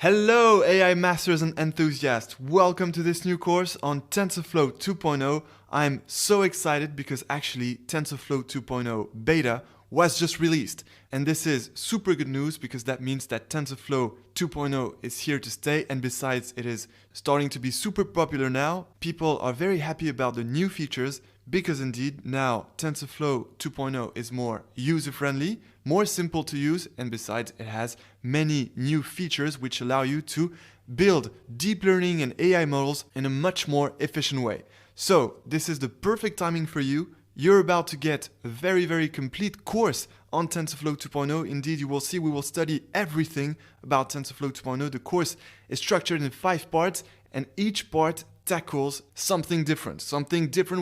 Hello AI masters and enthusiasts, welcome to this new course on TensorFlow 2.0. I'm so excited because actually TensorFlow 2.0 beta was just released. And this is super good news because that means that TensorFlow 2.0 is here to stay, and besides it is starting to be super popular now. People are very happy about the new features because indeed now TensorFlow 2.0 is more user-friendly, more simple to use, and besides it has many new features which allow you to build deep learning and AI models in a much more efficient way. So this is the perfect timing for you. You're about to get a very complete course on TensorFlow 2.0. Indeed, you will see we will study everything about TensorFlow 2.0. The course is structured in 5 parts, and each part tackles something different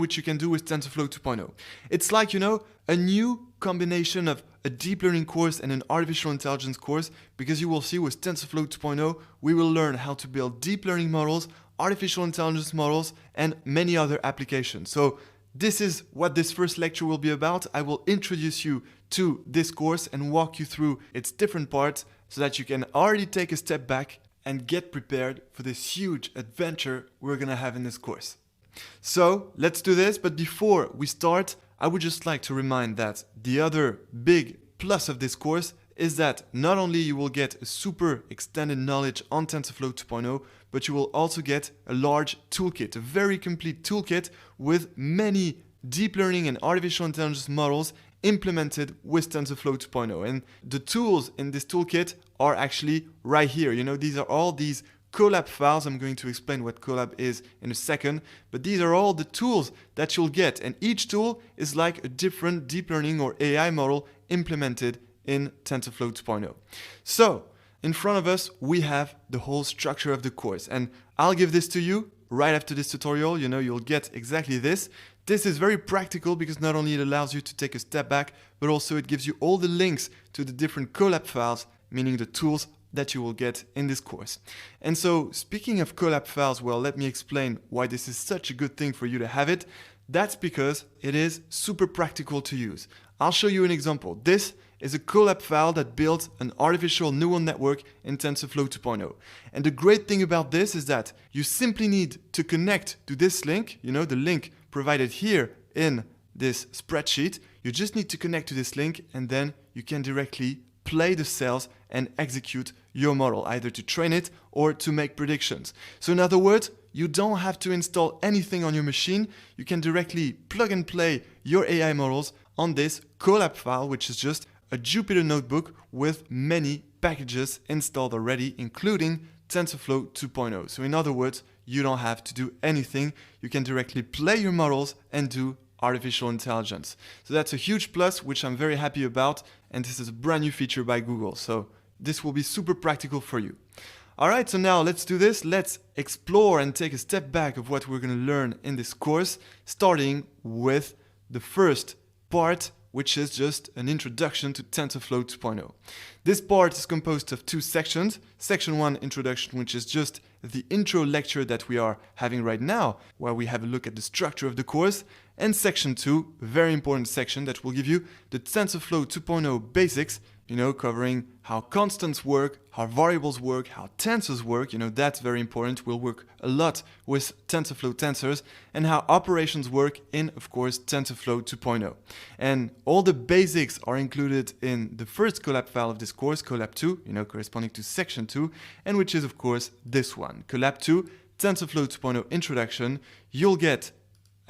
which you can do with TensorFlow 2.0. It's like, a new combination of a deep learning course and an artificial intelligence course, because you will see with TensorFlow 2.0, we will learn how to build deep learning models, artificial intelligence models, and many other applications. So this is what this first lecture will be about. I will introduce you to this course and walk you through its different parts so that you can already take a step back and get prepared for this huge adventure we're gonna have in this course. So let's do this, but before we start, I would just like to remind that the other big plus of this course is that not only you will get a super extended knowledge on TensorFlow 2.0, but you will also get a large toolkit, a very complete toolkit with many deep learning and artificial intelligence models implemented with TensorFlow 2.0. And the tools in this toolkit are actually right here. These are all these Colab files. I'm going to explain what Colab is in a second, but these are all the tools that you'll get. And each tool is like a different deep learning or AI model implemented in TensorFlow 2.0. So in front of us, we have the whole structure of the course, and I'll give this to you right after this tutorial. You'll get exactly this. This is very practical because not only it allows you to take a step back, but also it gives you all the links to the different Colab files, meaning the tools that you will get in this course. And so speaking of Colab files, well, let me explain why this is such a good thing for you to have it. That's because it is super practical to use. I'll show you an example. This is a Colab file that builds an artificial neural network in TensorFlow 2.0. And the great thing about this is that you simply need to connect to this link, the link provided here in this spreadsheet. You just need to connect to this link, and then you can directly play the cells and execute your model, either to train it or to make predictions. So in other words, you don't have to install anything on your machine. You can directly plug and play your AI models on this Colab file, which is just a Jupyter notebook with many packages installed already, including TensorFlow 2.0. So in other words, you don't have to do anything. You can directly play your models and do artificial intelligence. So that's a huge plus, which I'm very happy about. And this is a brand new feature by Google. So this will be super practical for you. All right, so now let's do this. Let's explore and take a step back of what we're going to learn in this course, starting with the first part, which is just an introduction to TensorFlow 2.0. This part is composed of 2 sections. Section 1, introduction, which is just the intro lecture that we are having right now, where we have a look at the structure of the course. And section 2, a very important section that will give you the TensorFlow 2.0 basics, covering how constants work, how variables work, how tensors work, that's very important. We'll work a lot with TensorFlow tensors, and how operations work in, of course, TensorFlow 2.0. And all the basics are included in the first Colab file of this course, Colab 2, corresponding to section 2, and which is, of course, this one, Colab 2, TensorFlow 2.0 introduction. You'll get,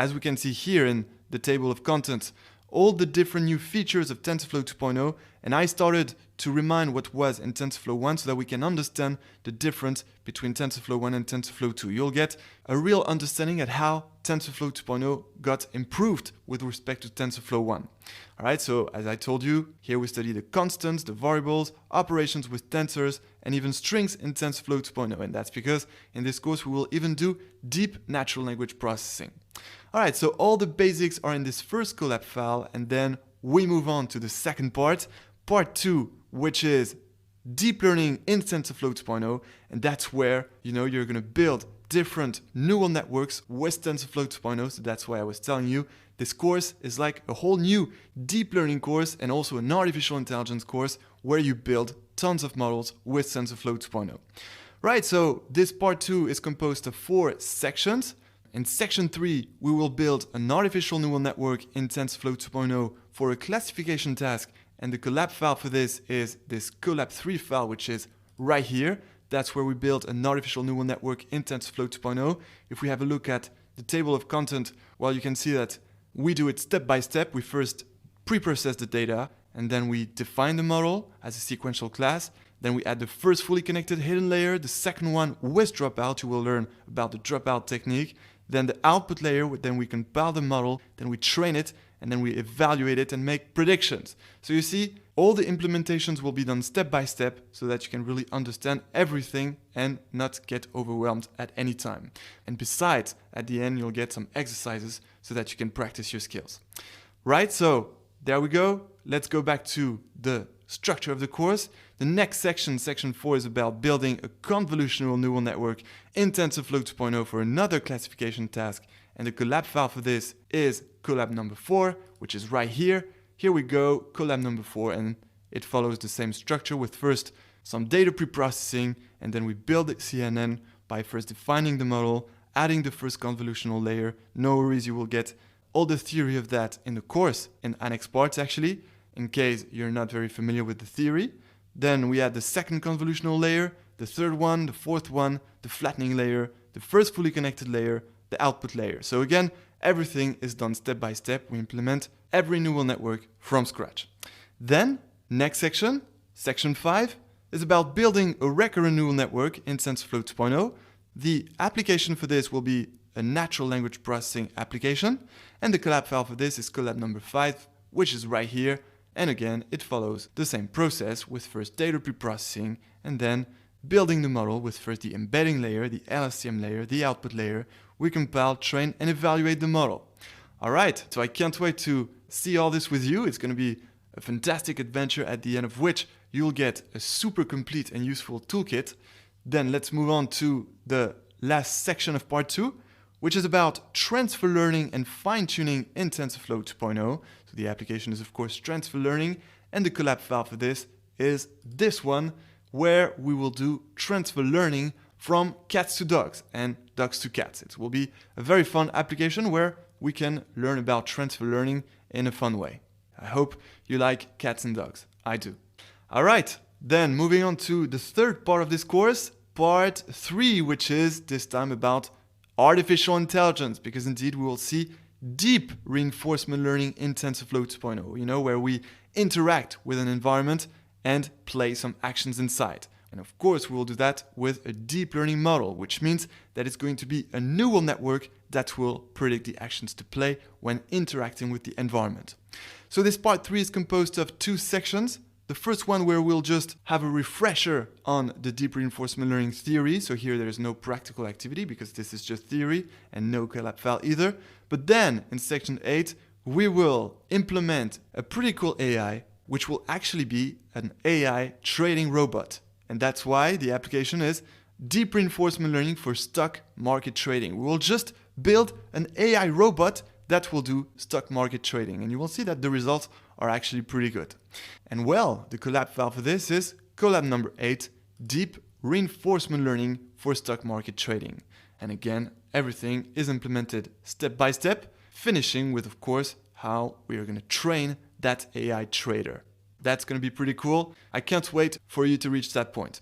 as we can see here in the table of contents, all the different new features of TensorFlow 2.0, and I started to remind what was in TensorFlow 1 so that we can understand the difference between TensorFlow 1 and TensorFlow 2. You'll get a real understanding at how TensorFlow 2.0 got improved with respect to TensorFlow 1. All right, so as I told you, here we study the constants, the variables, operations with tensors, and even strings in TensorFlow 2.0. And that's because in this course we will even do deep natural language processing. All right, so all the basics are in this first Colab file, and then we move on to the second part, part 2, which is deep learning in TensorFlow 2.0, and that's where, you're going to build different neural networks with TensorFlow 2.0, so that's why I was telling you this course is like a whole new deep learning course and also an artificial intelligence course where you build tons of models with TensorFlow 2.0. Right, so this part 2 is composed of 4 sections. In section 3, we will build an artificial neural network in TensorFlow 2.0 for a classification task, and the collab file for this is this collab3 file, which is right here. That's where we build an artificial neural network in TensorFlow 2.0. If we have a look at the table of content, well, you can see that we do it step by step. We first pre-process the data, and then we define the model as a sequential class. Then we add the first fully connected hidden layer, the second one with dropout. You will learn about the dropout technique. Then the output layer, then we compile the model, then we train it, and then we evaluate it and make predictions. So you see, all the implementations will be done step by step so that you can really understand everything and not get overwhelmed at any time. And besides, at the end, you'll get some exercises so that you can practice your skills. Right, so there we go. Let's go back to the structure of the course. The next section, section 4, is about building a convolutional neural network in TensorFlow 2.0 for another classification task. And the collab file for this is collab number 4, which is right here. Here we go, collab number 4, and it follows the same structure with first some data preprocessing, and then we build the CNN by first defining the model, adding the first convolutional layer. No worries, you will get all the theory of that in the course in annex parts actually, in case you're not very familiar with the theory. Then we add the second convolutional layer, the third one, the fourth one, the flattening layer, the first fully connected layer, the output layer. So again, everything is done step by step. We implement every neural network from scratch. Then, next section, section 5, is about building a recurrent neural network in TensorFlow 2.0. The application for this will be a natural language processing application, and the collab file for this is collab number 5, which is right here. And again, it follows the same process with first data preprocessing and then building the model with first the embedding layer, the LSTM layer, the output layer. We compile, train, and evaluate the model. All right, so I can't wait to see all this with you. It's going to be a fantastic adventure at the end of which you'll get a super complete and useful toolkit. Then let's move on to the last section of part 2, which is about transfer learning and fine-tuning in TensorFlow 2.0. So the application is, of course, transfer learning, and the collab file for this is this one, where we will do transfer learning from cats to dogs and dogs to cats. It will be a very fun application where we can learn about transfer learning in a fun way. I hope you like cats and dogs. I do. All right, then moving on to the third part of this course, part 3, which is this time about artificial intelligence, because indeed we will see deep reinforcement learning in TensorFlow 2.0, where we interact with an environment and play some actions inside. And of course, we will do that with a deep learning model, which means that it's going to be a neural network that will predict the actions to play when interacting with the environment. So this part 3 is composed of 2 sections. The first one where we'll just have a refresher on the deep reinforcement learning theory. So here there is no practical activity because this is just theory and no collab file either. But then in section 8, we will implement a pretty cool AI, which will actually be an AI trading robot. And that's why the application is deep reinforcement learning for stock market trading. We will just build an AI robot that will do stock market trading. And you will see that the results are actually pretty good. And well, the collab file for this is collab number 8, deep reinforcement learning for stock market trading. And again, everything is implemented step by step, finishing with, of course, how we are going to train that AI trader. That's going to be pretty cool. I can't wait for you to reach that point.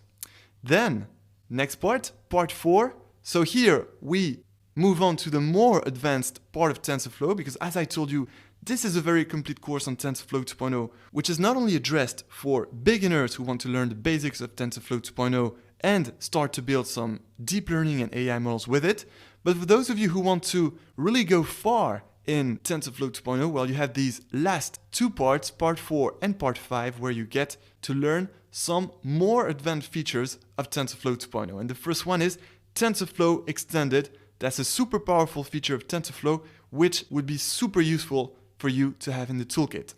Then, next part, part 4. So here we move on to the more advanced part of TensorFlow, because as I told you, this is a very complete course on TensorFlow 2.0, which is not only addressed for beginners who want to learn the basics of TensorFlow 2.0 and start to build some deep learning and AI models with it, but for those of you who want to really go far in TensorFlow 2.0, well, you have these last 2 parts, part 4 and part 5, where you get to learn some more advanced features of TensorFlow 2.0. And the first one is TensorFlow Extended. That's a super powerful feature of TensorFlow, which would be super useful for you to have in the toolkit.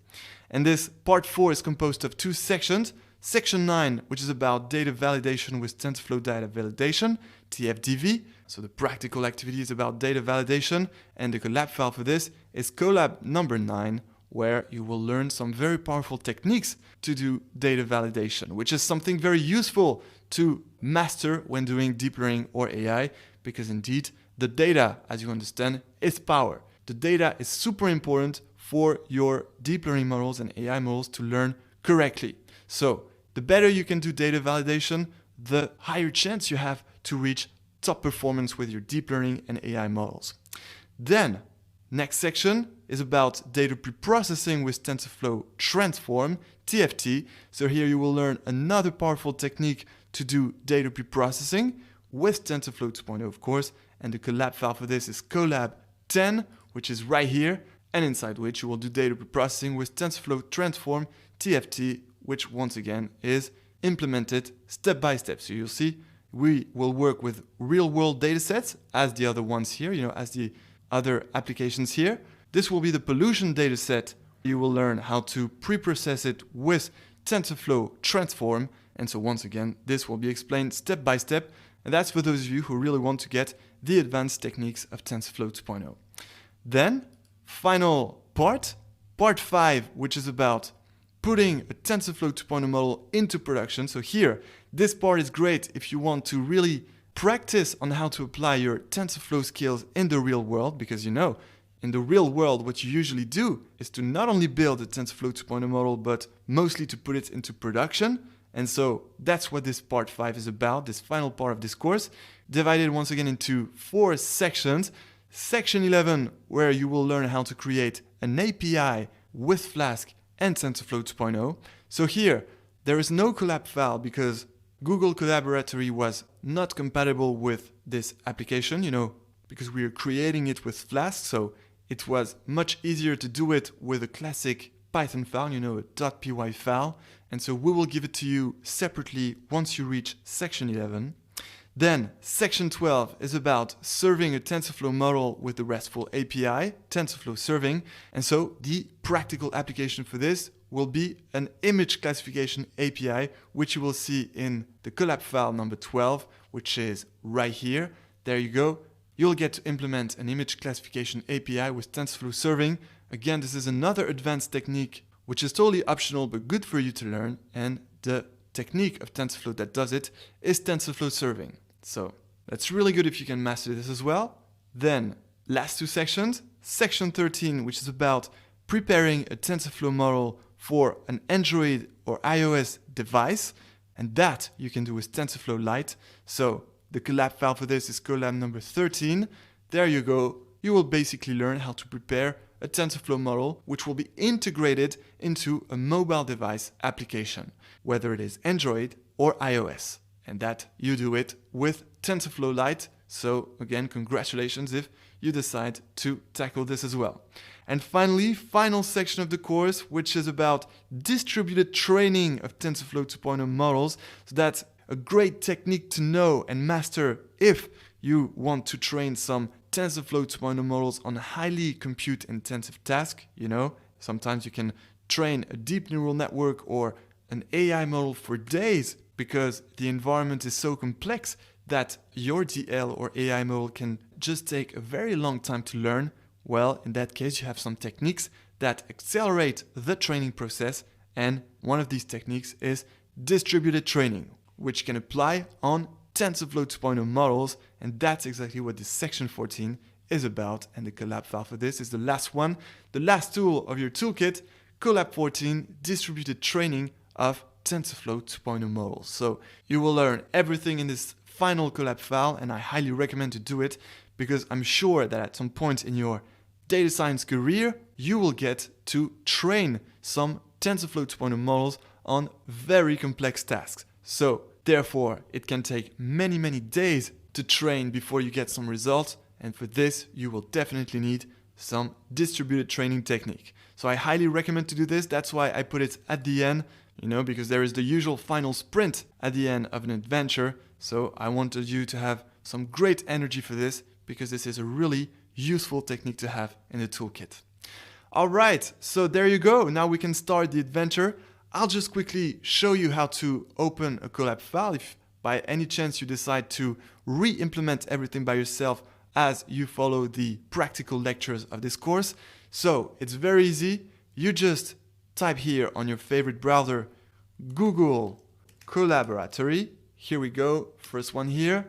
And this part 4 is composed of 2 sections. Section 9, which is about data validation with TensorFlow data validation, TFDV. So the practical activity is about data validation, and the collab file for this is collab number 9, where you will learn some very powerful techniques to do data validation, which is something very useful to master when doing deep learning or AI, because indeed the data, as you understand, is power. The data is super important for your deep learning models and AI models to learn correctly. So the better you can do data validation, the higher chance you have to reach top performance with your deep learning and AI models. Then, next section is about data preprocessing with TensorFlow Transform, TFT. So here you will learn another powerful technique to do data preprocessing with TensorFlow 2.0, of course, and the collab file for this is collab 10, which is right here, and inside which you will do data preprocessing with TensorFlow Transform, TFT, which once again is implemented step by step. So you'll see we will work with real-world datasets as the other ones here, as the other applications here. This will be the pollution dataset. You will learn how to pre-process it with TensorFlow Transform. And so once again, this will be explained step by step. And that's for those of you who really want to get the advanced techniques of TensorFlow 2.0. Then, final part 5, which is about putting a TensorFlow 2.0 model into production. So here, this part is great if you want to really practice on how to apply your TensorFlow skills in the real world, because in the real world, what you usually do is to not only build a TensorFlow 2.0 model, but mostly to put it into production. And so that's what this part 5 is about, this final part of this course, divided once again into 4 sections. Section 11, where you will learn how to create an API with Flask and TensorFlow 2.0. So here, there is no collab file because Google Collaboratory was not compatible with this application, because we are creating it with Flask. So it was much easier to do it with a classic Python file, a .py file. And so we will give it to you separately once you reach section 11. Then section 12 is about serving a TensorFlow model with the RESTful API, TensorFlow serving. And so the practical application for this will be an image classification API, which you will see in the collab file number 12, which is right here. There you go. You'll get to implement an image classification API with TensorFlow serving. Again, this is another advanced technique, which is totally optional, but good for you to learn. And the technique of TensorFlow that does it is TensorFlow serving. So that's really good if you can master this as well. Then last 2 sections, section 13, which is about preparing a TensorFlow model for an Android or iOS device. And that you can do with TensorFlow Lite. So the collab file for this is collab number 13. There you go. You will basically learn how to prepare a TensorFlow model, which will be integrated into a mobile device application, whether it is Android or iOS. And that you do it with TensorFlow Lite. So again, congratulations if you decide to tackle this as well. And finally, final section of the course, which is about distributed training of TensorFlow 2.0 models. So that's a great technique to know and master if you want to train some TensorFlow 2.0 models on highly compute intensive tasks. Sometimes you can train a deep neural network or an AI model for days because the environment is so complex that your DL or AI model can just take a very long time to learn. Well, in that case, you have some techniques that accelerate the training process. And one of these techniques is distributed training, which can apply on TensorFlow 2.0 models. And that's exactly what this section 14 is about. And the collab file for this is the last one, the last tool of your toolkit, collab 14, distributed training of TensorFlow 2.0 models. So you will learn everything in this final collab file, and I highly recommend to do it because I'm sure that at some point in your data science career, you will get to train some TensorFlow 2.0 models on very complex tasks. So therefore, it can take many, many days to train before you get some results. And for this, you will definitely need some distributed training technique. So I highly recommend to do this. That's why I put it at the end, because there is the usual final sprint at the end of an adventure. So I wanted you to have some great energy for this because this is a really useful technique to have in the toolkit. All right, so there you go. Now we can start the adventure. I'll just quickly show you how to open a collab file if by any chance you decide to re-implement everything by yourself as you follow the practical lectures of this course. So it's very easy. you just type here on your favorite browser, Google Collaboratory. Here we go, first one here.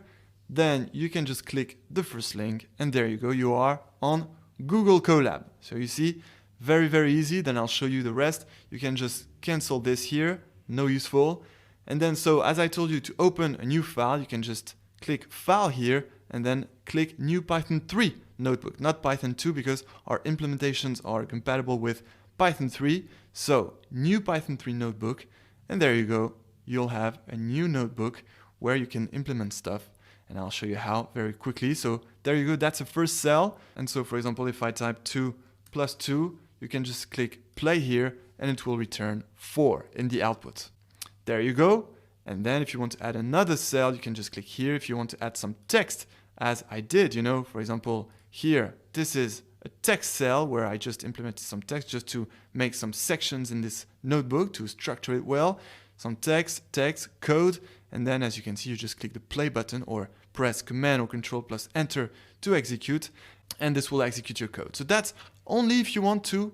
Then you can just click the first link and there you go, you are on Google Colab. So you see, very, very easy. Then I'll show you the rest. You can just cancel this here, no useful. And then, so as I told you, to open a new file, you can just click File here and then click New Python 3 notebook, not Python 2 because our implementations are compatible with Python 3. So New Python 3 notebook, and there you go. You'll have a new notebook where you can implement stuff. And I'll show you how very quickly. So there you go, that's the first cell. And so for example, if I type 2 plus 2, you can just click play here and it will return 4 in the output. There you go. And then if you want to add another cell, you can just click here. If you want to add some text, as I did, for example, here, this is a text cell where I just implemented some text just to make some sections in this notebook to structure it well. Some text, code, and then as you can see, you just click the play button or press Command or Control plus Enter to execute, and this will execute your code. So that's only if you want to,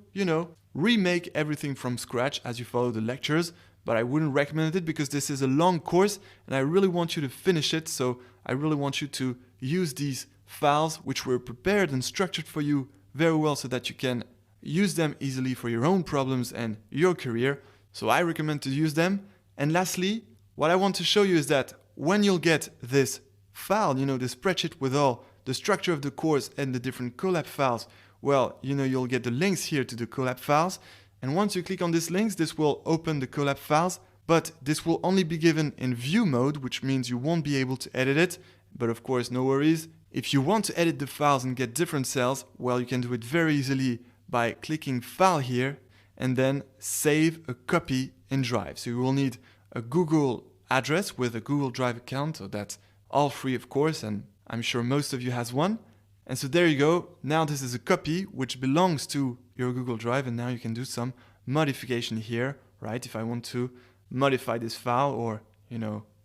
remake everything from scratch as you follow the lectures, but I wouldn't recommend it because this is a long course and I really want you to finish it. So I really want you to use these files which were prepared and structured for you very well so that you can use them easily for your own problems and your career. So I recommend to use them. And lastly, what I want to show you is that when you'll get this file, the spreadsheet with all the structure of the course and the different Colab files, well, you'll get the links here to the Colab files. And once you click on these links, this will open the Colab files, but this will only be given in view mode, which means you won't be able to edit it. But of course, no worries. If you want to edit the files and get different cells, well, you can do it very easily by clicking File here and then save a copy in Drive. So you will need a Google address with a Google Drive account. So that's all free, of course, and I'm sure most of you has one. And so there you go. Now this is a copy which belongs to your Google Drive, and now you can do some modification here, right? If I want to modify this file, or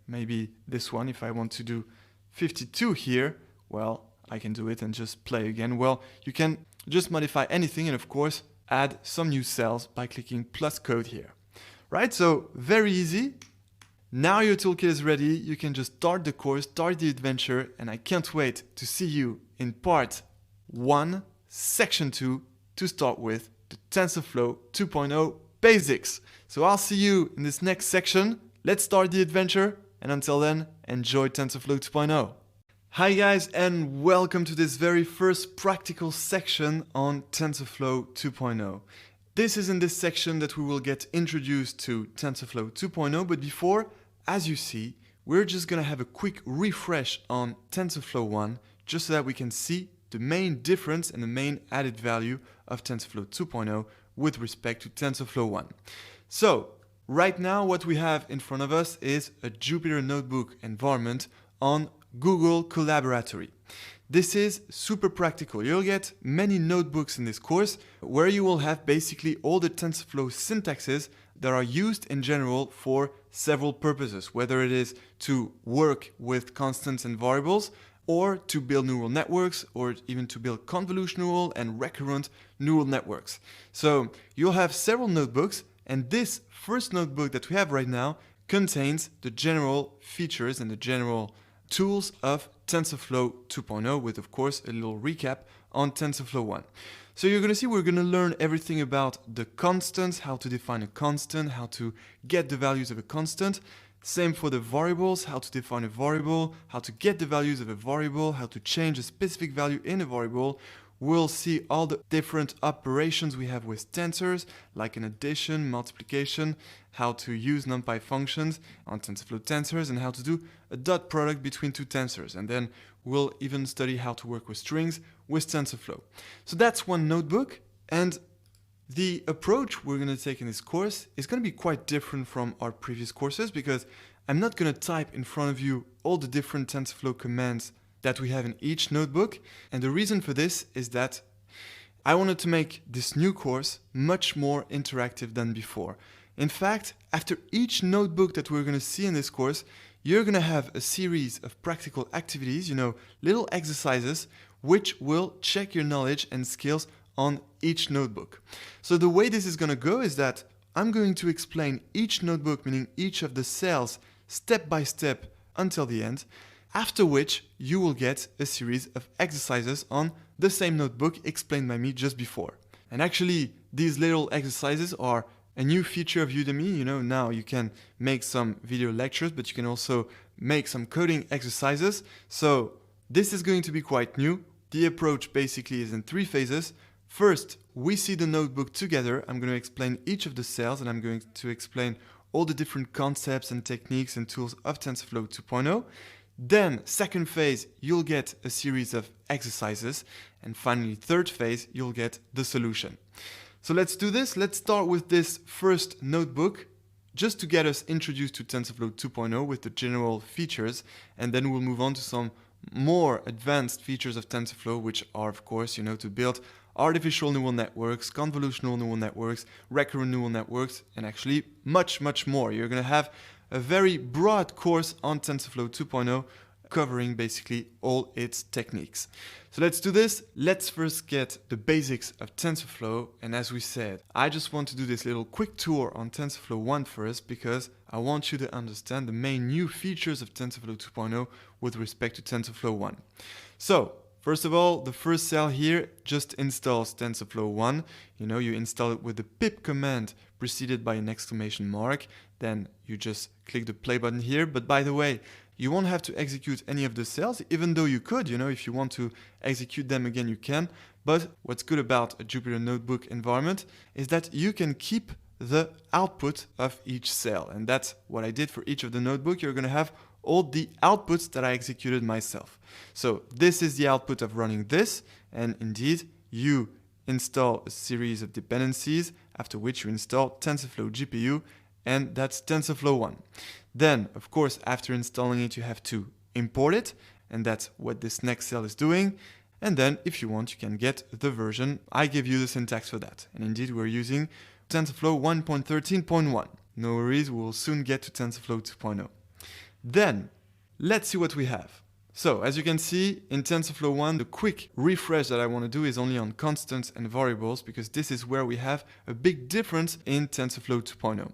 maybe this one, if I want to do 52 here, well, I can do it and just play again. Well, you can just modify anything and of course add some new cells by clicking plus code here, right? So very easy. Now your toolkit is ready. You can just start the course, start the adventure, and I can't wait to see you in part 1, section 2, to start with the TensorFlow 2.0 basics. So I'll see you in this next section. Let's start the adventure, and until then, enjoy TensorFlow 2.0. Hi guys, and welcome to this very first practical section on TensorFlow 2.0. This is in this section that we will get introduced to TensorFlow 2.0, but before, as you see, we're just gonna have a quick refresh on TensorFlow 1, just so that we can see the main difference and the main added value of TensorFlow 2.0 with respect to TensorFlow 1. So, right now what we have in front of us is a Jupyter Notebook environment on Google Collaboratory. This is super practical. You'll get many notebooks in this course where you will have basically all the TensorFlow syntaxes that are used in general for several purposes, whether it is to work with constants and variables, or to build neural networks, or even to build convolutional and recurrent neural networks. So you'll have several notebooks, and this first notebook that we have right now contains the general features and the general tools of TensorFlow 2.0 with, of course, a little recap on TensorFlow 1. So you're going to see we're going to learn everything about the constants, how to define a constant, how to get the values of a constant. Same for the variables, how to define a variable, how to get the values of a variable, how to change a specific value in a variable. We'll see all the different operations we have with tensors, like an addition, multiplication, how to use NumPy functions on TensorFlow tensors, and how to do a dot product between two tensors. And then we'll even study how to work with strings with TensorFlow. So that's one notebook, and the approach we're going to take in this course is going to be quite different from our previous courses, because I'm not going to type in front of you all the different TensorFlow commands that we have in each notebook. And the reason for this is that I wanted to make this new course much more interactive than before. In fact, after each notebook that we're going to see in this course, you're going to have a series of practical activities, little exercises, which will check your knowledge and skills on each notebook. So the way this is going to go is that I'm going to explain each notebook, meaning each of the cells, step by step until the end, after which you will get a series of exercises on the same notebook explained by me just before. And actually, these little exercises are a new feature of Udemy. Now you can make some video lectures, but you can also make some coding exercises. So this is going to be quite new. The approach basically is in 3 phases. First, we see the notebook together. I'm going to explain each of the cells, and I'm going to explain all the different concepts and techniques and tools of TensorFlow 2.0. Then, second phase, you'll get a series of exercises. And finally, third phase, you'll get the solution. So let's do this. Let's start with this first notebook, just to get us introduced to TensorFlow 2.0 with the general features. And then we'll move on to some more advanced features of TensorFlow, which are, of course, to build artificial neural networks, convolutional neural networks, recurrent neural networks, and actually much, much more. You're going to have a very broad course on TensorFlow 2.0 covering basically all its techniques. So let's do this. Let's first get the basics of TensorFlow. And as we said, I just want to do this little quick tour on TensorFlow 1 first, because I want you to understand the main new features of TensorFlow 2.0 with respect to TensorFlow 1. So first of all, the first cell here just installs TensorFlow 1. You install it with the pip command preceded by an exclamation mark. Then you just click the play button here. But by the way, you won't have to execute any of the cells, even though you could, if you want to execute them again, you can. But what's good about a Jupyter Notebook environment is that you can keep the output of each cell. And that's what I did for each of the notebook. You're going to have all the outputs that I executed myself. So this is the output of running this. And indeed, you install a series of dependencies, after which you install TensorFlow GPU, and that's TensorFlow 1. Then, of course, after installing it, you have to import it, and that's what this next cell is doing. And then, if you want, you can get the version. I give you the syntax for that. And indeed, we're using TensorFlow 1.13.1. No worries, we'll soon get to TensorFlow 2.0. Then, let's see what we have. So, as you can see, in TensorFlow 1, the quick refresh that I want to do is only on constants and variables, because this is where we have a big difference in TensorFlow 2.0.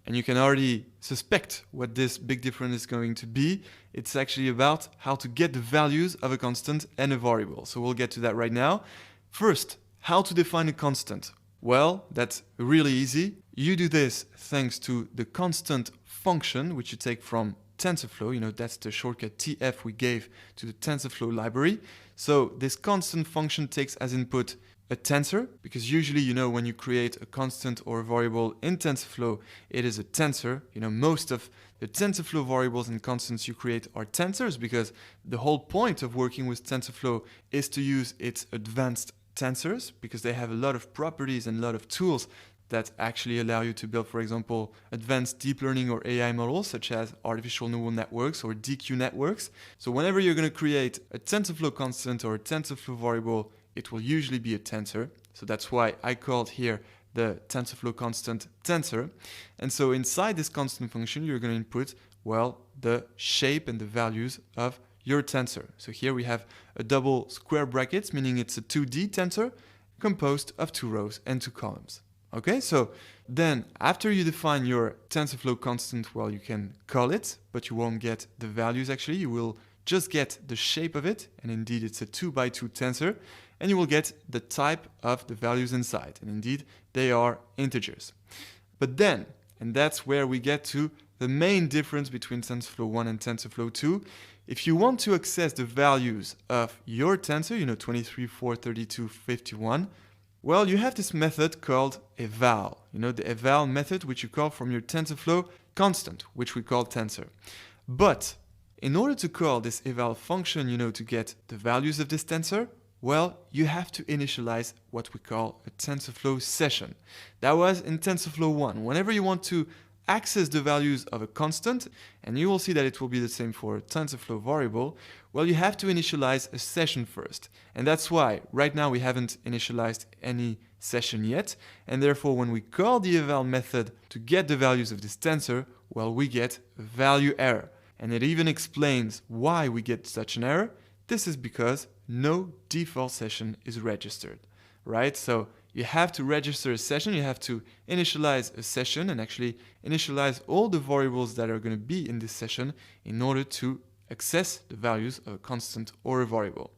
And you can already suspect what this big difference is going to be. It's actually about how to get the values of a constant and a variable. So we'll get to that right now. First, how to define a constant. Well, that's really easy. You do this thanks to the constant function, which you take from TensorFlow. That's the shortcut TF we gave to the TensorFlow library. So this constant function takes as input a tensor, because usually, when you create a constant or a variable in TensorFlow, it is a tensor. Most of the TensorFlow variables and constants you create are tensors, because the whole point of working with TensorFlow is to use its advanced tensors, because they have a lot of properties and a lot of tools that actually allow you to build, for example, advanced deep learning or AI models, such as artificial neural networks or DQ networks. So whenever you're going to create a TensorFlow constant or a TensorFlow variable, it will usually be a tensor. So that's why I called here the TensorFlow constant tensor. And so inside this constant function, you're going to input, the shape and the values of your tensor. So here we have a double square brackets, meaning it's a 2D tensor composed of 2 rows and 2 columns. Okay, so then after you define your TensorFlow constant, you can call it, but you won't get the values actually. You will just get the shape of it, and indeed it's a 2x2 tensor, and you will get the type of the values inside, and indeed they are integers. But then, and that's where we get to the main difference between TensorFlow 1 and TensorFlow 2, if you want to access the values of your tensor, 23, 4, 32, 51, you have this method called eval, the eval method, which you call from your TensorFlow constant, which we call tensor. But in order to call this eval function, to get the values of this tensor, you have to initialize what we call a TensorFlow session. That was in TensorFlow 1. Whenever you want to access the values of a constant, and you will see that it will be the same for a TensorFlow variable, you have to initialize a session first. And that's why right now we haven't initialized any session yet, and therefore when we call the eval method to get the values of this tensor, we get a value error. And it even explains why we get such an error. This is because no default session is registered. right? So you have to register a session, you have to initialize a session and actually initialize all the variables that are going to be in this session in order to access the values of a constant or a variable.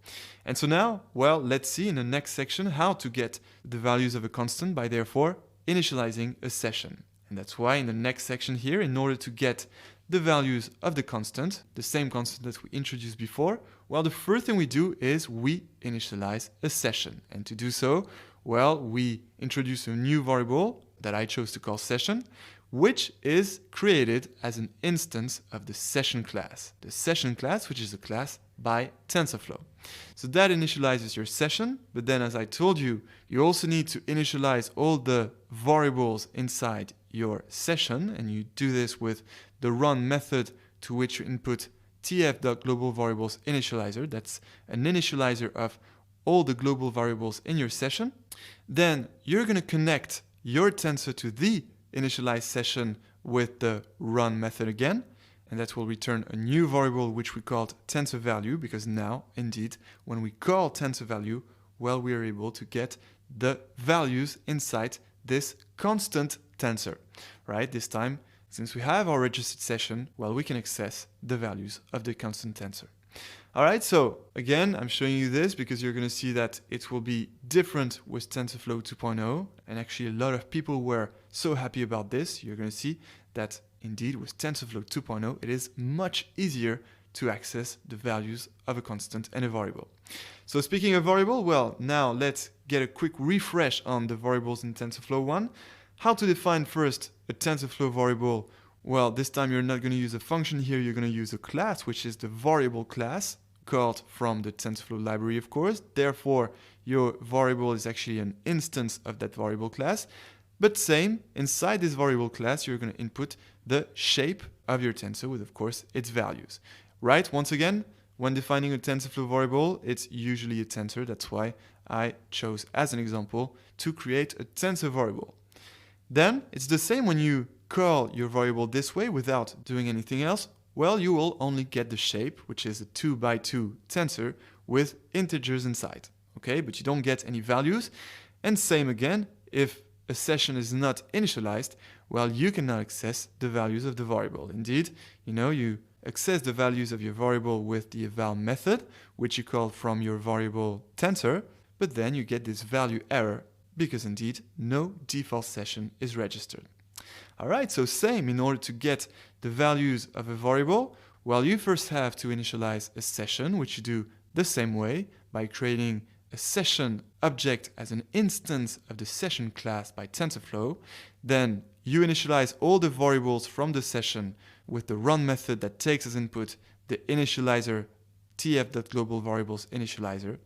And so now, well, let's see in the next section how to get the values of a constant by therefore initializing a session. And that's why in the next section here, in order to get the values of the constant, the same constant that we introduced before, well, the first thing we do is we initialize a session. And to do so, well, we introduce a new variable that I chose to call session, which is created as an instance of the session class. The session class, which is a class by TensorFlow. So that initializes your session, but then as I told you, you also need to initialize all the variables inside your session, and you do this with the run method to which you input tf.globalVariables initializer. That's an initializer of all the global variables in your session. Then you're going to connect your tensor to the initialize session with the run method again, and that will return a new variable which we called tensor value, because now indeed when we call tensor value, well, we are able to get the values inside this constant tensor, right? This time, since we have our registered session, well, we can access the values of the constant tensor. All right, so again, I'm showing you this because you're going to see that it will be different with TensorFlow 2.0, and actually a lot of people were so happy about this. You're going to see that indeed with TensorFlow 2.0, it is much easier to access the values of a constant and a variable. So speaking of variable, well, now let's get a quick refresh on the variables in TensorFlow 1. How to define first a TensorFlow variable? Well, this time you're not going to use a function here, you're going to use a class, which is the variable class, called from the TensorFlow library, of course. Therefore, your variable is actually an instance of that variable class. But same, inside this variable class, you're going to input the shape of your tensor with, of course, its values. Right? Once again, when defining a TensorFlow variable, it's usually a tensor. That's why I chose as an example to create a tensor variable. Then, it's the same when you call your variable this way without doing anything else. Well, you will only get the shape, which is a 2 by 2 tensor with integers inside, okay? But you don't get any values. And same again, if a session is not initialized, well, you cannot access the values of the variable. Indeed, you access the values of your variable with the eval method, which you call from your variable tensor, but then you get this value error because indeed no default session is registered. All right, so same, in order to get the values of a variable, well, you first have to initialize a session, which you do the same way by creating a session object as an instance of the session class by TensorFlow. Then you initialize all the variables from the session with the run method that takes as input the initializer tf.globalVariables initializer.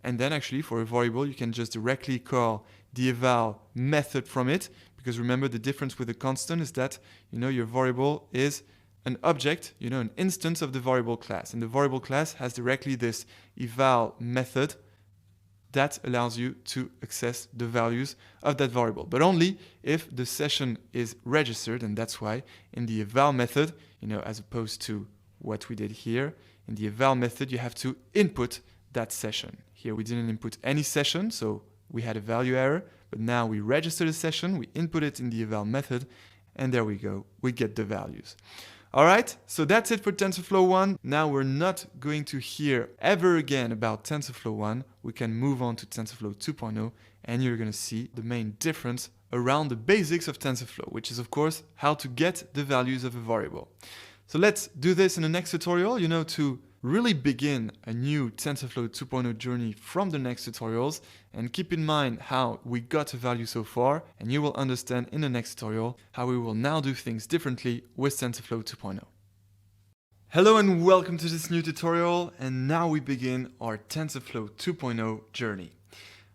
And then actually for a variable, you can just directly call the eval method from it, because remember the difference with a constant is that, your variable is an object, an instance of the variable class. And the variable class has directly this eval method that allows you to access the values of that variable, but only if the session is registered. And that's why in the eval method, as opposed to what we did here, in the eval method, you have to input that session. Here we didn't input any session, so we had a value error, but now we register the session, we input it in the eval method, and there we go, we get the values. All right, so that's it for TensorFlow 1. Now we're not going to hear ever again about TensorFlow 1. We can move on to TensorFlow 2.0, and you're going to see the main difference around the basics of TensorFlow, which is, of course, how to get the values of a variable. So let's do this in the next tutorial, to really begin a new TensorFlow 2.0 journey from the next tutorials, and keep in mind how we got a value so far, and you will understand in the next tutorial how we will now do things differently with TensorFlow 2.0. Hello and welcome to this new tutorial, and now we begin our TensorFlow 2.0 journey.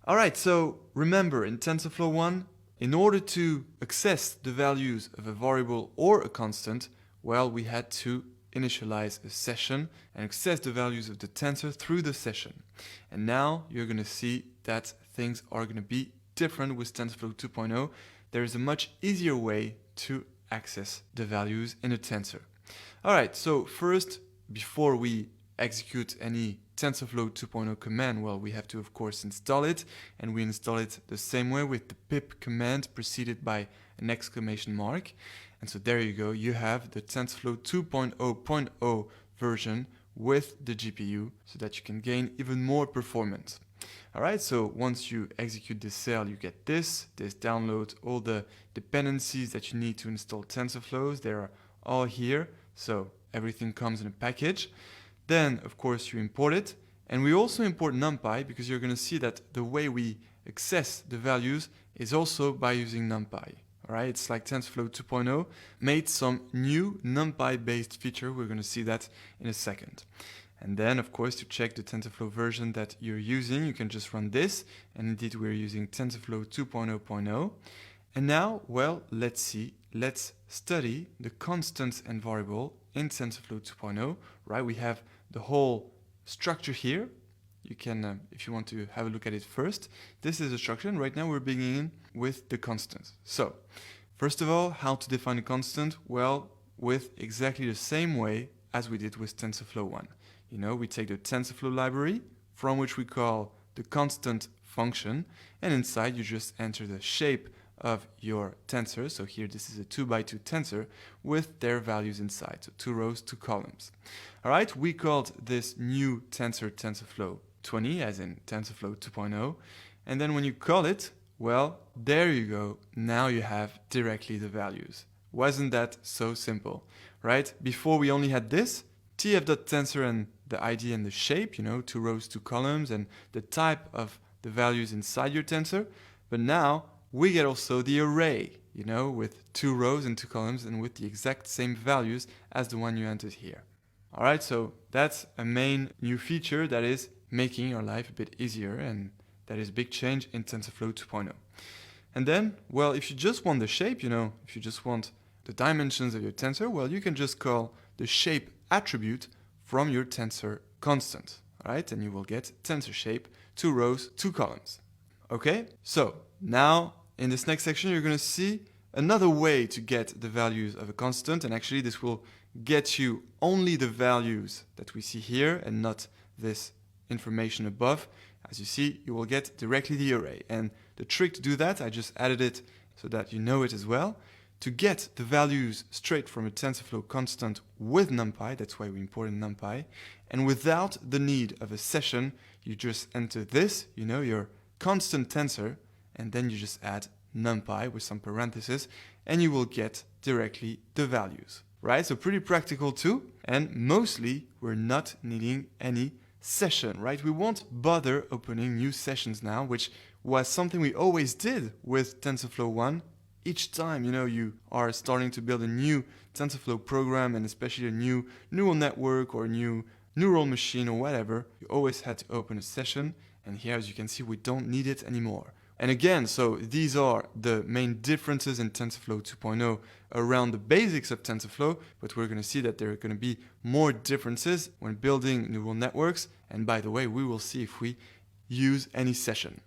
Alright, so remember in TensorFlow 1, in order to access the values of a variable or a constant, well, we had to initialize a session and access the values of the tensor through the session. And now you're going to see that things are going to be different with TensorFlow 2.0. There is a much easier way to access the values in a tensor. Alright, so first, before we execute any TensorFlow 2.0 command, well, we have to, of course, install it, and we install it the same way with the pip command preceded by an exclamation mark. And so there you go, you have the TensorFlow 2.0.0 version with the GPU so that you can gain even more performance. Alright, so once you execute this cell, you get this downloads all the dependencies that you need to install TensorFlows. They are all here, so everything comes in a package. Then, of course, you import it, and we also import NumPy because you're going to see that the way we access the values is also by using NumPy. Alright, it's like TensorFlow 2.0 made some new NumPy-based feature. We're going to see that in a second. And then, of course, to check the TensorFlow version that you're using, you can just run this. And indeed, we're using TensorFlow 2.0.0. And now, well, let's see. Let's study the constants and variable in TensorFlow 2.0. Right? We have the whole structure here. You can, if you want to have a look at it first, this is the structure. And right now, we're beginning with the constants. So, first of all, how to define a constant? Well, with exactly the same way as we did with TensorFlow 1. You know, we take the TensorFlow library, from which we call the constant function, and inside you just enter the shape of your tensor. So here this is a 2x2 tensor with their values inside, so 2 rows, 2 columns. All right, we called this new tensor TensorFlow 20, as in TensorFlow 2.0, and then when you call it, well, there you go, now you have directly the values. Wasn't that so simple, right? Before we only had this, tf.tensor and the ID and the shape, you know, 2 rows, 2 columns, and the type of the values inside your tensor. But now we get also the array, you know, with 2 rows and 2 columns and with the exact same values as the one you entered here. All right, so that's a main new feature that is making your life a bit easier, and that is a big change in TensorFlow 2.0. And then, well, if you just want the shape, you know, if you just want the dimensions of your tensor, well, you can just call the shape attribute from your tensor constant, right? And you will get tensor shape, 2 rows, 2 columns. Okay, so now in this next section, you're going to see another way to get the values of a constant. And actually, this will get you only the values that we see here and not this information above. As you see, you will get directly the array. And the trick to do that, I just added it so that you know it as well. To get the values straight from a TensorFlow constant with NumPy, that's why we imported NumPy, and without the need of a session, you just enter this, you know, your constant tensor, and then you just add NumPy with some parentheses, and you will get directly the values, right? So pretty practical too, and mostly we're not needing any session, right? We won't bother opening new sessions now, which was something we always did with TensorFlow 1. Each time, you know, you are starting to build a new TensorFlow program, and especially a new neural network or a new neural machine or whatever, you always had to open a session. And here, as you can see, we don't need it anymore. And again, so these are the main differences in TensorFlow 2.0 around the basics of TensorFlow, but we're going to see that there are going to be more differences when building neural networks. And by the way, we will see if we use any session.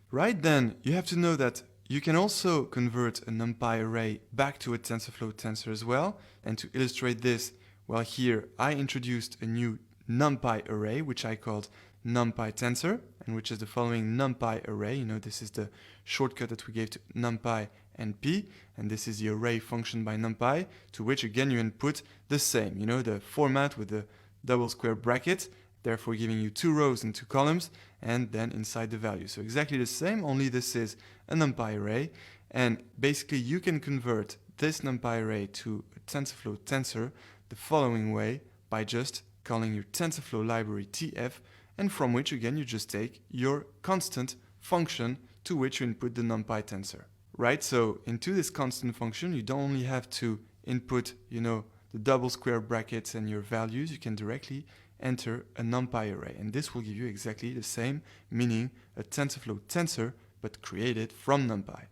Right then, you have to know that you can also convert a NumPy array back to a TensorFlow tensor as well. And to illustrate this, well, here I introduced a new NumPy array, which I called NumPy tensor, and which is the following NumPy array. You know, this is the shortcut that we gave to NumPy and P, and this is the array function by NumPy, to which again you input the same, you know, the format with the double square bracket, therefore giving you 2 rows and 2 columns, and then inside the value. So exactly the same, only this is a NumPy array, and basically you can convert this NumPy array to a TensorFlow tensor the following way by just calling your TensorFlow library TF, and from which again you just take your constant function to which you input the NumPy tensor. Right, so into this constant function you don't only have to input, you know, the double square brackets and your values, you can directly enter a NumPy array, and this will give you exactly the same, meaning a TensorFlow tensor but created from NumPy.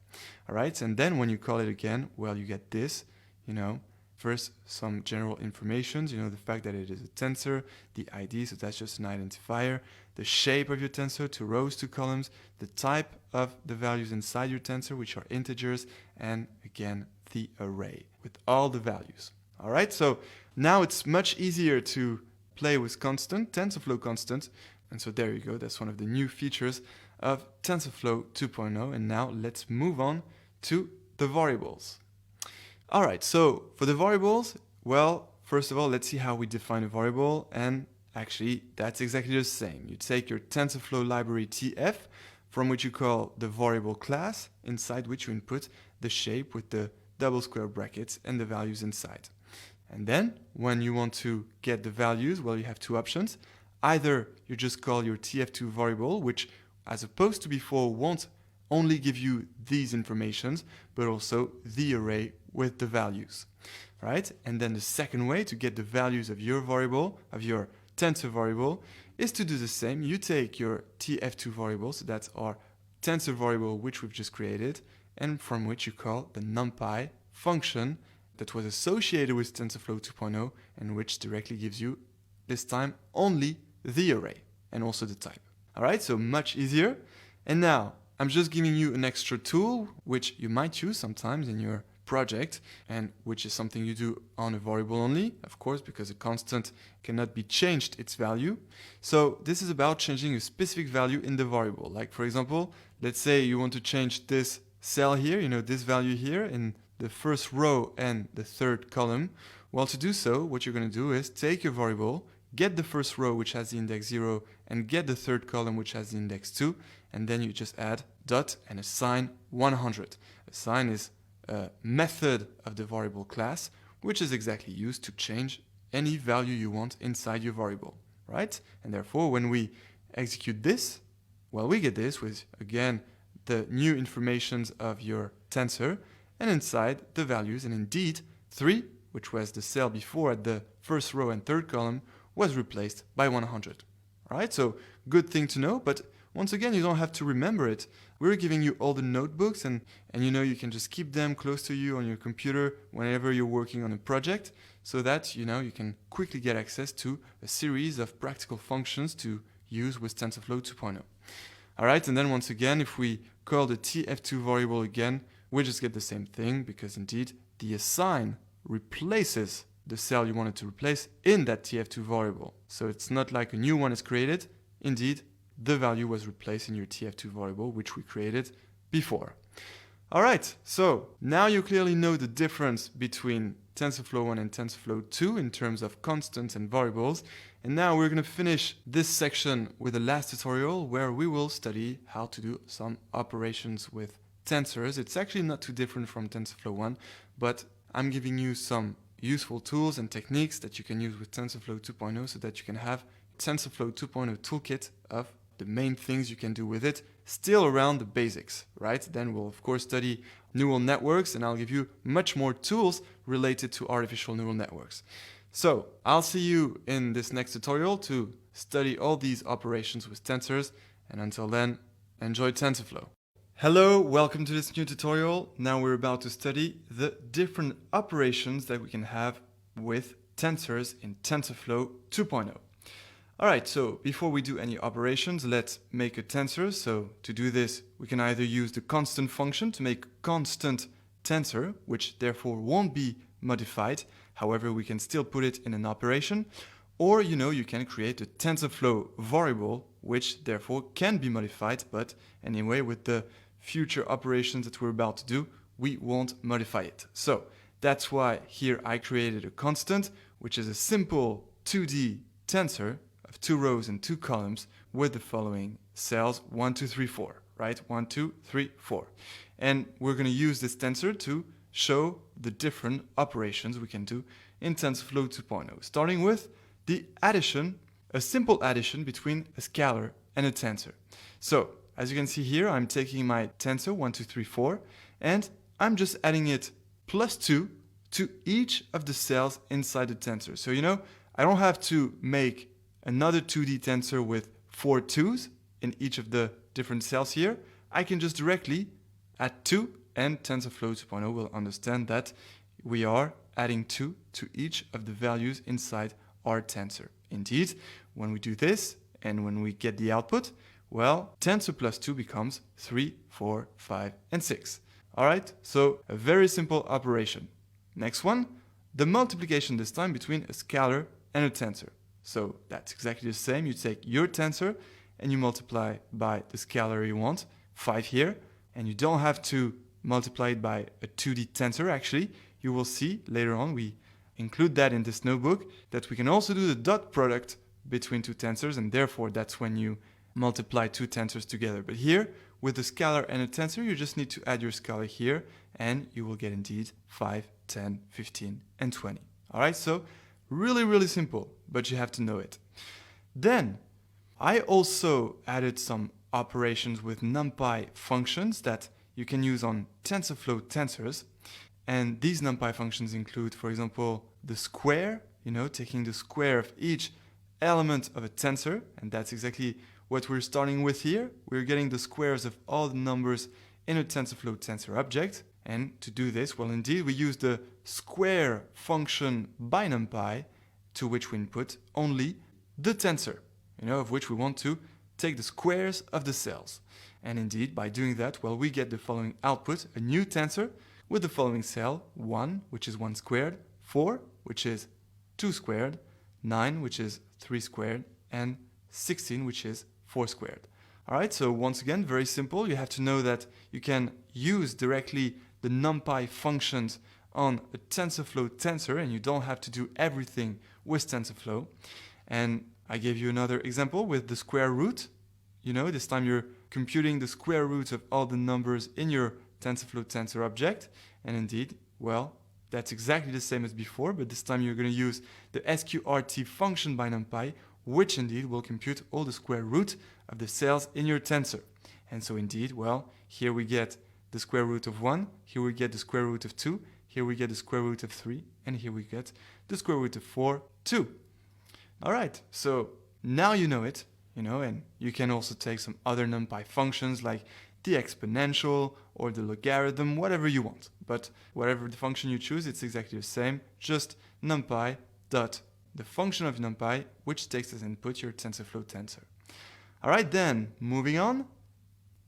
All right, and then when you call it again, well, you get this, you know, first some general informations, you know, the fact that it is a tensor, the ID, so that's just an identifier, the shape of your tensor, 2 rows, 2 columns, the type of the values inside your tensor, which are integers, and again, the array with all the values. All right, so now it's much easier to play with constant, TensorFlow constant. And so there you go, that's one of the new features of TensorFlow 2.0. And now let's move on to the variables. All right, so for the variables, well, first of all, let's see how we define a variable. And actually, that's exactly the same. You take your TensorFlow library TF, from which you call the variable class, inside which you input the shape with the double square brackets and the values inside. And then, when you want to get the values, well, you have two options. Either you just call your TF2 variable, which, as opposed to before, won't only give you these informations, but also the array with the values, right? And then the second way to get the values of your variable, of your tensor variable, is to do the same. You take your TF2 variable, so that's our tensor variable which we've just created, and from which you call the numpy function that was associated with TensorFlow 2.0 and which directly gives you, this time, only the array and also the type. All right, so much easier. And now I'm just giving you an extra tool which you might use sometimes in your project, and which is something you do on a variable only, of course, because a constant cannot be changed its value. So this is about changing a specific value in the variable. Like, for example, let's say you want to change this cell here, this value here in the first row and the third column. Well, to do so, what you're going to do is take your variable, get the first row which has the index 0, and get the third column which has the index 2, and then you just add dot and assign 100. Assign is a method of the variable class, which is exactly used to change any value you want inside your variable, right? And therefore, when we execute this, well, we get this with, again, the new informations of your tensor, and inside the values, and indeed 3, which was the cell before at the first row and third column, was replaced by 100. All right, so good thing to know, but once again, you don't have to remember it. We're giving you all the notebooks, and you can just keep them close to you on your computer whenever you're working on a project, so that you can quickly get access to a series of practical functions to use with TensorFlow 2.0. All right, and then once again, if we call the TF2 variable again, we just get the same thing, because indeed the assign replaces the cell you wanted to replace in that TF2 variable. So it's not like a new one is created. Indeed, the value was replaced in your TF2 variable, which we created before. All right, so now you clearly know the difference between TensorFlow 1 and TensorFlow 2 in terms of constants and variables. And now we're going to finish this section with the last tutorial where we will study how to do some operations with tensors. It's actually not too different from TensorFlow 1, but I'm giving you some useful tools and techniques that you can use with TensorFlow 2.0 so that you can have TensorFlow 2.0 toolkit of the main things you can do with it, still around the basics, right? Then we'll of course study neural networks, and I'll give you much more tools related to artificial neural networks. So I'll see you in this next tutorial to study all these operations with tensors, and until then, enjoy TensorFlow. Hello, welcome to this new tutorial. Now we're about to study the different operations that we can have with tensors in TensorFlow 2.0. Alright, so before we do any operations, let's make a tensor. So to do this, we can either use the constant function to make a constant tensor, which therefore won't be modified. However, we can still put it in an operation. Or, you can create a TensorFlow variable, which therefore can be modified. But anyway, with the future operations that we're about to do, we won't modify it. So that's why here I created a constant, which is a simple 2D tensor of 2 rows and 2 columns with the following cells 1, 2, 3, 4, right? 1, 2, 3, 4. And we're going to use this tensor to show the different operations we can do in TensorFlow 2.0, starting with the addition, a simple addition between a scalar and a tensor. So as you can see here, I'm taking my tensor 1, 2, 3, 4, and I'm just adding it plus 2 to each of the cells inside the tensor. So I don't have to make another 2D tensor with 4 2's in each of the different cells here. I can just directly add 2, and TensorFlow 2.0 will understand that we are adding 2 to each of the values inside our tensor. Indeed, when we do this and when we get the output, well, tensor plus 2 becomes 3, 4, 5, and 6. All right, so a very simple operation. Next one, the multiplication this time between a scalar and a tensor. So that's exactly the same. You take your tensor and you multiply by the scalar you want, 5 here, and you don't have to multiply it by a 2D tensor actually. You will see later on, we include that in this notebook, that we can also do the dot product between two tensors, and therefore that's when you multiply two tensors together. But here, with the scalar and a tensor, you just need to add your scalar here, and you will get indeed 5, 10, 15, and 20. All right, so really, really simple, but you have to know it. Then, I also added some operations with NumPy functions that you can use on TensorFlow tensors. And these NumPy functions include, for example, the square, taking the square of each element of a tensor, and that's exactly what we're starting with here. We're getting the squares of all the numbers in a TensorFlow tensor object. And to do this, well, indeed, we use the square function by NumPy, to which we input only the tensor, of which we want to take the squares of the cells. And indeed, by doing that, well, we get the following output, a new tensor with the following cell, 1, which is 1 squared, 4, which is 2 squared, 9, which is 3 squared, and 16, which is 4 squared. All right, so once again, very simple. You have to know that you can use directly the NumPy functions on a TensorFlow tensor, and you don't have to do everything with TensorFlow. And I gave you another example with the square root. This time you're computing the square root of all the numbers in your TensorFlow tensor object. And indeed, well, that's exactly the same as before, but this time you're going to use the sqrt function by NumPy, which indeed will compute all the square root of the cells in your tensor. And so indeed, well, here we get the square root of 1, here we get the square root of 2, here we get the square root of 3, and here we get the square root of 4, 2. All right, so now you know it, and you can also take some other NumPy functions like the exponential or the logarithm, whatever you want. But whatever the function you choose, it's exactly the same, just NumPy dot the function of NumPy, which takes as input your TensorFlow tensor. All right, then, moving on.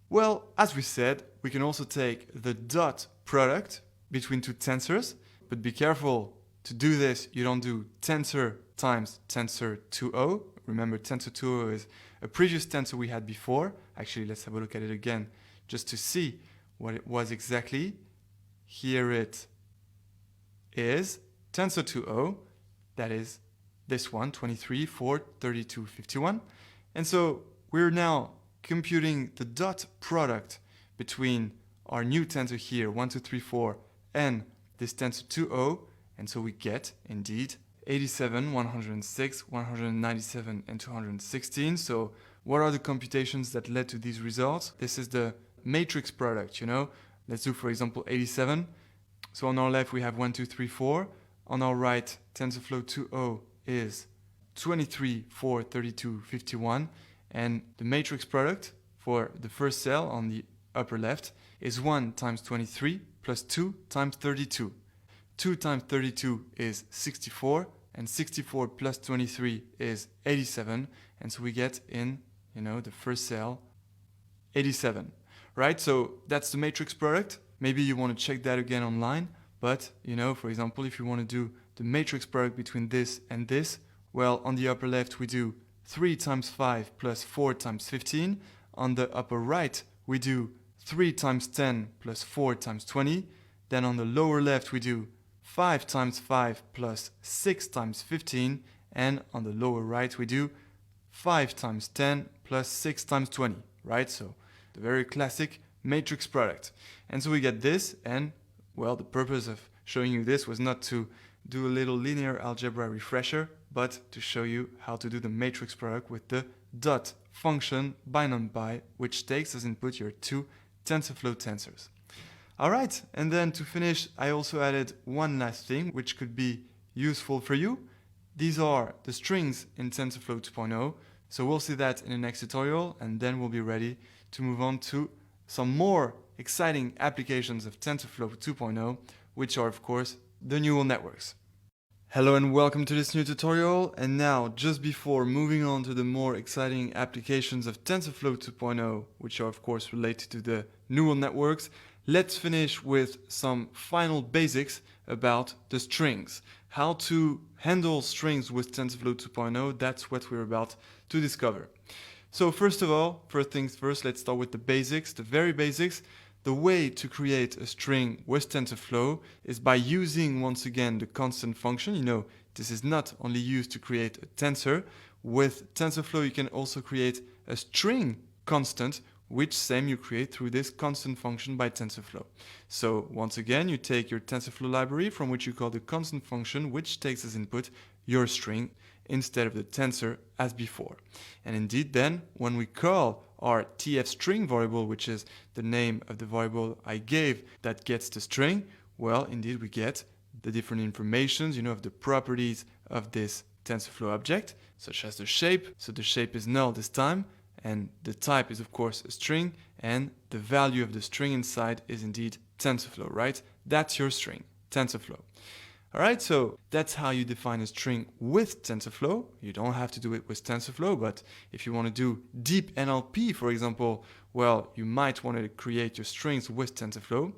Well, as we said, we can also take the dot product between two tensors, but be careful to do this. You don't do tensor times tensor 2o. Remember, tensor 2o is a previous tensor we had before. Actually, let's have a look at it again just to see what it was exactly. Here it is, tensor 2o, that is this one, 23, 4, 32, 51. And so we're now computing the dot product between our new tensor here, 1, 2, 3, 4, and this tensor 2o, and so we get, indeed, 87, 106, 197, and 216. So what are the computations that led to these results? This is the matrix product, Let's do, for example, 87. So on our left, we have 1, 2, 3, 4. On our right, TensorFlow 2o is 23, 4, 32, 51. And the matrix product for the first cell on the upper left is 1 times 23 plus 2 times 32. 2 times 32 is 64, and 64 plus 23 is 87. And so we get in, the first cell, 87. Right? So that's the matrix product. Maybe you want to check that again online. But, for example, if you want to do the matrix product between this and this, well, on the upper left, we do 3 times 5 plus 4 times 15. On the upper right, we do 3 times 10 plus 4 times 20. Then on the lower left, we do 5 times 5 plus 6 times 15. And on the lower right, we do 5 times 10 plus 6 times 20, right? So the very classic matrix product. And so we get this, and, well, the purpose of showing you this was not to do a little linear algebra refresher, but to show you how to do the matrix product with the dot function by NumPy, which takes as input your two TensorFlow tensors. All right, and then to finish, I also added one last thing which could be useful for you. These are the strings in TensorFlow 2.0, so we'll see that in the next tutorial, and then we'll be ready to move on to some more exciting applications of TensorFlow 2.0, which are, of course, the neural networks. Hello and welcome to this new tutorial. And now, just before moving on to the more exciting applications of TensorFlow 2.0, which are of course related to the neural networks, let's finish with some final basics about the strings. How to handle strings with TensorFlow 2.0, that's what we're about to discover. So first of all, first things first, let's start with the basics, the very basics. The way to create a string with TensorFlow is by using, once again, the constant function. You know, this is not only used to create a tensor. With TensorFlow, you can also create a string constant, which same you create through this constant function by TensorFlow. So once again, you take your TensorFlow library from which you call the constant function, which takes as input your string instead of the tensor as before. And indeed then, when we call our tfString variable, which is the name of the variable I gave that gets the string, well, indeed we get the different informations, of the properties of this TensorFlow object, such as the shape. So the shape is null this time, and the type is of course a string, and the value of the string inside is indeed TensorFlow, right? That's your string, TensorFlow. Alright, so that's how you define a string with TensorFlow. You don't have to do it with TensorFlow, but if you want to do deep NLP, for example, well, you might want to create your strings with TensorFlow.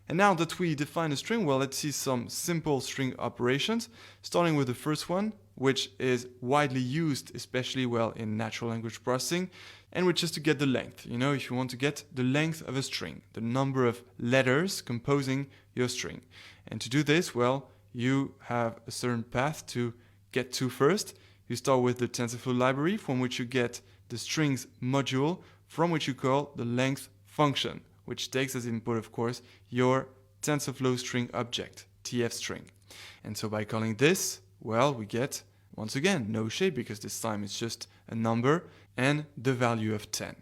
And now that we define a string, well, let's see some simple string operations, starting with the first one, which is widely used, especially in natural language processing, and which is to get the length. If you want to get the length of a string, the number of letters composing your string. And to do this, well, you have a certain path to get to first. You start with the TensorFlow library, from which you get the strings module, from which you call the length function, which takes as input, of course, your TensorFlow string object, tfString. And so by calling this, well, we get, once again, no shape, because this time it's just a number, and the value of 10.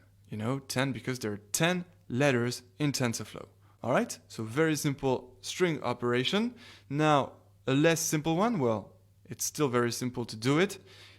10 because there are 10 letters in TensorFlow. All right, so very simple string operation. Now, a less simple one, well, it's still very simple to do it.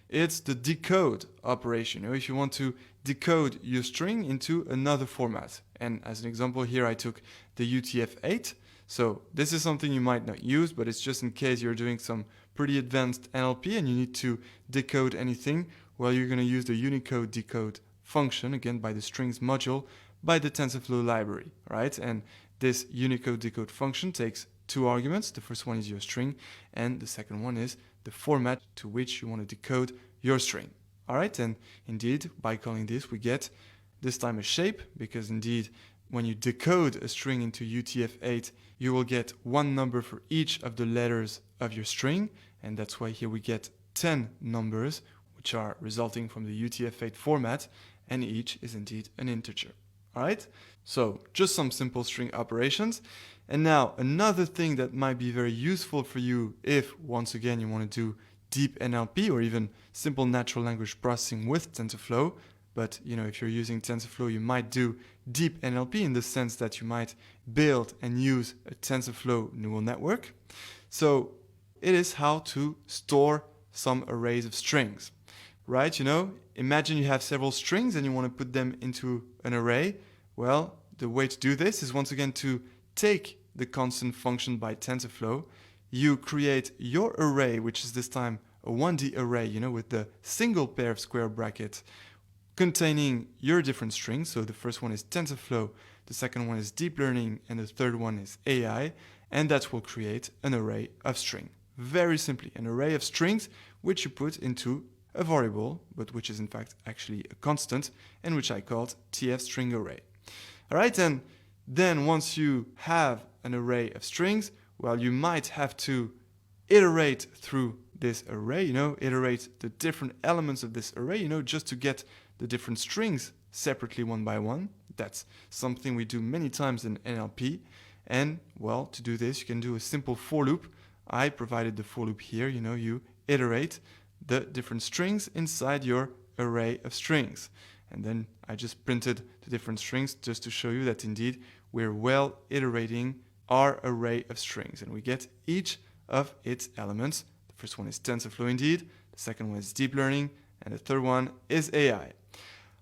It's the decode operation. If you want to decode your string into another format. And as an example here, I took the UTF-8. So this is something you might not use, but it's just in case you're doing some pretty advanced NLP and you need to decode anything. Well, you're going to use the Unicode decode function, again, by the strings module, by the TensorFlow library, right? And this Unicode decode function takes two arguments. The first one is your string, and the second one is the format to which you want to decode your string. All right, and indeed, by calling this, we get this time a shape, because indeed, when you decode a string into UTF-8, you will get one number for each of the letters of your string, and that's why here we get 10 numbers, which are resulting from the UTF-8 format, and each is indeed an integer. All right, so just some simple string operations. And now another thing that might be very useful for you if, once again, you want to do deep NLP or even simple natural language processing with TensorFlow. But if you're using TensorFlow, you might do deep NLP in the sense that you might build and use a TensorFlow neural network. So it is how to store some arrays of strings, right? Imagine you have several strings and you want to put them into an array. Well, the way to do this is once again to take the constant function by TensorFlow. You create your array, which is this time a 1D array, with the single pair of square brackets containing your different strings. So the first one is TensorFlow, the second one is deep learning, and the third one is AI. And that will create an array of string. Very simply, an array of strings which you put into a variable, but which is in fact actually a constant, and which I called tfString array. All right, and then once you have an array of strings, well, you might have to iterate through this array, iterate the different elements of this array, just to get the different strings separately one by one. That's something we do many times in NLP. And, well, to do this, you can do a simple for loop. I provided the for loop here. You iterate the different strings inside your array of strings. And then I just printed the different strings just to show you that indeed we're well iterating our array of strings. And we get each of its elements. The first one is TensorFlow indeed. The second one is deep learning. And the third one is AI.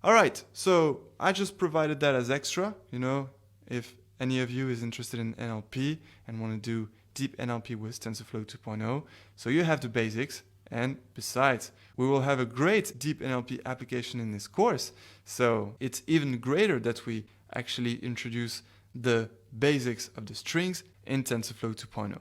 All right, so I just provided that as extra. If any of you is interested in NLP and want to do deep NLP with TensorFlow 2.0, so you have the basics. And besides, we will have a great deep NLP application in this course. So it's even greater that we actually introduce the basics of the strings in TensorFlow 2.0.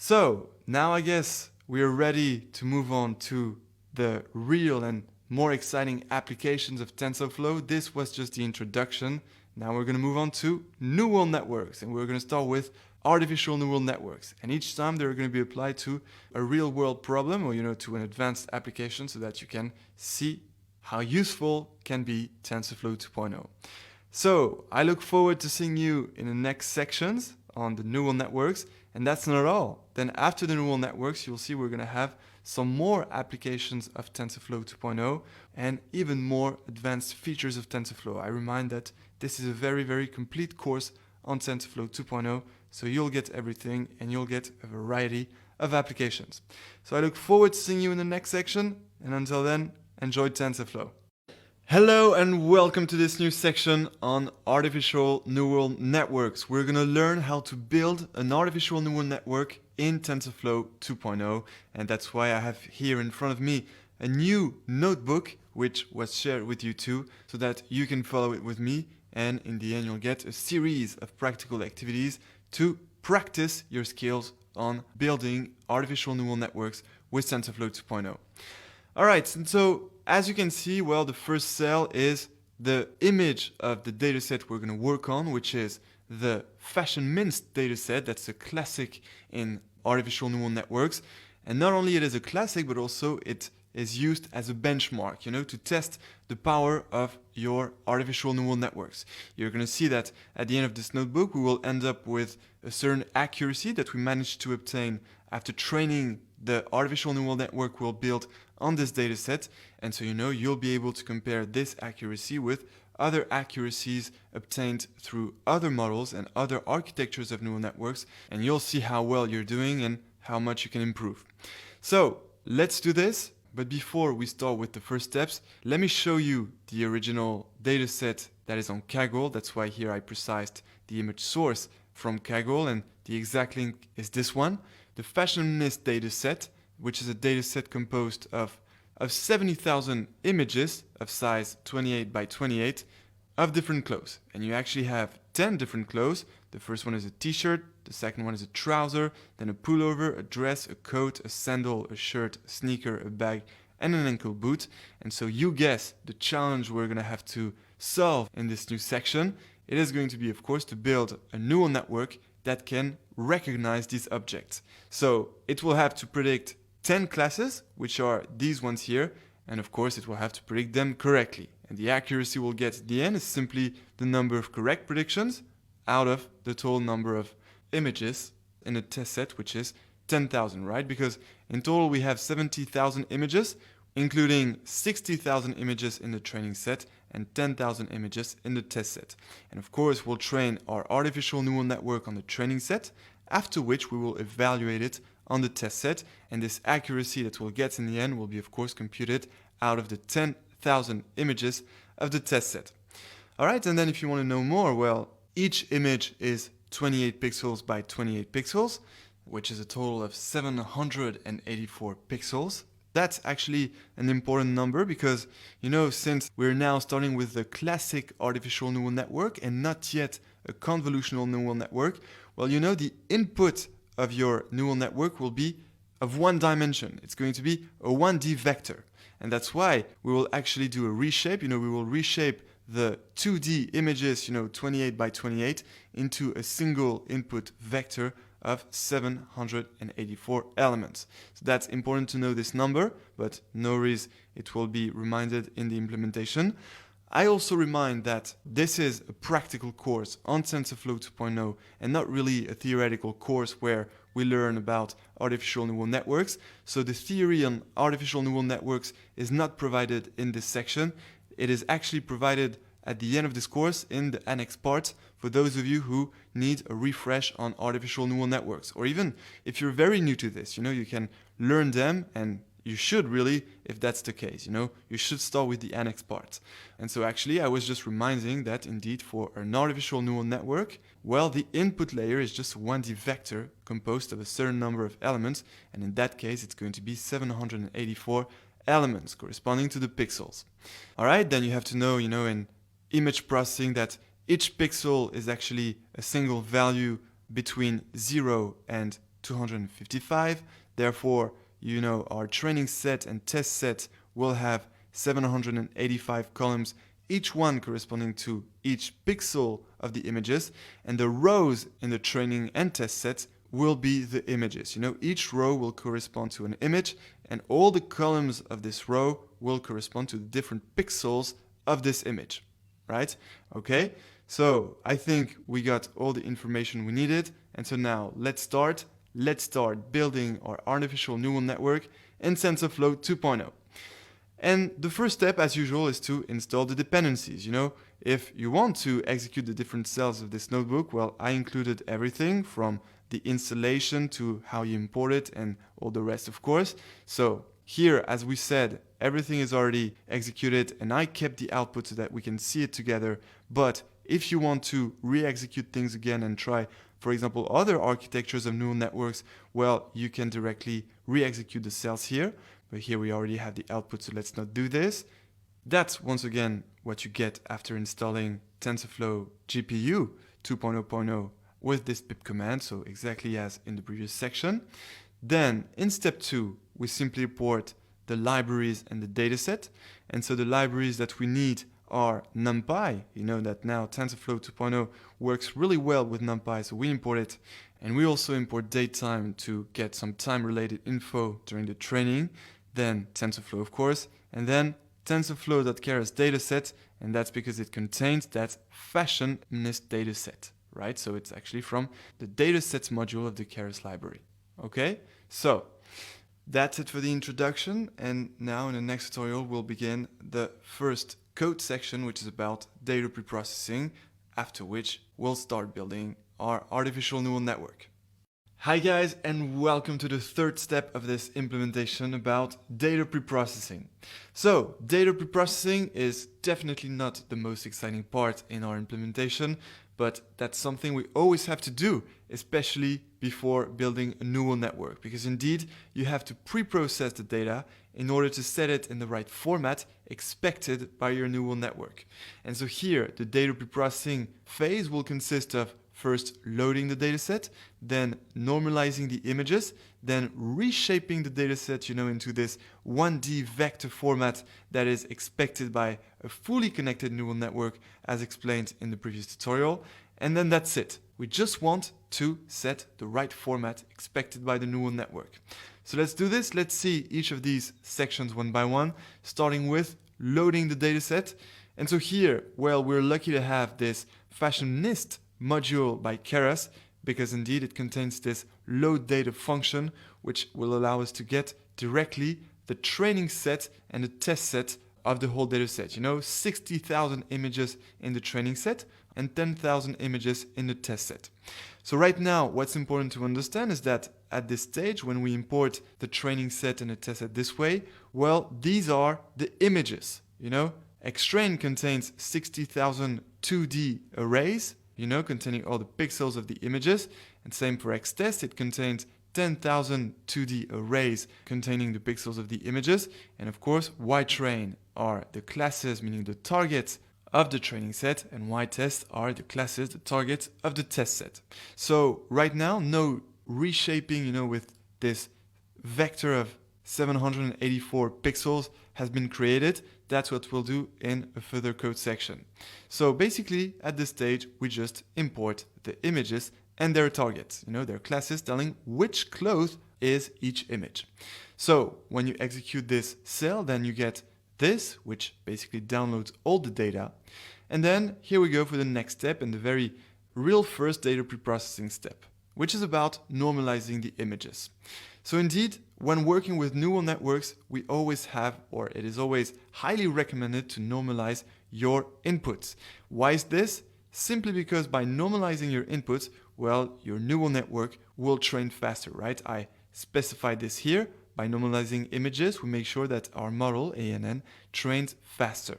So now I guess we are ready to move on to the real and more exciting applications of TensorFlow. This was just the introduction. Now we're going to move on to neural networks, and we're going to start with artificial neural networks. And each time they're going to be applied to a real world problem, or to an advanced application, so that you can see how useful can be TensorFlow 2.0. So I look forward to seeing you in the next sections on the neural networks. And that's not all. Then after the neural networks, you'll see we're going to have some more applications of TensorFlow 2.0 and even more advanced features of TensorFlow. I remind that this is a very, very complete course on TensorFlow 2.0, so you'll get everything and you'll get a variety of applications. So I look forward to seeing you in the next section, and until then, enjoy TensorFlow. Hello and welcome to this new section on artificial neural networks. We're going to learn how to build an artificial neural network in TensorFlow 2.0, and that's why I have here in front of me a new notebook which was shared with you too, so that you can follow it with me, and in the end you'll get a series of practical activities to practice your skills on building artificial neural networks with TensorFlow 2.0. Alright, and so as you can see, well, the first cell is the image of the dataset we're going to work on, which is the Fashion-Minsk dataset. That's a classic in artificial neural networks. And not only it is a classic, but also it is used as a benchmark, to test the power of your artificial neural networks. You're going to see that at the end of this notebook, we will end up with a certain accuracy that we managed to obtain after training the artificial neural network we'll build on this dataset. And so you'll be able to compare this accuracy with other accuracies obtained through other models and other architectures of neural networks, and you'll see how well you're doing and how much you can improve. So let's do this. But before we start with the first steps, let me show you the original dataset that is on Kaggle. That's why here I precised the image source from Kaggle, and the exact link is this one. The Fashion-Minsk dataset, which is a dataset composed of 70,000 images of size 28 by 28 of different clothes. And you actually have 10 different clothes. The first one is a t-shirt, the second one is a trouser, then a pullover, a dress, a coat, a sandal, a shirt, a sneaker, a bag, and an ankle boot. And so you guess the challenge we're going to have to solve in this new section. It is going to be, of course, to build a neural network that can recognize these objects. So it will have to predict 10 classes, which are these ones here, and of course it will have to predict them correctly. And the accuracy we'll get at the end is simply the number of correct predictions out of the total number of images in a test set, which is 10,000, right? Because in total we have 70,000 images, including 60,000 images in the training set and 10,000 images in the test set. And of course we'll train our artificial neural network on the training set, after which we will evaluate it on the test set, and this accuracy that we'll get in the end will be of course computed out of the 10,000 images of the test set. Alright, and then if you want to know more, well, each image is 28 pixels by 28 pixels, which is a total of 784 pixels. That's actually an important number because, since we're now starting with the classic artificial neural network and not yet a convolutional neural network, well, the input of your neural network will be of one dimension. It's going to be a 1D vector. And that's why we will actually do a reshape. We will reshape the 2D images, 28 by 28, into a single input vector of 784 elements. So that's important to know this number, but no worries, it will be reminded in the implementation. I also remind that this is a practical course on TensorFlow 2.0 and not really a theoretical course where we learn about artificial neural networks. So the theory on artificial neural networks is not provided in this section. It is actually provided at the end of this course in the annex part for those of you who need a refresh on artificial neural networks. Or even if you're very new to this, you can learn them, and you should really, if that's the case, you should start with the annex part. And so actually I was just reminding that indeed for an artificial neural network, well, the input layer is just a 1D vector composed of a certain number of elements, and in that case it's going to be 784 elements corresponding to the pixels. Alright, then you have to know, in image processing that each pixel is actually a single value between 0 and 255. Therefore, our training set and test set will have 785 columns, each one corresponding to each pixel of the images, and the rows in the training and test sets will be the images. Each row will correspond to an image, and all the columns of this row will correspond to the different pixels of this image, right? Okay, so I think we got all the information we needed, and so now let's start building our artificial neural network in TensorFlow 2.0. And the first step, as usual, is to install the dependencies. If you want to execute the different cells of this notebook, well, I included everything from the installation to how you import it and all the rest, of course. So here, as we said, everything is already executed, and I kept the output so that we can see it together. But if you want to re-execute things again and try, for example, other architectures of neural networks, well, you can directly re-execute the cells here. But here we already have the output, so let's not do this. That's once again what you get after installing TensorFlow GPU 2.0.0 with this pip command, so exactly as in the previous section. Then in step 2, we simply import the libraries and the dataset. And so the libraries that we need are NumPy. You know that now TensorFlow 2.0 works really well with NumPy, so we import it. And we also import datetime to get some time-related info during the training. Then TensorFlow, of course, and then TensorFlow.Keras dataset, and that's because it contains that fashionist dataset, right? So it's actually from the datasets module of the Keras library. Okay, so that's it for the introduction, and now in the next tutorial we'll begin the first code section, which is about data preprocessing, after which we'll start building our artificial neural network. Hi guys, and welcome to the third step of this implementation about data preprocessing. So, data preprocessing is definitely not the most exciting part in our implementation, but that's something we always have to do, especially before building a neural network, because indeed you have to pre-process the data in order to set it in the right format expected by your neural network. And so here, the data preprocessing phase will consist of first loading the dataset, then normalizing the images, then reshaping the dataset, into this 1D vector format that is expected by a fully connected neural network, as explained in the previous tutorial. And then that's it. We just want to set the right format expected by the neural network. So let's do this. Let's see each of these sections one by one, starting with loading the dataset. And so here, well, we're lucky to have this fashionist module by Keras, because indeed it contains this load data function, which will allow us to get directly the training set and the test set of the whole data set. 60,000 images in the training set and 10,000 images in the test set. So right now, what's important to understand is that at this stage, when we import the training set and the test set this way, well, these are the images. Xtrain contains 60,000 2D arrays, containing all the pixels of the images. And same for Xtest, it contains 10,000 2D arrays containing the pixels of the images. And of course, Ytrain are the classes, meaning the targets of the training set, and Ytest are the classes, the targets of the test set. So right now, no reshaping, with this vector of 784 pixels has been created. That's what we'll do in a further code section. So basically, at this stage, we just import the images and their targets, their classes telling which cloth is each image. So when you execute this cell, then you get this, which basically downloads all the data. And then here we go for the next step and the very real first data preprocessing step, which is about normalizing the images. So indeed, when working with neural networks, we always have, or it is always highly recommended to normalize your inputs. Why is this? Simply because by normalizing your inputs, well, your neural network will train faster, right? I specified this here. By normalizing images, we make sure that our model, ANN, trains faster.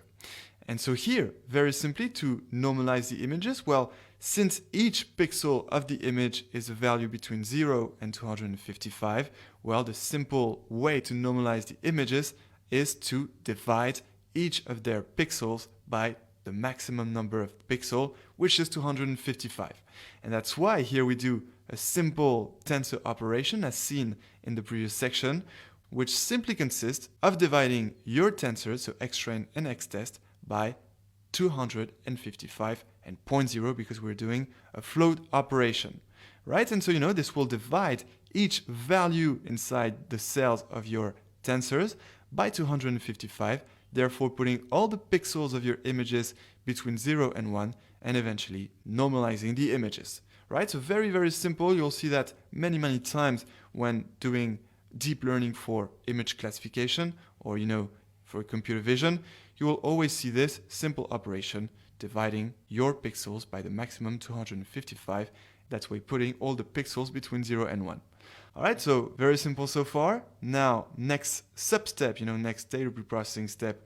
And so here, very simply, to normalize the images, well, since each pixel of the image is a value between 0 and 255, well, the simple way to normalize the images is to divide each of their pixels by the maximum number of pixels, which is 255. And that's why here we do a simple tensor operation as seen in the previous section, which simply consists of dividing your tensors, so xtrain and xtest, by 255 and 0.0 because we're doing a float operation, right? And so, this will divide each value inside the cells of your tensors by 255, therefore putting all the pixels of your images between 0 and 1 and eventually normalizing the images, right? So very, very simple. You'll see that many times when doing deep learning for image classification or, for computer vision. You will always see this simple operation dividing your pixels by the maximum 255. That's way putting all the pixels between 0 and 1. All right, so very simple so far. Now, next sub-step, next data preprocessing step,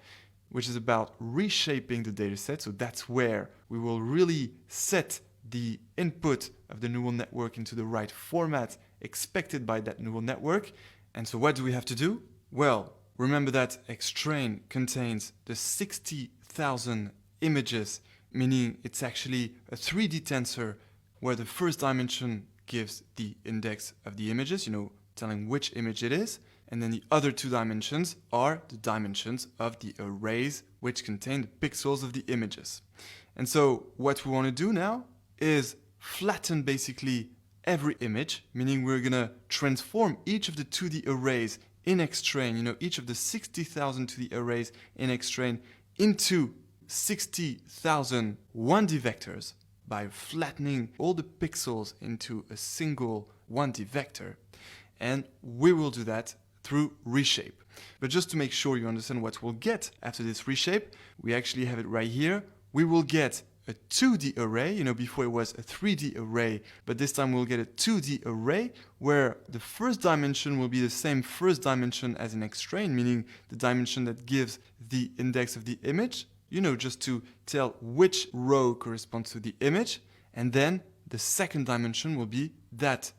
which is about reshaping the dataset. So that's where we will really set the input of the neural network into the right format expected by that neural network. And so what do we have to do? Well, remember that xtrain contains the 60,000 images, meaning it's actually a 3D tensor where the first dimension gives the index of the images, telling which image it is. And then the other two dimensions are the dimensions of the arrays which contain the pixels of the images. And so what we want to do now is flatten basically every image, meaning we're going to transform each of the 2D arrays in xtrain, each of the 60,000 2D arrays in xtrain into 60,000 1D vectors by flattening all the pixels into a single 1D vector. And we will do that through reshape. But just to make sure you understand what we'll get after this reshape, we actually have it right here. We will get a 2D array, before it was a 3D array, but this time we'll get a 2D array where the first dimension will be the same first dimension as in xtrain, meaning the dimension that gives the index of the image, just to tell which row corresponds to the image. And then the second dimension will be that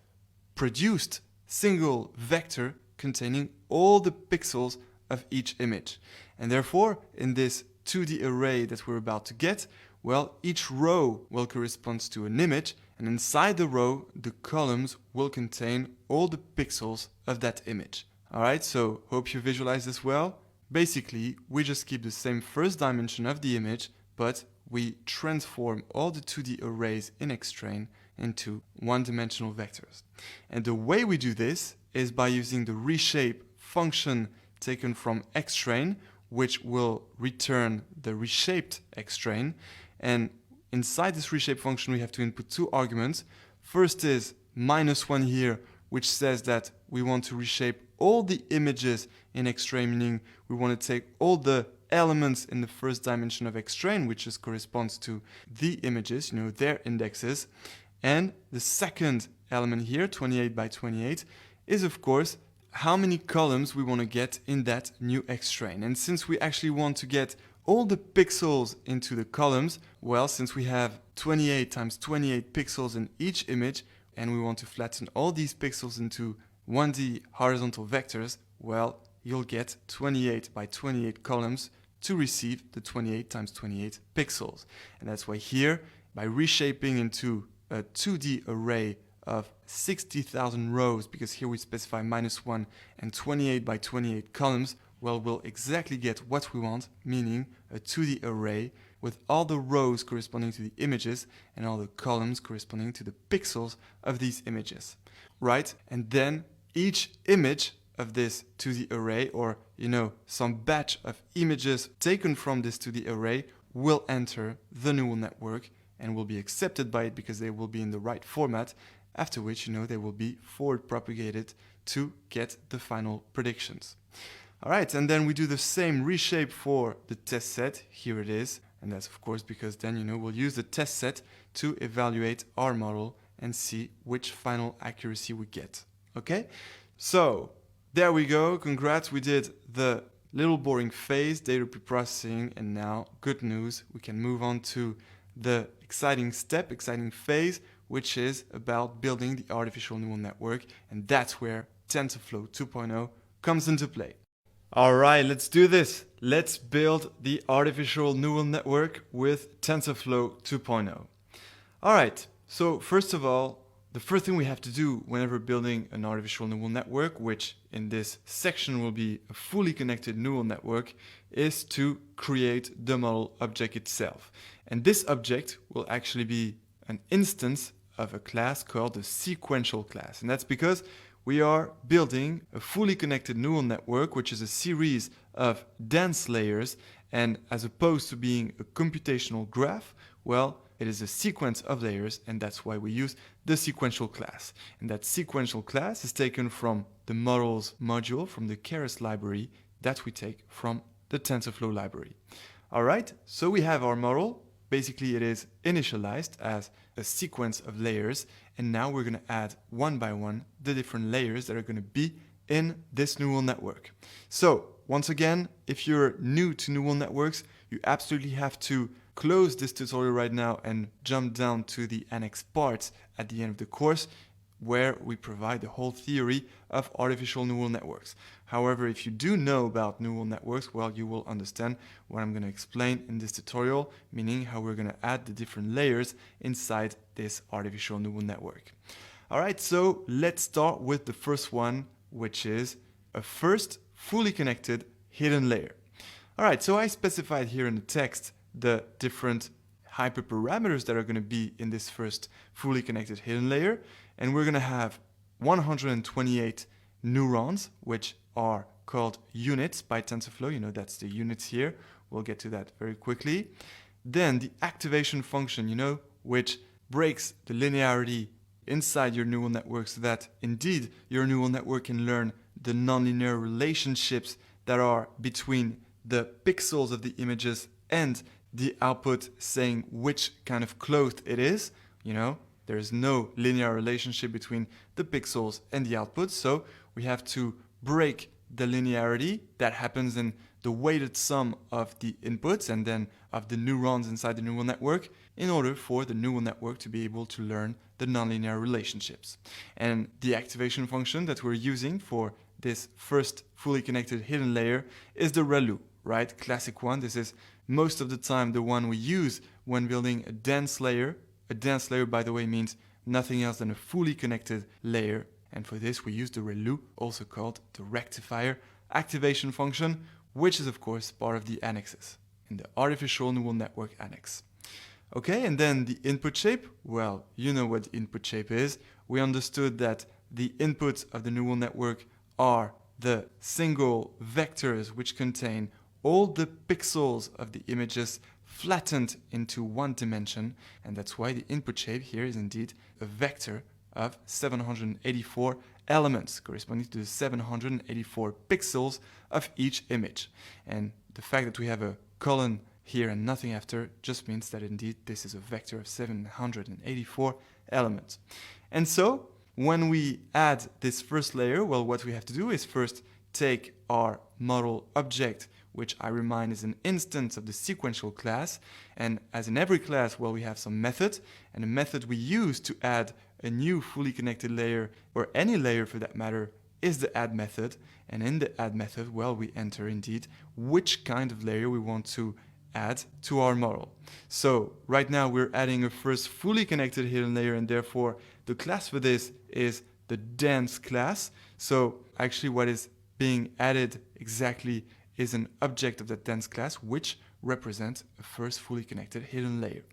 produced single vector containing all the pixels of each image. And therefore, in this 2D array that we're about to get, well, each row will correspond to an image, and inside the row, the columns will contain all the pixels of that image. All right, so hope you visualize this well. Basically, we just keep the same first dimension of the image, but we transform all the 2D arrays in xtrain into one-dimensional vectors. And the way we do this is by using the reshape function taken from xtrain, which will return the reshaped xtrain. And inside this reshape function, we have to input two arguments. First is -1 here, which says that we want to reshape all the images in xtrain, meaning we want to take all the elements in the first dimension of xtrain, which just corresponds to the images, their indexes. And the second element here, 28 by 28, is of course how many columns we want to get in that new xtrain. And since we actually want to get all the pixels into the columns, well, since we have 28 times 28 pixels in each image, and we want to flatten all these pixels into 1D horizontal vectors, well, you'll get 28 by 28 columns to receive the 28 times 28 pixels. And that's why here, by reshaping into a 2D array of 60,000 rows, because here we specify -1 and 28 by 28 columns, well, we'll exactly get what we want, meaning a 2D array with all the rows corresponding to the images and all the columns corresponding to the pixels of these images, right? And then each image of this 2D array, or, some batch of images taken from this 2D array, will enter the neural network and will be accepted by it because they will be in the right format, after which, they will be forward propagated to get the final predictions. All right, and then we do the same reshape for the test set. Here it is. And that's, of course, because then, we'll use the test set to evaluate our model and see which final accuracy we get. Okay? So there we go. Congrats. We did the little boring phase, data preprocessing. And now, good news, we can move on to the exciting phase, which is about building the artificial neural network. And that's where TensorFlow 2.0 comes into play. All right, let's do this. Let's build the artificial neural network with TensorFlow 2.0. All right, so first of all, the first thing we have to do whenever building an artificial neural network, which in this section will be a fully connected neural network, is to create the model object itself. And this object will actually be an instance of a class called the sequential class. And that's because we are building a fully connected neural network, which is a series of dense layers. And as opposed to being a computational graph, well, it is a sequence of layers, and that's why we use the sequential class. And that sequential class is taken from the models module from the Keras library that we take from the TensorFlow library. All right, so we have our model. Basically, it is initialized as a sequence of layers, and now we're going to add one by one the different layers that are going to be in this neural network. So once again, if you're new to neural networks, you absolutely have to close this tutorial right now and jump down to the annex parts at the end of the course, where we provide the whole theory of artificial neural networks. However, if you do know about neural networks, well, you will understand what I'm going to explain in this tutorial, meaning how we're going to add the different layers inside this artificial neural network. All right, so let's start with the first one, which is a first fully connected hidden layer. All right, so I specified here in the text the different hyperparameters that are going to be in this first fully connected hidden layer. And we're going to have 128 neurons, which are called units by TensorFlow. You know, that's the units here. We'll get to that very quickly. Then the activation function, you know, which breaks the linearity inside your neural network so that indeed your neural network can learn the nonlinear relationships that are between the pixels of the images and the output, saying which kind of cloth it is. You know, there is no linear relationship between the pixels and the output, so we have to break the linearity that happens in the weighted sum of the inputs and then of the neurons inside the neural network in order for the neural network to be able to learn the nonlinear relationships. And the activation function that we're using for this first fully connected hidden layer is the ReLU, right? Classic one. This is most of the time the one we use when building a dense layer. A dense layer, by the way, means nothing else than a fully connected layer. And for this, we use the ReLU, also called the rectifier activation function, which is, of course, part of the annexes in the artificial neural network annex. Okay, and then the input shape. Well, you know what the input shape is. We understood that the inputs of the neural network are the single vectors which contain all the pixels of the images flattened into one dimension, and that's why the input shape here is indeed a vector of 784 elements, corresponding to the 784 pixels of each image. And the fact that we have a colon here and nothing after just means that indeed this is a vector of 784 elements. And so when we add this first layer, well, what we have to do is first take our model object, which I remind is an instance of the sequential class. And as in every class, well, we have some method, and the method we use to add a new fully connected layer, or any layer for that matter, is the add method. And in the add method, well, we enter indeed which kind of layer we want to add to our model. So right now we're adding a first fully connected hidden layer, and therefore the class for this is the dense class. So actually what is being added exactly is an object of that dense class, which represents a first fully connected hidden layer.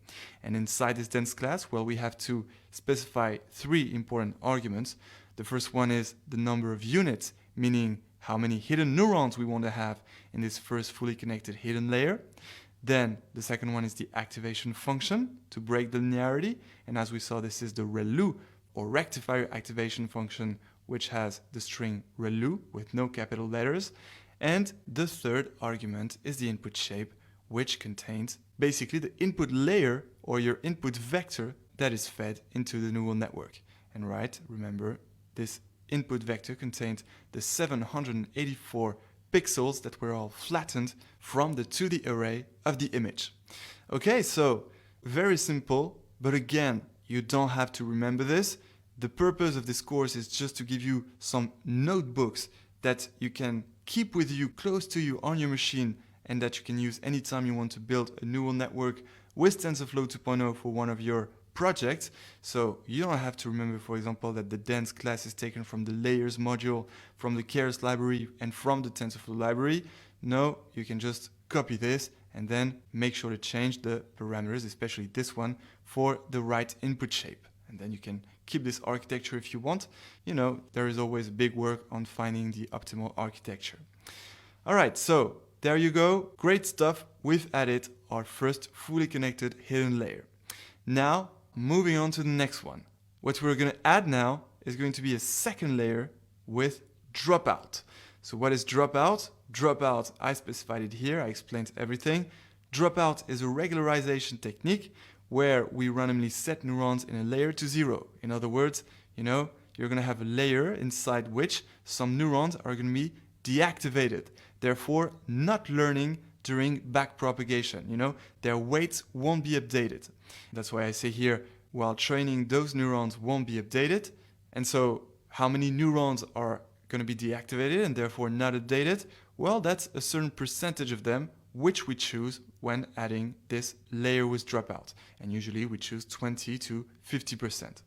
And inside this dense class, well, we have to specify three important arguments. The first one is the number of units, meaning how many hidden neurons we want to have in this first fully connected hidden layer. Then the second one is the activation function to break the linearity. And as we saw, this is the ReLU, or rectifier activation function, which has the string ReLU with no capital letters. And the third argument is the input shape, which contains basically the input layer or your input vector that is fed into the neural network. And right, remember, this input vector contains the 784 pixels that were all flattened from the 2D array of the image. Okay, so very simple, but again, you don't have to remember this. The purpose of this course is just to give you some notebooks that you can keep with you, close to you on your machine, and that you can use anytime you want to build a neural network with TensorFlow 2.0 for one of your projects. So you don't have to remember, for example, that the dense class is taken from the layers module, from the Keras library, and from the TensorFlow library. No, you can just copy this and then make sure to change the parameters, especially this one, for the right input shape. And then you can keep this architecture if you want. You know, there is always big work on finding the optimal architecture. All right, so there you go. Great stuff. We've added our first fully connected hidden layer. Now, moving on to the next one. What we're going to add now is going to be a second layer with dropout. So what is dropout? Dropout, I specified it here. I explained everything. Dropout is a regularization technique where we randomly set neurons in a layer to 0. In other words, you know, you're going to have a layer inside which some neurons are going to be deactivated, therefore not learning during backpropagation. You know, their weights won't be updated. That's why I say here, while training, those neurons won't be updated. And so how many neurons are going to be deactivated and therefore not updated? Well, that's a certain percentage of them, which we choose when adding this layer with dropout. And usually we choose 20 to 50%.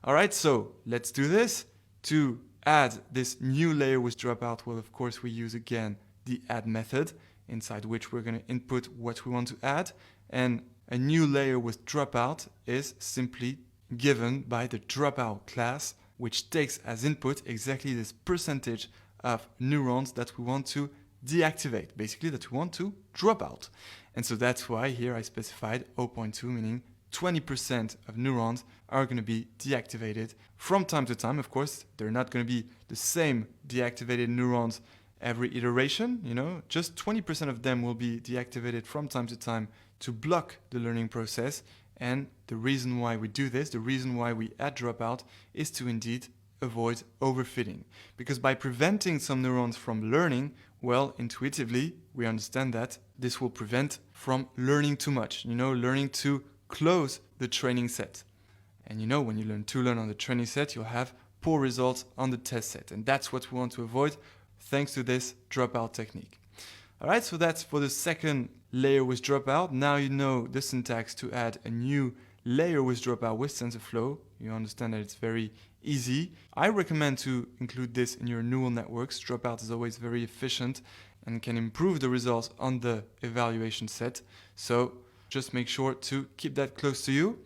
All right, so let's do this. To add this new layer with dropout, well, of course, we use again the add method, inside which we're going to input what we want to add. And a new layer with dropout is simply given by the dropout class, which takes as input exactly this percentage of neurons that we want to deactivate, basically that we want to drop out. And so that's why here I specified 0.2, meaning 20% of neurons are going to be deactivated from time to time. Of course, they're not going to be the same deactivated neurons every iteration, you know, just 20% of them will be deactivated from time to time to block the learning process. And the reason why we do this, the reason why we add dropout, is to indeed avoid overfitting. Because by preventing some neurons from learning, well, intuitively, we understand that this will prevent from learning too much, you know, learning to close the training set. And you know, when you learn to learn on the training set, you'll have poor results on the test set. And that's what we want to avoid thanks to this dropout technique. All right, so that's for the second layer with dropout. Now you know the syntax to add a new layer with dropout with TensorFlow. You understand that it's very easy. I recommend to include this in your neural networks. Dropout is always very efficient and can improve the results on the evaluation set. So just make sure to keep that close to you.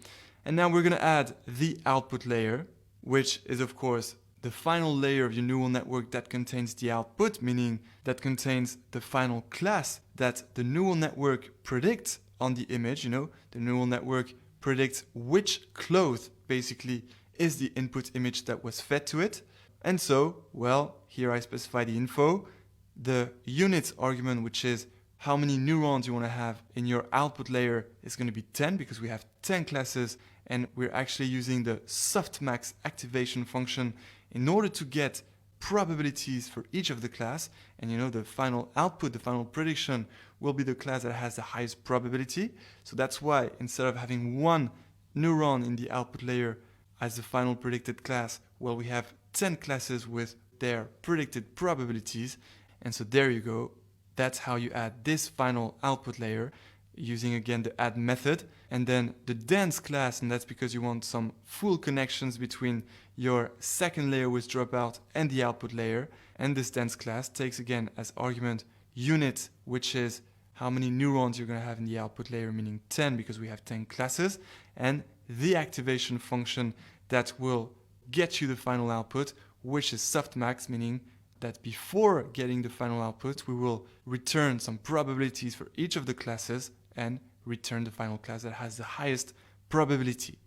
And now we're going to add the output layer, which is of course the final layer of your neural network that contains the output, meaning that contains the final class that the neural network predicts on the image. You know, the neural network predicts which cloth basically is the input image that was fed to it. And so, well, here I specify the info. The unit argument, which is how many neurons you want to have in your output layer, is going to be 10 because we have 10 classes and we're actually using the softmax activation function in order to get probabilities for each of the class. And you know, the final output, the final prediction will be the class that has the highest probability. So that's why instead of having one neuron in the output layer as the final predicted class, well, we have 10 classes with their predicted probabilities. And so there you go. That's how you add this final output layer using again the add method. And then the dense class, and that's because you want some full connections between your second layer with dropout and the output layer. And this dense class takes again as argument unit, which is how many neurons you're going to have in the output layer, meaning 10 because we have 10 classes, and the activation function that will get you the final output, which is softmax, meaning that before getting the final output, we will return some probabilities for each of the classes and return the final class that has the highest probability.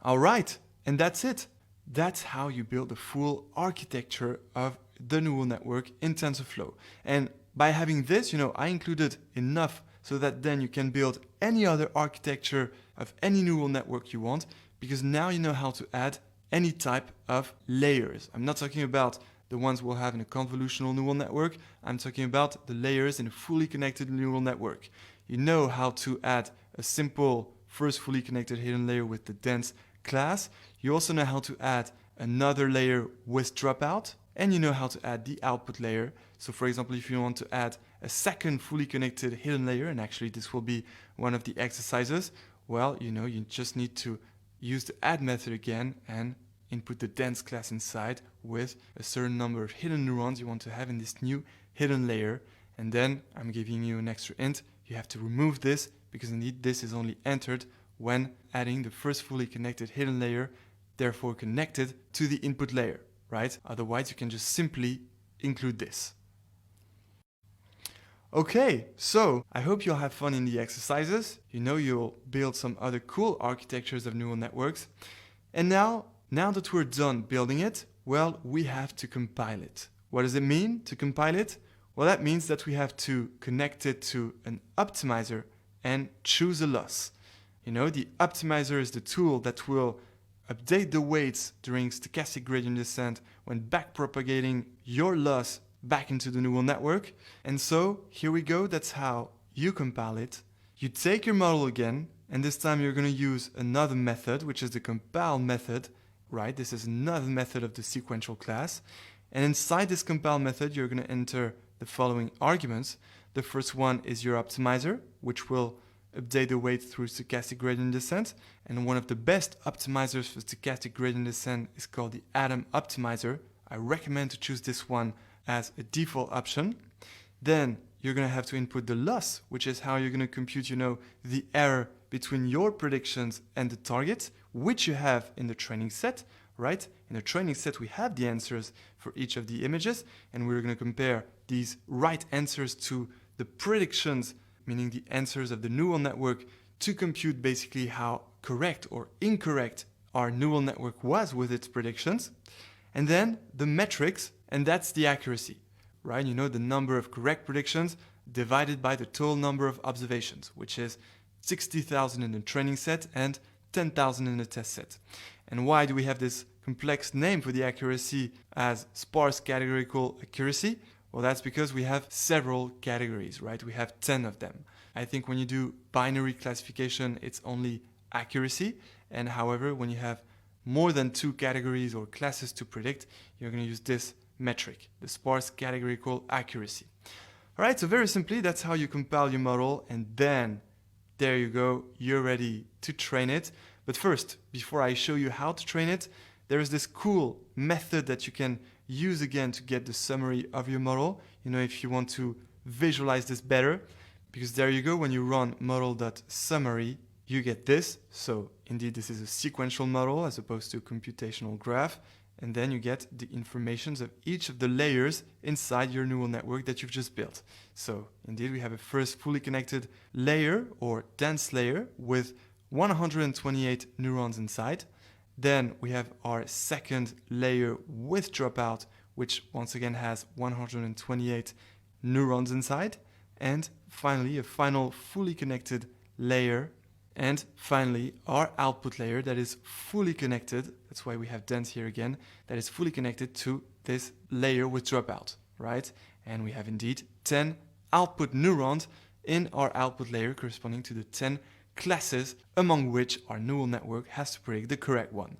All right, and that's it. That's how you build the full architecture of the neural network in TensorFlow. And by having this, you know, I included enough so that then you can build any other architecture of any neural network you want, because now you know how to add any type of layers. I'm not talking about the ones we'll have in a convolutional neural network. I'm talking about the layers in a fully connected neural network. You know how to add a simple first fully connected hidden layer with the dense class. You also know how to add another layer with dropout, and you know how to add the output layer. So for example, if you want to add a second fully connected hidden layer, and actually this will be one of the exercises, well, you just need to use the add method again and input the dense class inside with a certain number of hidden neurons you want to have in this new hidden layer. And then I'm giving you an extra hint. You have to remove this because indeed this is only entered when adding the first fully connected hidden layer, therefore connected to the input layer, right? Otherwise you can just simply include this. Okay, so I hope you'll have fun in the exercises. You'll build some other cool architectures of neural networks. And now that we're done building it, well, we have to compile it. What does it mean to compile it? Well, that means that we have to connect it to an optimizer and choose a loss. The optimizer is the tool that will update the weights during stochastic gradient descent when backpropagating your loss back into the neural network. And so here we go, that's how you compile it. You take your model again, and this time you're going to use another method, which is the compile method, right? This is another method of the sequential class. And inside this compile method, you're going to enter the following arguments. The first one is your optimizer, which will update the weight through stochastic gradient descent. And one of the best optimizers for stochastic gradient descent is called the Atom optimizer. I recommend to choose this one as a default option. Then you're going to have to input the loss, which is how you're going to compute, the error between your predictions and the target, which you have in the training set, right? In the training set, we have the answers for each of the images, and we're going to compare these right answers to the predictions, meaning the answers of the neural network, to compute basically how correct or incorrect our neural network was with its predictions. And then the metrics, and that's the accuracy, right? The number of correct predictions divided by the total number of observations, which is 60,000 in the training set and 10,000 in the test set. And why do we have this complex name for the accuracy as sparse categorical accuracy? Well, that's because we have several categories, right? We have 10 of them. I think when you do binary classification, it's only accuracy. And however, when you have more than 2 categories or classes to predict, you're going to use this metric, the sparse categorical accuracy. All right, so very simply, that's how you compile your model, and then there you go, you're ready to train it. But first, before I show you how to train it, there is this cool method that you can use again to get the summary of your model, if you want to visualize this better, because there you go, when you run model.summary, you get this. So indeed, this is a sequential model as opposed to a computational graph. And then you get the informations of each of the layers inside your neural network that you've just built. So indeed, we have a first fully connected layer or dense layer with 128 neurons inside. Then we have our second layer with dropout, which once again has 128 neurons inside. And finally, a final fully connected layer. And finally, our output layer that is fully connected, that's why we have dense here again, that is fully connected to this layer with dropout, right? And we have indeed 10 output neurons in our output layer corresponding to the 10 classes among which our neural network has to predict the correct one.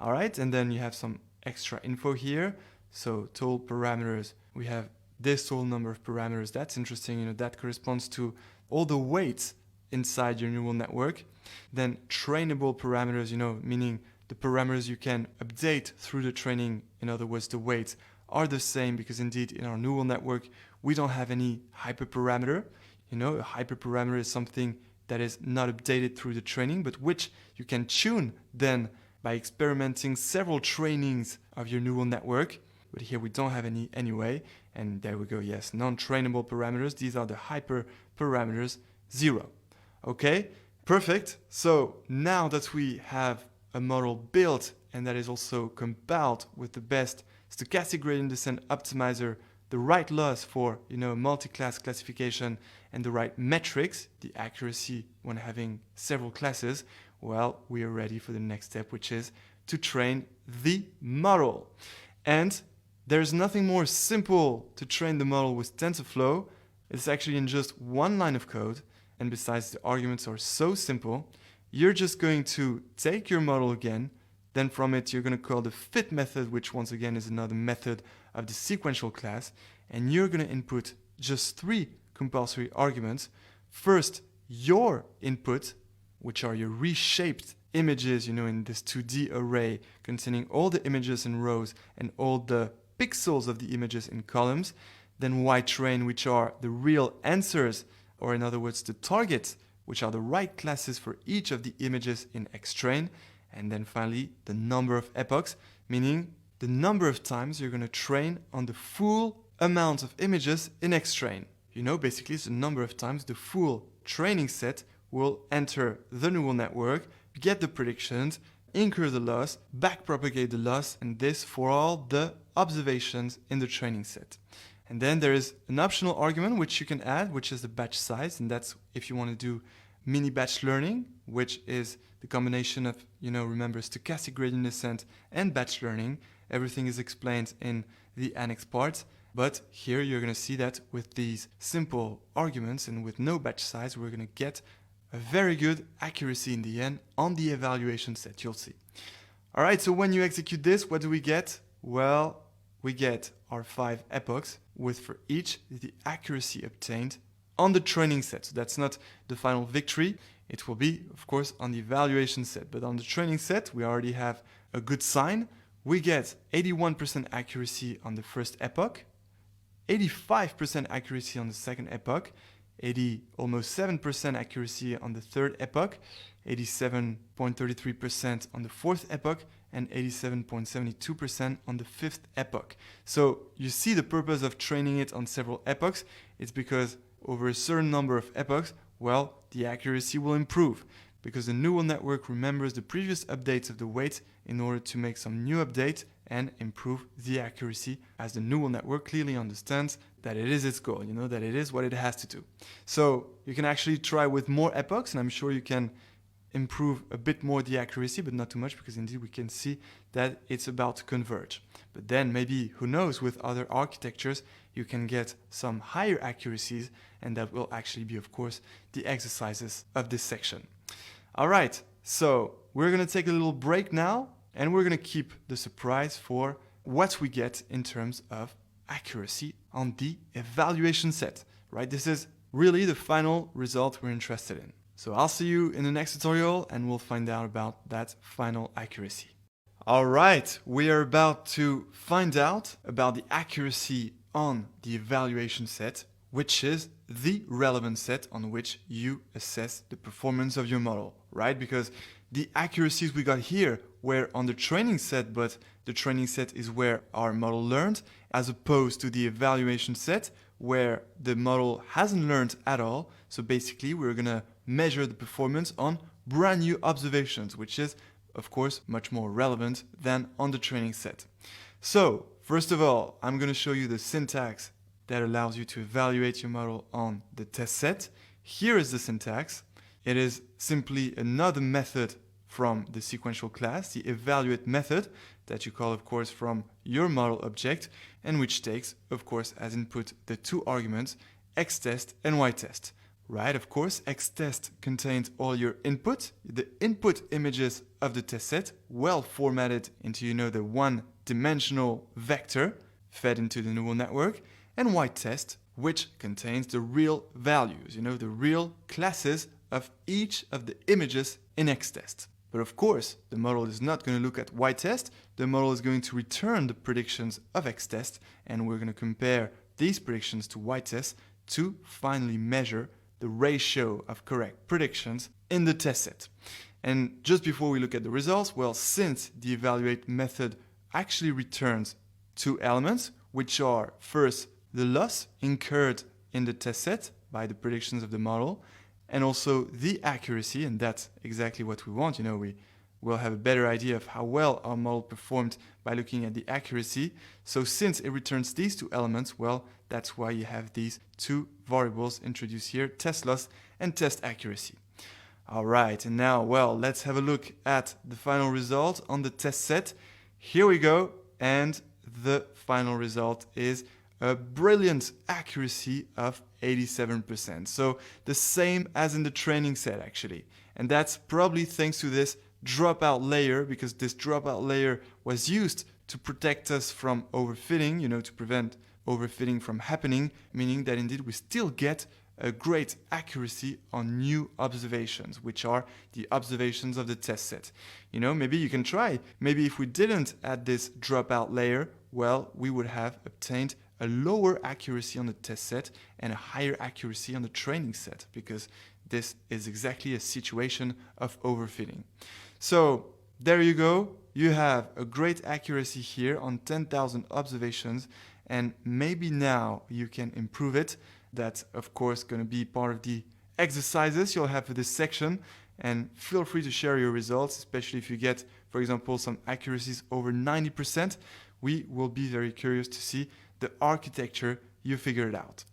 All right, and then you have some extra info here. So total parameters, we have this total number of parameters. That's interesting, that corresponds to all the weights inside your neural network. Then trainable parameters, meaning the parameters you can update through the training, in other words, the weights are the same because indeed in our neural network, we don't have any hyperparameter. A hyperparameter is something that is not updated through the training, but which you can tune then by experimenting several trainings of your neural network. But here we don't have any anyway. And there we go, yes, non-trainable parameters. These are the hyperparameters 0. Okay, perfect. So now that we have a model built and that is also compiled with the best stochastic gradient descent optimizer, the right loss for multi-class classification, and the right metrics, the accuracy when having several classes, well, we are ready for the next step, which is to train the model. And there's nothing more simple to train the model with TensorFlow. It's actually in just one line of code. And besides, the arguments are so simple, you're just going to take your model again, Then from it, you're going to call the fit method, which once again is another method of the sequential class. And you're going to input just 3 compulsory arguments. First, your input, which are your reshaped images, in this 2D array containing all the images in rows and all the pixels of the images in columns. Then yTrain, which are the real answers, or in other words, the targets, which are the right classes for each of the images in xtrain. And then finally, the number of epochs, meaning the number of times you're going to train on the full amount of images in xtrain. Basically, it's the number of times the full training set will enter the neural network, get the predictions, incur the loss, backpropagate the loss, and this for all the observations in the training set. And then there is an optional argument which you can add, which is the batch size, and that's if you want to do mini batch learning, which is the combination of, remember, stochastic gradient descent and batch learning. Everything is explained in the annex parts, but here you're going to see that with these simple arguments and with no batch size, we're going to get a very good accuracy in the end on the evaluation set, you'll see. All right, so when you execute this, what do we get? Well, we get our 5 epochs with for each the accuracy obtained on the training set. So that's not the final victory. It will be, of course, on the evaluation set. But on the training set, we already have a good sign. We get 81% accuracy on the first epoch, 85% accuracy on the second epoch, almost 7% accuracy on the third epoch, 87.33% on the fourth epoch, and 87.72% on the fifth epoch. So you see the purpose of training it on several epochs. It's because over a certain number of epochs, well, the accuracy will improve because the neural network remembers the previous updates of the weight in order to make some new update and improve the accuracy, as the neural network clearly understands that it is its goal, that it is what it has to do. So you can actually try with more epochs, and I'm sure you can improve a bit more the accuracy, but not too much, because indeed we can see that it's about to converge. But then maybe, who knows, with other architectures, you can get some higher accuracies, and that will actually be, of course, the exercises of this section. All right, so we're going to take a little break now, and we're going to keep the surprise for what we get in terms of accuracy on the evaluation set, right? This is really the final result we're interested in. So I'll see you in the next tutorial, and we'll find out about that final accuracy. All right, we are about to find out about the accuracy on the evaluation set, which is the relevant set on which you assess the performance of your model, right? Because the accuracies we got here were on the training set, but the training set is where our model learned, as opposed to the evaluation set where the model hasn't learned at all. So basically, we're going to measure the performance on brand new observations, which is, of course, much more relevant than on the training set. So, first of all, I'm going to show you the syntax that allows you to evaluate your model on the test set. Here is the syntax. It is simply another method from the sequential class, the evaluate method, that you call, of course, from your model object, and which takes, of course, as input the 2 arguments, xtest and ytest. Right, of course, xtest contains all your input, the input images of the test set, well formatted into, the one-dimensional vector fed into the neural network, and ytest, which contains the real values, the real classes of each of the images in xtest. But of course, the model is not going to look at ytest, the model is going to return the predictions of xtest, and we're going to compare these predictions to ytest to finally measure the ratio of correct predictions in the test set. And just before we look at the results, well, since the evaluate method actually returns 2 elements, which are first the loss incurred in the test set by the predictions of the model, and also the accuracy, and that's exactly what we want. We will have a better idea of how well our model performed by looking at the accuracy. So since it returns these 2 elements, well, that's why you have these 2 variables introduced here, test loss and test accuracy. All right, and now, well, let's have a look at the final result on the test set. Here we go, and the final result is a brilliant accuracy of 87%. So the same as in the training set, actually. And that's probably thanks to this dropout layer, because this dropout layer was used to protect us from overfitting, to prevent overfitting from happening, meaning that indeed we still get a great accuracy on new observations, which are the observations of the test set. Maybe you can try. Maybe if we didn't add this dropout layer, well, we would have obtained a lower accuracy on the test set and a higher accuracy on the training set, because this is exactly a situation of overfitting. So there you go. You have a great accuracy here on 10,000 observations, and maybe now you can improve it. That's, of course, going to be part of the exercises you'll have for this section. And feel free to share your results, especially if you get, for example, some accuracies over 90%. We will be very curious to see the architecture you figured out.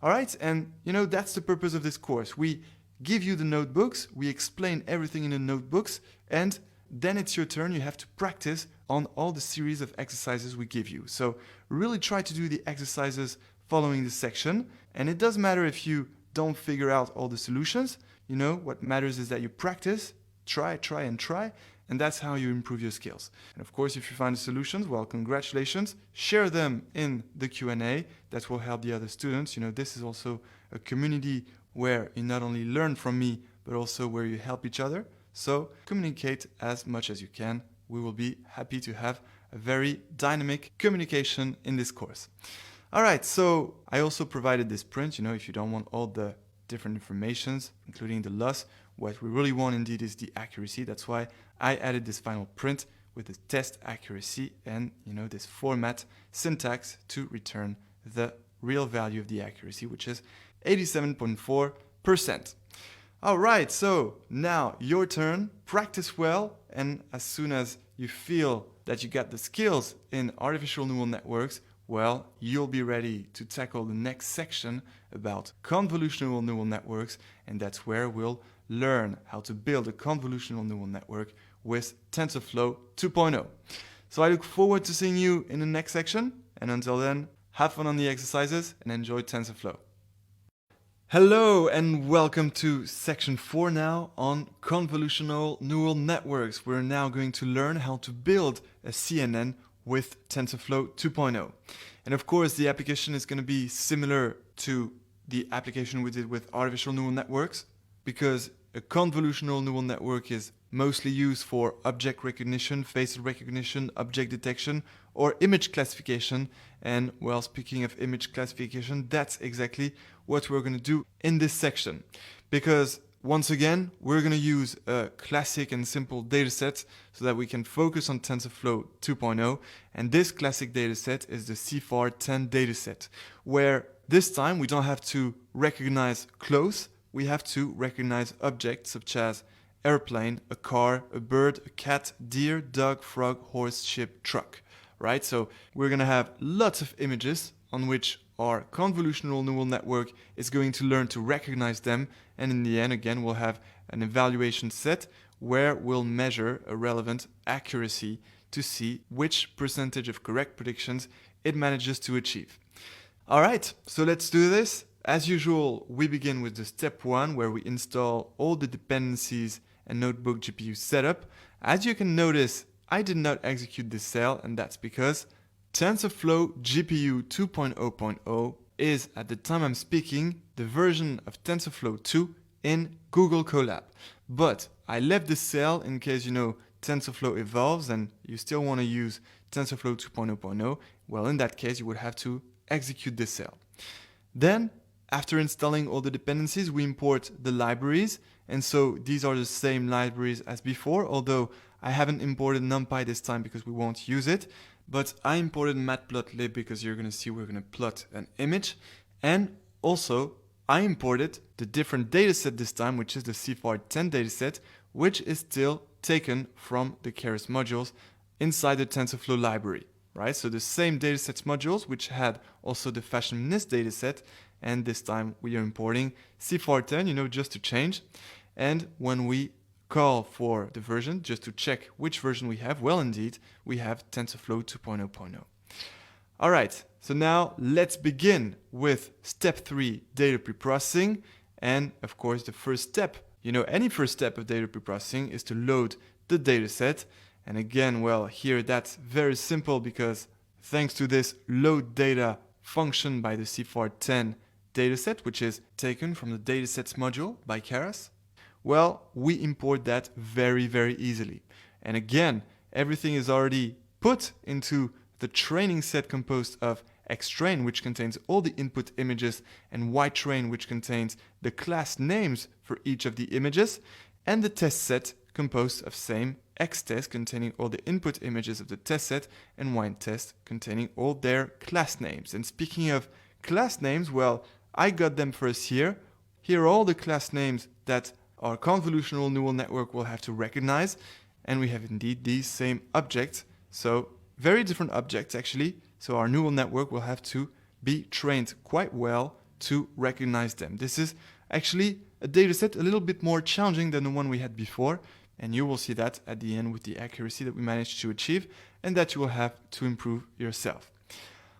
All right, and that's the purpose of this course. We give you the notebooks, we explain everything in the notebooks, and then it's your turn. You have to practice on all the series of exercises we give you. So really try to do the exercises following this section. And it doesn't matter if you don't figure out all the solutions. What matters is that you practice, try, and that's how you improve your skills. And of course, if you find the solutions, well, congratulations. Share them in the Q&A. That will help the other students. This is also a community where you not only learn from me, but also where you help each other. So communicate as much as you can. We will be happy to have a very dynamic communication in this course. All right, so I also provided this print, if you don't want all the different informations, including the loss. What we really want indeed is the accuracy. That's why I added this final print with the test accuracy and, this format syntax to return the real value of the accuracy, which is 87.4%. All right, so now your turn. Practice well, and as soon as you feel that you got the skills in artificial neural networks, well, you'll be ready to tackle the next section about convolutional neural networks, and that's where we'll learn how to build a convolutional neural network with TensorFlow 2.0. So I look forward to seeing you in the next section, and until then, have fun on the exercises and enjoy TensorFlow. Hello and welcome to section 4 now on convolutional neural networks. We're now going to learn how to build a CNN with TensorFlow 2.0. And of course, the application is going to be similar to the application we did with artificial neural networks, because a convolutional neural network is mostly used for object recognition, face recognition, object detection, or image classification. And well, speaking of image classification, that's exactly what we're going to do in this section. Because once again, we're going to use a classic and simple dataset so that we can focus on TensorFlow 2.0. And this classic dataset is the CFAR10 dataset, where this time we don't have to recognize close, we have to recognize objects such as airplane, a car, a bird, a cat, deer, dog, frog, horse, ship, truck, right? So we're going to have lots of images on which our convolutional neural network is going to learn to recognize them. And in the end, again, we'll have an evaluation set where we'll measure a relevant accuracy to see which percentage of correct predictions it manages to achieve. All right, so let's do this. As usual, we begin with the step 1 where we install all the dependencies and notebook GPU setup. As you can notice, I did not execute this cell, and that's because TensorFlow GPU 2.0.0 is, at the time I'm speaking, the version of TensorFlow 2 in Google Colab. But I left this cell in case TensorFlow evolves and you still want to use TensorFlow 2.0.0. Well, in that case, you would have to execute this cell. Then, after installing all the dependencies, we import the libraries. And so these are the same libraries as before, although I haven't imported NumPy this time because we won't use it. But I imported matplotlib because you're going to see we're going to plot an image. And also, I imported the different dataset this time, which is the CFAR10 dataset, which is still taken from the Keras modules inside the TensorFlow library, right? So the same datasets modules, which had also the fashionist dataset, and this time we are importing CFAR10, just to change. And when we call for the version, just to check which version we have, well, indeed, we have TensorFlow 2.0.0. All right, so now let's begin with step 3, data preprocessing. And of course, the first step, any first step of data preprocessing is to load the dataset. And again, well, here that's very simple because thanks to this load data function by the CFAR10 dataset, which is taken from the datasets module by Keras, well, we import that very, very easily. And again, everything is already put into the training set composed of xtrain, which contains all the input images, and ytrain, which contains the class names for each of the images, and the test set composed of same xtest containing all the input images of the test set, and ytest containing all their class names. And speaking of class names, well, I got them first here. Here are all the class names that our convolutional neural network will have to recognize, and we have indeed these same objects. So very different objects actually. So our neural network will have to be trained quite well to recognize them. This is actually a dataset a little bit more challenging than the one we had before, and you will see that at the end with the accuracy that we managed to achieve and that you will have to improve yourself.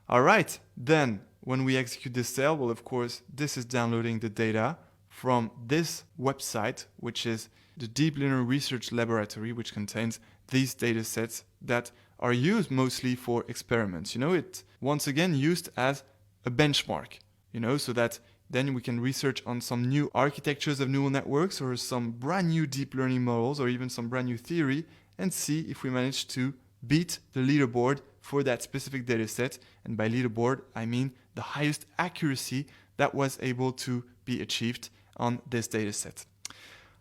All right, then when we execute this cell, well, of course, this is downloading the data from this website, which is the Deep Learning Research Laboratory, which contains these datasets that are used mostly for experiments. It's once again used as a benchmark, so that then we can research on some new architectures of neural networks or some brand new deep learning models or even some brand new theory and see if we manage to beat the leaderboard for that specific dataset. And by leaderboard, I mean the highest accuracy that was able to be achieved on this dataset.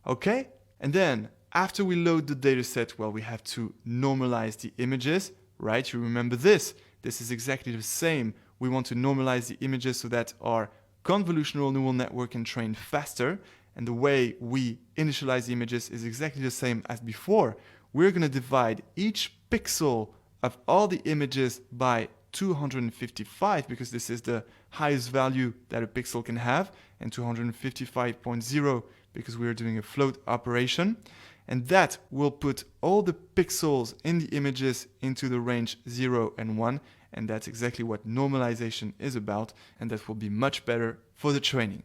Okay, and then after we load the dataset, well, we have to normalize the images, right? You remember this. This is exactly the same. We want to normalize the images so that our convolutional neural network can train faster. And the way we initialize the images is exactly the same as before. We're going to divide each pixel of all the images by 255 because this is the highest value that a pixel can have, and 255.0 because we are doing a float operation. And that will put all the pixels in the images into the range 0 and 1. And that's exactly what normalization is about. And that will be much better for the training.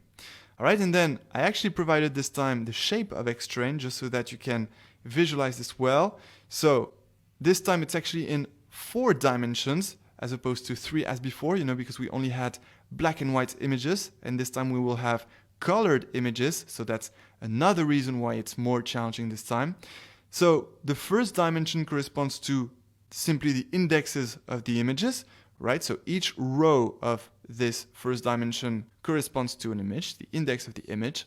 All right, and then I actually provided this time the shape of xtrain just so that you can visualize this well. So this time it's actually in 4 dimensions as opposed to 3 as before, because we only had black and white images. And this time we will have colored images, so that's another reason why it's more challenging this time. So the first dimension corresponds to simply the indexes of the images, right? So each row of this first dimension corresponds to an image, the index of the image.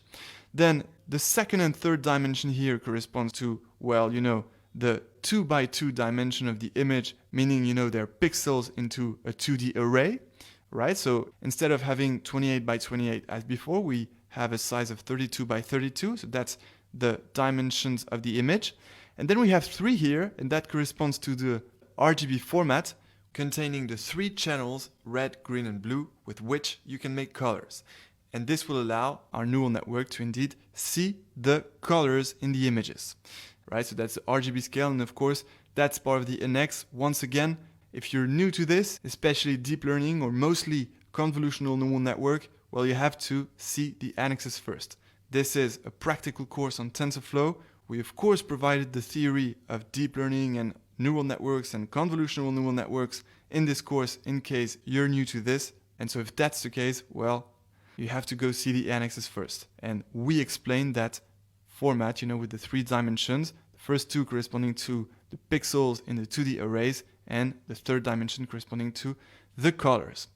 Then the second and third dimension here corresponds to, well, the 2 by 2 dimension of the image, meaning, they're pixels into a 2D array, right? So instead of having 28 by 28 as before, we have a size of 32 by 32, so that's the dimensions of the image. And then we have 3 here, and that corresponds to the RGB format containing the 3 channels, red, green, and blue, with which you can make colors. And this will allow our neural network to indeed see the colors in the images, right? So that's the RGB scale, and of course, that's part of the annex. Once again, if you're new to this, especially deep learning or mostly convolutional neural network, well, you have to see the annexes first. This is a practical course on TensorFlow. We, of course, provided the theory of deep learning and neural networks and convolutional neural networks in this course in case you're new to this. And so if that's the case, well, you have to go see the annexes first. And we explained that format, with the 3 dimensions, the first 2 corresponding to the pixels in the 2D arrays, and the third dimension corresponding to the colors.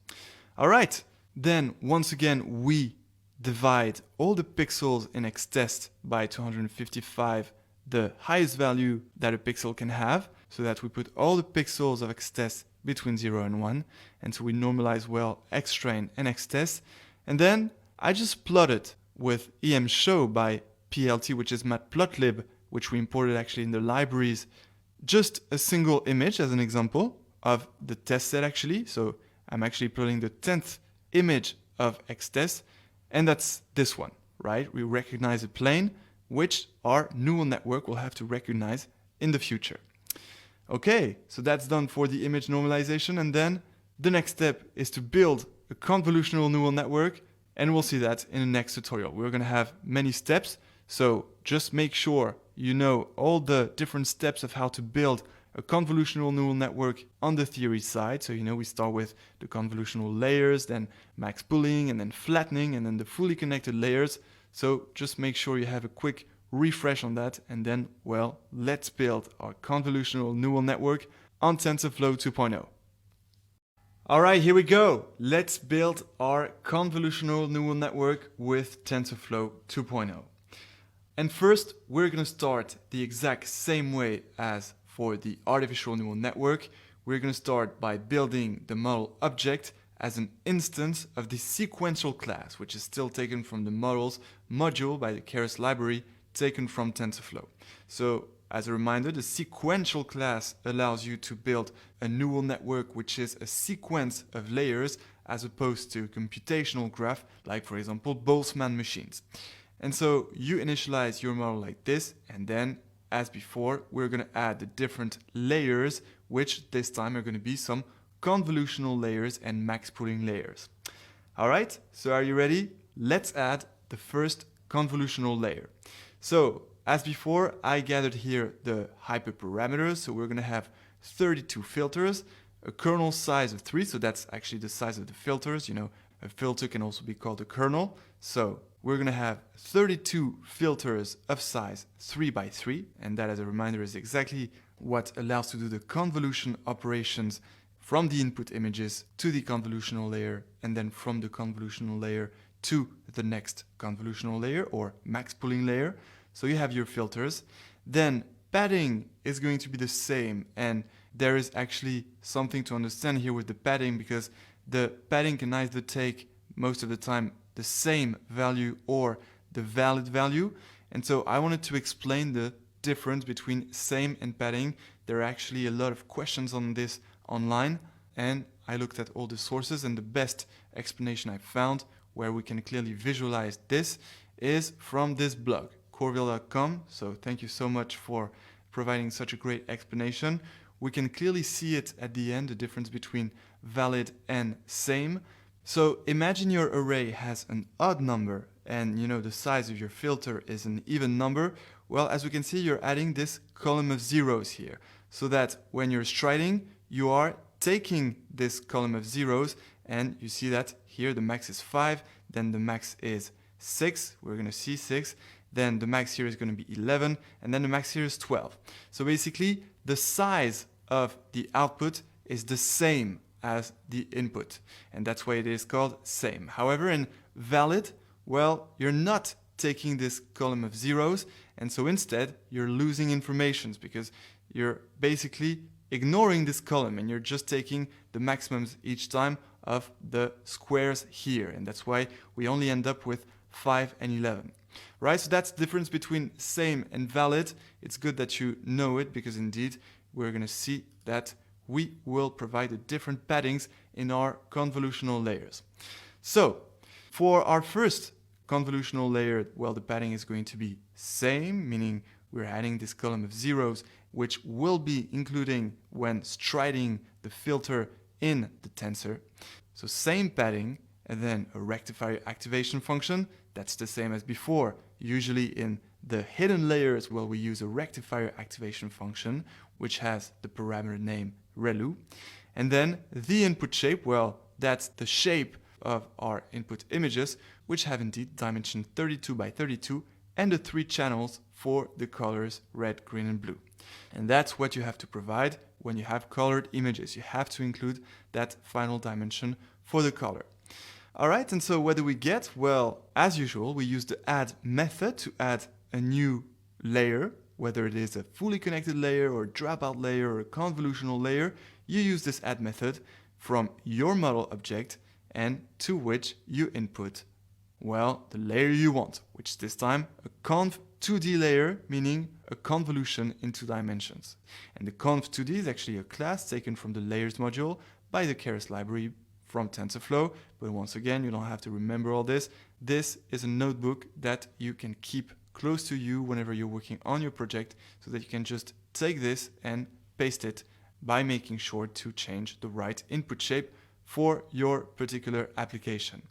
All right. Then, once again, we divide all the pixels in xtest by 255, the highest value that a pixel can have, so that we put all the pixels of xtest between 0 and 1. And so we normalize well xtrain and xtest. And then I just plotted with emshow by PLT, which is matplotlib, which we imported actually in the libraries, just a single image as an example of the test set actually. So I'm actually plotting the 10th image of xtest, and that's this one, right? We recognize a plane which our neural network will have to recognize in the future. Okay, so that's done for the image normalization, and then the next step is to build a convolutional neural network, and we'll see that in the next tutorial. We're going to have many steps, So just make sure you know all the different steps of how to build a convolutional neural network on the theory side. So, we start with the convolutional layers, then max pooling, and then flattening, and then the fully connected layers. So just make sure you have a quick refresh on that, and then, well, let's build our convolutional neural network on TensorFlow 2.0. All right, here we go. Let's build our convolutional neural network with TensorFlow 2.0. And first, we're going to start the exact same way as for the artificial neural network. We're going to start by building the model object as an instance of the sequential class, which is still taken from the models module by the Keras library taken from TensorFlow. So as a reminder, the sequential class allows you to build a neural network which is a sequence of layers as opposed to a computational graph, like for example Boltzmann machines. And so you initialize your model like this, and then as before, we're going to add the different layers, which this time are going to be some convolutional layers and max pooling layers. All right, so are you ready? Let's add the first convolutional layer. So as before, I gathered here the hyperparameters. So we're going to have 32 filters, a kernel size of 3. So that's actually the size of the filters. A filter can also be called a kernel. So we're going to have 32 filters of size 3 by 3, and that, as a reminder, is exactly what allows to do the convolution operations from the input images to the convolutional layer, and then from the convolutional layer to the next convolutional layer or max pooling layer. So you have your filters. Then padding is going to be the same, and there is actually something to understand here with the padding, because the padding can either take most of the time the same value or the valid value. And so I wanted to explain the difference between same and padding. There are actually a lot of questions on this online, and I looked at all the sources, and the best explanation I found where we can clearly visualize this is from this blog, corville.com. So thank you so much for providing such a great explanation. We can clearly see it at the end, the difference between valid and same. So imagine your array has an odd number, and the size of your filter is an even number. Well, as we can see, you're adding this column of zeros here, so that when you're striding, you are taking this column of zeros, and you see that here the max is 5, then the max is 6, we're going to see 6, then the max here is going to be 11, and then the max here is 12. So basically, the size of the output is the same as the input, and that's why it is called same. However, in valid, well, you're not taking this column of zeros, and so instead you're losing informations because you're basically ignoring this column and you're just taking the maximums each time of the squares here, and that's why we only end up with 5 and 11. Right, so that's the difference between same and valid. It's good that you know it, because indeed we're going to see that we will provide the different paddings in our convolutional layers. So for our first convolutional layer, well, the padding is going to be same, meaning we're adding this column of zeros, which will be including when striding the filter in the tensor. So same padding, and then a rectifier activation function. That's the same as before. Usually in the hidden layers, well, we use a rectifier activation function, which has the parameter name relu. And then the input shape, well, that's the shape of our input images, which have indeed dimension 32 by 32 and the 3 channels for the colors red, green, and blue. And that's what you have to provide when you have colored images. You have to include that final dimension for the color. All right, and so what do we get? Well, as usual, we use the add method to add a new layer, whether it is a fully connected layer or a dropout layer or a convolutional layer. You use this add method from your model object and to which you input, well, the layer you want, which is this time a conv 2D layer, meaning a convolution in 2 dimensions. And the conv 2D is actually a class taken from the layers module by the Keras library from TensorFlow, but once again, you don't have to remember all this. This is a notebook that you can keep close to you whenever you're working on your project, so that you can just take this and paste it by making sure to change the right input shape for your particular application.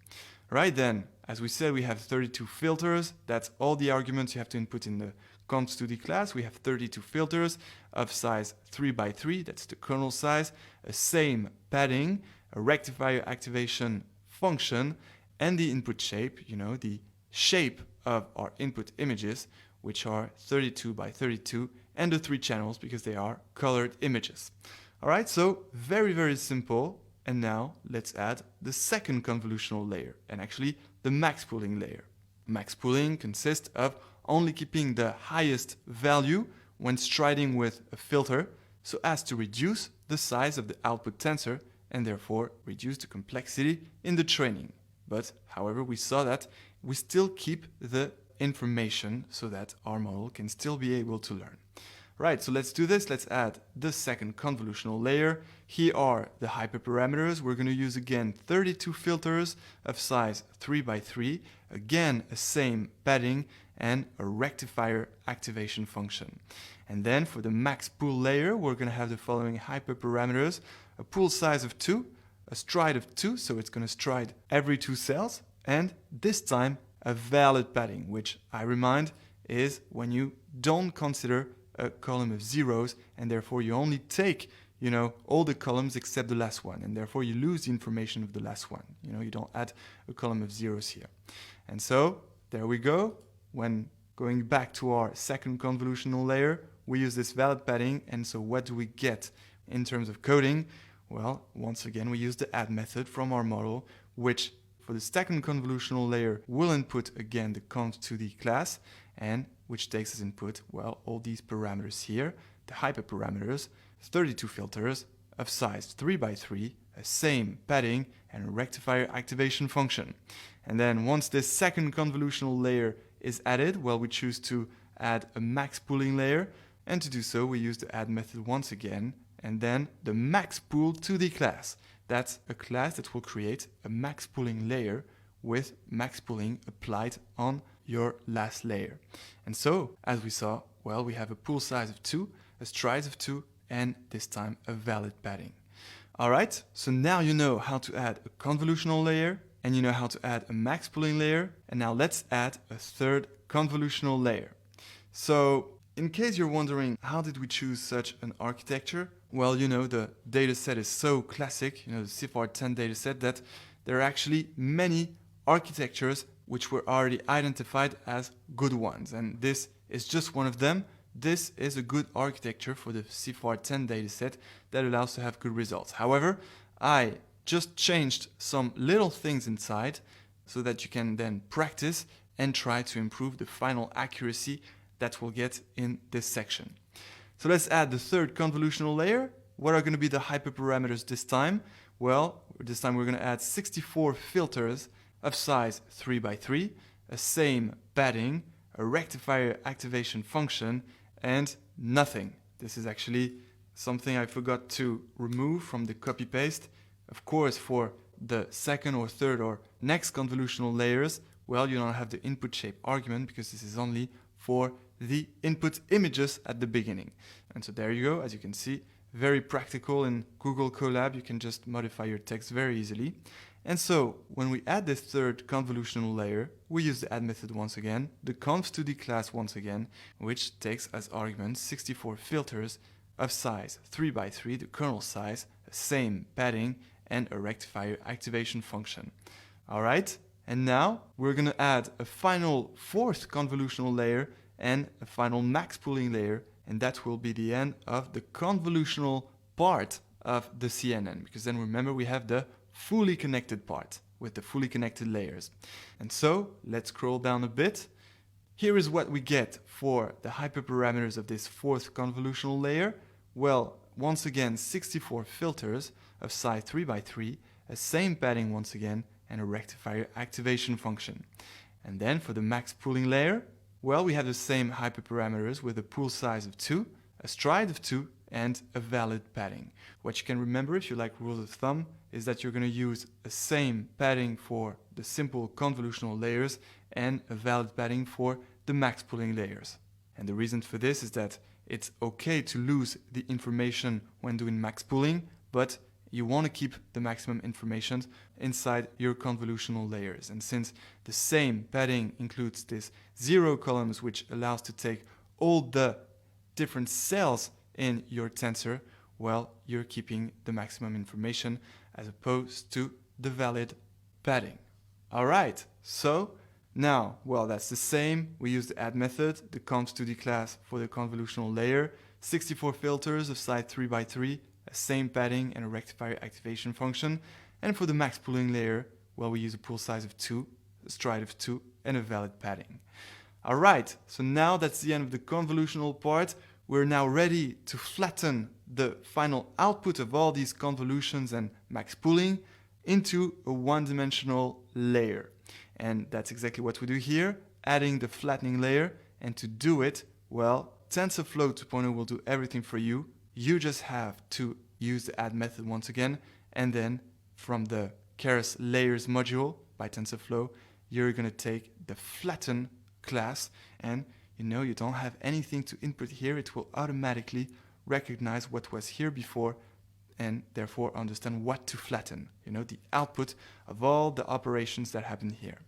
Right then, as we said, we have 32 filters. That's all the arguments you have to input in the conv2d class. We have 32 filters of size 3 by 3. That's the kernel size, a same padding, a rectifier activation function, and the input shape, the shape of our input images, which are 32 by 32, and the 3 channels because they are colored images. All right, so very, very simple. And now let's add the second convolutional layer, and actually the max pooling layer. Max pooling consists of only keeping the highest value when striding with a filter so as to reduce the size of the output tensor and therefore reduce the complexity in the training. But however, we saw that we still keep the information so that our model can still be able to learn. Right, so let's do this. Let's add the second convolutional layer. Here are the hyperparameters. We're going to use again 32 filters of size 3 by 3. Again, a same padding and a rectifier activation function. And then for the max pool layer, we're going to have the following hyperparameters: a pool size of 2, a stride of 2, so it's going to stride every 2 cells, and this time a valid padding, which I remind is when you don't consider a column of zeros, and therefore you only take, all the columns except the last one, and therefore you lose the information of the last one. You don't add a column of zeros here. And so there we go. When going back to our second convolutional layer, we use this valid padding, and so what do we get in terms of coding? Well, once again, we use the add method from our model, which for the second convolutional layer will input again the conv2d class, and which takes as input, all these parameters here, the hyperparameters, 32 filters of size 3 by 3, a same padding, and a rectifier activation function. And then once this second convolutional layer is added, we choose to add a max pooling layer, and to do so we use the add method once again, and then the max pool 2d class. That's a class that will create a max pooling layer with max pooling applied on your last layer. And so, as we saw, we have a pool size of 2, a stride of 2, and this time a valid padding. Alright, so now you know how to add a convolutional layer, and you know how to add a max pooling layer, and now let's add a third convolutional layer. So, in case you're wondering how did we choose such an architecture, the dataset is so classic, the CIFAR10 dataset, that there are actually many architectures which were already identified as good ones, and this is just one of them. This is a good architecture for the CIFAR10 dataset that allows to have good results. However, I just changed some little things inside so that you can then practice and try to improve the final accuracy that we'll get in this section. So let's add the third convolutional layer. What are going to be the hyperparameters this time? This time we're going to add 64 filters of size 3 by 3, a same padding, a rectifier activation function, and nothing. This is actually something I forgot to remove from the copy-paste. Of course, for the second or third or next convolutional layers, you don't have the input shape argument because this is only for the input images at the beginning. And so there you go. As you can see, very practical in Google Colab. You can just modify your text very easily. And so when we add this third convolutional layer, we use the add method once again, the conv2d class once again, which takes as argument 64 filters of size 3 by 3, the kernel size, a same padding, and a rectifier activation function. All right, and now we're going to add a final fourth convolutional layer and a final max pooling layer, and that will be the end of the convolutional part of the CNN, because then remember we have the fully connected part with the fully connected layers. And so let's scroll down a bit. Here is what we get for the hyperparameters of this fourth convolutional layer. Once again, 64 filters of size 3 by 3, a same padding once again, and a rectifier activation function. And then for the max pooling layer, we have the same hyperparameters with a pool size of 2, a stride of 2, and a valid padding. What you can remember if you like rules of thumb is that you're going to use a same padding for the simple convolutional layers and a valid padding for the max pooling layers. And the reason for this is that it's okay to lose the information when doing max pooling, but you want to keep the maximum information inside your convolutional layers. And since the same padding includes this 0 columns, which allows to take all the different cells in your tensor, well, you're keeping the maximum information as opposed to the valid padding. All right, so now, well, that's the same. We use the add method, the conv2d class for the convolutional layer, 64 filters of size 3x3, a same padding and a rectifier activation function. And for the max pooling layer, well, we use a pool size of 2, a stride of 2, and a valid padding. All right, so now that's the end of the convolutional part. We're now ready to flatten the final output of all these convolutions and max pooling into a one-dimensional layer. And that's exactly what we do here, adding the flattening layer. And to do it, well, TensorFlow 2.0 will do everything for you. You just have to use the add method once again, and then from the Keras layers module by TensorFlow, you're going to take the flatten class, and you don't have anything to input here. It will automatically recognize what was here before and therefore understand what to flatten, the output of all the operations that happen here.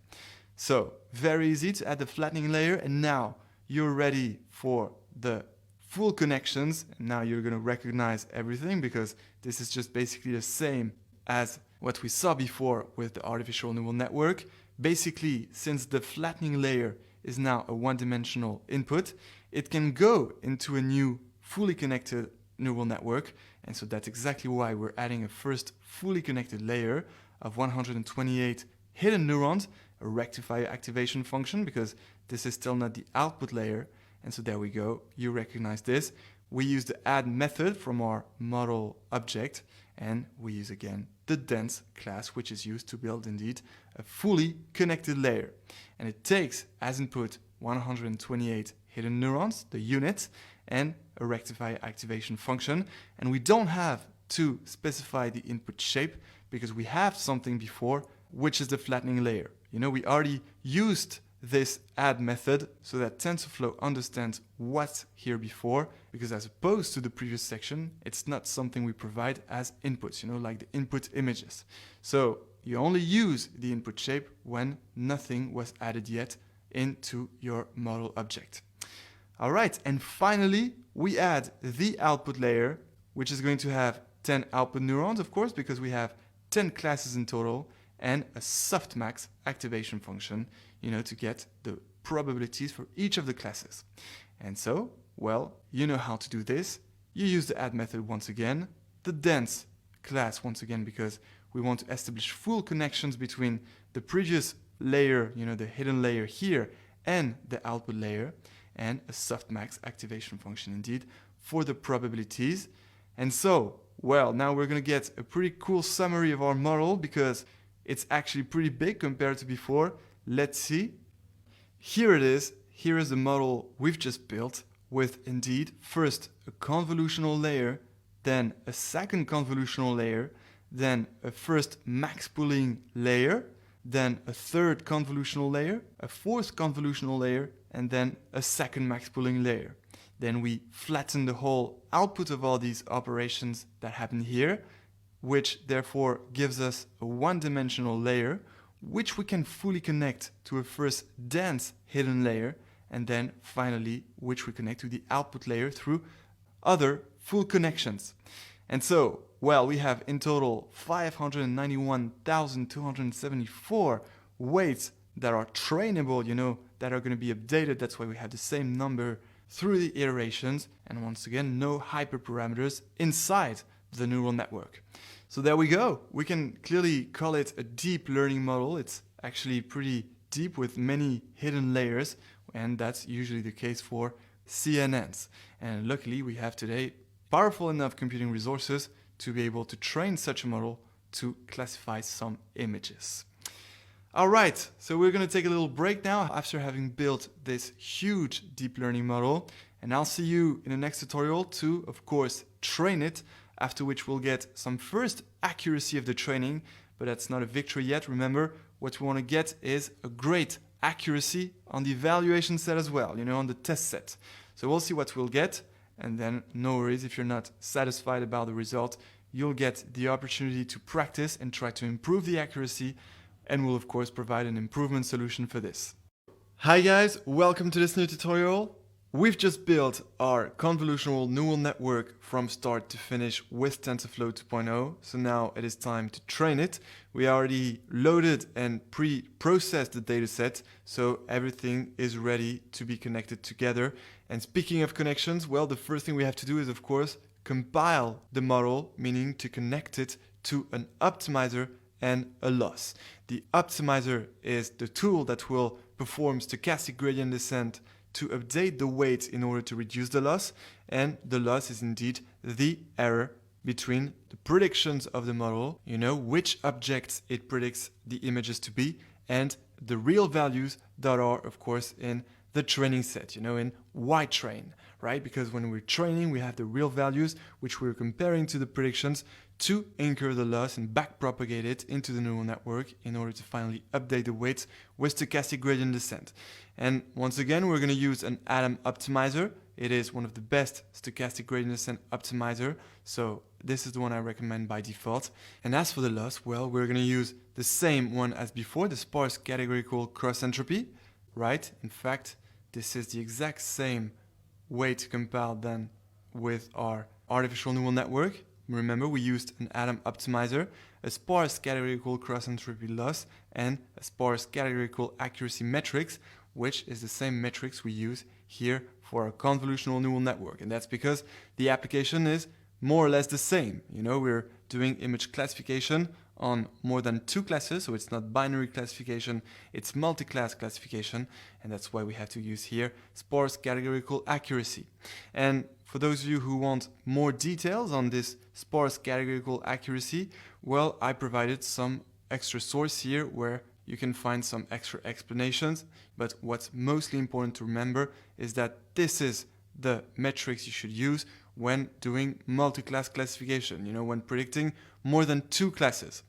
So very easy to add the flattening layer, and now you're ready for the full connections. And now you're going to recognize everything because this is just basically the same as what we saw before with the artificial neural network. Basically, since the flattening layer is now a one-dimensional input, it can go into a new fully connected neural network. And so that's exactly why we're adding a first fully connected layer of 128 hidden neurons, a rectifier activation function, because this is still not the output layer. And so there we go, you recognize this. We use the add method from our model object, and we use again the dense class, which is used to build indeed a fully connected layer. And it takes as input 128 hidden neurons, the unit, and a rectifier activation function. And we don't have to specify the input shape because we have something before, which is the flattening layer. We already used this add method so that TensorFlow understands what's here before, because as opposed to the previous section, it's not something we provide as inputs, like the input images. So you only use the input shape when nothing was added yet into your model object. All right, and finally, we add the output layer, which is going to have 10 output neurons, of course, because we have 10 classes in total, and a softmax activation function, to get the probabilities for each of the classes. And so, well, you know how to do this. You use the add method once again, the dense class once again, because we want to establish full connections between the previous layer, the hidden layer here, and the output layer, and a softmax activation function indeed for the probabilities. And so, well, now we're going to get a pretty cool summary of our model because it's actually pretty big compared to before. Let's see. Here it is. Here is the model we've just built with indeed first a convolutional layer, then a second convolutional layer, then a first max pooling layer, then a third convolutional layer, a fourth convolutional layer, and then a second max pooling layer. Then we flatten the whole output of all these operations that happen here, which therefore gives us a one-dimensional layer, which we can fully connect to a first dense hidden layer, and then finally, which we connect to the output layer through other full connections. And so, well, we have in total 591,274 weights that are trainable, that are going to be updated. That's why we have the same number through the iterations. And once again, no hyperparameters inside the neural network. So there we go. We can clearly call it a deep learning model. It's actually pretty deep with many hidden layers, and that's usually the case for CNNs. And luckily, we have today powerful enough computing resources to be able to train such a model to classify some images. All right, so we're going to take a little break now after having built this huge deep learning model, and I'll see you in the next tutorial to, of course, train it, after which we'll get some first accuracy of the training, but that's not a victory yet. Remember, what we want to get is a great accuracy on the evaluation set as well, on the test set. So we'll see what we'll get, and then no worries if you're not satisfied about the result. you'll get the opportunity to practice and try to improve the accuracy, and we'll of course provide an improvement solution for this. Hi guys, welcome to this new tutorial. We've just built our convolutional neural network from start to finish with TensorFlow 2.0, so now it is time to train it. We already loaded and pre-processed the dataset, so everything is ready to be connected together. And speaking of connections, well, the first thing we have to do is, of course, compile the model, meaning to connect it to an optimizer and a loss. The optimizer is the tool that will perform stochastic gradient descent to update the weights in order to reduce the loss, and the loss is indeed the error between the predictions of the model, which objects it predicts the images to be, and the real values that are, of course, in the training set, in Y-train, right? Because when we're training, we have the real values, which we're comparing to the predictions to incur the loss and backpropagate it into the neural network in order to finally update the weights with stochastic gradient descent. And once again, we're going to use an Atom optimizer. It is one of the best stochastic gradient descent optimizer, so this is the one I recommend by default. And as for the loss, well, we're going to use the same one as before, the sparse categorical cross entropy, right? In fact, this is the exact same way to compile then with our artificial neural network. Remember, we used an Atom optimizer, a sparse categorical cross entropy loss, and a sparse categorical accuracy metrics, which is the same metrics we use here for our convolutional neural network. And that's because the application is more or less the same. We're doing image classification on more than 2 classes, so it's not binary classification, it's multi-class classification, and that's why we have to use here sparse categorical accuracy. And for those of you who want more details on this sparse categorical accuracy, well, I provided some extra source here where you can find some extra explanations, but what's mostly important to remember is that this is the metrics you should use when doing multi-class classification, when predicting more than 2 classes.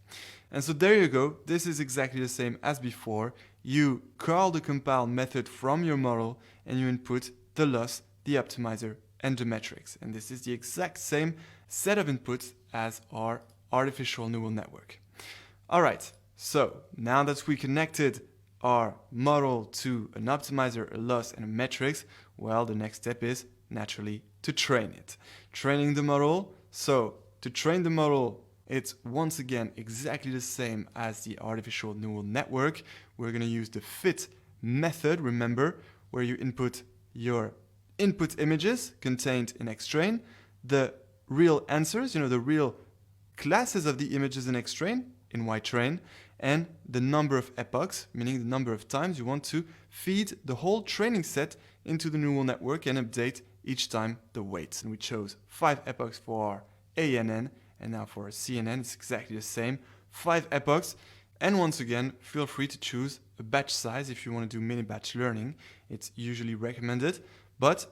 And so there you go, this is exactly the same as before. You call the compile method from your model and you input the loss, the optimizer, and the metrics. And this is the exact same set of inputs as our artificial neural network. All right, so now that we connected our model to an optimizer, a loss, and a metrics, well, the next step is naturally to train it. Training the model. So to train the model, it's once again exactly the same as the artificial neural network. We're going to use the fit method, remember, where you input your input images contained in XTrain, the real answers, the real classes of the images in XTrain, in Y-train, and the number of epochs, meaning the number of times you want to feed the whole training set into the neural network and update each time the weights. And we chose 5 epochs for our ANN, and now for our CNN, it's exactly the same, 5 epochs. And once again, feel free to choose a batch size if you want to do mini batch learning. It's usually recommended, but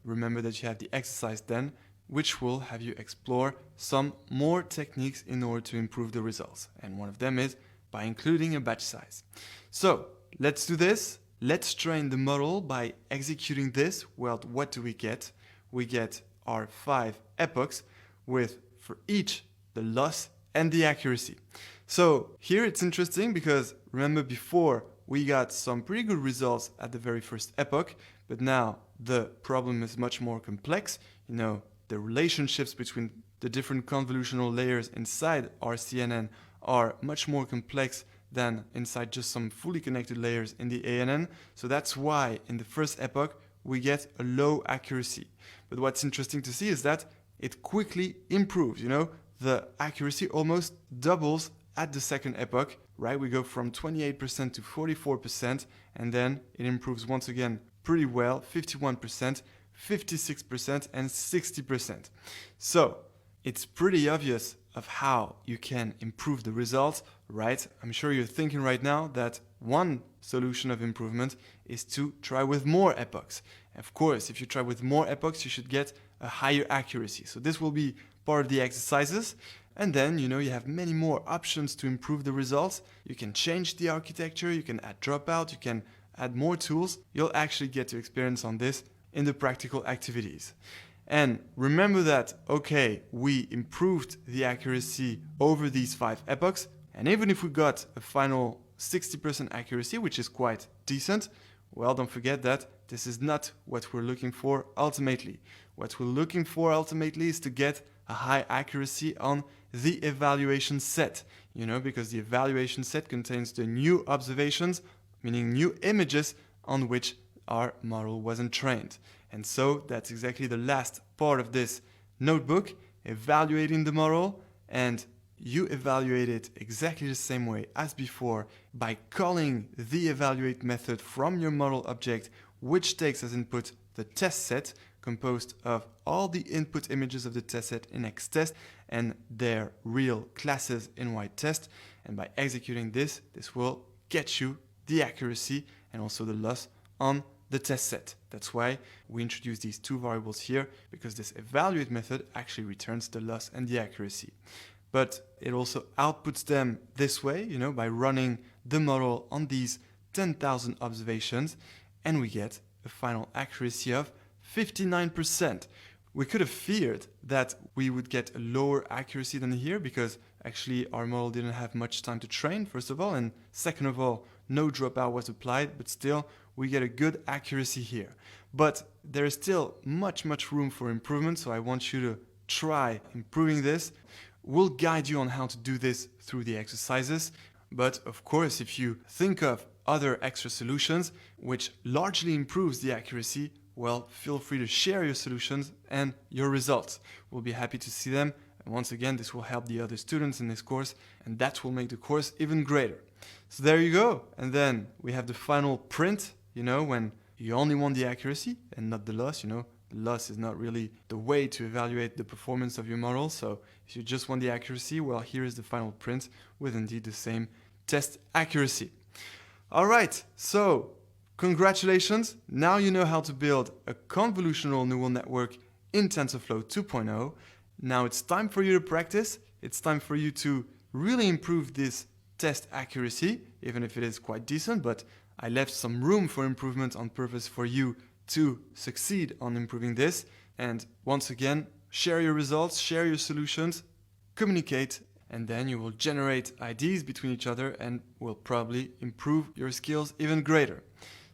remember that you have the exercise then, which will have you explore some more techniques in order to improve the results. And one of them is by including a batch size. So let's do this. Let's train the model by executing this. Well, what do we get? We get our 5 epochs with, for each, the loss and the accuracy. So here it's interesting because remember before we got some pretty good results at the very first epoch, but now the problem is much more complex. The relationships between the different convolutional layers inside our CNN are much more complex than inside just some fully connected layers in the ANN. So that's why in the first epoch we get a low accuracy. But what's interesting to see is that it quickly improves. The accuracy almost doubles at the second epoch, right? We go from 28% to 44%, and then it improves once again pretty well, 51%, 56%, and 60%. So it's pretty obvious of how you can improve the results, right? I'm sure you're thinking right now that one solution of improvement is to try with more epochs. Of course, if you try with more epochs, you should get a higher accuracy. So this will be part of the exercises. And then, you have many more options to improve the results. You can change the architecture, you can add dropout, you can add more tools. You'll actually get to experience on this in the practical activities. And remember that, okay, we improved the accuracy over these 5 epochs, and even if we got a final 60% accuracy, which is quite decent, well, don't forget that this is not what we're looking for ultimately. What we're looking for ultimately is to get a high accuracy on the evaluation set, because the evaluation set contains the new observations, meaning new images on which our model wasn't trained. And so that's exactly the last part of this notebook, evaluating the model, and you evaluate it exactly the same way as before by calling the evaluate method from your model object, which takes as input the test set composed of all the input images of the test set in XTest and their real classes in YTest. And by executing this will get you the accuracy and also the loss on the test set. That's why we introduce these 2 variables here, because this evaluate method actually returns the loss and the accuracy. But it also outputs them this way, by running the model on these 10,000 observations, and we get a final accuracy of 59%. We could have feared that we would get a lower accuracy than here, because actually our model didn't have much time to train, first of all, and second of all, no dropout was applied, but still we get a good accuracy here. But there is still much room for improvement, so I want you to try improving this. We'll guide you on how to do this through the exercises, but of course, if you think of other extra solutions which largely improves the accuracy, well, feel free to share your solutions and your results. We'll be happy to see them, and once again, this will help the other students in this course, and that will make the course even greater. So there you go, and then we have the final print, when you only want the accuracy and not the loss. The loss is not really the way to evaluate the performance of your model, so if you just want the accuracy, well, here is the final print with indeed the same test accuracy. All right, so congratulations, now you know how to build a convolutional neural network in TensorFlow 2.0. Now it's time for you to practice. It's time for you to really improve this test accuracy, even if it is quite decent, but I left some room for improvement on purpose for you to succeed on improving this. And once again, share your results, share your solutions, communicate, and then you will generate ideas between each other and will probably improve your skills even greater.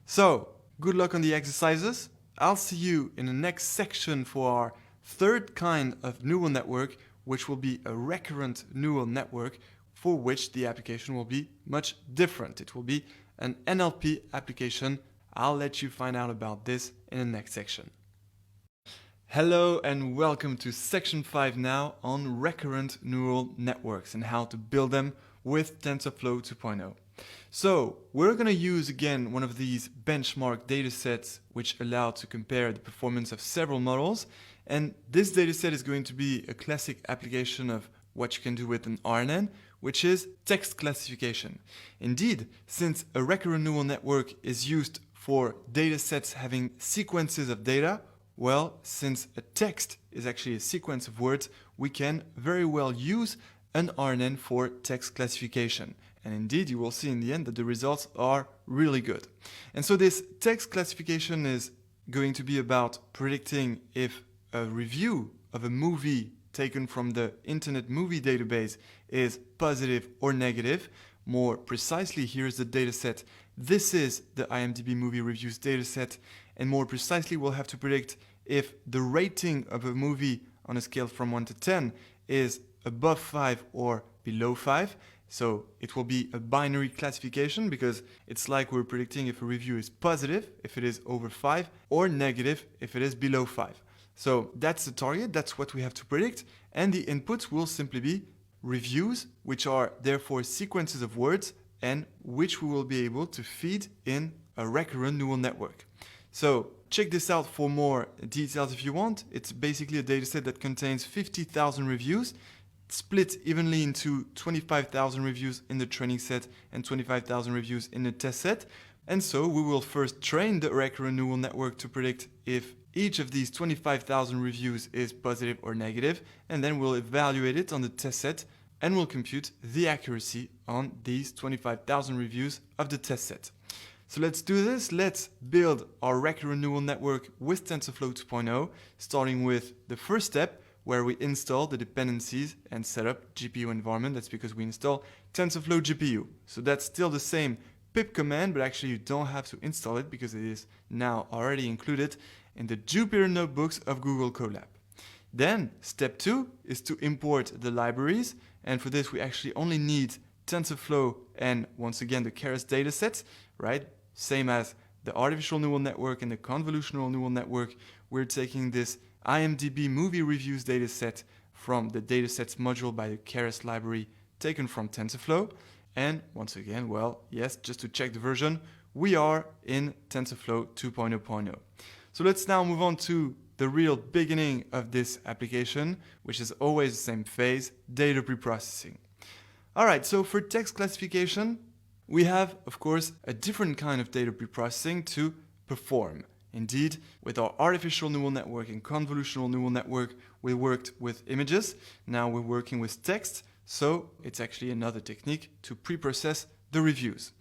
So, good luck on the exercises. I'll see you in the next section for our 3rd kind of neural network, which will be a recurrent neural network, for which the application will be much different. It will be an NLP application. I'll let you find out about this in the next section. Hello and welcome to section 5 now on recurrent neural networks and how to build them with TensorFlow 2.0. So we're going to use again one of these benchmark datasets which allow to compare the performance of several models, and this dataset is going to be a classic application of what you can do with an RNN, which is text classification. Indeed, since a recurrent neural network is used for datasets having sequences of data, well, since a text is actually a sequence of words, we can very well use an RNN for text classification. And indeed, you will see in the end that the results are really good. And so this text classification is going to be about predicting if a review of a movie taken from the Internet Movie Database is positive or negative. More precisely, here's the dataset. This is the IMDb Movie Reviews dataset, and more precisely, we'll have to predict if the rating of a movie on a scale from 1 to 10 is above 5 or below 5. So it will be a binary classification because it's like we're predicting if a review is positive, if it is over 5, or negative, if it is below 5. So that's the target, that's what we have to predict, and the inputs will simply be reviews, which are therefore sequences of words, and which we will be able to feed in a recurrent neural network. So check this out for more details if you want. It's basically a dataset that contains 50,000 reviews, split evenly into 25,000 reviews in the training set and 25,000 reviews in the test set. And so we will first train the recurrent neural network to predict if each of these 25,000 reviews is positive or negative, and then we'll evaluate it on the test set and we'll compute the accuracy on these 25,000 reviews of the test set. So let's do this. Let's build our recurrent neural network with TensorFlow 2.0, starting with the first step, where we install the dependencies and set up GPU environment. That's because we install TensorFlow GPU. So that's still the same pip command, but actually you don't have to install it because it is now already included in the Jupyter notebooks of Google Colab. Then step 2 is to import the libraries, and for this we actually only need TensorFlow and once again the Keras datasets, right? Same as the artificial neural network and the convolutional neural network. We're taking this IMDb movie reviews dataset from the datasets module by the Keras library taken from TensorFlow. And once again, well, yes, just to check the version, we are in TensorFlow 2.0.0. So let's now move on to the real beginning of this application, which is always the same phase, data preprocessing. All right, so for text classification, we have, of course, a different kind of data preprocessing to perform. Indeed, with our artificial neural network and convolutional neural network, we worked with images. Now we're working with text. So it's actually another technique to preprocess the reviews.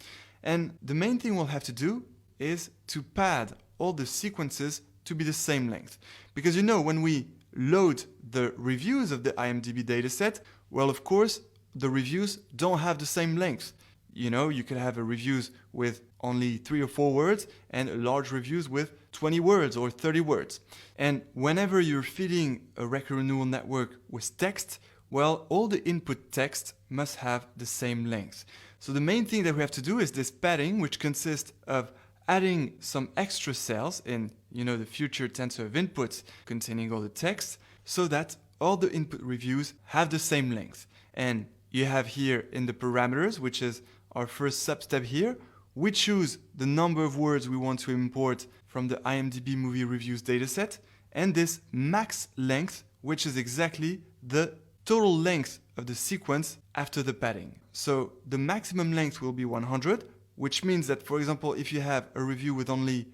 And the main thing we'll have to do is to pad all the sequences to be the same length. Because when we load the reviews of the IMDb dataset, well, of course, the reviews don't have the same length. You could have a reviews with only 3 or 4 words and large reviews with 20 words or 30 words. And whenever you're feeding a recurrent neural network with text, well, all the input text must have the same length. So the main thing that we have to do is this padding, which consists of adding some extra cells in, the future tensor of inputs containing all the text, so that all the input reviews have the same length. And you have here in the parameters, which is our first sub-step here, we choose the number of words we want to import from the IMDb movie reviews dataset, and this max length, which is exactly the total length of the sequence after the padding. So the maximum length will be 100, which means that, for example, if you have a review with only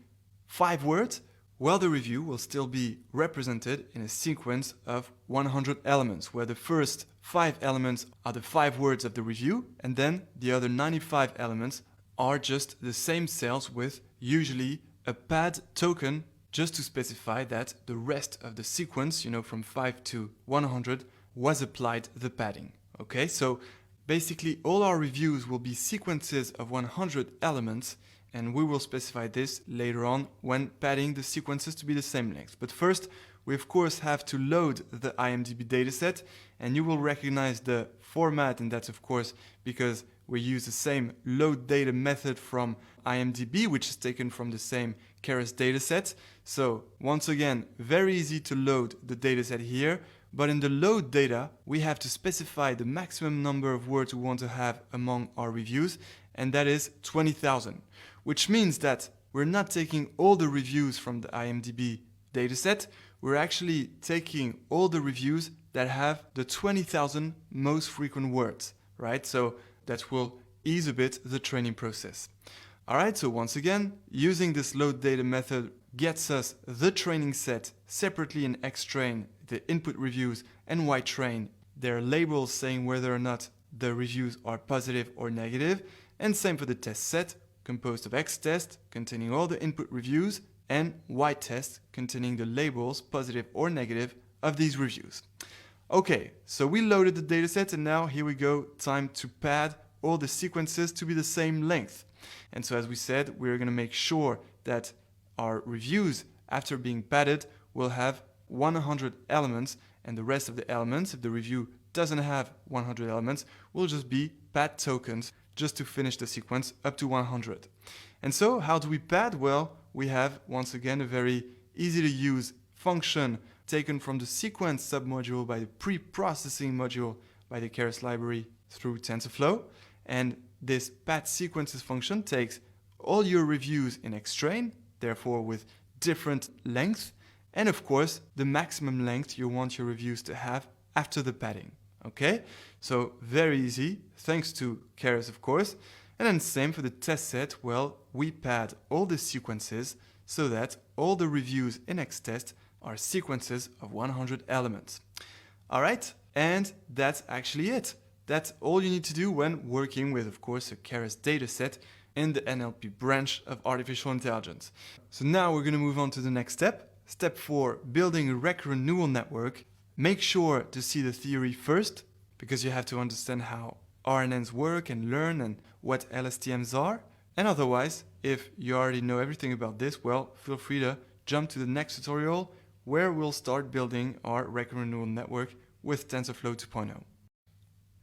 5 words, well, the review will still be represented in a sequence of 100 elements, where the first 5 elements are the 5 words of the review, and then the other 95 elements are just the same cells with usually a pad token, just to specify that the rest of the sequence, from 5 to 100, was applied the padding. Okay, so basically all our reviews will be sequences of 100 elements, and we will specify this later on when padding the sequences to be the same length. But first, we of course have to load the IMDb dataset, and you will recognize the format, and that's of course because we use the same load data method from IMDb, which is taken from the same Keras dataset. So once again, very easy to load the dataset here. But in the load data, we have to specify the maximum number of words we want to have among our reviews, and that is 20,000, which means that we're not taking all the reviews from the IMDb dataset, we're actually taking all the reviews that have the 20,000 most frequent words, right? So that will ease a bit the training process. All right, so once again, using this load data method gets us the training set separately in xtrain, the input reviews, and ytrain, their labels saying whether or not the reviews are positive or negative, and same for the test set, composed of xtest, containing all the input reviews, and ytest, containing the labels, positive or negative, of these reviews. Okay, so we loaded the dataset, and now here we go, time to pad all the sequences to be the same length. And so as we said, we're going to make sure that our reviews, after being padded, will have 100 elements, and the rest of the elements, if the review doesn't have 100 elements, will just be pad tokens, just to finish the sequence up to 100. And so how do we pad? Well, we have once again a very easy to use function taken from the sequence submodule by the preprocessing module by the Keras library through TensorFlow. And this pad sequences function takes all your reviews in xtrain, therefore with different length, and of course the maximum length you want your reviews to have after the padding. Okay, so very easy, thanks to Keras of course. And then same for the test set. Well, we pad all the sequences so that all the reviews in xtest are sequences of 100 elements. All right, and that's actually it. That's all you need to do when working with, of course, a Keras dataset in the NLP branch of artificial intelligence. So now we're going to move on to the next step. Step 4, building a recurrent neural network. Make sure to see the theory first, because you have to understand how RNNs work and learn and what LSTMs are. And otherwise, if you already know everything about this, well, feel free to jump to the next tutorial where we'll start building our recurrent neural network with TensorFlow 2.0.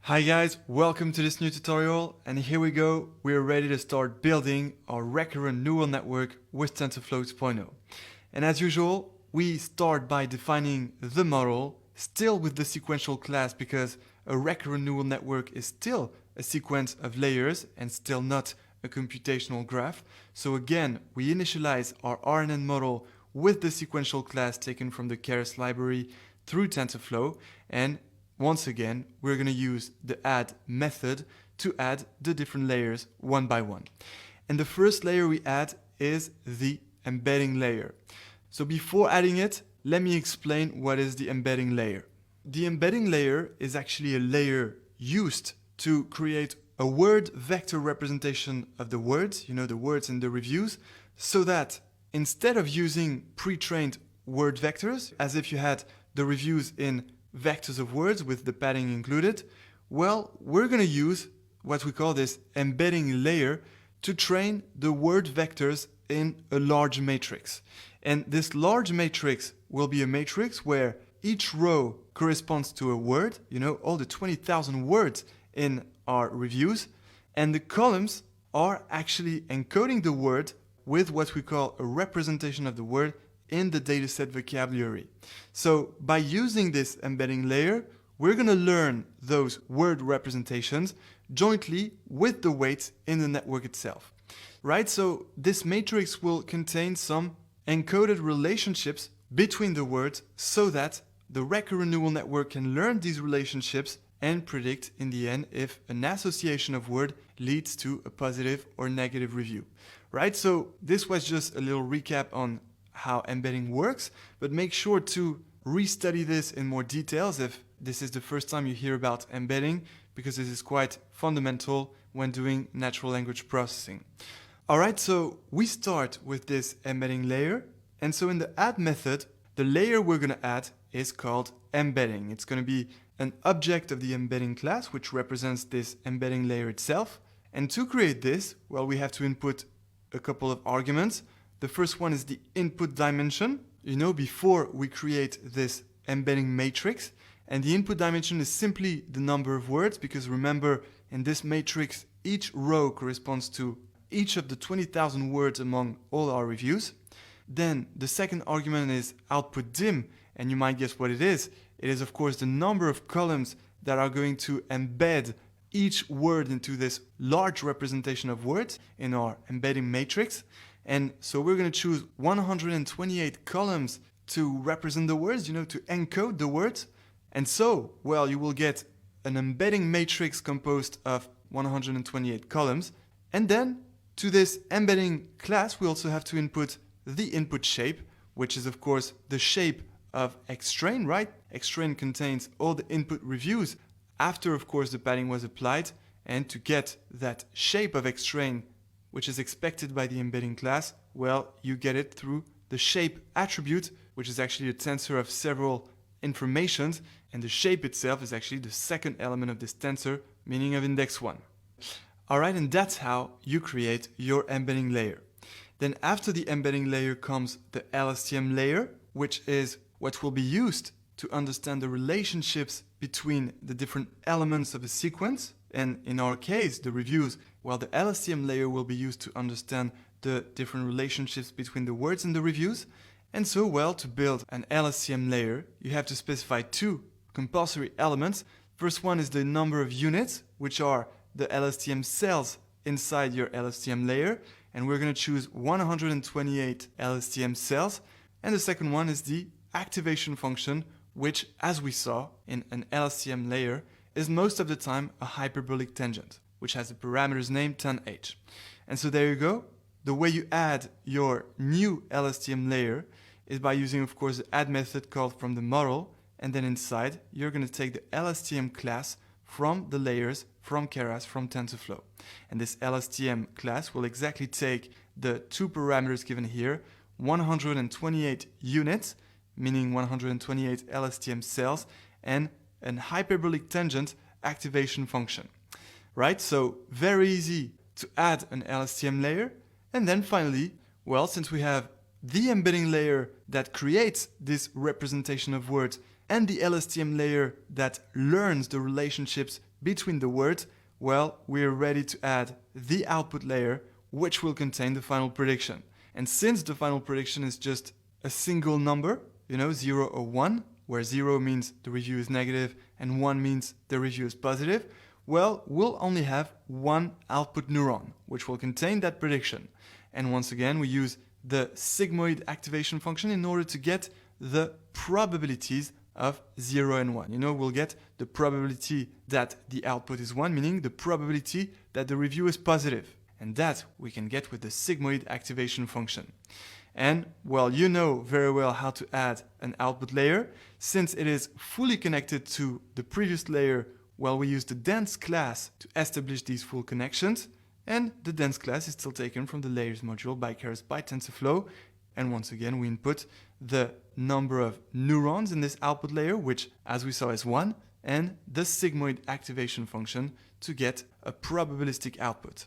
Hi guys, welcome to this new tutorial, and here we go. We're ready to start building our recurrent neural network with TensorFlow 2.0. And as usual, we start by defining the model, still with the sequential class, because a recurrent neural network is still a sequence of layers and still not a computational graph. So again, we initialize our RNN model with the sequential class taken from the Keras library through TensorFlow, and once again, we're going to use the add method to add the different layers one by one. And the first layer we add is the embedding layer. So before adding it, let me explain what is the embedding layer. The embedding layer is actually a layer used to create a word vector representation of the words, the words in the reviews, so that instead of using pre-trained word vectors, as if you had the reviews in vectors of words with the padding included, well, we're going to use what we call this embedding layer to train the word vectors in a large matrix. And this large matrix will be a matrix where each row corresponds to a word, all the 20,000 words in our reviews, and the columns are actually encoding the word with what we call a representation of the word in the dataset vocabulary. So by using this embedding layer, we're going to learn those word representations jointly with the weights in the network itself. Right? So this matrix will contain some encoded relationships between the words so that the recurrent neural network can learn these relationships and predict in the end if an association of word leads to a positive or negative review. Right? So this was just a little recap on how embedding works, but make sure to restudy this in more details if this is the first time you hear about embedding, because this is quite fundamental when doing natural language processing. Alright, so we start with this embedding layer, and so in the add method, the layer we're going to add is called embedding. It's going to be an object of the embedding class, which represents this embedding layer itself. And to create this, well, we have to input a couple of arguments. The first one is the input dimension, before we create this embedding matrix. And the input dimension is simply the number of words, because remember, in this matrix, each row corresponds to each of the 20,000 words among all our reviews. Then the second argument is output dim, and you might guess what it is. It is, of course, the number of columns that are going to embed each word into this large representation of words in our embedding matrix. And so we're going to choose 128 columns to represent the words, to encode the words. And so, well, you will get an embedding matrix composed of 128 columns. And then to this embedding class, we also have to input the input shape, which is, of course, the shape of xtrain, right? Xtrain contains all the input reviews after, of course, the padding was applied. And to get that shape of xtrain, which is expected by the embedding class, well, you get it through the shape attribute, which is actually a tensor of several informations, and the shape itself is actually the second element of this tensor, meaning of index 1. Alright, and that's how you create your embedding layer. Then after the embedding layer comes the LSTM layer, which is what will be used to understand the relationships between the different elements of a sequence. And in our case, the reviews, well, the LSTM layer will be used to understand the different relationships between the words in the reviews. And so, well, to build an LSTM layer, you have to specify two compulsory elements. First one is the number of units, which are the LSTM cells inside your LSTM layer. And we're going to choose 128 LSTM cells. And the second one is the activation function, which, as we saw in an LSTM layer, is most of the time a hyperbolic tangent, which has the parameters named tan(h). And so there you go. The way you add your new LSTM layer is by using, of course, the add method called from the model, and then inside, you're going to take the LSTM class from the layers from Keras, from TensorFlow. And this LSTM class will exactly take the two parameters given here, 128 units, meaning 128 LSTM cells, and an hyperbolic tangent activation function. Right? So very easy to add an LSTM layer. And then finally, well, since we have the embedding layer that creates this representation of words and the LSTM layer that learns the relationships between the words, well, we're ready to add the output layer, which will contain the final prediction. And since the final prediction is just a single number, 0 or 1, where 0 means the review is negative and 1 means the review is positive, well, we'll only have one output neuron, which will contain that prediction. And once again, we use the sigmoid activation function in order to get the probabilities of 0 and 1. We'll get the probability that the output is 1, meaning the probability that the review is positive. And that we can get with the sigmoid activation function. And, well, you know very well how to add an output layer. Since it is fully connected to the previous layer, well, we use the dense class to establish these full connections. And the dense class is still taken from the layers module by Keras by TensorFlow. And once again, we input the number of neurons in this output layer, which, as we saw, is 1, and the sigmoid activation function to get a probabilistic output.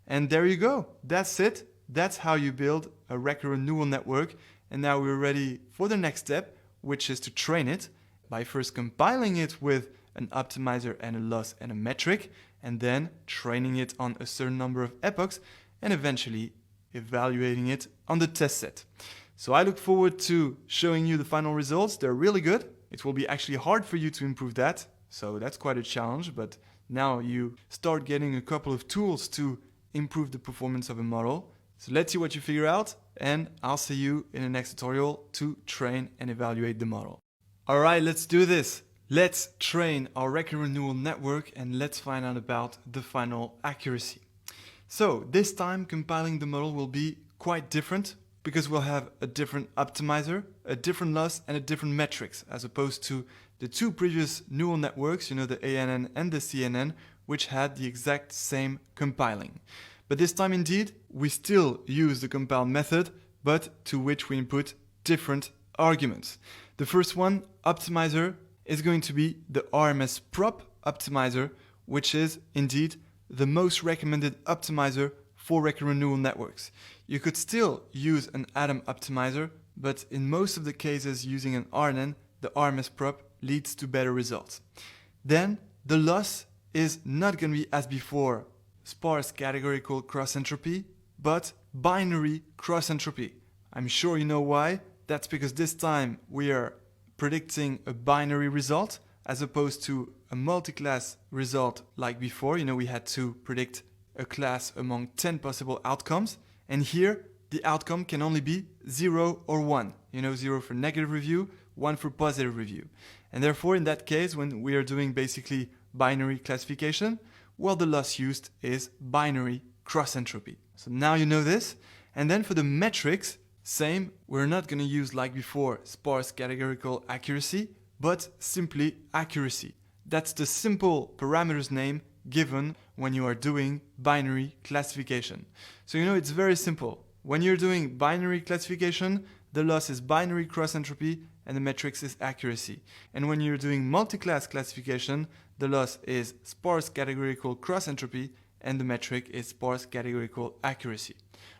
And there you go. That's it. That's how you build a recurrent neural network. And now we're ready for the next step, which is to train it by first compiling it with an optimizer and a loss and a metric, and then training it on a certain number of epochs, and eventually evaluating it on the test set. So I look forward to showing you the final results. They're really good. It will be actually hard for you to improve that, so that's quite a challenge, but now you start getting a couple of tools to improve the performance of a model. So let's see what you figure out, and I'll see you in the next tutorial to train and evaluate the model. All right, let's do this. Let's train our recurrent neural network and let's find out about the final accuracy. So this time compiling the model will be quite different because we'll have a different optimizer, a different loss, and a different metrics, as opposed to the two previous neural networks, the ANN and the CNN, which had the exact same compiling. But this time indeed, we still use the compile method, but to which we input different arguments. The first one, optimizer, is going to be the RMS prop optimizer, which is indeed the most recommended optimizer for recurrent neural networks. You could still use an Atom optimizer, but in most of the cases using an RNN, the RMS prop leads to better results. Then the loss is not going to be, as before, sparse categorical cross entropy, but binary cross entropy. I'm sure you know why. That's because this time we are predicting a binary result as opposed to a multi-class result like before. We had to predict a class among 10 possible outcomes. And here, the outcome can only be 0 or 1. 0 for negative review, 1 for positive review. And therefore, in that case, when we are doing basically binary classification, well, the loss used is binary cross entropy. So now you know this. And then for the metrics, same, we're not going to use, like before, sparse categorical accuracy, but simply accuracy. That's the simple parameters name given when you are doing binary classification. So it's very simple. When you're doing binary classification, the loss is binary cross entropy and the metrics is accuracy. And when you're doing multi-class classification, the loss is sparse categorical cross entropy and the metric is sparse categorical accuracy.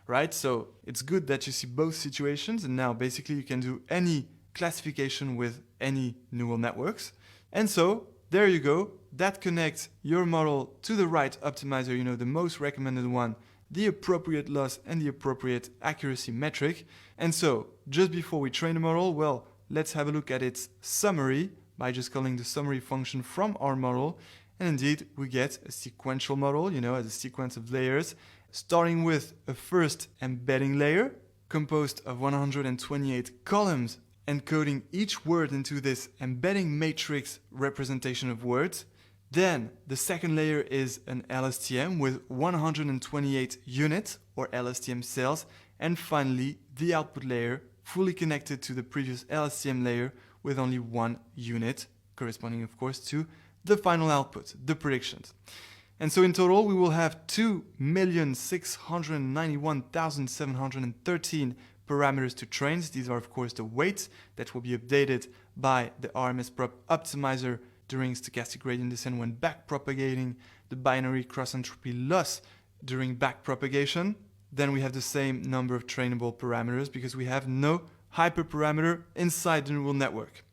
Right? So it's good that you see both situations, and now basically you can do any classification with any neural networks. And so there you go. That connects your model to the right optimizer, the most recommended one, the appropriate loss and the appropriate accuracy metric. And so just before we train the model, well, let's have a look at its summary by just calling the summary function from our model. And indeed, we get a sequential model, as a sequence of layers, starting with a first embedding layer composed of 128 columns encoding each word into this embedding matrix representation of words. Then the second layer is an LSTM with 128 units or LSTM cells. And finally, the output layer fully connected to the previous LSTM layer with only one unit, corresponding of course to the final output, the predictions. And so in total, we will have 2,691,713 parameters to train. These are, of course, the weights that will be updated by the RMS prop optimizer during stochastic gradient descent when backpropagating the binary cross-entropy loss during backpropagation. Then we have the same number of trainable parameters because we have no hyperparameter inside the neural network.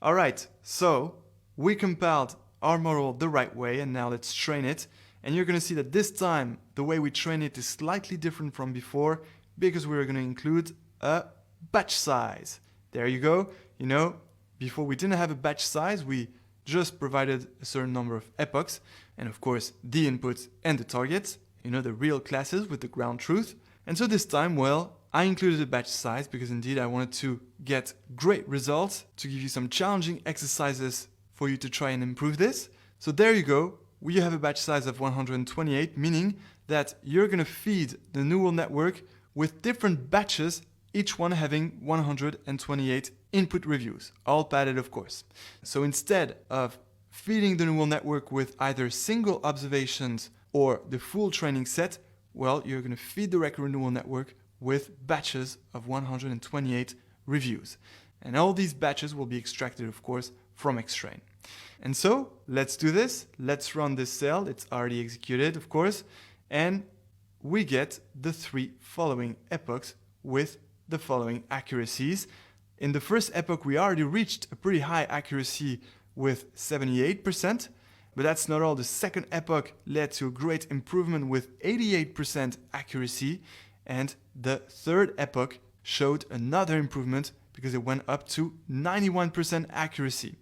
All right, so we compiled our model the right way, and now let's train it. And you're going to see that this time the way we train it is slightly different from before because we're going to include a batch size. There you go. You know, before we didn't have a batch size, we just provided a certain number of epochs and of course the inputs and the targets, you know, the real classes with the ground truth. And so this time, well, I included a batch size because indeed I wanted to get great results, to give you some challenging exercises for you to try and improve this. So there you go. We have a batch size of 128, meaning that you're going to feed the neural network with different batches, each one having 128 input reviews, all padded of course. So instead of feeding the neural network with either single observations or the full training set, well, you're going to feed the recurrent neural network with batches of 128 reviews. And all these batches will be extracted, of course, from XTrain. And so let's do this. Let's run this cell. It's already executed, of course. And we get the three following epochs with the following accuracies. In the first epoch, we already reached a pretty high accuracy with 78%. But that's not all. The second epoch led to a great improvement with 88% accuracy. And the third epoch showed another improvement because it went up to 91% accuracy.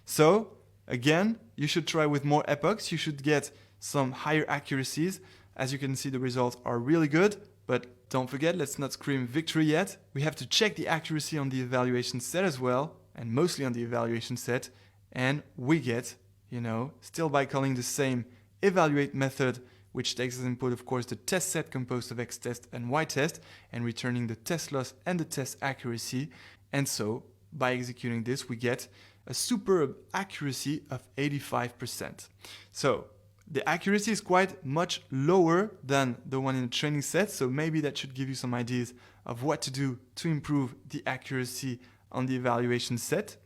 So again, you should try with more epochs. You should get some higher accuracies. As you can see, the results are really good, but don't forget, let's not scream victory yet. We have to check the accuracy on the evaluation set as well, and mostly on the evaluation set. And we get, you know, still by calling the same evaluate method, which takes as input, of course, the test set composed of X test and Y test, and returning the test loss and the test accuracy. And so, by executing this, we get a superb accuracy of 85%. So, the accuracy is quite much lower than the one in the training set, so maybe that should give you some ideas of what to do to improve the accuracy on the evaluation set.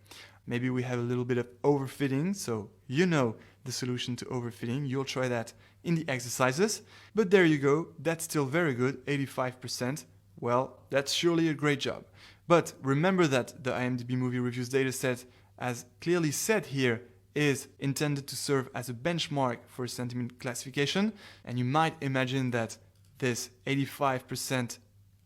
Maybe we have a little bit of overfitting, so you know the solution to overfitting. You'll try that in the exercises. But there you go, that's still very good, 85%. Well, that's surely a great job. But remember that the IMDb Movie Reviews dataset, as clearly said here, is intended to serve as a benchmark for sentiment classification. And you might imagine that this 85%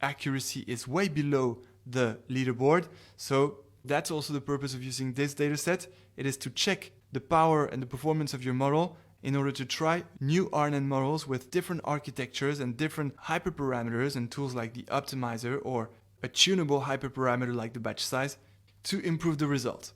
accuracy is way below the leaderboard. So that's also the purpose of using this dataset. It is to check the power and the performance of your model in order to try new RNN models with different architectures and different hyperparameters and tools like the optimizer or a tunable hyperparameter like the batch size to improve the result.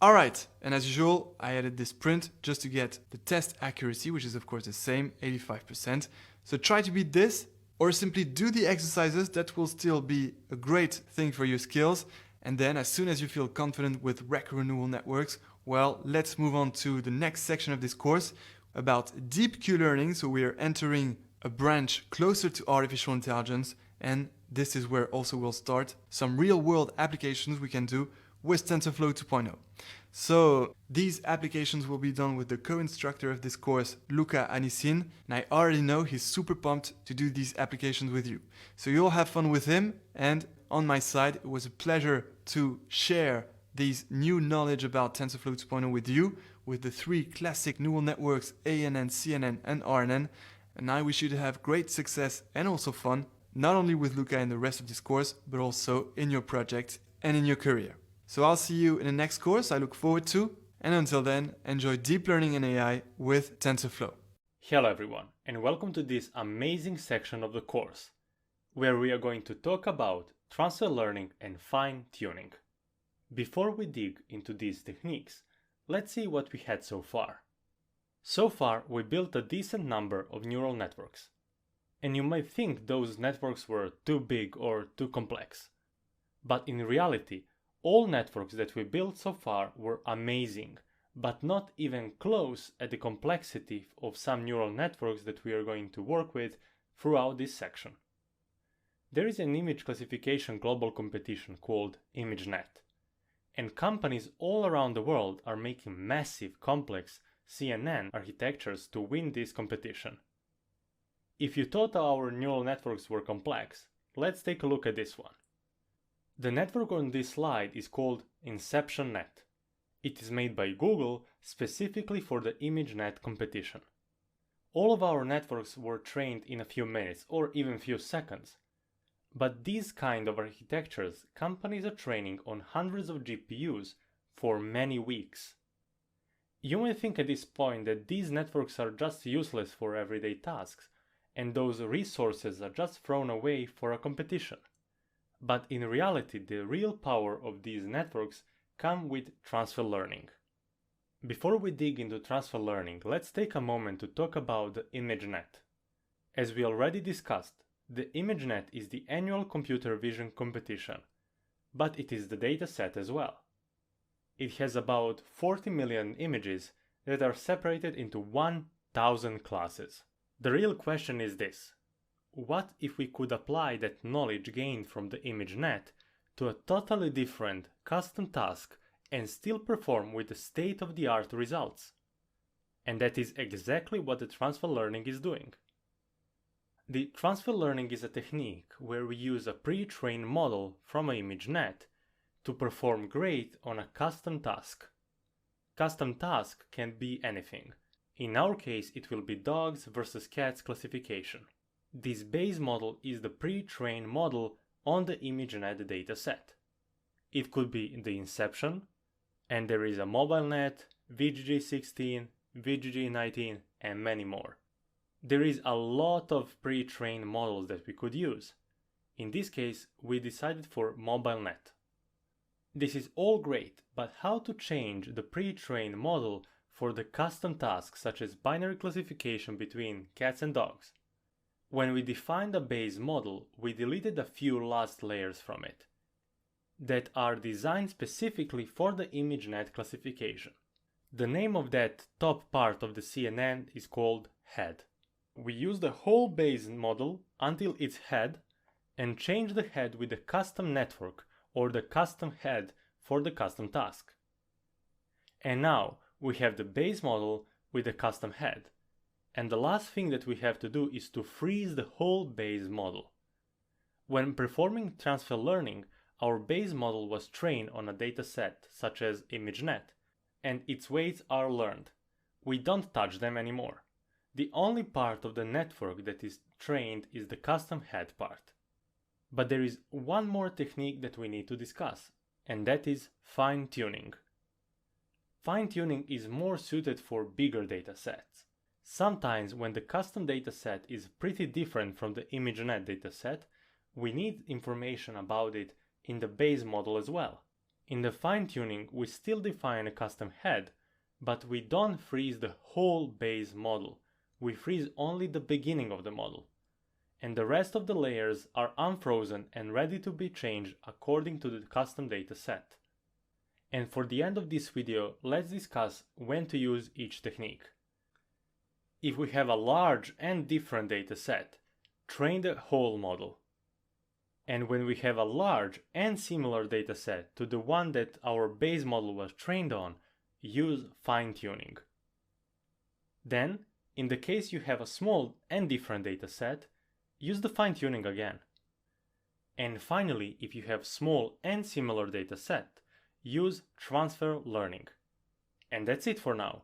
Alright, and as usual, I added this print just to get the test accuracy, which is of course the same, 85%. So try to beat this, or simply do the exercises. That will still be a great thing for your skills. And then as soon as you feel confident with recurrent neural networks, well, let's move on to the next section of this course about deep Q-learning. So we are entering a branch closer to artificial intelligence, and this is where also we'll start some real-world applications we can do with TensorFlow 2.0. So these applications will be done with the co-instructor of this course, Luca Anisin, and I already know he's super pumped to do these applications with you. So you'll have fun with him, and on my side, it was a pleasure to share these new knowledge about TensorFlow 2.0 with you, with the three classic neural networks, ANN, CNN, and RNN. And I wish you to have great success and also fun, not only with Luca and the rest of this course, but also in your project and in your career. So I'll see you in the next course I look forward to, and until then, enjoy deep learning and AI with TensorFlow. Hello everyone, and welcome to this amazing section of the course, where we are going to talk about transfer learning and fine-tuning. Before we dig into these techniques, let's see what we had so far. So far, we built a decent number of neural networks, and you might think those networks were too big or too complex. But in reality, all networks that we built so far were amazing, but not even close at the complexity of some neural networks that we are going to work with throughout this section. There is an image classification global competition called ImageNet, and companies all around the world are making massive, complex CNN architectures to win this competition. If you thought our neural networks were complex, let's take a look at this one. The network on this slide is called InceptionNet. It is made by Google specifically for the ImageNet competition. All of our networks were trained in a few minutes or even few seconds. But these kind of architectures, companies are training on hundreds of GPUs for many weeks. You may think at this point that these networks are just useless for everyday tasks, and those resources are just thrown away for a competition. But in reality, the real power of these networks come with transfer learning. Before we dig into transfer learning, let's take a moment to talk about the ImageNet. As we already discussed, the ImageNet is the annual computer vision competition, but it is the dataset as well. It has about 40 million images that are separated into 1,000 classes. The real question is this: what if we could apply that knowledge gained from the ImageNet to a totally different custom task and still perform with the state-of-the-art results? And that is exactly what the transfer learning is doing. The transfer learning is a technique where we use a pre-trained model from an ImageNet to perform great on a custom task. Custom task can be anything. In our case, it will be dogs versus cats classification. This base model is the pre-trained model on the ImageNet dataset. It could be the Inception, and there is a MobileNet, VGG16, VGG19, and many more. There is a lot of pre-trained models that we could use. In this case, we decided for MobileNet. This is all great, but how to change the pre-trained model for the custom tasks such as binary classification between cats and dogs? When we defined the base model, we deleted a few last layers from it that are designed specifically for the ImageNet classification. The name of that top part of the CNN is called head. We use the whole base model until its head and change the head with the custom network or the custom head for the custom task. And now we have the base model with the custom head. And the last thing that we have to do is to freeze the whole base model. When performing transfer learning, our base model was trained on a dataset such as ImageNet, and its weights are learned. We don't touch them anymore. The only part of the network that is trained is the custom head part. But there is one more technique that we need to discuss, and that is fine-tuning. Fine-tuning is more suited for bigger datasets. Sometimes when the custom dataset is pretty different from the ImageNet dataset, we need information about it in the base model as well. In the fine-tuning, we still define a custom head, but we don't freeze the whole base model. We freeze only the beginning of the model, and the rest of the layers are unfrozen and ready to be changed according to the custom dataset. And for the end of this video, let's discuss when to use each technique. If we have a large and different dataset, train the whole model. And when we have a large and similar dataset to the one that our base model was trained on, use fine-tuning. Then, in the case you have a small and different dataset, use the fine-tuning again. And finally, if you have small and similar dataset, use transfer learning. And that's it for now.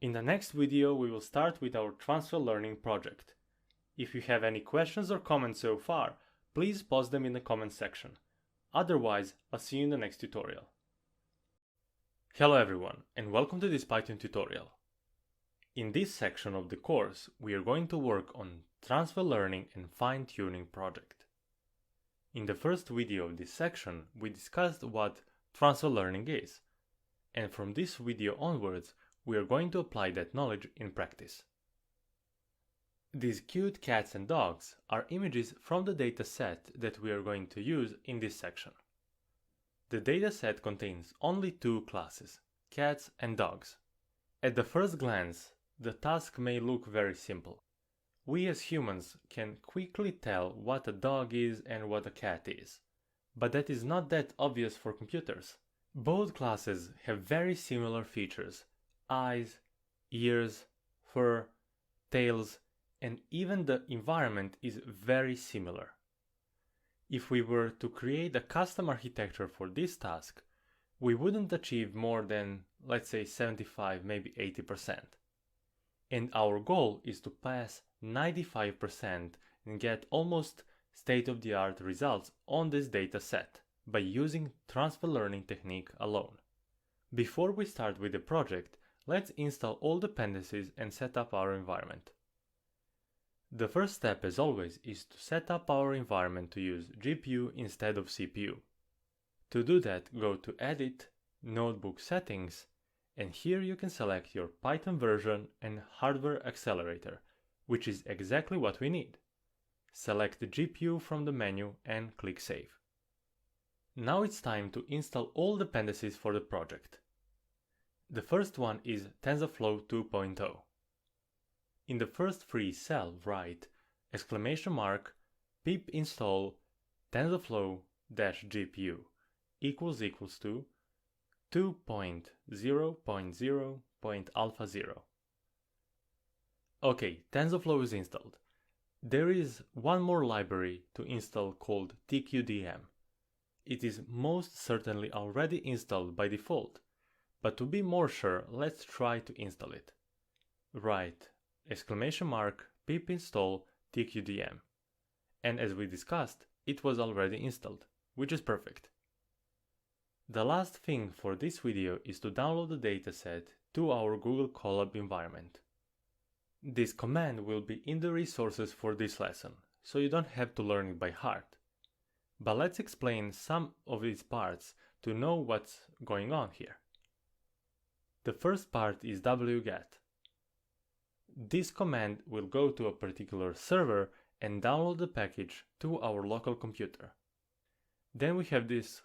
In the next video, we will start with our transfer learning project. If you have any questions or comments so far, please post them in the comment section. Otherwise, I'll see you in the next tutorial. Hello everyone, and welcome to this Python tutorial. In this section of the course, we are going to work on transfer learning and fine-tuning project. In the first video of this section, we discussed what transfer learning is, and from this video onwards, we are going to apply that knowledge in practice. These cute cats and dogs are images from the dataset that we are going to use in this section. The dataset contains only two classes, cats and dogs. At the first glance, the task may look very simple. We as humans can quickly tell what a dog is and what a cat is, but that is not that obvious for computers. Both classes have very similar features: eyes, ears, fur, tails, and even the environment is very similar. If we were to create a custom architecture for this task, we wouldn't achieve more than, let's say, 75, maybe 80%. And our goal is to pass 95% and get almost state-of-the-art results on this data set by using transfer learning technique alone. Before we start with the project, let's install all dependencies and set up our environment. The first step, as always, is to set up our environment to use GPU instead of CPU. To do that, go to Edit, Notebook Settings, and here you can select your Python version and hardware accelerator, which is exactly what we need. Select the GPU from the menu and click Save. Now it's time to install all dependencies for the project. The first one is TensorFlow 2.0. In the first free cell, write !pip install TensorFlow-GPU == 2.0.0.alpha0. Okay, TensorFlow is installed. There is one more library to install called TQDM. It is most certainly already installed by default, but to be more sure, let's try to install it. Write !pip install TQDM. And as we discussed, it was already installed, which is perfect. The last thing for this video is to download the dataset to our Google Colab environment. This command will be in the resources for this lesson, so you don't have to learn it by heart. But let's explain some of its parts to know what's going on here. The first part is wget. This command will go to a particular server and download the package to our local computer. Then we have this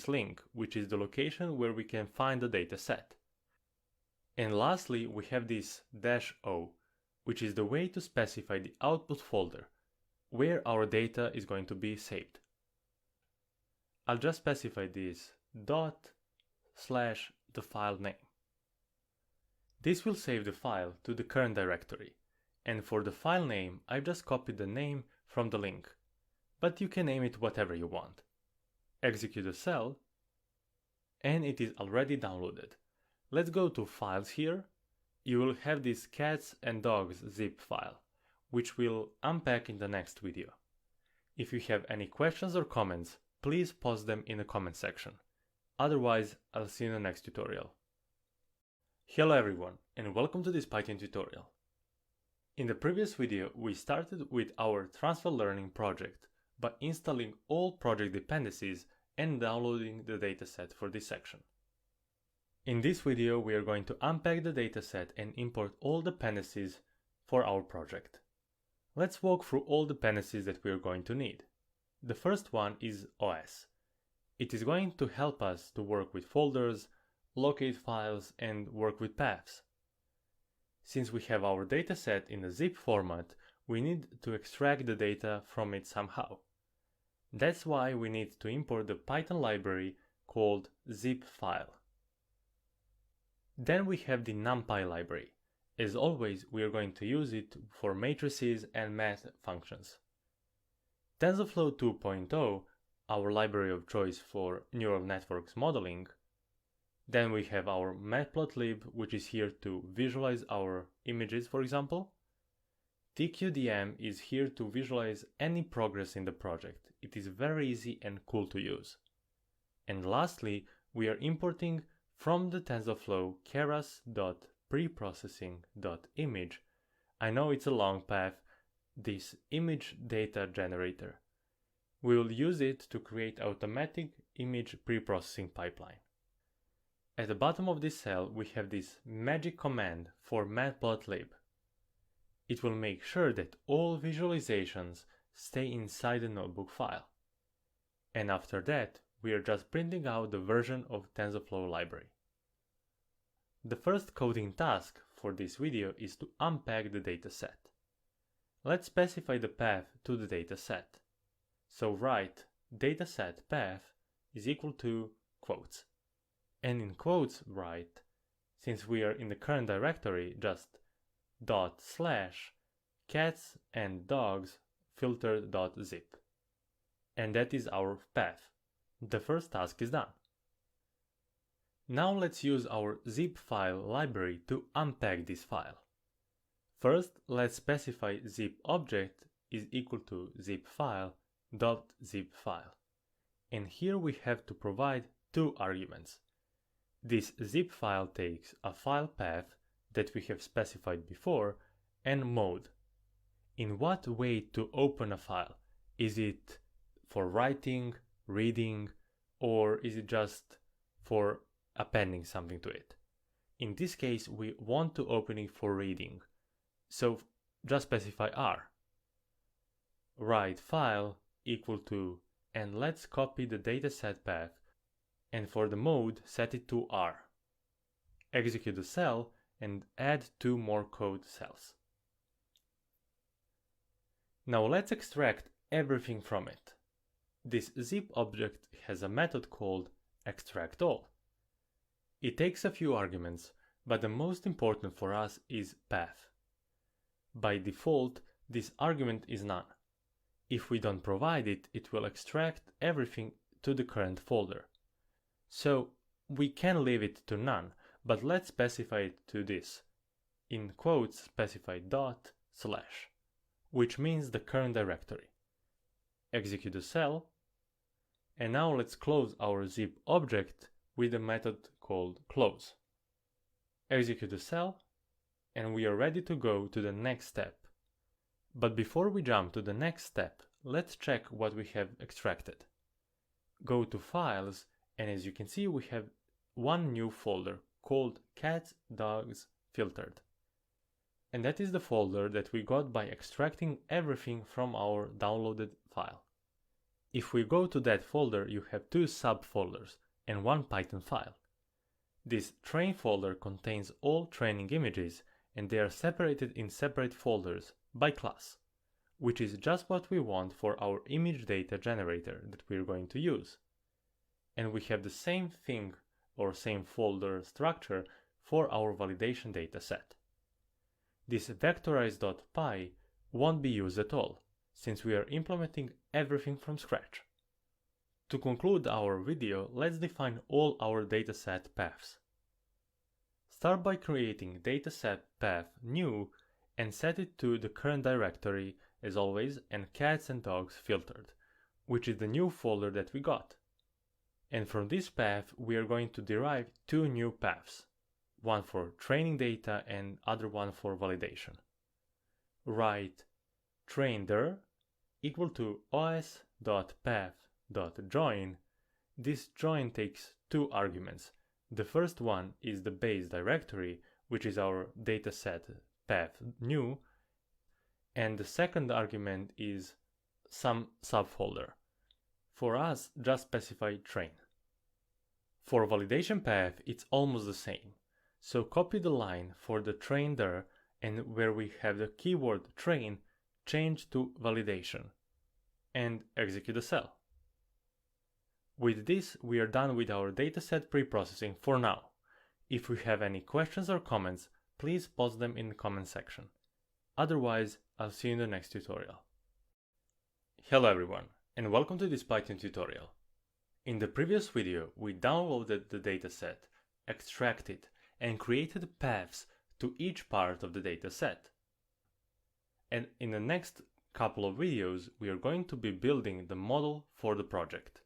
link, which is the location where we can find the dataset. And lastly, we have this -o, which is the way to specify the output folder, where our data is going to be saved. I'll just specify this /the file name. This will save the file to the current directory, and for the file name, I've just copied the name from the link, but you can name it whatever you want. Execute the cell, and it is already downloaded. Let's go to Files here. You will have this cats and dogs zip file, which we'll unpack in the next video. If you have any questions or comments, please post them in the comment section. Otherwise, I'll see you in the next tutorial. Hello everyone, and welcome to this Python tutorial. In the previous video, we started with our transfer learning project by installing all project dependencies and downloading the dataset for this section. In this video, we are going to unpack the dataset and import all dependencies for our project. Let's walk through all dependencies that we are going to need. The first one is OS. It is going to help us to work with folders, locate files, and work with paths. Since we have our dataset in a zip format, we need to extract the data from it somehow. That's why we need to import the Python library called zipfile. Then we have the NumPy library. As always, we are going to use it for matrices and math functions. TensorFlow 2.0, our library of choice for neural networks modeling. Then we have our matplotlib, which is here to visualize our images, for example. TQDM is here to visualize any progress in the project. It is very easy and cool to use. And lastly, we are importing from the TensorFlow keras.preprocessing.image. I know it's a long path, this image data generator. We will use it to create automatic image preprocessing pipeline. At the bottom of this cell, we have this magic command for matplotlib. It will make sure that all visualizations stay inside the notebook file. And after that, we are just printing out the version of TensorFlow library. The first coding task for this video is to unpack the dataset. Let's specify the path to the dataset. So write dataset path is equal to quotes. And in quotes write, since we are in the current directory, just /cats and dogs filtered.zip. And that is our path. The first task is done. Now let's use our zip file library to unpack this file. First, let's specify zip object is equal to zip file. And here we have to provide two arguments. This zip file takes a file path that we have specified before and mode. In what way to open a file? Is it for writing, reading, or is it just for appending something to it? In this case, we want to open it for reading. So just specify R. Write file equal to, and let's copy the dataset path, and for the mode set it to R. Execute the cell and add two more code cells. Now let's extract everything from it. This zip object has a method called extractAll. It takes a few arguments, but the most important for us is path. By default, this argument is none. If we don't provide it, it will extract everything to the current folder. So we can leave it to none, but let's specify it to this. In quotes specify /, which means the current directory. Execute the cell, and now let's close our zip object with a method called close. Execute the cell, and we are ready to go to the next step. But before we jump to the next step, let's check what we have extracted. Go to Files, and as you can see, we have one new folder called Cats, Dogs, Filtered. And that is the folder that we got by extracting everything from our downloaded file. If we go to that folder, you have two subfolders and one Python file. This train folder contains all training images, and they are separated in separate folders by class, which is just what we want for our image data generator that we're going to use. And we have the same thing or same folder structure for our validation data set. This vectorize.py won't be used at all, since we are implementing everything from scratch. To conclude our video, let's define all our dataset paths. Start by creating dataset path new and set it to the current directory as always and cats and dogs filtered, which is the new folder that we got. And from this path we are going to derive two new paths, one for training data and other one for validation. Write trainDir equal to os.path.join. This join takes two arguments. The first one is the base directory, which is our dataset path new, and the second argument is some subfolder. For us, just specify train. For validation path, it's almost the same. So copy the line for the trainDir, and where we have the keyword train, change to validation, and execute the cell. With this, we are done with our dataset preprocessing for now. If you have any questions or comments, please post them in the comment section. Otherwise, I'll see you in the next tutorial. Hello everyone, and welcome to this Python tutorial. In the previous video, we downloaded the dataset, extracted, and created paths to each part of the dataset. And in the next couple of videos, we are going to be building the model for the project.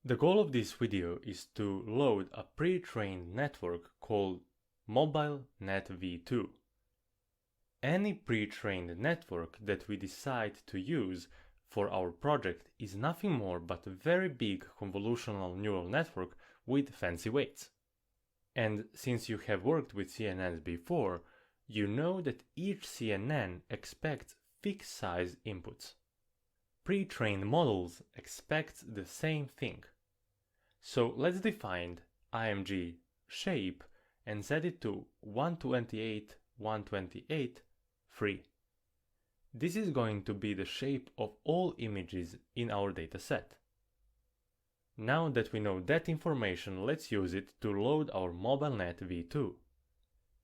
The goal of this video is to load a pre-trained network called MobileNet-v2. Any pre-trained network that we decide to use for our project is nothing more but a very big convolutional neural network with fancy weights. And since you have worked with CNNs before, you know that each CNN expects fixed size inputs. Pre-trained models expect the same thing. So let's define IMG shape and set it to 128, 128, 3. This is going to be the shape of all images in our dataset. Now that we know that information, let's use it to load our MobileNet v2.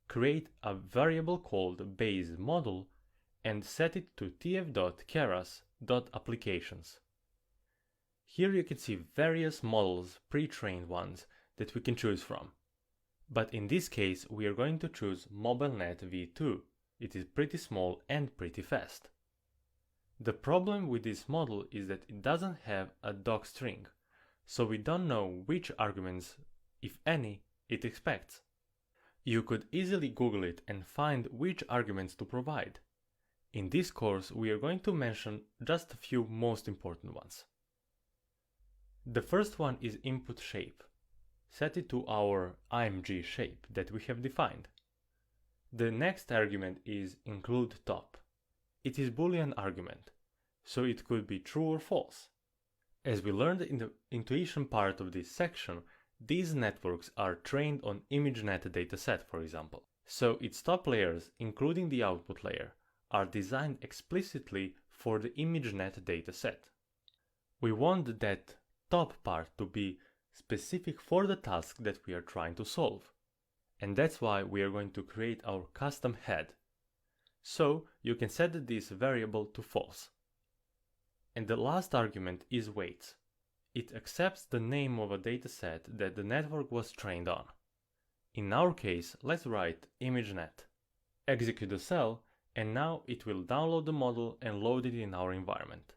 Create a variable called baseModel and set it to tf.keras.applications. Here you can see various models, pre-trained ones, that we can choose from. But in this case, we are going to choose MobileNet v2. It is pretty small and pretty fast. The problem with this model is that it doesn't have a docstring, so we don't know which arguments, if any, it expects. You could easily Google it and find which arguments to provide. In this course, we are going to mention just a few most important ones. The first one is input shape. Set it to our IMG shape that we have defined. The next argument is include top. It is Boolean argument, so it could be true or false. As we learned in the intuition part of this section, these networks are trained on ImageNet dataset, for example. So its top layers, including the output layer, are designed explicitly for the ImageNet dataset. We want that top part to be specific for the task that we are trying to solve. And that's why we are going to create our custom head. So you can set this variable to false. And the last argument is weights. It accepts the name of a dataset that the network was trained on. In our case, let's write ImageNet. Execute the cell, and now it will download the model and load it in our environment.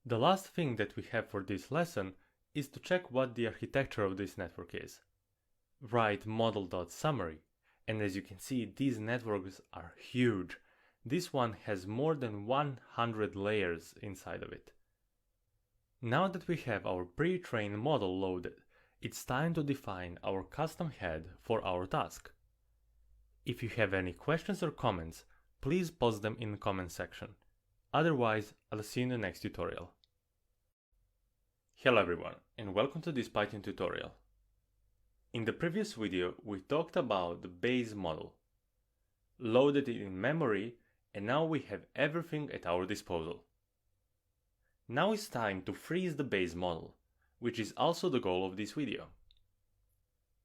The last thing that we have for this lesson is to check what the architecture of this network is. Write model.summary, and as you can see, these networks are huge. This one has more than 100 layers inside of it. Now that we have our pre-trained model loaded, it's time to define our custom head for our task. If you have any questions or comments, please post them in the comment section. Otherwise, I'll see you in the next tutorial. Hello everyone, and welcome to this Python tutorial. In the previous video, we talked about the base model. Loaded it in memory, and now we have everything at our disposal. Now it's time to freeze the base model, which is also the goal of this video.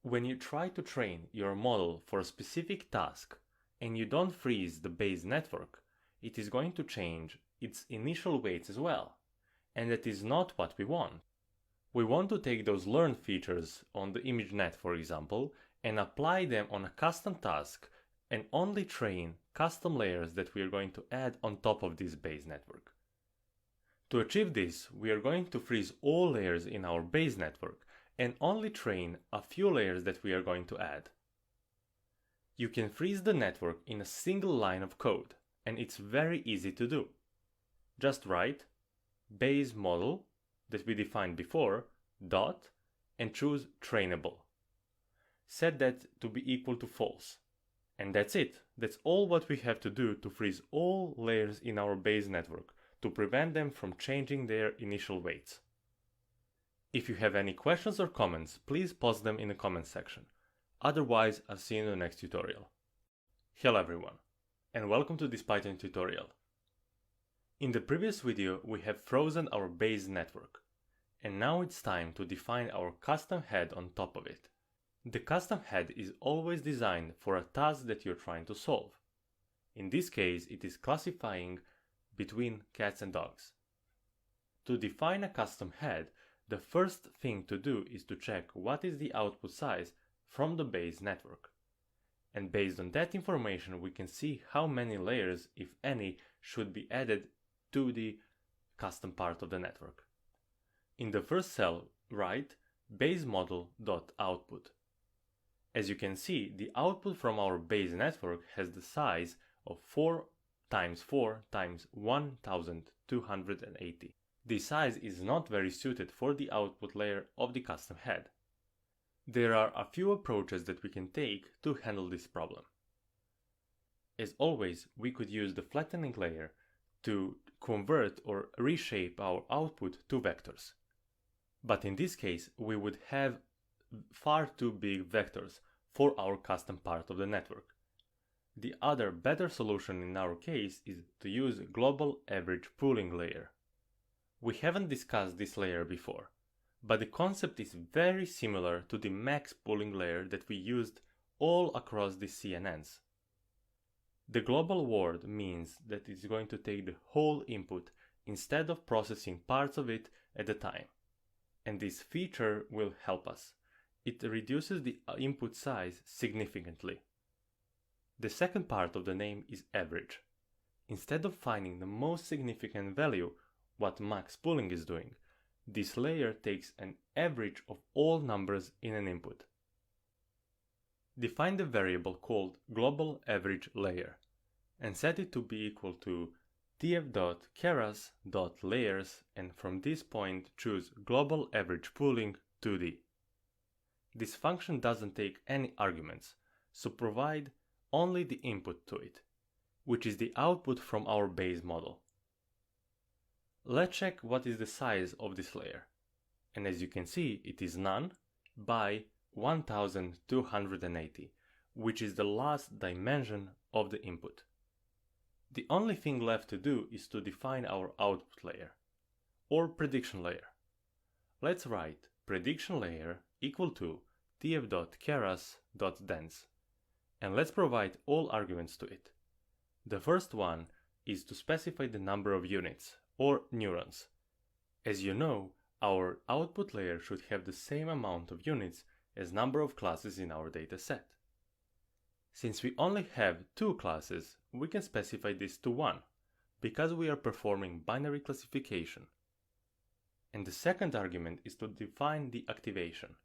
When you try to train your model for a specific task and you don't freeze the base network, it is going to change its initial weights as well, and that is not what we want. We want to take those learned features on the ImageNet, for example, and apply them on a custom task and only train custom layers that we are going to add on top of this base network. To achieve this, we are going to freeze all layers in our base network and only train a few layers that we are going to add. You can freeze the network in a single line of code, and it's very easy to do. Just write base model that we defined before, dot, and choose trainable. Set that to be equal to false. And that's it. That's all what we have to do to freeze all layers in our base network to prevent them from changing their initial weights. If you have any questions or comments, please post them in the comment section. Otherwise, I'll see you in the next tutorial. Hello everyone, and welcome to this Python tutorial. In the previous video, we have frozen our base network, and now it's time to define our custom head on top of it. The custom head is always designed for a task that you're trying to solve. In this case, it is classifying between cats and dogs. To define a custom head, the first thing to do is to check what is the output size from the base network. And based on that information, we can see how many layers, if any, should be added to the custom part of the network. In the first cell, write baseModel.output. As you can see, the output from our base network has the size of 4 times 4 times 1280. This size is not very suited for the output layer of the custom head. There are a few approaches that we can take to handle this problem. As always, we could use the flattening layer to convert or reshape our output to vectors. But in this case, we would have far too big vectors for our custom part of the network. The other better solution in our case is to use global average pooling layer. We haven't discussed this layer before, but the concept is very similar to the max pooling layer that we used all across the CNNs. The global word means that it's going to take the whole input instead of processing parts of it at a time. And this feature will help us. It reduces the input size significantly. The second part of the name is average. Instead of finding the most significant value, what max pooling is doing, this layer takes an average of all numbers in an input. Define the variable called global average layer and set it to be equal to tf.keras.layers, and from this point choose global average pooling 2D. This function doesn't take any arguments, so provide only the input to it, which is the output from our base model. Let's check what is the size of this layer, and as you can see it is none by 1280, which is the last dimension of the input. The only thing left to do is to define our output layer, or prediction layer. Let's write prediction layer equal to tf.keras.dense, and let's provide all arguments to it. The first one is to specify the number of units, or neurons. As you know, our output layer should have the same amount of units as number of classes in our dataset. Since we only have 2 classes, we can specify this to 1, because we are performing binary classification. And the second argument is to define the activation,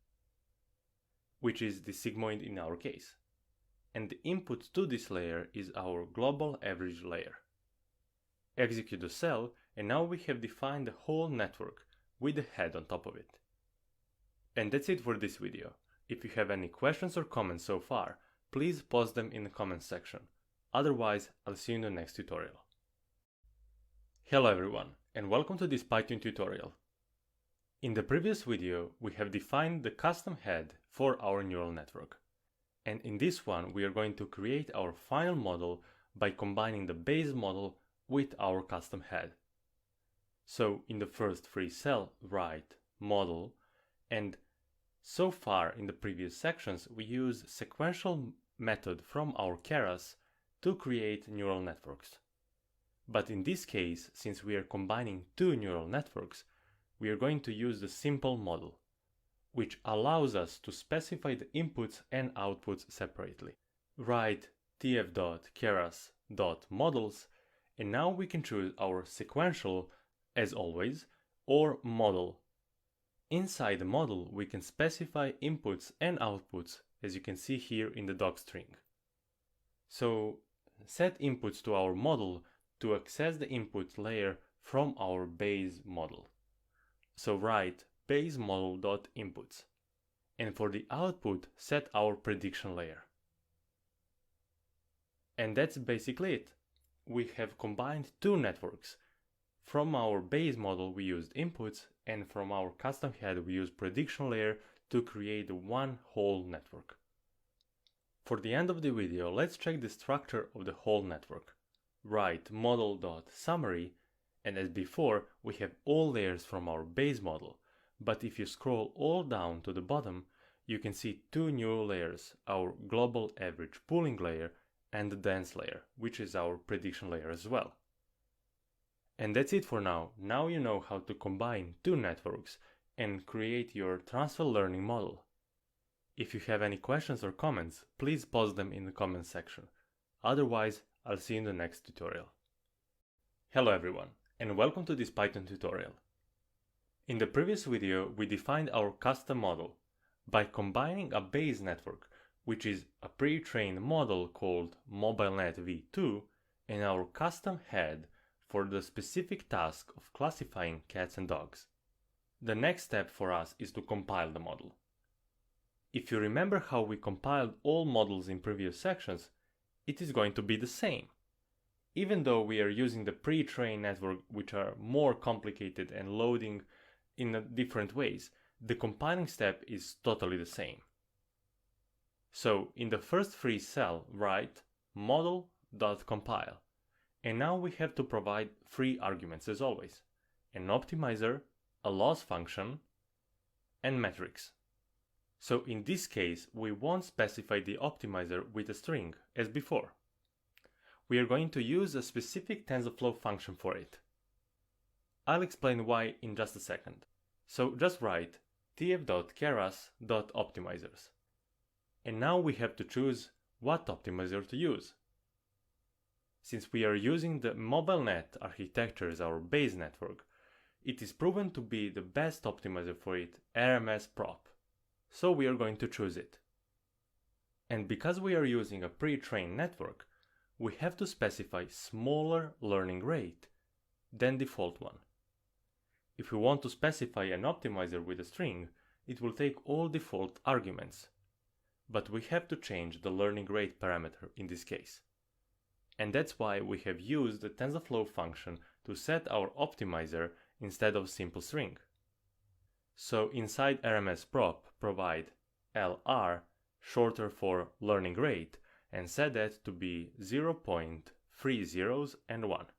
which is the sigmoid in our case. And the input to this layer is our global average layer. Execute the cell, and now we have defined the whole network with the head on top of it. And that's it for this video. If you have any questions or comments so far, please post them in the comments section. Otherwise, I'll see you in the next tutorial. Hello everyone, and welcome to this Python tutorial. In the previous video, we have defined the custom head for our neural network. And in this one, we are going to create our final model by combining the base model with our custom head. So in the first free cell, write model, and so far in the previous sections, we use sequential method from our Keras to create neural networks. But in this case, since we are combining 2 neural networks, we are going to use the simple model, which allows us to specify the inputs and outputs separately. Write tf.keras.models, and now we can choose our sequential, as always, or model. Inside the model, we can specify inputs and outputs, as you can see here in the docstring. So set inputs to our model to access the input layer from our base model. So write base model.inputs, and for the output set our prediction layer. And that's basically it. We have combined 2 networks. From our base model we used inputs, and from our custom head we used prediction layer to create one whole network. For the end of the video, let's check the structure of the whole network. Write model.summary, and as before, we have all layers from our base model, but if you scroll all down to the bottom, you can see 2 new layers, our global average pooling layer and the dense layer, which is our prediction layer as well. And that's it for now. Now you know how to combine 2 networks and create your transfer learning model. If you have any questions or comments, please post them in the comments section. Otherwise, I'll see you in the next tutorial. Hello everyone, and welcome to this Python tutorial. In the previous video, we defined our custom model by combining a base network, which is a pre-trained model called MobileNet v2, and our custom head for the specific task of classifying cats and dogs. The next step for us is to compile the model. If you remember how we compiled all models in previous sections, it is going to be the same. Even though we are using the pre-trained network, which are more complicated and loading in different ways, the compiling step is totally the same. So in the first free cell, write model.compile. And now we have to provide three arguments as always: an optimizer, a loss function, and metrics. So in this case, we won't specify the optimizer with a string as before. We are going to use a specific TensorFlow function for it. I'll explain why in just a second. So just write tf.keras.optimizers. And now we have to choose what optimizer to use. Since we are using the MobileNet architecture as our base network, it is proven to be the best optimizer for it, RMS prop. So we are going to choose it. And because we are using a pre-trained network, we have to specify smaller learning rate than default one. If we want to specify an optimizer with a string, it will take all default arguments. But we have to change the learning rate parameter in this case. And that's why we have used the TensorFlow function to set our optimizer instead of simple string. So inside RMS prop, provide LR, shorter for learning rate, and set that to be 0.3 zeros and 1.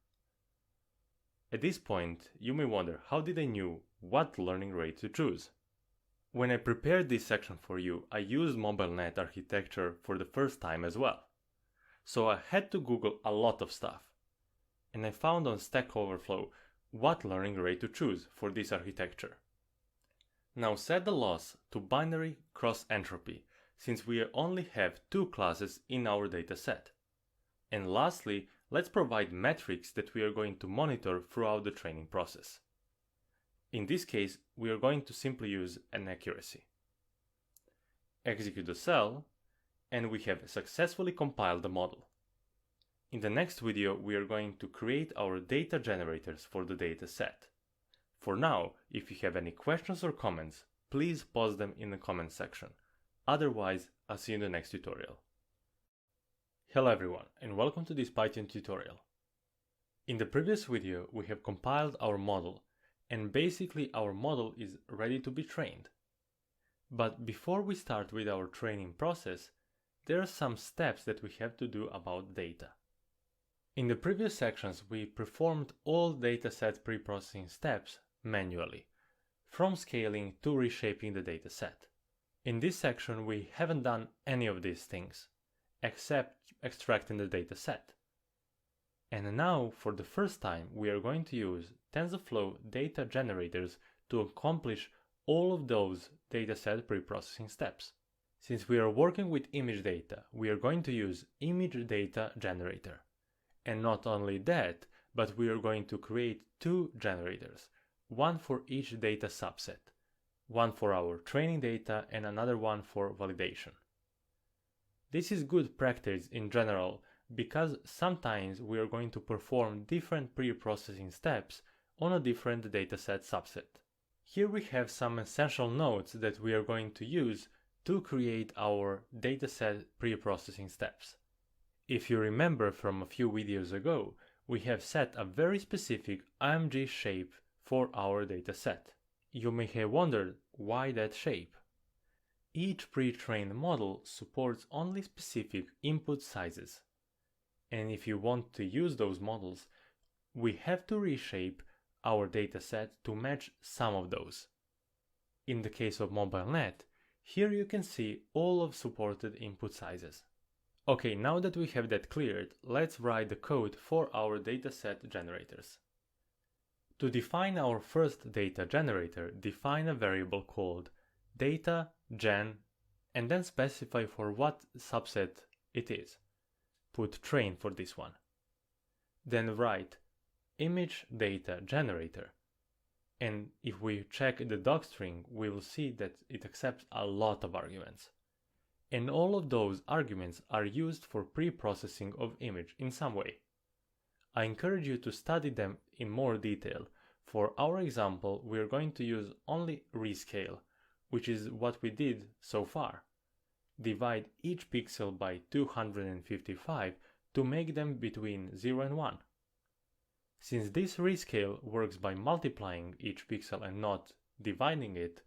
At this point, you may wonder, how did I know what learning rate to choose? When I prepared this section for you, I used MobileNet architecture for the first time as well. So I had to Google a lot of stuff. And I found on Stack Overflow what learning rate to choose for this architecture. Now set the loss to binary cross entropy, since we only have two classes in our dataset. And lastly, let's provide metrics that we are going to monitor throughout the training process. In this case, we are going to simply use an accuracy. Execute the cell, and we have successfully compiled the model. In the next video, we are going to create our data generators for the dataset. For now, if you have any questions or comments, please post them in the comment section. Otherwise, I'll see you in the next tutorial. Hello everyone, and welcome to this Python tutorial. In the previous video, we have compiled our model, and basically our model is ready to be trained. But before we start with our training process, there are some steps that we have to do about data. In the previous sections, we performed all dataset preprocessing steps manually, from scaling to reshaping the dataset. In this section, we haven't done any of these things, except extracting the dataset. And now, for the first time, we are going to use TensorFlow data generators to accomplish all of those dataset preprocessing steps. Since we are working with image data, we are going to use image data generator. And not only that, but we are going to create two generators, one for each data subset, one for our training data and another one for validation. This is good practice in general because sometimes we are going to perform different pre-processing steps on a different dataset subset. Here we have some essential nodes that we are going to use to create our dataset pre-processing steps. If you remember from a few videos ago, we have set a very specific IMG shape for our dataset. You may have wondered why that shape. Each pre-trained model supports only specific input sizes. And if you want to use those models, we have to reshape our dataset to match some of those. In the case of MobileNet, here you can see all of supported input sizes. Okay, now that we have that cleared, let's write the code for our dataset generators. To define our first data generator, define a variable called data_gen and then specify for what subset it is. Put train for this one. Then write image data generator. And if we check the docstring, we will see that it accepts a lot of arguments. And all of those arguments are used for pre-processing of image in some way. I encourage you to study them in more detail. For our example, we are going to use only rescale, which is what we did so far. Divide each pixel by 255 to make them between 0 and 1. Since this rescale works by multiplying each pixel and not dividing it,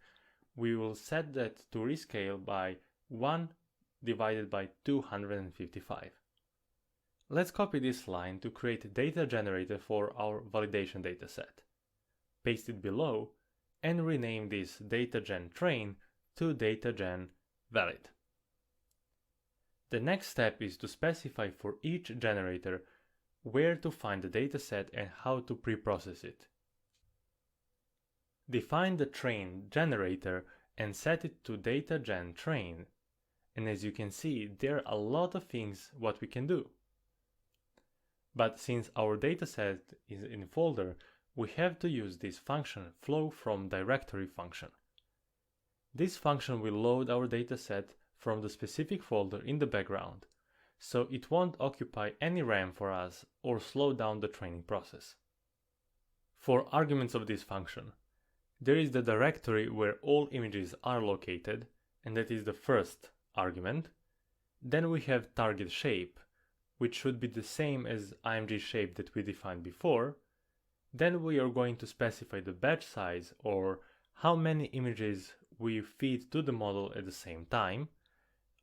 we will set that to rescale by 1 divided by 255. Let's copy this line to create a data generator for our validation dataset. Paste it below and rename this DataGenTrain to DataGenValid. The next step is to specify for each generator where to find the dataset and how to preprocess it. Define the train generator and set it to DataGenTrain, and as you can see, there are a lot of things what we can do. But since our dataset is in folder, we have to use this function flow from directory function. This function will load our dataset from the specific folder in the background, so it won't occupy any RAM for us or slow down the training process. For arguments of this function, there is the directory where all images are located, and that is the first argument. Then we have target shape, which should be the same as IMG shape that we defined before. Then we are going to specify the batch size, or how many images we feed to the model at the same time.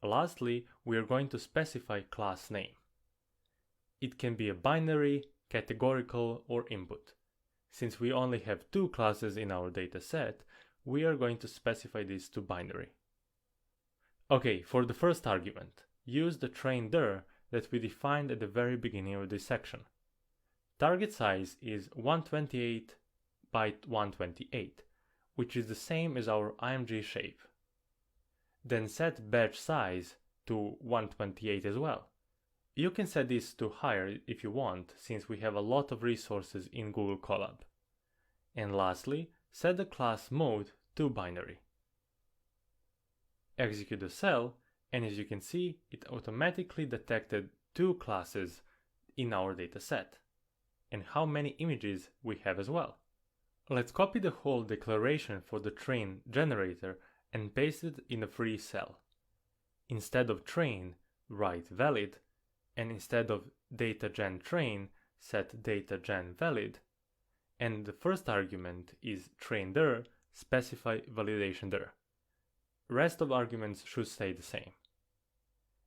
Lastly, we are going to specify class name. It can be a binary, categorical, or input. Since we only have 2 classes in our dataset, we are going to specify this to binary. Okay, for the first argument, use the train_dir that we defined at the very beginning of this section. Target size is 128 by 128, which is the same as our IMG shape. Then set batch size to 128 as well. You can set this to higher if you want, since we have a lot of resources in Google Colab. And lastly, set the class mode to binary. Execute the cell, and as you can see, it automatically detected 2 classes in our dataset, and how many images we have as well. Let's copy the whole declaration for the train generator and paste it in a free cell. Instead of train, write valid, and instead of DataGenTrain, set DataGenValid, and the first argument is train_dir, specify validation_dir. Rest of arguments should stay the same.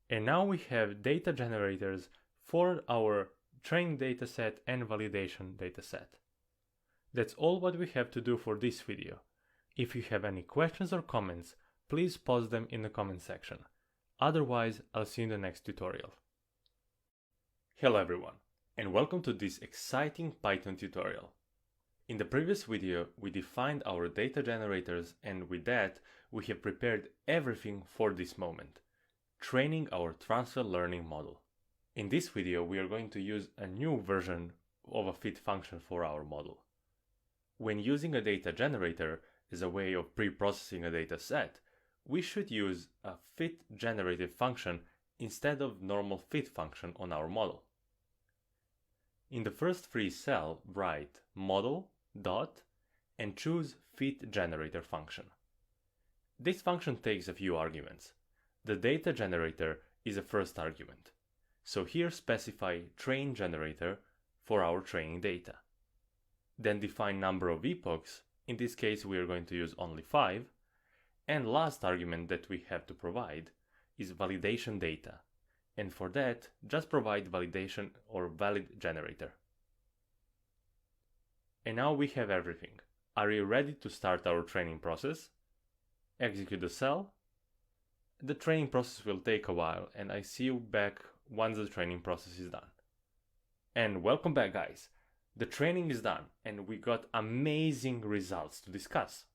And now we have data generators for our training dataset and validation dataset. That's all what we have to do for this video. If you have any questions or comments, please post them in the comment section. Otherwise, I'll see you in the next tutorial. Hello everyone, and welcome to this exciting Python tutorial. In the previous video, we defined our data generators, and with that, we have prepared everything for this moment, training our transfer learning model. In this video, we are going to use a new version of a fit function for our model. When using a data generator as a way of pre-processing a data set, we should use a fit generative function instead of normal fit function on our model. In the first free cell, write model dot and choose fit generator function. This function takes a few arguments. The data generator is a first argument, so here specify train generator for our training data. Then define number of epochs. In this case we are going to use only 5, and last argument that we have to provide is validation data, and for that just provide validation or valid generator. And now we have everything. Are you ready to start our training process? Execute the cell. The training process will take a while, and I see you back once the training process is done. And welcome back, guys. The training is done, and we got amazing results to discuss.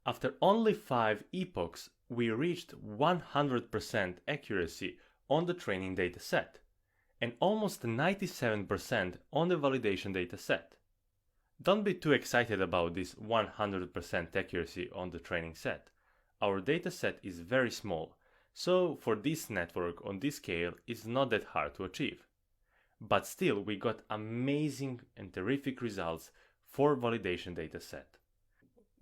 After only 5 epochs, we reached 100% accuracy on the training dataset, and almost 97% on the validation dataset. Don't be too excited about this 100% accuracy on the training set. Our dataset is very small, so for this network on this scale it's not that hard to achieve. But still, we got amazing and terrific results for validation dataset.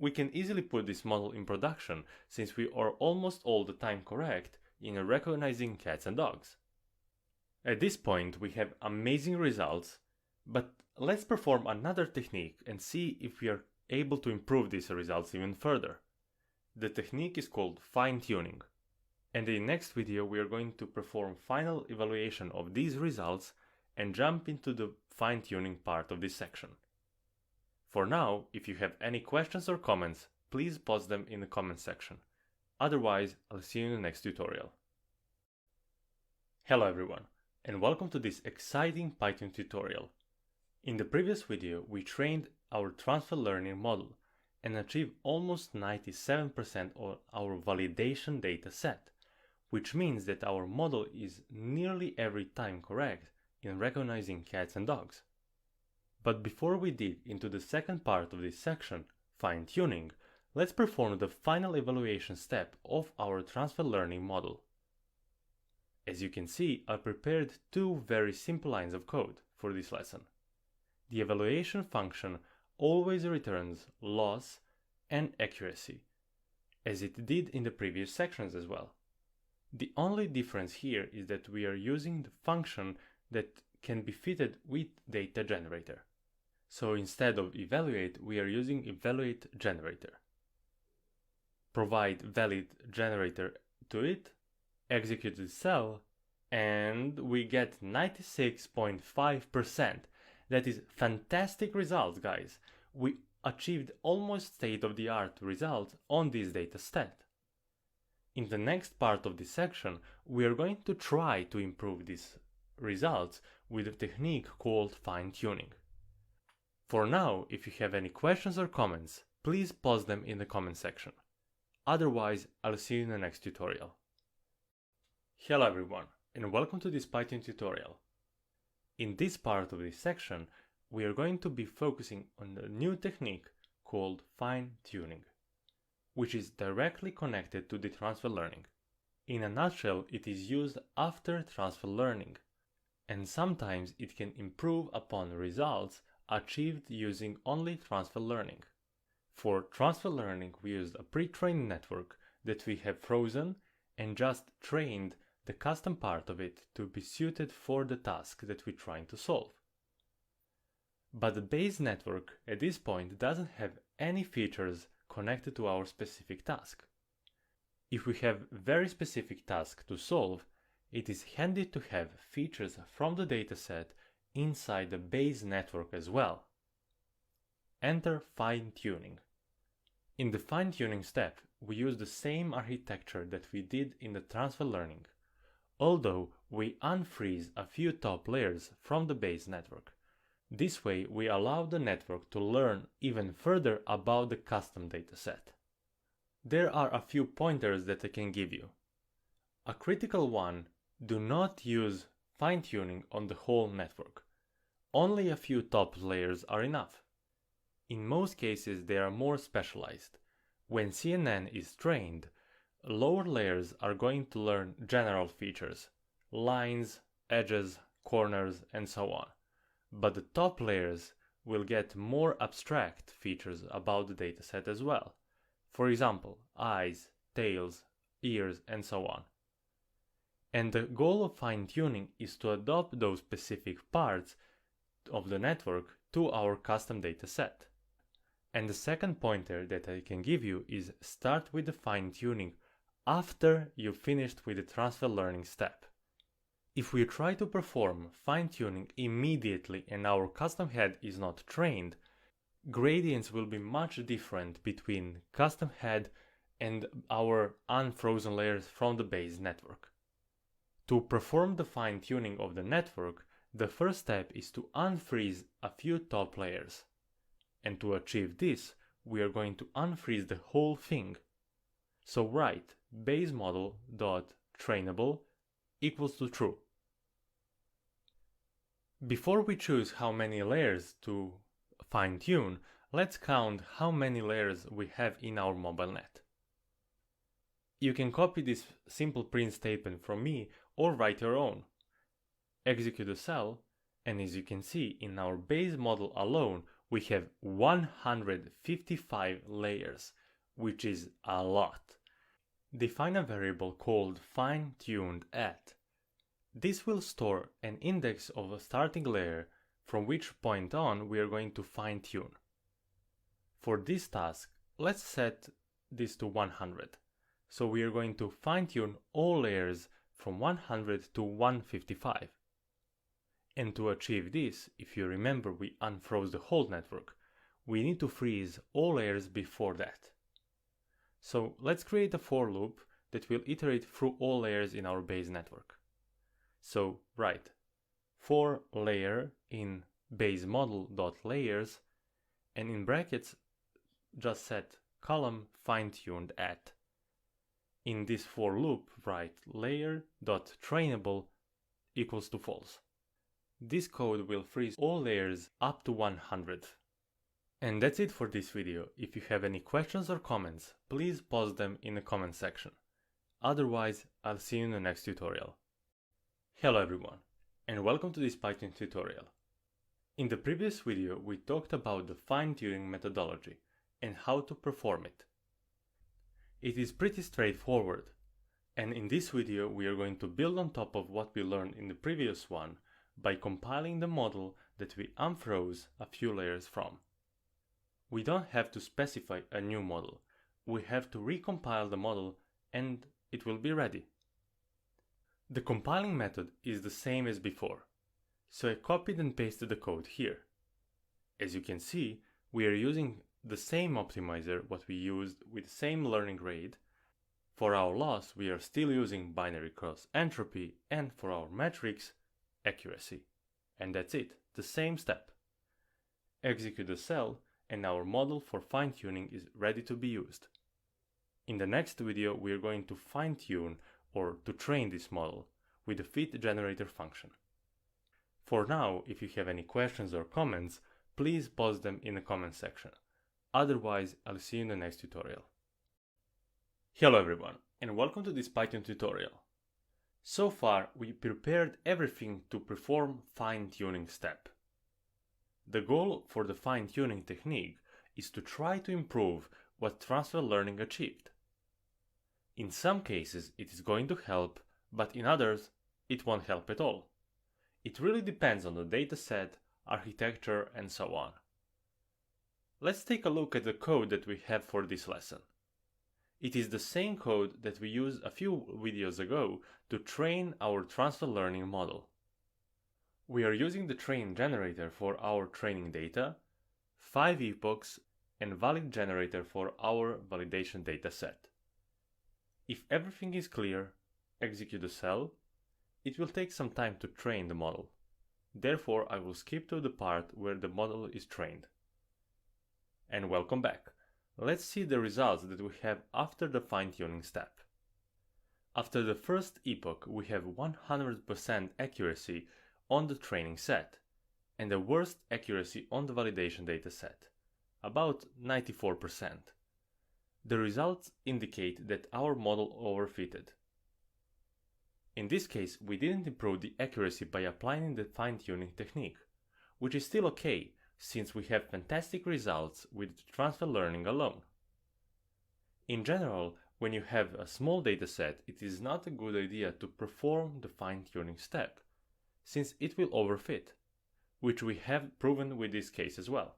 We can easily put this model in production since we are almost all the time correct in recognizing cats and dogs. At this point we have amazing results, but let's perform another technique and see if we are able to improve these results even further. The technique is called fine-tuning. And in the next video we are going to perform final evaluation of these results and jump into the fine-tuning part of this section. For now, if you have any questions or comments, please post them in the comment section. Otherwise, I'll see you in the next tutorial. Hello everyone, and welcome to this exciting Python tutorial. In the previous video, we trained our transfer learning model and achieved almost 97% of our validation data set, which means that our model is nearly every time correct in recognizing cats and dogs. But before we dig into the second part of this section, fine-tuning, let's perform the final evaluation step of our transfer learning model. As you can see, I prepared two very simple lines of code for this lesson. The evaluation function always returns loss and accuracy, as it did in the previous sections as well. The only difference here is that we are using the function that can be fitted with data generator. So instead of evaluate, we are using evaluate generator. Provide valid generator to it, execute the cell, and we get 96.5%. That is fantastic results, guys. We achieved almost state-of-the-art results on this data set. In the next part of this section, we are going to try to improve these results with a technique called fine-tuning. For now, if you have any questions or comments, please post them in the comment section. Otherwise, I'll see you in the next tutorial. Hello everyone, and welcome to this Python tutorial. In this part of this section, we are going to be focusing on a new technique called fine-tuning, which is directly connected to the transfer learning. In a nutshell, it is used after transfer learning, and sometimes it can improve upon results achieved using only transfer learning. For transfer learning, we used a pre-trained network that we have frozen and just trained the custom part of it to be suited for the task that we're trying to solve. But the base network at this point doesn't have any features connected to our specific task. If we have very specific task to solve, it is handy to have features from the dataset inside the base network as well. Enter fine-tuning. In the fine-tuning step, we use the same architecture that we did in the transfer learning, although we unfreeze a few top layers from the base network. This way, we allow the network to learn even further about the custom dataset. There are a few pointers that I can give you. A critical one: do not use fine-tuning on the whole network. Only a few top layers are enough. In most cases, they are more specialized. When CNN is trained, lower layers are going to learn general features, lines, edges, corners, and so on. But the top layers will get more abstract features about the dataset as well. For example, eyes, tails, ears, and so on. And the goal of fine-tuning is to adopt those specific parts of the network to our custom dataset. And the second pointer that I can give you is start with the fine-tuning after you've finished with the transfer learning step. If we try to perform fine-tuning immediately and our custom head is not trained, gradients will be much different between custom head and our unfrozen layers from the base network. To perform the fine-tuning of the network, the first step is to unfreeze a few top layers. And to achieve this, we are going to unfreeze the whole thing. So write base model.trainable equals to true. Before we choose how many layers to fine-tune, let's count how many layers we have in our mobile net. You can copy this simple print statement from me or write your own. Execute the cell, and as you can see, in our base model alone, we have 155 layers, which is a lot. Define a variable called fine-tuned@. This will store an index of a starting layer from which point on we are going to fine-tune. For this task, let's set this to 100. So we are going to fine-tune all layers from 100 to 155. And to achieve this, if you remember we unfroze the whole network, we need to freeze all layers before that. So let's create a for loop that will iterate through all layers in our base network. So write for layer in base model.layers, and in brackets just set column fine-tuned at. In this for loop write layer.trainable equals to false. This code will freeze all layers up to 100. And that's it for this video. If you have any questions or comments, please post them in the comment section. Otherwise, I'll see you in the next tutorial. Hello everyone, and welcome to this Python tutorial. In the previous video, we talked about the fine-tuning methodology and how to perform it. It is pretty straightforward, and in this video we are going to build on top of what we learned in the previous one by compiling the model that we unfroze a few layers from. We don't have to specify a new model. We have to recompile the model and it will be ready. The compiling method is the same as before, so I copied and pasted the code here. As you can see, we are using the same optimizer what we used with the same learning rate. For our loss, we are still using binary cross entropy, and for our metrics, accuracy. And that's it, the same step. Execute the cell, and our model for fine-tuning is ready to be used. In the next video, we are going to fine-tune or to train this model with the fit generator function. For now, if you have any questions or comments, please post them in the comment section. Otherwise, I'll see you in the next tutorial. Hello everyone, and welcome to this Python tutorial. So far, we prepared everything to perform fine-tuning step. The goal for the fine-tuning technique is to try to improve what transfer learning achieved. In some cases it is going to help, but in others it won't help at all. It really depends on the dataset, architecture, and so on. Let's take a look at the code that we have for this lesson. It is the same code that we used a few videos ago to train our transfer learning model. We are using the train generator for our training data, 5 epochs, and valid generator for our validation dataset. If everything is clear, execute the cell. It will take some time to train the model. Therefore, I will skip to the part where the model is trained. And welcome back. Let's see the results that we have after the fine-tuning step. After the first epoch, we have 100% accuracy on the training set, and the worst accuracy on the validation dataset, about 94%. The results indicate that our model overfitted. In this case, we didn't improve the accuracy by applying the fine-tuning technique, which is still okay since we have fantastic results with transfer learning alone. In general, when you have a small dataset, it is not a good idea to perform the fine-tuning step, since it will overfit, which we have proven with this case as well.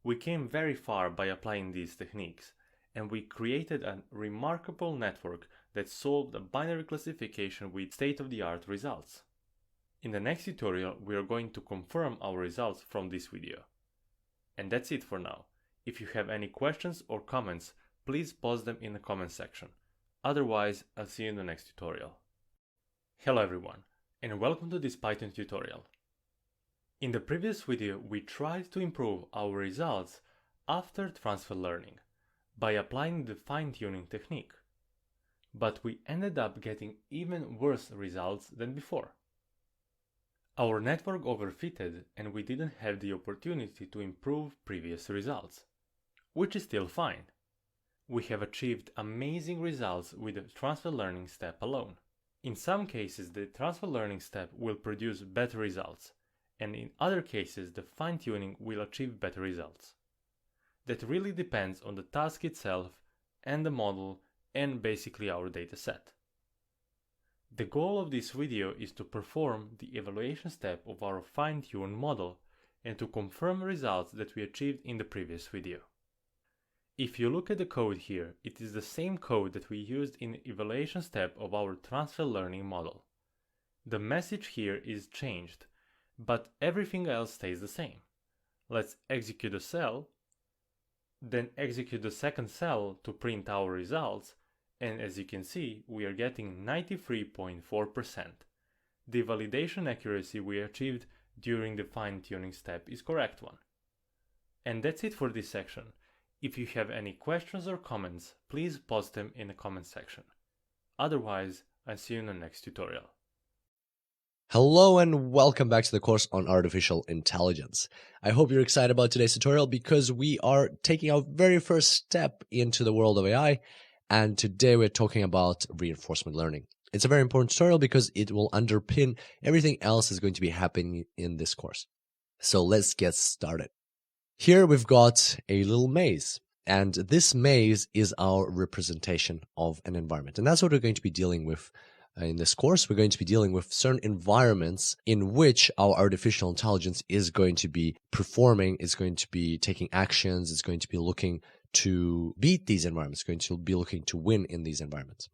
We came very far by applying these techniques, and we created a remarkable network that solved a binary classification with state-of-the-art results. In the next tutorial, we are going to confirm our results from this video. And that's it for now. If you have any questions or comments, please post them in the comment section. Otherwise, I'll see you in the next tutorial. Hello everyone, and welcome to this Python tutorial. In the previous video, we tried to improve our results after transfer learning by applying the fine-tuning technique. But we ended up getting even worse results than before. Our network overfitted and we didn't have the opportunity to improve previous results, which is still fine. We have achieved amazing results with the transfer learning step alone. In some cases, the transfer learning step will produce better results, and in other cases, the fine-tuning will achieve better results. That really depends on the task itself and the model and basically our dataset. The goal of this video is to perform the evaluation step of our fine-tuned model and to confirm results that we achieved in the previous video. If you look at the code here, it is the same code that we used in the evaluation step of our transfer learning model. The message here is changed, but everything else stays the same. Let's execute a cell, then execute the second cell to print our results, and as you can see, we are getting 93.4%. The validation accuracy we achieved during the fine-tuning step is correct one. And that's it for this section. If you have any questions or comments, please post them in the comment section. Otherwise, I'll see you in the next tutorial. Hello and welcome back to the course on artificial intelligence. I hope you're excited about today's tutorial because we are taking our very first step into the world of AI, and today we're talking about reinforcement learning. It's a very important tutorial because it will underpin everything else that's going to be happening in this course. So let's get started. Here we've got a little maze, and this maze is our representation of an environment. And that's what we're going to be dealing with in this course. We're going to be dealing with certain environments in which our artificial intelligence is going to be performing, is going to be taking actions, is going to be looking to beat these environments, going to be looking to win in these environments.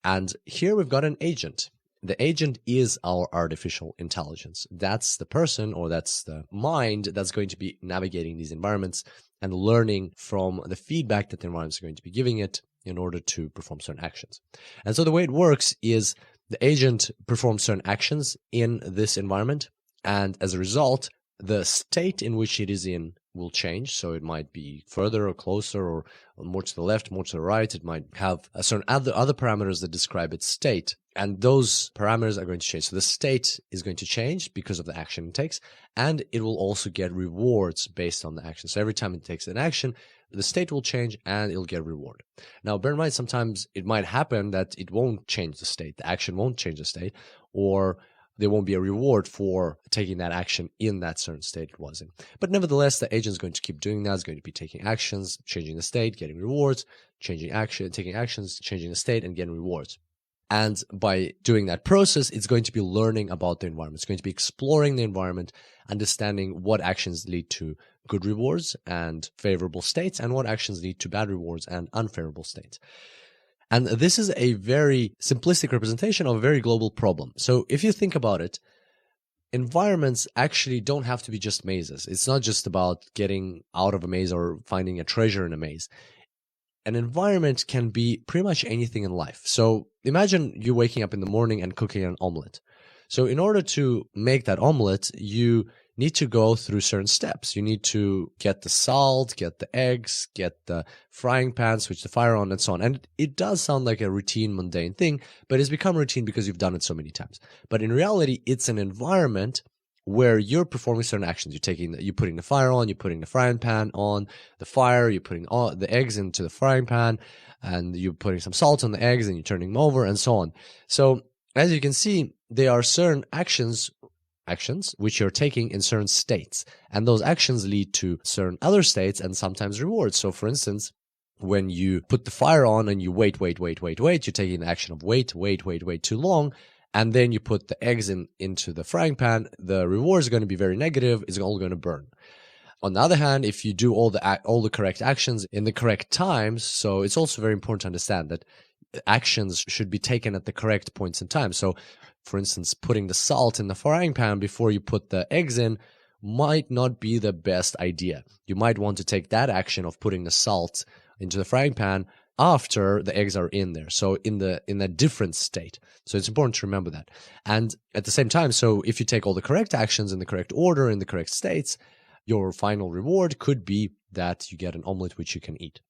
And here we've got an agent. The agent is our artificial intelligence. That's the person, or that's the mind that's going to be navigating these environments and learning from the feedback that the environments are going to be giving it in order to perform certain actions. And so the way it works is the agent performs certain actions in this environment, and as a result, the state in which it is in will change. So it might be further or closer or more to the left, more to the right. It might have a certain other parameters that describe its state. And those parameters are going to change. So the state is going to change because of the action it takes. And it will also get rewards based on the action. So every time it takes an action, the state will change and it'll get reward. Now, bear in mind, sometimes it might happen that it won't change the state. The action won't change the state, or there won't be a reward for taking that action in that certain state it was in. But nevertheless, the agent is going to keep doing that. It's going to be taking actions, changing the state, getting rewards, taking actions, changing the state, and getting rewards. And by doing that process, it's going to be learning about the environment. It's going to be exploring the environment, understanding what actions lead to good rewards and favorable states, and what actions lead to bad rewards and unfavorable states. And this is a very simplistic representation of a very global problem. So if you think about it, environments actually don't have to be just mazes. It's not just about getting out of a maze or finding a treasure in a maze. An environment can be pretty much anything in life. So imagine you waking up in the morning and cooking an omelet. So in order to make that omelet, you need to go through certain steps. You need to get the salt, get the eggs, get the frying pan, switch the fire on, and so on. And it does sound like a routine, mundane thing, but it's become routine because you've done it so many times. But in reality, it's an environment where you're performing certain actions. You're putting the fire on, you're putting the frying pan on the fire, you're putting all the eggs into the frying pan, and you're putting some salt on the eggs, and you're turning them over, and so on. So as you can see, there are certain actions which you're taking in certain states, and those actions lead to certain other states and sometimes rewards. So for instance, when you put the fire on and you wait, you're taking the action of wait too long, and then you put the eggs into the frying pan, the reward is going to be very negative. It's all going to burn. On the other hand, if you do all the correct actions in the correct times, so it's also very important to understand that actions should be taken at the correct points in time. So for instance, putting the salt in the frying pan before you put the eggs in might not be the best idea. You might want to take that action of putting the salt into the frying pan after the eggs are in there, so in a different state. So it's important to remember that. And at the same time, so if you take all the correct actions in the correct order, in the correct states, your final reward could be that you get an omelet which you can eat.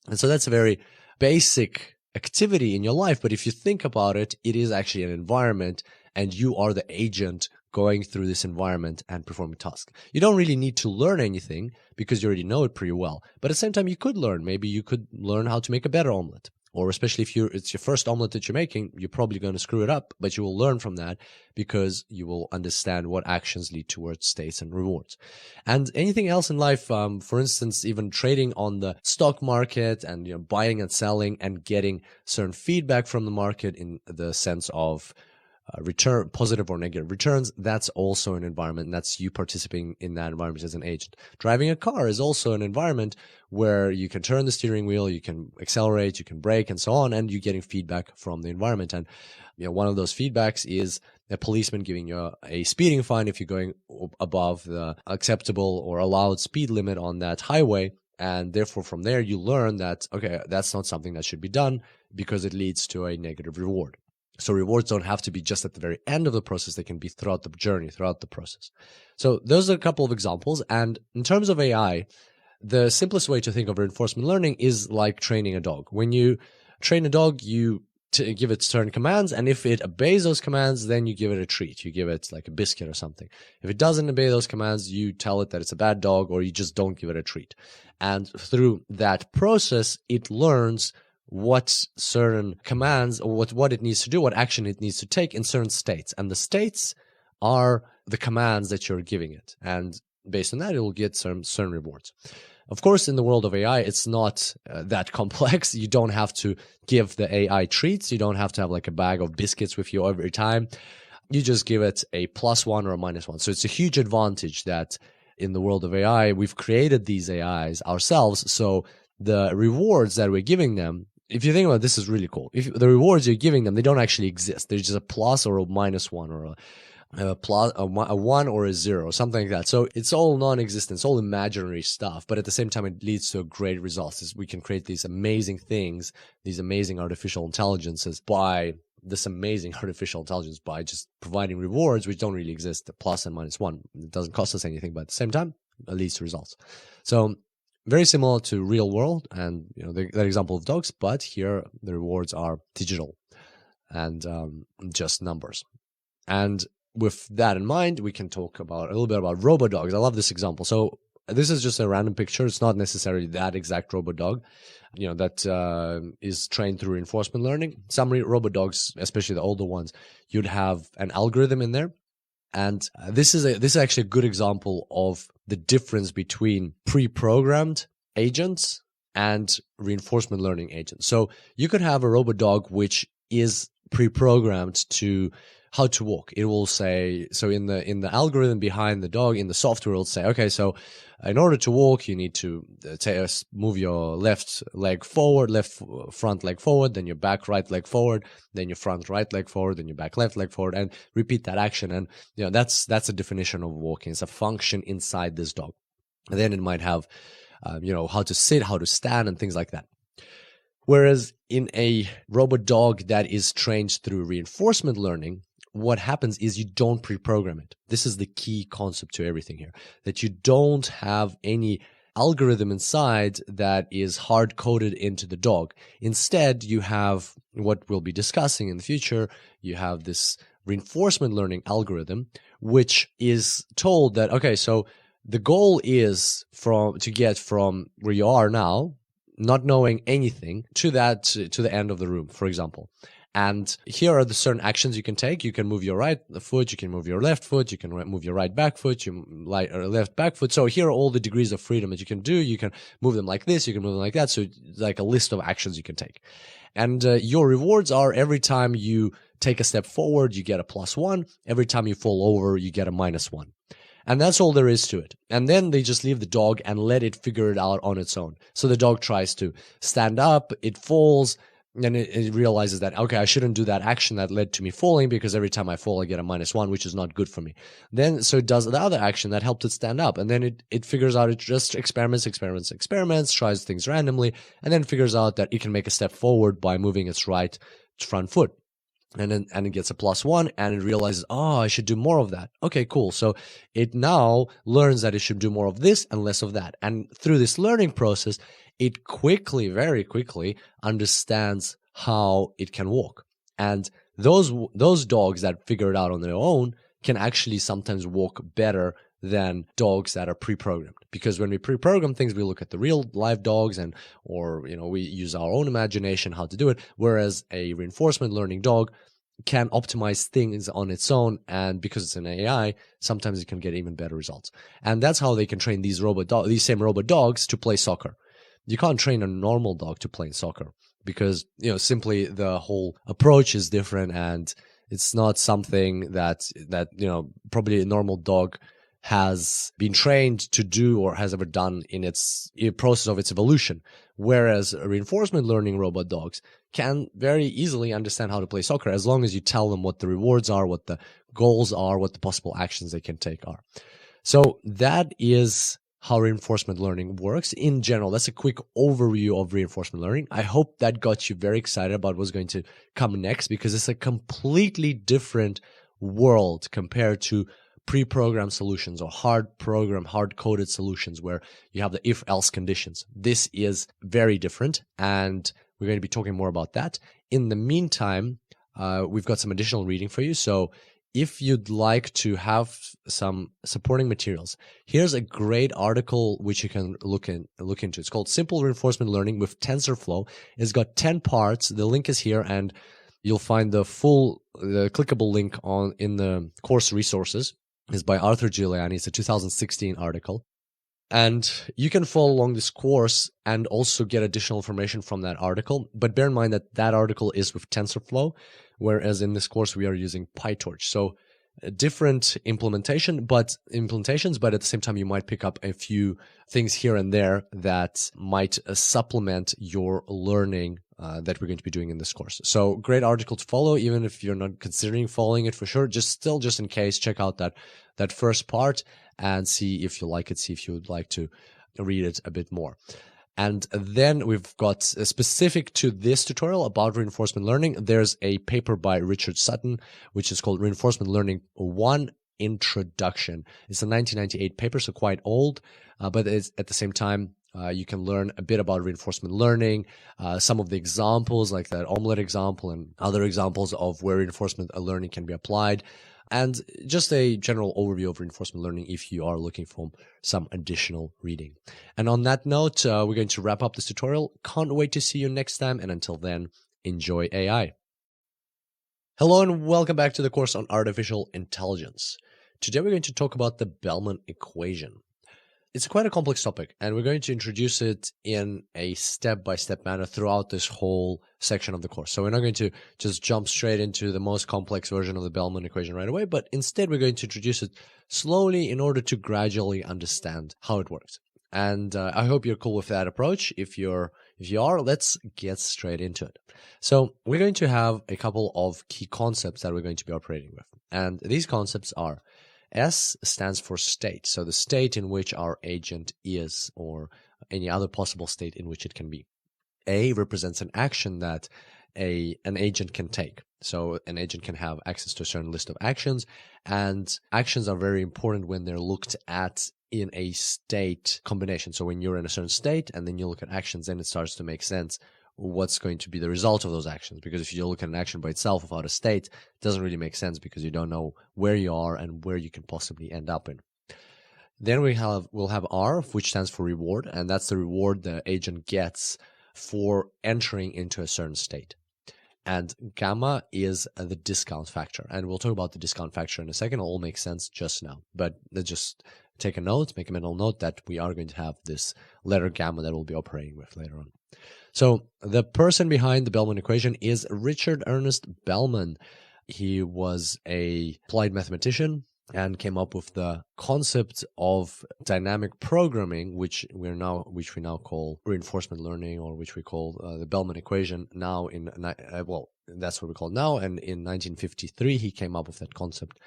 And so that's a very basic activity in your life, but if you think about it, it is actually an environment, and you are the agent going through this environment and performing tasks. You don't really need to learn anything because you already know it pretty well, but at the same time, you could learn. Maybe you could learn how to make a better omelet, or especially if it's your first omelet that you're making, you're probably going to screw it up, but you will learn from that because you will understand what actions lead towards states and rewards. And anything else in life, for instance, even trading on the stock market and buying and selling and getting certain feedback from the market in the sense of return positive or negative returns, that's also an environment, and that's you participating in that environment as an agent. Driving a car is also an environment where you can turn the steering wheel, you can accelerate, you can brake, and so on, and you're getting feedback from the environment. And one of those feedbacks is a policeman giving you a speeding fine if you're going above the acceptable or allowed speed limit on that highway. And therefore, from there, you learn that, okay, that's not something that should be done because it leads to a negative reward. So rewards don't have to be just at the very end of the process. They can be throughout the journey, throughout the process. So those are a couple of examples. And in terms of AI, the simplest way to think of reinforcement learning is like training a dog. When you train a dog, you give it certain commands, and if it obeys those commands, then you give it a treat. You give it like a biscuit or something. If it doesn't obey those commands, you tell it that it's a bad dog, or you just don't give it a treat. And through that process, it learns what certain commands or what it needs to do, what action it needs to take in certain states. And the states are the commands that you're giving it. And based on that, it will get some certain rewards. Of course, in the world of AI, it's not that complex. You don't have to give the AI treats. You don't have to have like a bag of biscuits with you every time. You just give it a +1 or a -1. So it's a huge advantage that in the world of AI, we've created these AIs ourselves. So the rewards that we're giving them, if you think about it, this is really cool. If the rewards you're giving them, they don't actually exist. They're just a plus or a -1 or a 1 or a 0, something like that. So it's all non-existent, it's all imaginary stuff, but at the same time it leads to great results. We can create these amazing things, these amazing artificial intelligences by just providing rewards which don't really exist, the plus and -1. It doesn't cost us anything, but at the same time it leads to results. So very similar to real world and that example of dogs, but here the rewards are digital and just numbers. And with that in mind, we can talk about a little bit about robo-dogs. I love this example. So this is just a random picture. It's not necessarily that exact robo-dog, that is trained through reinforcement learning. Some robo-dogs, especially the older ones, you'd have an algorithm in there. And this is actually a good example of the difference between pre-programmed agents and reinforcement learning agents. So you could have a robo-dog which is pre-programmed to how to walk. It will say, so in the algorithm behind the dog, in the software, it'll say, okay, so in order to walk, you need to move your left leg forward, left front leg forward, then your back right leg forward, then your front right leg forward, then your back left leg forward, and repeat that action. And that's a definition of walking. It's a function inside this dog. And then it might have, how to sit, how to stand, and things like that. Whereas in a robot dog that is trained through reinforcement learning, what happens is you don't pre-program it. This is the key concept to everything here, that you don't have any algorithm inside that is hard-coded into the dog. Instead, you have what we'll be discussing in the future. You have this reinforcement learning algorithm, which is told that, okay, so the goal is to get from where you are now, not knowing anything, to the end of the room, for example. And here are the certain actions you can take. You can move your right foot, you can move your left foot, you can move your right back foot, left back foot. So here are all the degrees of freedom that you can do. You can move them like this, you can move them like that. So it's like a list of actions you can take. And your rewards are every time you take a step forward, you get a +1. Every time you fall over, you get a -1. And that's all there is to it. And then they just leave the dog and let it figure it out on its own. So the dog tries to stand up, it falls, and it realizes that, okay, I shouldn't do that action that led to me falling, because every time I fall, I get a -1, which is not good for me. Then, so it does the other action that helped it stand up. And then it figures out, it just experiments, tries things randomly, and then figures out that it can make a step forward by moving its right front foot. And it gets a +1, and it realizes, oh, I should do more of that. Okay, cool. So it now learns that it should do more of this and less of that. And through this learning process, it very quickly understands how it can walk. And those dogs that figure it out on their own can actually sometimes walk better than dogs that are pre-programmed. Because when we pre-program things, we look at the real live dogs or we use our own imagination how to do it. Whereas a reinforcement learning dog can optimize things on its own, and because it's an AI, sometimes it can get even better results. And that's how they can train these same robot dogs to play soccer. You can't train a normal dog to play soccer because simply the whole approach is different, and It's not something that probably a normal dog has been trained to do or has ever done in its process of its evolution. Whereas reinforcement learning robot dogs can very easily understand how to play soccer as long as you tell them what the rewards are, what the goals are, what the possible actions they can take are. So that is how reinforcement learning works in general. That's a quick overview of reinforcement learning. I hope that got you very excited about what's going to come next, because it's a completely different world compared to pre-programmed solutions or hard-coded solutions where you have the if-else conditions. This is very different, and we're going to be talking more about that. In the meantime, we've got some additional reading for you. So if you'd like to have some supporting materials, here's a great article which you can look into. It's called Simple Reinforcement Learning with TensorFlow. It's got 10 parts. The link is here, and you'll find the clickable link in the course resources. It's by Arthur Giuliani. It's a 2016 article. And you can follow along this course and also get additional information from that article. But bear in mind that article is with TensorFlow, whereas in this course we are using PyTorch. So different implementations, but at the same time you might pick up a few things here and there that might supplement your learning that we're going to be doing in this course. So great article to follow, even if you're not considering following it for sure. Just in case, check out that first part and see if you like it, see if you would like to read it a bit more. And then we've got specific to this tutorial about reinforcement learning, there's a paper by Richard Sutton, which is called Reinforcement Learning 1 Introduction. It's a 1998 paper, so quite old, but it's, at the same time, you can learn a bit about reinforcement learning, some of the examples like that omelet example and other examples of where reinforcement learning can be applied, and just a general overview of reinforcement learning if you are looking for some additional reading. And on that note, we're going to wrap up this tutorial. Can't wait to see you next time, and until then, enjoy AI. Hello and welcome back to the course on artificial intelligence. Today we're going to talk about the Bellman equation. It's quite a complex topic, and we're going to introduce it in a step-by-step manner throughout this whole section of the course. So we're not going to just jump straight into the most complex version of the Bellman equation right away, but instead we're going to introduce it slowly in order to gradually understand how it works. And I hope you're cool with that approach. If you are, let's get straight into it. So we're going to have a couple of key concepts that we're going to be operating with. And these concepts are: S stands for state, so the state in which our agent is, or any other possible state in which it can be. A represents an action that an agent can take. So an agent can have access to a certain list of actions, and actions are very important when they're looked at in a state combination. So when you're in a certain state and then you look at actions, then it starts to make sense what's going to be the result of those actions. Because if you look at an action by itself without a state, it doesn't really make sense because you don't know where you are and where you can possibly end up in. Then we'll have R, which stands for reward, and that's the reward the agent gets for entering into a certain state. And gamma is the discount factor. And we'll talk about the discount factor in a second. It all makes sense just now. But let's just make a mental note that we are going to have this letter gamma that we'll be operating with later on. So the person behind the Bellman equation is Richard Ernest Bellman. He was a applied mathematician and came up with the concept of dynamic programming, which we now call reinforcement learning, or which we call the Bellman equation now that's what we call it now. And in 1953, he came up with that concept,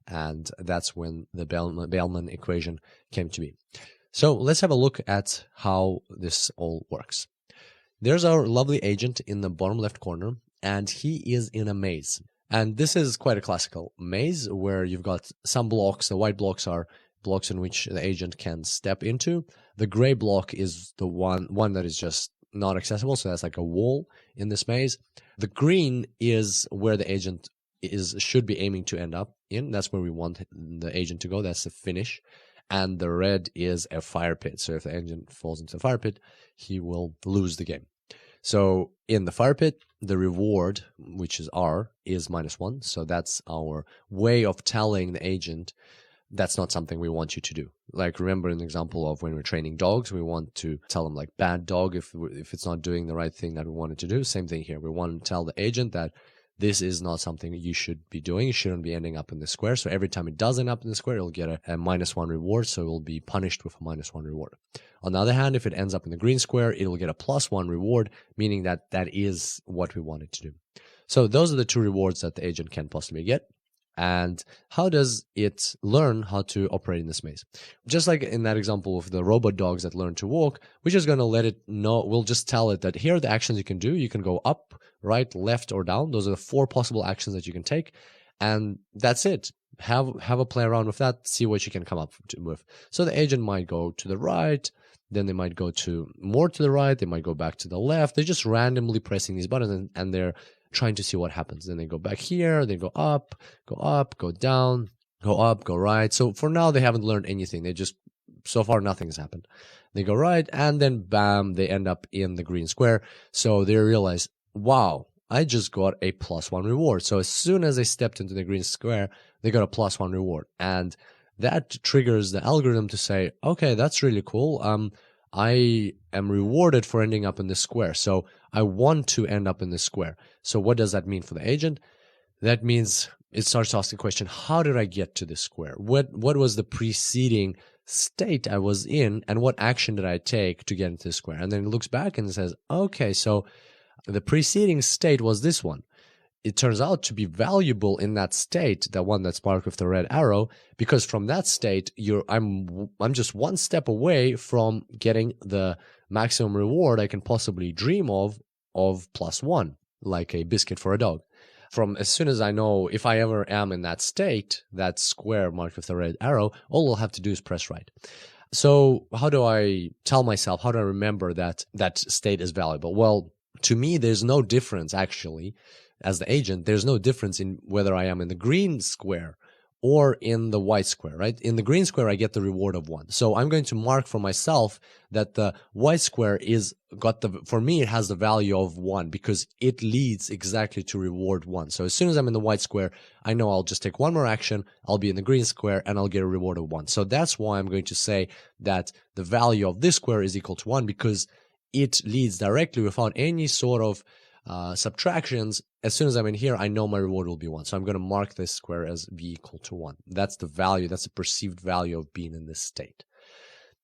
and that's when the Bellman equation came to be. So let's have a look at how this all works. There's our lovely agent in the bottom left corner, and he is in a maze. And this is quite a classical maze where you've got some blocks. The white blocks are blocks in which the agent can step into. The gray block is the one that is just not accessible, so that's like a wall in this maze. The green is where the agent should be aiming to end up in. That's where we want the agent to go. That's the finish. And the red is a fire pit. So if the agent falls into the fire pit, he will lose the game. So in the fire pit, the reward, which is R, is -1. So that's our way of telling the agent that's not something we want you to do. Like, remember an example of when we're training dogs, we want to tell them, like, bad dog if it's not doing the right thing that we want it to do. Same thing here. We want to tell the agent that this is not something you should be doing. It shouldn't be ending up in the square. So every time it does end up in the square, it'll get a -1 reward. So it will be punished with a -1 reward. On the other hand, if it ends up in the green square, it'll get a +1 reward, meaning that that is what we want it to do. So those are the two rewards that the agent can possibly get. And how does it learn how to operate in this maze? Just like in that example of the robot dogs that learn to walk, we're just going to let it know. We'll just tell it that here are the actions you can do. You can go up, right, left, or down. Those are the 4 possible actions that you can take. And that's it. Have a play around with that. See what you can come up with. So the agent might go to the right. Then they might go more to the right. They might go back to the left. They're just randomly pressing these buttons and they're trying to see what happens. Then they go back here, they go up, go down, go up, go right. So for now, they haven't learned anything. So far, nothing's happened. They go right, and then bam, they end up in the green square. So they realize, wow, I just got a +1 reward. So as soon as they stepped into the green square, they got a +1 reward. And that triggers the algorithm to say, okay, that's really cool. I am rewarded for ending up in this square. So I want to end up in this square. So what does that mean for the agent? That means it starts asking the question, how did I get to this square? What was the preceding state I was in, and what action did I take to get into this square? And then it looks back and it says, okay, so the preceding state was this one. It turns out to be valuable in that state, the one that's marked with the red arrow, because from that state, I'm just one step away from getting the maximum reward I can possibly dream of +1, like a biscuit for a dog. From as soon as I know if I ever am in that state, that square marked with the red arrow, all I'll have to do is press right. So how do I tell myself, how do I remember that that state is valuable? Well, to me, there's no difference actually. As the agent, there's no difference in whether I am in the green square or in the white square, right? In the green square, I get the reward of 1. So I'm going to mark for myself that the white square for me, it has the value of 1 because it leads exactly to reward 1. So as soon as I'm in the white square, I know I'll just take one more action, I'll be in the green square, and I'll get a reward of 1. So that's why I'm going to say that the value of this square is equal to 1 because it leads directly without any sort of subtractions. As soon as I'm in here, I know my reward will be 1. So I'm going to mark this square as v equal to 1. That's the value. That's the perceived value of being in this state.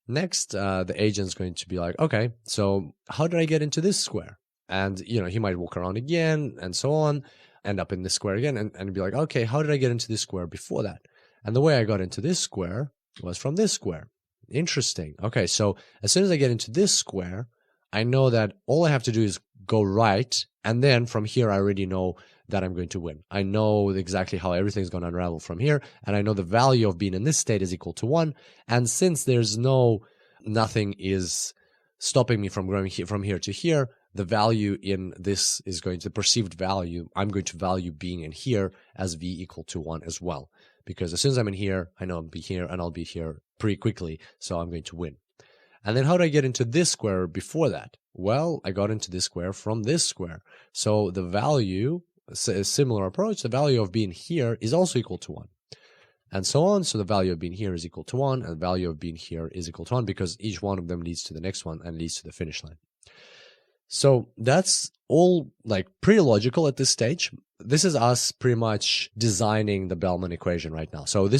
Next, the agent's going to be like, okay, so how did I get into this square? And, he might walk around again and so on, end up in this square again and be like, okay, how did I get into this square before that? And the way I got into this square was from this square. Interesting. Okay, so as soon as I get into this square, I know that all I have to do is go right, and then from here I already know that I'm going to win. I know exactly how everything's going to unravel from here, and I know the value of being in this state is equal to 1, and since there's nothing is stopping me from going from here to here, the value in this is going to, the perceived value, I'm going to value being in here as v equal to 1 as well, because as soon as I'm in here, I know I'll be here, and I'll be here pretty quickly, so I'm going to win. And then how did I get into this square before that? Well, I got into this square from this square. So the value, a similar approach, the value of being here is also equal to 1. And so on. So the value of being here is equal to 1, and the value of being here is equal to 1 because each one of them leads to the next one and leads to the finish line. So that's all pretty logical at this stage. This is us pretty much designing the Bellman equation right now. So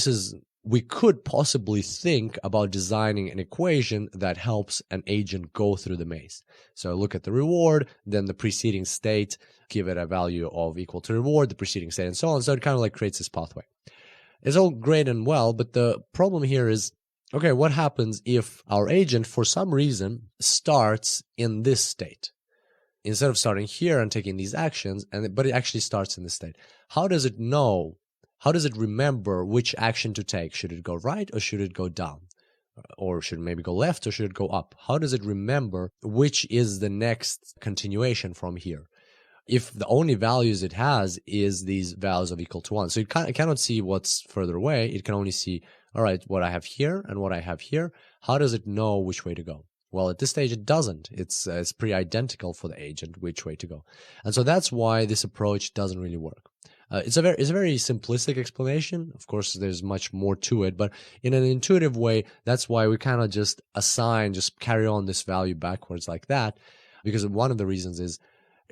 we could possibly think about designing an equation that helps an agent go through the maze. So look at the reward, then the preceding state, give it a value of equal to reward, the preceding state, and so on. So it kind of creates this pathway. It's all great and well, but the problem here is, okay, what happens if our agent, for some reason, starts in this state? Instead of starting here and taking these actions, but it actually starts in this state. How does it know? How does it remember which action to take? Should it go right or should it go down? Or should it maybe go left or should it go up? How does it remember which is the next continuation from here? If the only values it has is these values of equal to 1. So it cannot see what's further away. It can only see, all right, what I have here and what I have here. How does it know which way to go? Well, at this stage, it doesn't. It's pretty identical for the agent which way to go. And so that's why this approach doesn't really work. It's a very simplistic explanation. Of course, there's much more to it, but in an intuitive way, that's why we kind of just carry on this value backwards like that, because one of the reasons is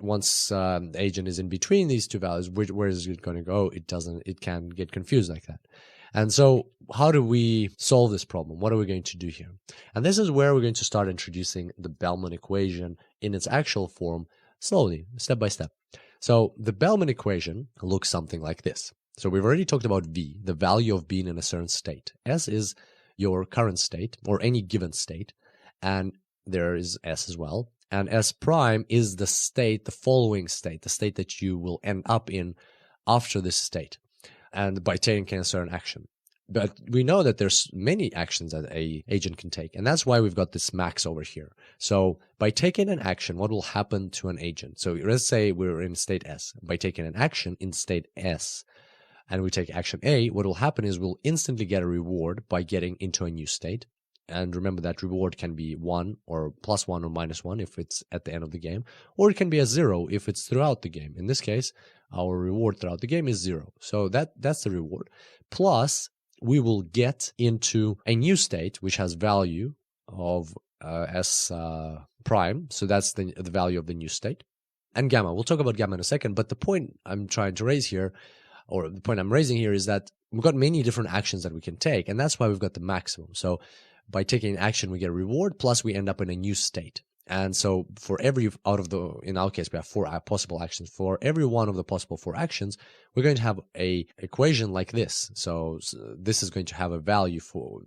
once the agent is in between these two values, where is it going to go? It can get confused like that. And so how do we solve this problem? What are we going to do here? And this is where we're going to start introducing the Bellman equation in its actual form, slowly, step by step. So the Bellman equation looks something like this. So we've already talked about V, the value of being in a certain state. S is your current state, or any given state, and there is S as well. And S prime is the state, the following state, the state that you will end up in after this state, and by taking a certain action. But we know that there's many actions that a agent can take, and that's why we've got this max over here. So by taking an action, what will happen to an agent? So let's say we're in state S. By taking an action in state S, and we take action A, what will happen is we'll instantly get a reward by getting into a new state. And remember that reward can be 1 or +1 or -1 if it's at the end of the game, or it can be a 0 if it's throughout the game. In this case, our reward throughout the game is 0. So that's the reward. Plus, we will get into a new state which has value of S prime. So that's the value of the new state. And gamma. We'll talk about gamma in a second. But the point I'm trying to raise here, or the point I'm raising here, is that we've got many different actions that we can take. And that's why we've got the maximum. So by taking action, we get a reward, plus we end up in a new state. And so for every in our case, we have 4 possible actions. For every one of the possible 4 actions, we're going to have a equation like this. So this is going to have a value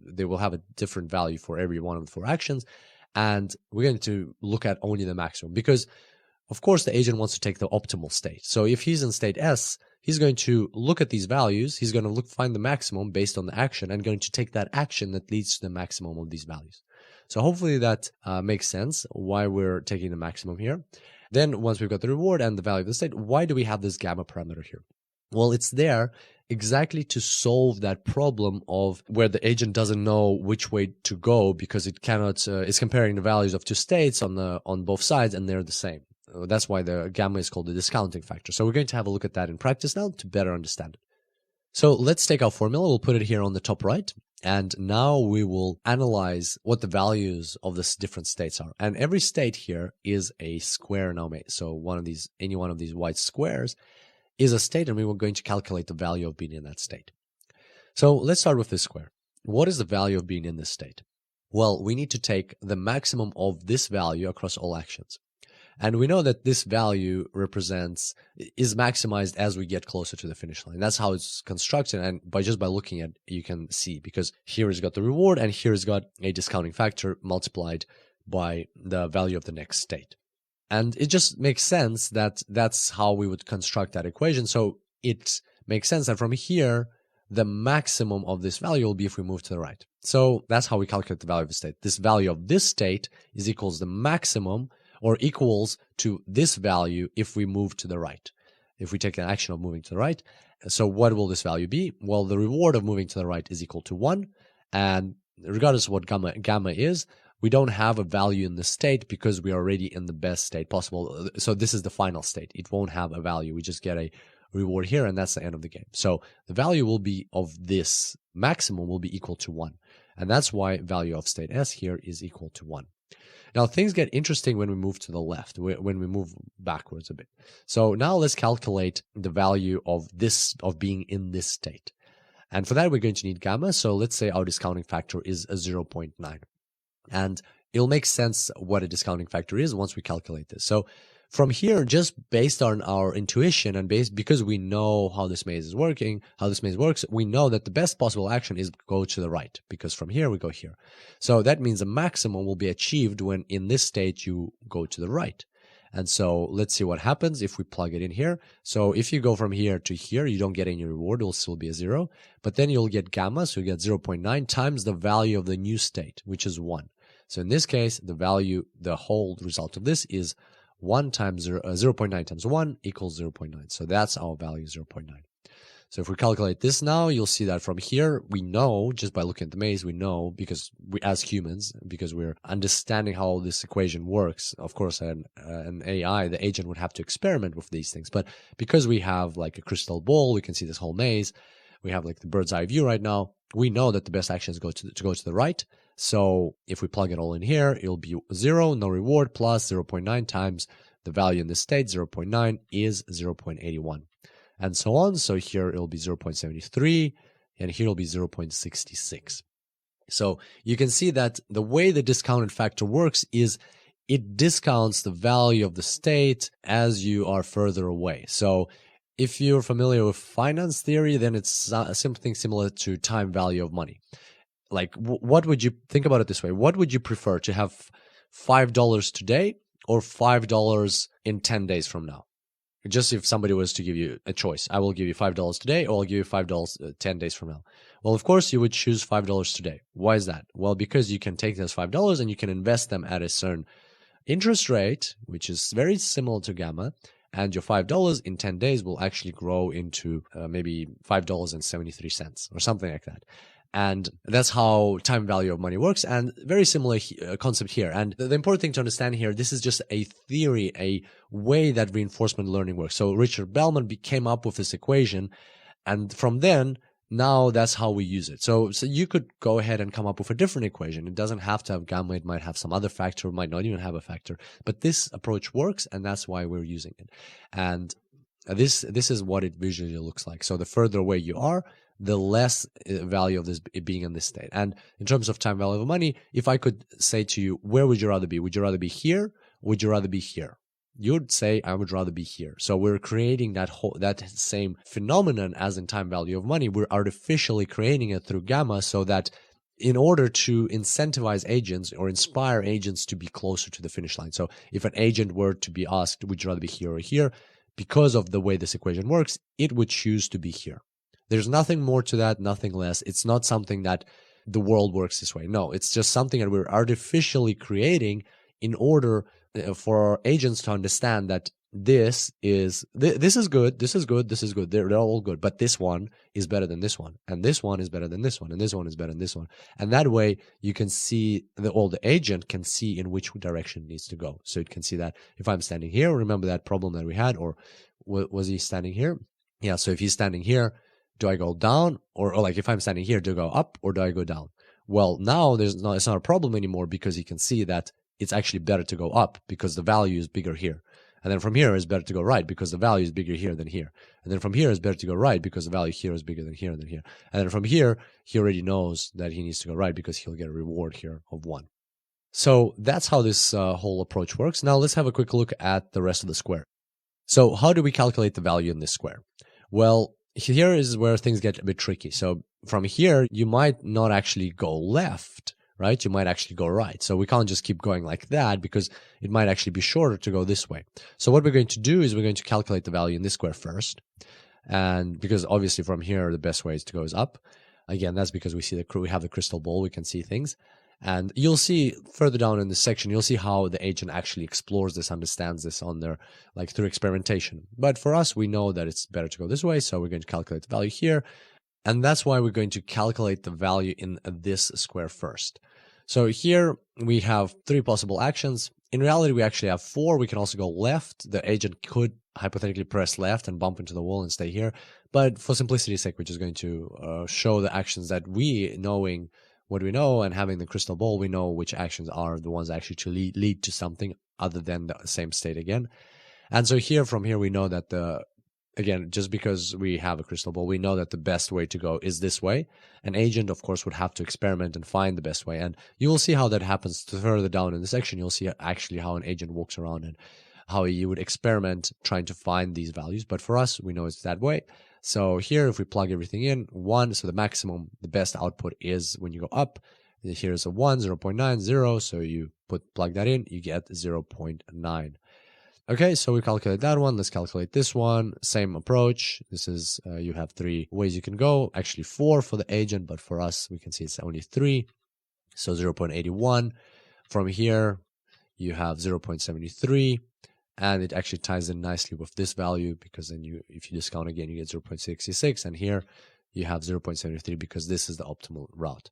they will have a different value for every one of the 4 actions. And we're going to look at only the maximum because, of course, the agent wants to take the optimal state. So if he's in state S, he's going to look at these values. He's going to find the maximum based on the action and going to take that action that leads to the maximum of these values. So hopefully that makes sense why we're taking the maximum here. Then once we've got the reward and the value of the state, why do we have this gamma parameter here? Well, it's there exactly to solve that problem of where the agent doesn't know which way to go because it cannot, it's comparing the values of 2 states on both sides and they're the same. That's why the gamma is called the discounting factor. So we're going to have a look at that in practice now to better understand it. So let's take our formula. We'll put it here on the top right. And now we will analyze what the values of these different states are. And every state here is a square now made. So any one of these white squares is a state, and we were going to calculate the value of being in that state. So let's start with this square. What is the value of being in this state? Well, we need to take the maximum of this value across all actions. And we know that this value is maximized as we get closer to the finish line. That's how it's constructed. And by looking at it, you can see, because here it's got the reward and here it's got a discounting factor multiplied by the value of the next state. And it just makes sense that that's how we would construct that equation. So it makes sense that from here, the maximum of this value will be if we move to the right. So that's how we calculate the value of the state. This value of this state is equals the maximum, or equals to this value if we move to the right, if we take an action of moving to the right. So what will this value be? Well, the reward of moving to the right is equal to 1. And regardless of what gamma is, we don't have a value in the state because we are already in the best state possible. So this is the final state. It won't have a value. We just get a reward here, and that's the end of the game. So the value will be of this maximum will be equal to 1. And that's why value of state S here is equal to 1. Now, things get interesting when we move to the left, when we move backwards a bit. So now let's calculate the value of being in this state. And for that, we're going to need gamma. So let's say our discounting factor is a 0.9. And it'll make sense what a discounting factor is once we calculate this. So from here, just based on our intuition and because we know how this maze works, we know that the best possible action is go to the right, because from here we go here. So that means the maximum will be achieved when in this state you go to the right. And so let's see what happens if we plug it in here. So if you go from here to here, you don't get any reward, it will still be a 0. But then you'll get gamma, so you get 0.9 times the value of the new state, which is 1. So in this case, the whole result of this is 0.9 times 1 equals 0.9. So that's our value, 0.9. So if we calculate this now, you'll see that from here, we know, just by looking at the maze, we know, because as humans, because we're understanding how this equation works, of course, an AI, the agent would have to experiment with these things. But because we have like a crystal ball, we can see this whole maze, we have like the bird's eye view right now, we know that the best action is to go to the right. So if we plug it all in here, it'll be 0, no reward, plus 0.9 times the value in this state, 0.9, is 0.81. And so on. So here it'll be 0.73, and here it'll be 0.66. So you can see that the way the discounted factor works is it discounts the value of the state as you are further away. So if you're familiar with finance theory, then it's something similar to time value of money. Like, what would you think about it this way? What would you prefer, to have $5 today or $5 in 10 days from now? Just if somebody was to give you a choice, I will give you $5 today, or I'll give you $5 10 days from now. Well, of course, you would choose $5 today. Why is that? Well, because you can take those $5 and you can invest them at a certain interest rate, which is very similar to gamma, and your $5 in 10 days will actually grow into maybe $5.73 or something like that. And that's how time value of money works, and very similar concept here. And the important thing to understand here, this is just a theory, a way that reinforcement learning works. So Richard Bellman came up with this equation, and from then, now that's how we use it. So you could go ahead and come up with a different equation. It doesn't have to have gamma, it might have some other factor, it might not even have a factor. But this approach works, and that's why we're using it. And this is what it visually looks like. So the further away you are, the less value of this being in this state. And in terms of time value of money, if I could say to you, where would you rather be? Would you rather be here? Would you rather be here? You would say, I would rather be here. So we're creating that same phenomenon as in time value of money. We're artificially creating it through gamma, so that in order to incentivize agents or inspire agents to be closer to the finish line. So if an agent were to be asked, would you rather be here or here? Because of the way this equation works, it would choose to be here. There's nothing more to that, nothing less. It's not something that the world works this way. No, it's just something that we're artificially creating in order for our agents to understand that this is good, this is good, this is good. They're all good, but this one is better than this one, and this one is better than this one, and this one is better than this one. And that way you can see, the agent can see in which direction it needs to go. So it can see that if I'm standing here, remember that problem that we had, or was he standing here? Yeah, so if he's standing here, do I go down, or like if I'm standing here, do I go up or do I go down? Well, now it's not a problem anymore, because you can see that it's actually better to go up because the value is bigger here. And then from here it's better to go right because the value is bigger here than here. And then from here it's better to go right because the value here is bigger than here and then here. And then from here, he already knows that he needs to go right because he'll get a reward here of 1. So that's how this whole approach works. Now let's have a quick look at the rest of the square. So how do we calculate the value in this square? Well, here is where things get a bit tricky. So from here, you might not actually go left, right? You might actually go right. So we can't just keep going like that, because it might actually be shorter to go this way. So what we're going to do is we're going to calculate the value in this square first. And because obviously from here, the best way is to go up. Again, that's because we have the crystal ball, we can see things. And you'll see further down in this section, you'll see how the agent actually explores this, understands this on their, like through experimentation. But for us, we know that it's better to go this way. So we're going to calculate the value here. And that's why we're going to calculate the value in this square first. So here we have 3 possible actions. In reality, we actually have 4. We can also go left. The agent could hypothetically press left and bump into the wall and stay here. But for simplicity's sake, we're just going to show the actions that we, knowing what we know and having the crystal ball, we know which actions are the ones that actually lead to something other than the same state again. And so here, from here, we know that again, just because we have a crystal ball, we know that the best way to go is this way. An agent, of course, would have to experiment and find the best way. And you will see how that happens further down in the section. You'll see actually how an agent walks around and how you would experiment trying to find these values. But for us, we know it's that way. So here, if we plug everything in, 1, so the maximum, the best output is when you go up. Here's a 1, 0.9, 0. So you plug that in, you get 0.9. Okay, so we calculate that one. Let's calculate this one. Same approach. This is, you have 3 ways you can go. Actually 4 for the agent, but for us, we can see it's only 3. So 0.81. From here, you have 0.73. And it actually ties in nicely with this value, because then if you discount again, you get 0.66. And here you have 0.73 because this is the optimal route.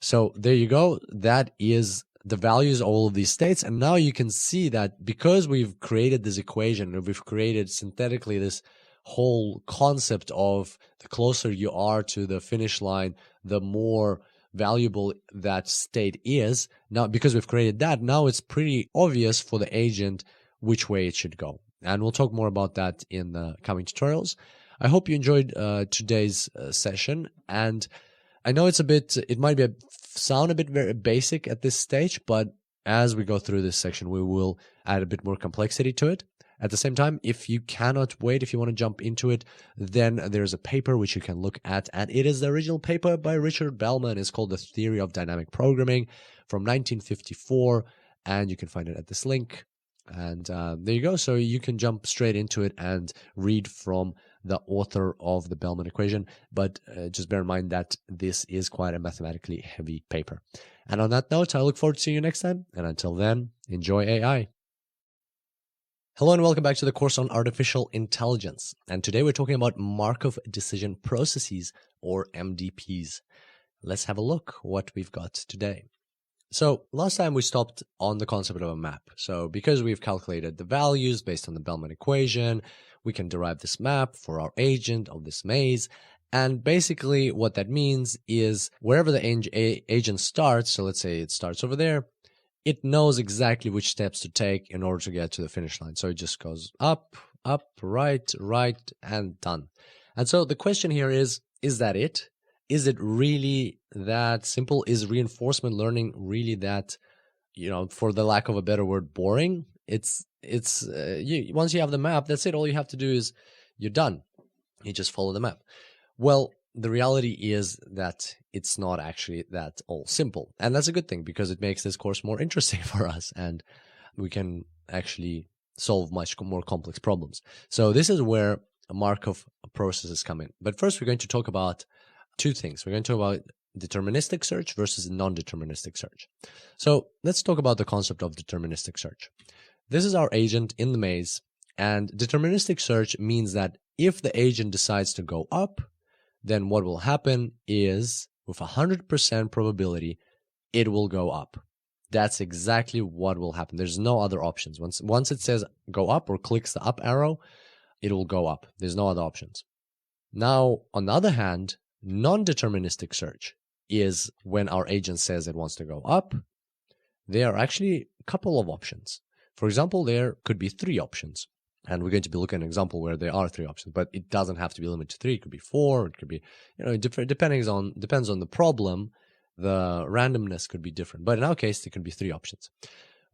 So there you go. That is the values of all of these states. And now you can see that because we've created this equation, and we've created synthetically this whole concept of the closer you are to the finish line, the more valuable that state is. Now, because we've created that, now it's pretty obvious for the agent which way it should go. And we'll talk more about that in the coming tutorials. I hope you enjoyed today's session, and I know it might sound a bit very basic at this stage, but as we go through this section, we will add a bit more complexity to it. At the same time, if you cannot wait, if you want to jump into it, then there's a paper which you can look at, and it is the original paper by Richard Bellman. It's called The Theory of Dynamic Programming from 1954, and you can find it at this link. And there you go. So you can jump straight into it and read from the author of the Bellman equation, but just bear in mind that this is quite a mathematically heavy paper. And on that note, I look forward to seeing you next time, and until then, enjoy AI. Hello and welcome back to the course on artificial intelligence. And today we're talking about Markov decision processes, or MDPs. Let's have a look what we've got today. So last time we stopped on the concept of a map. So because we've calculated the values based on the Bellman equation, we can derive this map for our agent of this maze. And basically what that means is wherever the agent starts, so let's say it starts over there, it knows exactly which steps to take in order to get to the finish line. So it just goes up, right, and done. And so the question here is that it? Is it really that simple? Is reinforcement learning really that, for the lack of a better word, boring? Once you have the map, that's it. All you have to do is you're done. You just follow the map. Well, the reality is that it's not actually that all simple. And that's a good thing because it makes this course more interesting for us and we can actually solve much more complex problems. So this is where Markov processes come in. But first, we're going to talk about two things. We're going to talk about deterministic search versus non-deterministic search. So let's talk about the concept of deterministic search. This is our agent in the maze, and deterministic search means that if the agent decides to go up, then what will happen is, with 100% probability, it will go up. That's exactly what will happen. There's no other options. Once it says go up or clicks the up arrow, it will go up. There's no other options. Now, on the other hand, non-deterministic search is when our agent says it wants to go up. There are actually a couple of options. For example, there could be 3 options. And we're going to be looking at an example where there are 3 options, but it doesn't have to be limited to 3. It could be 4. It could be, different. Depends on the problem. The randomness could be different. But in our case, there could be 3 options.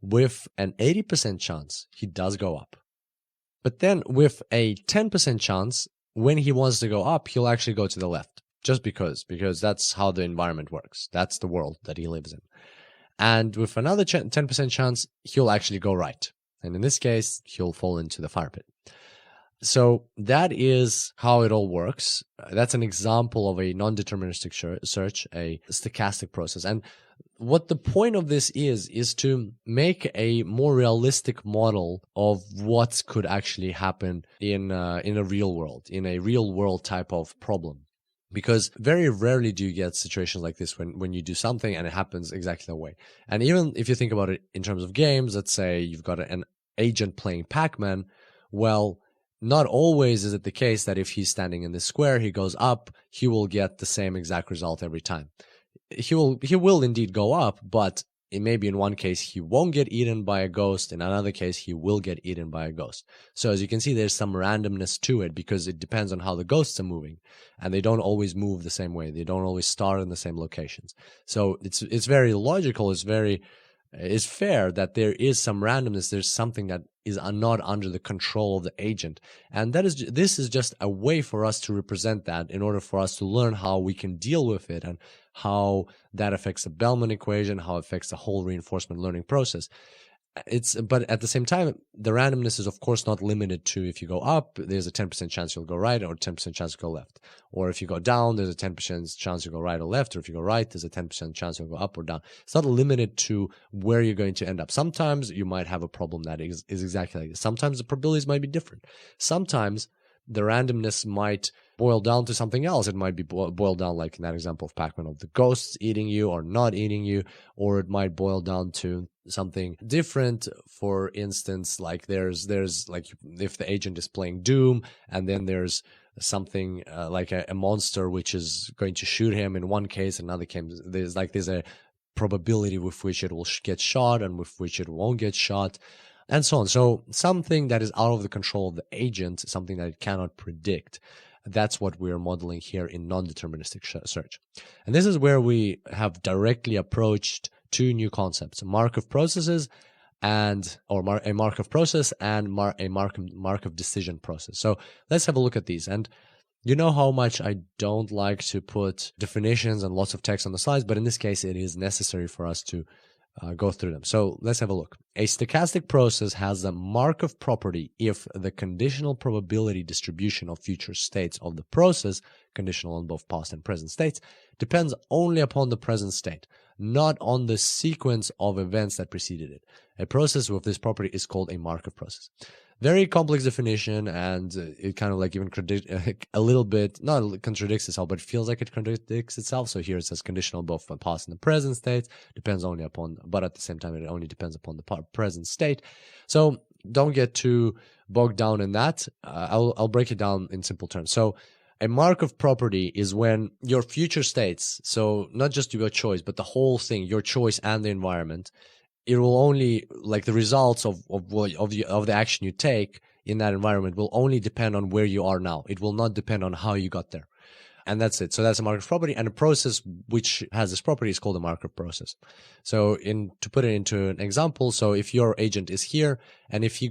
With an 80% chance, he does go up. But then with a 10% chance, when he wants to go up, he'll actually go to the left. Just because that's how the environment works. That's the world that he lives in. And with another 10% chance, he'll actually go right. And in this case, he'll fall into the fire pit. So that is how it all works. That's an example of a non-deterministic search, a stochastic process. And what the point of this is to make a more realistic model of what could actually happen in a real world, in a real world type of problem. Because very rarely do you get situations like this when you do something and it happens exactly that way. And even if you think about it in terms of games, let's say you've got an agent playing Pac-Man, well, not always is it the case that if he's standing in this square, he goes up, he will get the same exact result every time. He will indeed go up, but it may be in one case he won't get eaten by a ghost, in another case he will get eaten by a ghost. So as you can see, there's some randomness to it because it depends on how the ghosts are moving, and they don't always move the same way. They don't always start in the same locations. So it's very logical. It's fair that there is some randomness. There's something that is not under the control of the agent, and this is just a way for us to represent that in order for us to learn how we can deal with it and how that affects the Bellman equation, how it affects the whole reinforcement learning process. But at the same time, the randomness is of course not limited to if you go up, there's a 10% chance you'll go right, or 10% chance you'll go left. Or if you go down, there's a 10% chance you'll go right or left. Or if you go right, there's a 10% chance you'll go up or down. It's not limited to where you're going to end up. Sometimes you might have a problem that is exactly like this. Sometimes the probabilities might be different. Sometimes the randomness might boil down to something else. It might be boiled down, like in that example of Pac-Man, of the ghosts eating you or not eating you, or it might boil down to something different. For instance, like there's like if the agent is playing Doom, and then there's something like a monster which is going to shoot him in one case, in another case there's a probability with which it will get shot and with which it won't get shot. and so on. So something that is out of the control of the agent, something that it cannot predict. That's what we're modeling here in non-deterministic search. And this is where we have directly approached two new concepts: Markov processes a Markov process and a Markov decision process. So let's have a look at these. And you know how much I don't like to put definitions and lots of text on the slides, but in this case, it is necessary for us to go through them. So let's have a look. A stochastic process has a Markov property if the conditional probability distribution of future states of the process, conditional on both past and present states, depends only upon the present state, not on the sequence of events that preceded it. A process with this property is called a Markov process. Very complex definition, and it kind of like even a little bit, not contradicts itself, but it feels like it contradicts itself. So here it says conditional both on past and the present states, depends only upon, but at the same time, it only depends upon the present state. So don't get too bogged down in that. I'll break it down in simple terms. So a Markov property is when your future states, so not just your choice, but the whole thing, your choice and the environment, it will only, like, the results of the action you take in that environment will only depend on where you are now. It will not depend on how you got there. And that's it. So that's a Markov property, and a process which has this property is called a Markov process. So to put it into an example, so if your agent is here, and if he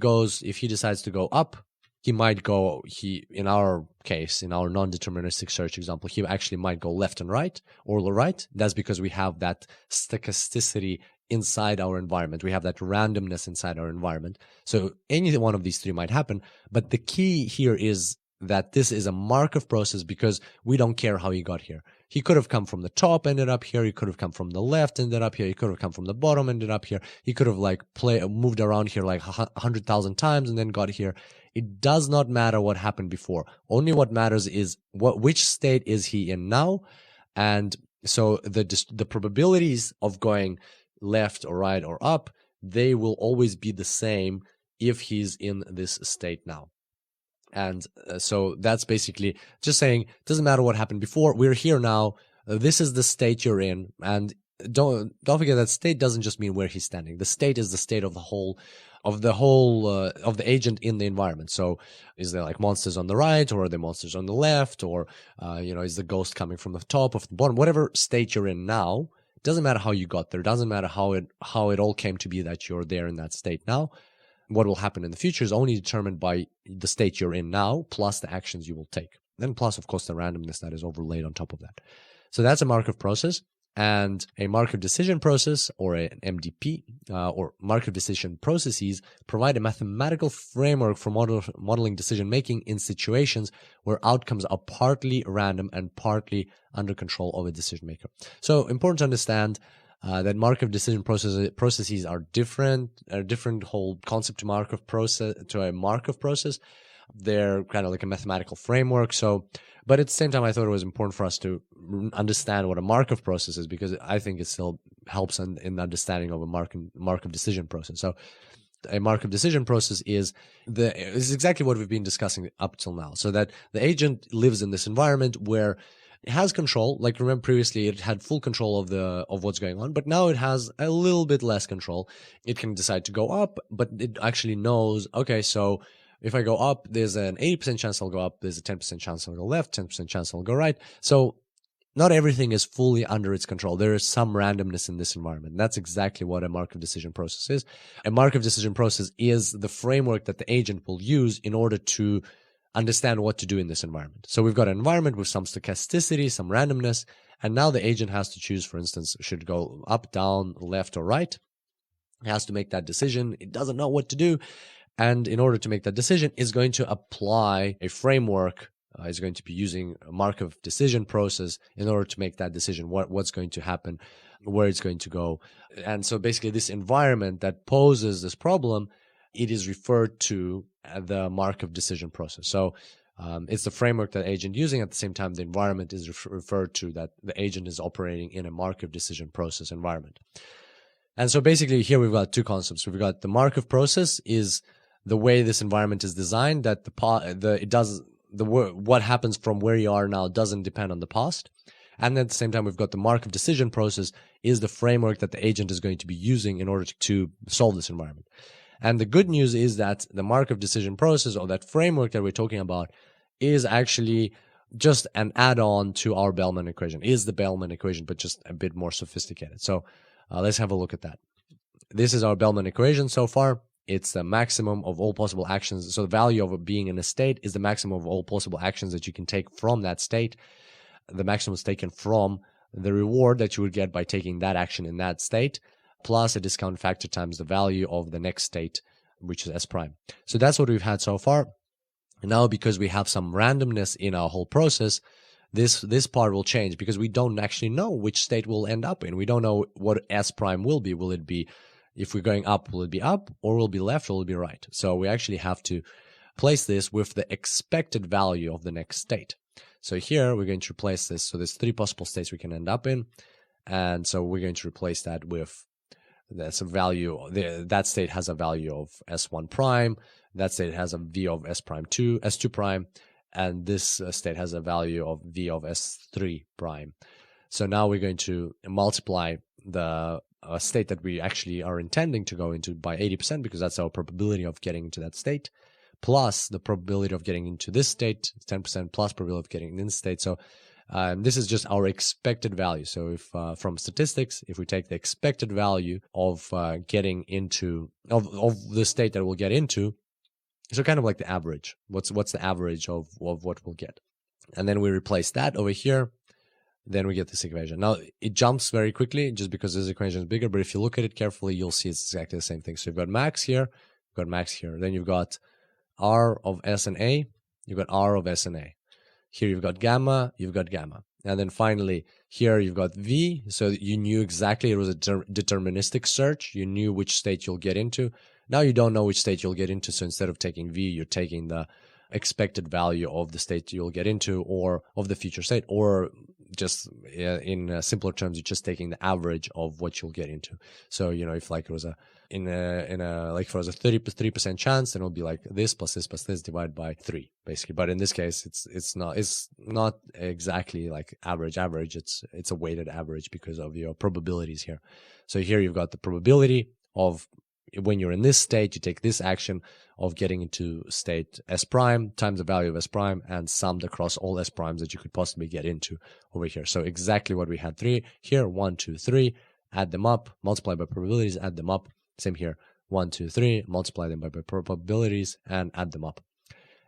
decides to go up, in our case, in our non-deterministic search example, he actually might go left and right, or right. That's because we have that stochasticity inside our environment. We have that randomness inside our environment. So any one of these three might happen. But the key here is that this is a Markov process because we don't care how he got here. He could have come from the top, ended up here. He could have come from the left, ended up here. He could have come from the bottom, ended up here. He could have moved around here like 100,000 times and then got here. It does not matter what happened before. Only what matters is which state is he in now. And so the probabilities of going left or right or up, they will always be the same if he's in this state now. And so that's basically just saying, it doesn't matter what happened before, we're here now, this is the state you're in. And don't forget that state doesn't just mean where he's standing. The state is the state of the agent in the environment. So is there like monsters on the right, or are there monsters on the left, or is the ghost coming from the top or from the bottom? Whatever state you're in now, doesn't matter how you got there. Doesn't matter how it all came to be that you're there in that state now. What will happen in the future is only determined by the state you're in now, plus the actions you will take. Then plus, of course, the randomness that is overlaid on top of that. So that's a Markov process. And a Markov decision process, or an MDP, or Markov decision processes, provide a mathematical framework for modeling decision-making in situations where outcomes are partly random and partly under control of a decision maker. So important to understand that Markov decision processes are different. A different whole concept to a Markov process. They're kind of like a mathematical framework. So, but at the same time, I thought it was important for us to understand what a Markov process is, because I think it still helps in the understanding of a Markov decision process. So a Markov decision process is exactly what we've been discussing up till now. So that the agent lives in this environment where it has control. Like, remember previously it had full control of what's going on, but now it has a little bit less control. It can decide to go up, but it actually knows, okay, so if I go up, there's an 80% chance I'll go up, there's a 10% chance I'll go left, 10% chance I'll go right. So not everything is fully under its control. There is some randomness in this environment. That's exactly what a Markov decision process is. A Markov decision process is the framework that the agent will use in order to understand what to do in this environment. So we've got an environment with some stochasticity, some randomness, and now the agent has to choose, for instance, should go up, down, left, or right. It has to make that decision. It doesn't know what to do. And in order to make that decision, it's going to apply a framework. It's going to be using a Markov decision process in order to make that decision, what's going to happen, where it's going to go. And so basically this environment that poses this problem, it is referred to as the Markov decision process. So it's the framework that agent using. At the same time, the environment is referred to that the agent is operating in a Markov decision process environment. And so basically here we've got two concepts. We've got the Markov process is the way this environment is designed, that what happens from where you are now doesn't depend on the past. And at the same time, we've got the Markov decision process is the framework that the agent is going to be using in order to solve this environment. And the good news is that the Markov decision process, or that framework that we're talking about, is actually just an add-on to our Bellman equation, is the Bellman equation, but just a bit more sophisticated. So let's have a look at that. This is our Bellman equation so far. It's the maximum of all possible actions. So the value of being in a state is the maximum of all possible actions that you can take from that state. The maximum is taken from the reward that you would get by taking that action in that state, plus a discount factor times the value of the next state, which is S prime. So that's what we've had so far. And now, because we have some randomness in our whole process, this part will change because we don't actually know which state we'll end up in. We don't know what S prime will be. Will it be, if we're going up, will it be up, or will it be left, or will it be right? So we actually have to place this with the expected value of the next state. So here we're going to replace this. So there's 3 possible states we can end up in. And so we're going to replace that with that's a value. That state has a value of S1 prime. That state has a V of S prime 2, S2 prime. And this state has a value of V of S3 prime. So now we're going to multiply the state that we actually are intending to go into by 80%, because that's our probability of getting into that state, plus the probability of getting into this state, 10% plus probability of getting in this state. So this is just our expected value. So if from statistics, if we take the expected value of getting into of the state that we'll get into, so kind of like the average. What's the average of what we'll get? And then we replace that over here. Then we get this equation. Now, it jumps very quickly just because this equation is bigger, but if you look at it carefully, you'll see it's exactly the same thing. So you've got max here, you've got max here. Then you've got R of S and A, you've got R of S and A. Here you've got gamma, you've got gamma. And then finally, here you've got V, so you knew exactly it was a deterministic search. You knew which state you'll get into. Now you don't know which state you'll get into, so instead of taking V, you're taking the expected value of the state you'll get into, or of the future state, or just in simpler terms, you're just taking the average of what you'll get into. So, you know, if like it was like if it was a 33% chance, then it'll be like this plus this plus this divided by 3, basically. But in this case, it's not exactly like average. It's a weighted average because of your probabilities here. So here you've got the probability of when you're in this state, you take this action of getting into state S prime times the value of S prime and summed across all S primes that you could possibly get into over here. So exactly what we had 3 here, 1, 2, 3, add them up, multiply by probabilities, add them up. Same here, 1, 2, 3, multiply them by probabilities and add them up.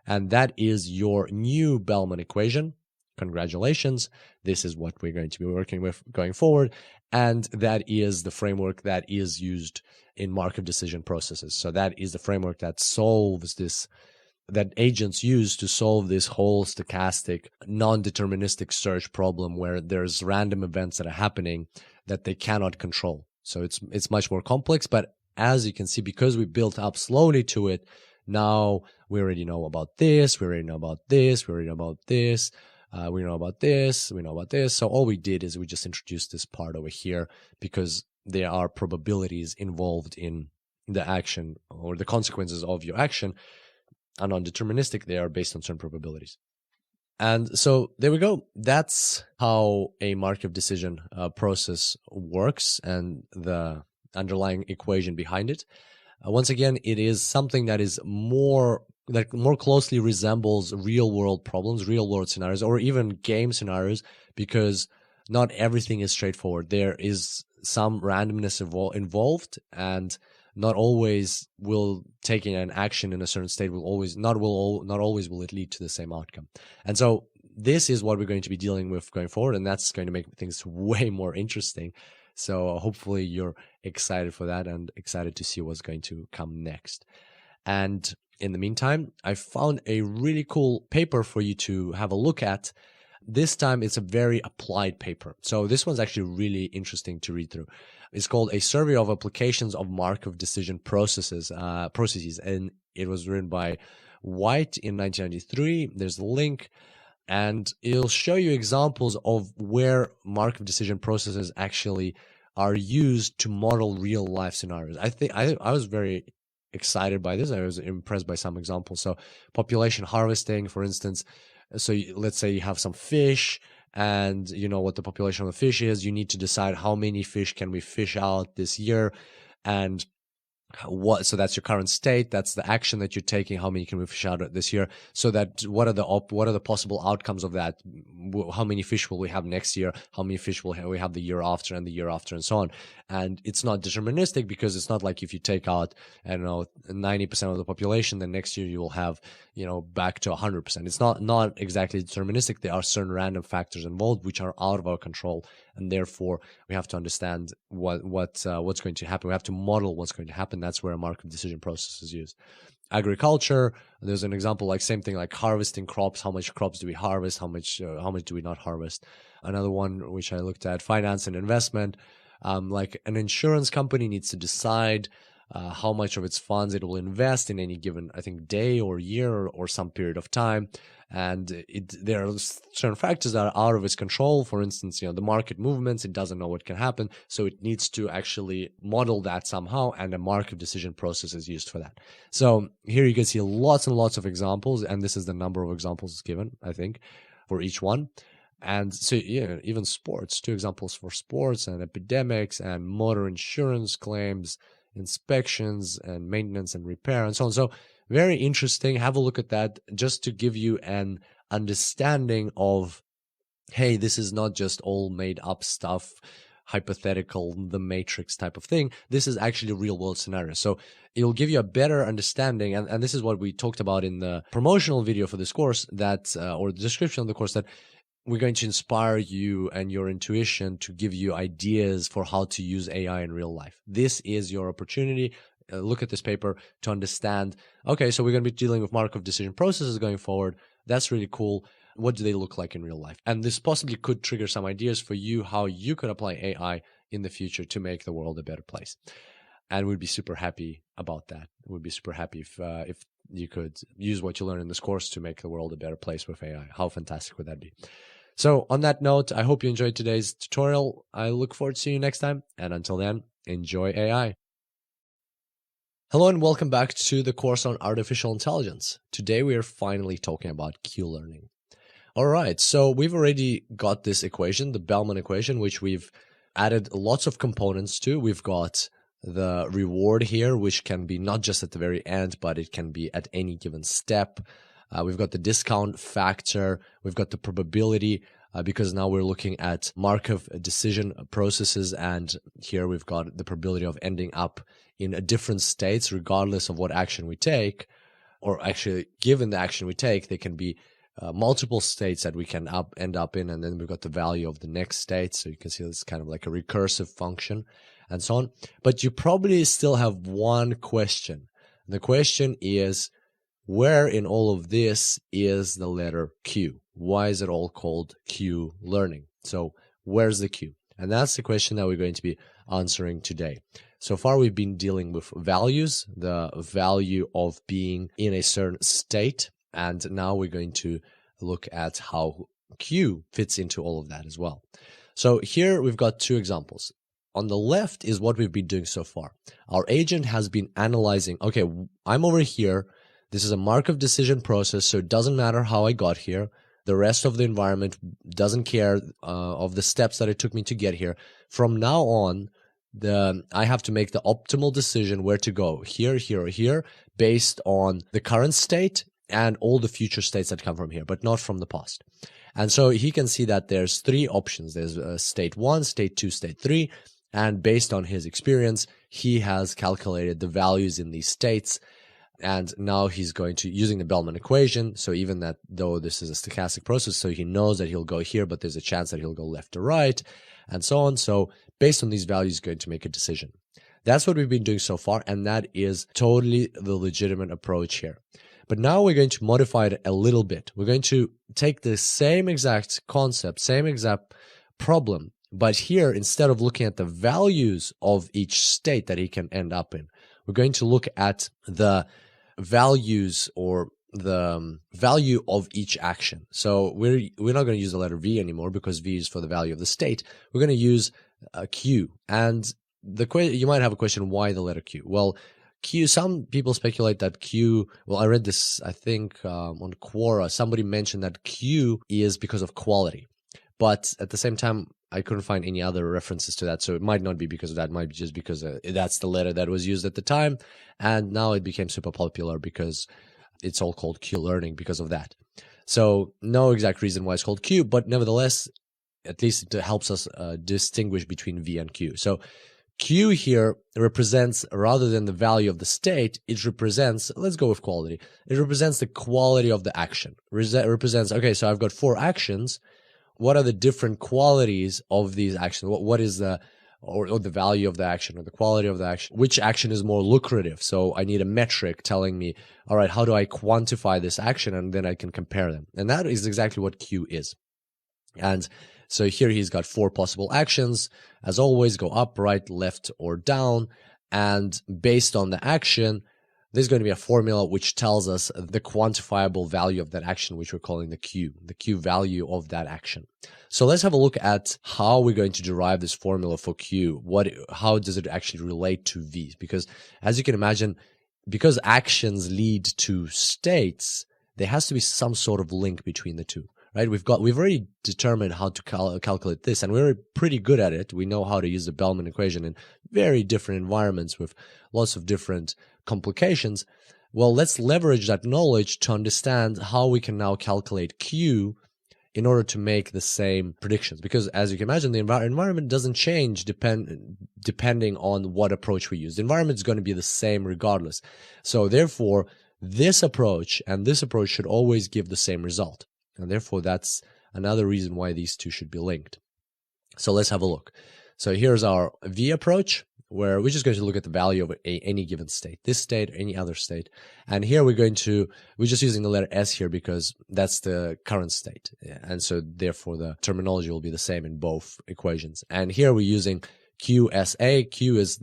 And that is your new Bellman equation. Congratulations. This is what we're going to be working with going forward. And that is the framework that is used in Markov decision processes. So that is the framework that solves this, that agents use to solve this whole stochastic, non-deterministic search problem where there's random events that are happening that they cannot control. So it's much more complex, but as you can see, because we built up slowly to it, now we already know about this, we already know about this, we already know about this. We know about this, we know about this. So all we did is we just introduced this part over here because there are probabilities involved in the action or the consequences of your action are non-deterministic. They are based on certain probabilities. And so there we go. That's how a Markov decision process works and the underlying equation behind it. Once again, it is something that is more closely resembles real-world problems, real-world scenarios, or even game scenarios, because not everything is straightforward. There is some randomness involved, and not always will taking an action in a certain state not always will it lead to the same outcome. And so this is what we're going to be dealing with going forward, and that's going to make things way more interesting. So hopefully you're excited for that and excited to see what's going to come next. And in the meantime, I found a really cool paper for you to have a look at. This time it's a very applied paper. So this one's actually really interesting to read through. It's called A Survey of Applications of Markov Decision Processes, and it was written by White in 1993. There's a link, and it'll show you examples of where Markov decision processes actually are used to model real life scenarios. I was very excited by this. I was impressed by some examples. So population harvesting, for instance. So let's say you have some fish and you know what the population of the fish is. You need to decide how many fish can we fish out this year. And So that's your current state, that's the action that you're taking, how many can we fish out this year, so that what are the possible outcomes of that, how many fish will we have next year, how many fish will we have the year after and the year after, and so on. And it's not deterministic, because it's not like if you take out, I don't know, 90% of the population, then next year you will have, back to 100%. It's not exactly deterministic. There are certain random factors involved which are out of our control, and therefore we have to understand what's going to happen. We have to model what's going to happen. That's where a Markov decision process is used. Agriculture, there's an example, like same thing, like harvesting crops. How much crops do we harvest? How much do we not harvest? Another one which I looked at, finance and investment. Like an insurance company needs to decide how much of its funds it will invest in any given, I think, day or year or some period of time. And there are certain factors that are out of its control. For instance, the market movements, it doesn't know what can happen. So it needs to actually model that somehow, and a Markov decision process is used for that. So here you can see lots and lots of examples, and this is the number of examples given, I think, for each one. And so, even sports, 2 examples for sports and epidemics and motor insurance claims, inspections and maintenance and repair, and so on. So very interesting. Have a look at that, just to give you an understanding of, hey, this is not just all made up stuff, hypothetical, the Matrix type of thing. This is actually real world scenario. So it'll give you a better understanding. And this is what we talked about in the promotional video for this course, that or the description of the course, that we're going to inspire you and your intuition to give you ideas for how to use AI in real life. This is your opportunity. Look at this paper to understand, okay, so we're going to be dealing with Markov decision processes going forward. That's really cool. What do they look like in real life? And this possibly could trigger some ideas for you how you could apply AI in the future to make the world a better place. And we'd be super happy about that. We'd be super happy if you could use what you learn in this course to make the world a better place with AI. How fantastic would that be? So on that note, I hope you enjoyed today's tutorial. I look forward to seeing you next time. And until then, enjoy AI. Hello and welcome back to the course on artificial intelligence. Today we are finally talking about Q-learning. All right, so we've already got this equation, the Bellman equation, which we've added lots of components to. We've got the reward here, which can be not just at the very end, but it can be at any given step. We've got the discount factor. We've got the probability, because now we're looking at Markov decision processes. And here we've got the probability of ending up in different states, regardless of what action we take. Or actually, given the action we take, they can be multiple states that we can end up in. And then we've got the value of the next state. So you can see this kind of like a recursive function and so on. But you probably still have one question. The question is, where in all of this is the letter Q? Why is it all called Q learning? So where's the Q? And that's the question that we're going to be answering today. So far, we've been dealing with values, the value of being in a certain state. And now we're going to look at how Q fits into all of that as well. So here we've got 2 examples. On the left is what we've been doing so far. Our agent has been analyzing, okay, I'm over here. This is a Markov decision process, so it doesn't matter how I got here. The rest of the environment doesn't care of the steps that it took me to get here. From now on, I have to make the optimal decision where to go, here, here, or here, based on the current state and all the future states that come from here, but not from the past. And so he can see that there's 3 options. There's state 1, state 2, state 3. And based on his experience, he has calculated the values in these states. And now he's going to, using the Bellman equation, so even that though this is a stochastic process, so he knows that he'll go here, but there's a chance that he'll go left or right, and so on. So based on these values, he's going to make a decision. That's what we've been doing so far, and that is totally the legitimate approach here. But now we're going to modify it a little bit. We're going to take the same exact concept, same exact problem, but here, instead of looking at the values of each state that he can end up in, we're going to look at the values or the value of each action. So we're not going to use the letter V anymore because V is for the value of the state. We're going to use Q. And you might have a question, why the letter Q? Well, Q, some people speculate that Q, well, I read this, I think, on Quora. Somebody mentioned that Q is because of quality. but at the same time, I couldn't find any other references to that. So it might not be because of that. It might be just because that's the letter that was used at the time. And now it became super popular because it's all called Q learning because of that. So no exact reason why it's called Q, but nevertheless, at least it helps us distinguish between V and Q. So Q here represents, rather than the value of the state, it represents, let's go with quality. It represents the quality of the action. Represents, okay, so I've got 4 actions. What are the different qualities of these actions? What is the, or the value of the action or the quality of the action? Which action is more lucrative? So I need a metric telling me, all right, how do I quantify this action? And then I can compare them. And that is exactly what Q is. And so here he's got 4 possible actions. As always, go up, right, left, or down. And based on the action, there's going to be a formula which tells us the quantifiable value of that action, which we're calling the Q value of that action. So let's have a look at how we're going to derive this formula for Q. How does it actually relate to V? Because as you can imagine, because actions lead to states, there has to be some sort of link between the two. Right, we've already determined how to calculate this, and we're pretty good at it. We know how to use the Bellman equation in very different environments with lots of different complications. Well, let's leverage that knowledge to understand how we can now calculate Q in order to make the same predictions. Because as you can imagine, the environment doesn't change depending on what approach we use. The environment is going to be the same regardless. So therefore, this approach and this approach should always give the same result. And therefore, that's another reason why these two should be linked. So let's have a look. So here's our V approach, where we're just going to look at the value of any given state, this state, or any other state. And here we're just using the letter S here because that's the current state. And so therefore, the terminology will be the same in both equations. And here we're using QSA. Q is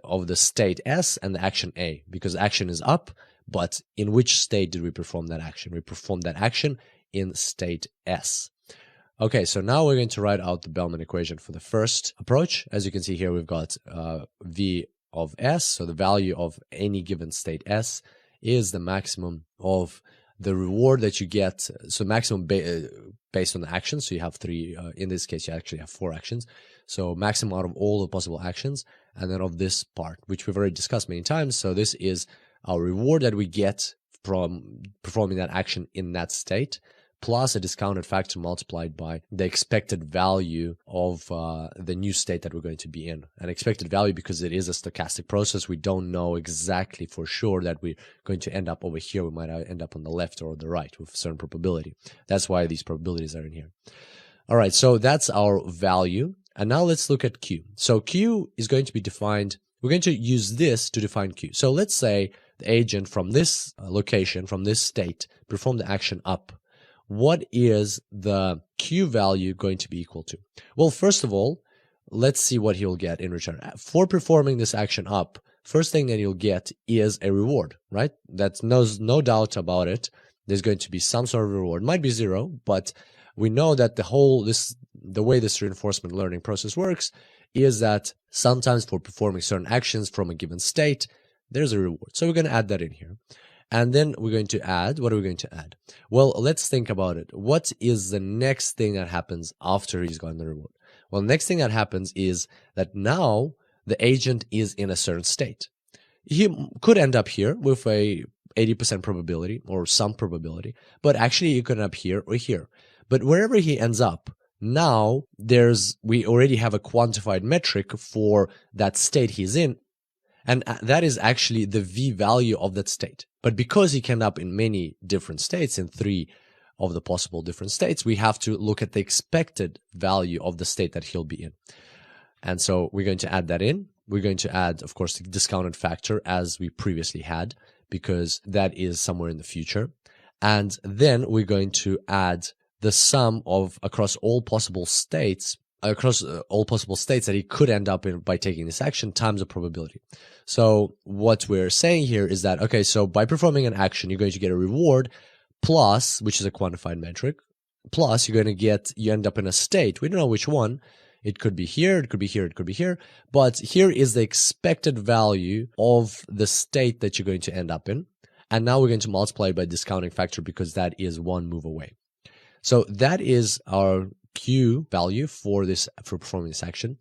of the state S and the action A, because action is up. But in which state did we perform that action? We performed that action in state S. Okay, so now we're going to write out the Bellman equation for the first approach. As you can see here, we've got V of S, so the value of any given state S is the maximum of the reward that you get. So maximum based on the action, so you have 3, in this case you actually have 4 actions. So maximum out of all the possible actions, and then of this part, which we've already discussed many times. So this is our reward that we get from performing that action in that state, plus a discounted factor multiplied by the expected value of the new state that we're going to be in. An expected value because it is a stochastic process. We don't know exactly for sure that we're going to end up over here. We might end up on the left or the right with a certain probability. That's why these probabilities are in here. All right, so that's our value. And now let's look at Q. So Q is going to be defined. We're going to use this to define Q. So let's say the agent from this location, from this state, performed the action up. What is the Q value going to be equal to? Well, first of all, let's see what he'll get in return. For performing this action up, first thing that he'll get is a reward, right? That's no doubt about it. There's going to be some sort of reward. It might be 0, but we know that the way this reinforcement learning process works is that sometimes for performing certain actions from a given state, there's a reward. So we're going to add that in here. And then we're going to add, what are we going to add? Well, let's think about it. What is the next thing that happens after he's gotten the reward? Well, the next thing that happens is that now the agent is in a certain state. He could end up here with a 80% probability or some probability, but actually he could end up here or here. But wherever he ends up, now we already have a quantified metric for that state he's in, and that is actually the V value of that state. But because he can end up in many different states, in 3 of the possible different states, we have to look at the expected value of the state that he'll be in. And so we're going to add that in. We're going to add, of course, the discounted factor as we previously had, because that is somewhere in the future. And then we're going to add the sum of across all possible states that he could end up in by taking this action times the probability. So what we're saying here is that, okay, so by performing an action, you're going to get a reward plus, which is a quantified metric, plus you end up in a state. We don't know which one. It could be here, it could be here, it could be here. But here is the expected value of the state that you're going to end up in. And now we're going to multiply it by discounting factor because that is one move away. So that is our Q value for performing this action.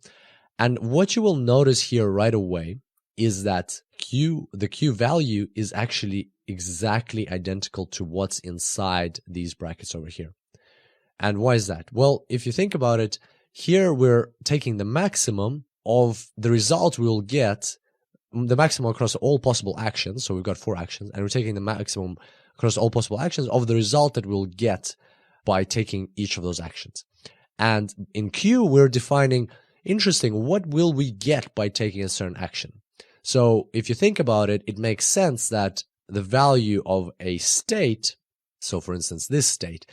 And what you will notice here right away is that the Q value is actually exactly identical to what's inside these brackets over here. And why is that? Well, if you think about it, here we're taking the maximum of the result we will get, the maximum across all possible actions. So we've got 4 actions, and we're taking the maximum across all possible actions of the result that we'll get by taking each of those actions. And in Q, we're defining, interesting, what will we get by taking a certain action? So if you think about it, it makes sense that the value of a state, so for instance, this state,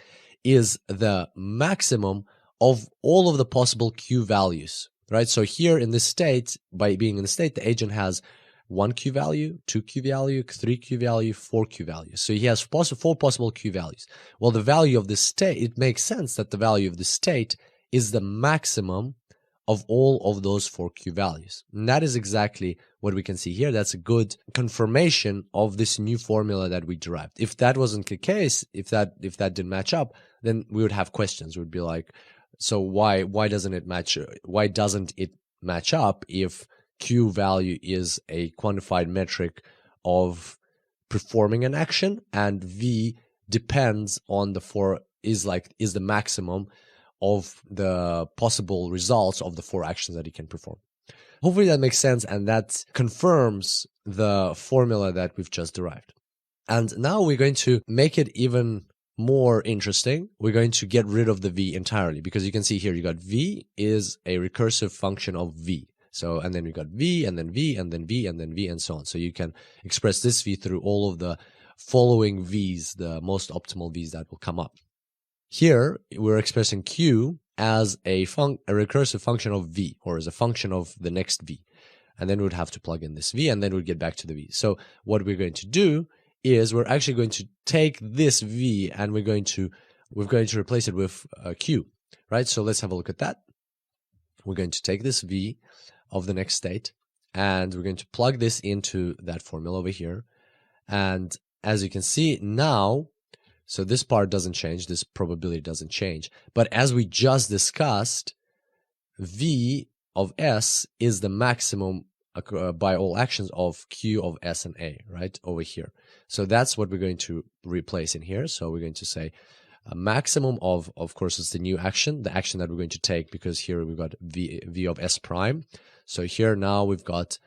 is the maximum of all of the possible Q values, right? So here in this state, by being in the state, the agent has 1 Q value, 2 Q value, 3 Q value, 4 Q values. So he has 4 possible Q values. Well, the value of the state, it makes sense that the value of the state is the maximum of all of those 4 Q values. And that is exactly what we can see here. That's a good confirmation of this new formula that we derived. If that wasn't the case, if that didn't match up, then we would have questions. We'd be like, so why doesn't it match? Why doesn't it match up if Q value is a quantified metric of performing an action, and V depends on is the maximum of the possible results of the 4 actions that he can perform. Hopefully that makes sense, and that confirms the formula that we've just derived. And now we're going to make it even more interesting. We're going to get rid of the V entirely, because you can see here you got V is a recursive function of V. So, and then we got V, and then V, and then V, and then V, and so on. So you can express this V through all of the following V's, the most optimal V's that will come up. Here, we're expressing Q as a recursive function of V, or as a function of the next V. And then we'd have to plug in this V, and then we'd get back to the V. So what we're going to do is we're actually going to take this V, and we're going to replace it with Q, right? So let's have a look at that. We're going to take this V of the next state, and we're going to plug this into that formula over here. And as you can see now, so this part doesn't change, this probability doesn't change. But as we just discussed, V of S is the maximum by all actions of Q of S and A, right, over here. So that's what we're going to replace in here. So we're going to say a maximum of course, it's the new action, the action that we're going to take, because here we've got V of S prime. So here now we've got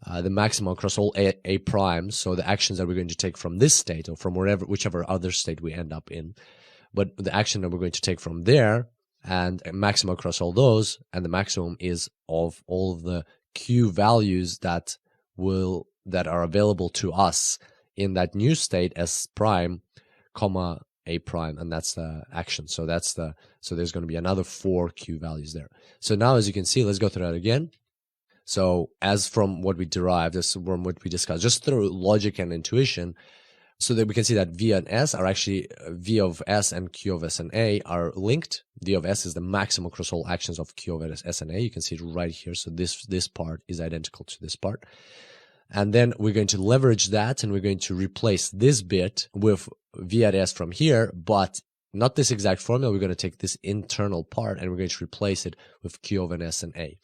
the maximum across all A primes, so the actions that we're going to take from this state, or from whichever other state we end up in. But the action that we're going to take from there, and a maximum across all those, and the maximum is of all of the Q values that are available to us in that new state, S prime, comma, A prime, and that's the action. So there's going to be another 4 Q values there. So now, as you can see, let's go through that again. So as from what we derived, as from what we discussed, just through logic and intuition, so that we can see that V and S are actually, V of S and Q of S and A are linked. V of S is the maximum across all actions of Q of S and A. You can see it right here. So this part is identical to this part. And then we're going to leverage that, and we're going to replace this bit with V at S from here, but not this exact formula. We're going to take this internal part, and we're going to replace it with Q of an S and A.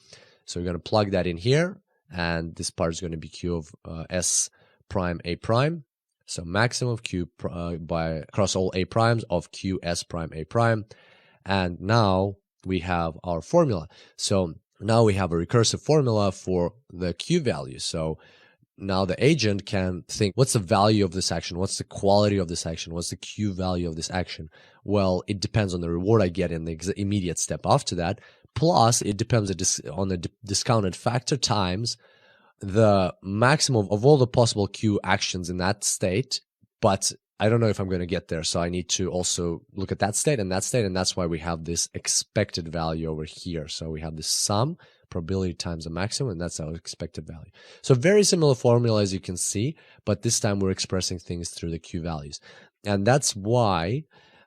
So we're going to plug that in here, and this part is going to be Q of S prime A prime. So maximum of Q by across all A primes of Q S prime A prime. And now we have our formula. So now we have a recursive formula for the Q value. So now the agent can think, what's the value of this action? What's the quality of this action? What's the Q value of this action? Well, it depends on the reward I get in the immediate step after that. Plus, it depends on the discounted factor times the maximum of all the possible Q actions in that state. But I don't know if I'm going to get there, so I need to also look at that state, and that's why we have this expected value over here. So we have this sum, probability times the maximum, and that's our expected value. So very similar formula, as you can see, but this time we're expressing things through the Q values. And that's why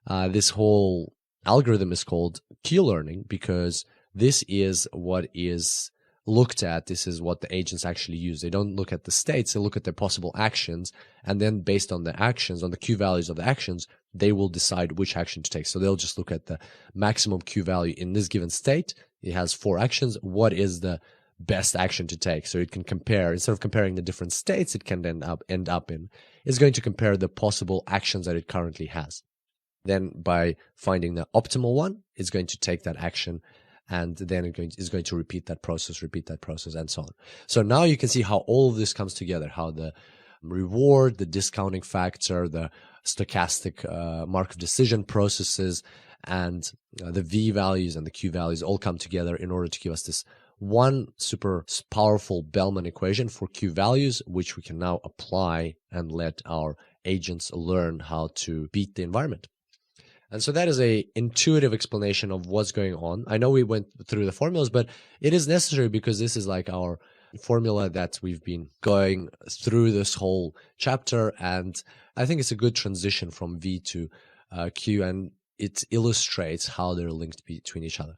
this whole algorithm is called Q learning, because this is what is looked at. This is what the agents actually use. They don't look at the states, they look at their possible actions, and then based on the actions, on the Q values of the actions, they will decide which action to take. So they'll just look at the maximum Q value in this given state. It has 4 actions. What is the best action to take? So it can compare, instead of comparing the different states it can end up in, it's going to compare the possible actions that it currently has. Then by finding the optimal one, it's going to take that action, and then it's going to repeat that process, and so on. So now you can see how all of this comes together, how the reward, the discounting factor, the stochastic Markov decision processes, and the V values and the Q values all come together in order to give us this one super powerful Bellman equation for Q values, which we can now apply and let our agents learn how to beat the environment. And so that is a intuitive explanation of what's going on. I know we went through the formulas, but it is necessary because this is like our formula that we've been going through this whole chapter. And I think it's a good transition from V to Q, and it illustrates how they're linked between each other.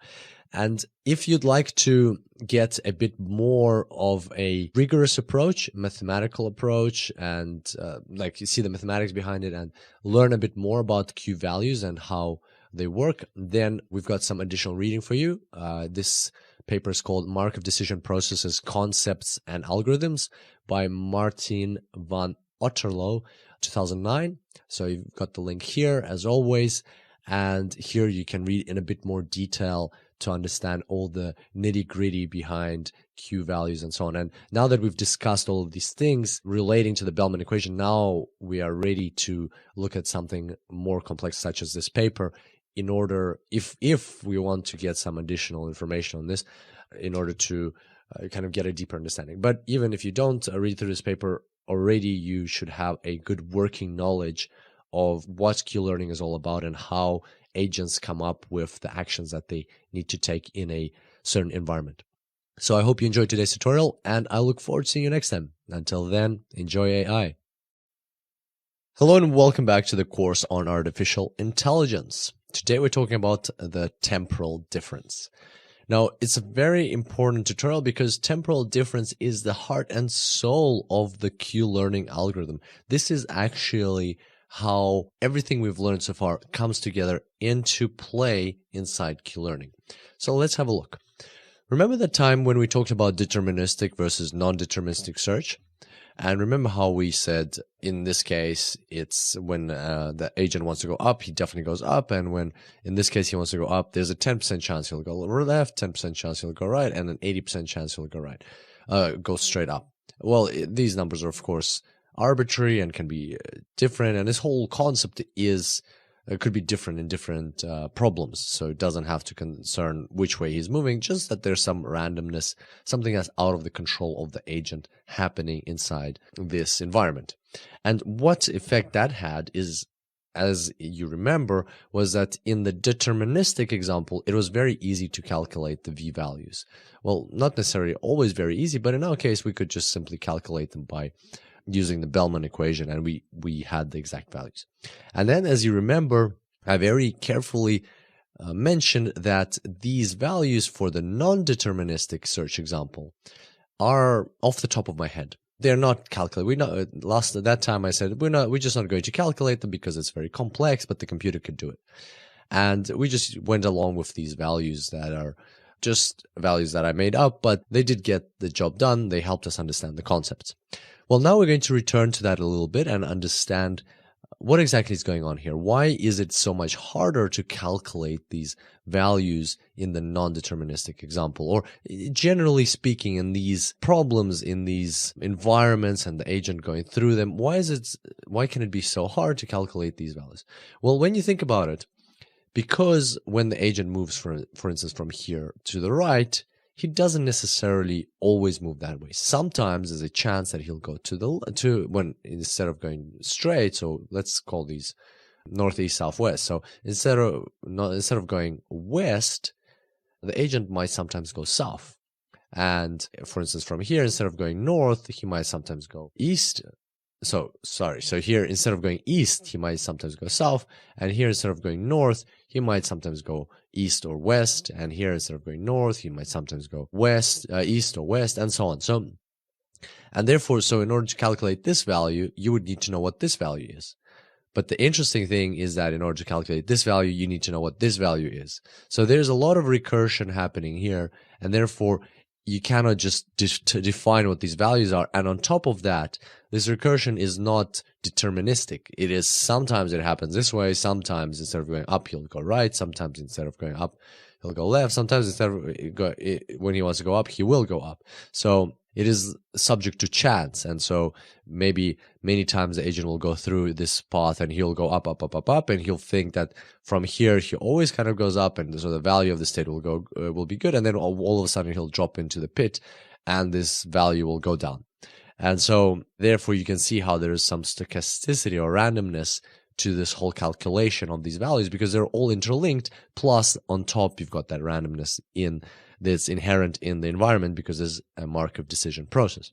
And if you'd like to get a bit more of a rigorous approach, mathematical approach, and like you see the mathematics behind it and learn a bit more about Q values and how they work, then we've got some additional reading for you. This paper is called Markov Decision Processes, Concepts and Algorithms by Martin van Otterlo, 2009. So you've got the link here as always. And here you can read in a bit more detail to understand all the nitty-gritty behind Q values and so on. And now that we've discussed all of these things relating to the Bellman equation, now we are ready to look at something more complex such as this paper in order, if we want to get some additional information on this, in order to kind of get a deeper understanding. But even if you don't read through this paper already, you should have a good working knowledge of what Q learning is all about and how agents come up with the actions that they need to take in a certain environment. So I hope you enjoyed today's tutorial, and I look forward to seeing you next time. Until then, enjoy AI. Hello and welcome back to the course on artificial intelligence. Today we're talking about the temporal difference. Now, it's a very important tutorial because temporal difference is the heart and soul of the Q learning algorithm. This is actually how everything we've learned so far comes together into play inside Q learning. So let's have a look. Remember the time when we talked about deterministic versus non-deterministic search? And remember how we said in this case, it's when the agent wants to go up, he definitely goes up. And when in this case he wants to go up, there's a 10% chance he'll go left, 10% chance he'll go right, and an 80% chance he'll go right, go straight up. Well, these numbers are, of course, arbitrary and can be different, and this whole concept is could be different in different problems, so it doesn't have to concern which way he's moving, just that there's some randomness, something that's out of the control of the agent happening inside this environment. And what effect that had is, as you remember, was that in the deterministic example, it was very easy to calculate the V values. Well, not necessarily always very easy, but in our case, we could just simply calculate them by using the Bellman equation, and we had the exact values. And then, as you remember, I very carefully mentioned that these values for the non-deterministic search example are off the top of my head. They're not calculated. At that time I said we're just not going to calculate them because it's very complex, but the computer could do it. And we just went along with these values that are just values that I made up, but they did get the job done. They helped us understand the concepts. Well, now we're going to return to that a little bit and understand what exactly is going on here. Why is it so much harder to calculate these values in the non-deterministic example? Or generally speaking, in these problems, in these environments and the agent going through them, why can it be so hard to calculate these values? Well, when you think about it, because when the agent moves, for instance, from here to the right, he doesn't necessarily always move that way. Sometimes there's a chance that he'll go when instead of going straight. So let's call these northeast, southwest. So instead of going west, the agent might sometimes go south. And for instance, from here, instead of going north, he might sometimes go east. So here, instead of going east, he might sometimes go south. And here, instead of going north, he might sometimes go east or west. And here, instead of going north, he might sometimes go east or west, and so on. And therefore, in order to calculate this value, you would need to know what this value is. But the interesting thing is that in order to calculate this value, you need to know what this value is. So there's a lot of recursion happening here, and therefore you cannot just define what these values are. And on top of that, this recursion is not deterministic. It is sometimes it happens this way, sometimes instead of going up, he'll go right, sometimes instead of going up, he'll go left, sometimes instead of when he wants to go up, he will go up. So it is subject to chance, and so maybe many times the agent will go through this path and he'll go up, up, up, up, up, and he'll think that from here he always kind of goes up, and so the value of the state will be good, and then all of a sudden he'll drop into the pit, and this value will go down. And so therefore you can see how there is some stochasticity or randomness to this whole calculation of these values, because they're all interlinked, plus on top you've got that randomness that's inherent in the environment because there's a Markov decision process.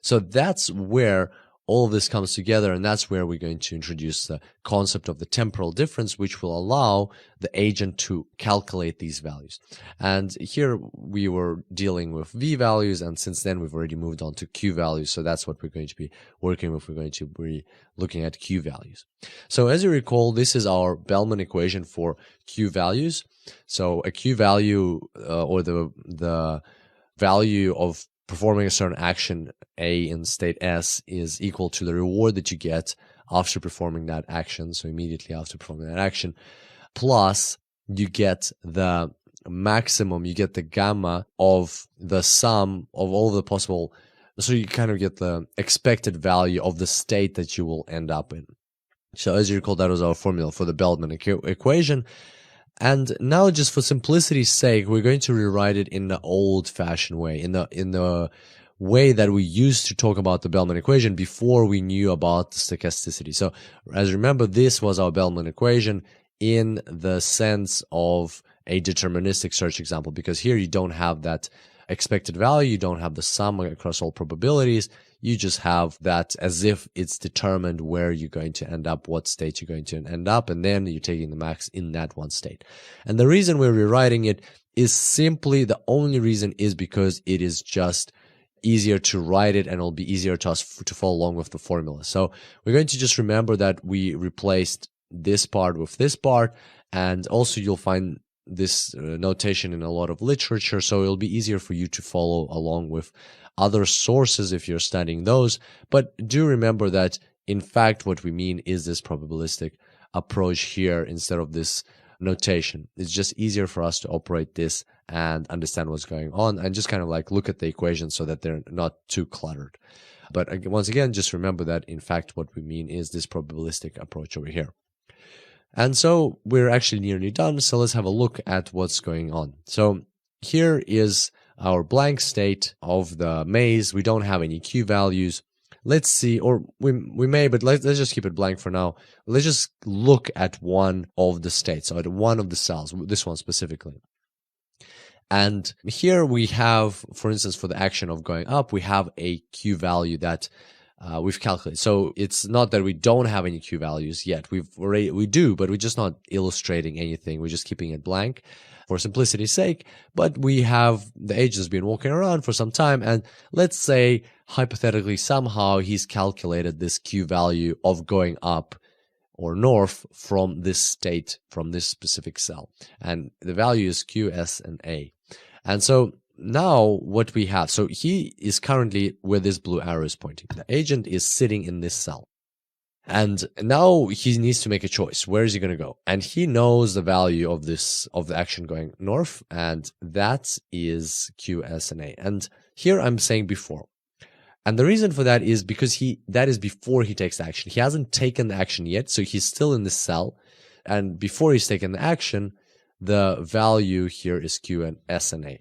So that's where all of this comes together, and that's where we're going to introduce the concept of the temporal difference, which will allow the agent to calculate these values. And here we were dealing with V values, and since then we've already moved on to Q values, so that's what we're going to be working with. We're going to be looking at Q values. So as you recall, this is our Bellman equation for Q values. So a Q value, or the value of performing a certain action A in state S, is equal to the reward that you get after performing that action, so immediately after performing that action, plus you get the maximum, you get the gamma of the sum of all the possible, so you kind of get the expected value of the state that you will end up in. So as you recall, that was our formula for the Bellman equation. And now, just for simplicity's sake, we're going to rewrite it in the old-fashioned way, in the way that we used to talk about the Bellman equation before we knew about the stochasticity. So, as you remember, this was our Bellman equation in the sense of a deterministic search example, because here you don't have that expected value, you don't have the sum across all probabilities, you just have that as if it's determined where you're going to end up, what state you're going to end up, and then you're taking the max in that one state. And the reason we're rewriting it is simply, the only reason is because it is just easier to write it, and it'll be easier to us to follow along with the formula. So we're going to just remember that we replaced this part with this part, and also you'll find this notation in a lot of literature, so it'll be easier for you to follow along with other sources if you're studying those. But do remember that, in fact, what we mean is this probabilistic approach here instead of this notation. It's just easier for us to operate this and understand what's going on, and just kind of like look at the equations so that they're not too cluttered. But once again, just remember that, in fact, what we mean is this probabilistic approach over here. And so we're actually nearly done, so let's have a look at what's going on. So here is our blank state of the maze. We don't have any Q values. Let's see, or we may, but let's just keep it blank for now. Let's just look at one of the states, so at one of the cells, this one specifically. And here we have, for instance, for the action of going up, we have a Q value that we've calculated. So it's not that we don't have any Q values yet. We do, but we're just not illustrating anything. We're just keeping it blank for simplicity's sake. But we have the agent's been walking around for some time, and let's say hypothetically somehow he's calculated this Q value of going up or north from this state, from this specific cell, and the value is Q, S, and A. And so now what we have, so he is currently where this blue arrow is pointing. The agent is sitting in this cell. And now he needs to make a choice. Where is he going to go? And he knows the value of the action going north, and that is Q, S, and A. And here I'm saying before. And the reason for that is because that is before he takes the action. He hasn't taken the action yet, so he's still in this cell. And before he's taken the action, the value here is Q and S and A.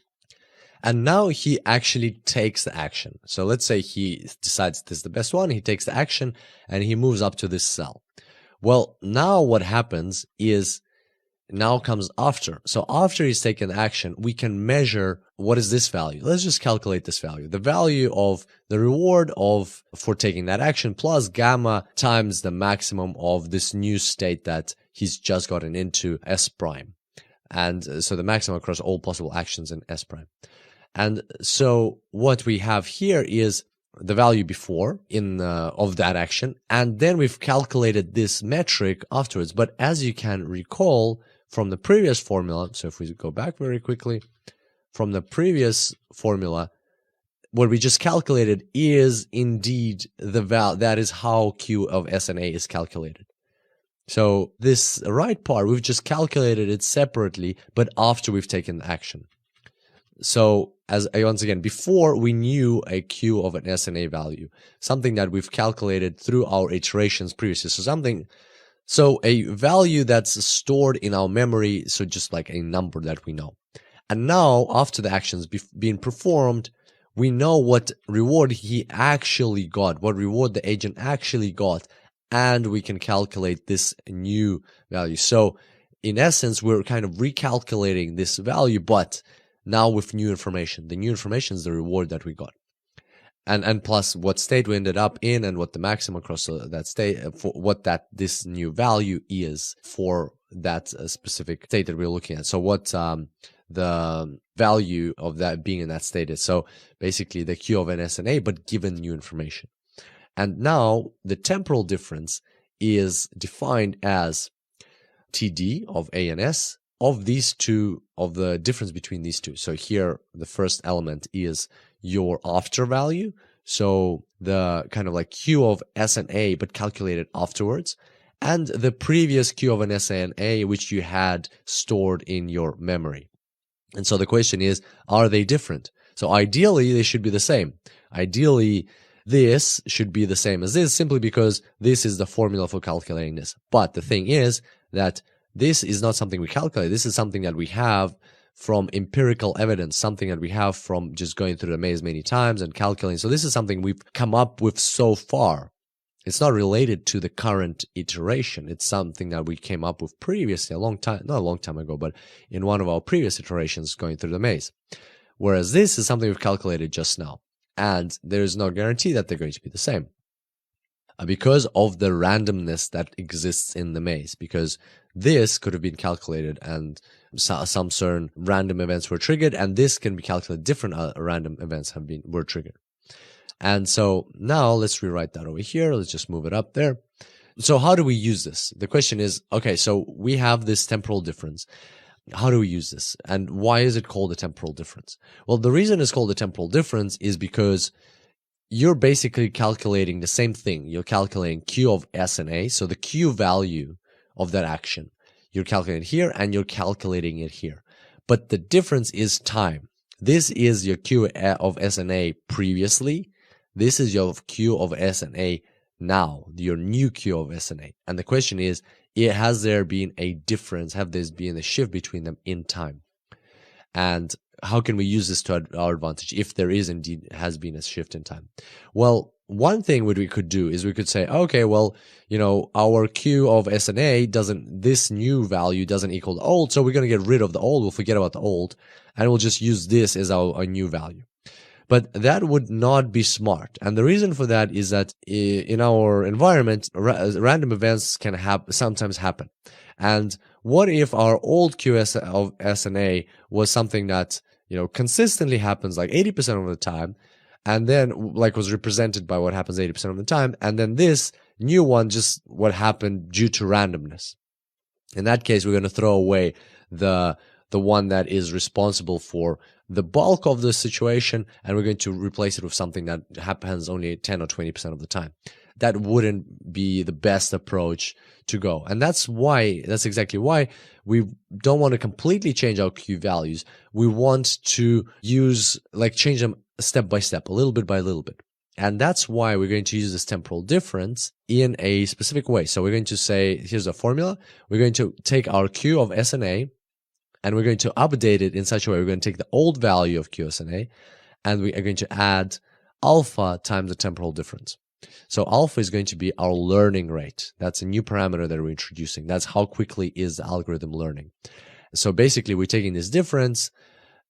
And now he actually takes the action. So let's say he decides this is the best one, he takes the action, and he moves up to this cell. Well, now what happens is, now comes after. So after he's taken action, we can measure what is this value. Let's just calculate this value. The value of the reward for taking that action plus gamma times the maximum of this new state that he's just gotten into, S prime. And so the maximum across all possible actions in S prime. And so what we have here is, the value before of that action, and then we've calculated this metric afterwards. But as you can recall from the previous formula, so if we go back very quickly, from the previous formula, what we just calculated is indeed the value. That is how Q of S and A is calculated. So this right part, we've just calculated it separately, but after we've taken the action. So as once again, before we knew a Q of an S and A value, something that we've calculated through our iterations previously. So a value that's stored in our memory, so just like a number that we know. And now, after the actions being performed, we know what reward he actually got, what reward the agent actually got, and we can calculate this new value. So in essence, we're kind of recalculating this value, but now with new information. The new information is the reward that we got. And plus what state we ended up in and what the maximum across that state, for what this new value is for that specific state that we're looking at. So what the value of that being in that state is. So basically the Q of an S and A, but given new information. And now the temporal difference is defined as TD of A and S of these two, of the difference between these two. So here the first element is your after value. So the kind of like Q of S and A, but calculated afterwards. And the previous Q of an S and A, which you had stored in your memory. And so the question is, are they different? So ideally, they should be the same. Ideally, this should be the same as this, simply because this is the formula for calculating this. But the thing is that this is not something we calculate. This is something that we have from empirical evidence, something that we have from just going through the maze many times and calculating. So this is something we've come up with so far. It's not related to the current iteration. It's something that we came up with previously, not a long time ago, but in one of our previous iterations going through the maze. Whereas this is something we've calculated just now. And there's no guarantee that they're going to be the same. Because of the randomness that exists in the maze. Because this could have been calculated and some certain random events were triggered, and this can be calculated, different random events were triggered. And so now let's rewrite that over here. Let's just move it up there. So how do we use this? The question is, okay, so we have this temporal difference. How do we use this? And why is it called a temporal difference? Well, the reason it's called a temporal difference is because you're basically calculating the same thing. You're calculating Q of S and A. So the Q value of that action, you're calculating here and you're calculating it here. But the difference is time. This is your Q of S and A previously. This is your Q of S and A now, your new Q of S and A. And the question is, has there been a difference? Have there been a shift between them in time? And how can we use this to our advantage if there is indeed has been a shift in time? Well, one thing what we could do is we could say, okay, well, our Q of S and A this new value doesn't equal the old, so we're going to get rid of the old. We'll forget about the old, and we'll just use this as our new value. But that would not be smart. And the reason for that is that in our environment, random events can sometimes happen. And what if our old QS of S and A was something that, consistently happens like 80% of the time, and then like was represented by what happens 80% of the time, and then this new one just what happened due to randomness. In that case, we're going to throw away the one that is responsible for the bulk of the situation, and we're going to replace it with something that happens only 10 or 20% of the time. That wouldn't be the best approach to go. And that's exactly why we don't want to completely change our Q values. We want to change them step by step, a little bit by little bit. And that's why we're going to use this temporal difference in a specific way. So we're going to say, here's a formula. We're going to take our Q of S and A, and we're going to update it in such a way. We're going to take the old value of Q S and A, and we are going to add alpha times the temporal difference. So alpha is going to be our learning rate. That's a new parameter that we're introducing. That's how quickly is the algorithm learning. So basically, we're taking this difference,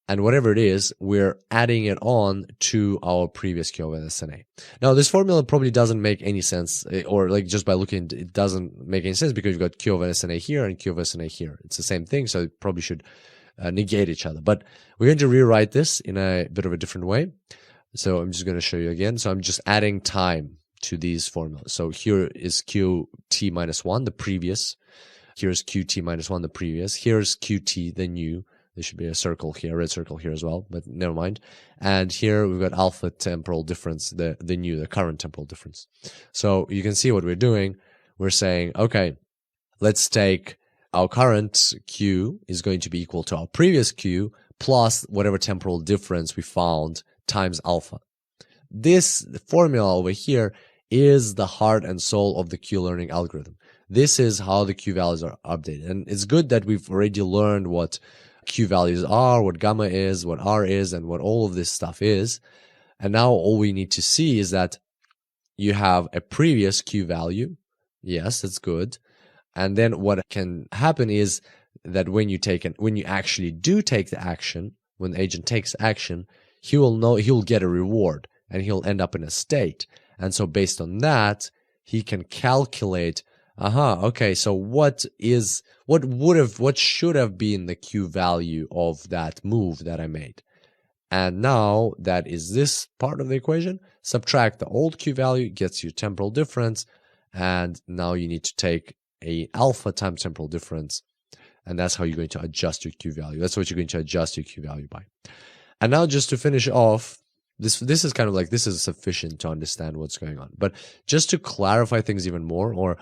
and whatever it is, we're adding it on to our previous Q of S and A. Now, this formula probably doesn't make any sense, or just by looking, it doesn't make any sense because you've got Q of S and A here and Q of S and A here. It's the same thing, so it probably should negate each other. But we're going to rewrite this in a bit of a different way. So I'm just going to show you again. So I'm just adding time to these formulas. So here is qt minus 1, the previous. Here's qt minus 1, the previous. Here's qt, the new. There should be a circle here, a red circle here as well, but never mind. And here we've got alpha temporal difference, the current temporal difference. So you can see what we're doing. We're saying, okay, let's take our current q is going to be equal to our previous q plus whatever temporal difference we found times alpha. This formula over here is the heart and soul of the Q-learning algorithm. This is how the Q values are updated. And it's good that we've already learned what Q values are, what gamma is, what R is, and what all of this stuff is. And now all we need to see is that you have a previous Q value. Yes, that's good. And then what can happen is that when you actually do take the action, when the agent takes action, he'll get a reward and he'll end up in a state. And so based on that, he can calculate, okay, so what should have been the Q value of that move that I made? And now that is this part of the equation. Subtract the old Q value, gets you temporal difference. And now you need to take a alpha times temporal difference. And that's how you're going to adjust your Q value. That's what you're going to adjust your Q value by. And now just to finish off, this is kind of like, this is sufficient to understand what's going on. But just to clarify things even more, or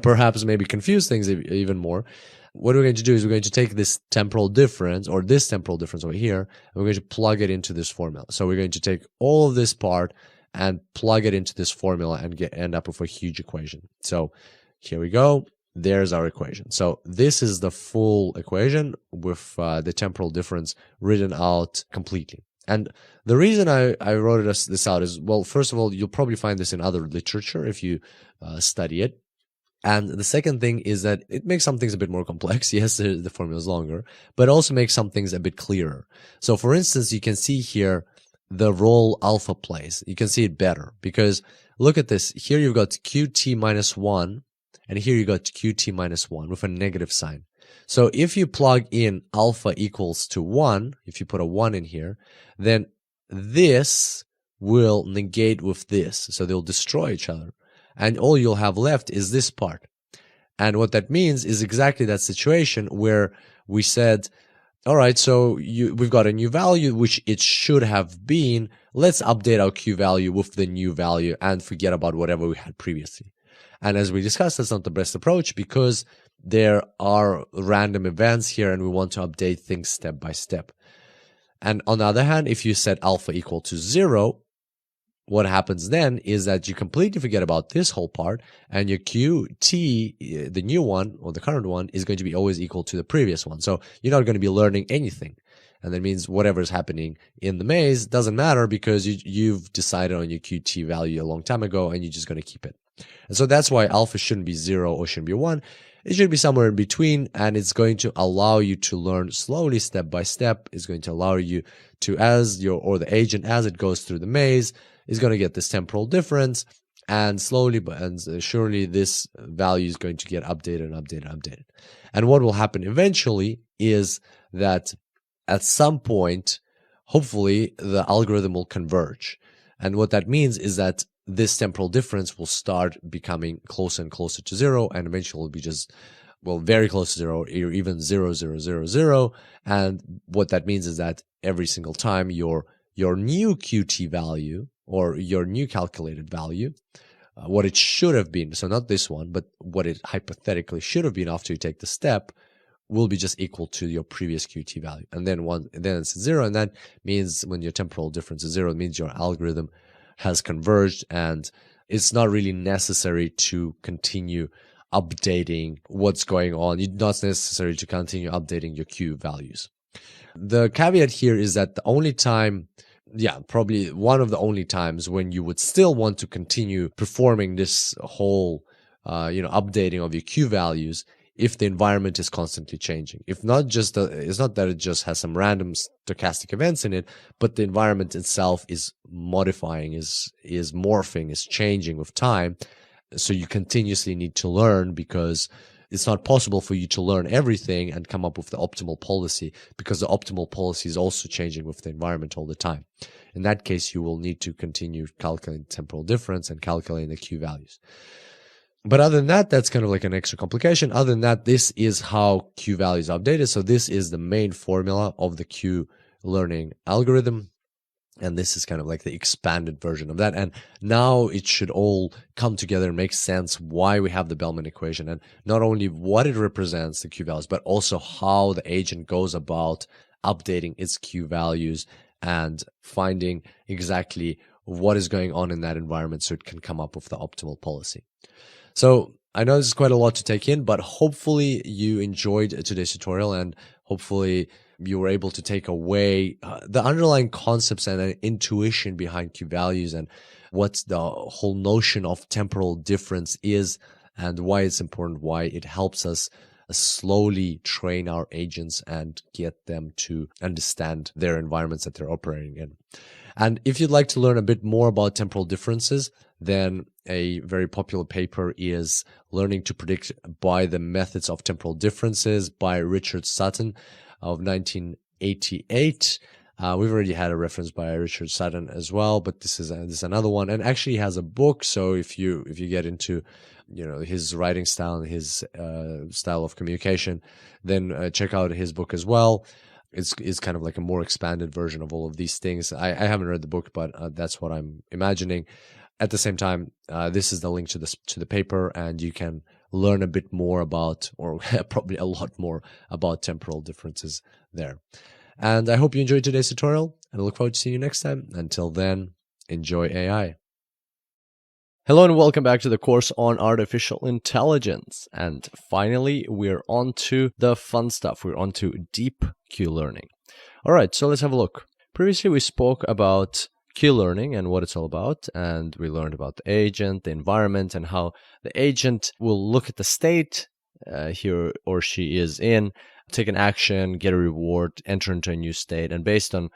perhaps maybe confuse things even more, what we're going to do is we're going to take this temporal difference, or this temporal difference over here, and we're going to plug it into this formula. So we're going to take all of this part and plug it into this formula and end up with a huge equation. So here we go. There's our equation. So this is the full equation with the temporal difference written out completely. And the reason I wrote this out is, well, first of all, you'll probably find this in other literature if you study it. And the second thing is that it makes some things a bit more complex. Yes, the formula is longer, but also makes some things a bit clearer. So for instance, you can see here the role alpha plays. You can see it better because look at this. Here you've got qt minus 1, and here you got qt minus 1 with a negative sign. So if you plug in alpha equals to 1, if you put a 1 in here, then this will negate with this. So they'll destroy each other. And all you'll have left is this part. And what that means is exactly that situation where we said, all right, so we've got a new value, which it should have been. Let's update our Q value with the new value and forget about whatever we had previously. And as we discussed, that's not the best approach because there are random events here and we want to update things step by step. And on the other hand, if you set alpha equal to 0, what happens then is that you completely forget about this whole part and your qt, the new one or the current one, is going to be always equal to the previous one. So you're not going to be learning anything. And that means whatever is happening in the maze doesn't matter because you've decided on your qt value a long time ago and you're just going to keep it. And so that's why alpha shouldn't be 0 or shouldn't be 1. It should be somewhere in between, and it's going to allow you to learn slowly, step by step. It's going to allow you to, the agent, as it goes through the maze, is going to get this temporal difference, and slowly and surely this value is going to get updated and updated and updated. And what will happen eventually is that at some point, hopefully, the algorithm will converge. And what that means is that this temporal difference will start becoming closer and closer to 0, and eventually will be just, well, very close to 0, or even 0, 0, 0, 0. And what that means is that every single time your new qt value, or your new calculated value, what it should have been, so not this one, but what it hypothetically should have been after you take the step, will be just equal to your previous qt value. And then it's 0, and that means when your temporal difference is 0, it means your algorithm has converged, and it's not really necessary to continue updating what's going on. It's not necessary to continue updating your Q values. The caveat here is that the only time, probably one of the only times when you would still want to continue performing this whole, updating of your Q values, if the environment is constantly changing. If not just, it's not that it just has some random stochastic events in it, but the environment itself is modifying, is morphing, is changing with time. So you continuously need to learn because it's not possible for you to learn everything and come up with the optimal policy because the optimal policy is also changing with the environment all the time. in that case, you will need to continue calculating temporal difference and calculating the Q values. But other than that, that's kind of like an extra complication. Other than that, this is how Q values are updated. So this is the main formula of the Q learning algorithm. And this is kind of like the expanded version of that. And now it should all come together and make sense why we have the Bellman equation, and not only what it represents, the Q values, but also how the agent goes about updating its Q values and finding exactly what is going on in that environment so it can come up with the optimal policy. So I know this is quite a lot to take in, but hopefully you enjoyed today's tutorial, and hopefully you were able to take away the underlying concepts and intuition behind Q values and what the whole notion of temporal difference is and why it's important, why it helps us slowly train our agents and get them to understand their environments that they're operating in. And if you'd like to learn a bit more about temporal differences, then a very popular paper is Learning to Predict by the Methods of Temporal Differences by Richard Sutton of 1988. We've already had a reference by Richard Sutton as well, but this is another one. And actually he has a book, so if you get into his writing style and his style of communication, then check out his book as well. It's kind of like a more expanded version of all of these things. I haven't read the book, but that's what I'm imagining. At the same time, this is the link to the paper, and you can learn a bit more about, or probably a lot more about, temporal differences there. And I hope you enjoyed today's tutorial, and I look forward to seeing you next time. Until then, enjoy AI. Hello and welcome back to the course on artificial intelligence. And finally, we're on to the fun stuff. We're on to deep Q learning. All right, so let's have a look. Previously, we spoke about Q learning and what it's all about, and we learned about the agent, the environment, and how the agent will look at the state he or she is in, take an action, get a reward, enter into a new state, and based on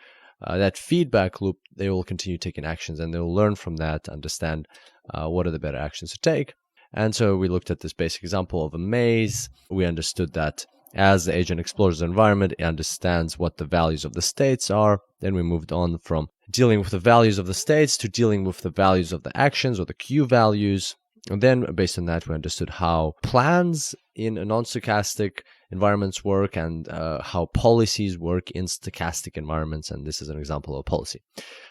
that feedback loop, they will continue taking actions, and they'll learn from that, understand what are the better actions to take. And so we looked at this basic example of a maze. We understood that as the agent explores the environment, it understands what the values of the states are. Then we moved on from dealing with the values of the states to dealing with the values of the actions, or the Q values. And then based on that, we understood how plans in non-stochastic environments work and how policies work in stochastic environments. And this is an example of a policy.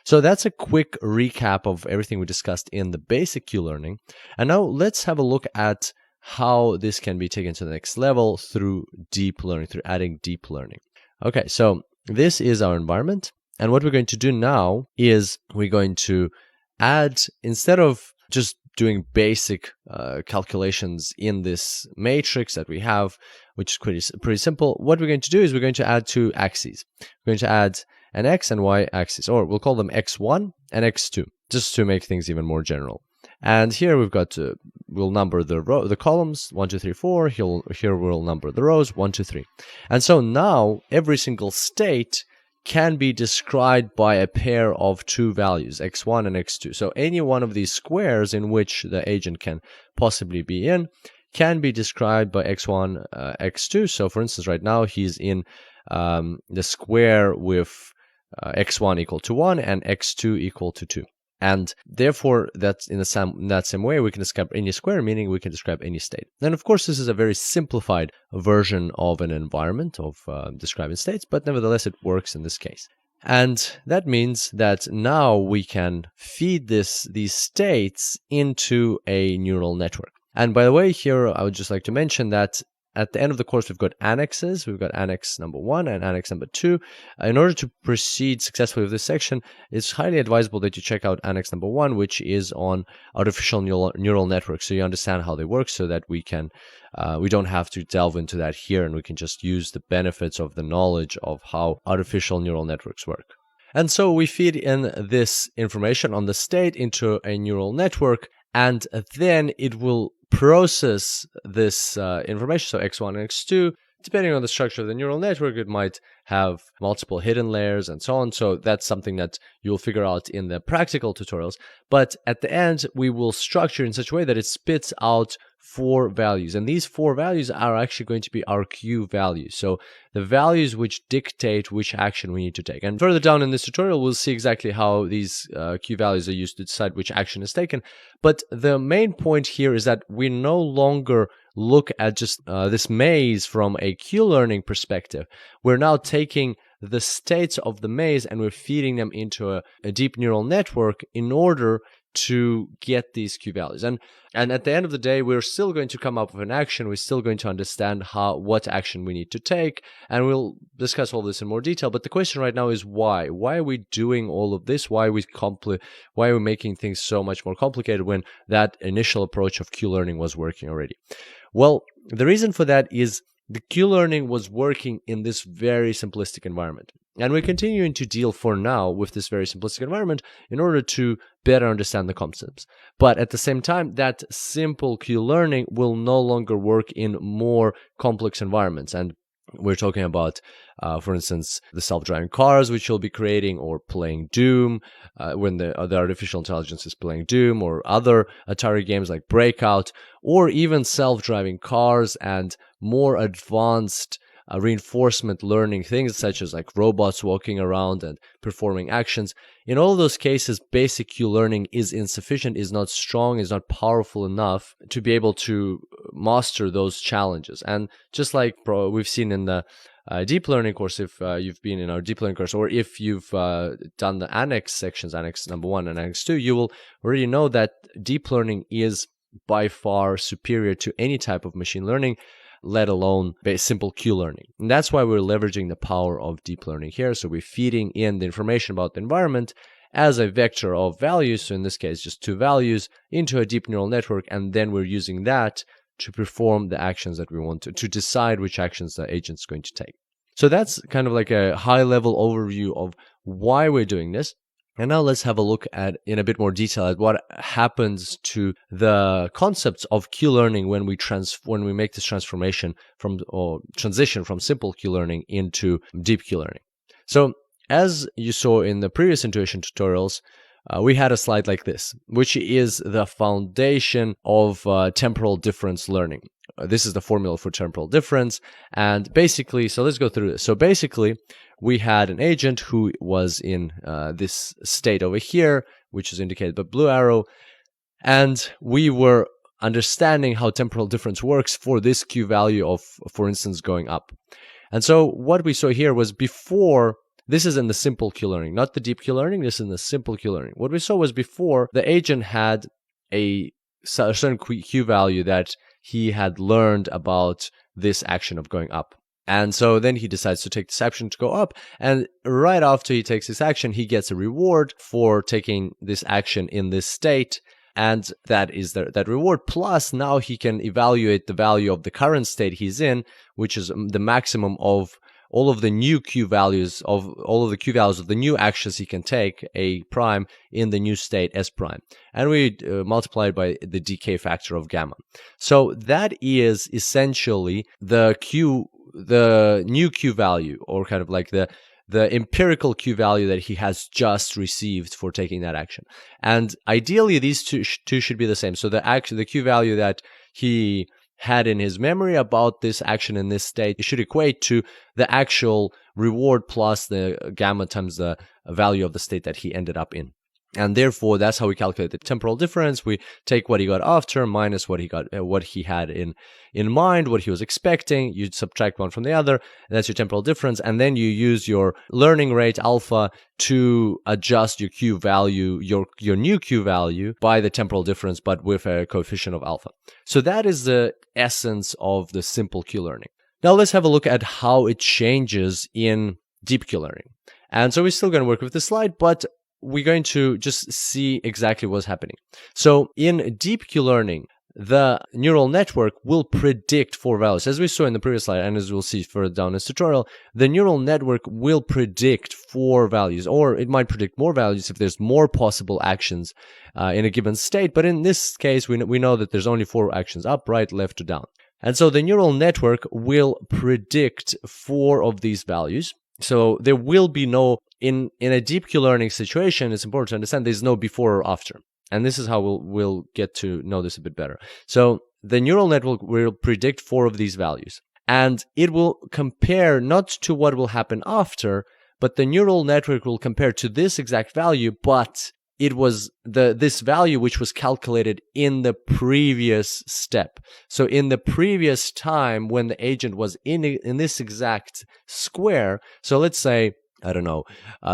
So that's a quick recap of everything we discussed in the basic Q learning. And now let's have a look at how this can be taken to the next level through deep learning, through adding deep learning. Okay, so this is our environment. And what we're going to do now is we're going to add, instead of just doing basic calculations in this matrix that we have, which is pretty simple, what we're going to do is we're going to add two axes. We're going to add an X and Y axis, or we'll call them X1 and X2, just to make things even more general. And here we've got we'll number the columns 1, 2, 3, 4. Here we'll number the rows 1, 2, 3. And so now every single state can be described by a pair of two values, X1 and X2. So any one of these squares in which the agent can possibly be in can be described by X1, X2. So for instance, right now he's in the square with X1 equal to 1 and X2 equal to 2. And therefore, that's in that same way, we can describe any square, meaning we can describe any state. And of course, this is a very simplified version of an environment of describing states, but nevertheless, it works in this case. And that means that now we can feed these states into a neural network. And by the way, here I would just like to mention that at the end of the course, we've got annexes. We've got annex number 1 and annex number 2. In order to proceed successfully with this section, it's highly advisable that you check out annex number 1, which is on artificial neural networks, so you understand how they work, so that we don't have to delve into that here, and we can just use the benefits of the knowledge of how artificial neural networks work. And so we feed in this information on the state into a neural network, and then it will process this information, so X1 and X2. Depending on the structure of the neural network, it might have multiple hidden layers and so on. So that's something that you'll figure out in the practical tutorials. But at the end, we will structure in such a way that it spits out 4 values, and these 4 values are actually going to be our Q values. So the values which dictate which action we need to take. And further down in this tutorial, we'll see exactly how these Q values are used to decide which action is taken. But the main point here is that we no longer look at just this maze from a Q-learning perspective. We're now taking the states of the maze and we're feeding them into a deep neural network in order to get these Q values. And at the end of the day, we're still going to come up with an action. We're still going to understand what action we need to take, and we'll discuss all this in more detail. But the question right now is why? Why are we doing all of this? Why are we making things so much more complicated when that initial approach of Q-learning was working already? Well, the reason for that is the Q-learning was working in this very simplistic environment. And we're continuing to deal for now with this very simplistic environment in order to better understand the concepts. But at the same time, that simple Q-learning will no longer work in more complex environments. And we're talking about, for instance, the self-driving cars, which you'll be creating, or playing Doom, when the artificial intelligence is playing Doom, or other Atari games like Breakout, or even self-driving cars and more advanced reinforcement learning things such as like robots walking around and performing actions. In all those cases, basic Q-learning is insufficient, is not strong, is not powerful enough to be able to master those challenges. And just like we've seen in the deep learning course, if you've been in our deep learning course, or if you've done the annex sections, annex number 1 and annex 2, you will already know that deep learning is by far superior to any type of machine learning, let alone simple Q-learning. And that's why we're leveraging the power of deep learning here. So we're feeding in the information about the environment as a vector of values, so in this case just 2 values, into a deep neural network, and then we're using that to perform the actions that we want to decide which actions the agent's going to take. So that's kind of like a high-level overview of why we're doing this. And now let's have a look at, in a bit more detail, at what happens to the concepts of Q-learning when we make this transition from simple Q-learning into deep Q-learning. So as you saw in the previous intuition tutorials, we had a slide like this, which is the foundation of temporal difference learning. This is the formula for temporal difference. And basically, so let's go through this. So basically, we had an agent who was in this state over here, which is indicated by blue arrow. And we were understanding how temporal difference works for this Q value of, for instance, going up. And so what we saw here was before, this is in the simple Q-learning, not the deep Q-learning, this is in the simple Q-learning. What we saw was before, the agent had a certain Q value that he had learned about this action of going up. And so then he decides to take this action to go up. And right after he takes this action, he gets a reward for taking this action in this state. And that is that reward. Plus, now he can evaluate the value of the current state he's in, which is the maximum of all of the new Q values of all of the Q values of the new actions he can take, A prime, in the new state S prime. And we multiply it by the decay factor of gamma. So that is essentially the new Q value, or kind of like the empirical Q value that he has just received for taking that action. And ideally, these two should be the same. So the Q value that he had in his memory about this action in this state, it should equate to the actual reward plus the gamma times the value of the state that he ended up in. And therefore, that's how we calculate the temporal difference. We take what he got after minus what he had in mind, what he was expecting. You subtract one from the other, and that's your temporal difference. And then you use your learning rate alpha to adjust your Q value, your new Q value by the temporal difference, but with a coefficient of alpha. So that is the essence of the simple Q learning. Now let's have a look at how it changes in deep Q learning. And so we're still going to work with this slide, but we're going to just see exactly what's happening. So in deep Q learning, the neural network will predict 4 values. As we saw in the previous slide, and as we'll see further down in this tutorial, the neural network will predict 4 values, or it might predict more values if there's more possible actions in a given state. But in this case, we know that there's only 4 actions, up, right, left, or down. And so the neural network will predict 4 of these values. So there will be no, in a deep Q learning situation, it's important to understand there's no before or after. And this is how we'll get to know this a bit better. So the neural network will predict 4 of these values. And it will compare not to what will happen after, but the neural network will compare to this exact value, but it was this value which was calculated in the previous step. So in the previous time when the agent was in this exact square, so let's say, I don't know,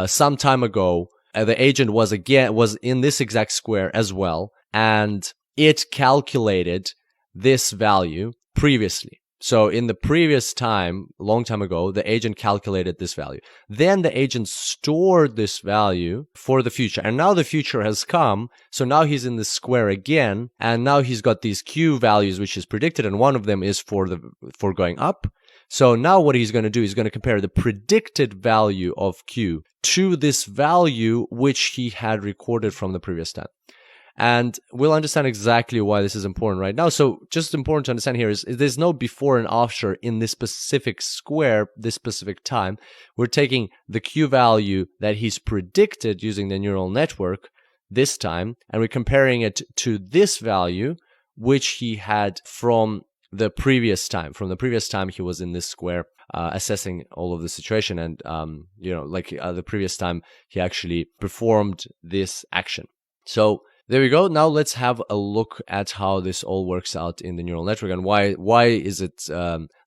some time ago, the agent was in this exact square as well, and it calculated this value previously. So in the previous time, a long time ago, the agent calculated this value. Then the agent stored this value for the future. And now the future has come. So now he's in the square again. And now he's got these Q values, which is predicted. And one of them is for going up. So now what he's going to do is going to compare the predicted value of Q to this value which he had recorded from the previous time. And we'll understand exactly why this is important right now. So just important to understand here is there's no before and after in this specific square, this specific time. We're taking the Q value that he's predicted using the neural network this time, and we're comparing it to this value, which he had from the previous time. From the previous time he was in this square, assessing all of the situation. And, the previous time he actually performed this action. So there we go. Now let's have a look at how this all works out in the neural network and why is it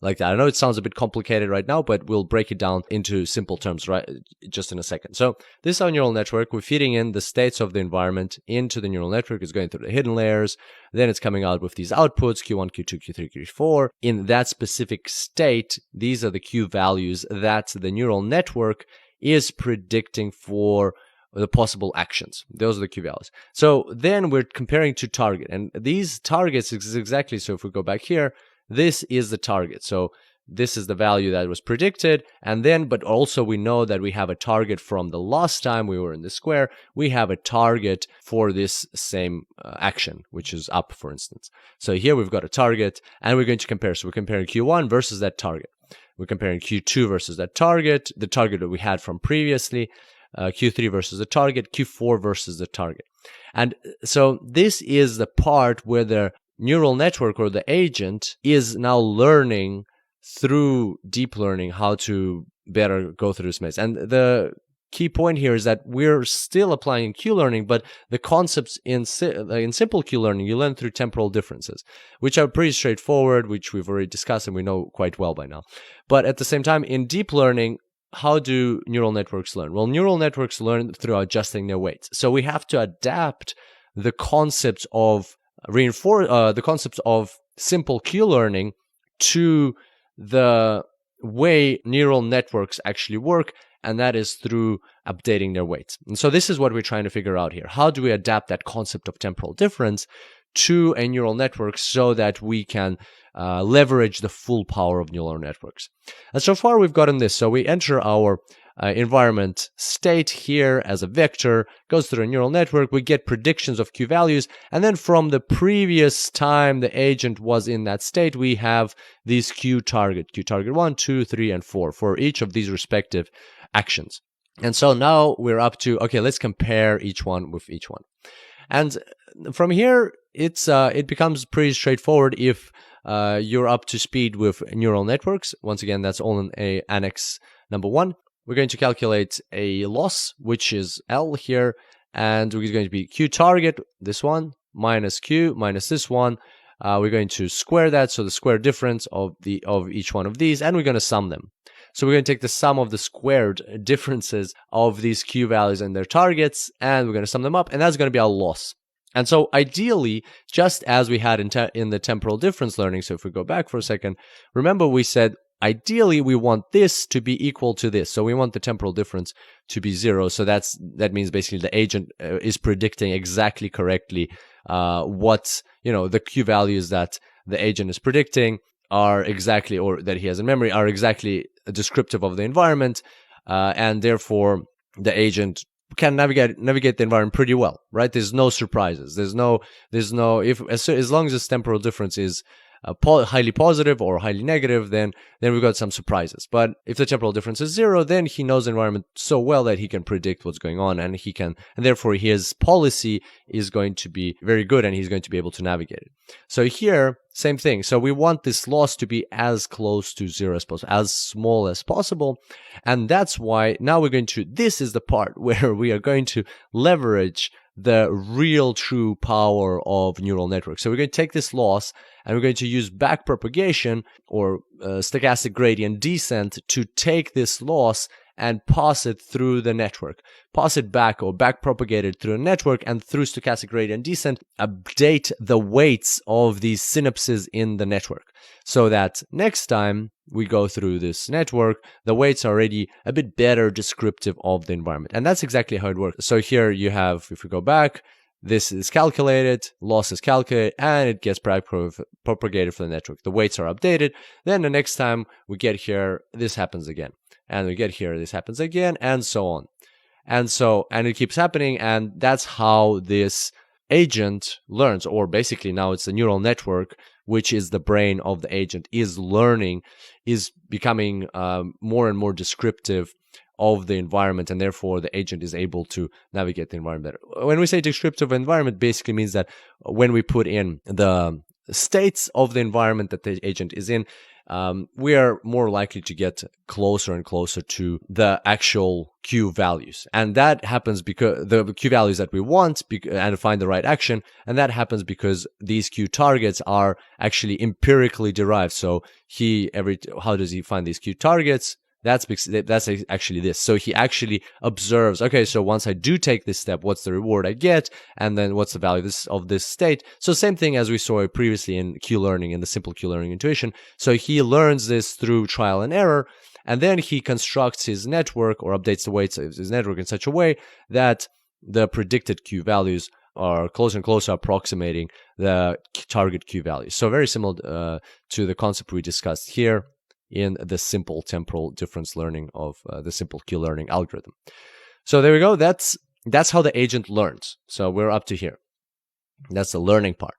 like that. I know it sounds a bit complicated right now, but we'll break it down into simple terms right just in a second. So this is our neural network. We're feeding in the states of the environment into the neural network. It's going through the hidden layers. Then it's coming out with these outputs, Q1, Q2, Q3, Q4. In that specific state, these are the Q values that the neural network is predicting for the possible actions. Those are the Q values. So then we're comparing to target. And these targets is exactly, so if we go back here, this is the target. So this is the value that was predicted. And then, but also we know that we have a target from the last time we were in the square. We have a target for this same action, which is up, for instance. So here we've got a target and we're going to compare. So we're comparing Q1 versus that target. We're comparing Q2 versus that target, the target that we had from previously. Q3 versus the target, Q4 versus the target. And so this is the part where the neural network or the agent is now learning through deep learning how to better go through this maze. And the key point here is that we're still applying Q learning, but the concepts in simple Q learning, you learn through temporal differences, which are pretty straightforward, which we've already discussed and we know quite well by now. But at the same time, in deep learning, how do neural networks learn? Well, neural networks learn through adjusting their weights. So we have to adapt the concepts of simple Q learning to the way neural networks actually work, and that is through updating their weights. And so this is what we're trying to figure out here. How do we adapt that concept of temporal difference to a neural network so that we can leverage the full power of neural networks? And so far we've gotten this. So we enter our environment state here as a vector, goes through a neural network, we get predictions of Q values, and then from the previous time the agent was in that state, we have these Q target 1, 2, 3, and 4 for each of these respective actions. And so now we're up to, okay, let's compare each one with each one. And from here, it becomes pretty straightforward if you're up to speed with neural networks. Once again, that's all in annex number 1. We're going to calculate a loss, which is L here, and we're going to be Q target, this one, minus Q, minus this one. We're going to square that, so the square difference of each one of these, and we're going to sum them. So we're going to take the sum of the squared differences of these Q values and their targets, and we're going to sum them up, and that's going to be our loss. And so ideally, just as we had in the temporal difference learning, so if we go back for a second, remember we said ideally we want this to be equal to this. So we want the temporal difference to be 0. So that means basically the agent is predicting exactly correctly what, the Q values that the agent is predicting are exactly, or that he has in memory, are exactly descriptive of the environment, and therefore the agent can navigate the environment pretty well, right? There's no surprises. There's no as long as this temporal difference is highly positive or highly negative, then we've got some surprises. But if the temporal difference is 0, then he knows the environment so well that he can predict what's going on, and therefore his policy is going to be very good, and he's going to be able to navigate it. So here same thing. So we want this loss to be as close to zero as possible, as small as possible. And that's why now this is the part where we are going to leverage the real true power of neural networks. So we're going to take this loss and we're going to use backpropagation or stochastic gradient descent to take this loss and pass it through the network. Pass it back or backpropagate it through a network, and through stochastic gradient descent, update the weights of these synapses in the network. So that next time we go through this network, the weights are already a bit better descriptive of the environment. And that's exactly how it works. So here you have, if we go back, this is calculated, loss is calculated, and it gets propagated for the network. The weights are updated. Then the next time we get here, this happens again. And we get here, this happens again, and so on. And it keeps happening, and that's how this agent learns, or basically now it's a neural network, which is the brain of the agent, is learning, is becoming more and more descriptive of the environment, and therefore the agent is able to navigate the environment better. When we say descriptive environment, basically means that when we put in the states of the environment that the agent is in, we are more likely to get closer and closer to the actual Q values. And that happens because the Q values that we want and find the right action. And that happens because these Q targets are actually empirically derived. So how does he find these Q targets? That's actually this. So he actually observes, okay, so once I do take this step, what's the reward I get? And then what's the value of this state? So same thing as we saw previously in Q-learning, in the simple Q-learning intuition. So he learns this through trial and error, and then he constructs his network or updates the weights of his network in such a way that the predicted Q values are closer and closer approximating the target Q values. So very similar to the concept we discussed here in the simple temporal difference learning of the simple Q-learning algorithm. So there we go. That's how the agent learns. So we're up to here. That's the learning part.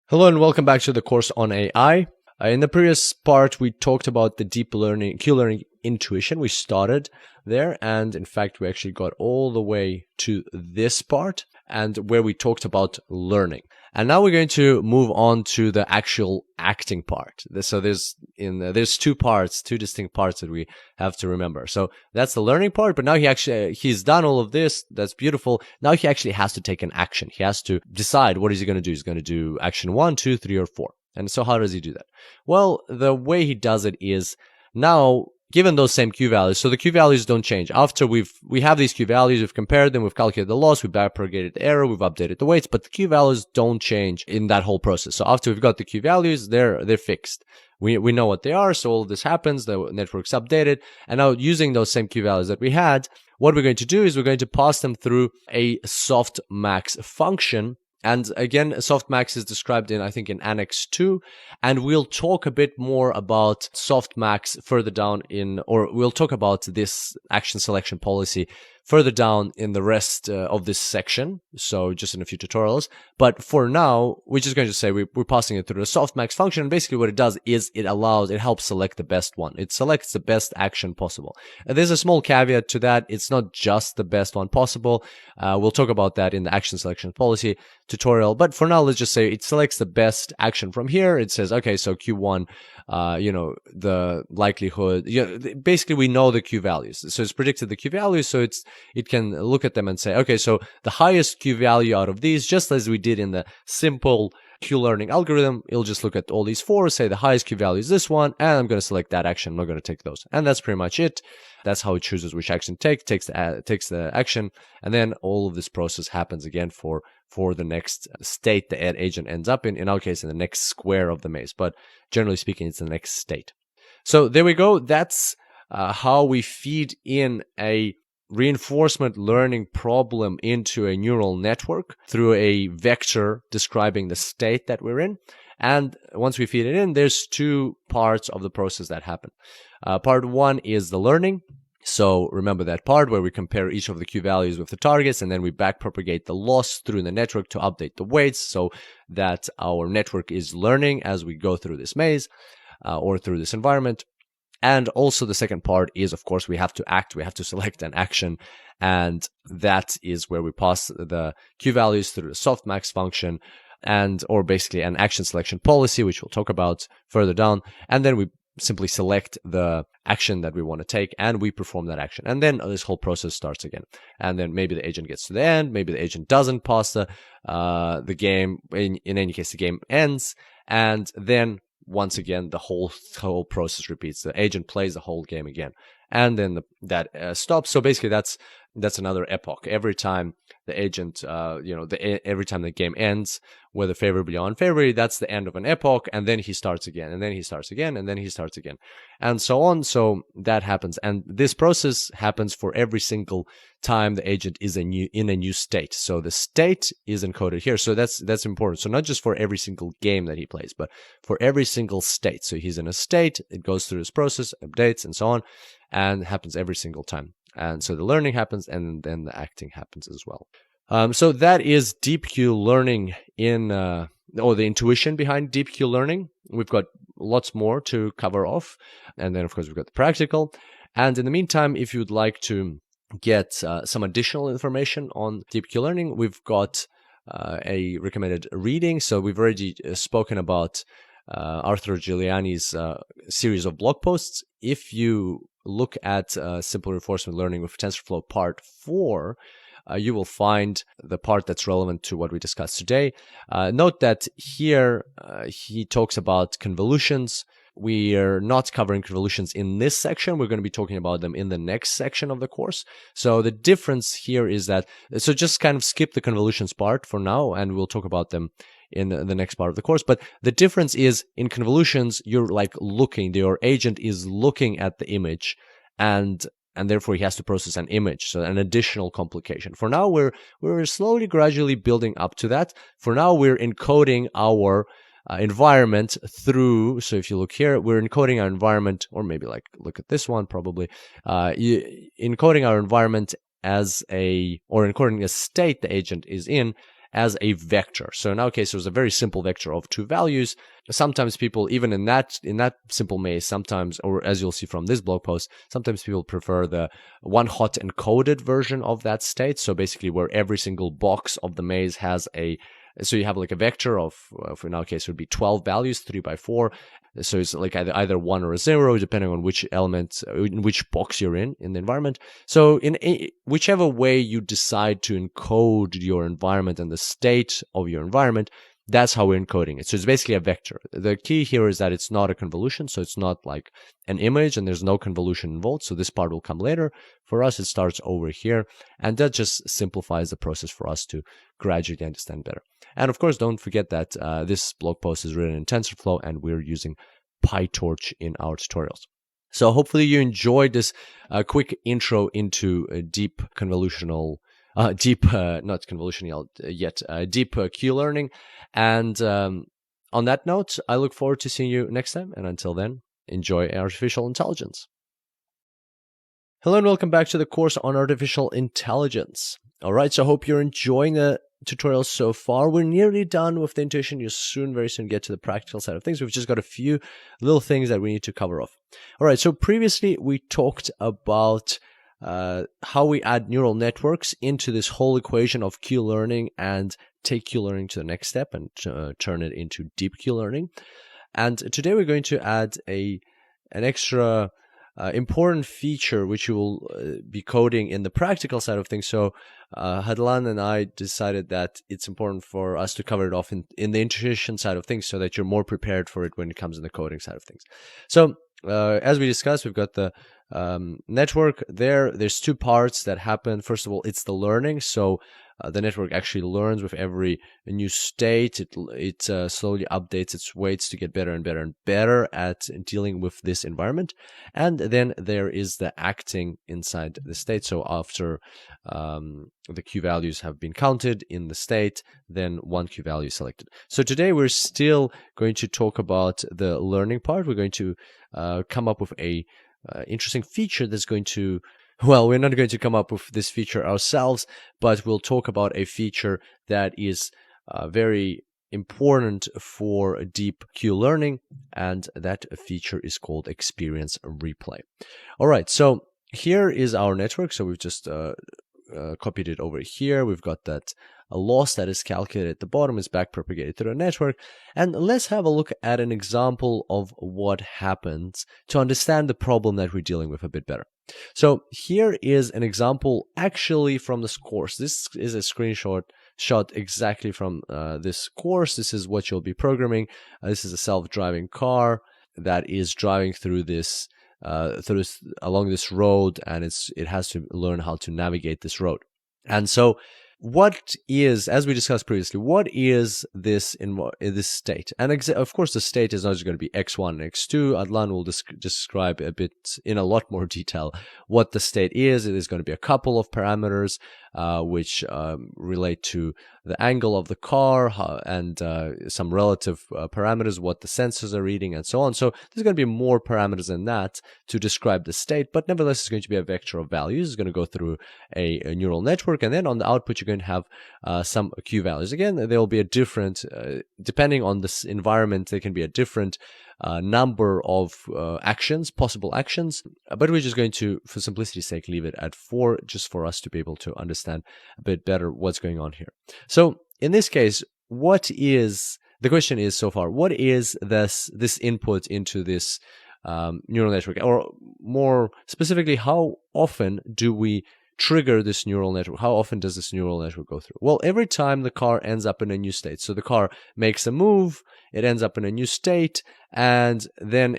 Hello and welcome back to the course on AI. In the previous part, we talked about the deep learning, Q-learning intuition. We started there, and in fact, we actually got all the way to this part, and where we talked about learning. And now we're going to move on to the actual acting part. So there's two distinct parts that we have to remember. So that's the learning part, but now he's done all of this. That's beautiful. Now he actually has to take an action. He has to decide what is he going to do. He's going to do action 1, 2, 3, or 4. And so how does he do that? Well, the way he does it is now, given those same Q values, so the Q values don't change. After we have these Q values, we've compared them, we've calculated the loss, we've backpropagated the error, we've updated the weights, but the Q values don't change in that whole process. So after we've got the Q values, they're fixed. We know what they are, so all this happens, the network's updated, and now using those same Q values that we had, what we're going to do is we're going to pass them through a softmax function. And again, softmax is described in Annex 2, and we'll talk a bit more about softmax further down or we'll talk about this action selection policy further down in the rest of this section, so just in a few tutorials. But for now, we're just going to say we're passing it through a softmax function, and basically what it does is it helps select the best one. It selects the best action possible. There's a small caveat to that. It's not just the best one possible. We'll talk about that in the action selection policy tutorial. But for now, let's just say it selects the best action from here. It says, okay, so Q1, the likelihood, basically we know the Q values. So it's predicted the Q values, so it can look at them and say, okay, so the highest Q value out of these, just as we did in the simple Q-learning algorithm, it'll just look at all these four, say the highest Q value is this one, and I'm going to select that action. I'm not going to take those. And that's pretty much it. That's how it chooses which action takes the action, and then all of this process happens again for the next state the agent ends up in our case, in the next square of the maze. But generally speaking, it's the next state. So there we go. That's how we feed in a reinforcement learning problem into a neural network through a vector describing the state that we're in. And once we feed it in, there's two parts of the process that happen. Part one is the learning. So remember that part where we compare each of the Q values with the targets, and then we backpropagate the loss through the network to update the weights so that our network is learning as we go through this maze or through this environment. And also the second part is, of course, we have to act. We have to select an action. And that is where we pass the Q values through the softmax function or basically an action selection policy, which we'll talk about further down. And then we simply select the action that we want to take and we perform that action. And then this whole process starts again. And then maybe the agent gets to the end, maybe the agent doesn't pass the game. In any case, the game ends. And then once again, the whole process repeats. The agent plays the whole game again. And then that stops. So basically, that's another epoch. Every time the agent, every time the game ends, whether favorably or unfavorably, that's the end of an epoch, and then he starts again, and then he starts again, and then he starts again, and so on. So that happens, and this process happens for every single time the agent is in a new state. So the state is encoded here. So that's important. So not just for every single game that he plays, but for every single state. So he's in a state, it goes through this process, updates, and so on, and happens every single time. And so the learning happens, and then the acting happens as well. So that is deep Q learning or the intuition behind deep Q learning. We've got lots more to cover off. And then, of course, we've got the practical. And in the meantime, if you'd like to get some additional information on deep Q learning, we've got a recommended reading. So we've already spoken about Arthur Giuliani's series of blog posts. If you look at simple reinforcement learning with TensorFlow part 4, you will find the part that's relevant to what we discussed today. Note that here he talks about convolutions. We are not covering convolutions in this section. We're going to be talking about them in the next section of the course. So the difference here is that, so just kind of skip the convolutions part for now, and we'll talk about them in the next part of the course. But the difference is in convolutions, you're like your agent is looking at the image, and therefore he has to process an image, so an additional complication. For now, we're slowly, gradually building up to that. For now, we're encoding our environment through, so if you look here, we're encoding our environment, or maybe like look at this one probably, encoding our environment or encoding a state the agent is in as a vector. So in our case, it was a very simple vector of 2 values. Sometimes people, even in that simple maze, sometimes, or as you'll see from this blog post, sometimes people prefer the one hot encoded version of that state. So basically where every single box of the maze has so you have like a vector of, in our case, it would be 12 values, 3 by 4. So it's like either 1 or a 0, depending on which element, in which box you're in the environment. So in whichever way you decide to encode your environment and the state of your environment, that's how we're encoding it. So it's basically a vector. The key here is that it's not a convolution, so it's not like an image and there's no convolution involved. So this part will come later. For us, it starts over here, and that just simplifies the process for us to gradually understand better. And of course, don't forget that this blog post is written in TensorFlow, and we're using PyTorch in our tutorials. So hopefully you enjoyed this quick intro into deep convolutional, deep Q learning. And on that note, I look forward to seeing you next time. And until then, enjoy artificial intelligence. Hello and welcome back to the course on artificial intelligence. All right, so I hope you're enjoying the tutorial so far. We're nearly done with the intuition. You'll very soon get to the practical side of things. We've just got a few little things that we need to cover off. All right, so previously we talked about how we add neural networks into this whole equation of Q learning and take Q learning to the next step and turn it into deep Q learning. And today we're going to add an extra important feature which you will be coding in the practical side of things. So Hadlan and I decided that it's important for us to cover it off in the intuition side of things so that you're more prepared for it when it comes in the coding side of things. So as we discussed, we've got the network there. There's 2 parts that happen. First of all, it's the learning. So the network actually learns with every new state. It slowly updates its weights to get better and better and better at dealing with this environment. And then there is the acting inside the state. So after the Q values have been counted in the state, then 1 Q value is selected. So today we're still going to talk about the learning part. We're going to come up with a interesting feature that's going to, well, we're not going to come up with this feature ourselves, but we'll talk about a feature that is very important for deep Q learning, and that feature is called experience replay. All right, so here is our network. So we've just copied it over here. We've got that loss that is calculated at the bottom is backpropagated through the network. And let's have a look at an example of what happens to understand the problem that we're dealing with a bit better. So here is an example actually from this course. This is a screenshot shot exactly from this course. This is what you'll be programming. This is a self-driving car that is driving through this along this road, and it has to learn how to navigate this road. And so what is, as we discussed previously, what is this in this state? And of course, the state is not just going to be x1 and x2. Adlan will describe a bit in a lot more detail what the state is. It is going to be a couple of parameters which relate to the angle of the car and some relative parameters, what the sensors are reading, and so on. So there's going to be more parameters than that to describe the state, but nevertheless, it's going to be a vector of values. It's going to go through a neural network, and then on the output, you're going to have some Q values. Again, there will be a different, depending on this environment, there can be a different number of actions, possible actions, but we're just going to, for simplicity's sake, leave it at 4, just for us to be able to understand a bit better what's going on here. So in this case, the question is so far, what is this input into this neural network? Or more specifically, how often do we trigger this neural network? How often does this neural network go through? Well, every time the car ends up in a new state. So the car makes a move, it ends up in a new state, and then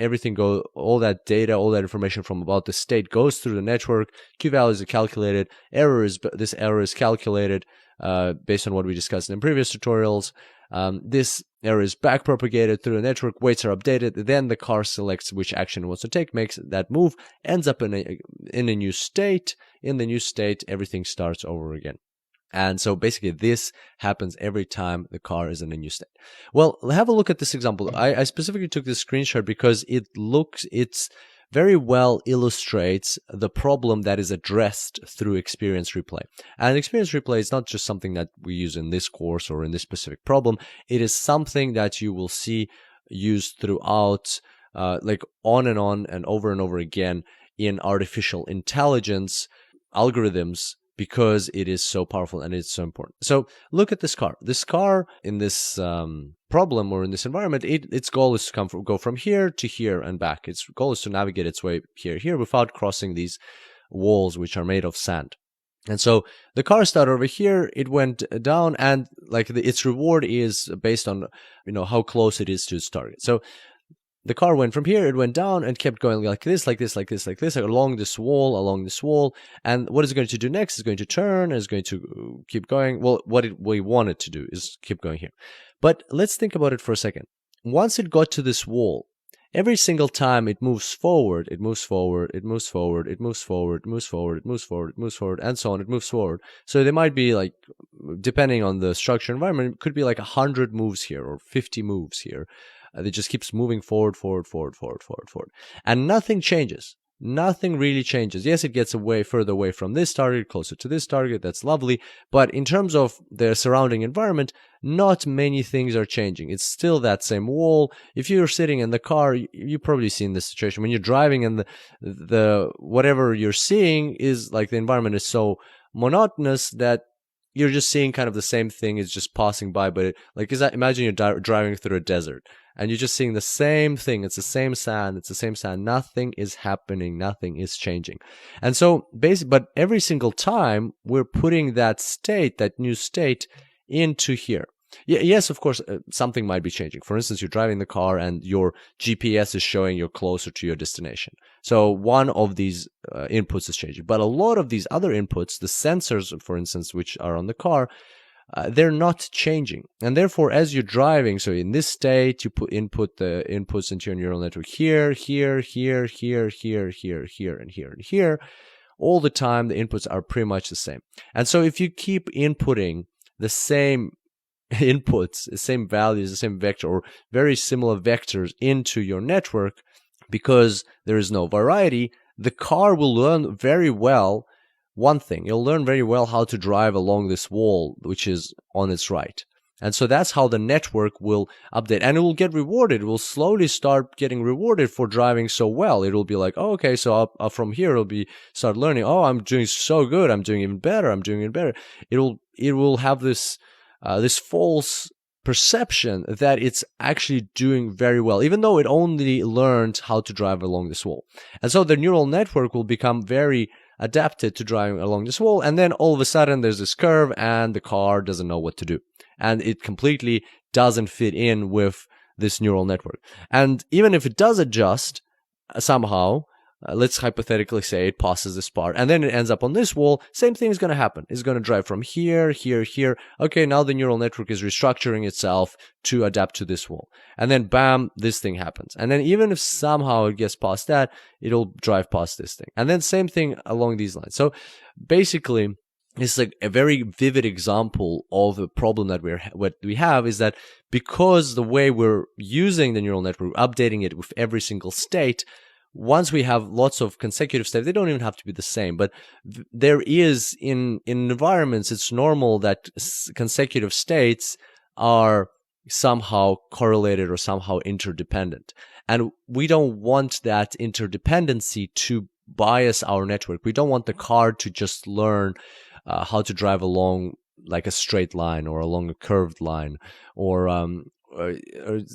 all that data, all that information from about the state goes through the network. Q values are calculated. This error is calculated based on what we discussed in previous tutorials. This error is backpropagated through the network, weights are updated, then the car selects which action it wants to take, makes that move, ends up in a new state. In the new state, everything starts over again. And so basically this happens every time the car is in a new state. Well, have a look at this example. I specifically took this screenshot because it's very well illustrates the problem that is addressed through experience replay. And experience replay is not just something that we use in this course or in this specific problem. It is something that you will see used throughout, like on and over again in artificial intelligence algorithms, because it is so powerful and it's so important. So look at this car. This car in this problem or in this environment, its goal is to go from here to here and back. Its goal is to navigate its way here without crossing these walls which are made of sand. And so the car started over here, it went down, and like its reward is based on how close it is to its target. So the car went from here, it went down, and kept going like this, along this wall. And what it's going to do next is going to turn, is going to keep going. Well, what we want it to do is keep going here. But let's think about it for a second. Once it got to this wall, every single time it moves forward, and so on, it moves forward. So there might be, like, depending on the structure environment, it could be like 100 moves here or 50 moves here. It just keeps moving forward. And nothing changes. Nothing really changes. Yes, it gets further away from this target, closer to this target. That's lovely. But in terms of the surrounding environment, not many things are changing. It's still that same wall. If you're sitting in the car, you've probably seen this situation. When you're driving and the whatever you're seeing is like the environment is so monotonous that you're just seeing kind of the same thing. It's just passing by. But imagine you're driving through a desert and you're just seeing the same thing. It's the same sand. Nothing is happening. Nothing is changing. And so but every single time we're putting that new state into here. Yes, of course, something might be changing. For instance, you're driving the car and your GPS is showing you're closer to your destination. So one of these inputs is changing. But a lot of these other inputs, the sensors, for instance, which are on the car, they're not changing. And therefore, as you're driving, so in this state, you input the inputs into your neural network here, and here. All the time, the inputs are pretty much the same. And so if you keep inputting the same inputs, the same values, the same vector, or very similar vectors into your network, because there is no variety, the car will learn very well one thing. It'll learn very well how to drive along this wall, which is on its right. And so that's how the network will update, and it will get rewarded. It will slowly start getting rewarded for driving so well. It will be like, oh, okay, so up from here it'll be start learning. Oh, I'm doing so good. I'm doing even better. I'm doing it better. It will have this false perception that it's actually doing very well, even though it only learned how to drive along this wall. And so the neural network will become very adapted to driving along this wall, and then all of a sudden there's this curve and the car doesn't know what to do, and it completely doesn't fit in with this neural network. And even if it does adjust somehow, let's hypothetically say it passes this part and then it ends up on this wall, same thing is going to happen. It's going to drive from here, here, here. Okay, now the neural network is restructuring itself to adapt to this wall. And then bam, this thing happens. And then even if somehow it gets past that, it'll drive past this thing. And then same thing along these lines. So basically, it's like a very vivid example of the problem that what we have is that because the way we're using the neural network, updating it with every single state, once we have lots of consecutive states, they don't even have to be the same, but there is in environments, it's normal that consecutive states are somehow correlated or somehow interdependent. And we don't want that interdependency to bias our network. We don't want the car to just learn how to drive along like a straight line or along a curved line or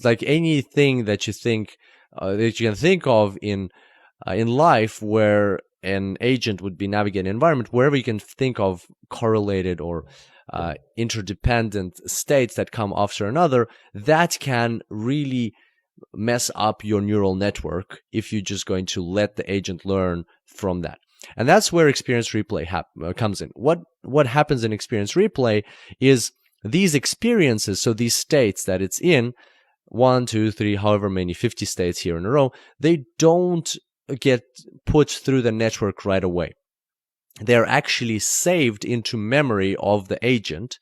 like anything that you think that you can think of in life where an agent would be navigating an environment, wherever you can think of correlated or interdependent states that come after another, that can really mess up your neural network if you're just going to let the agent learn from that. And that's where experience replay comes in. What happens in experience replay is these experiences, so these states that it's in, 1, 2, 3, however many, 50 states here in a row, they don't get put through the network right away. They're actually saved into memory of the agent.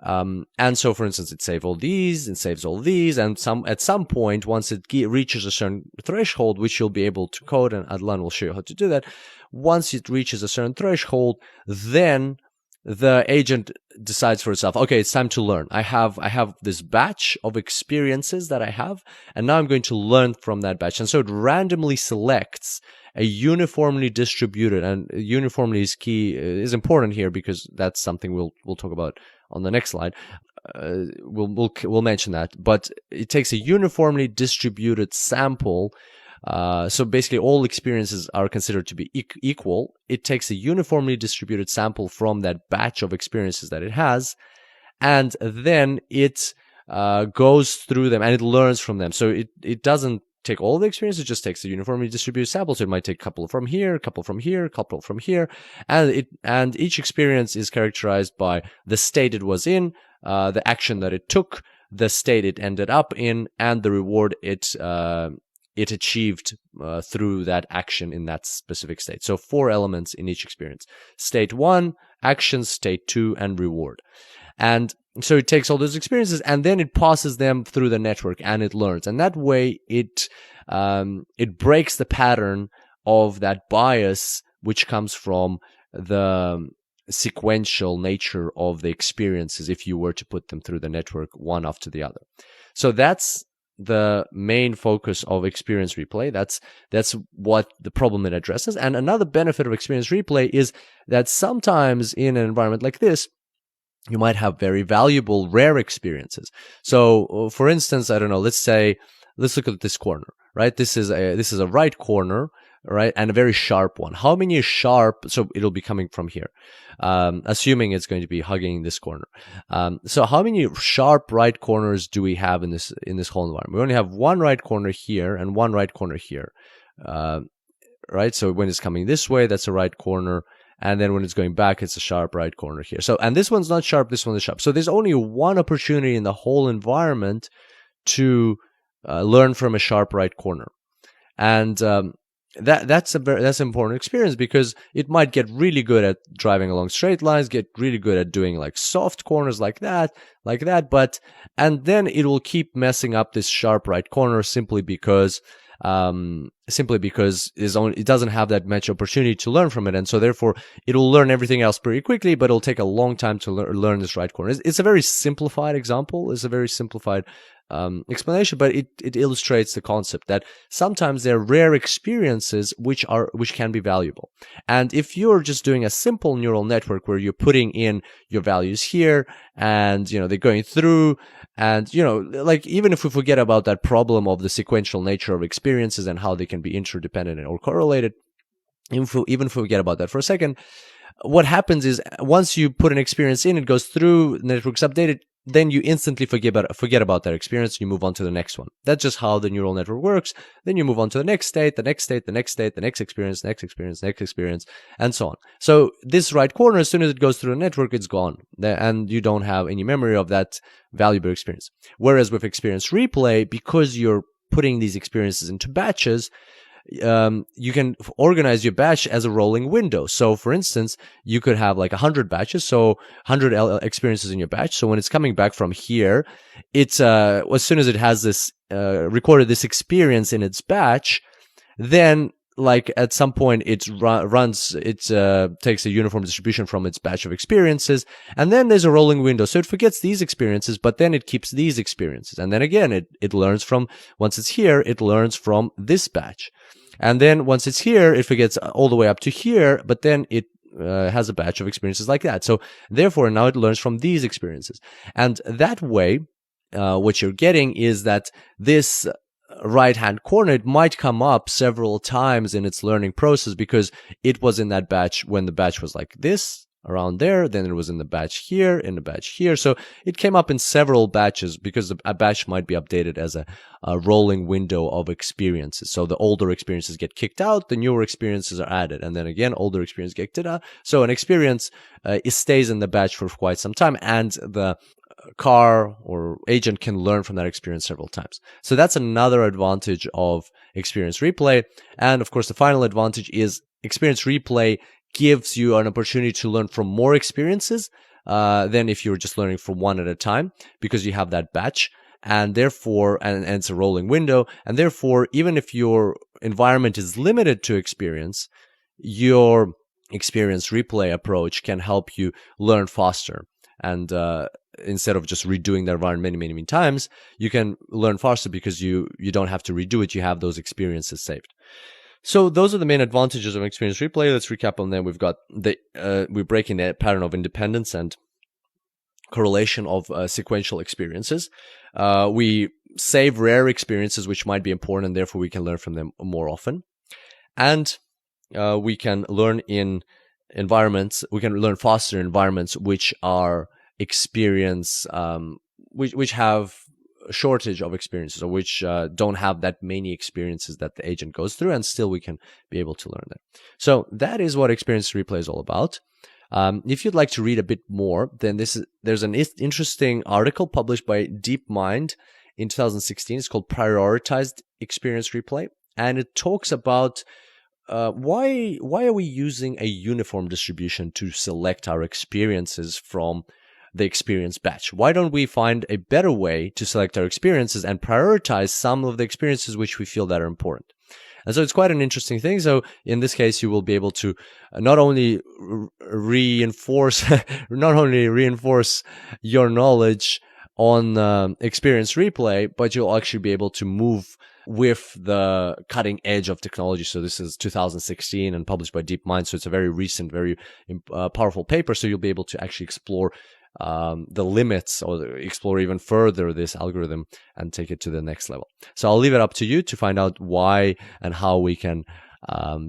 And so, for instance, it saves all these, and at some point, once it reaches a certain threshold, which you'll be able to code, and Adlan will show you how to do that, once it reaches a certain threshold, then the agent decides for itself, okay, it's time to learn. I have this batch of experiences that I have, and now I'm going to learn from that batch. And so it randomly selects a uniformly distributed, and uniformly is important here because that's something we'll talk about on the next slide. We'll mention that, but it takes a uniformly distributed sample. So basically all experiences are considered to be equal. It takes a uniformly distributed sample from that batch of experiences that it has, and then it goes through them and it learns from them. So it doesn't take all the experiences, it just takes a uniformly distributed sample. So it might take a couple from here, a couple from here, a couple from here, and each experience is characterized by the state it was in, the action that it took, the state it ended up in, and the reward it achieved through that action in that specific state. So 4 elements in each experience: state 1, action, state 2, and reward. And so it takes all those experiences and then it passes them through the network and it learns. And that way it breaks the pattern of that bias which comes from the sequential nature of the experiences if you were to put them through the network one after the other. So that's the main focus of experience replay. That's what the problem it addresses. And another benefit of experience replay is that sometimes in an environment like this, you might have very valuable, rare experiences. So, for instance, I don't know, let's look at this corner, right? This is a right corner, right? And a very sharp one. How many sharp, so it'll be coming from here, assuming it's going to be hugging this corner. So how many sharp right corners do we have in this whole environment? We only have one right corner here and one right corner here, right? So when it's coming this way, that's a right corner. And then when it's going back, it's a sharp right corner here. So, and this one's not sharp, this one is sharp. So there's only one opportunity in the whole environment to learn from a sharp right corner. And that's an important experience because it might get really good at driving along straight lines, get really good at doing like soft corners like that, and then it will keep messing up this sharp right corner simply because simply because it doesn't have that much opportunity to learn from it. And so therefore, it'll learn everything else pretty quickly, but it'll take a long time to learn this right corner. It's a very simplified example. It's a very simplified explanation, but it illustrates the concept that sometimes there are rare experiences which can be valuable. And if you're just doing a simple neural network where you're putting in your values here and they're going through, and like, even if we forget about that problem of the sequential nature of experiences and how they can be interdependent or correlated, even if we forget about that for a second, what happens is once you put an experience in, it goes through, the network's updated, then you instantly forget about that experience. You move on to the next one. That's just how the neural network works. Then you move on to the next state, the next state, the next state, the next experience, next experience, next experience, and so on. So this right corner, as soon as it goes through the network, it's gone, and you don't have any memory of that valuable experience. Whereas with experience replay, because you're putting these experiences into batches, you can organize your batch as a rolling window. So for instance, you could have like 100 batches, so 100 experiences in your batch. So when it's coming back from here, it's as soon as it has this recorded this experience in its batch, then like at some point it takes a uniform distribution from its batch of experiences, and then there's a rolling window. So it forgets these experiences, but then it keeps these experiences. And then again, it learns from, once it's here, it learns from this batch. And then once it's here, it forgets all the way up to here, but then it has a batch of experiences like that. So therefore, now it learns from these experiences. And that way, what you're getting is that this right-hand corner, it might come up several times in its learning process because it was in that batch when the batch was like this, around there, then it was in the batch here, in the batch here. So it came up in several batches because a batch might be updated as a rolling window of experiences. So the older experiences get kicked out, the newer experiences are added, and then again, older experiences get kicked out. So an experience it stays in the batch for quite some time, and the car or agent can learn from that experience several times. So that's another advantage of experience replay. And of course, the final advantage is experience replay gives you an opportunity to learn from more experiences than if you're just learning from one at a time, because you have that batch, and therefore, and it's a rolling window, and therefore, even if your environment is limited to experience, your experience replay approach can help you learn faster. And instead of just redoing the environment many times, you can learn faster because you don't have to redo it. You have those experiences saved. So those are the main advantages of experience replay. Let's recap on them. We've got we're breaking the pattern of independence and correlation of sequential experiences. We save rare experiences which might be important, and therefore we can learn from them more often. And we can learn in environments. We can learn faster in environments which are experience, which have a shortage of experiences, or which don't have that many experiences that the agent goes through, and still we can be able to learn that. So that is what experience replay is all about. If you'd like to read a bit more, then there's an interesting article published by DeepMind in 2016. It's called Prioritized Experience Replay, and it talks about why are we using a uniform distribution to select our experiences from the experience batch? Why don't we find a better way to select our experiences and prioritize some of the experiences which we feel that are important? And so it's quite an interesting thing. So in this case, you will be able to not only reinforce your knowledge on experience replay, but you'll actually be able to move with the cutting edge of technology. So this is 2016 and published by DeepMind. So it's a very recent, very powerful paper. So you'll be able to actually explore the limits, or explore even further this algorithm and take it to the next level. So I'll leave it up to you to find out why and how we can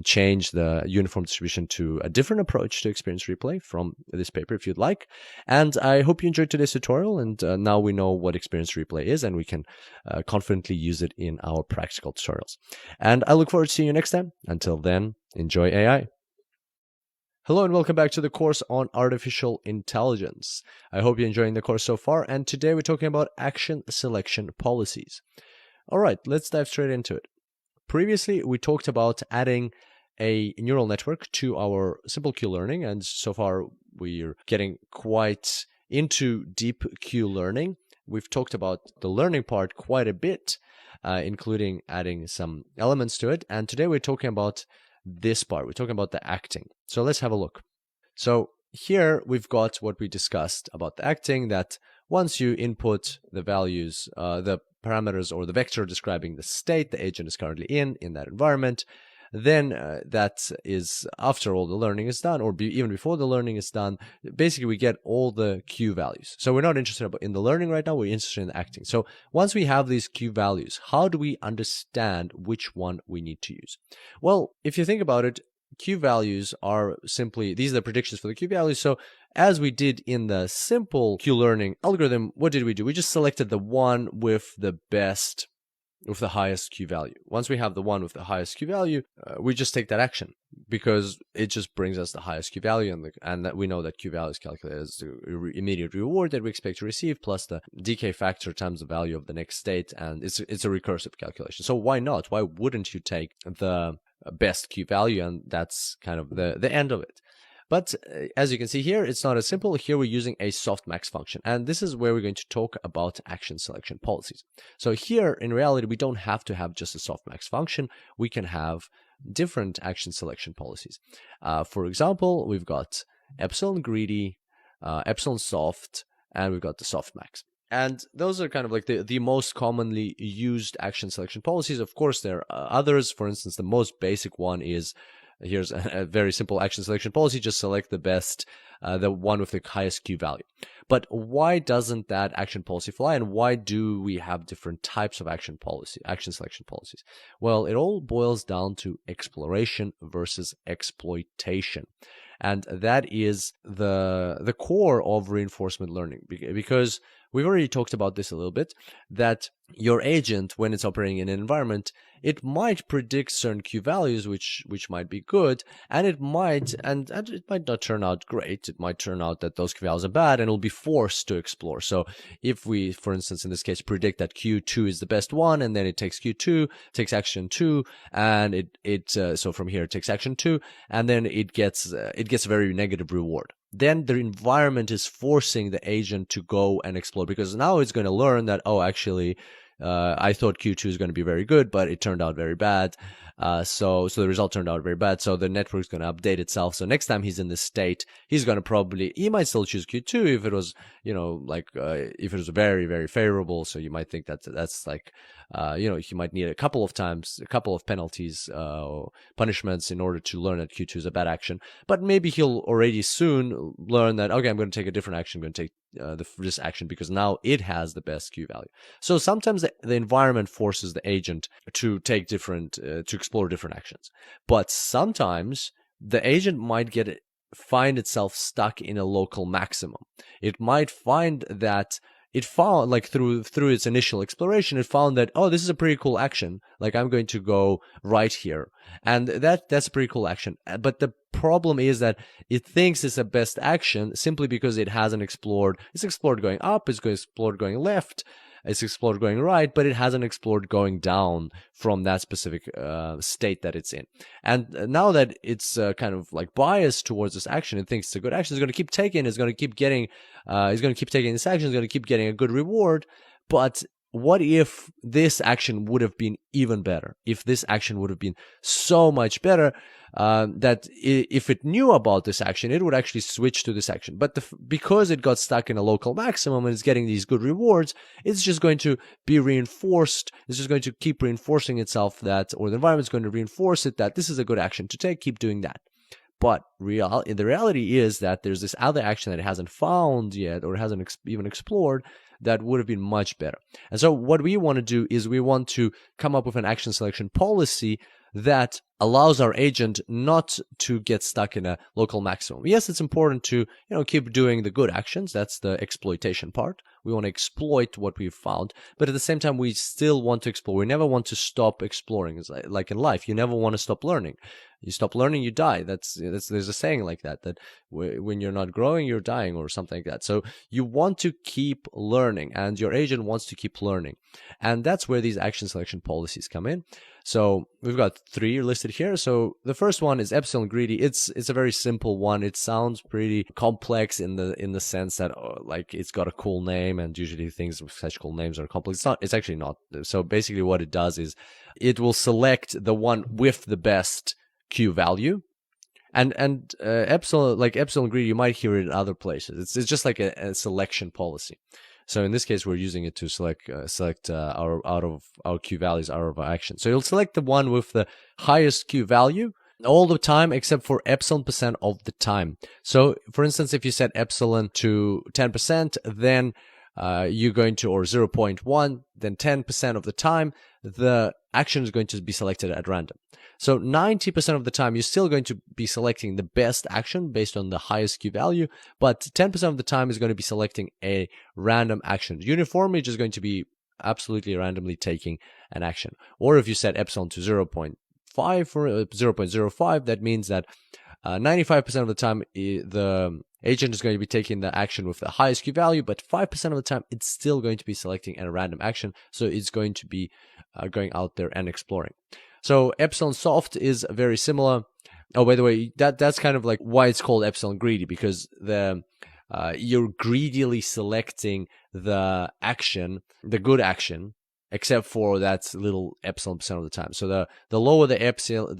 change the uniform distribution to a different approach to experience replay from this paper if you'd like. And I hope you enjoyed today's tutorial, and now we know what experience replay is, and we can confidently use it in our practical tutorials. And I look forward to seeing you next time. Until then, enjoy AI. Hello and welcome back to the course on artificial intelligence. I hope you're enjoying the course so far, and today we're talking about action selection policies. All right, let's dive straight into it. Previously, we talked about adding a neural network to our simple Q learning, and so far we're getting quite into deep Q learning. we've talked about the learning part quite a bit, including adding some elements to it. And today we're talking about this part. We're talking about the acting. So let's have a look. So here we've got what we discussed about the acting, that once you input the values, the parameters or the vector describing the state the agent is currently in that environment, then that is after all the learning is done, or even before the learning is done, basically we get all the Q values. So we're not interested in the learning right now, we're interested in the acting. So once we have these Q values, how do we understand which one we need to use? Well, if you think about it, Q values are simply, these are the predictions for the Q values. So as we did in the simple Q learning algorithm, what did we do? We just selected the one with the highest Q value. Once we have the one with the highest Q value, we just take that action because it just brings us the highest Q value, and that we know that Q value is calculated as the immediate reward that we expect to receive plus the decay factor times the value of the next state, and it's a recursive calculation. So why not? Why wouldn't you take the best Q value, and that's kind of the end of it. But as you can see here, it's not as simple. Here we're using a softmax function, and this is where we're going to talk about action selection policies. So here, in reality, we don't have to have just a softmax function. We can have different action selection policies. For example, we've got epsilon greedy, epsilon soft, and we've got the softmax. And those are kind of like the most commonly used action selection policies. Of course, there are others. For instance, the most basic one is, here's a very simple action selection policy. Just select the best, the one with the highest Q value. But why doesn't that action policy fly? And why do we have different types of action selection policies? Well, it all boils down to exploration versus exploitation. And that is the core of reinforcement learning, because we've already talked about this a little bit, that your agent, when it's operating in an environment, it might predict certain Q values, which might be good, and it might not turn out great. It might turn out that those Q values are bad, and it'll be forced to explore. So if we, for instance, in this case, predict that Q2 is the best one, and then it takes Q2, takes action 2, and so from here it takes action 2, and then it gets a very negative reward. Then the environment is forcing the agent to go and explore, because now it's going to learn that, oh, actually, I thought Q2 is going to be very good, but it turned out very bad. So the result turned out very bad. So the network is going to update itself. So next time he's in this state, he might still choose Q2 if it was, if it was very, very favorable. So you might think that's like, he might need a couple of penalties, punishments in order to learn that Q2 is a bad action. But maybe he'll already soon learn that, okay, I'm going to take a different action. I'm going to take this action because now it has the best Q value. So sometimes the environment forces the agent to take to explore different actions. But sometimes the agent might find itself stuck in a local maximum. It might find that it found, like through its initial exploration, it found that, oh, this is a pretty cool action. Like, I'm going to go right here. And that's a pretty cool action. But the problem is that it thinks it's the best action simply because it hasn't explored. It's explored going up, it's explored going left, it's explored going right, but it hasn't explored going down from that specific state that it's in. And now that it's kind of like biased towards this action, it thinks it's a good action, it's going to keep taking this action, it's going to keep getting a good reward. But what if this action would have been even better? If this action would have been so much better that if it knew about this action, it would actually switch to this action. But because it got stuck in a local maximum and is getting these good rewards, it's just going to be reinforced. It's just going to keep reinforcing itself or the environment is going to reinforce it that this is a good action to take, keep doing that. But the reality is that there's this other action that it hasn't found yet or hasn't even explored that would have been much better. And so what we want to do is we want to come up with an action selection policy that allows our agent not to get stuck in a local maximum. Yes, it's important to keep doing the good actions. That's the exploitation part. We want to exploit what we've found, but at the same time, we still want to explore. We never want to stop exploring. It's like in life, you never want to stop learning. You stop learning, you die. There's a saying like that when you're not growing, you're dying, or something like that. So you want to keep learning, and your agent wants to keep learning. And that's where these action selection policies come in. So we've got 3 listed here. So the first one is epsilon greedy. It's a very simple one. It sounds pretty complex in the sense that like it's got a cool name, and usually things with such cool names are complex. It's not. It's actually not. So basically, what it does is it will select the one with the best Q value. And epsilon greedy, you might hear it in other places. It's just like a selection policy. So in this case, we're using it to select our out of our Q values out of our action. So you'll select the one with the highest Q value all the time, except for epsilon % of the time. So for instance, if you set epsilon to 10%, then you're going to, or 0.1, then 10% of the time, the action is going to be selected at random. So 90% of the time, you're still going to be selecting the best action based on the highest Q value, but 10% of the time is going to be selecting a random action. Uniformly, just going to be absolutely randomly taking an action. Or if you set epsilon to 0.5 or 0.05, that means that 95% of the time, the agent is going to be taking the action with the highest Q value, but 5% of the time, it's still going to be selecting a random action. So it's going to be going out there and exploring. So epsilon soft is very similar. Oh, by the way, that's kind of like why it's called epsilon greedy, because you're greedily selecting the action, the good action, except for that little epsilon % of the time. So the lower the epsilon,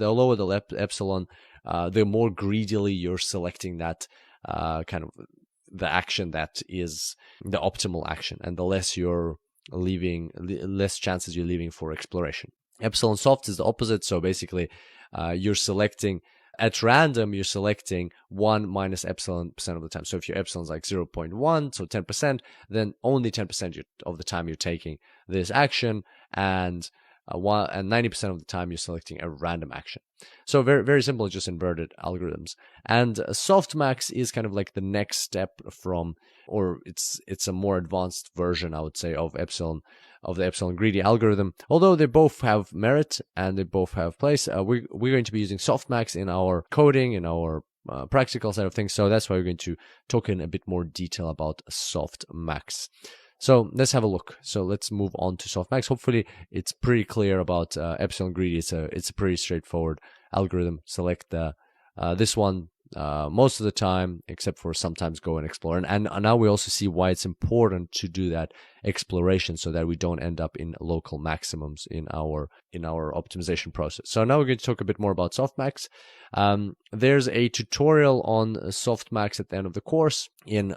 the more greedily you're selecting that kind of the action that is the optimal action, and the less you're leaving, less chances you're leaving for exploration. Epsilon soft is the opposite. So basically, you're selecting at random, you're selecting 1 minus epsilon % of the time. So if your epsilon is like 0.1, so 10%, then only 10% of the time you're taking this action, and 90% of the time you're selecting a random action. So very, very simple, just inverted algorithms. And softmax is kind of like the next step from, or it's a more advanced version, I would say, of the epsilon greedy algorithm. Although they both have merit and they both have place, we're going to be using softmax in our coding, in our practical side of things. So that's why we're going to talk in a bit more detail about softmax. So let's have a look. So let's move on to softmax. Hopefully it's pretty clear about epsilon greedy. It's a pretty straightforward algorithm. Select this one most of the time, except for sometimes go and explore. And now we also see why it's important to do that exploration, so that we don't end up in local maximums in our optimization process. So now we're going to talk a bit more about softmax. There's a tutorial on softmax at the end of the course.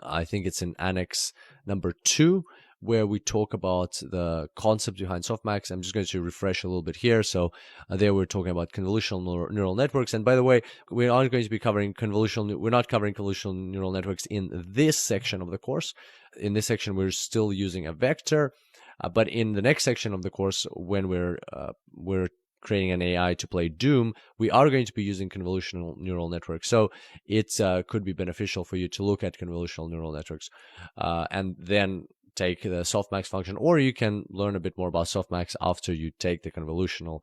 I think it's in Annex number 2, where we talk about the concept behind softmax. I'm just going to refresh a little bit here. So there we're talking about convolutional neural networks. And by the way, we aren't going to be covering we're not covering convolutional neural networks in this section of the course. In this section, we're still using a vector. But in the next section of the course, when we're creating an AI to play Doom, we are going to be using convolutional neural networks. So it could be beneficial for you to look at convolutional neural networks and then take the softmax function, or you can learn a bit more about softmax after you take the convolutional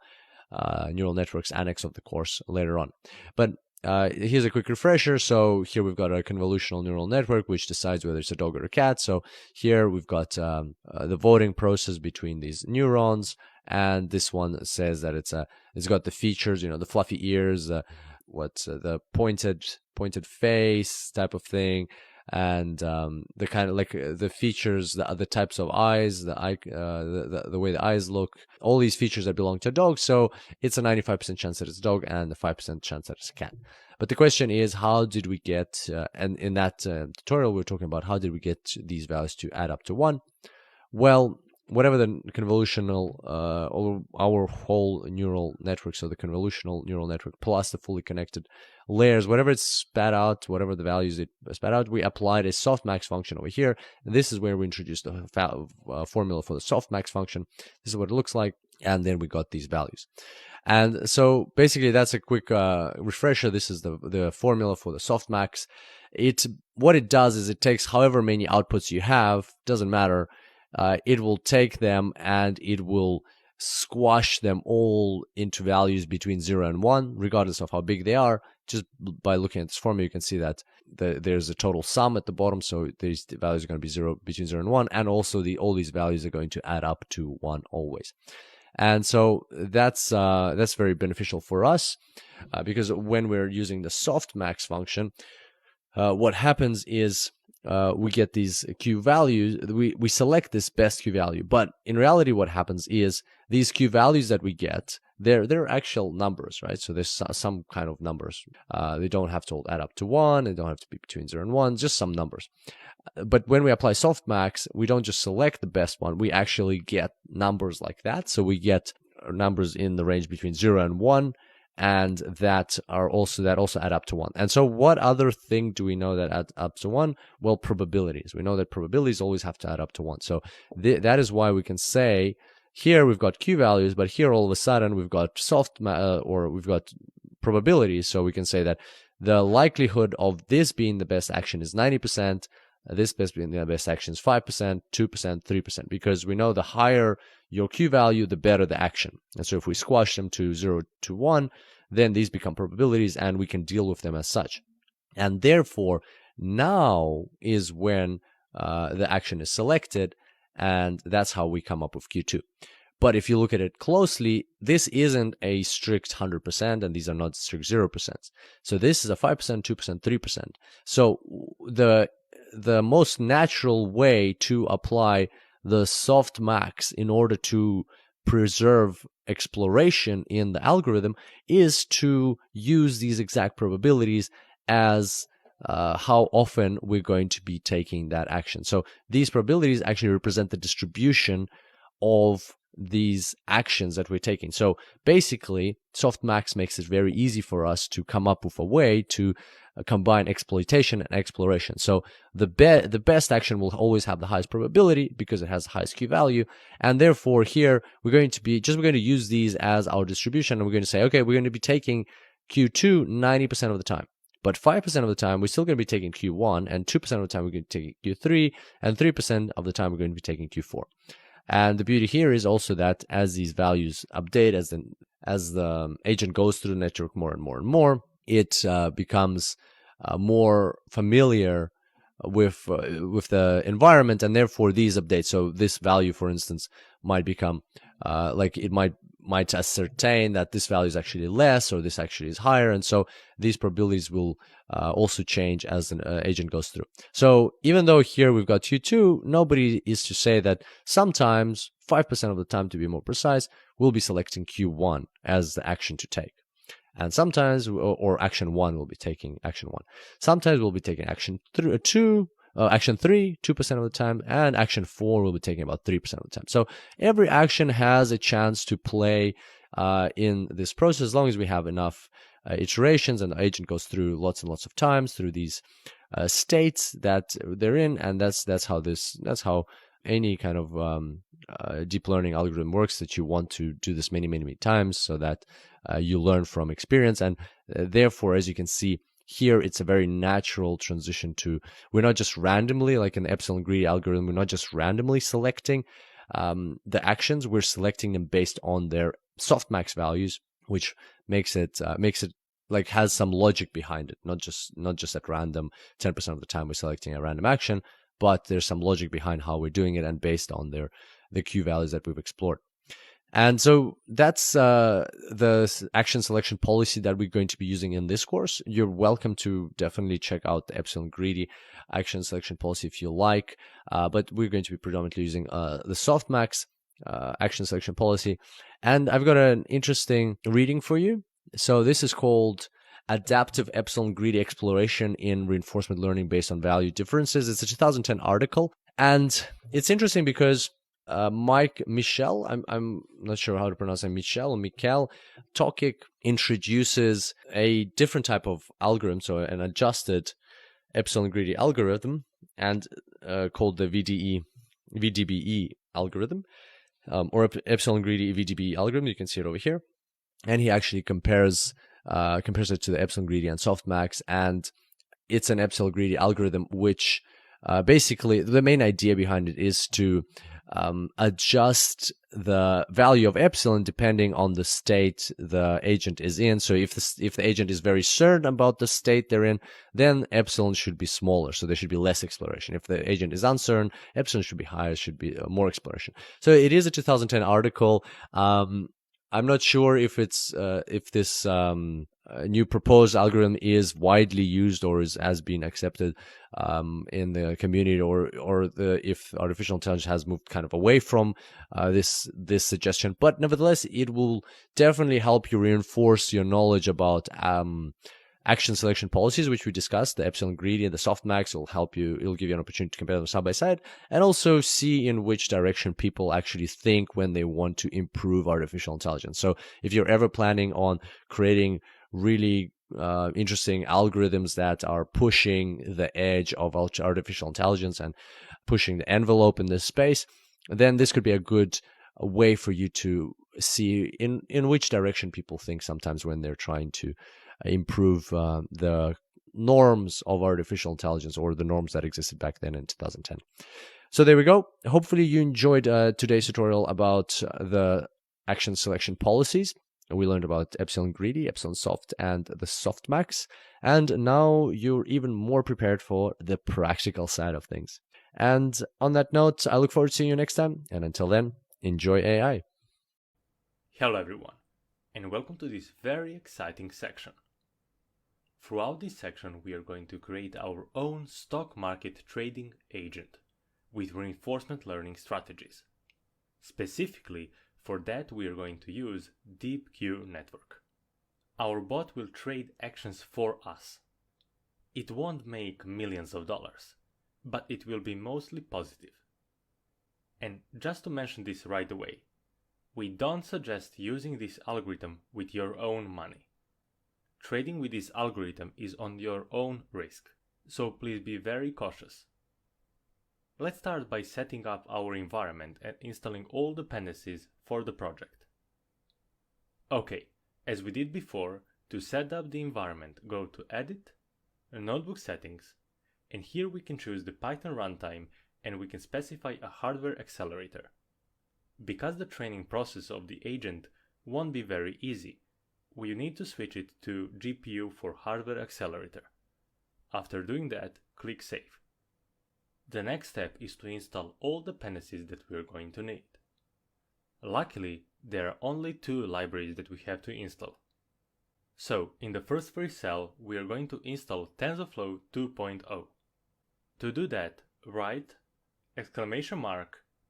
neural networks annex of the course later on. But here's a quick refresher. So here we've got a convolutional neural network which decides whether it's a dog or a cat. So here we've got the voting process between these neurons, and this one says that it's got the features, the fluffy ears, the pointed face type of thing, and the kind of like the features, the types of eyes, the way the eyes look, all these features that belong to a dog. So it's a 95% chance that it's a dog and a 5% chance that it's a cat. But the question is, how did we get, and in that tutorial we're talking about how did we get these values to add up to 1? Well, whatever the convolutional, or our whole neural network, so the convolutional neural network plus the fully connected layers, whatever it's spat out, whatever the values it spat out, we applied a softmax function over here. And this is where we introduced the formula for the softmax function. This is what it looks like. And then we got these values. And so basically that's a quick refresher. This is the formula for the softmax. What it does is it takes however many outputs you have, doesn't matter. It will take them and it will squash them all into values between 0 and 1, regardless of how big they are. Just by looking at this formula, you can see that there's a total sum at the bottom, so these values are going to be between 0 and 1, and also all these values are going to add up to 1 always. And so that's very beneficial for us, because when we're using the softmax function, what happens is we get these Q values. We select this best Q value, but in reality, what happens is these Q values that we get, they're actual numbers, right? So there's some kind of numbers. They don't have to add up to 1. They don't have to be between 0 and 1. Just some numbers. But when we apply softmax, we don't just select the best one. We actually get numbers like that. So we get numbers in the range between 0 and 1, and that also add up to 1. And so what other thing do we know that adds up to 1? Well, probabilities. We know that probabilities always have to add up to 1. So that is why we can say here we've got Q values, but here all of a sudden we've got we've got probabilities. So we can say that the likelihood of this being the best action is 90%. This being the best action is 5%, 2%, 3%, because we know the higher your Q value, the better the action. And so if we squash them to 0 to 1, then these become probabilities and we can deal with them as such. And therefore, now is when the action is selected, and that's how we come up with Q2. But if you look at it closely, this isn't a strict 100%, and these are not strict 0%. So this is a 5%, 2%, 3%. So the most natural way to apply the softmax in order to preserve exploration in the algorithm is to use these exact probabilities as how often we're going to be taking that action. So these probabilities actually represent the distribution of these actions that we're taking. So basically, softmax makes it very easy for us to come up with a way to combine exploitation and exploration. So the best action will always have the highest probability because it has the highest Q value, and therefore here we're going to use these as our distribution, and we're going to say, okay, we're going to be taking Q2 90% of the time. But 5% of the time, we're still going to be taking Q1, and 2% of the time, we're going to be taking Q3, and 3% of the time, we're going to be taking Q4. And the beauty here is also that as these values update, as the agent goes through the network more and more and more, it becomes more familiar with the environment, and therefore these updates. So this value, for instance, might become like it might ascertain that this value is actually less or this actually is higher, and so these probabilities will also change as an agent goes through. So even though here we've got Q2, nobody is to say that sometimes 5% of the time, to be more precise, we'll be selecting Q1 as the action to take. And sometimes, or action 1 will be taking action 1. Sometimes we'll be taking action 3, 2% of the time, and action 4 will be taking about 3% of the time. So every action has a chance to play in this process as long as we have enough iterations and the agent goes through lots and lots of times through these states that they're in, and that's how any kind of deep learning algorithm works, that you want to do this many, many, many times so that you learn from experience. And therefore, as you can see here, it's a very natural transition to, we're not just randomly, like an epsilon greedy algorithm, we're not just randomly selecting the actions, we're selecting them based on their softmax values, which makes it like has some logic behind it, not just at random 10% of the time we're selecting a random action, but there's some logic behind how we're doing it and based on the Q values that we've explored. And so that's the action selection policy that we're going to be using in this course. You're welcome to definitely check out the epsilon greedy action selection policy if you like, but we're going to be predominantly using the softmax action selection policy. And I've got an interesting reading for you. So this is called Adaptive Epsilon Greedy Exploration in Reinforcement Learning Based on Value Differences. It's a 2010 article, and it's interesting because Mike Michel, I'm not sure how to pronounce it, Michel Tokic, introduces a different type of algorithm, so an adjusted epsilon greedy algorithm, and called the VDBE algorithm, or epsilon greedy VDBE algorithm. You can see it over here, and he actually compares it to the epsilon greedy and softmax, and it's an epsilon greedy algorithm which basically the main idea behind it is to adjust the value of epsilon depending on the state the agent is in. So if the agent is very certain about the state they're in, then epsilon should be smaller, so there should be less exploration. If the agent is uncertain, epsilon should be higher, should be more exploration. So it is a 2010 article. I'm not sure if this new proposed algorithm is widely used or has been accepted in the community, or if artificial intelligence has moved kind of away from this suggestion. But nevertheless, it will definitely help you reinforce your knowledge about action selection policies, which we discussed. The epsilon greedy and the softmax will help you. It'll give you an opportunity to compare them side by side and also see in which direction people actually think when they want to improve artificial intelligence. So if you're ever planning on creating really interesting algorithms that are pushing the edge of artificial intelligence and pushing the envelope in this space, then this could be a good way for you to see in which direction people think sometimes when they're trying to improve the norms of artificial intelligence, or the norms that existed back then in 2010. So there we go. Hopefully you enjoyed today's tutorial about the action selection policies. We learned about epsilon greedy, epsilon soft, and the softmax. And now you're even more prepared for the practical side of things. And on that note, I look forward to seeing you next time. And until then, enjoy AI. Hello everyone, and welcome to this very exciting section. Throughout this section, we are going to create our own stock market trading agent with reinforcement learning strategies. Specifically, for that we are going to use DeepQ network. Our bot will trade actions for us. It won't make millions of dollars, but it will be mostly positive. And just to mention this right away, we don't suggest using this algorithm with your own money. Trading with this algorithm is on your own risk, so please be very cautious. Let's start by setting up our environment and installing all dependencies for the project. Okay, as we did before, to set up the environment, go to Edit, Notebook Settings, and here we can choose the Python runtime and we can specify a hardware accelerator. Because the training process of the agent won't be very easy, we need to switch it to GPU for hardware accelerator. After doing that, click Save. The next step is to install all dependencies that we are going to need. Luckily, there are only 2 libraries that we have to install. So, in the first free cell, we are going to install TensorFlow 2.0. To do that, write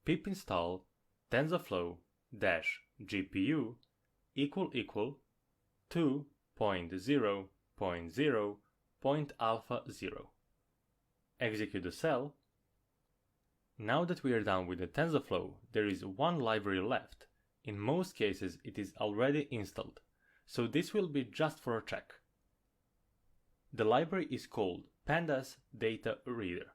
!pip install TensorFlow-GPU = 2.0.0.alpha0. Execute the cell. Now that we are done with the TensorFlow, there is one library left. In most cases it is already installed, so this will be just for a check. The library is called Pandas Data Reader.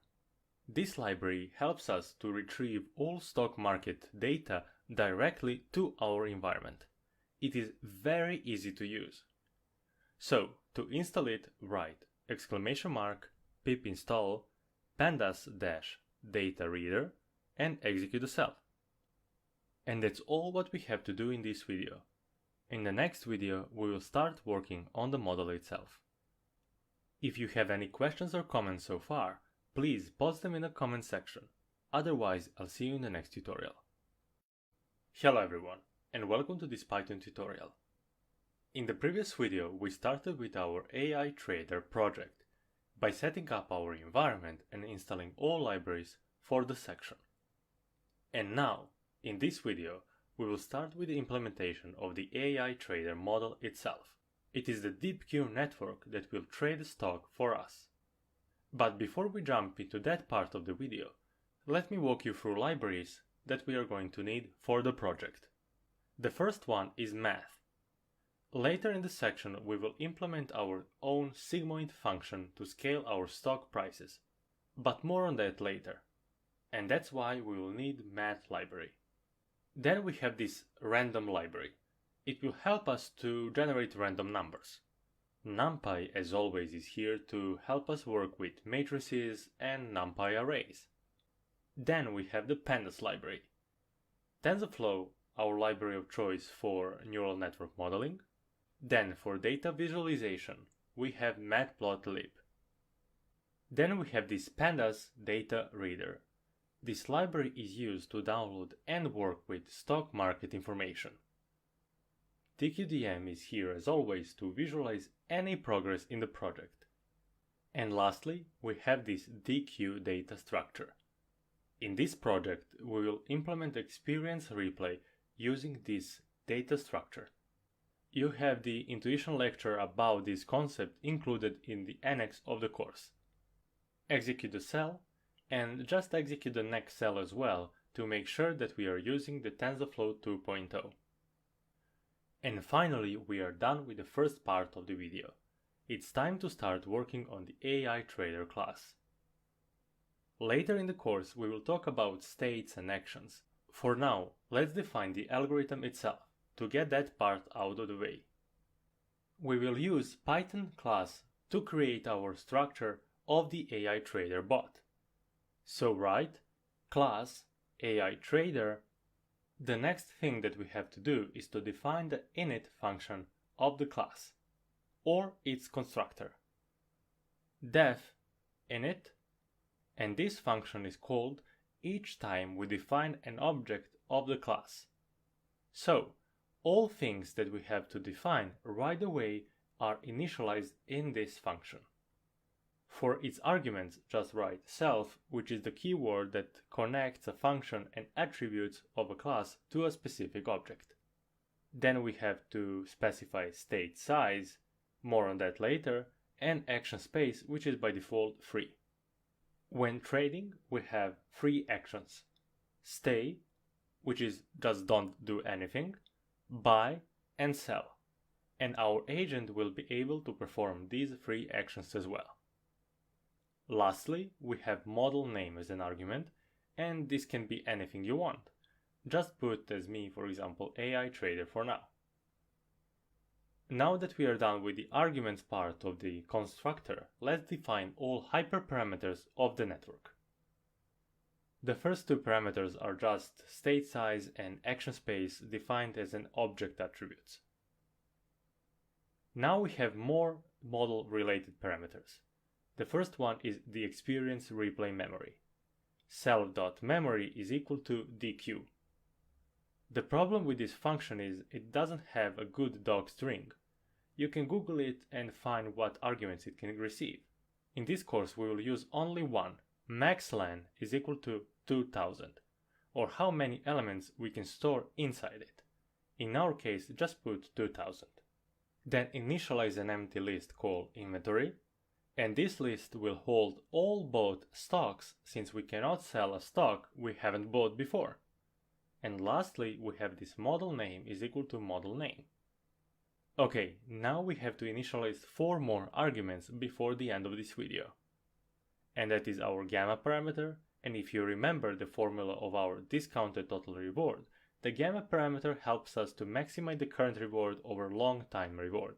This library helps us to retrieve all stock market data directly to our environment. It is very easy to use. So, to install it, write !pip install pandas-data reader and execute the cell. And that's all what we have to do in this video. In the next video, we will start working on the model itself. If you have any questions or comments so far, please post them in the comment section. Otherwise, I'll see you in the next tutorial. Hello everyone, and welcome to this Python tutorial. In the previous video, we started with our AI Trader project by setting up our environment and installing all libraries for the section. And now, in this video, we will start with the implementation of the AI Trader model itself. It is the DeepQ network that will trade the stock for us. But before we jump into that part of the video, let me walk you through libraries that we are going to need for the project. The first one is math. Later in the section, we will implement our own sigmoid function to scale our stock prices, but more on that later. And that's why we will need math library. Then we have this random library. It will help us to generate random numbers. NumPy, as always, is here to help us work with matrices and NumPy arrays. Then we have the pandas library. TensorFlow, our library of choice for neural network modeling. Then for data visualization, we have matplotlib. Then we have this pandas data reader. This library is used to download and work with stock market information. TQDM is here as always to visualize any progress in the project. And lastly, we have this DQ data structure. In this project, we will implement experience replay using this data structure. You have the intuition lecture about this concept included in the annex of the course. Execute the cell, and just execute the next cell as well to make sure that we are using the TensorFlow 2.0. And finally, we are done with the first part of the video. It's time to start working on the AI Trader class. Later in the course, we will talk about states and actions. For now, let's define the algorithm itself to get that part out of the way. We will use Python class to create our structure of the AI Trader bot. So write class AI Trader. The next thing that we have to do is to define the init function of the class, or its constructor. Def init, and this function is called each time we define an object of the class. So, all things that we have to define right away are initialized in this function. For its arguments, just write self, which is the keyword that connects a function and attributes of a class to a specific object. Then we have to specify state size, more on that later, and action space, which is by default free. When trading, we have three actions: stay, which is just don't do anything, buy, and sell. And our agent will be able to perform these three actions as well. Lastly, we have model name as an argument, and this can be anything you want. Just put as me, for example, AI Trader for now. Now that we are done with the arguments part of the constructor, let's define all hyperparameters of the network. The first two parameters are just state size and action space defined as an object attributes. Now we have more model related parameters. The first one is the experience replay memory. Self.memory is equal to DQ. The problem with this function is it doesn't have a good doc string. You can Google it and find what arguments it can receive. In this course we will use only one. Maxlen is equal to 2000, or how many elements we can store inside it. In our case, just put 2000. Then initialize an empty list called inventory, and this list will hold all bought stocks since we cannot sell a stock we haven't bought before. And lastly, we have this model name is equal to model name. Okay, now we have to initialize 4 more arguments before the end of this video. And that is our gamma parameter, and if you remember the formula of our discounted total reward, the gamma parameter helps us to maximize the current reward over long time reward.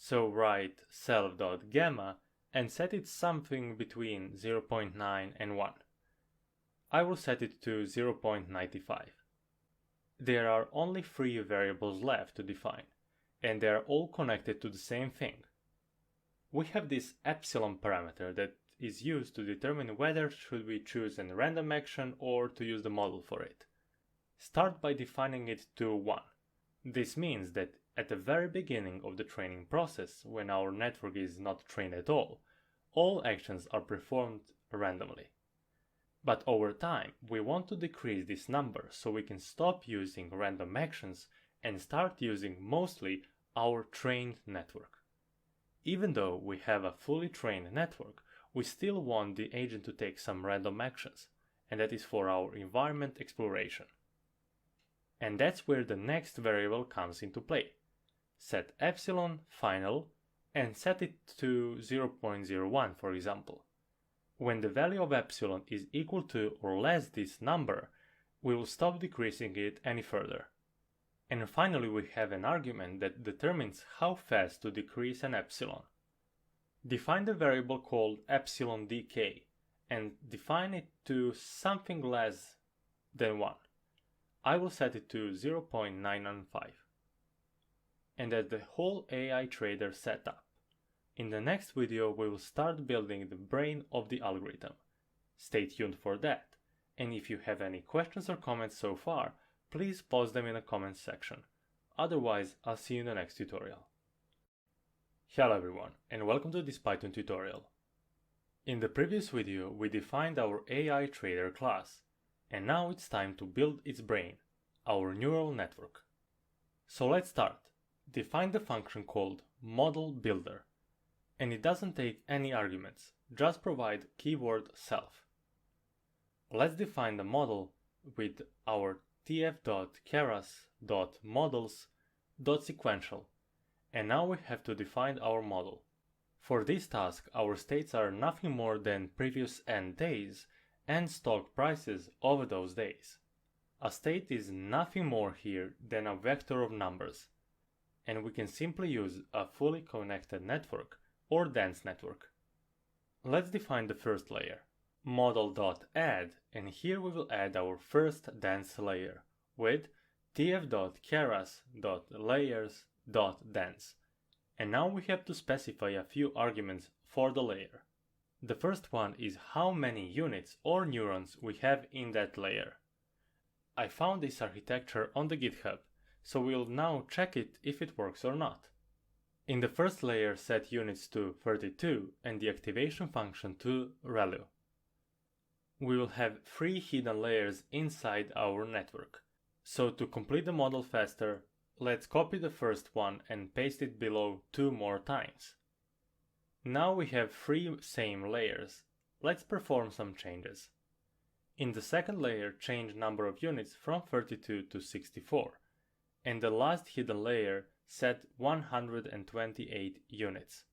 So write self.gamma and set it something between 0.9 and 1. I will set it to 0.95. There are only 3 variables left to define, and they are all connected to the same thing. We have this epsilon parameter that is used to determine whether should we choose a random action or to use the model for it. Start by defining it to 1. This means that at the very beginning of the training process, when our network is not trained at all actions are performed randomly. But over time, we want to decrease this number so we can stop using random actions and start using mostly our trained network. Even though we have a fully trained network, we still want the agent to take some random actions, and that is for our environment exploration. And that's where the next variable comes into play. Set epsilon final and set it to 0.01, for example. When the value of epsilon is equal to or less this number, we will stop decreasing it any further. And finally, we have an argument that determines how fast to decrease an epsilon. Define the variable called epsilon decay and define it to something less than 1. I will set it to 0.995. And that's the whole AI trader setup. In the next video we will start building the brain of the algorithm. Stay tuned for that, and if you have any questions or comments so far, please post them in the comments section. Otherwise, I'll see you in the next tutorial. Hello everyone, and welcome to this Python tutorial. In the previous video we defined our AI trader class, and now it's time to build its brain, our neural network. So let's start. Define the function called model builder, and it doesn't take any arguments, just provide keyword self. Let's define the model with our tf.keras.models.sequential, and now we have to define our model. For this task, our states are nothing more than previous n days and stock prices of those days. A state is nothing more here than a vector of numbers, and we can simply use a fully connected network or dense network. Let's define the first layer, model.add, and here we will add our first dense layer with tf.keras.layers.dense. And now we have to specify a few arguments for the layer. The first one is how many units or neurons we have in that layer. I found this architecture on the GitHub, so we'll now check it if it works or not. In the first layer, set units to 32 and the activation function to ReLU. We will have 3 hidden layers inside our network. So to complete the model faster, let's copy the first one and paste it below 2 more times. Now we have 3 same layers. Let's perform some changes. In the second layer, change number of units from 32 to 64. And the last hidden layer, set 128 units.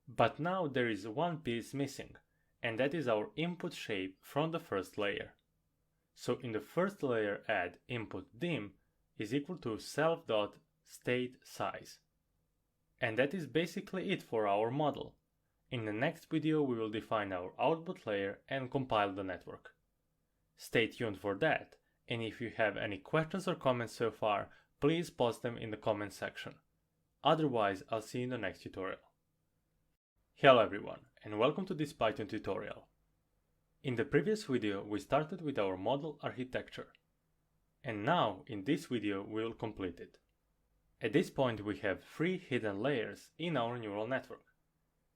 But now there is one piece missing, and that is our input shape from the first layer. So in the first layer, add input dim is equal to self.state_size. And that is basically it for our model. In the next video we will define our output layer and compile the network. Stay tuned for that, and if you have any questions or comments so far, please post them in the comments section. Otherwise, I'll see you in the next tutorial. Hello everyone, and welcome to this Python tutorial. In the previous video we started with our model architecture, and now in this video we will complete it. At this point we have 3 hidden layers in our neural network,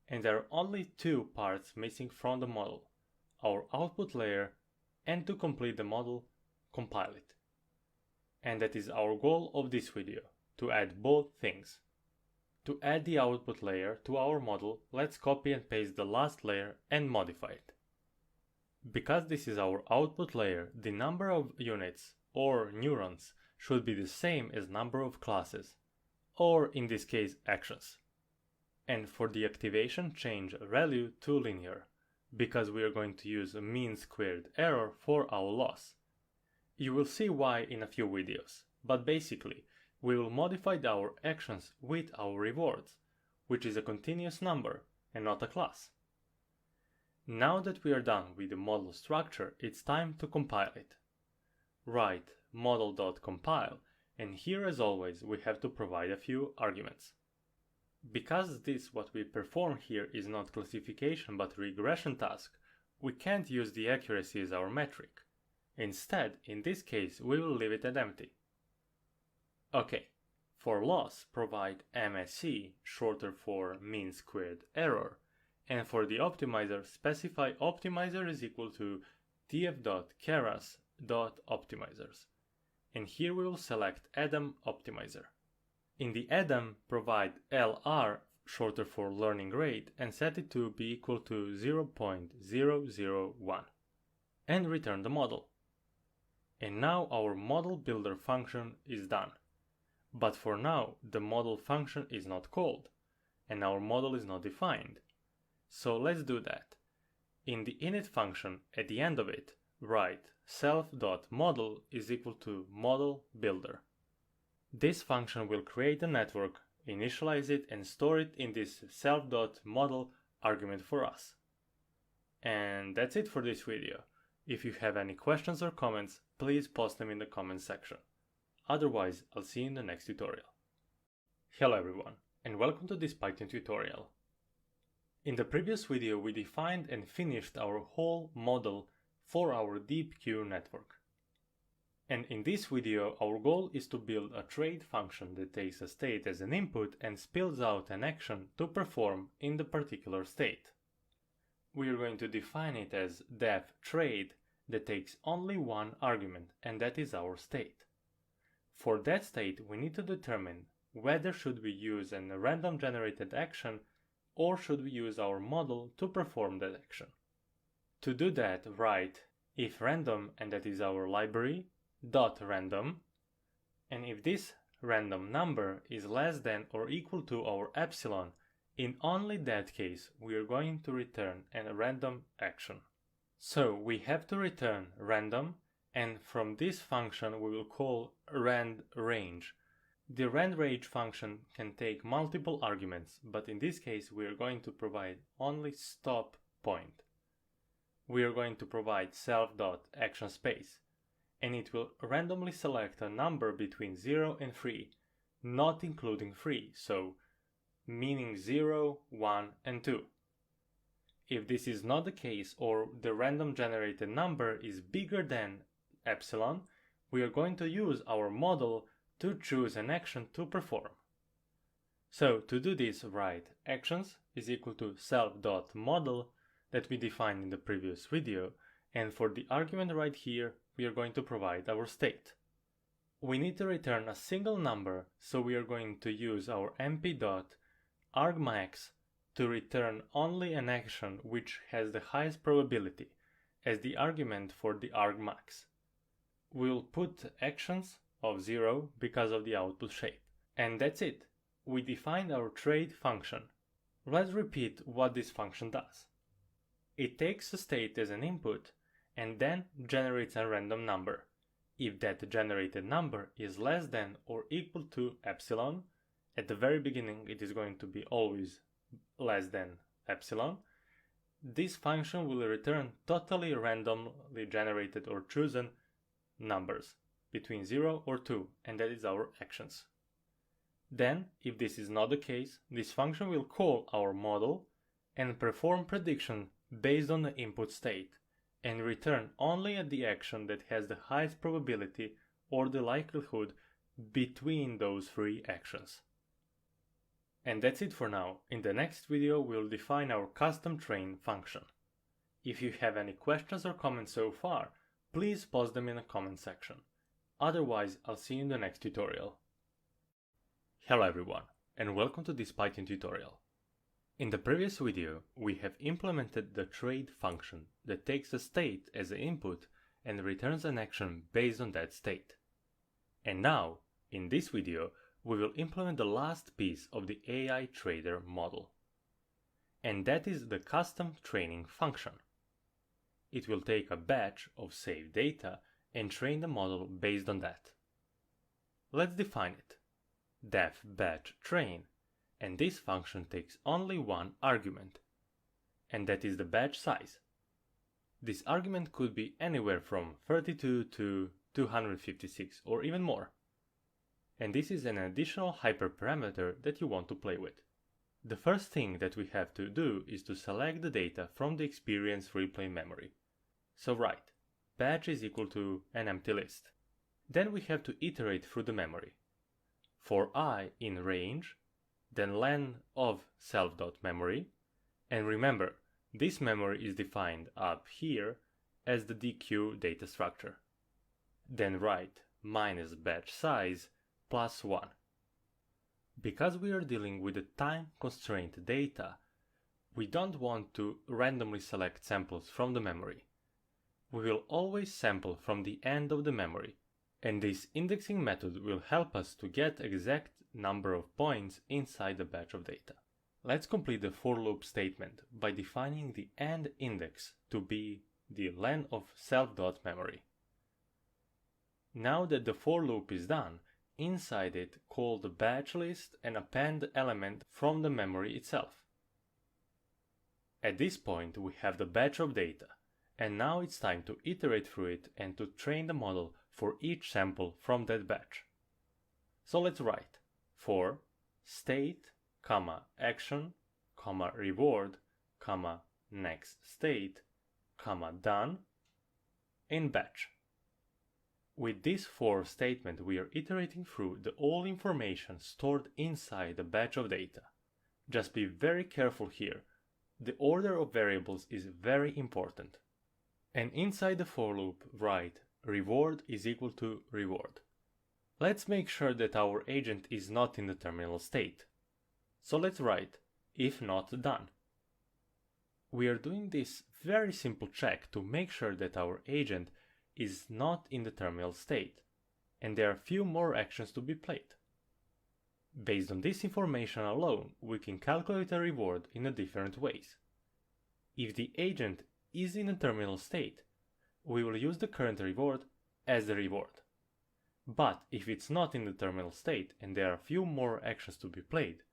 and there are only 2 parts missing from the model, our output layer, and to complete the model, compile it. And that is our goal of this video, to add both things. To add the output layer to our model, let's copy and paste the last layer and modify it. Because this is our output layer, the number of units or neurons should be the same as number of classes, or in this case actions. And for the activation, change ReLU to linear, because we are going to use a mean squared error for our loss. You will see why in a few videos, but basically, we will modify our actions with our rewards, which is a continuous number and not a class. Now that we are done with the model structure, it's time to compile it. Write model.compile, and here as always we have to provide a few arguments. Because what we perform here is not classification but regression task, we can't use the accuracy as our metric. Instead, in this case, we will leave it at empty. Okay, for loss, provide MSE, shorter for mean squared error, and for the optimizer, specify optimizer is equal to tf.keras.optimizers. And here we will select Adam optimizer. In the Adam, provide LR, shorter for learning rate, and set it to be equal to 0.001. And return the model. And now our model builder function is done. But for now, the model function is not called, and our model is not defined. So let's do that. In the init function, at the end of it, write self.model is equal to model builder. This function will create a network, initialize it, and store it in this self.model argument for us. And that's it for this video. If you have any questions or comments, please post them in the comments section. Otherwise, I'll see you in the next tutorial. Hello everyone, and welcome to this Python tutorial. In the previous video, we defined and finished our whole model for our DeepQ network. And in this video, our goal is to build a trade function that takes a state as an input and spills out an action to perform in the particular state. We are going to define it as def trade that takes only one argument, and that is our state. For that state, we need to determine whether should we use a random generated action or should we use our model to perform that action. To do that, write if random, and that is our library, dot random, and if this random number is less than or equal to our epsilon, in only that case we are going to return a random action. So we have to return random, and from this function we will call randRange. The randRange function can take multiple arguments, but in this case we are going to provide only stop point. We are going to provide self.actionSpace, and it will randomly select a number between 0 and 3, not including 3, so meaning 0, 1, and 2. If this is not the case, or the random generated number is bigger than epsilon, we are going to use our model to choose an action to perform. So to do this, write actions is equal to self.model that we defined in the previous video, and for the argument right here, we are going to provide our state. We need to return a single number, so we are going to use our mp.argmax to return only an action which has the highest probability as the argument for the argmax. We'll put actions of 0 because of the output shape. And that's it. We defined our trade function. Let's repeat what this function does. It takes a state as an input and then generates a random number. If that generated number is less than or equal to epsilon, at the very beginning it is going to be always less than epsilon, this function will return totally randomly generated or chosen numbers between 0 or 2, and that is our actions. Then, if this is not the case, this function will call our model and perform prediction based on the input state, and return only at the action that has the highest probability or the likelihood between those three actions. And that's it for now. In the next video we'll define our custom train function. If you have any questions or comments so far, please post them in the comment section. Otherwise, I'll see you in the next tutorial. Hello everyone, and welcome to this Python tutorial. In the previous video, we have implemented the trade function that takes a state as an input and returns an action based on that state. And now, in this video, we will implement the last piece of the AI trader model. And that is the custom training function. It will take a batch of saved data and train the model based on that. Let's define it. Def batch train, and this function takes only one argument, and that is the batch size. This argument could be anywhere from 32 to 256 or even more. And this is an additional hyperparameter that you want to play with. The first thing that we have to do is to select the data from the experience replay memory. So write batch is equal to an empty list. Then we have to iterate through the memory. For I in range, then len of self.memory, and remember, this memory is defined up here as the DQ data structure. Then write minus batch size plus 1. Because we are dealing with the time-constrained data, we don't want to randomly select samples from the memory. We will always sample from the end of the memory, and this indexing method will help us to get exact number of points inside the batch of data. Let's complete the for loop statement by defining the end index to be the len of self.memory. Now that the for loop is done, inside it call the batch list and append the element from the memory itself. At this point we have the batch of data, and now it's time to iterate through it and to train the model for each sample from that batch. So let's write for state, action, reward, next state, done, in batch. With this for statement, we are iterating through the all information stored inside a batch of data. Just be very careful here. The order of variables is very important. And inside the for loop, write reward is equal to reward. Let's make sure that our agent is not in the terminal state. So let's write if not done. We are doing this very simple check to make sure that our agent is not in the terminal state, and there are few more actions to be played. Based on this information alone, we can calculate a reward in a different ways. If the agent is in a terminal state, we will use the current reward as the reward. But if it's not in the terminal state and there are few more actions to be played,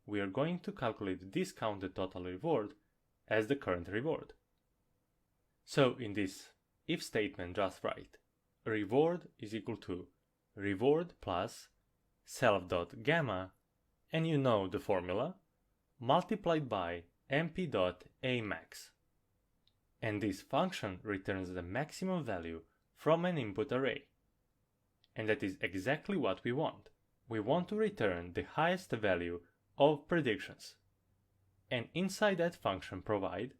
we are going to calculate the discounted total reward as the current reward. So in this if statement, just write reward is equal to reward plus self.gamma, and you know the formula, multiplied by mp.amax. And this function returns the maximum value from an input array. And that is exactly what we want. We want to return the highest value of predictions. And inside that function provide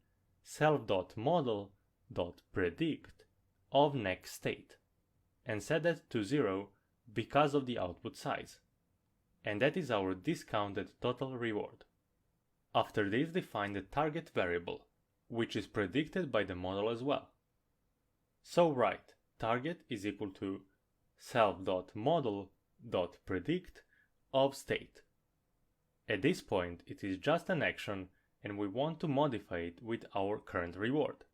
self.model.predict of next state and set that to 0 because of the output size. And that is our discounted total reward. After this, define the target variable, which is predicted by the model as well. So write target is equal to self.model.predict of state. At this point, it is just an action and we want to modify it with our current reward.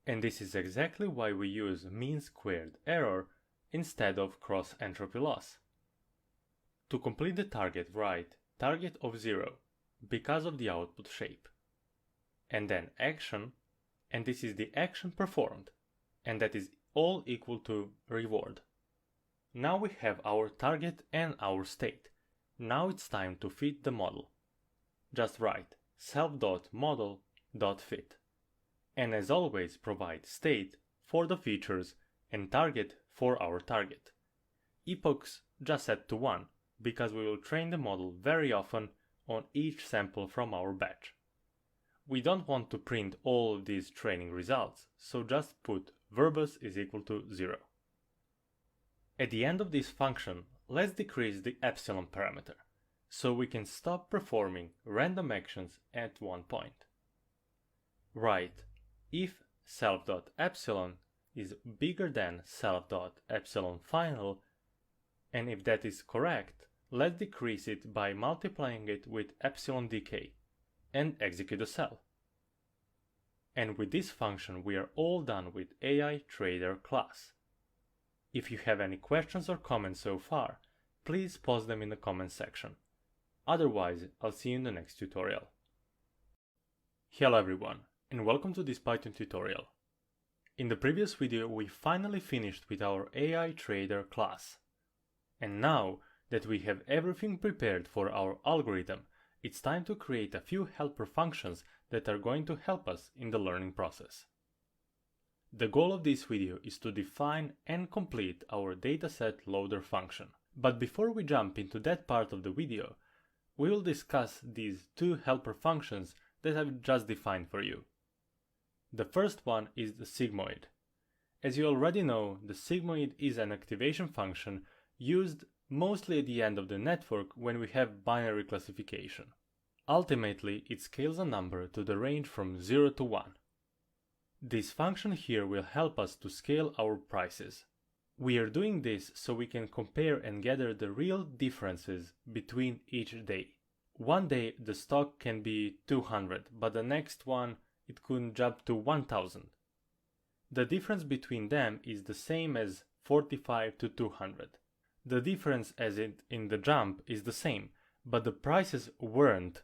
And this is exactly why we use mean squared error instead of cross entropy loss. To complete the target, write target of 0 because of the output shape. And then action, and this is the action performed, and that is all equal to reward. Now we have our target and our state. Now it's time to fit the model. Just write self.model.fit. And as always, provide state for the features and target for our target. Epochs just set to 1 because we will train the model very often on each sample from our batch. We don't want to print all of these training results, so just put verbose is equal to 0. At the end of this function, let's decrease the epsilon parameter, so we can stop performing random actions at one point. Write if self.epsilon is bigger than self.epsilon final, and if that is correct, let's decrease it by multiplying it with epsilon decay, and execute a cell. And with this function we are all done with AI Trader class. If you have any questions or comments so far, please post them in the comments section. Otherwise, I'll see you in the next tutorial. Hello everyone, and welcome to this Python tutorial. In the previous video we finally finished with our AI Trader class. And now that we have everything prepared for our algorithm, it's time to create a few helper functions that are going to help us in the learning process. The goal of this video is to define and complete our dataset loader function. But before we jump into that part of the video, we will discuss these two helper functions that I've just defined for you. The first one is the sigmoid. As you already know, the sigmoid is an activation function used mostly at the end of the network when we have binary classification. Ultimately, it scales a number to the range from 0 to 1. This function here will help us to scale our prices. We are doing this so we can compare and gather the real differences between each day. One day the stock can be 200, but the next one it could jump to 1000. The difference between them is the same as 45 to 200. The difference as in the jump is the same, but the prices weren't.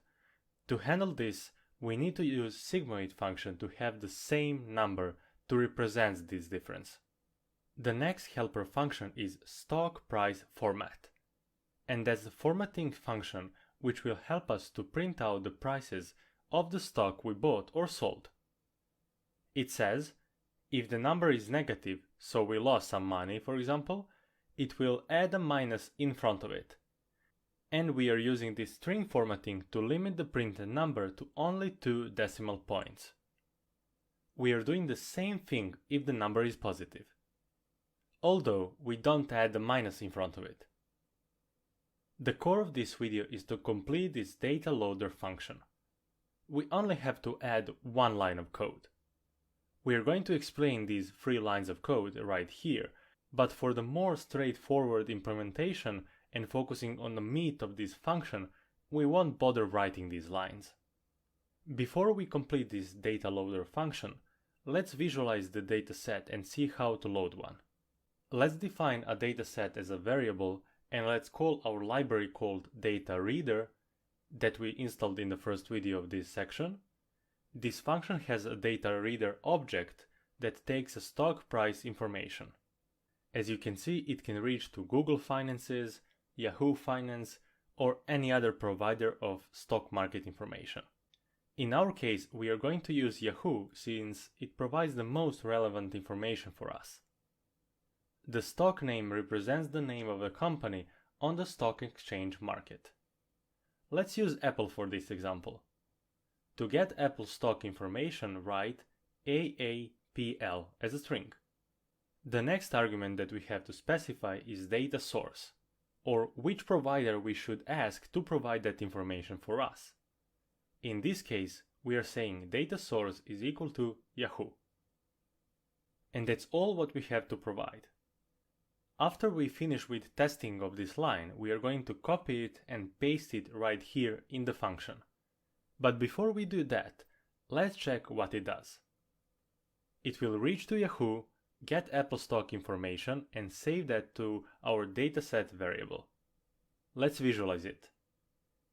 To handle this, we need to use sigmoid function to have the same number to represent this difference. The next helper function is stock price format, and that's the formatting function which will help us to print out the prices of the stock we bought or sold. It says, if the number is negative, so we lost some money for example, it will add a minus in front of it. And we are using this string formatting to limit the printed number to only 2 decimal points. We are doing the same thing if the number is positive, although we don't add the minus in front of it. The core of this video is to complete this data loader function. We only have to add one line of code. We are going to explain these 3 lines of code right here, but for the more straightforward implementation and focusing on the meat of this function, we won't bother writing these lines. Before we complete this data loader function, let's visualize the dataset and see how to load one. Let's define a dataset as a variable and let's call our library called dataReader that we installed in the first video of this section. This function has a dataReader object that takes a stock price information. As you can see, it can reach to Google Finances, Yahoo Finance, or any other provider of stock market information. In our case, we are going to use Yahoo since it provides the most relevant information for us. The stock name represents the name of a company on the stock exchange market. Let's use Apple for this example. To get Apple stock information, write AAPL as a string. The next argument that we have to specify is data source, or which provider we should ask to provide that information for us. In this case, we are saying data source is equal to Yahoo. And that's all what we have to provide. After we finish with testing of this line, we are going to copy it and paste it right here in the function. But before we do that, let's check what it does. It will reach to Yahoo, get Apple stock information and save that to our dataset variable. Let's visualize it.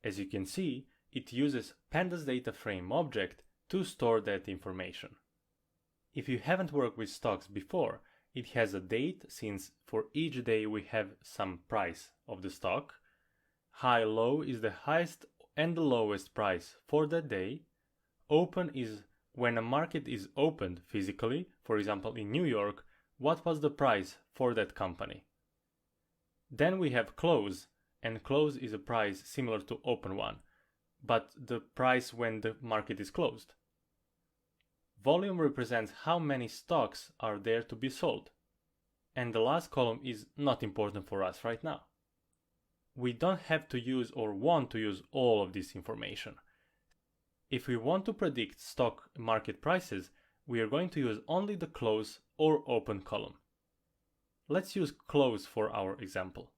As you can see, it uses pandas data frame object to store that information. If you haven't worked with stocks before, it has a date since for each day we have some price of the stock. High-low is the highest and the lowest price for that day. Open is when a market is opened physically, for example in New York, what was the price for that company. Then we have close, and close is a price similar to open one, but the price when the market is closed. Volume represents how many stocks are there to be sold. And the last column is not important for us right now. We don't have to use or want to use all of this information. If we want to predict stock market prices, we are going to use only the close or open column. Let's use close for our example.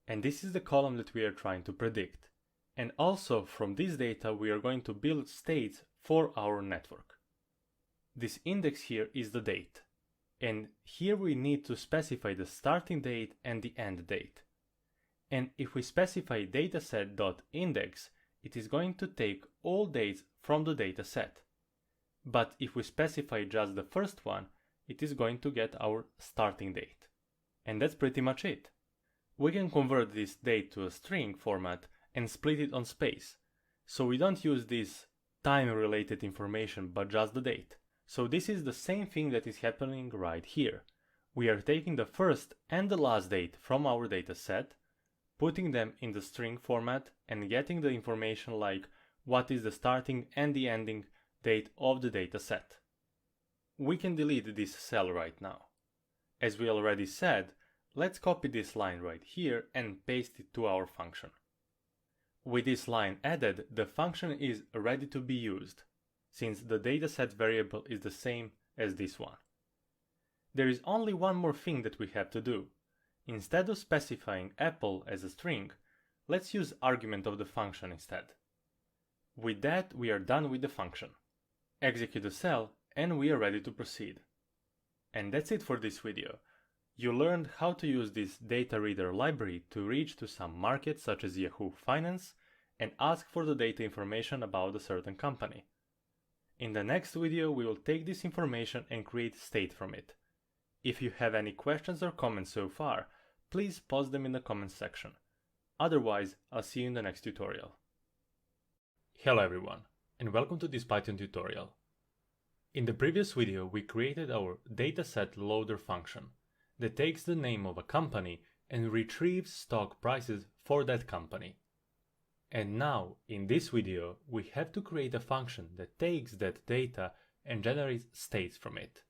And this is the column that we are trying to predict. And also from this data we are going to build states for our network. This index here is the date. And here we need to specify the starting date and the end date. And if we specify dataset.index, it is going to take all dates from the dataset. But if we specify just the first one, it is going to get our starting date. And that's pretty much it. We can convert this date to a string format and split it on space. So we don't use this time-related information, but just the date. So this is the same thing that is happening right here. We are taking the first and the last date from our dataset, putting them in the string format and getting the information like what is the starting and the ending date of the dataset. We can delete this cell right now. As we already said, let's copy this line right here and paste it to our function. With this line added, the function is ready to be used, since the dataset variable is the same as this one. There is only one more thing that we have to do. Instead of specifying Apple as a string, let's use argument of the function instead. With that, we are done with the function. Execute the cell and we are ready to proceed. And that's it for this video. You learned how to use this data reader library to reach to some market such as Yahoo Finance and ask for the data information about a certain company. In the next video, we will take this information and create state from it. If you have any questions or comments so far, please post them in the comments section. Otherwise, I'll see you in the next tutorial. Hello everyone, and welcome to this Python tutorial. In the previous video, we created our dataset loader function that takes the name of a company and retrieves stock prices for that company. And now, in this video, we have to create a function that takes that data and generates states from it.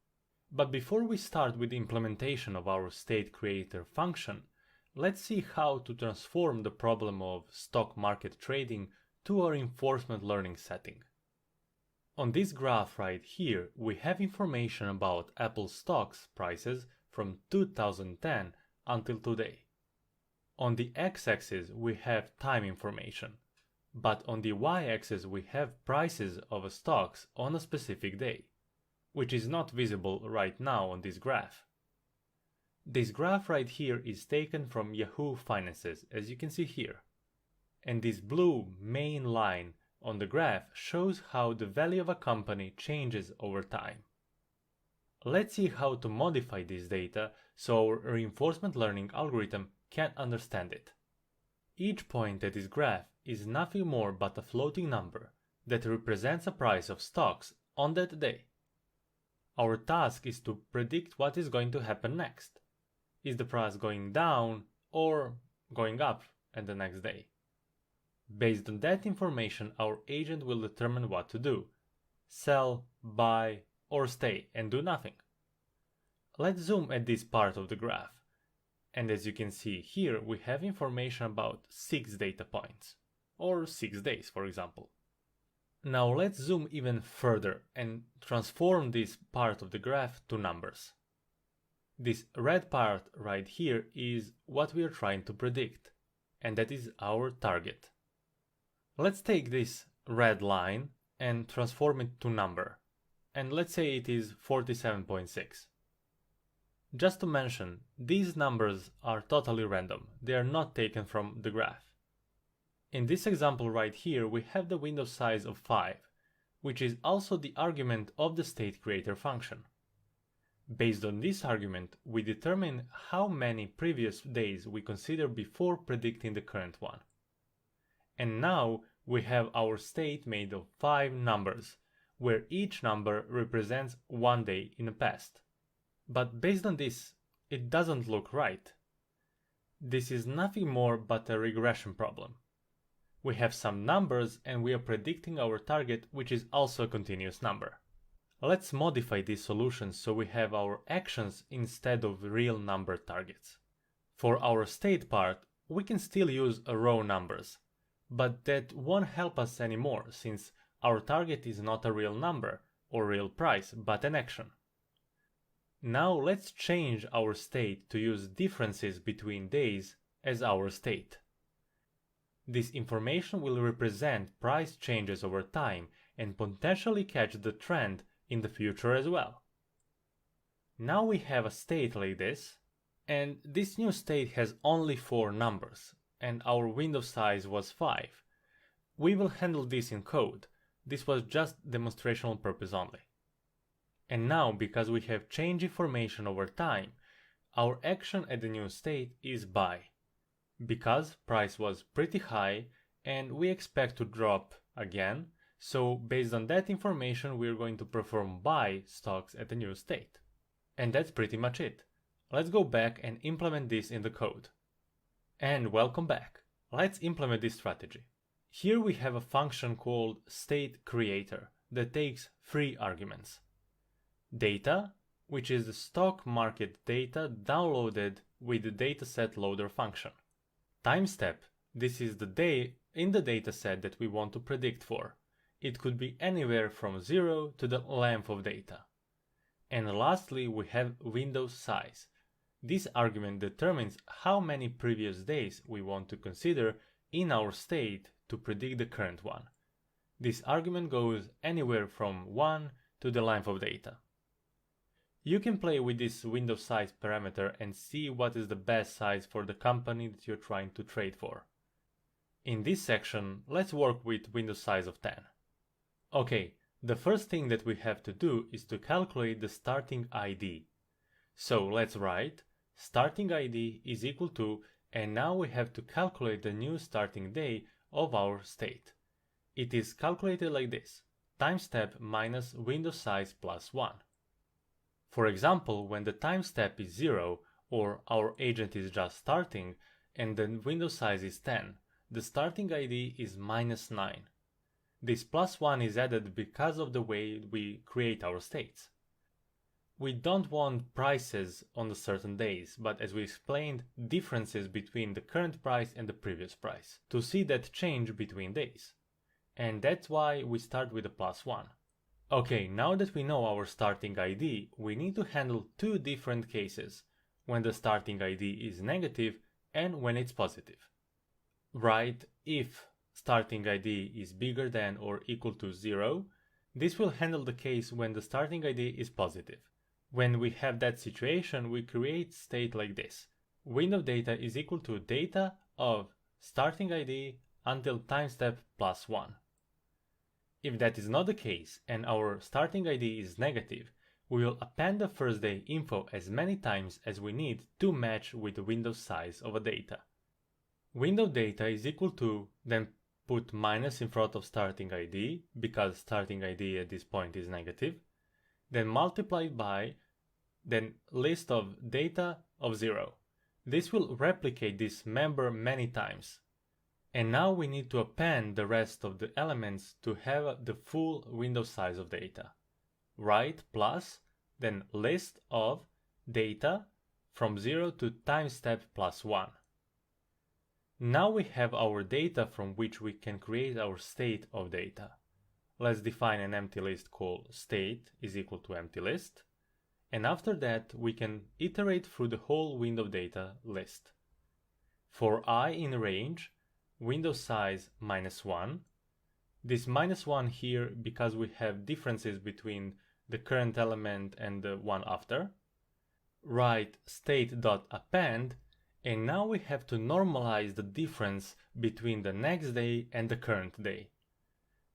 But before we start with the implementation of our state creator function, let's see how to transform the problem of stock market trading to a reinforcement learning setting. On this graph right here, we have information about Apple stocks prices from 2010 until today. On the x-axis, we have time information, but on the y-axis, we have prices of stocks on a specific day, which is not visible right now on this graph. This graph right here is taken from Yahoo Finances, as you can see here. And this blue main line on the graph shows how the value of a company changes over time. Let's see how to modify this data so our reinforcement learning algorithm can understand it. Each point at this graph is nothing more but a floating number that represents a price of stocks on that day. Our task is to predict what is going to happen next. Is the price going down or going up at the next day? Based on that information, our agent will determine what to do: sell, buy, or stay and do nothing. Let's zoom at this part of the graph. And as you can see here, we have information about 6 data points, or 6 days, for example. Now let's zoom even further and transform this part of the graph to numbers. This red part right here is what we are trying to predict, and that is our target. Let's take this red line and transform it to number, and let's say it is 47.6. Just to mention, these numbers are totally random, they are not taken from the graph. In this example right here, we have the window size of 5, which is also the argument of the state creator function. Based on this argument, we determine how many previous days we consider before predicting the current one. And now we have our state made of 5 numbers, where each number represents 1 day in the past. But based on this, it doesn't look right. This is nothing more but a regression problem. We have some numbers and we are predicting our target, which is also a continuous number. Let's modify these solutions so we have our actions instead of real number targets. For our state part, we can still use raw numbers, but that won't help us anymore since our target is not a real number or real price, but an action. Now let's change our state to use differences between days as our state. This information will represent price changes over time and potentially catch the trend in the future as well. Now we have a state like this, and this new state has only 4 numbers, and our window size was 5. We will handle this in code. This was just demonstrational purpose only. And now, because we have changed information over time, our action at the new state is buy. Because price was pretty high and we expect to drop again, so based on that information we are going to perform buy stocks at the new state. And that's pretty much it. Let's go back and implement this in the code. And welcome back. Let's implement this strategy. Here we have a function called state creator that takes 3 arguments. Data, which is the stock market data downloaded with the dataset loader function. Time step, this is the day in the dataset that we want to predict for. It could be anywhere from 0 to the length of data. And lastly, we have window size. This argument determines how many previous days we want to consider in our state to predict the current one. This argument goes anywhere from 1 to the length of data. You can play with this window size parameter and see what is the best size for the company that you're trying to trade for. In this section, let's work with window size of 10. Okay, The first thing that we have to do is to calculate the starting ID. So let's write starting ID is equal to, and now we have to calculate the new starting day of our state. It is calculated like this: time step minus window size plus 1. For example, when the time step is 0 or our agent is just starting and the window size is 10, the starting ID is minus 9. This plus 1 is added because of the way we create our states. We don't want prices on the certain days, but as we explained, differences between the current price and the previous price, to see that change between days. And that's why we start with a plus 1. Okay, now that we know our starting ID, we need to handle two different cases, when the starting ID is negative and when it's positive. Write if starting ID is bigger than or equal to 0. This will handle the case when the starting ID is positive. When we have that situation, we create state like this: window data is equal to data of starting ID until time step plus 1. If that is not the case and our starting ID is negative, we will append the first day info as many times as we need to match with the window size of a data. Window data is equal to, then put minus in front of starting ID because starting ID at this point is negative, then multiplied by, then list of data of 0. This will replicate this member many times. And now we need to append the rest of the elements to have the full window size of data. Write plus, then list of data from 0 to time step plus 1. Now we have our data from which we can create our state of data. Let's define an empty list called state is equal to empty list. And after that, we can iterate through the whole window data list. For I in range, window size minus 1. This minus 1 here because we have differences between the current element and the one after. Write state.append, and now we have to normalize the difference between the next day and the current day.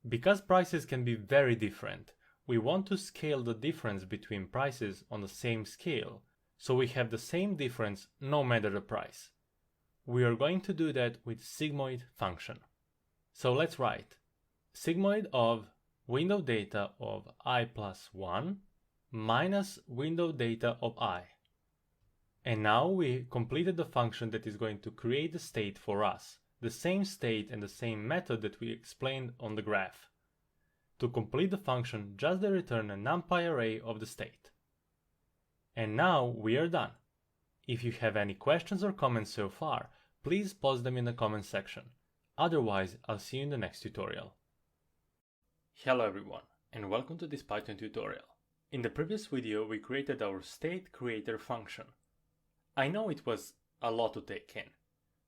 Because prices can be very different, we want to scale the difference between prices on the same scale, so we have the same difference no matter the price. We are going to do that with sigmoid function. So let's write sigmoid of window data of I plus 1 minus window data of I. And now we completed the function that is going to create the state for us, the same state and the same method that we explained on the graph. To complete the function, just return a NumPy array of the state. And now we are done. If you have any questions or comments so far, please post them in the comment section. Otherwise, I'll see you in the next tutorial. Hello everyone, and welcome to this Python tutorial. In the previous video, we created our state creator function. I know it was a lot to take in,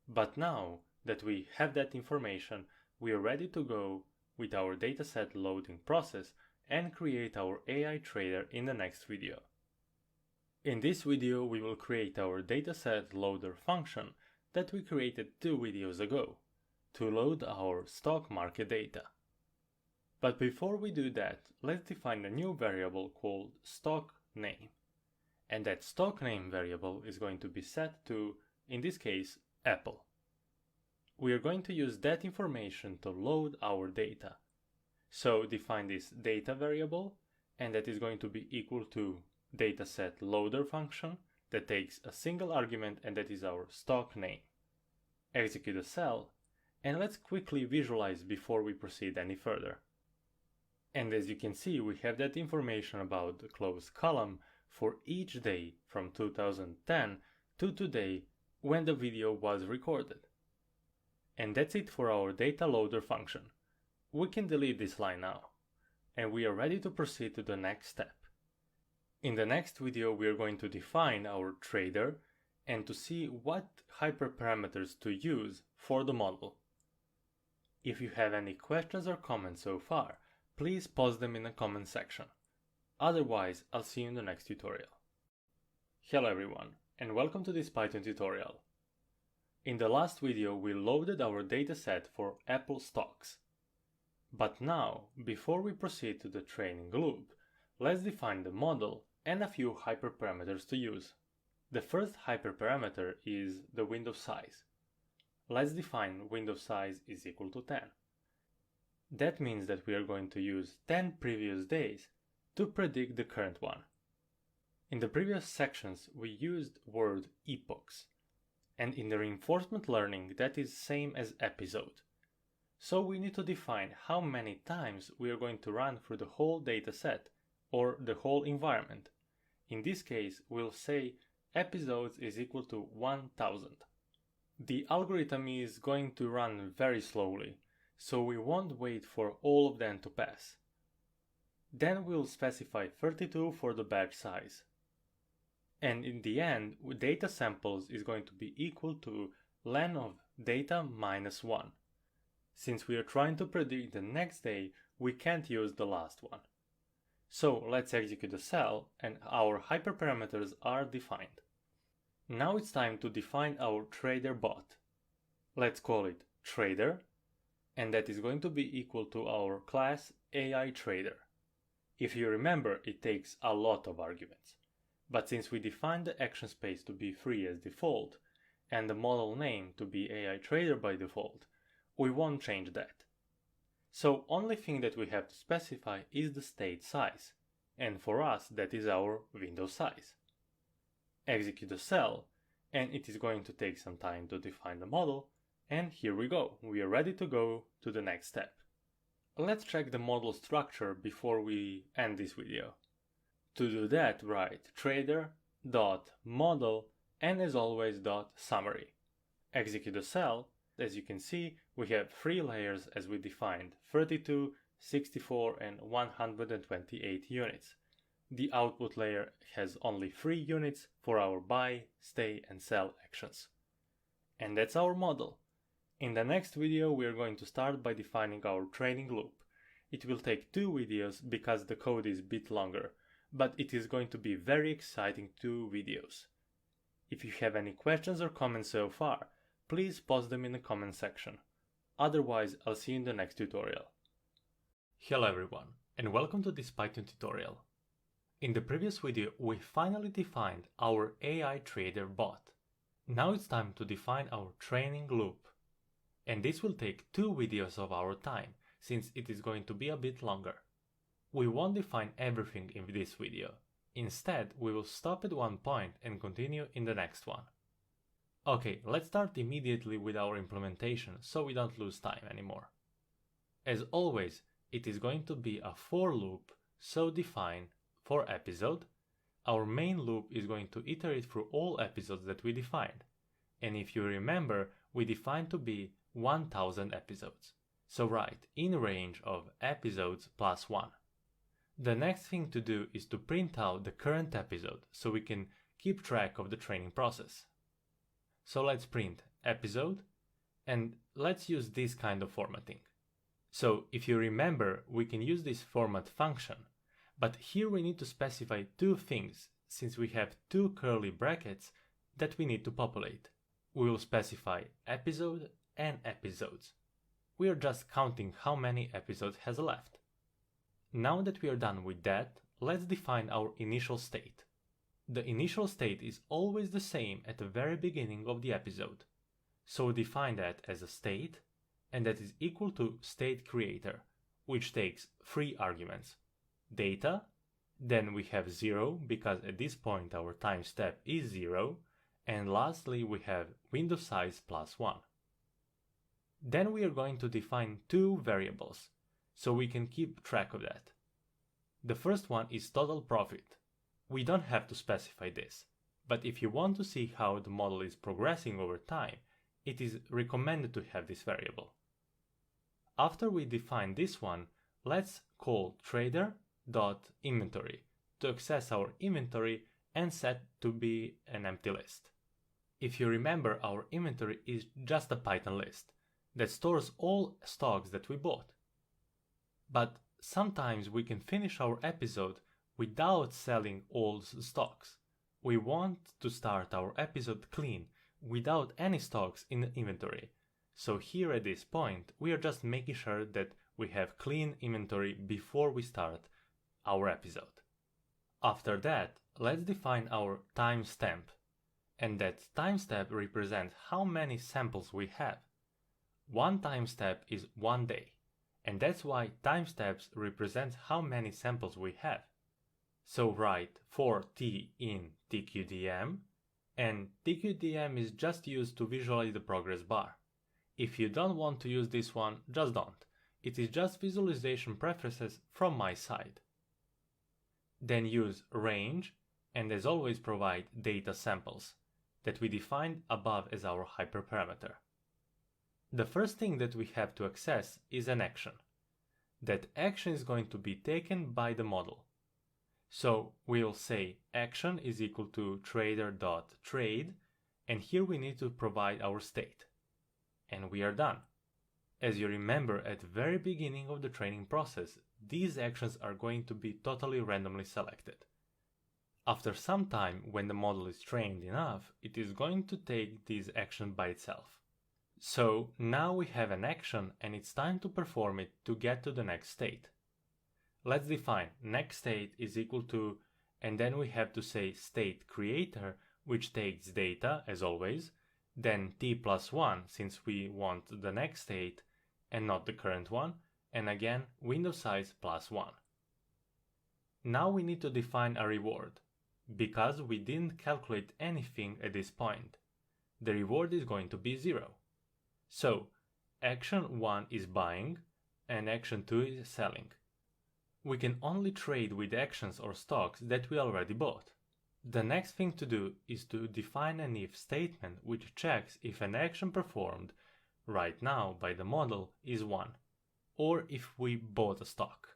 but now that we have that information, we are ready to go with our dataset loading process and create our AI trader in the next video. In this video, we will create our dataset loader function that we created 2 videos ago to load our stock market data. But before we do that, let's define a new variable called stock name. And that stock name variable is going to be set to, in this case, Apple. We are going to use that information to load our data. So define this data variable, and that is going to be equal to dataset loader function that takes a single argument, and that is our stock name. Execute a cell, and let's quickly visualize before we proceed any further. And as you can see, we have that information about the closed column for each day from 2010 to today when the video was recorded. And that's it for our data loader function. We can delete this line now, and we are ready to proceed to the next step. In the next video, we are going to define our trader and to see what hyperparameters to use for the model. If you have any questions or comments so far, please post them in the comment section. Otherwise, I'll see you in the next tutorial. Hello everyone, and welcome to this Python tutorial. In the last video, we loaded our dataset for Apple stocks. But now, before we proceed to the training loop, let's define the model and a few hyperparameters to use. The first hyperparameter is the window size. Let's define window size is equal to 10. That means that we are going to use 10 previous days to predict the current one. In the previous sections, we used word epochs, and in the reinforcement learning that is same as episode. So we need to define how many times we are going to run through the whole dataset or the whole environment. In this case, we'll say episodes is equal to 1000. The algorithm is going to run very slowly, so we won't wait for all of them to pass. Then we'll specify 32 for the batch size. And in the end, data samples is going to be equal to len of data minus 1. Since we are trying to predict the next day, we can't use the last one. So let's execute the cell and our hyperparameters are defined. Now it's time to define our trader bot. Let's call it trader, and that is going to be equal to our class AI trader. If you remember, it takes a lot of arguments. But since we defined the action space to be free as default, and the model name to be AI trader by default, we won't change that. So only thing that we have to specify is the state size, and for us that is our window size. Execute the cell, and it is going to take some time to define the model, and here we go, we are ready to go to the next step. Let's check the model structure before we end this video. To do that, write trader.model and as always .summary. Execute the cell. As you can see, we have 3 layers as we defined, 32, 64 and 128 units. The output layer has only 3 units for our buy, stay and sell actions. And that's our model. In the next video we are going to start by defining our training loop. It will take 2 videos because the code is a bit longer, but it is going to be very exciting 2 videos. If you have any questions or comments so far, please post them in the comment section. Otherwise, I'll see you in the next tutorial. Hello everyone, and welcome to this Python tutorial. In the previous video, we finally defined our AI trader bot. Now it's time to define our training loop. And this will take 2 videos of our time, since it is going to be a bit longer. We won't define everything in this video. Instead, we will stop at one point and continue in the next one. Okay, let's start immediately with our implementation so we don't lose time anymore. As always, it is going to be a for loop, so define for episode. Our main loop is going to iterate through all episodes that we defined. And if you remember, we defined to be 1000 episodes. So write in range of episodes plus 1. The next thing to do is to print out the current episode so we can keep track of the training process. So let's print episode, and let's use this kind of formatting. So if you remember, we can use this format function, but here we need to specify 2 things since we have 2 curly brackets that we need to populate. We will specify episode and episodes. We are just counting how many episodes has left. Now that we are done with that, let's define our initial state. The initial state is always the same at the very beginning of the episode. So define that as a state, and that is equal to state creator, which takes 3 arguments. Data, then we have 0 because at this point our time step is 0, and lastly we have window size plus 1. Then we are going to define 2 variables, so we can keep track of that. The first one is total profit. We don't have to specify this, but if you want to see how the model is progressing over time, it is recommended to have this variable. After we define this one, let's call trader.inventory to access our inventory and set to be an empty list. If you remember, our inventory is just a Python list that stores all stocks that we bought. But sometimes we can finish our episode without selling all stocks. We want to start our episode clean, without any stocks in the inventory. So here at this point, we are just making sure that we have clean inventory before we start our episode. After that, let's define our timestamp, and that timestamp represents how many samples we have. One timestamp is 1 day, and that's why timestamps represent how many samples we have. So write for t in tqdm, and tqdm is just used to visualize the progress bar. If you don't want to use this one, just don't. It is just visualization preferences from my side. Then use range, and as always provide data samples that we defined above as our hyperparameter. The first thing that we have to access is an action. That action is going to be taken by the model. So we'll say action is equal to trader.trade, and here we need to provide our state. And we are done. As you remember at the very beginning of the training process, these actions are going to be totally randomly selected. After some time, when the model is trained enough, it is going to take this action by itself. So now we have an action and it's time to perform it to get to the next state. Let's define next state is equal to, and then we have to say state creator, which takes data as always, then t plus 1 since we want the next state and not the current one, and again window size plus 1. Now we need to define a reward, because we didn't calculate anything at this point. The reward is going to be 0. So action 1 is buying and action 2 is selling. We can only trade with actions or stocks that we already bought. The next thing to do is to define an if statement which checks if an action performed right now by the model is 1, or if we bought a stock.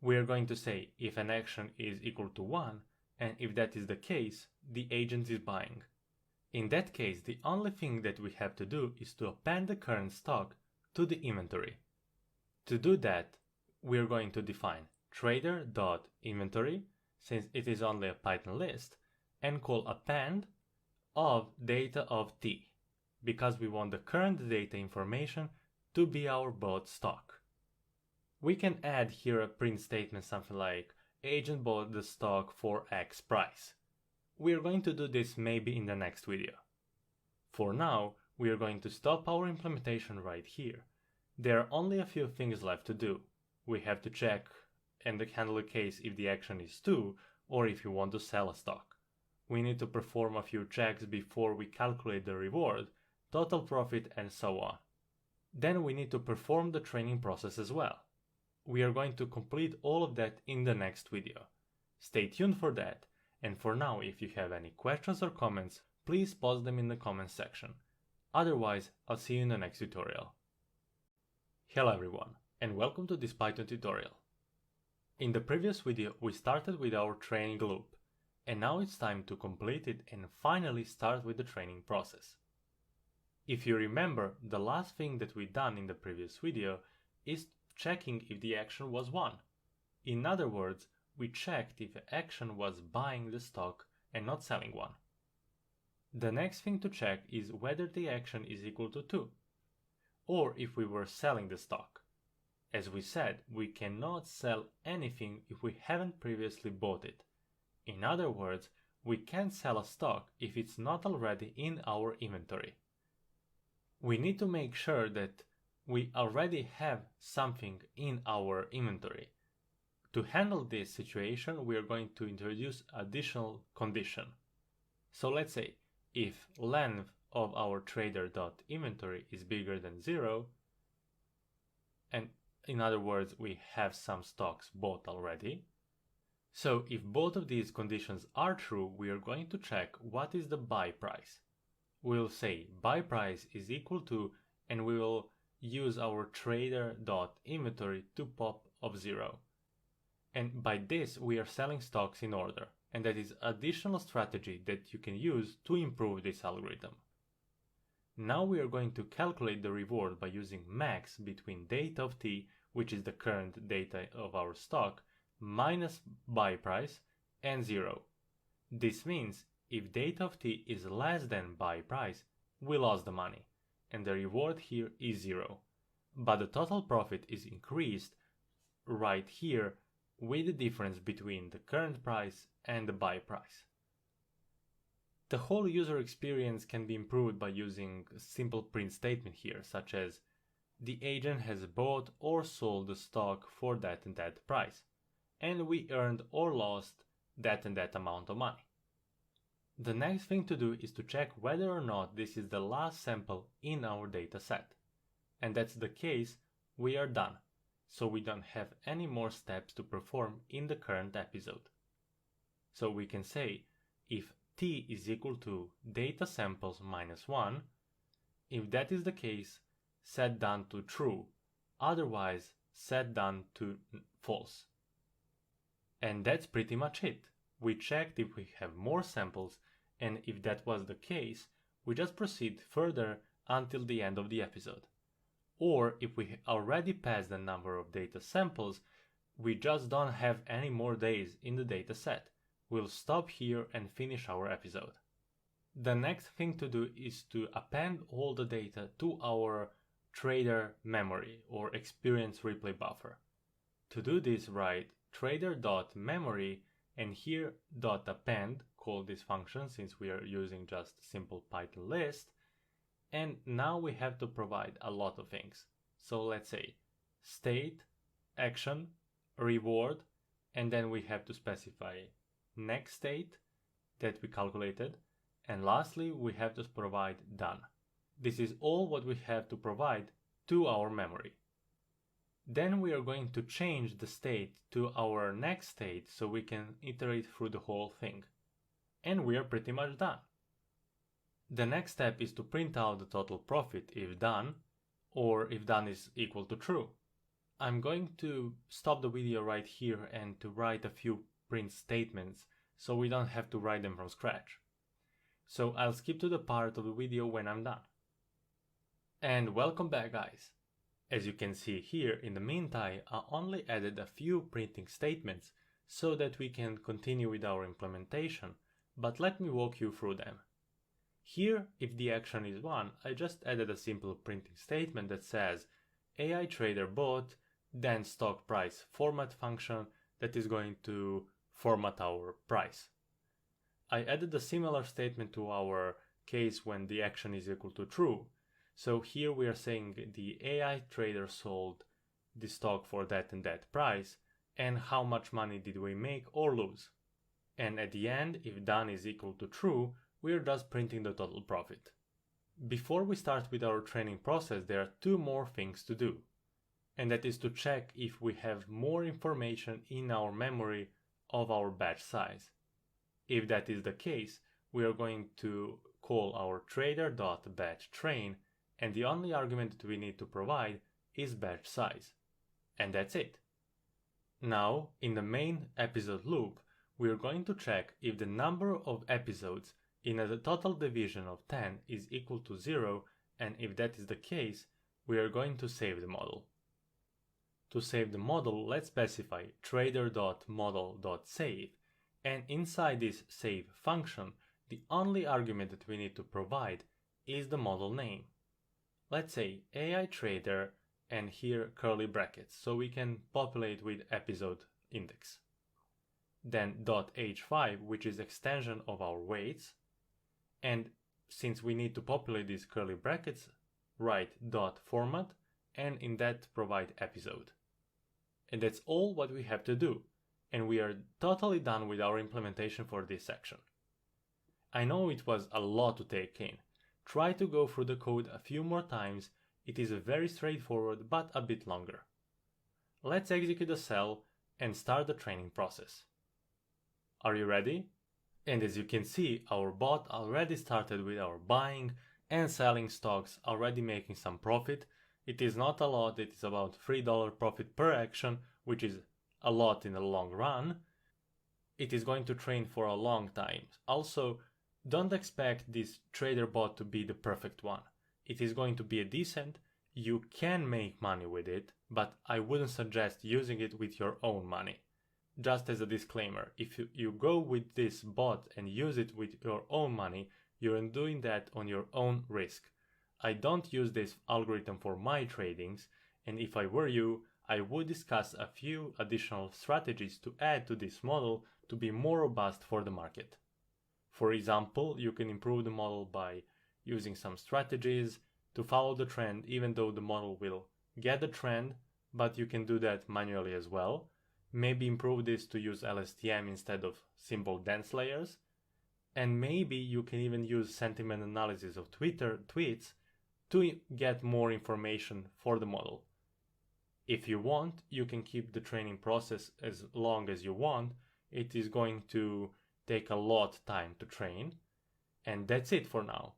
We are going to say if an action is equal to 1, and if that is the case, the agent is buying. In that case, the only thing that we have to do is to append the current stock to the inventory. To do that, we are going to define trader.inventory, since it is only a Python list, and call append of data of t, because we want the current data information to be our bought stock. We can add here a print statement, something like agent bought the stock for X price. We are going to do this maybe in the next video. For now, we are going to stop our implementation right here. There are only a few things left to do. We have to check and handle a case if the action is 2 or if you want to sell a stock. We need to perform a few checks before we calculate the reward, total profit, and so on. Then we need to perform the training process as well. We are going to complete all of that in the next video. Stay tuned for that, and for now, if you have any questions or comments, please post them in the comments section. Otherwise, I'll see you in the next tutorial. Hello everyone, and welcome to this Python tutorial. In the previous video, we started with our training loop, and now it's time to complete it and finally start with the training process. If you remember, the last thing that we done in the previous video is checking if the action was 1. In other words, we checked if the action was buying the stock and not selling one. The next thing to check is whether the action is equal to 2, or if we were selling the stock. As we said, we cannot sell anything if we haven't previously bought it. In other words, we can't sell a stock if it's not already in our inventory. We need to make sure that we already have something in our inventory. To handle this situation, we are going to introduce additional condition. So let's say if length of our trader.inventory is bigger than 0, and in other words, we have some stocks bought already. So if both of these conditions are true, we are going to check what is the buy price. We'll say buy price is equal to, and we will use our trader.inventory to pop of 0. And by this, we are selling stocks in order, and that is additional strategy that you can use to improve this algorithm. Now we are going to calculate the reward by using max between data of t, which is the current data of our stock, minus buy price, and 0. This means if data of t is less than buy price, we lost the money, and the reward here is 0. but the total profit is increased right here with the difference between the current price and the buy price. The whole user experience can be improved by using a simple print statement here, such as the agent has bought or sold the stock for that and that price, and we earned or lost that and that amount of money. The next thing to do is to check whether or not this is the last sample in our data set. And that's the case, we are done, so we don't have any more steps to perform in the current episode. So we can say if t is equal to data samples minus 1, if that is the case, set done to true, otherwise set done to false. And that's pretty much it. We checked if we have more samples, and if that was the case, we just proceed further until the end of the episode. Or if we already passed the number of data samples, we just don't have any more days in the data set. We'll stop here and finish our episode. The next thing to do is to append all the data to our trader memory or experience replay buffer. To do this, write trader.memory and here .append, call this function since we are using just a simple Python list. And now we have to provide a lot of things. So let's say state, action, reward, and then we have to specify next state that we calculated, and lastly we have to provide done. This is all what we have to provide to our memory. Then we are going to change the state to our next state so we can iterate through the whole thing. And we are pretty much done. The next step is to print out the total profit if done, or if done is equal to true. I'm going to stop the video right here and to write a few print statements so we don't have to write them from scratch. So I'll skip to the part of the video when I'm done. And welcome back, guys. As you can see here, in the meantime, I only added a few printing statements so that we can continue with our implementation, but let me walk you through them. Here, if the action is 1, I just added a simple printing statement that says AI trader bought, then stock price format function that is going to format our price. I added a similar statement to our case when the action is equal to true. So here we are saying the AI trader sold the stock for that and that price, and how much money did we make or lose. And at the end, if done is equal to true, we are just printing the total profit. Before we start with our training process, there are two more things to do. And that is to check if we have more information in our memory of our batch size. If that is the case, we are going to call our trader.batchTrain, and the only argument that we need to provide is batch size. And that's it. Now, in the main episode loop, we are going to check if the number of episodes in a total division of 10 is equal to 0, and if that is the case, we are going to save the model. To save the model, let's specify trader.model.save, and inside this save function, the only argument that we need to provide is the model name. Let's say AI trader and here curly brackets, so we can populate with episode index. Then .h5, which is extension of our weights, and since we need to populate these curly brackets, write .format and in that provide episode. And that's all what we have to do, and we are totally done with our implementation for this section. I know it was a lot to take in. Try to go through the code a few more times. It is very straightforward but a bit longer. Let's execute the cell and start the training process. Are you ready? And as you can see, our bot already started with our buying and selling stocks, already making some profit. It is not a lot, it is about $3 profit per action, which is a lot in the long run. It is going to train for a long time. Also, don't expect this trader bot to be the perfect one. It is going to be a decent, you can make money with it, but I wouldn't suggest using it with your own money. Just as a disclaimer, if you go with this bot and use it with your own money, you're doing that on your own risk. I don't use this algorithm for my tradings, and if I were you, I would discuss a few additional strategies to add to this model to be more robust for the market. For example, you can improve the model by using some strategies to follow the trend, even though the model will get the trend, but you can do that manually as well. Maybe improve this to use LSTM instead of simple dense layers. And maybe you can even use sentiment analysis of Twitter tweets to get more information for the model. If you want, you can keep the training process as long as you want. It is going to take a lot of time to train. And that's it for now.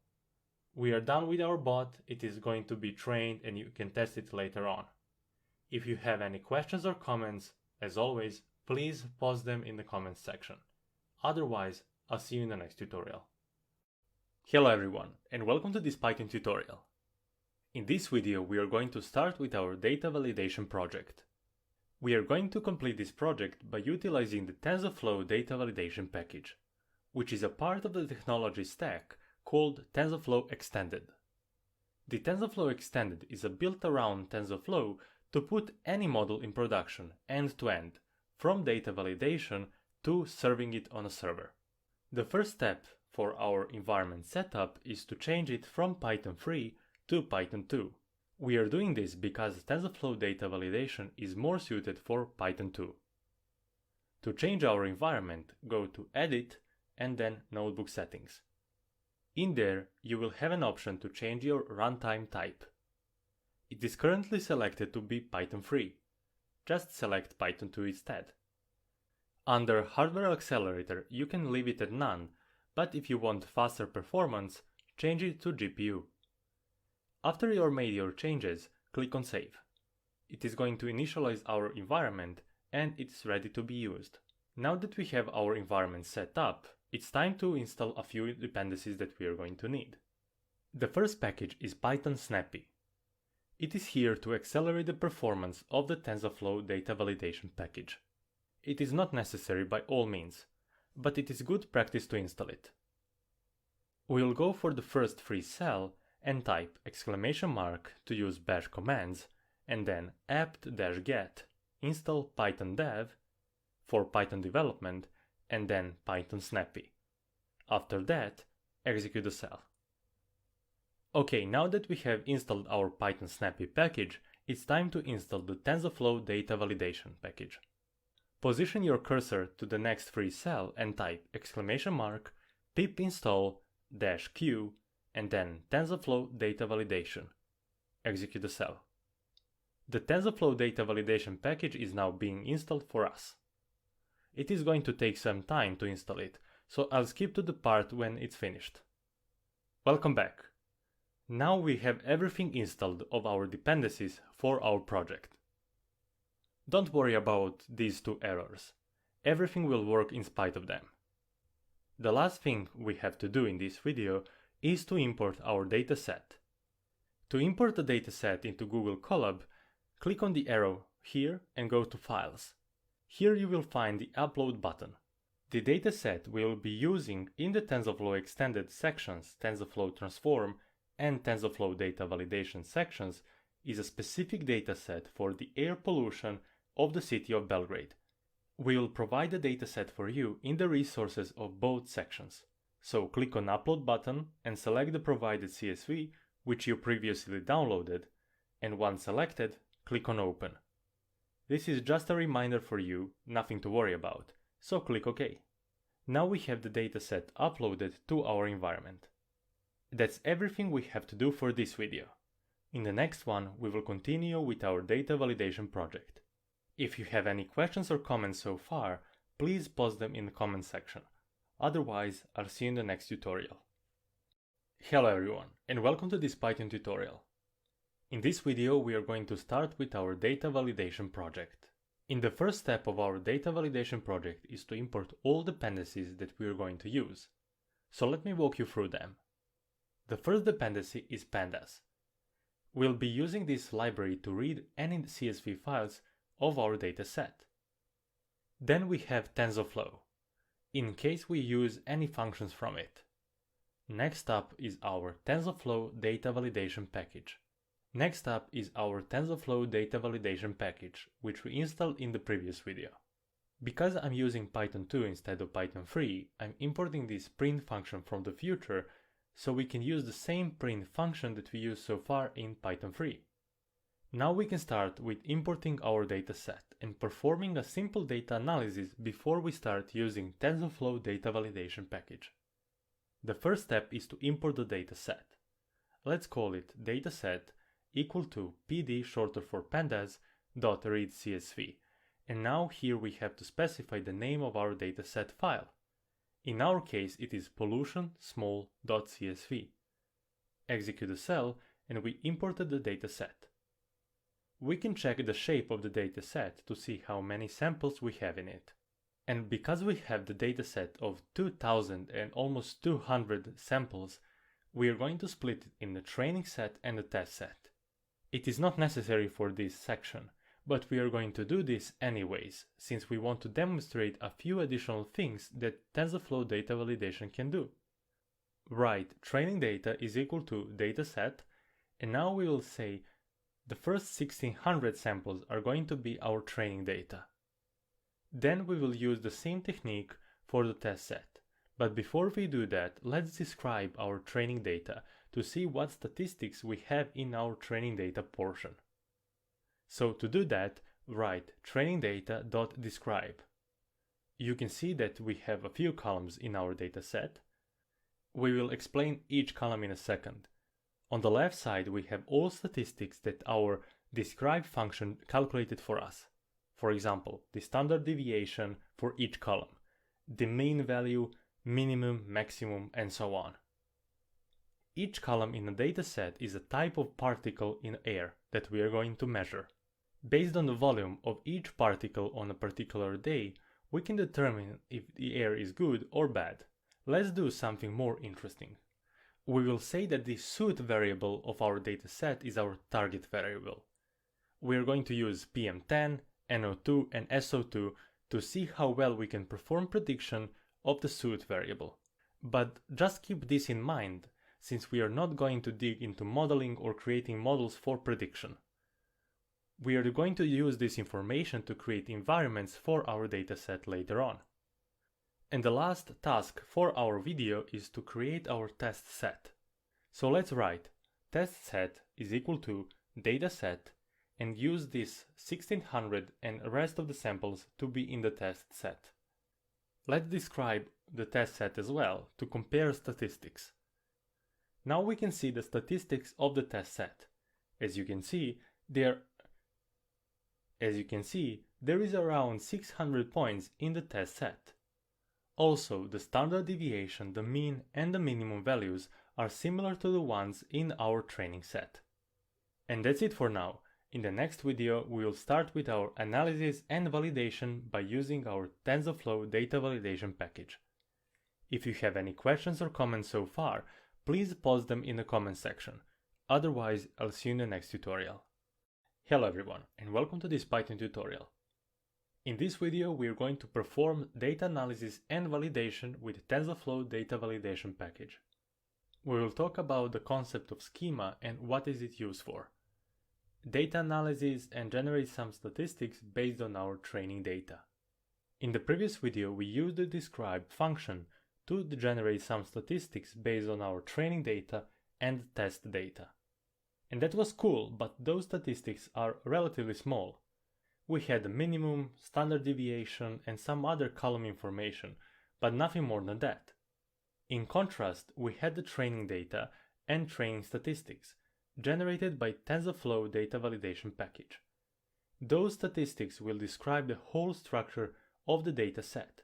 We are done with our bot. It is going to be trained and you can test it later on. If you have any questions or comments, as always, please post them in the comments section. Otherwise, I'll see you in the next tutorial. Hello everyone, and welcome to this Python tutorial. In this video, we are going to start with our data validation project. We are going to complete this project by utilizing the TensorFlow data validation package, which is a part of the technology stack called TensorFlow Extended. The TensorFlow Extended is built around TensorFlow to put any model in production end-to-end, from data validation to serving it on a server. The first step for our environment setup is to change it from Python 3 to Python 2. We are doing this because TensorFlow data validation is more suited for Python 2. To change our environment, go to Edit and then Notebook Settings. In there, you will have an option to change your runtime type. It is currently selected to be Python 3. Just select Python 2 instead. Under Hardware Accelerator, you can leave it at none, but if you want faster performance, change it to GPU. After you made your changes, click on Save. It is going to initialize our environment and it's ready to be used. Now that we have our environment set up, it's time to install a few dependencies that we are going to need. The first package is Python Snappy. It is here to accelerate the performance of the TensorFlow data validation package. It is not necessary by all means, but it is good practice to install it. We will go for the first free cell and type to use bash commands, and then apt-get install python dev for Python development, and then Python Snappy. After that, execute the cell. Okay, now that we have installed our Python Snappy package, it's time to install the TensorFlow data validation package. Position your cursor to the next free cell and type pip install -q and then TensorFlow data validation. Execute the cell. The TensorFlow data validation package is now being installed for us. It is going to take some time to install it, so I'll skip to the part when it's finished. Welcome back. Now we have everything installed of our dependencies for our project. Don't worry about these two errors. Everything will work in spite of them. The last thing we have to do in this video is to import our dataset. To import the dataset into Google Colab, click on the arrow here and go to Files. Here you will find the Upload button. The dataset we will be using in the TensorFlow Extended sections, TensorFlow Transform and TensorFlow Data Validation sections is a specific dataset for the air pollution of the city of Belgrade. We will provide the dataset for you in the resources of both sections. So click on Upload button and select the provided CSV which you previously downloaded, and once selected, click on Open. This is just a reminder for you, nothing to worry about, so click OK. Now we have the dataset uploaded to our environment. That's everything we have to do for this video. In the next one, we will continue with our data validation project. If you have any questions or comments so far, please post them in the comment section. Otherwise, I'll see you in the next tutorial. Hello everyone, and welcome to this Python tutorial. In this video, we are going to start with our data validation project. In the first step of our data validation project is to import all dependencies that we are going to use. So let me walk you through them. The first dependency is pandas. We'll be using this library to read any CSV files of our dataset. Then we have TensorFlow, in case we use any functions from it. Next up is our TensorFlow data validation package. Next up is our TensorFlow data validation package, which we installed in the previous video. Because I'm using Python 2 instead of Python 3, I'm importing this print function from the future so we can use the same print function that we used so far in Python 3. Now we can start with importing our dataset and performing a simple data analysis before we start using TensorFlow data validation package. The first step is to import the dataset. Let's call it dataset equal to pd, shorter for pandas, .readcsv. And now here we have to specify the name of our dataset file. In our case it is pollution small.csv. Execute the cell and we imported the dataset. We can check the shape of the dataset to see how many samples we have in it. And because we have the dataset of 2000 and almost 200 samples, we are going to split it in the training set and the test set. It is not necessary for this section, but we are going to do this anyways, since we want to demonstrate a few additional things that TensorFlow data validation can do. Write training data is equal to dataset, and now we will say the first 1600 samples are going to be our training data. Then we will use the same technique for the test set. But before we do that, let's describe our training data to see what statistics we have in our training data portion. So to do that, write training data.describe. You can see that we have a few columns in our dataset. We will explain each column in a second. On the left side, we have all statistics that our describe function calculated for us. For example, the standard deviation for each column, the mean value, minimum, maximum, and so on. Each column in a dataset is a type of particle in air that we are going to measure. Based on the volume of each particle on a particular day, we can determine if the air is good or bad. Let's do something more interesting. We will say that the suit variable of our dataset is our target variable. We are going to use PM10, NO2, and SO2 to see how well we can perform prediction of the suit variable. But just keep this in mind, since we are not going to dig into modeling or creating models for prediction. We are going to use this information to create environments for our dataset later on. And the last task for our video is to create our test set. So let's write test set is equal to dataset and use this 1600 and the rest of the samples to be in the test set. Let's describe the test set as well to compare statistics. Now we can see the statistics of the test set. As you can see, there is around 600 points in the test set. Also, the standard deviation, the mean, and the minimum values are similar to the ones in our training set. And that's it for now. In the next video, we will start with our analysis and validation by using our TensorFlow data validation package. If you have any questions or comments so far, please post them in the comment section. Otherwise, I'll see you in the next tutorial. Hello everyone, and welcome to this Python tutorial. In this video, we are going to perform data analysis and validation with TensorFlow data validation package. We will talk about the concept of schema and what is it used for, data analysis, and generate some statistics based on our training data. In the previous video, we used the describe function to generate some statistics based on our training data and test data. And that was cool, but those statistics are relatively small. We had the minimum, standard deviation, and some other column information, but nothing more than that. In contrast, we had the training data and training statistics, generated by TensorFlow data validation package. Those statistics will describe the whole structure of the data set.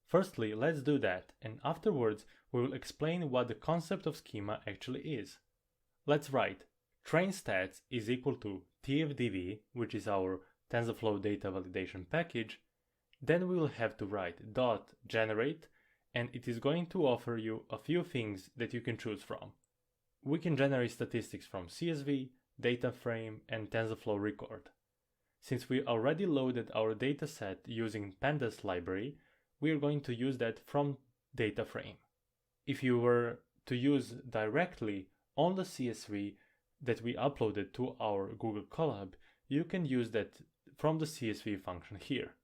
Firstly, let's do that, and afterwards we will explain what the concept of schema actually is. Let's write train stats is equal to tfdv, which is our TensorFlow data validation package. Then we will have to write dot generate, and it is going to offer you a few things that you can choose from. We can generate statistics from CSV, data frame, and TensorFlow record. Since we already loaded our dataset using pandas library, we are going to use that from data frame. If you were to use directly on the CSV, that we uploaded to our Google Colab, you can use that from the CSV function here.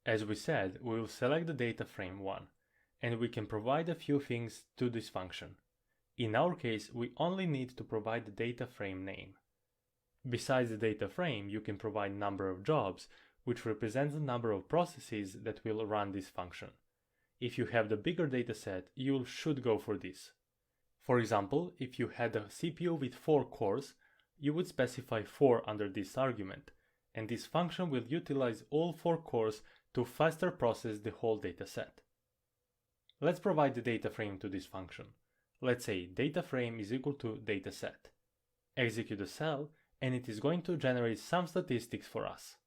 As we said, we will select the data frame 1, and we can provide a few things to this function. In our case, we only need to provide the data frame name. Besides the data frame, you can provide number of jobs, which represents the number of processes that will run this function. If you have the bigger dataset, you should go for this. For example, if you had a CPU with 4 cores, you would specify 4 under this argument, and this function will utilize all 4 cores to faster process the whole dataset. Let's provide the data frame to this function. Let's say data frame is equal to dataset. Execute the cell, and it is going to generate some statistics for us.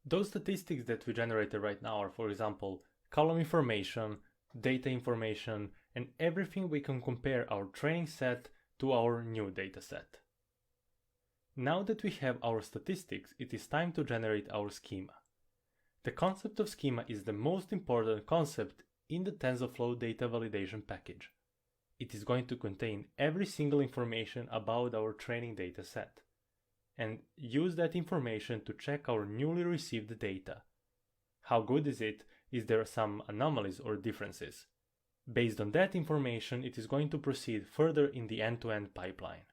Those statistics that we generated right now are, for example, column information, data information, and everything we can compare our training set to our new dataset. Now that we have our statistics, it is time to generate our schema. The concept of schema is the most important concept in the TensorFlow data validation package. It is going to contain every single information about our training dataset and use that information to check our newly received data. How good is it? Is there some anomalies or differences? Based on that information, it is going to proceed further in the end-to-end pipeline.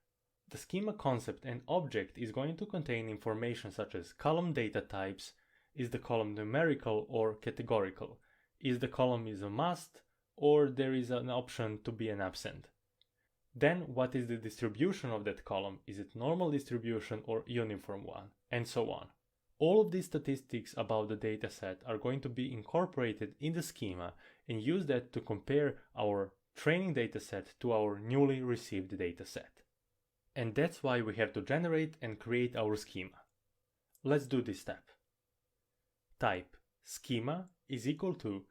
The schema concept and object is going to contain information such as column data types. Is the column numerical or categorical? Is the column a must, or there is an option to be an absent? Then what is the distribution of that column? Is it normal distribution or uniform one? And so on. All of these statistics about the dataset are going to be incorporated in the schema and use that to compare our training dataset to our newly received dataset. And that's why we have to generate and create our schema. Let's do this step. Type schema is equal to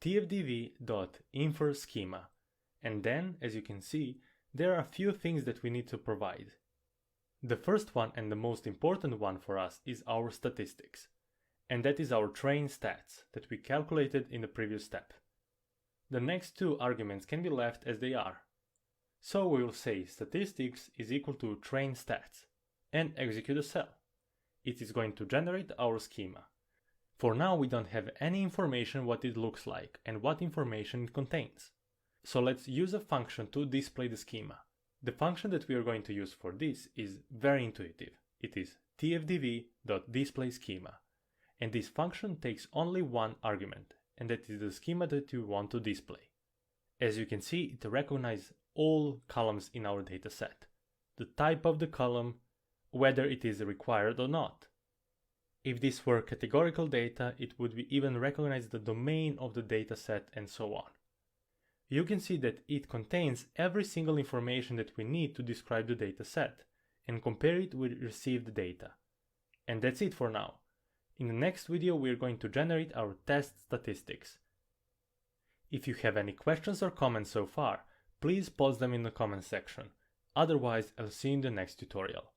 tfdv.inferSchema, and then, as you can see, there are a few things that we need to provide. The first one and the most important one for us is our statistics, and that is our train stats that we calculated in the previous step. The next two arguments can be left as they are. So we will say statistics is equal to train stats and execute a cell. It is going to generate our schema. For now, we don't have any information what it looks like and what information it contains. So let's use a function to display the schema. The function that we are going to use for this is very intuitive. It is tfdv.displaySchema, and this function takes only one argument, and that is the schema that you want to display. As you can see, it recognizes all columns in our dataset, the type of the column, whether it is required or not. If this were categorical data, it would even recognize the domain of the dataset and so on. You can see that it contains every single information that we need to describe the dataset and compare it with received data. And that's it for now. In the next video, we are going to generate our test statistics. If you have any questions or comments so far, please post them in the comment section. Otherwise, I'll see you in the next tutorial.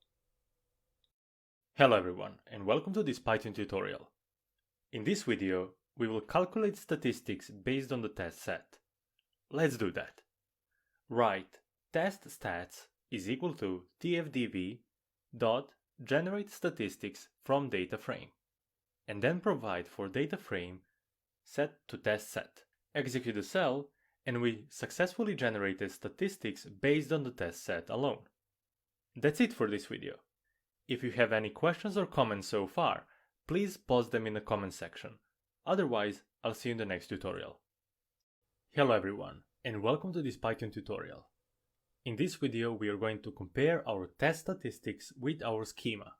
Hello everyone, and welcome to this Python tutorial. In this video, we will calculate statistics based on the test set. Let's do that. Write test stats is equal to tfdv.generate statistics from data frame, and then provide for data frame set to test set. Execute the cell, and we successfully generated statistics based on the test set alone. That's it for this video. If you have any questions or comments so far, please post them in the comment section. Otherwise, I'll see you in the next tutorial. Hello everyone, and welcome to this Python tutorial. In this video, we are going to compare our test statistics with our schema.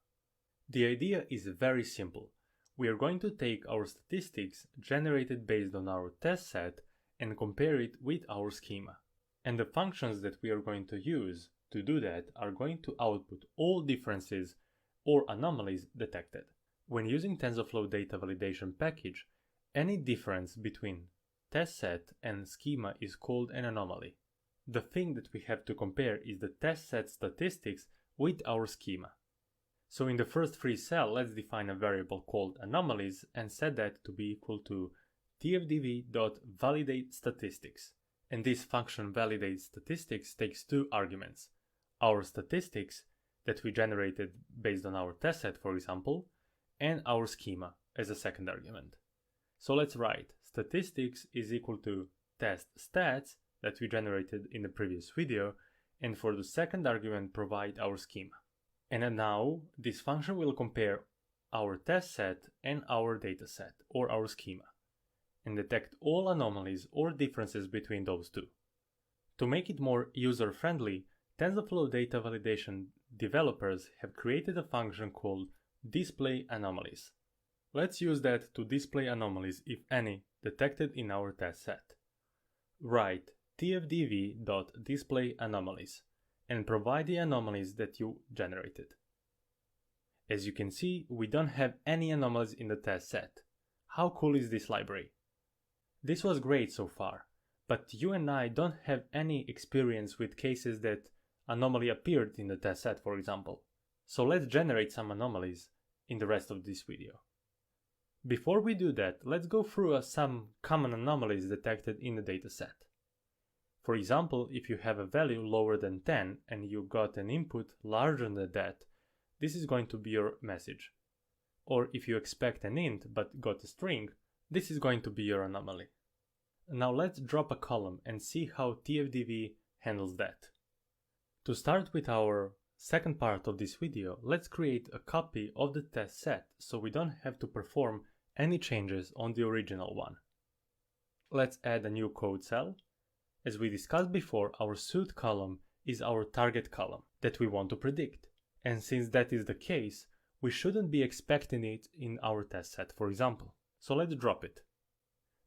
The idea is very simple. We are going to take our statistics generated based on our test set and compare it with our schema. And the functions that we are going to use to do that are going to output all differences or anomalies detected. When using TensorFlow data validation package, any difference between test set and schema is called an anomaly. The thing that we have to compare is the test set statistics with our schema. So in the first free cell, let's define a variable called anomalies and set that to be equal to tfdv.validateStatistics. And this function validateStatistics takes two arguments, our statistics that we generated based on our test set, for example, and our schema as a second argument. So let's write statistics is equal to test stats that we generated in the previous video, and for the second argument provide our schema. And now this function will compare our test set and our data set or our schema and detect all anomalies or differences between those two. To make it more user-friendly, TensorFlow data validation developers have created a function called display anomalies. Let's use that to display anomalies, if any, detected in our test set. Write tfdv.displayAnomalies and provide the anomalies that you generated. As you can see, we don't have any anomalies in the test set. How cool is this library? This was great so far, but you and I don't have any experience with cases that anomaly appeared in the test set, for example. So let's generate some anomalies in the rest of this video. Before we do that, let's go through some common anomalies detected in the dataset. For example, if you have a value lower than 10 and you got an input larger than that, this is going to be your message. Or if you expect an int but got a string, this is going to be your anomaly. Now let's drop a column and see how TFDV handles that. To start with our second part of this video, let's create a copy of the test set so we don't have to perform any changes on the original one. Let's add a new code cell. As we discussed before, our suit column is our target column that we want to predict. And since that is the case, we shouldn't be expecting it in our test set, for example. So let's drop it.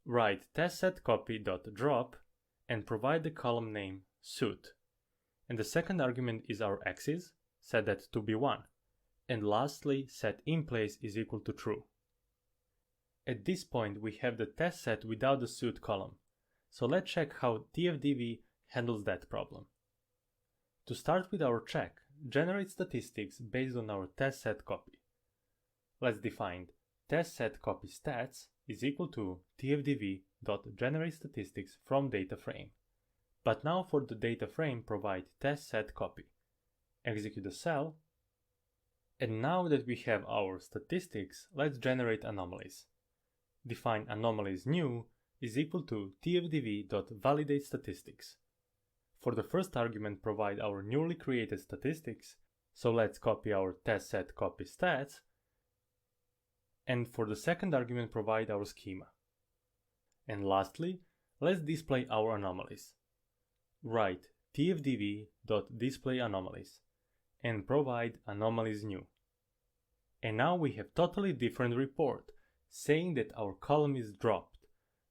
Write testsetCopy.drop and provide the column name suit. And the second argument is our axis, set that to be 1. And lastly, set inPlace is equal to true. At this point, we have the test set without the suit column. So let's check how TFDV handles that problem. To start with our check, generate statistics based on our test set copy. Let's define test set copy stats is equal to tfdv.generate statistics from data frame. But now for the data frame, provide test set copy. Execute the cell. And now that we have our statistics, let's generate anomalies. Define anomalies new is equal to tfdv.validate statistics. For the first argument, provide our newly created statistics. So let's copy our test set copy stats. And for the second argument, provide our schema. And lastly, let's display our anomalies. Write tfdv.displayAnomalies and provide anomalies new. And now we have totally different report saying that our column is dropped.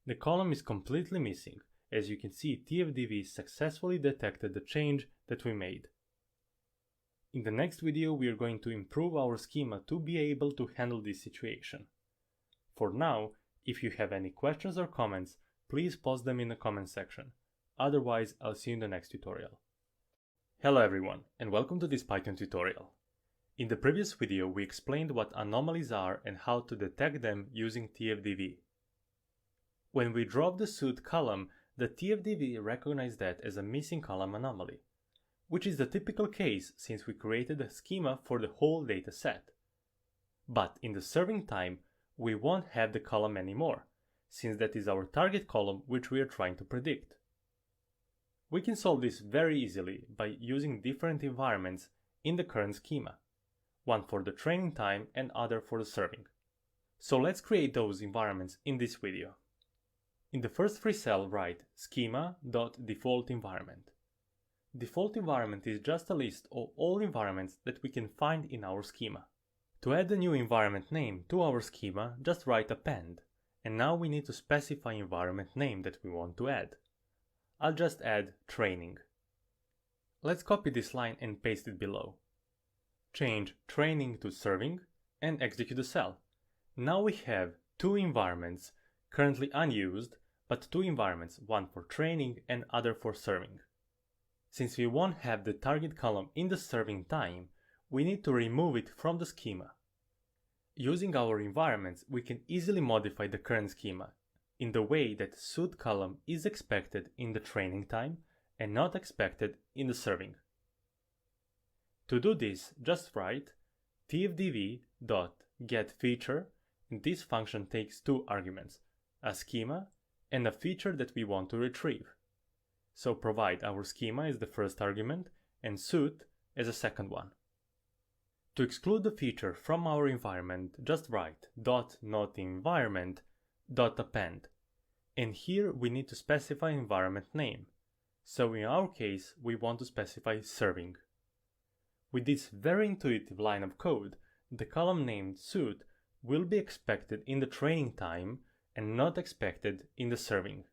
The column is completely missing. As you can see, TFDV successfully detected the change that we made. In the next video, we are going to improve our schema to be able to handle this situation. For now, if you have any questions or comments, please post them in the comment section. Otherwise, I'll see you in the next tutorial. Hello everyone, and welcome to this Python tutorial. In the previous video, we explained what anomalies are and how to detect them using TFDV. When we drop the suit column, the TFDV recognized that as a missing column anomaly, which is the typical case since we created a schema for the whole data set. But in the serving time, we won't have the column anymore, since that is our target column which we are trying to predict. We can solve this very easily by using different environments in the current schema, one for the training time and other for the serving. So let's create those environments in this video. In the first free cell, write schema.defaultEnvironment. Default environment is just a list of all environments that we can find in our schema. To add a new environment name to our schema, just write append, and now we need to specify environment name that we want to add. I'll just add training. Let's copy this line and paste it below. Change training to serving and execute the cell. Now we have two environments currently unused, but two environments, one for training and other for serving. Since we won't have the target column in the serving time, we need to remove it from the schema. Using our environments, we can easily modify the current schema in the way that suit column is expected in the training time and not expected in the serving. To do this, just write tfdv.getFeature, and this function takes two arguments, a schema and a feature that we want to retrieve. So provide our schema as the first argument and suit as a second one. To exclude the feature from our environment, just write .notenvironment.append. And here we need to specify environment name. So in our case, we want to specify serving. With this very intuitive line of code, the column named suit will be expected in the training time and not expected in the serving.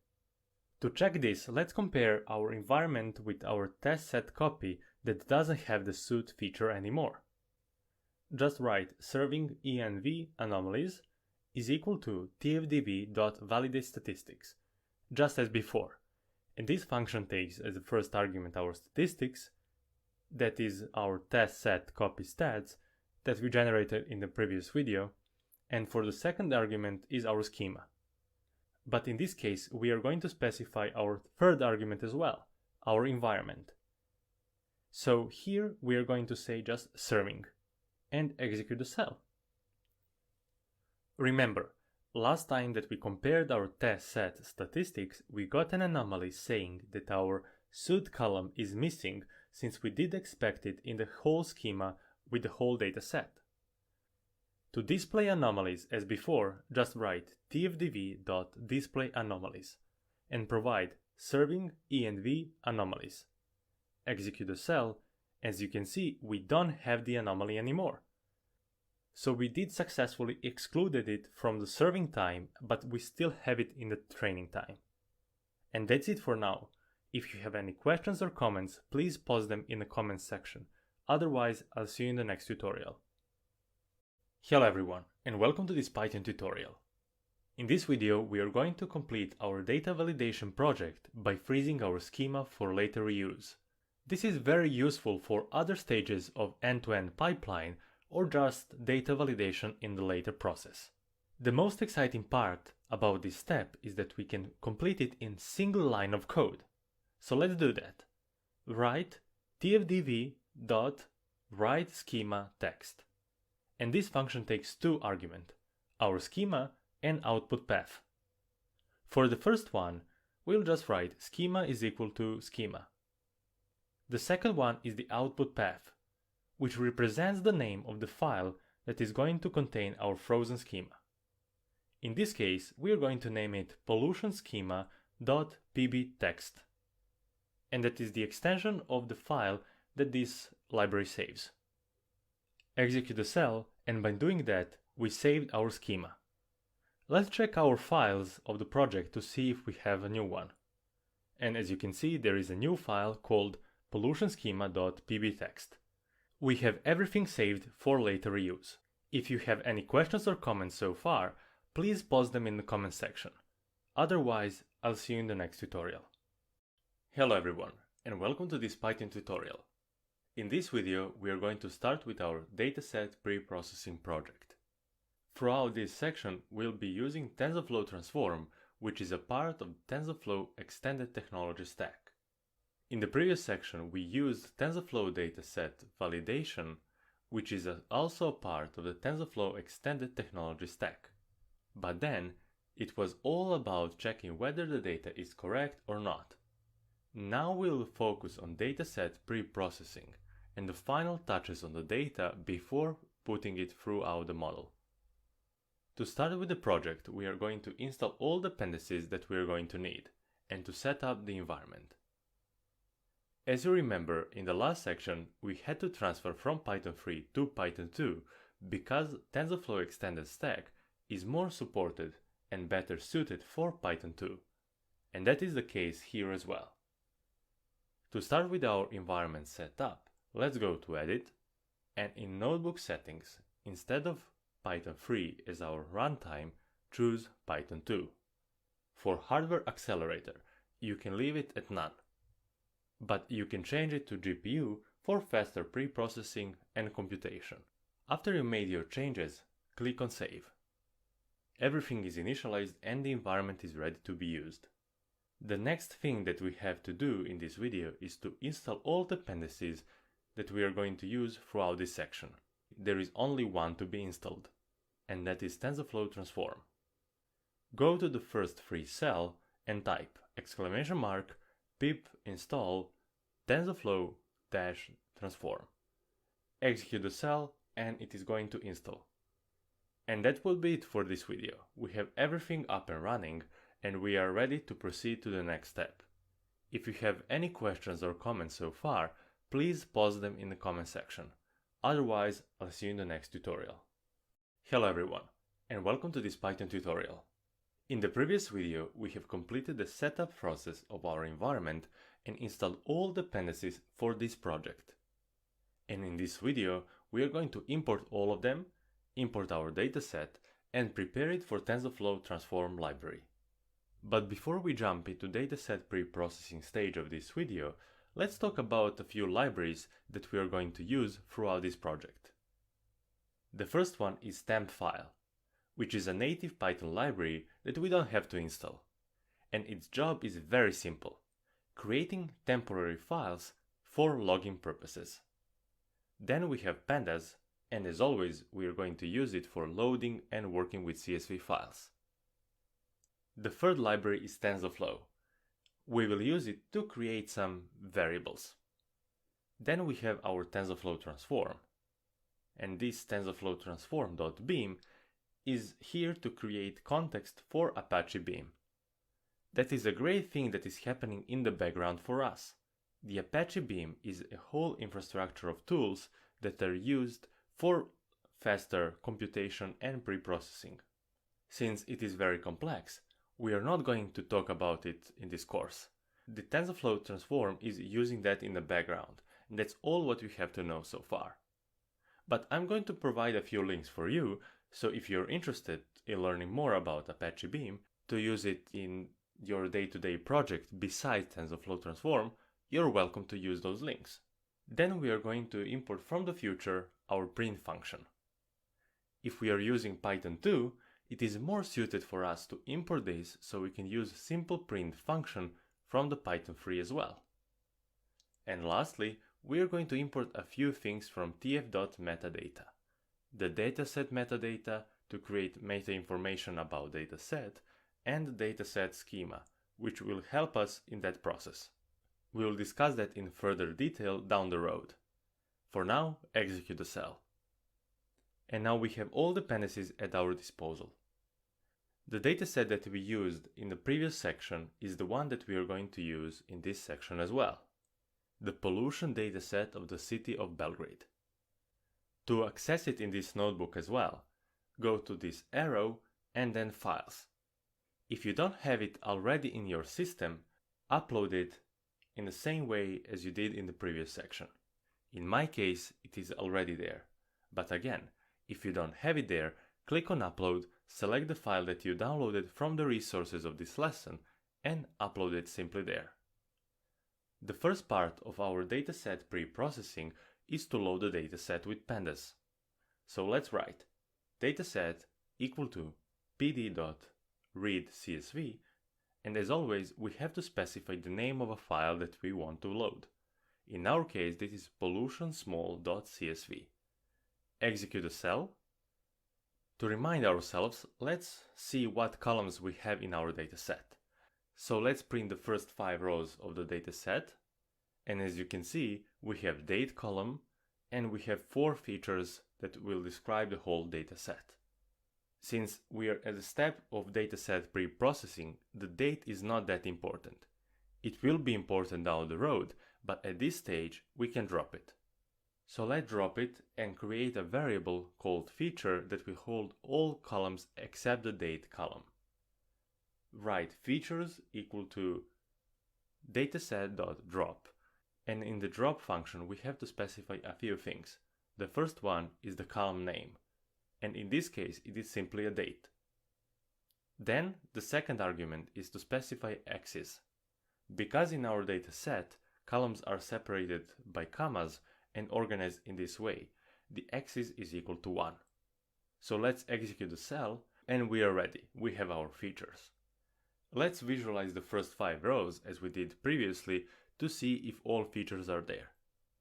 To check this, let's compare our environment with our test set copy that doesn't have the suit feature anymore. Just write serving env anomalies is equal to tfdv.validateStatistics, just as before. And this function takes as the first argument our statistics, that is our test set copy stats that we generated in the previous video, and for the second argument is our schema. But in this case, we are going to specify our third argument as well, our environment. So here we are going to say just serving and execute the cell. Remember, last time that we compared our test set statistics, we got an anomaly saying that our suit column is missing since we did expect it in the whole schema with the whole data set. To display anomalies as before, just write tfdv.displayAnomalies and provide serving env anomalies. Execute the cell. As you can see, we don't have the anomaly anymore. So we did successfully excluded it from the serving time, but we still have it in the training time. And that's it for now. If you have any questions or comments, please post them in the comments section. Otherwise, I'll see you in the next tutorial. Hello everyone, and welcome to this Python tutorial. In this video, we are going to complete our data validation project by freezing our schema for later reuse. This is very useful for other stages of end-to-end pipeline or just data validation in the later process. The most exciting part about this step is that we can complete it in single line of code. So let's do that. Write tfdv.writeSchemaText. And this function takes two arguments, our schema and output path. For the first one, we'll just write schema is equal to schema. The second one is the output path, which represents the name of the file that is going to contain our frozen schema. In this case, we are going to name it pollutionschema.pbtext, and that is the extension of the file that this library saves. Execute the cell, and by doing that, we saved our schema. Let's check our files of the project to see if we have a new one. And as you can see, there is a new file called pollutionschema.pbtext. We have everything saved for later reuse. If you have any questions or comments so far, please post them in the comments section. Otherwise, I'll see you in the next tutorial. Hello everyone, and welcome to this Python tutorial. In this video, we are going to start with our Dataset Preprocessing project. Throughout this section, we'll be using TensorFlow Transform, which is a part of TensorFlow Extended Technology Stack. In the previous section, we used TensorFlow Dataset Validation, which is also a part of the TensorFlow Extended Technology Stack. But then, it was all about checking whether the data is correct or not. Now we'll focus on Dataset Preprocessing and the final touches on the data before putting it throughout the model. To start with the project, we are going to install all dependencies that we are going to need, and to set up the environment. As you remember, in the last section, we had to transfer from Python 3 to Python 2 because TensorFlow Extended Stack is more supported and better suited for Python 2, and that is the case here as well. To start with our environment setup, let's go to Edit, and in Notebook Settings, instead of Python 3 as our runtime, choose Python 2. For Hardware Accelerator, you can leave it at none, but you can change it to GPU for faster preprocessing and computation. After you made your changes, click on Save. Everything is initialized and the environment is ready to be used. The next thing that we have to do in this video is to install all dependencies that we are going to use throughout this section. There is only one to be installed, and that is TensorFlow Transform. Go to the first free cell and type pip install TensorFlow-transform. Execute the cell and it is going to install. And that will be it for this video. We have everything up and running and we are ready to proceed to the next step. If you have any questions or comments so far, please post them in the comment section. Otherwise, I'll see you in the next tutorial. Hello everyone, and welcome to this Python tutorial. In the previous video, we have completed the setup process of our environment and installed all dependencies for this project. And in this video, we are going to import all of them, import our dataset, and prepare it for TensorFlow Transform library. But before we jump into dataset preprocessing stage of this video, let's talk about a few libraries that we are going to use throughout this project. The first one is Tempfile, which is a native Python library that we don't have to install. And its job is very simple, creating temporary files for logging purposes. Then we have Pandas, and as always, we are going to use it for loading and working with CSV files. The third library is TensorFlow. We will use it to create some variables. Then we have our TensorFlow Transform, and this TensorFlow Transform.beam is here to create context for Apache Beam. That is a great thing that is happening in the background for us. The Apache Beam is a whole infrastructure of tools that are used for faster computation and preprocessing. Since it is very complex, we are not going to talk about it in this course. The TensorFlow Transform is using that in the background, and that's all what we have to know so far. But I'm going to provide a few links for you, so if you're interested in learning more about Apache Beam to use it in your day-to-day project besides TensorFlow Transform, you're welcome to use those links. Then we are going to import from the future our print function. If we are using Python 2, it is more suited for us to import this so we can use simple print function from the Python 3 as well. And lastly, we are going to import a few things from tf.metadata. The dataset metadata to create meta information about dataset, and dataset schema, which will help us in that process. We will discuss that in further detail down the road. For now, execute the cell. And now we have all dependencies at our disposal. The dataset that we used in the previous section is the one that we are going to use in this section as well. The pollution dataset of the city of Belgrade. To access it in this notebook as well, go to this arrow and then Files. If you don't have it already in your system, upload it in the same way as you did in the previous section. In my case, it is already there. But again, if you don't have it there, click on Upload, select the file that you downloaded from the resources of this lesson, and upload it simply there. The first part of our dataset preprocessing is to load the dataset with pandas. So let's write dataset equal to pd.readcsv, and as always we have to specify the name of a file that we want to load. In our case this is pollutionsmall.csv. Execute the cell. To remind ourselves, let's see what columns we have in our dataset. So let's print the first 5 rows of the dataset, and as you can see we have date column and we have 4 features that will describe the whole dataset. Since we are at the step of dataset preprocessing, the date is not that important. It will be important down the road, but at this stage we can drop it. So let's drop it and create a variable called feature that will hold all columns except the date column. Write features equal to dataset.drop, and in the drop function we have to specify a few things. The first one is the column name, and in this case it is simply a date. Then the second argument is to specify axis. Because in our dataset columns are separated by commas and organized in this way, the axis is equal to 1. So let's execute the cell and we are ready. We have our features. Let's visualize the first 5 rows as we did previously to see if all features are there.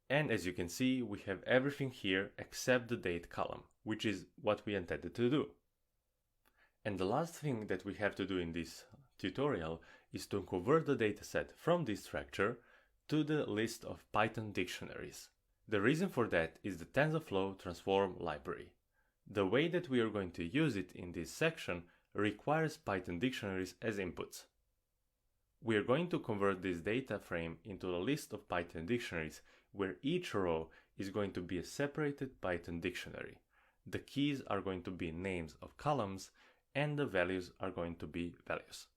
And as you can see, we have everything here except the date column, which is what we intended to do. And the last thing that we have to do in this tutorial is to convert the dataset from this structure to the list of Python dictionaries. The reason for that is the TensorFlow transform library. The way that we are going to use it in this section requires Python dictionaries as inputs. We are going to convert this data frame into a list of Python dictionaries where each row is going to be a separated Python dictionary. The keys are going to be names of columns and the values are going to be values.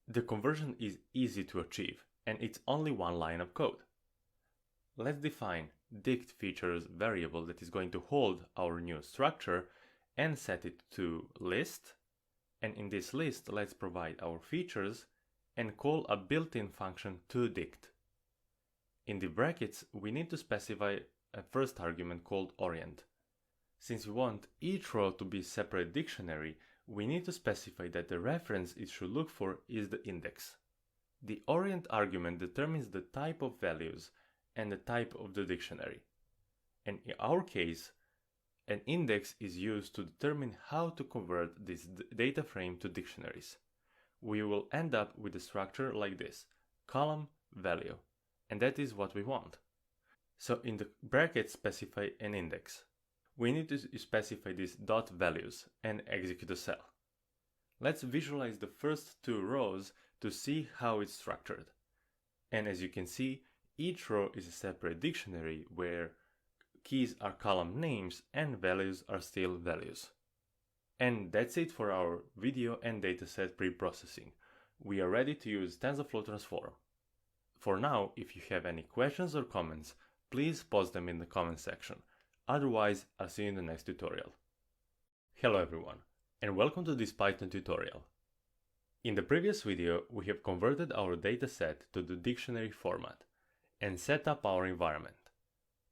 The conversion is easy to achieve and it's only one line of code. Let's define dict features variable that is going to hold our new structure and set it to list. And in this list, let's provide our features and call a built-in function toDict. In the brackets, we need to specify a first argument called orient. Since we want each row to be a separate dictionary, we need to specify that the reference it should look for is the index. The orient argument determines the type of values and the type of the dictionary. And in our case, an index is used to determine how to convert this data frame to dictionaries. We will end up with a structure like this, column value, and that is what we want. So in the brackets specify an index. We need to specify this dot values and execute a cell. Let's visualize the first two rows to see how it's structured. And as you can see, each row is a separate dictionary where keys are column names and values are still values. And that's it for our video and dataset preprocessing. We are ready to use TensorFlow Transform. For now, if you have any questions or comments, please post them in the comment section. Otherwise, I'll see you in the next tutorial. Hello everyone, and welcome to this Python tutorial. In the previous video, we have converted our dataset to the dictionary format and set up our environment.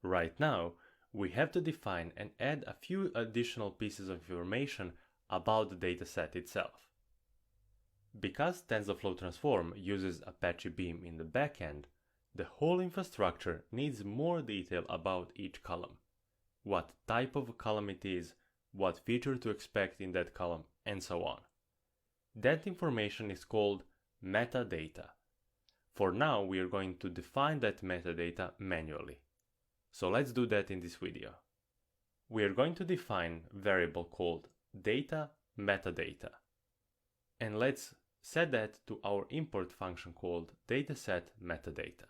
Right now, we have to define and add a few additional pieces of information about the dataset itself. Because TensorFlow Transform uses Apache Beam in the backend, the whole infrastructure needs more detail about each column. What type of column it is, what feature to expect in that column, and so on. That information is called metadata. For now, we are going to define that metadata manually. So let's do that in this video. We are going to define a variable called data metadata. And let's set that to our import function called dataset metadata.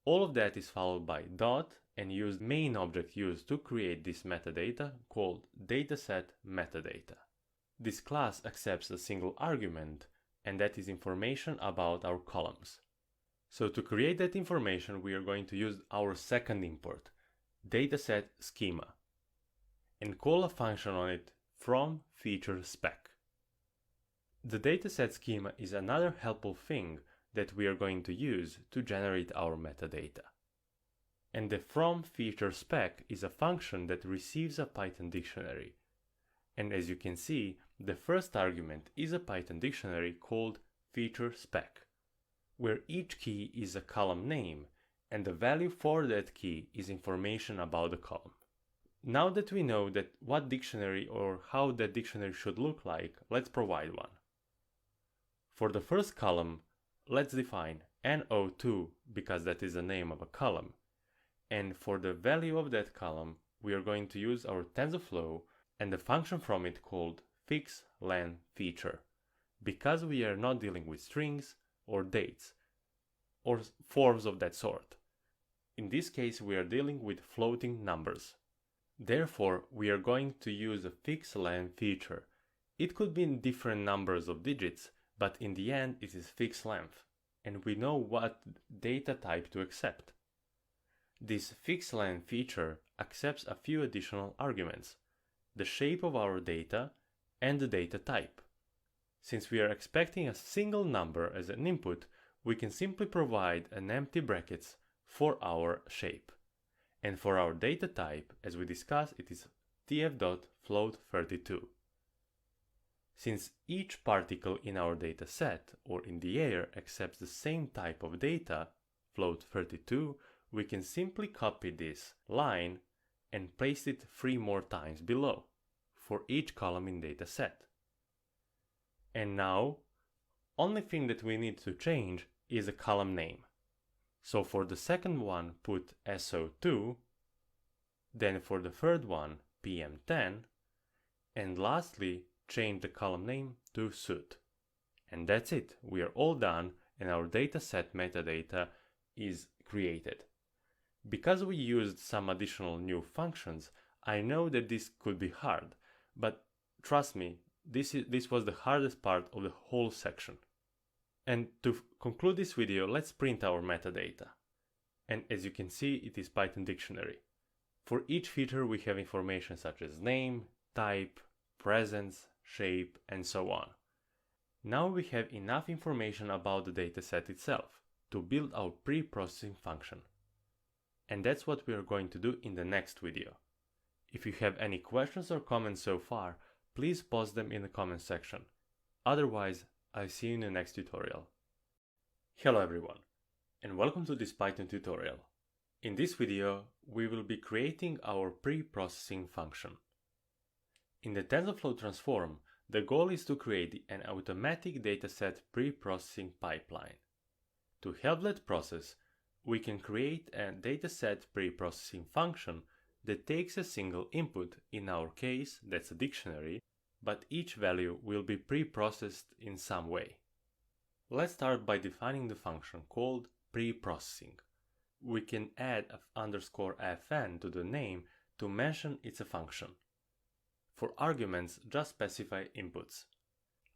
All of that is followed by dot and use main object used to create this metadata called dataset metadata. This class accepts a single argument, and that is information about our columns. So to create that information, we are going to use our second import, dataset schema, and call a function on it from feature spec. The dataset schema is another helpful thing that we are going to use to generate our metadata. And the from feature spec is a function that receives a Python dictionary. And as you can see, the first argument is a Python dictionary called feature spec, where each key is a column name and the value for that key is information about the column. Now that we know that what dictionary or how that dictionary should look like, let's provide one. For the first column, let's define NO2 because that is the name of a column. And for the value of that column, we are going to use our TensorFlow and the function from it called fixLengthFeature, because we are not dealing with strings or dates or forms of that sort. In this case, we are dealing with floating numbers. Therefore, we are going to use a fixLengthFeature. It could be in different numbers of digits, but in the end it is fixed length, and we know what data type to accept. This fixLengthFeature accepts a few additional arguments, the shape of our data and the data type. Since we are expecting a single number as an input, we can simply provide an empty brackets for our shape. And for our data type, as we discussed, it is tf.float32. Since each particle in our data set or in the air accepts the same type of data, float 32, we can simply copy this line and paste it 3 more times below for each column in dataset. And now, only thing that we need to change is a column name. So for the second one, put SO2, then for the third one, PM10, and lastly, change the column name to suit. And that's it. We are all done and our dataset metadata is created. Because we used some additional new functions, I know that this could be hard, but trust me, this was the hardest part of the whole section. And to conclude this video, let's print our metadata. And as you can see, it is Python dictionary. For each feature we have information such as name, type, presence, shape, and so on. Now we have enough information about the dataset itself to build our pre-processing function. And that's what we are going to do in the next video. If you have any questions or comments so far, please post them in the comment section. Otherwise, I'll see you in the next tutorial. Hello everyone, and welcome to this Python tutorial. In this video, we will be creating our pre-processing function. In the TensorFlow transform, the goal is to create an automatic dataset pre-processing pipeline. To help that process, we can create a dataset pre-processing function that takes a single input, in our case that's a dictionary, but each value will be pre-processed in some way. Let's start by defining the function called pre-processing. We can add _fn to the name to mention it's a function. For arguments, just specify inputs.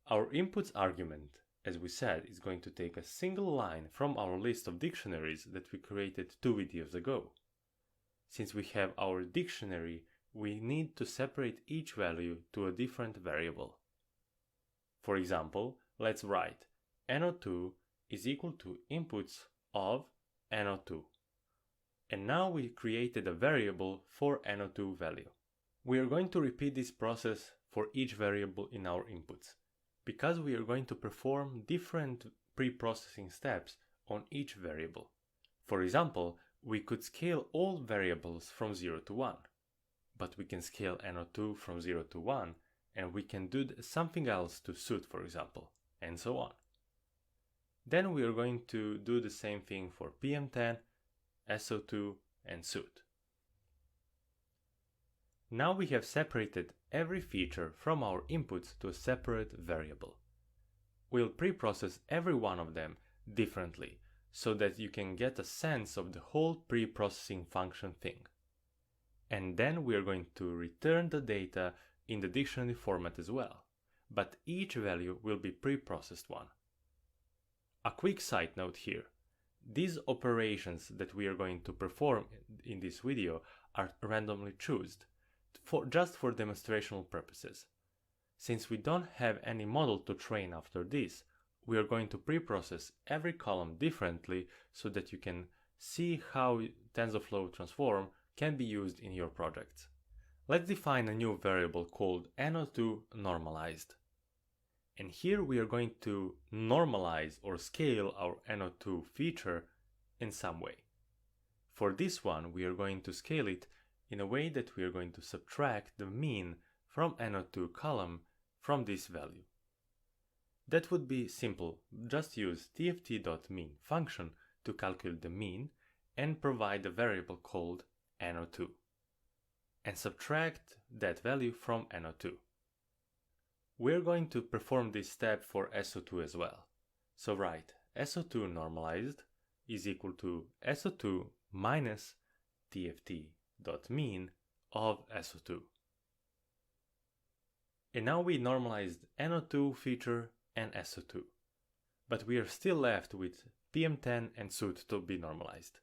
Our inputs argument, as we said, is going to take a single line from our list of dictionaries that we created 2 videos ago. Since we have our dictionary, we need to separate each value to a different variable. For example, let's write NO2 is equal to inputs of NO2. And now we created a variable for NO2 value. We are going to repeat this process for each variable in our inputs, because we are going to perform different pre-processing steps on each variable. For example, we could scale all variables from 0 to 1, but we can scale NO2 from 0 to 1, and we can do something else to suit, for example, and so on. Then we are going to do the same thing for PM10, SO2, and suit. Now we have separated every feature from our inputs to a separate variable. We'll pre-process every one of them differently, so that you can get a sense of the whole pre-processing function thing. And then we are going to return the data in the dictionary format as well, but each value will be pre-processed one. A quick side note here. These operations that we are going to perform in this video are randomly chosen, just for demonstrational purposes. Since we don't have any model to train after this, we are going to pre-process every column differently so that you can see how TensorFlow transform can be used in your projects. Let's define a new variable called NO2 normalized. And here we are going to normalize or scale our NO2 feature in some way. For this one, we are going to scale it in a way that we are going to subtract the mean from NO2 column from this value. That would be simple. Just use tft.mean function to calculate the mean and provide a variable called NO2 and subtract that value from NO2. We're going to perform this step for SO2 as well. So write SO2 normalized is equal to SO2 minus tft.mean of SO2. And now we normalized NO2 feature and SO2, but we are still left with PM10 and suit to be normalized.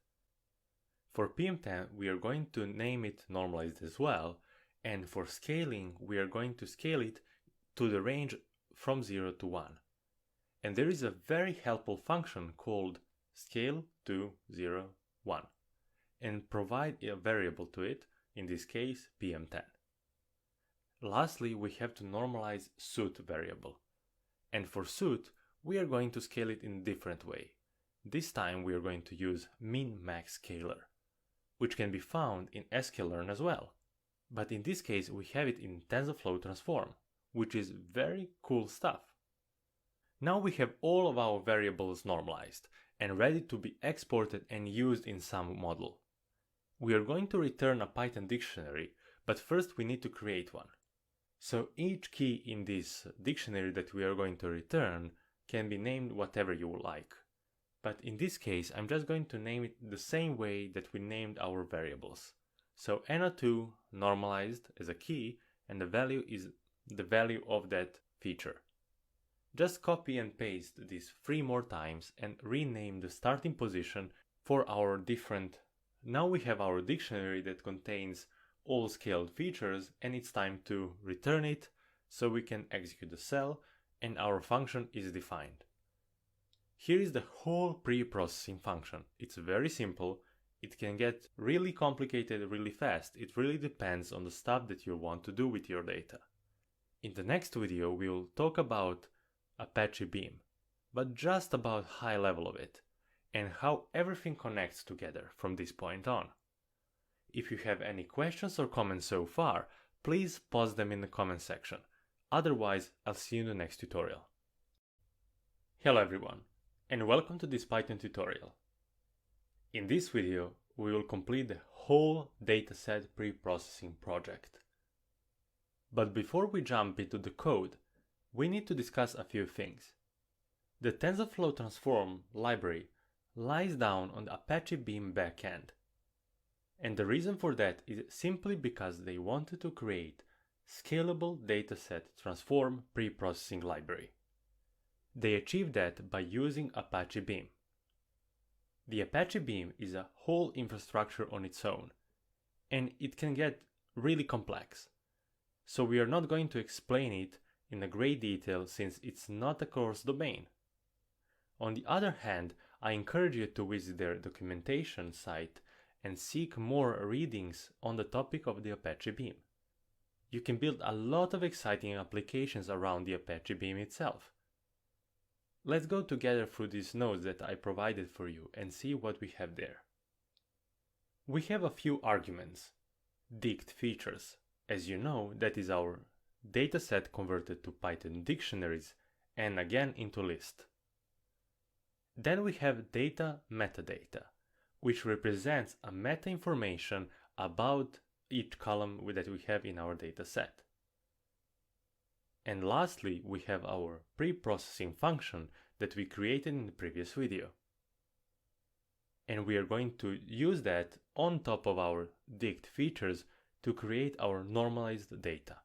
For PM10 we are going to name it normalized as well, and for scaling we are going to scale it to the range from 0 to 1. And there is a very helpful function called scale to 0, 1, and provide a variable to it, in this case PM10. Lastly, we have to normalize suit variable. And for suit, we are going to scale it in a different way. this time we are going to use min-max scaler, which can be found in sklearn as well. But in this case we have it in TensorFlow transform, which is very cool stuff. Now we have all of our variables normalized and ready to be exported and used in some model. We are going to return a Python dictionary, but first we need to create one. So each key in this dictionary that we are going to return can be named whatever you would like. But in this case, I'm just going to name it the same way that we named our variables. So NO2 normalized as a key, and the value is the value of that feature. Just copy and paste this 3 more times and rename the starting position for our different. Now we have our dictionary that contains all scaled features, and it's time to return it so we can execute the cell and our function is defined. Here is the whole pre-processing function. It's very simple. It can get really complicated really fast. It really depends on the stuff that you want to do with your data. In the next video we will talk about Apache Beam, but just about high level of it and how everything connects together from this point on. If you have any questions or comments so far, please post them in the comment section. Otherwise, I'll see you in the next tutorial. Hello everyone, and welcome to this Python tutorial. In this video, we will complete the whole dataset pre-processing project. But before we jump into the code, we need to discuss a few things. The TensorFlow transform library lies down on the Apache Beam backend. And the reason for that is simply because they wanted to create scalable dataset transform pre-processing library. They achieved that by using Apache Beam. The Apache Beam is a whole infrastructure on its own, and it can get really complex. So we are not going to explain it in a great detail since it's not a course domain. On the other hand, I encourage you to visit their documentation site and seek more readings on the topic of the Apache Beam. You can build a lot of exciting applications around the Apache Beam itself. Let's go together through these notes that I provided for you and see what we have there. We have a few arguments. Dict features. As you know, that is our dataset converted to Python dictionaries and again into list. Then we have data metadata, which represents a meta information about each column that we have in our dataset. And lastly, we have our pre-processing function that we created in the previous video. And we are going to use that on top of our dict features to create our normalized data.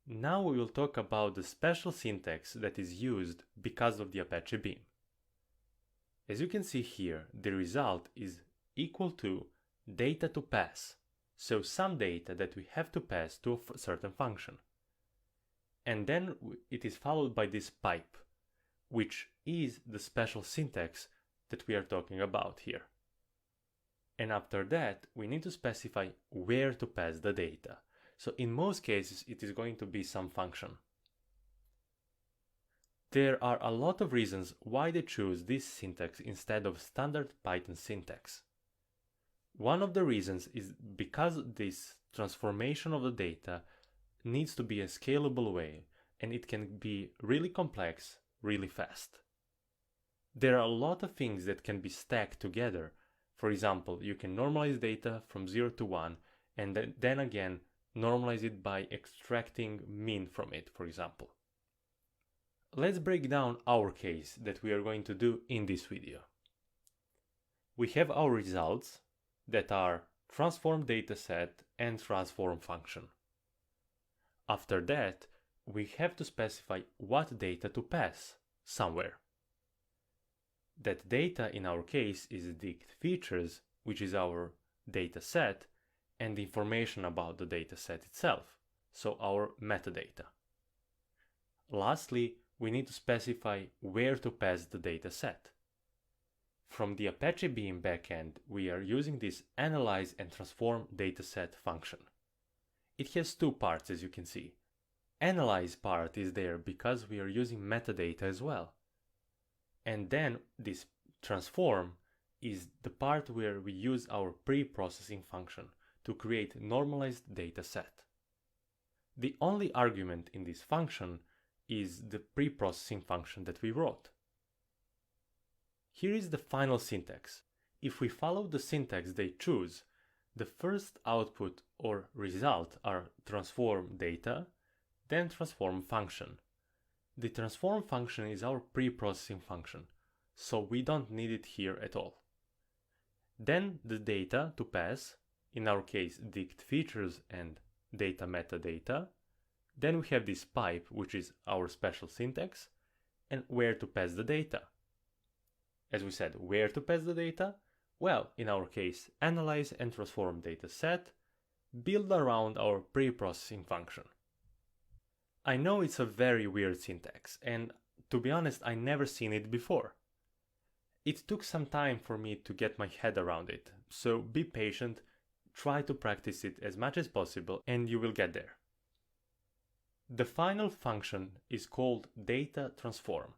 Now we will talk about the special syntax that is used because of the Apache Beam. As you can see here, the result is equal to data to pass, so some data that we have to pass to a certain function. And then it is followed by this pipe, which is the special syntax that we are talking about here. And after that, we need to specify where to pass the data. So in most cases, it is going to be some function. There are a lot of reasons why they choose this syntax instead of standard Python syntax. One of the reasons is because this transformation of the data needs to be a scalable way, and it can be really complex, really fast. There are a lot of things that can be stacked together. For example, you can normalize data from 0 to 1, and then again normalize it by extracting min from it, for example. Let's break down our case that we are going to do in this video. We have our results that are transform dataset and transform function. After that, we have to specify what data to pass somewhere. That data in our case is dict features, which is our dataset, and the information about the dataset itself, so our metadata. Lastly, we need to specify where to pass the dataset. From the Apache Beam backend, we are using this analyze and transform dataset function. It has two parts, as you can see. Analyze part is there because we are using metadata as well. And then this transform is the part where we use our preprocessing function to create a normalized data set. The only argument in this function is the preprocessing function that we wrote. Here is the final syntax. If we follow the syntax they choose, the first output or result are transform data, then transform function. The transform function is our preprocessing function, so we don't need it here at all. Then the data to pass, in our case dict features and data metadata. Then we have this pipe, which is our special syntax, and where to pass the data. As we said, where to pass the data? Well, in our case, analyze and transform data set, build around our preprocessing function. I know it's a very weird syntax, and to be honest, I never seen it before. It took some time for me to get my head around it, so be patient, try to practice it as much as possible, and you will get there. The final function is called data transform.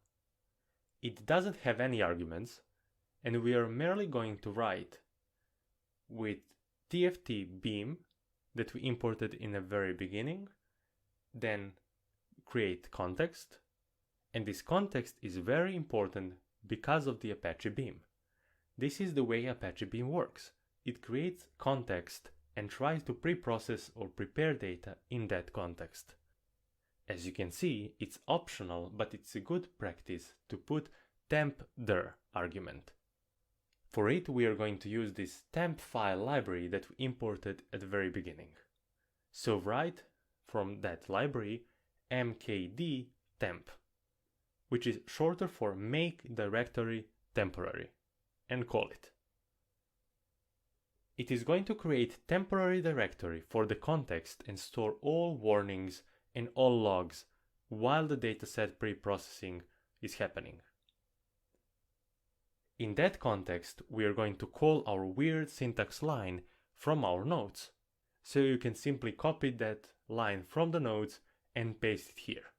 It doesn't have any arguments, and we are merely going to write with tft beam that we imported in the very beginning, then create context, and this context is very important because of the Apache Beam. This is the way Apache Beam works. It creates context and tries to pre-process or prepare data in that context. As you can see, it's optional, but it's a good practice to put temp_dir argument. For it, we are going to use this temp file library that we imported at the very beginning. So write from that library mkd temp, which is shorter for make directory temporary, and call it. It is going to create temporary directory for the context and store all warnings and all logs while the dataset preprocessing is happening. In that context, we are going to call our weird syntax line from our nodes. So you can simply copy that line from the nodes and paste it here.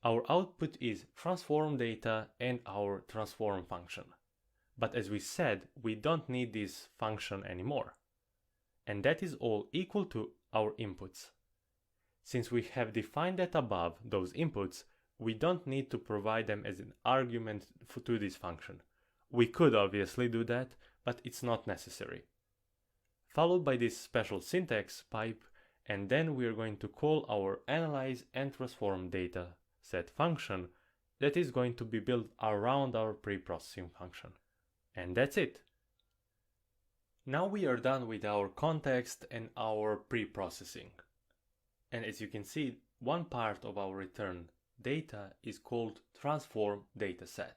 Our output is transform data and our transform function. But as we said, we don't need this function anymore. And that is all equal to our inputs. Since we have defined that above those inputs, we don't need to provide them as an argument to this function. We could obviously do that, but it's not necessary. Followed by this special syntax pipe, and then we are going to call our analyze and transform data set function that is going to be built around our preprocessing function. And that's it. Now we are done with our context and our preprocessing. And as you can see, one part of our return data is called transform dataset.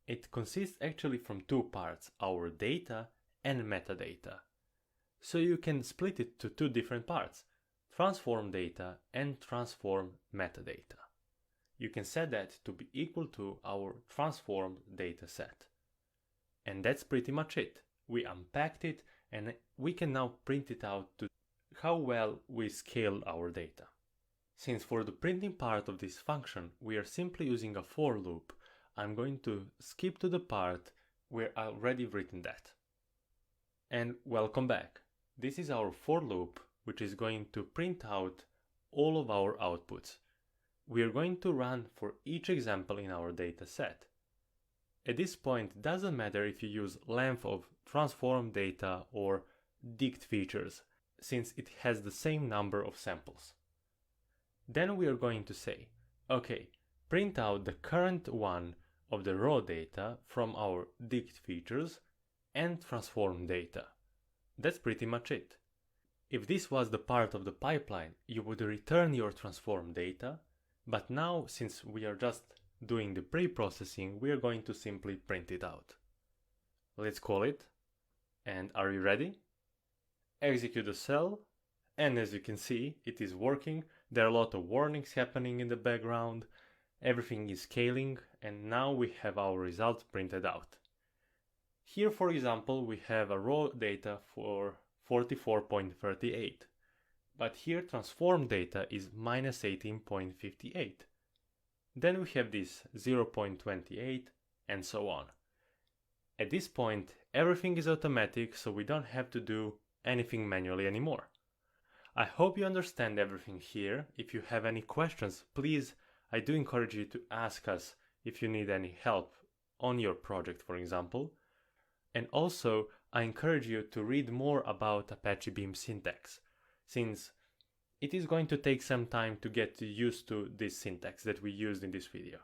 It consists actually from two parts, our data and metadata. So you can split it to two different parts, transform data and transform metadata. You can set that to be equal to our transformed dataset. And that's pretty much it. We unpacked it and we can now print it out to how well we scale our data. Since for the printing part of this function we are simply using a for loop, I'm going to skip to the part where I already written that. And welcome back. This is our for loop, which is going to print out all of our outputs. We are going to run for each example in our data set. At this point, it doesn't matter if you use length of transform data or dict features, since it has the same number of samples. Then we are going to say, okay, print out the current one of the raw data from our dict features and transform data. That's pretty much it. If this was the part of the pipeline, you would return your transform data, but now since we are just doing the pre-processing, we are going to simply print it out. Let's call it, and are you ready? Execute the cell, and as you can see, it is working. There are a lot of warnings happening in the background, everything is scaling, and now we have our results printed out. Here, for example, we have a raw data for 44.38, but here transform data is minus 18.58. Then we have this 0.28 and so on. At this point, everything is automatic, so we don't have to do anything manually anymore. I hope you understand everything here. If you have any questions, please, I do encourage you to ask us if you need any help on your project, for example. And also, I encourage you to read more about Apache Beam syntax, since it is going to take some time to get used to this syntax that we used in this video.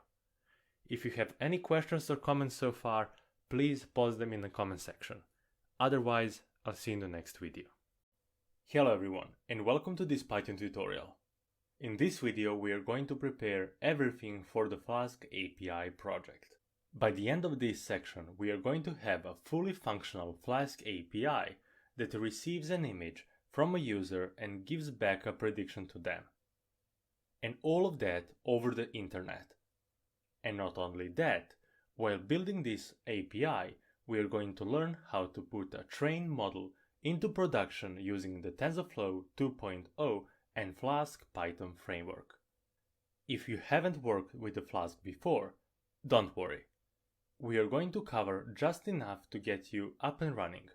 If you have any questions or comments so far, please post them in the comment section. Otherwise, I'll see you in the next video. Hello everyone, and welcome to this Python tutorial. In this video, we are going to prepare everything for the Flask API project. By the end of this section, we are going to have a fully functional Flask API that receives an image from a user and gives back a prediction to them. And all of that over the internet. And not only that, while building this API, we are going to learn how to put a trained model into production using the TensorFlow 2.0 and Flask Python framework. If you haven't worked with the Flask before, don't worry. We are going to cover just enough to get you up and running,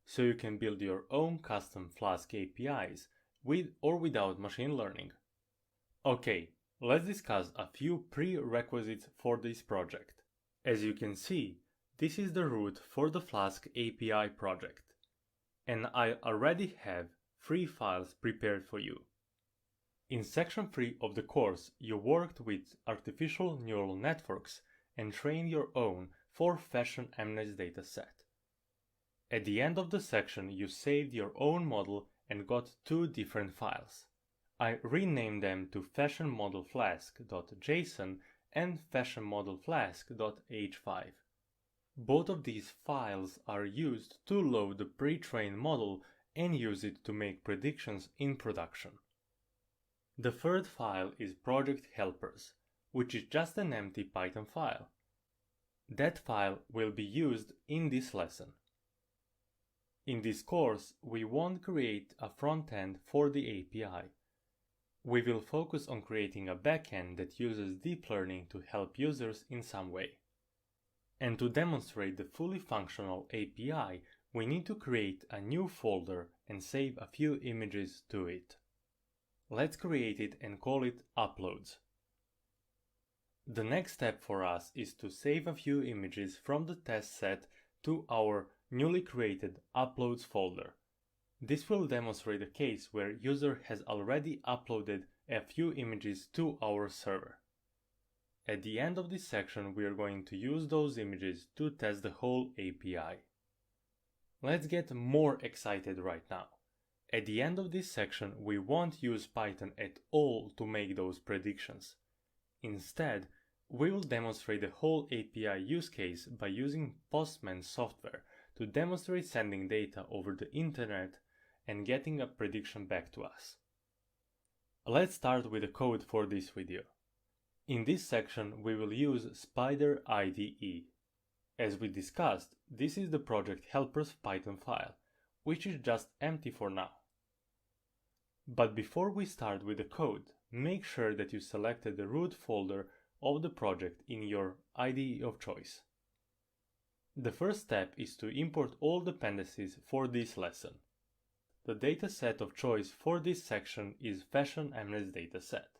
so you can build your own custom Flask APIs with or without machine learning. Okay, let's discuss a few prerequisites for this project. As you can see, this is the root for the Flask API project, and I already have 3 files prepared for you. In section 3 of the course, you worked with artificial neural networks and trained your own for FashionMNest dataset. At the end of the section, you saved your own model and got 2 different files. I renamed them to fashionmodelflask.json and fashionmodelflask.h5. Both of these files are used to load the pre-trained model and use it to make predictions in production. The third file is project helpers, which is just an empty Python file. That file will be used in this lesson. In this course, we won't create a front end for the API. We will focus on creating a backend that uses deep learning to help users in some way. And to demonstrate the fully functional API, we need to create a new folder and save a few images to it. Let's create it and call it Uploads. The next step for us is to save a few images from the test set to our newly created Uploads folder. This will demonstrate a case where user has already uploaded a few images to our server. At the end of this section, we are going to use those images to test the whole API. Let's get more excited right now. At the end of this section, we won't use Python at all to make those predictions. Instead, we will demonstrate the whole API use case by using Postman software to demonstrate sending data over the internet and getting a prediction back to us. Let's start with the code for this video. In this section, we will use Spider IDE. As we discussed, this is the project helpers Python file, which is just empty for now. But before we start with the code, make sure that you selected the root folder of the project in your IDE of choice. The first step is to import all dependencies for this lesson. The dataset of choice for this section is FashionMNest dataset.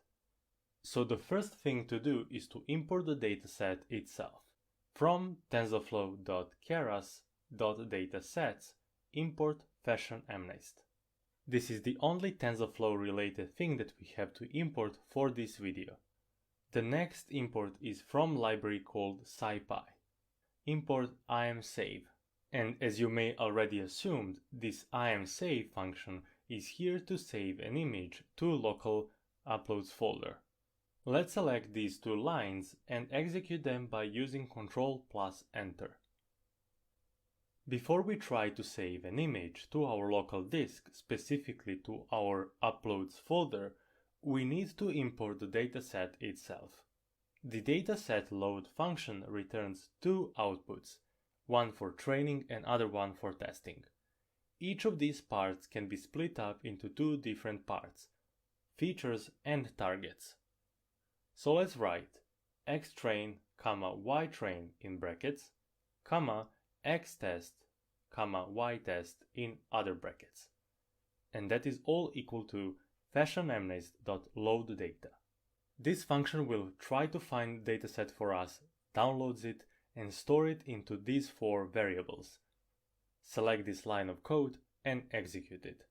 So the first thing to do is to import the dataset itself. From tensorflow.keras.datasets, import FashionMNest. This is the only TensorFlow related thing that we have to import for this video. The next import is from library called SciPy. Import imsave. And as you may already assumed, this imsave function is here to save an image to local uploads folder. Let's select these 2 lines and execute them by using Ctrl+Enter. Before we try to save an image to our local disk, specifically to our uploads folder, we need to import the dataset itself. The dataset load function returns 2 outputs, one for training and other one for testing. Each of these parts can be split up into 2 different parts, features and targets. So let's write xtrain comma ytrain in brackets, comma xtest, comma ytest in other brackets. And that is all equal to fashionMNIST.loadData. This function will try to find dataset for us, downloads it, and store it into these 4 variables. Select this line of code and execute it.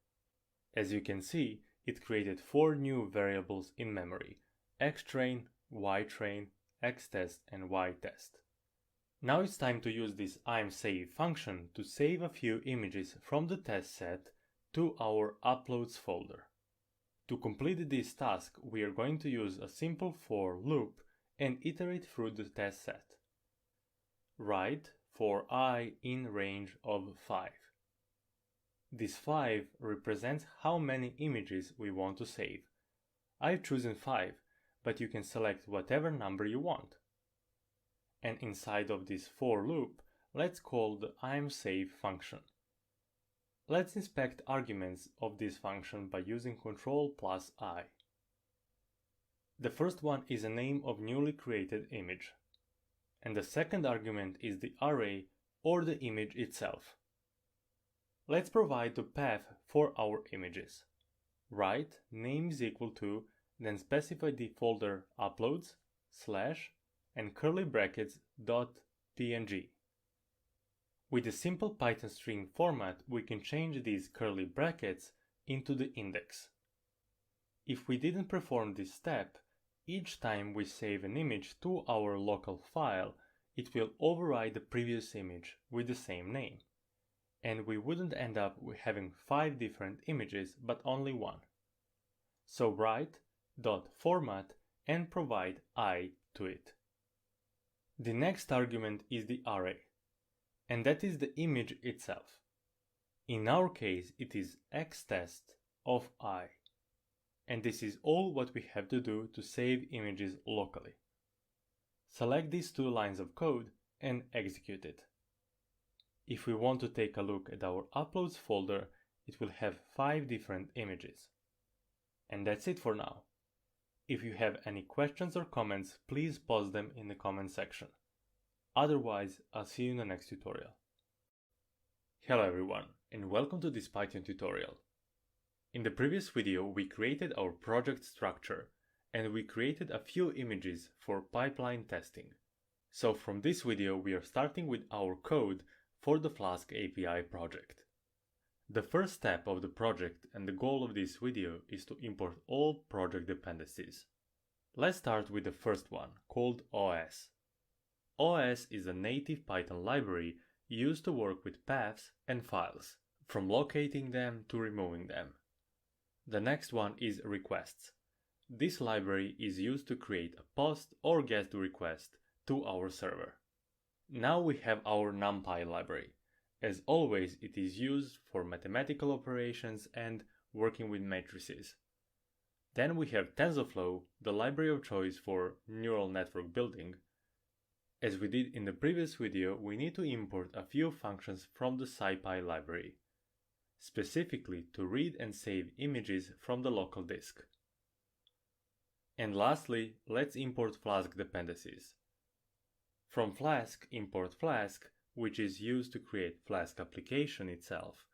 As you can see, it created 4 new variables in memory: xtrain, ytrain, xtest, and ytest. Now it's time to use this imsave function to save a few images from the test set to our uploads folder. To complete this task, we are going to use a simple for loop and iterate through the test set. Write for I in range of 5. This 5 represents how many images we want to save. I've chosen 5, but you can select whatever number you want. And inside of this for loop, let's call the imsave function. Let's inspect arguments of this function by using Ctrl+I. The first one is a name of newly created image, and the second argument is the array or the image itself. Let's provide the path for our images. Write name is equal to, then specify the folder uploads, / and curly brackets .png. With a simple Python string format, we can change these curly brackets into the index. If we didn't perform this step, each time we save an image to our local file, it will override the previous image with the same name, and we wouldn't end up with having 5 different images but only one. So write .format and provide I to it. The next argument is the array, and that is the image itself. In our case, it is xtest of I, and this is all what we have to do to save images locally. Select these 2 lines of code and execute it. If we want to take a look at our uploads folder, it will have 5 different images. And that's it for now. If you have any questions or comments, please post them in the comment section. Otherwise, I'll see you in the next tutorial. Hello everyone, and welcome to this Python tutorial. In the previous video, we created our project structure, and we created a few images for pipeline testing. So from this video, we are starting with our code for the Flask API project. The first step of the project and the goal of this video is to import all project dependencies. Let's start with the first one, called OS. OS is a native Python library used to work with paths and files, from locating them to removing them. The next one is requests. This library is used to create a post or GET request to our server. Now we have our NumPy library. As always, it is used for mathematical operations and working with matrices. Then we have TensorFlow, the library of choice for neural network building. As we did in the previous video, we need to import a few functions from the SciPy library, specifically to read and save images from the local disk. And lastly, let's import Flask dependencies. From Flask, import Flask, which is used to create Flask application itself.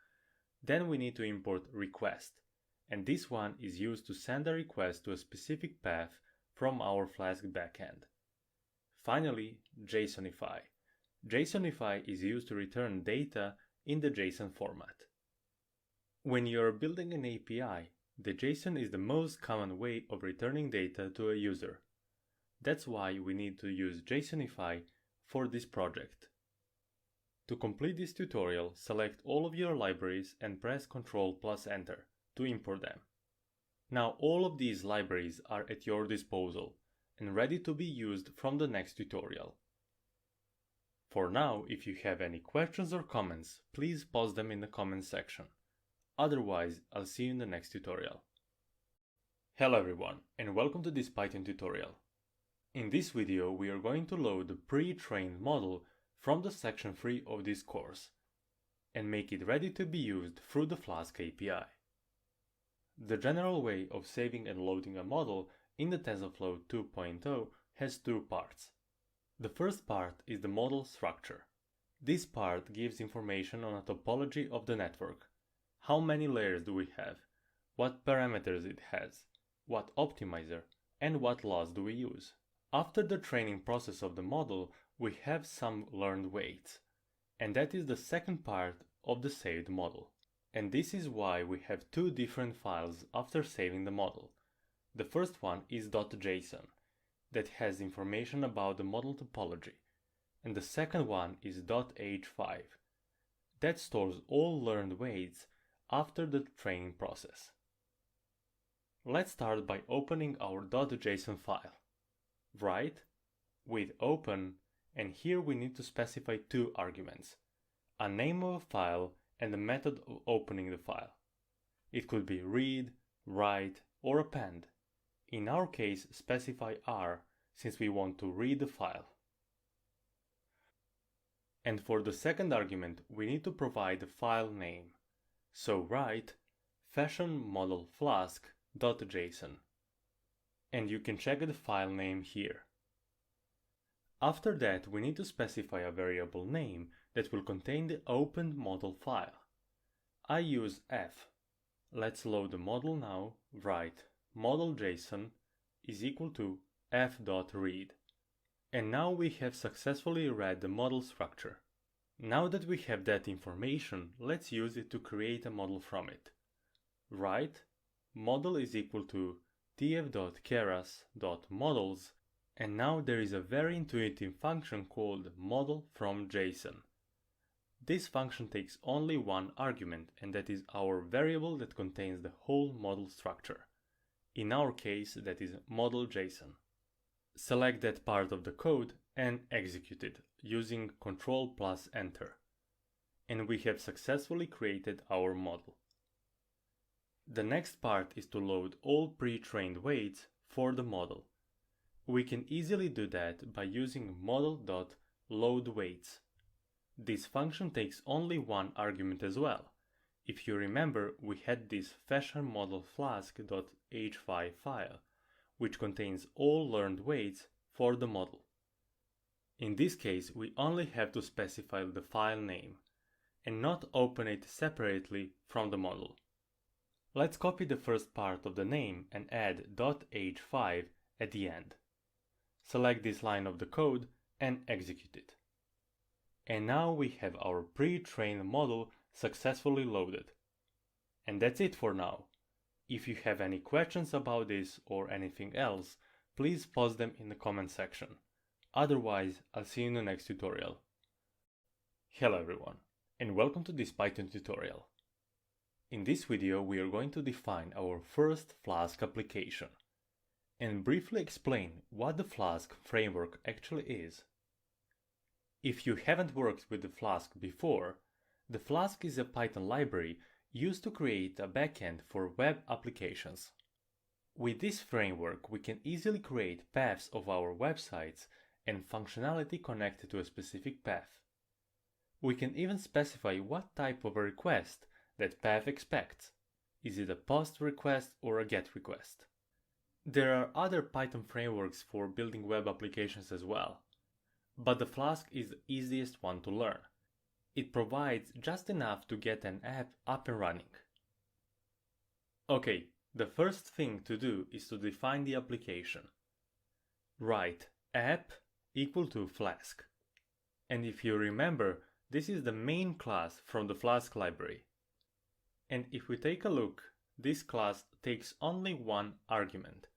Then we need to import request, and this one is used to send a request to a specific path from our Flask backend. Finally, JSONify. JSONify is used to return data in the JSON format. When you are building an API, the JSON is the most common way of returning data to a user. That's why we need to use JSONify for this project. To complete this tutorial, select all of your libraries and press Ctrl+Enter to import them. Now all of these libraries are at your disposal and ready to be used from the next tutorial. For now, if you have any questions or comments, please post them in the comment section. Otherwise, I'll see you in the next tutorial. Hello everyone, and welcome to this Python tutorial. In this video, we are going to load the pre-trained model from the section 3 of this course and make it ready to be used through the Flask API. The general way of saving and loading a model in the TensorFlow 2.0 has 2 parts. The first part is the model structure. This part gives information on a topology of the network. How many layers do we have? What parameters it has? What optimizer? And what laws do we use? After the training process of the model, we have some learned weights. And that is the second part of the saved model. And this is why we have two different files after saving the model. The first one is .json that has information about the model topology. And the second one is .h5 that stores all learned weights after the training process. Let's start by opening our .json file. Write with open, and here we need to specify two arguments, a name of a file and the method of opening the file. It could be read, write, or append. In our case, specify R since we want to read the file. And for the second argument, we need to provide the file name. So write fashion model flask.json. And you can check the file name here. After that, we need to specify a variable name that will contain the opened model file. I use f. Let's load the model now. Write model.json is equal to f.read. And now we have successfully read the model structure. Now that we have that information, let's use it to create a model from it. Write model is equal to tf.keras.models, and now there is a very intuitive function called model from JSON. This function takes only one argument, and that is our variable that contains the whole model structure. In our case, that is model.json. Select that part of the code and execute it using Ctrl+Enter. And we have successfully created our model. The next part is to load all pre-trained weights for the model. We can easily do that by using model.loadWeights. This function takes only one argument as well. If you remember, we had this fashion model flask.h5 file, which contains all learned weights for the model. In this case, we only have to specify the file name and not open it separately from the model. Let's copy the first part of the name and add .h5 at the end. Select this line of the code and execute it. And now we have our pre-trained model successfully loaded. And that's it for now. If you have any questions about this or anything else, please post them in the comment section. Otherwise, I'll see you in the next tutorial. Hello everyone, and welcome to this Python tutorial. In this video, we are going to define our first Flask application and briefly explain what the Flask framework actually is. If you haven't worked with the Flask before, the Flask is a Python library used to create a backend for web applications. With this framework, we can easily create paths of our websites and functionality connected to a specific path. We can even specify what type of a request that path expects. Is it a POST request or a GET request? There are other Python frameworks for building web applications as well, but the Flask is the easiest one to learn. It provides just enough to get an app up and running. Okay, the first thing to do is to define the application. Write app equal to Flask. And if you remember, this is the main class from the Flask library. And if we take a look, this class takes only one argument,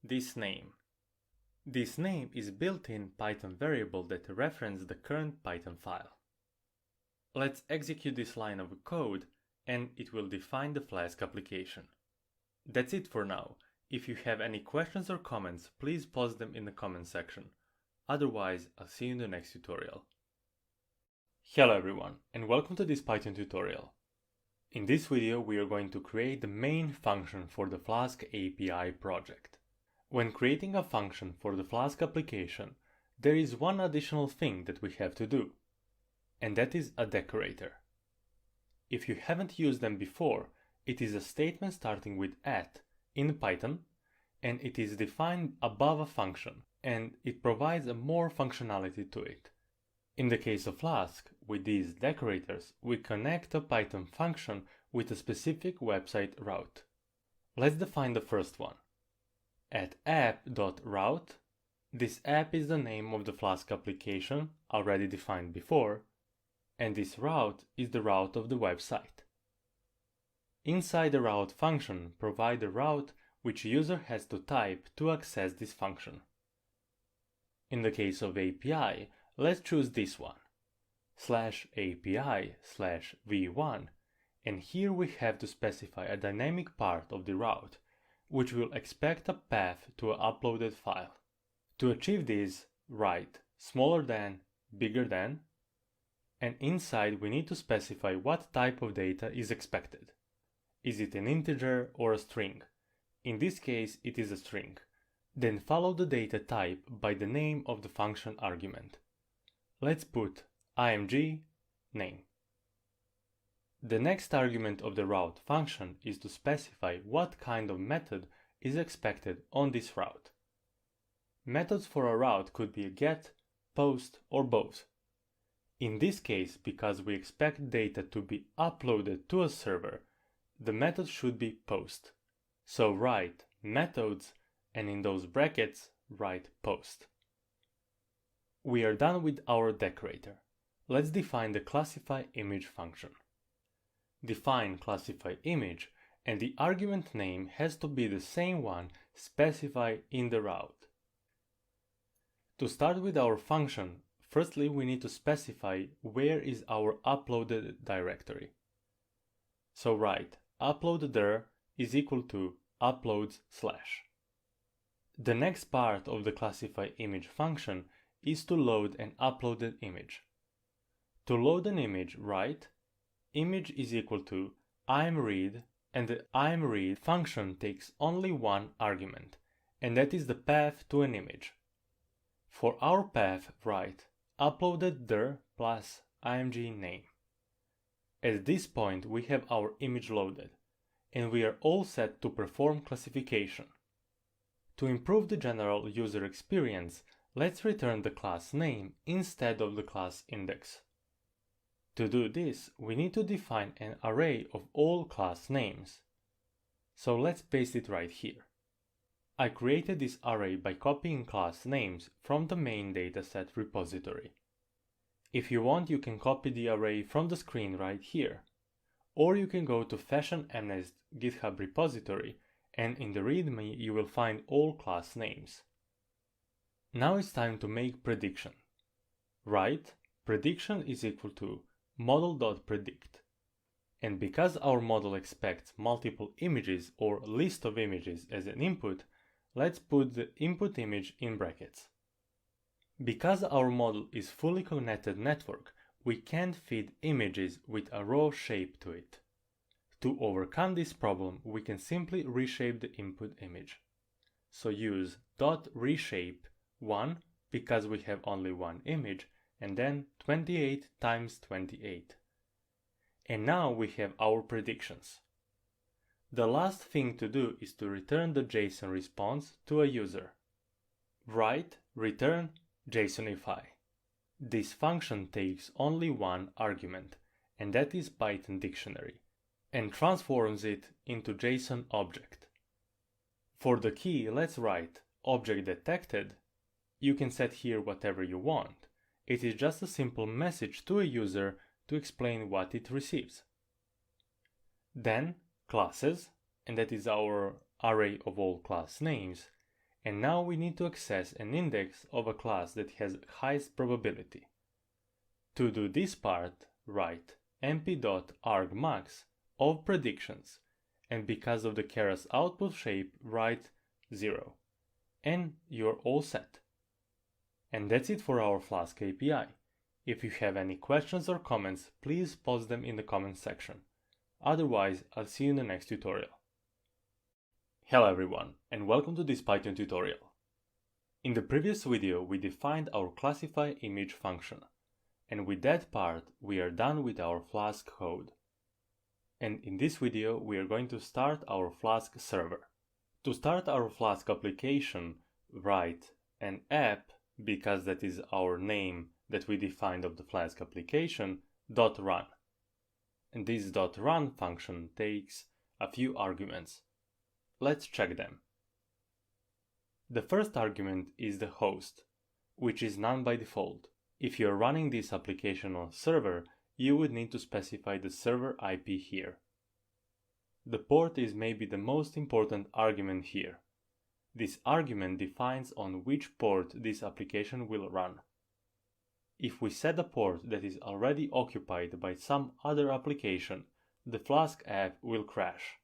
this name. This name is built-in Python variable that references the current Python file. Let's execute this line of code and it will define the Flask application. That's it for now. If you have any questions or comments, please post them in the comment section. Otherwise, I'll see you in the next tutorial. Hello everyone, and welcome to this Python tutorial. In this video, we are going to create the main function for the Flask API project. When creating a function for the Flask application, there is one additional thing that we have to do, and that is a decorator. If you haven't used them before, it is a statement starting with @ in Python, and it is defined above a function. and it provides a more functionality to it. In the case of Flask, with these decorators, we connect a Python function with a specific website route. Let's define the first one. At app.route, this app is the name of the Flask application already defined before, and this route is the route of the website. Inside the route function, provide a route which user has to type to access this function. In the case of API, let's choose this one, /API/v1, and here we have to specify a dynamic part of the route, which will expect a path to an uploaded file. To achieve this, write smaller than, bigger than, and inside we need to specify what type of data is expected. Is it an integer or a string? In this case, it is a string. Then follow the data type by the name of the function argument. Let's put img name. The next argument of the route function is to specify what kind of method is expected on this route. Methods for a route could be a get, post, or both. In this case, because we expect data to be uploaded to a server, the method should be post. So write methods and in those brackets write post. We are done with our decorator. Let's define the classify image function. Define classify image and the argument name has to be the same one specified in the route. To start with our function, firstly we need to specify where is our uploaded directory. So write uploaded is equal to uploads/. The next part of the classify image function is to load an uploaded image. To load an image, write image is equal to imread, and the imread function takes only one argument, and that is the path to an image. For our path, write uploaded dir plus img name. At this point, we have our image loaded, and we are all set to perform classification. To improve the general user experience, let's return the class name instead of the class index. To do this, we need to define an array of all class names. So let's paste it right here. I created this array by copying class names from the main dataset repository. If you want, you can copy the array from the screen right here. Or you can go to FashionMNest's GitHub repository and in the README you will find all class names. Now it's time to make prediction. Write prediction is equal to model.predict. And because our model expects multiple images or list of images as an input, let's put the input image in brackets. Because our model is fully connected network, we can't feed images with a raw shape to it. To overcome this problem, we can simply reshape the input image. So use .reshape1 because we have only one image, and then 28 times 28. And now we have our predictions. The last thing to do is to return the JSON response to a user. Write return JSONify. This function takes only one argument, and that is Python dictionary, and transforms it into JSON object. For the key, let's write object detected. You can set here whatever you want. It is just a simple message to a user to explain what it receives. Then classes, and that is our array of all class names. And now we need to access an index of a class that has highest probability. To do this part, write mp.argmax of predictions, and because of the Keras output shape, write 0. And you're all set. And that's it for our Flask API. If you have any questions or comments, please post them in the comments section. Otherwise, I'll see you in the next tutorial. Hello everyone, and welcome to this Python tutorial. In the previous video, we defined our classify image function, and with that part, we are done with our Flask code. And in this video, we are going to start our Flask server. To start our Flask application, write and app, because that is our name that we defined of the Flask application, .run. And this .run function takes a few arguments. Let's check them. The first argument is the host, which is none by default. If you're running this application on a server, you would need to specify the server IP here. The port is maybe the most important argument here. This argument defines on which port this application will run. If we set a port that is already occupied by some other application, the Flask app will crash.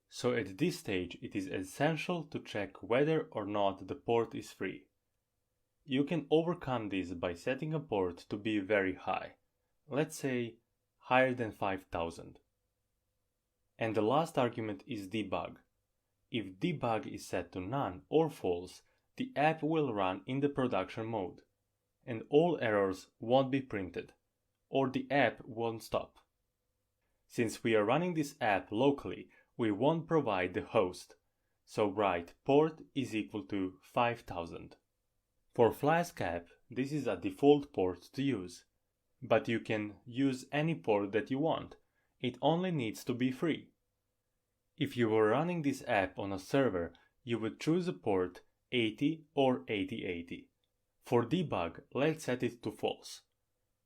So at this stage, it is essential to check whether or not the port is free. You can overcome this by setting a port to be very high, let's say higher than 5000. And the last argument is debug. If debug is set to none or false, the app will run in the production mode, and all errors won't be printed, or the app won't stop. Since we are running this app locally, we won't provide the host, so write port is equal to 5000. For Flask app, this is a default port to use, but you can use any port that you want. It only needs to be free. If you were running this app on a server, you would choose a port 80 or 8080. For debug, let's set it to false,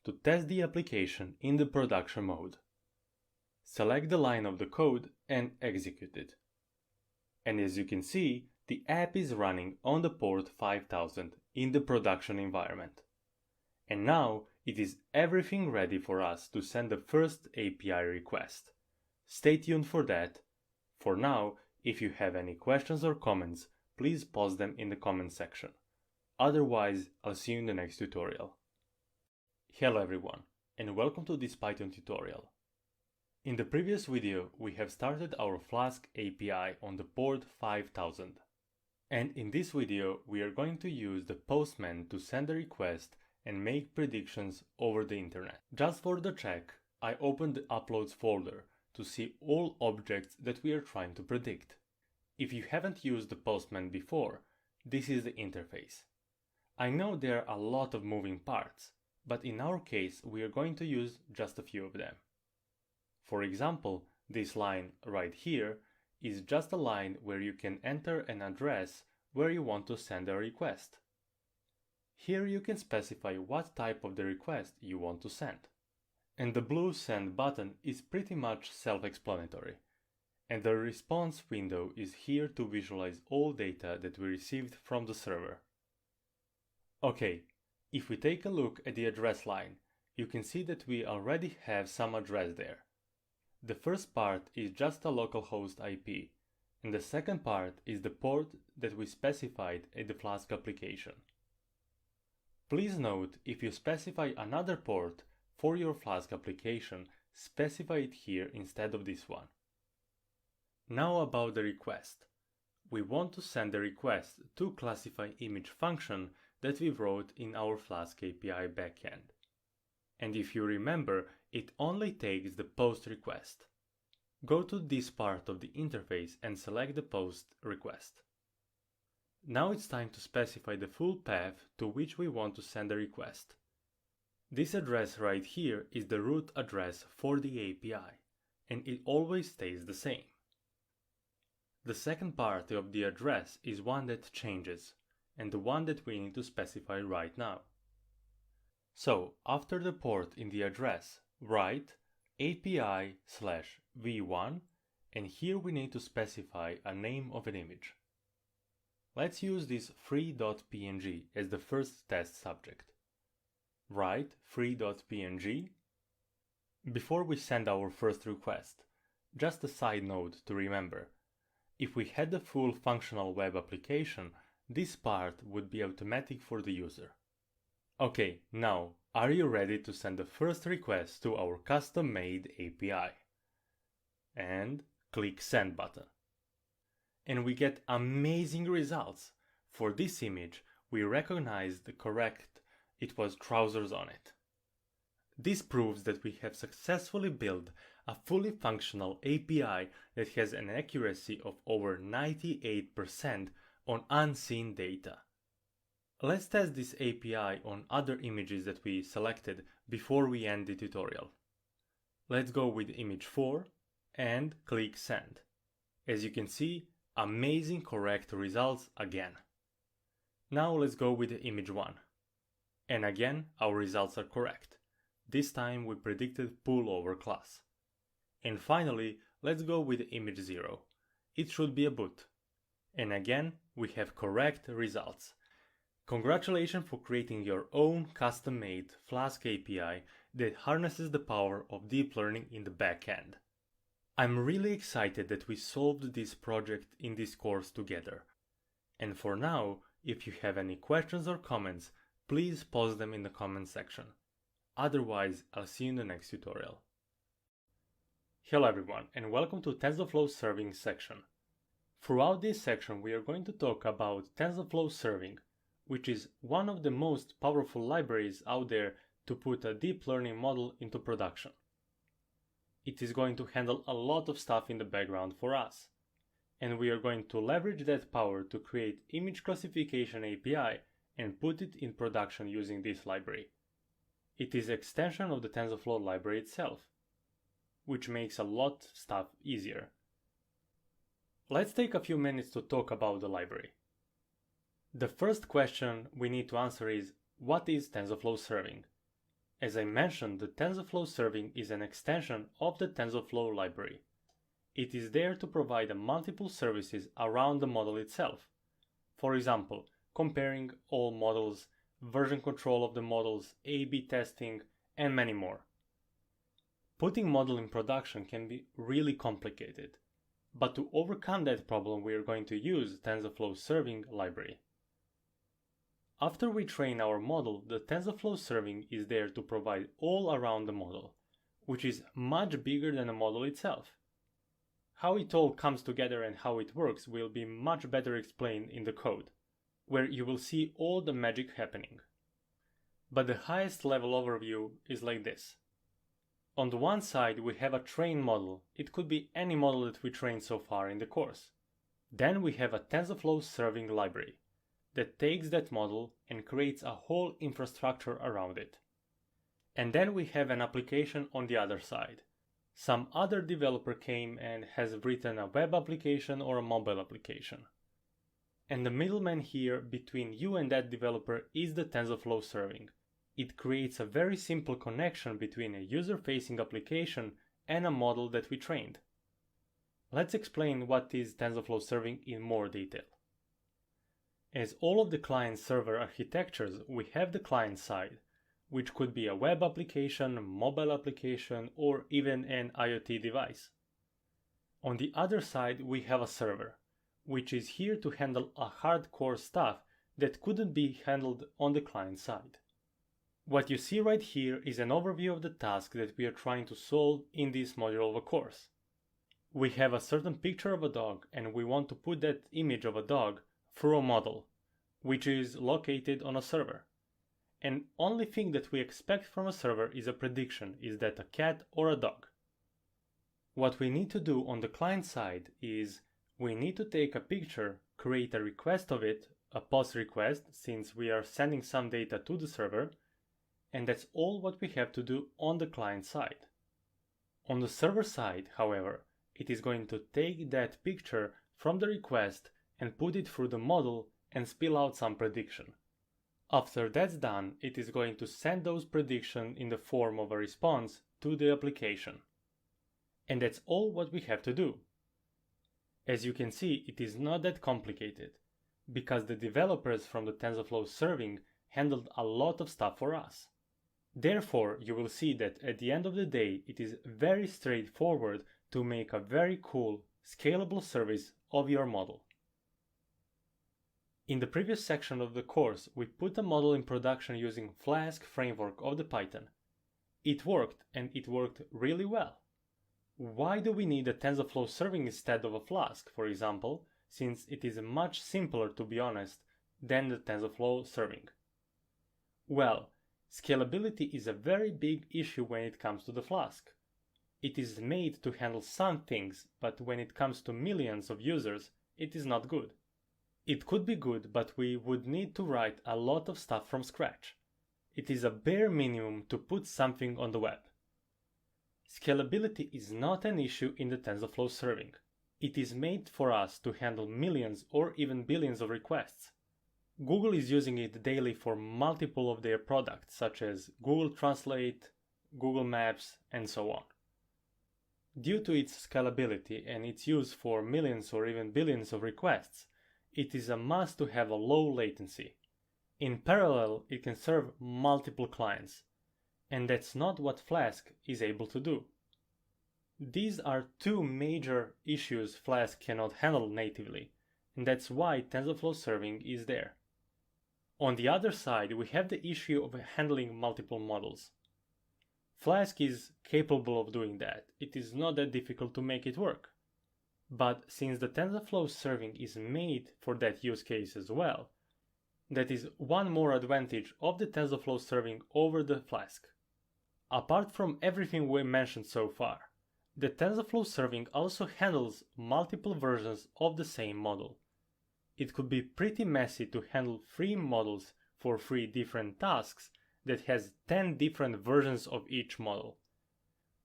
to test the application in the production mode. Select the line of the code and execute it. And as you can see, the app is running on the port 5000 in the production environment. And now it is everything ready for us to send the first API request. Stay tuned for that. For now, if you have any questions or comments, please post them in the comment section. Otherwise, I'll see you in the next tutorial. Hello everyone, and welcome to this Python tutorial. In the previous video, we have started our Flask API on the port 5000. And in this video, we are going to use the Postman to send a request and make predictions over the internet. Just for the check, I opened the Uploads folder to see all objects that we are trying to predict. If you haven't used the Postman before, this is the interface. I know there are a lot of moving parts, but in our case, we are going to use just a few of them. For example, this line right here is just a line where you can enter an address where you want to send a request. Here you can specify what type of the request you want to send. And the blue send button is pretty much self-explanatory. And the response window is here to visualize all data that we received from the server. Okay, if we take a look at the address line, you can see that we already have some address there. The first part is just a localhost IP, and the second part is the port that we specified in the Flask application. Please note, if you specify another port for your Flask application, specify it here instead of this one. Now about the request. We want to send the request to classify image function that we wrote in our Flask API backend. And if you remember, it only takes the post request. Go to this part of the interface and select the post request. Now it's time to specify the full path to which we want to send the request. This address right here is the root address for the API, and it always stays the same. The second part of the address is one that changes, and the one that we need to specify right now. So, after the port in the address, write API/v1, and here we need to specify a name of an image. Let's use this free.png as the first test subject. Write free.png. Before we send our first request, just a side note to remember. If we had the full functional web application, this part would be automatic for the user. Okay, now, are you ready to send the first request to our custom-made API? And click Send button. And we get amazing results. For this image, we recognize the correct, it was trousers on it. This proves that we have successfully built a fully functional API that has an accuracy of over 98% on unseen data. Let's test this API on other images that we selected before we end the tutorial. Let's go with image 4 and click send. As you can see, amazing correct results again. Now let's go with image 1. And again, our results are correct. This time we predicted pullover class. And finally, let's go with image 0. It should be a boot. And again, we have correct results. Congratulations for creating your own custom-made Flask API that harnesses the power of deep learning in the back end. I'm really excited that we solved this project in this course together. And for now, if you have any questions or comments, please post them in the comment section. Otherwise, I'll see you in the next tutorial. Hello everyone, and welcome to TensorFlow Serving section. Throughout this section, we are going to talk about TensorFlow Serving, which is one of the most powerful libraries out there to put a deep learning model into production. It is going to handle a lot of stuff in the background for us, and we are going to leverage that power to create image classification API and put it in production using this library. It is an extension of the TensorFlow library itself, which makes a lot of stuff easier. Let's take a few minutes to talk about the library. The first question we need to answer is, what is TensorFlow Serving? As I mentioned, the TensorFlow Serving is an extension of the TensorFlow library. It is there to provide multiple services around the model itself. For example, comparing all models, version control of the models, A/B testing, and many more. Putting model in production can be really complicated, but to overcome that problem we are going to use TensorFlow Serving library. After we train our model, the TensorFlow Serving is there to provide all around the model, which is much bigger than the model itself. How it all comes together and how it works will be much better explained in the code, where you will see all the magic happening. But the highest level overview is like this. On the one side we have a trained model. It could be any model that we trained so far in the course. Then we have a TensorFlow Serving library that takes that model and creates a whole infrastructure around it. And then we have an application on the other side. Some other developer came and has written a web application or a mobile application. And the middleman here between you and that developer is the TensorFlow Serving. It creates a very simple connection between a user-facing application and a model that we trained. Let's explain what is TensorFlow Serving in more detail. As all of the client-server architectures, we have the client side, which could be a web application, mobile application, or even an IoT device. On the other side, we have a server, which is here to handle a hardcore stuff that couldn't be handled on the client side. What you see right here is an overview of the task that we are trying to solve in this module of a course. We have a certain picture of a dog and we want to put that image of a dog through a model, which is located on a server. And only thing that we expect from a server is a prediction, is that a cat or a dog. What we need to do on the client side is we need to take a picture, create a request of it, a post request, since we are sending some data to the server, and that's all what we have to do on the client side. On the server side, however, it is going to take that picture from the request and put it through the model and spill out some prediction. After that's done, it is going to send those predictions in the form of a response to the application. And that's all what we have to do. As you can see, it is not that complicated, because the developers from the TensorFlow Serving handled a lot of stuff for us. Therefore, you will see that at the end of the day, it is very straightforward to make a very cool, scalable service of your model. In the previous section of the course, we put a model in production using Flask framework of the Python. It worked, and it worked really well. Why do we need a TensorFlow Serving instead of a Flask, for example, since it is much simpler, to be honest, than the TensorFlow Serving? Well, scalability is a very big issue when it comes to the Flask. It is made to handle some things, but when it comes to millions of users, it is not good. It could be good, but we would need to write a lot of stuff from scratch. It is a bare minimum to put something on the web. Scalability is not an issue in the TensorFlow serving. It is made for us to handle millions or even billions of requests. Google is using it daily for multiple of their products, such as Google Translate, Google Maps, and so on. Due to its scalability and its use for millions or even billions of requests, it is a must to have a low latency. In parallel, it can serve multiple clients, and that's not what Flask is able to do. These are two major issues Flask cannot handle natively, and that's why TensorFlow serving is there. On the other side, we have the issue of handling multiple models. Flask is capable of doing that. It is not that difficult to make it work. But since the TensorFlow serving is made for that use case as well, that is one more advantage of the TensorFlow serving over the Flask. Apart from everything we mentioned so far, the TensorFlow serving also handles multiple versions of the same model. It could be pretty messy to handle 3 models for 3 different tasks that has 10 different versions of each model.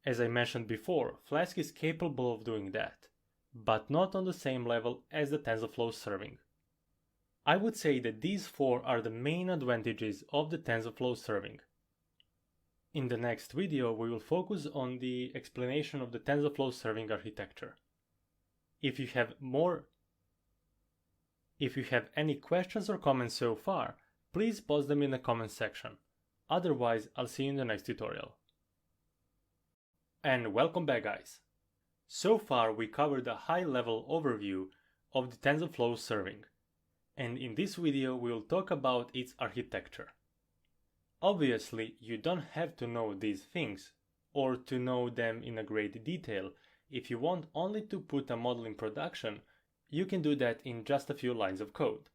As I mentioned before, Flask is capable of doing that, but not on the same level as the TensorFlow serving. I would say that these 4 are the main advantages of the TensorFlow serving. In the next video, we will focus on the explanation of the TensorFlow serving architecture. If you have any questions or comments so far, please post them in the comments section. Otherwise, I'll see you in the next tutorial. And welcome back, guys. So far, we covered a high-level overview of the TensorFlow serving, and in this video, we will talk about its architecture. Obviously, you don't have to know these things, or to know them in a great detail. If you want only to put a model in production, you can do that in just a few lines of code.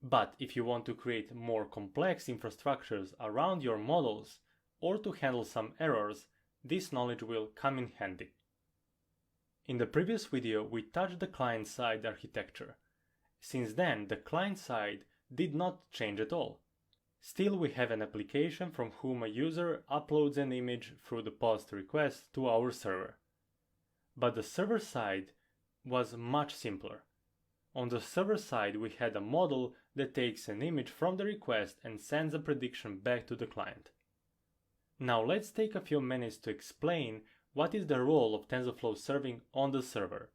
But if you want to create more complex infrastructures around your models, or to handle some errors, this knowledge will come in handy. In the previous video, we touched the client-side architecture. Since then, the client side did not change at all. Still, we have an application from whom a user uploads an image through the POST request to our server. But the server side was much simpler. On the server side, we had a model that takes an image from the request and sends a prediction back to the client. Now let's take a few minutes to explain what is the role of TensorFlow serving on the server.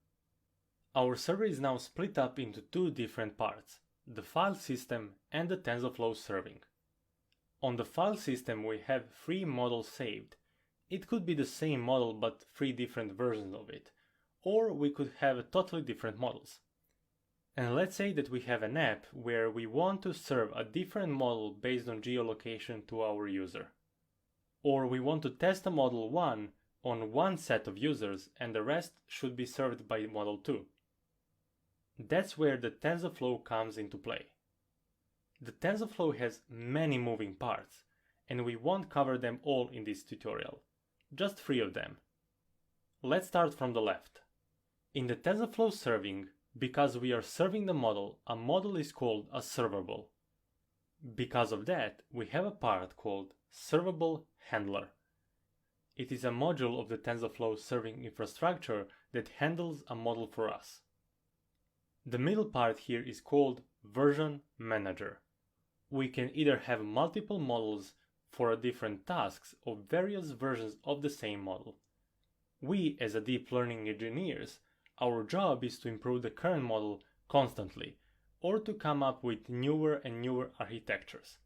Our server is now split up into 2 different parts, the file system and the TensorFlow serving. On the file system, we have 3 models saved. It could be the same model but 3 different versions of it, or we could have totally different models. And let's say that we have an app where we want to serve a different model based on geolocation to our user. Or we want to test a model 1 on one set of users and the rest should be served by model 2. That's where the TensorFlow comes into play. The TensorFlow has many moving parts, and we won't cover them all in this tutorial, just 3 of them. Let's start from the left. In the TensorFlow serving, because we are serving the model, a model is called a servable. Because of that, we have a part called servable handler. It is a module of the TensorFlow serving infrastructure that handles a model for us. The middle part here is called version manager. We can either have multiple models for different tasks or various versions of the same model. We, as a deep learning engineers, our job is to improve the current model constantly, or to come up with newer and newer architectures.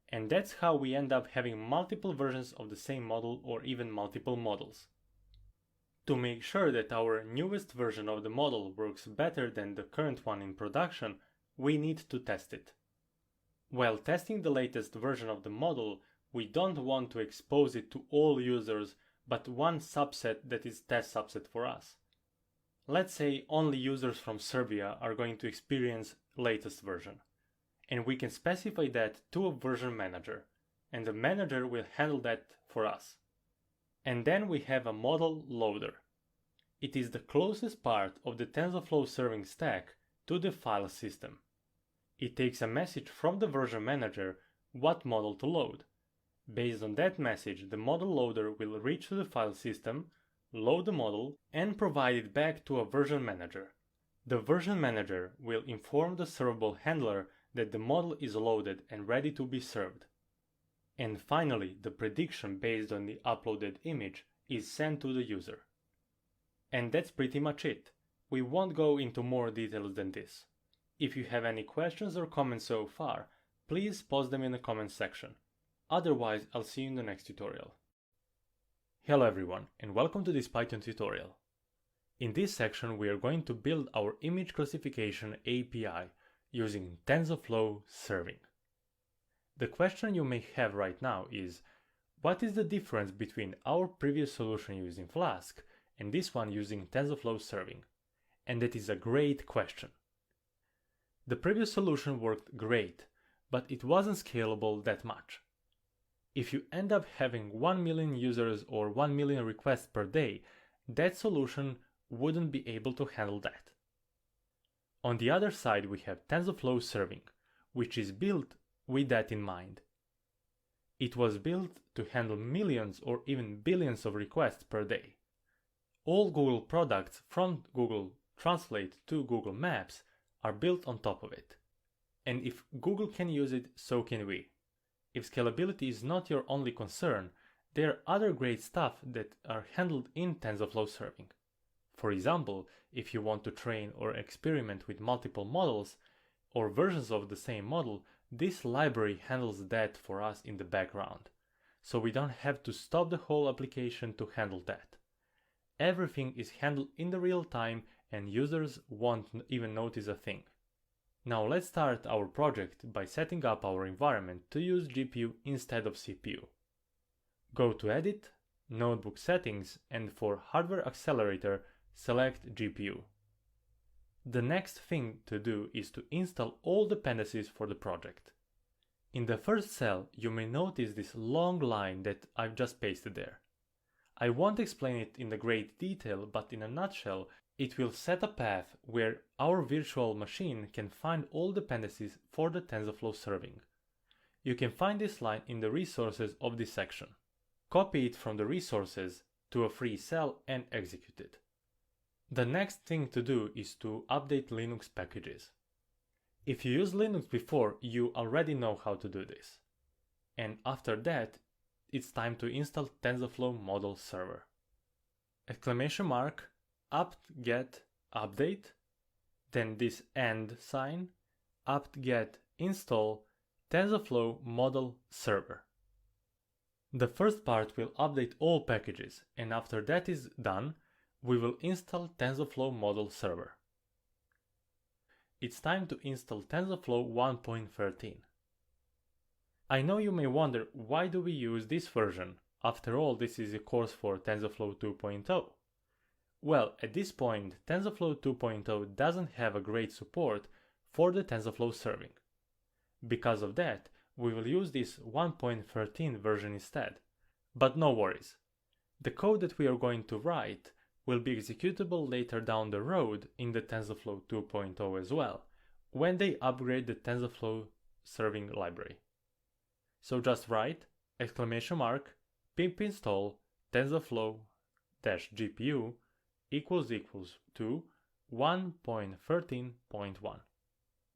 And that's how we end up having multiple versions of the same model or even multiple models. To make sure that our newest version of the model works better than the current one in production, we need to test it. While testing the latest version of the model, we don't want to expose it to all users, but one subset that is test subset for us. Let's say only users from Serbia are going to experience latest version, and we can specify that to a version manager, and the manager will handle that for us. And then we have a model loader. It is the closest part of the TensorFlow serving stack to the file system. It takes a message from the version manager what model to load. Based on that message, the model loader will reach to the file system, load the model, and provide it back to a version manager. The version manager will inform the servable handler that the model is loaded and ready to be served. And finally, the prediction based on the uploaded image is sent to the user. And that's pretty much it. We won't go into more details than this. If you have any questions or comments so far, please post them in the comments section. Otherwise, I'll see you in the next tutorial. Hello everyone, and welcome to this Python tutorial. In this section, we are going to build our image classification API using TensorFlow serving. The question you may have right now is, what is the difference between our previous solution using Flask and this one using TensorFlow serving? And that is a great question. The previous solution worked great, but it wasn't scalable that much. If you end up having 1 million users or 1 million requests per day, that solution wouldn't be able to handle that. On the other side, we have TensorFlow serving, which is built with that in mind. It was built to handle millions or even billions of requests per day. All Google products from Google Translate to Google Maps are built on top of it. And if Google can use it, so can we. If scalability is not your only concern, there are other great stuff that are handled in TensorFlow serving. For example, if you want to train or experiment with multiple models or versions of the same model, this library handles that for us in the background. So we don't have to stop the whole application to handle that. Everything is handled in the real time and users won't even notice a thing. Now let's start our project by setting up our environment to use GPU instead of CPU. Go to Edit, Notebook Settings, and for Hardware Accelerator, select GPU. The next thing to do is to install all dependencies for the project. In the first cell, you may notice this long line that I've just pasted there. I won't explain it in the great detail, but in a nutshell, it will set a path where our virtual machine can find all dependencies for the TensorFlow serving. You can find this line in the resources of this section. Copy it from the resources to a free cell and execute it. The next thing to do is to update Linux packages. If you used Linux before, you already know how to do this. And after that, it's time to install TensorFlow model server. Exclamation mark, apt-get update, then this and sign, apt-get install TensorFlow model server. The first part will update all packages, and after that is done, we will install TensorFlow model server. It's time to install TensorFlow 1.13. I know you may wonder, why do we use this version? After all, this is a course for TensorFlow 2.0. Well, at this point, TensorFlow 2.0 doesn't have a great support for the TensorFlow serving. Because of that, we will use this 1.13 version instead. But no worries. The code that we are going to write will be executable later down the road in the TensorFlow 2.0 as well, when they upgrade the TensorFlow serving library. So just write exclamation mark pip install TensorFlow-GPU equals to 1.13.1.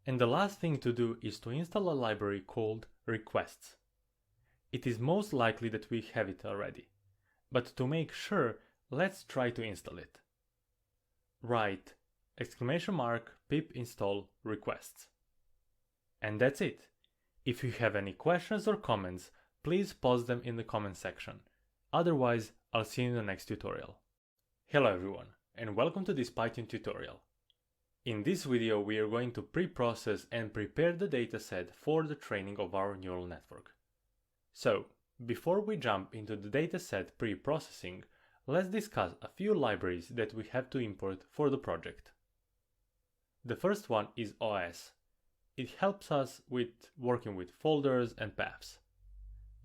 And the last thing to do is to install a library called requests. It is most likely that we have it already, but to make sure, let's try to install it. Write exclamation mark pip install requests. And that's it. If you have any questions or comments, please post them in the comment section. Otherwise, I'll see you in the next tutorial. Hello everyone, and welcome to this Python tutorial. In this video, we are going to pre-process and prepare the dataset for the training of our neural network. So, before we jump into the dataset pre-processing, let's discuss a few libraries that we have to import for the project. The first one is OS. It helps us with working with folders and paths.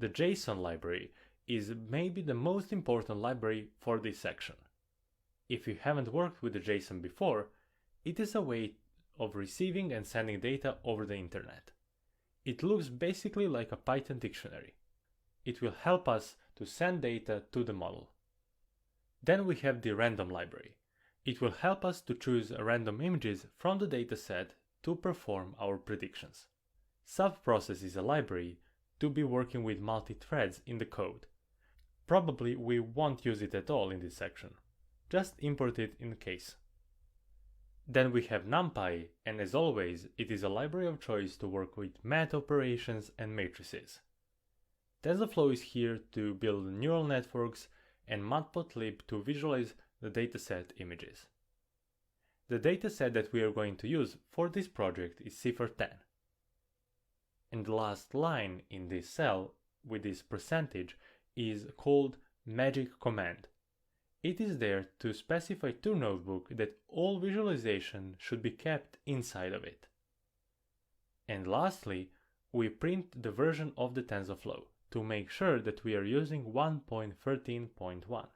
The JSON library is maybe the most important library for this section. If you haven't worked with the JSON before, it is a way of receiving and sending data over the internet. It looks basically like a Python dictionary. It will help us to send data to the model. Then we have the random library. It will help us to choose random images from the dataset to perform our predictions. Subprocess is a library to be working with multi-threads in the code. Probably we won't use it at all in this section. Just import it in case. Then we have NumPy, and as always, it is a library of choice to work with math operations and matrices. TensorFlow is here to build neural networks, and Matplotlib to visualize the dataset images. The dataset that we are going to use for this project is Cipher10. And the last line in this cell with this percentage is called magic command. It is there to specify to Notebook that all visualization should be kept inside of it. And lastly, we print the version of the TensorFlow to make sure that we are using 1.13.1.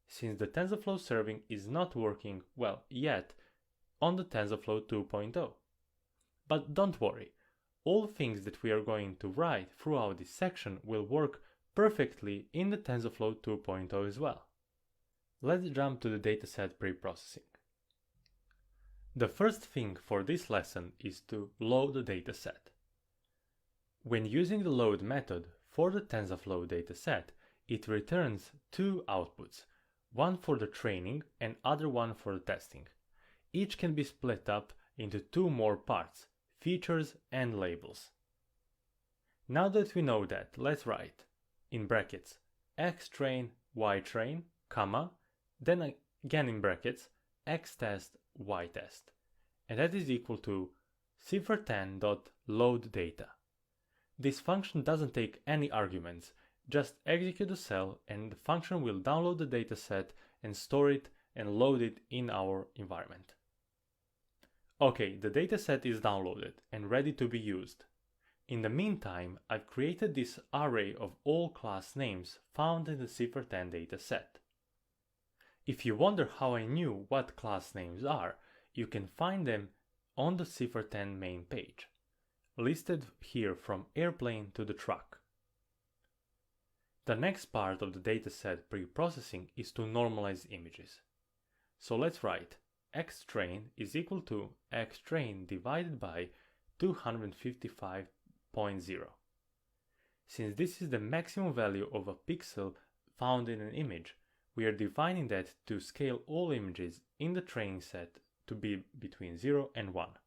Since the TensorFlow serving is not working well yet on the TensorFlow 2.0. But don't worry, all things that we are going to write throughout this section will work perfectly in the TensorFlow 2.0 as well. Let's jump to the dataset preprocessing. The first thing for this lesson is to load the dataset. When using the load method for the TensorFlow dataset, it returns two outputs, one for the training and other one for the testing. Each can be split up into two more parts, features and labels. Now that we know that, let's write, in brackets, xtrain, ytrain, comma, then again in brackets, xtest, ytest, and that is equal to cipher10.loadData. This function doesn't take any arguments, just execute the cell and the function will download the dataset and store it and load it in our environment. Okay, the dataset is downloaded and ready to be used. In the meantime, I've created this array of all class names found in the Cipher10 dataset. If you wonder how I knew what class names are, you can find them on the Cipher10 main page, listed here from airplane to the truck. The next part of the dataset preprocessing is to normalize images. So let's write xtrain is equal to xtrain divided by 255.0. Since this is the maximum value of a pixel found in an image, we are defining that to scale all images in the training set to be between 0 and 1.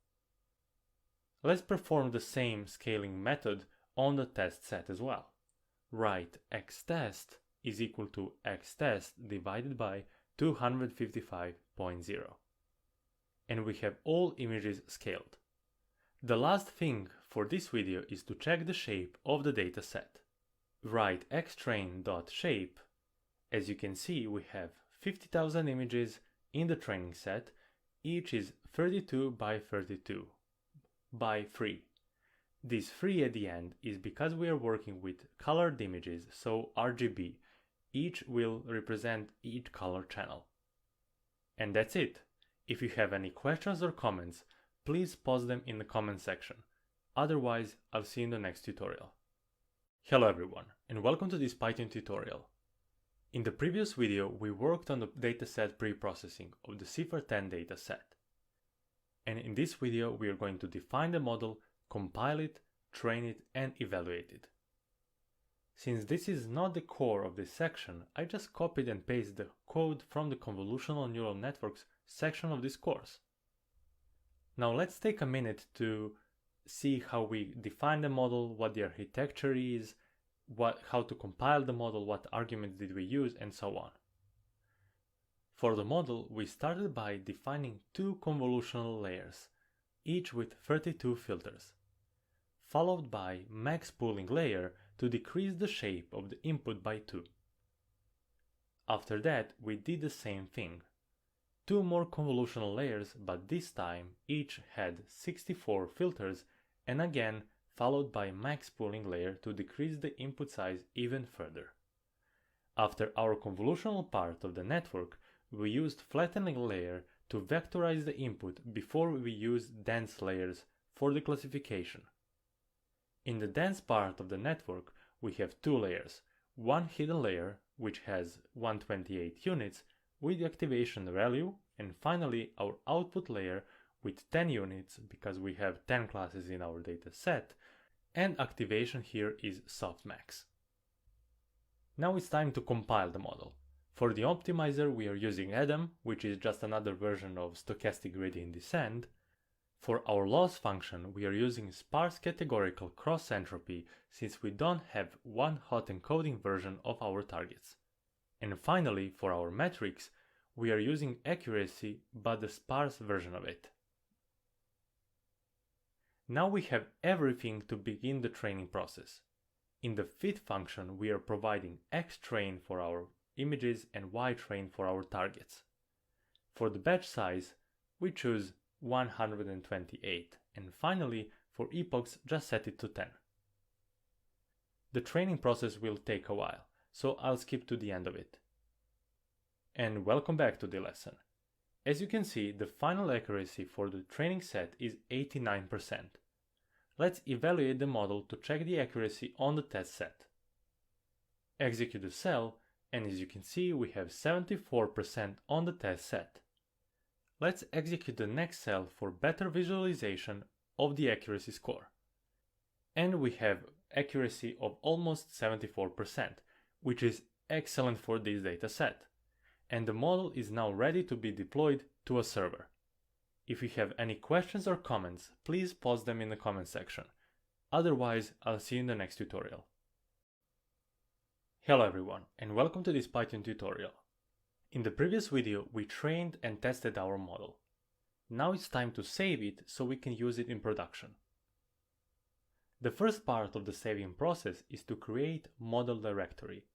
Let's perform the same scaling method on the test set as well. Write xtest is equal to xtest divided by 255.0. And we have all images scaled. The last thing for this video is to check the shape of the dataset. Write xtrain.shape. As you can see, we have 50,000 images in the training set. Each is 32 by 32 by 3. This 3 at the end is because we are working with colored images, so RGB. Each will represent each color channel. And that's it. If you have any questions or comments, please post them in the comment section. Otherwise, I'll see you in the next tutorial. Hello everyone, and welcome to this Python tutorial. In the previous video, we worked on the dataset preprocessing of the Cipher10 dataset. And in this video, we are going to define the model, compile it, train it, and evaluate it. Since this is not the core of this section, I just copied and pasted the code from the Convolutional Neural Networks section of this course. Now let's take a minute to see how we define the model, what the architecture is, how to compile the model, what arguments did we use, and so on. For the model, we started by defining two convolutional layers, each with 32 filters, followed by max pooling layer to decrease the shape of the input by 2. After that, we did the same thing. Two more convolutional layers, but this time each had 64 filters, and again followed by max pooling layer to decrease the input size even further. After our convolutional part of the network, we used flattening layer to vectorize the input before we use dense layers for the classification. In the dense part of the network, we have two layers, one hidden layer which has 128 units with the activation value, and finally our output layer with 10 units because we have 10 classes in our dataset, and activation here is softmax. Now it's time to compile the model. For the optimizer we are using Adam, which is just another version of stochastic gradient descent. For our loss function we are using sparse categorical cross entropy since we don't have one hot encoding version of our targets. And finally, for our metrics, we are using accuracy but the sparse version of it. Now we have everything to begin the training process. In the fit function we are providing xtrain for our images and ytrain for our targets. For the batch size, we choose 128, and finally for epochs just set it to 10. The training process will take a while, so I'll skip to the end of it. And welcome back to the lesson. As you can see, the final accuracy for the training set is 89%. Let's evaluate the model to check the accuracy on the test set. Execute the cell, and as you can see we have 74% on the test set. Let's execute the next cell for better visualization of the accuracy score. And we have accuracy of almost 74%, which is excellent for this dataset. And the model is now ready to be deployed to a server. If you have any questions or comments, please post them in the comment section. Otherwise, I'll see you in the next tutorial. Hello everyone, and welcome to this Python tutorial. In the previous video, we trained and tested our model. Now it's time to save it so we can use it in production. The first part of the saving process is to create model directory,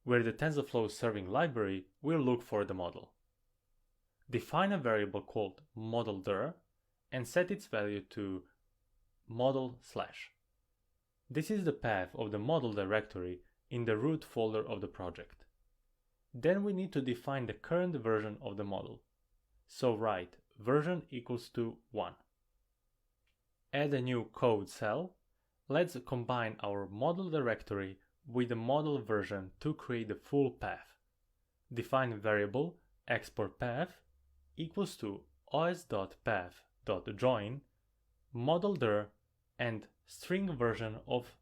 where the TensorFlow serving library will look for the model. Define a variable called model_dir and set its value to model/. This is the path of the model directory in the root folder of the project. Then we need to define the current version of the model. So write version equals to 1. Add a new code cell. Let's combine our model directory with the model version to create the full path. Define variable export path equals to os.path.join model_dir and string version of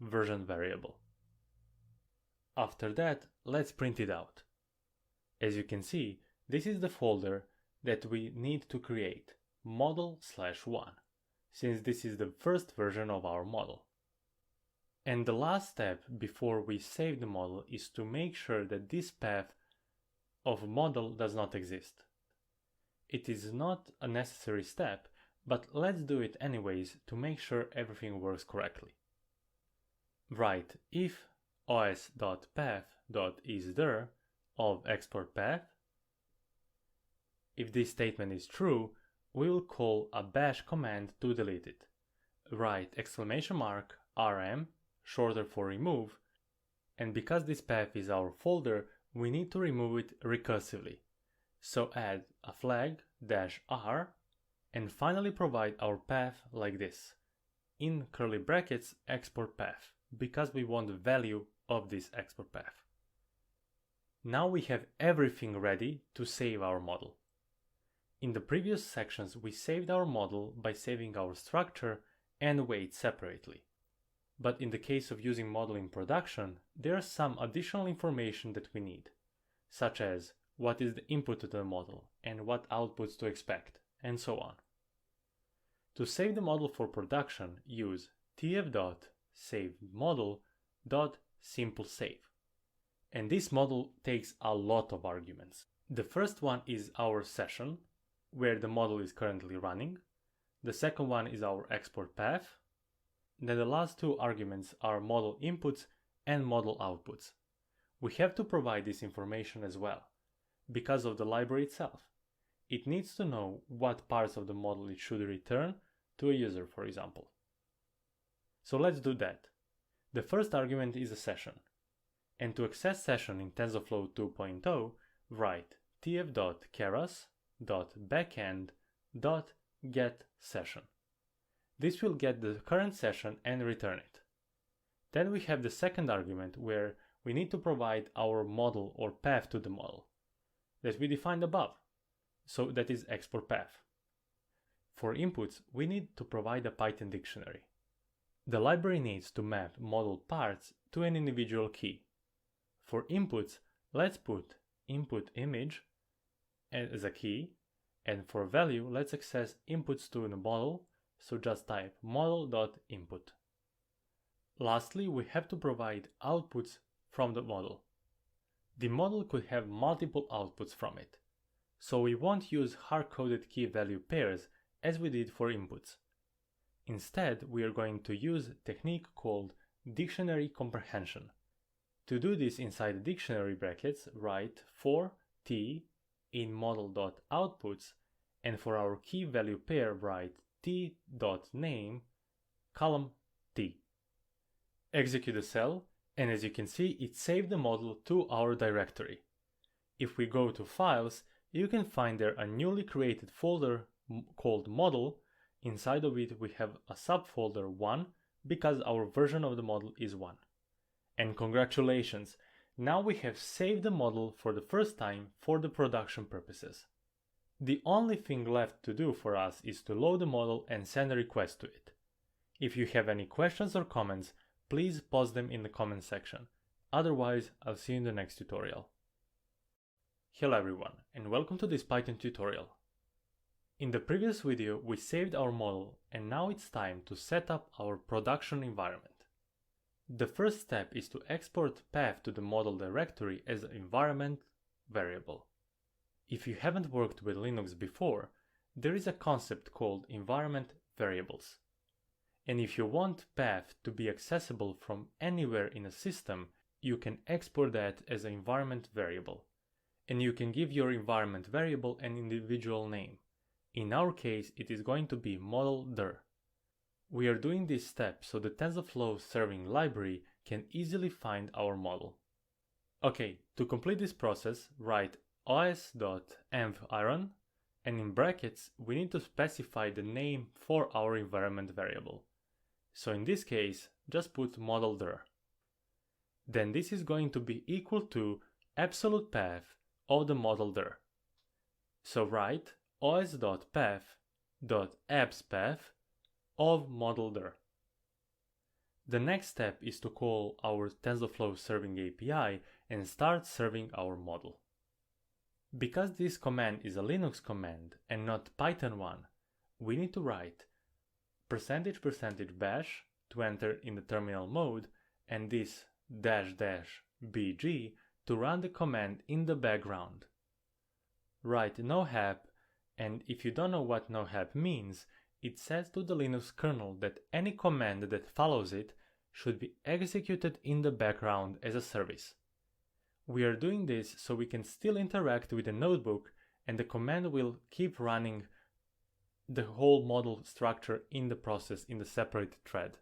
version variable. After that, let's print it out. As you can see, this is the folder that we need to create, model/1, since this is the first version of our model. And the last step before we save the model is to make sure that this path of model does not exist. It is not a necessary step, but let's do it anyways to make sure everything works correctly. Write if os.path.isDir of export path. If this statement is true, we will call a bash command to delete it. Write !rm, shorter for remove, and because this path is our folder, we need to remove it recursively. So add a flag -r and finally provide our path like this, in curly brackets export path, because we want the value of this export path. Now we have everything ready to save our model. In the previous sections we saved our model by saving our structure and weight separately. But in the case of using model in production, there is some additional information that we need, such as what is the input to the model and what outputs to expect, and so on. To save the model for production, use tf.saveModel.SimpleSave. And this model takes a lot of arguments. The first one is our session, where the model is currently running. The second one is our export path. Then the last two arguments are model inputs and model outputs. We have to provide this information as well, because of the library itself. It needs to know what parts of the model it should return to a user, for example. So let's do that. The first argument is a session. And to access session in TensorFlow 2.0, write tf.keras model.backend.getSession. This will get the current session and return it. Then we have the second argument where we need to provide our model or path to the model that we defined above. So that is export path. For inputs, we need to provide a Python dictionary. The library needs to map model parts to an individual key. For inputs, let's put input image as a key, and for value, let's access inputs to the model, so just type model.input. Lastly, we have to provide outputs from the model. The model could have multiple outputs from it, so we won't use hard-coded key-value pairs as we did for inputs. Instead, we are going to use a technique called dictionary comprehension. To do this inside the dictionary brackets, write for t in model.outputs, and for our key-value pair, write t.name column t. Execute the cell, and as you can see, it saved the model to our directory. If we go to Files, you can find there a newly created folder called Model. Inside of it we have a subfolder 1 because our version of the model is 1. And congratulations! Now we have saved the model for the first time for the production purposes. The only thing left to do for us is to load the model and send a request to it. If you have any questions or comments, please post them in the comment section. Otherwise, I'll see you in the next tutorial. Hello everyone, and welcome to this Python tutorial. In the previous video, we saved our model, and now it's time to set up our production environment. The first step is to export path to the model directory as an environment variable. If you haven't worked with Linux before, there is a concept called environment variables. And if you want path to be accessible from anywhere in a system, you can export that as an environment variable. And you can give your environment variable an individual name. In our case, it is going to be model.dir. We are doing this step so the TensorFlow serving library can easily find our model. Okay, to complete this process, write os.environ, and in brackets we need to specify the name for our environment variable. So in this case, just put model.dir. Then this is going to be equal to absolute path of the model.dir. So write os.path.abspath of model.dir. The next step is to call our TensorFlow serving API and start serving our model. Because this command is a Linux command and not Python one, we need to write %bash to enter in the terminal mode and this --bg to run the command in the background. Write nohap, and if you don't know what nohap means, it says to the Linux kernel that any command that follows it should be executed in the background as a service. We are doing this so we can still interact with the notebook and the command will keep running the whole model structure in the process in the separate thread.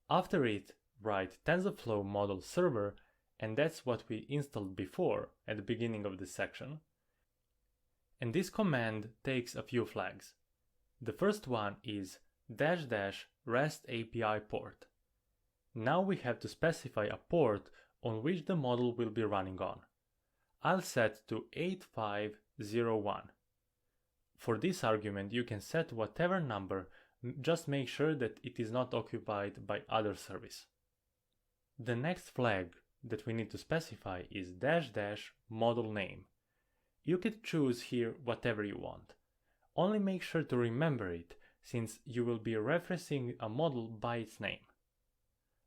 After it, write TensorFlow model server, and that's what we installed before at the beginning of this section. And this command takes a few flags. The first one is --REST API port. Now we have to specify a port on which the model will be running on. I'll set to 8501. For this argument, you can set whatever number, just make sure that it is not occupied by other service. The next flag that we need to specify is --model name. You could choose here whatever you want. Only make sure to remember it, since you will be referencing a model by its name.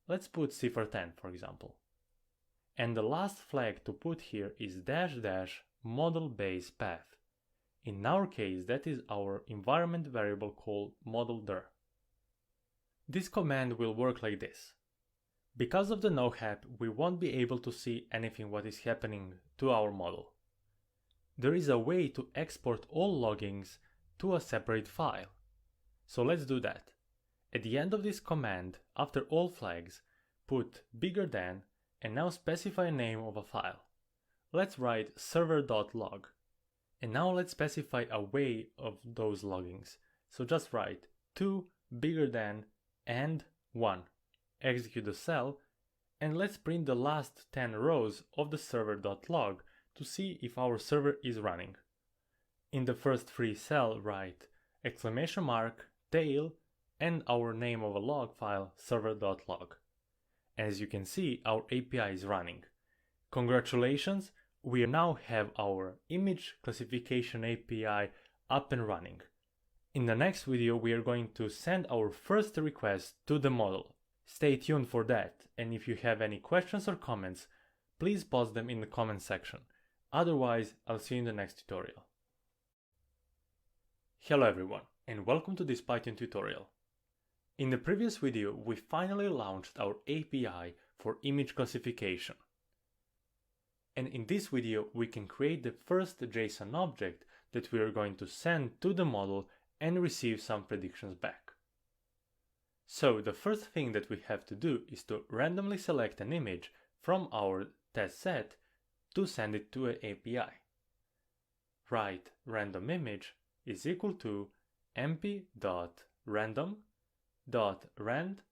Let's put cifr10 for example. And the last flag to put here is --model base path. In our case, that is our environment variable called model.dir. This command will work like this. Because of the nohap, we won't be able to see anything what is happening to our model. There is a way to export all loggings to a separate file. So let's do that. At the end of this command, after all flags, put bigger than and now specify a name of a file. Let's write server.log. And now let's specify a way of those loggings. So just write 2 bigger than and 1. Execute the cell, and let's print the last 10 rows of the server.log to see if our server is running. In the first free cell, write exclamation mark, tail, and our name of a log file, server.log. As you can see, our API is running. Congratulations, we now have our image classification API up and running. In the next video, we are going to send our first request to the model. Stay tuned for that, and if you have any questions or comments, please post them in the comment section. Otherwise, I'll see you in the next tutorial. Hello everyone, and welcome to this Python tutorial. In the previous video, we finally launched our API for image classification. And in this video, we can create the first JSON object that we are going to send to the model and receive some predictions back. So the first thing that we have to do is to randomly select an image from our test set to send it to an API. Write random image is equal to mp.random.rand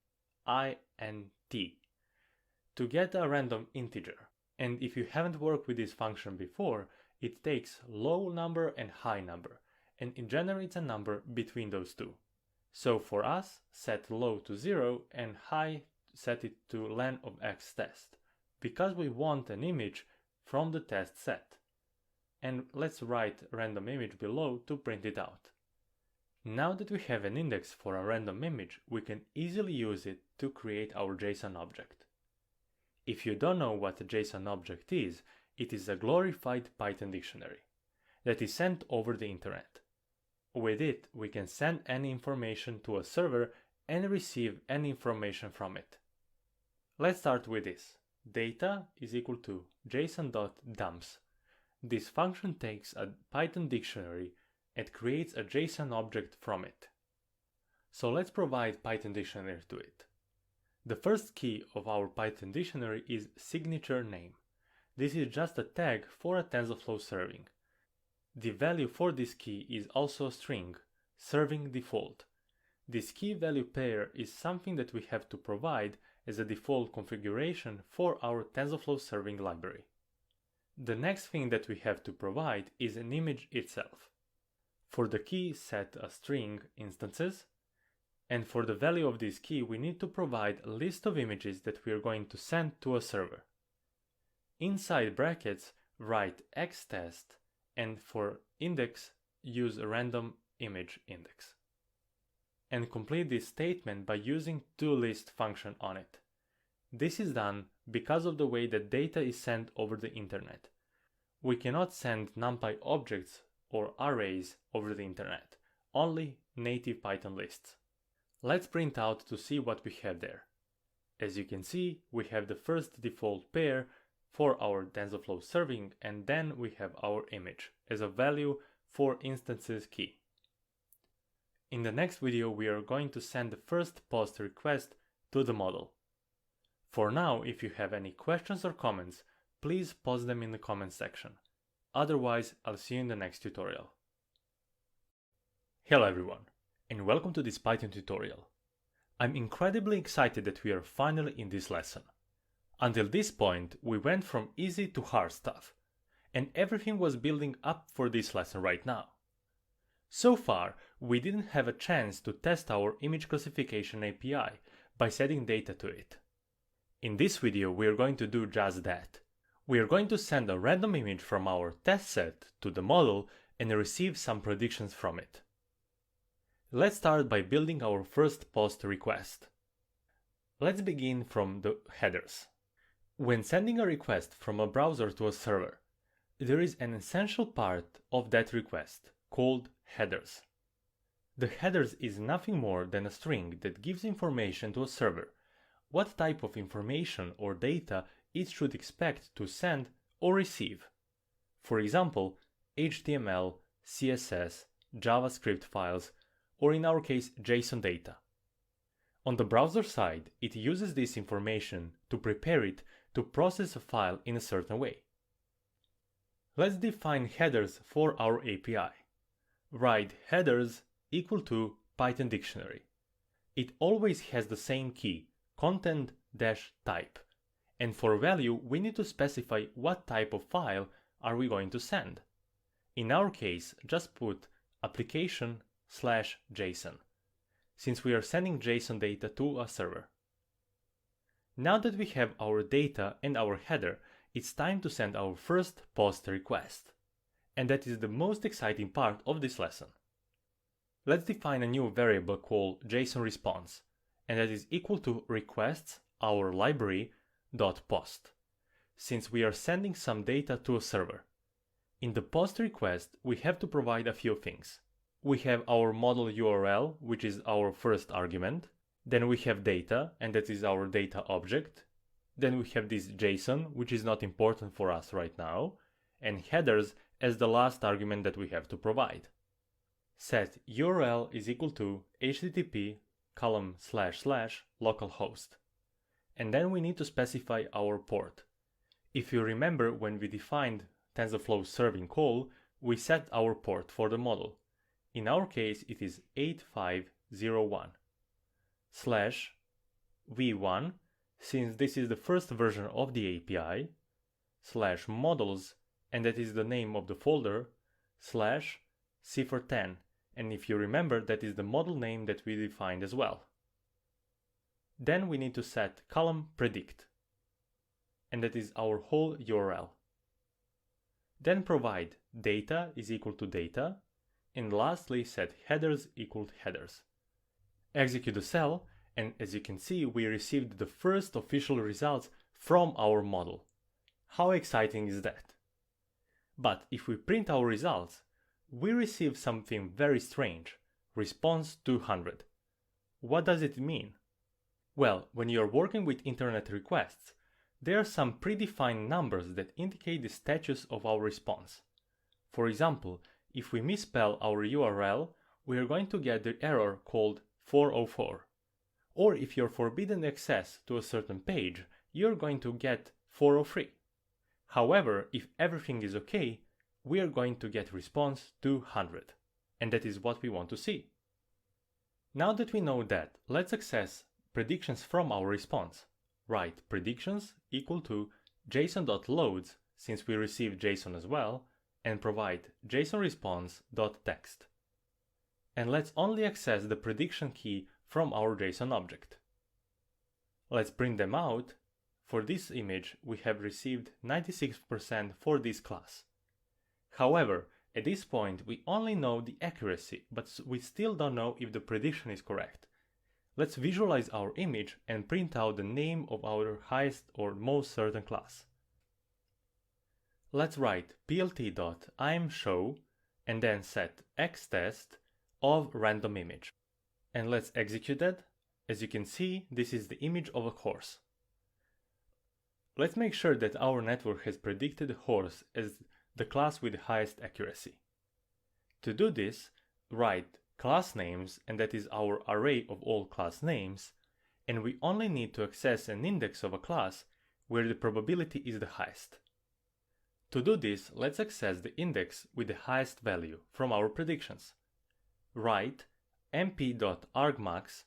to get a random integer. And if you haven't worked with this function before, it takes low number and high number, and it generates a number between those two. So for us, set low to 0 and high set it to len of x test, because we want an image from the test set. And let's write random image below to print it out. Now that we have an index for a random image, we can easily use it to create our JSON object. If you don't know what a JSON object is, it is a glorified Python dictionary that is sent over the internet. With it, we can send any information to a server and receive any information from it. Let's start with this. Data is equal to json.dumps. This function takes a Python dictionary and creates a JSON object from it. So let's provide Python dictionary to it. The first key of our Python dictionary is signature name. This is just a tag for a TensorFlow serving. The value for this key is also a string, serving default. This key value pair is something that we have to provide as a default configuration for our TensorFlow serving library. The next thing that we have to provide is an image itself. For the key, set a string instances, and for the value of this key, we need to provide a list of images that we are going to send to a server. Inside brackets, write xtest, and for index, use a random image index. And complete this statement by using toList function on it. This is done because of the way that data is sent over the internet. We cannot send NumPy objects or arrays over the internet, only native Python lists. Let's print out to see what we have there. As you can see, we have the first default pair for our TensorFlow serving, and then we have our image as a value for instances key. In the next video, we are going to send the first post request to the model. For now, if you have any questions or comments, please post them in the comment section. Otherwise, I'll see you in the next tutorial. Hello everyone, and welcome to this Python tutorial. I'm incredibly excited that we are finally in this lesson. Until this point, we went from easy to hard stuff, and everything was building up for this lesson right now. So far, we didn't have a chance to test our image classification API by setting data to it. In this video, we are going to do just that. We are going to send a random image from our test set to the model and receive some predictions from it. Let's start by building our first post request. Let's begin from the headers. When sending a request from a browser to a server, there is an essential part of that request called headers. The headers is nothing more than a string that gives information to a server, what type of information or data it should expect to send or receive. For example, HTML, CSS, JavaScript files, or in our case, JSON data. On the browser side, it uses this information to prepare it to process a file in a certain way. Let's define headers for our API. Write headers equal to Python dictionary. It always has the same key, content-type. And for value, we need to specify what type of file are we going to send. In our case, just put application/JSON, since we are sending JSON data to a server. Now that we have our data and our header, it's time to send our first POST request. And that is the most exciting part of this lesson. Let's define a new variable called JSON response, and that is equal to requests our library.post, since we are sending some data to a server. In the POST request, we have to provide a few things. We have our model URL, which is our first argument. Then we have data, and that is our data object. Then we have this JSON, which is not important for us right now, and headers as the last argument that we have to provide. Set URL is equal to http://localhost. And then we need to specify our port. If you remember, when we defined TensorFlow serving call, we set our port for the model. In our case, it is 8501. /v1, since this is the first version of the API, /models, and that is the name of the folder, /cipher10, and if you remember, that is the model name that we defined as well. Then we need to set column predict, and that is our whole URL. Then provide data is equal to data, and lastly set headers equal to headers. Execute the cell, and as you can see, we received the first official results from our model. How exciting is that? But if we print our results, we receive something very strange, response 200. What does it mean? Well, when you are working with internet requests, there are some predefined numbers that indicate the status of our response. For example, if we misspell our URL, we are going to get the error called 404. Or if you're forbidden access to a certain page, you're going to get 403. However, if everything is okay, we are going to get response 200. And that is what we want to see. Now that we know that, let's access predictions from our response. Write predictions equal to json.loads, since we received JSON as well, and provide jsonresponse.text. And let's only access the prediction key from our JSON object. Let's print them out. For this image, we have received 96% for this class. However, at this point, we only know the accuracy, but we still don't know if the prediction is correct. Let's visualize our image and print out the name of our highest or most certain class. Let's write plt.imshow and then set xtest of random image. And let's execute that. As you can see, this is the image of a horse. Let's make sure that our network has predicted horse as the class with the highest accuracy. To do this, write class names, and that is our array of all class names, and we only need to access an index of a class where the probability is the highest. To do this, let's access the index with the highest value from our predictions. Write mp.argmax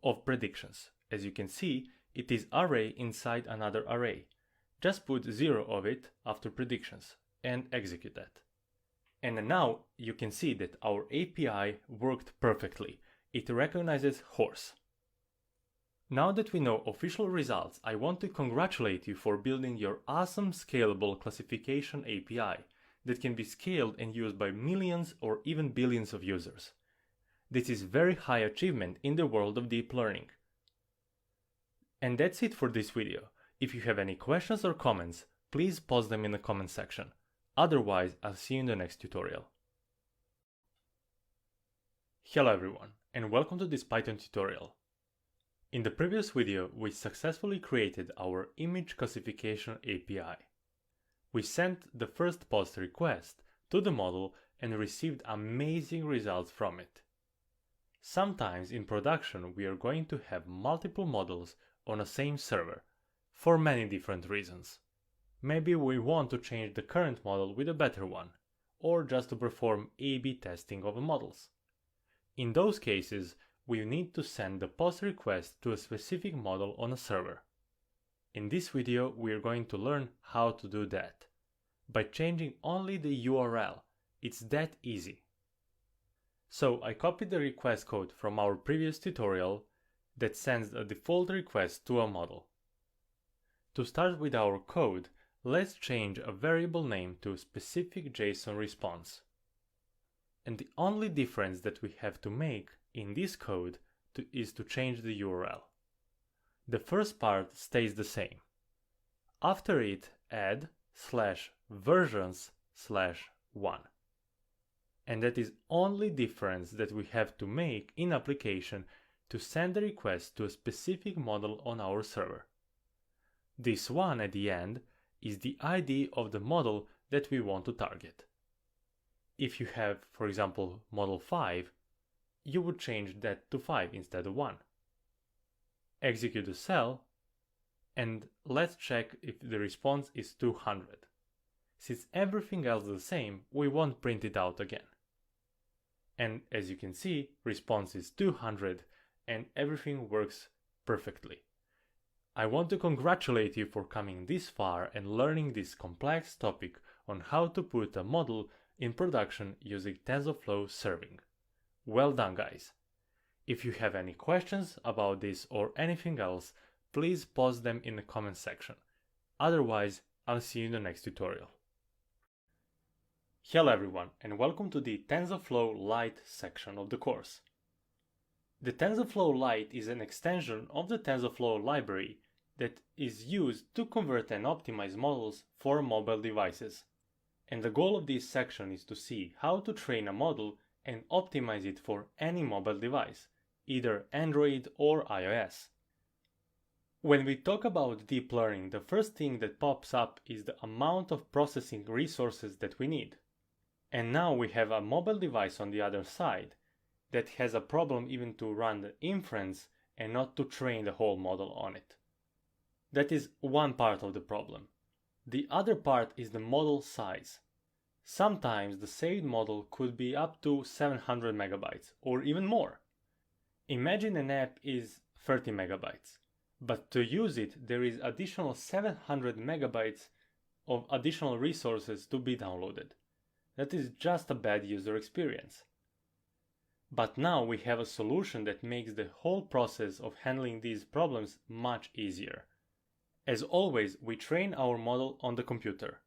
of predictions. As you can see, it is array inside another array. Just put 0 of it after predictions and execute that. And now you can see that our API worked perfectly. It recognizes horse. Now that we know official results, I want to congratulate you for building your awesome scalable classification API that can be scaled and used by millions or even billions of users. This is very high achievement in the world of deep learning. And that's it for this video. If you have any questions or comments, please post them in the comment section. Otherwise, I'll see you in the next tutorial. Hello everyone, and welcome to this Python tutorial. In the previous video, we successfully created our image classification API. We sent the first POST request to the model and received amazing results from it. Sometimes in production, we are going to have multiple models on the same server for many different reasons. Maybe we want to change the current model with a better one, or just to perform A/B testing of the models. In those cases, we need to send the post request to a specific model on a server. In this video, we are going to learn how to do that. By changing only the URL, it's that easy. So I copied the request code from our previous tutorial that sends a default request to a model. To start with our code, let's change a variable name to specific JSON response. And the only difference that we have to make in this code is to change the URL. The first part stays the same. After it, add /versions/1. And that is only difference that we have to make in application to send the request to a specific model on our server. This one at the end is the ID of the model that we want to target. If you have, for example, model 5, you would change that to 5 instead of 1. Execute the cell, and let's check if the response is 200. Since everything else is the same, we won't print it out again. And as you can see, response is 200 and everything works perfectly. I want to congratulate you for coming this far and learning this complex topic on how to put a model in production using TensorFlow serving. Well done, guys! If you have any questions about this or anything else, please post them in the comment section. Otherwise, I'll see you in the next tutorial. Hello everyone, and welcome to the TensorFlow Lite section of the course. The TensorFlow Lite is an extension of the TensorFlow library that is used to convert and optimize models for mobile devices. And the goal of this section is to see how to train a model and optimize it for any mobile device, either Android or iOS. When we talk about deep learning, the first thing that pops up is the amount of processing resources that we need. And now we have a mobile device on the other side that has a problem even to run the inference and not to train the whole model on it. That is one part of the problem. The other part is the model size. Sometimes the saved model could be up to 700 megabytes or even more. Imagine an app is 30 megabytes, but to use it there is additional 700 megabytes of additional resources to be downloaded. That is just a bad user experience. But now we have a solution that makes the whole process of handling these problems much easier. As always, we train our model on the computer.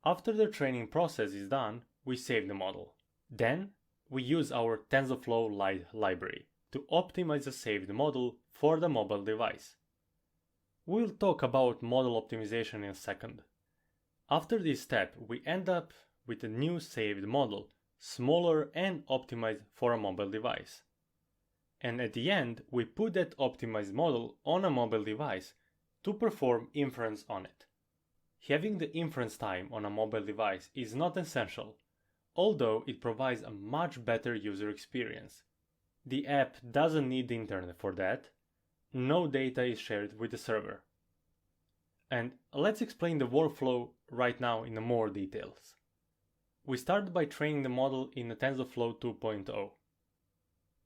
After the training process is done, we save the model. Then, we use our TensorFlow Lite library to optimize the saved model for the mobile device. We'll talk about model optimization in a second. After this step, we end up with a new saved model, smaller and optimized for a mobile device. And at the end, we put that optimized model on a mobile device to perform inference on it. Having the inference time on a mobile device is not essential, although it provides a much better user experience. The app doesn't need the internet for that. No data is shared with the server. And let's explain the workflow right now in more details. We start by training the model in the TensorFlow 2.0.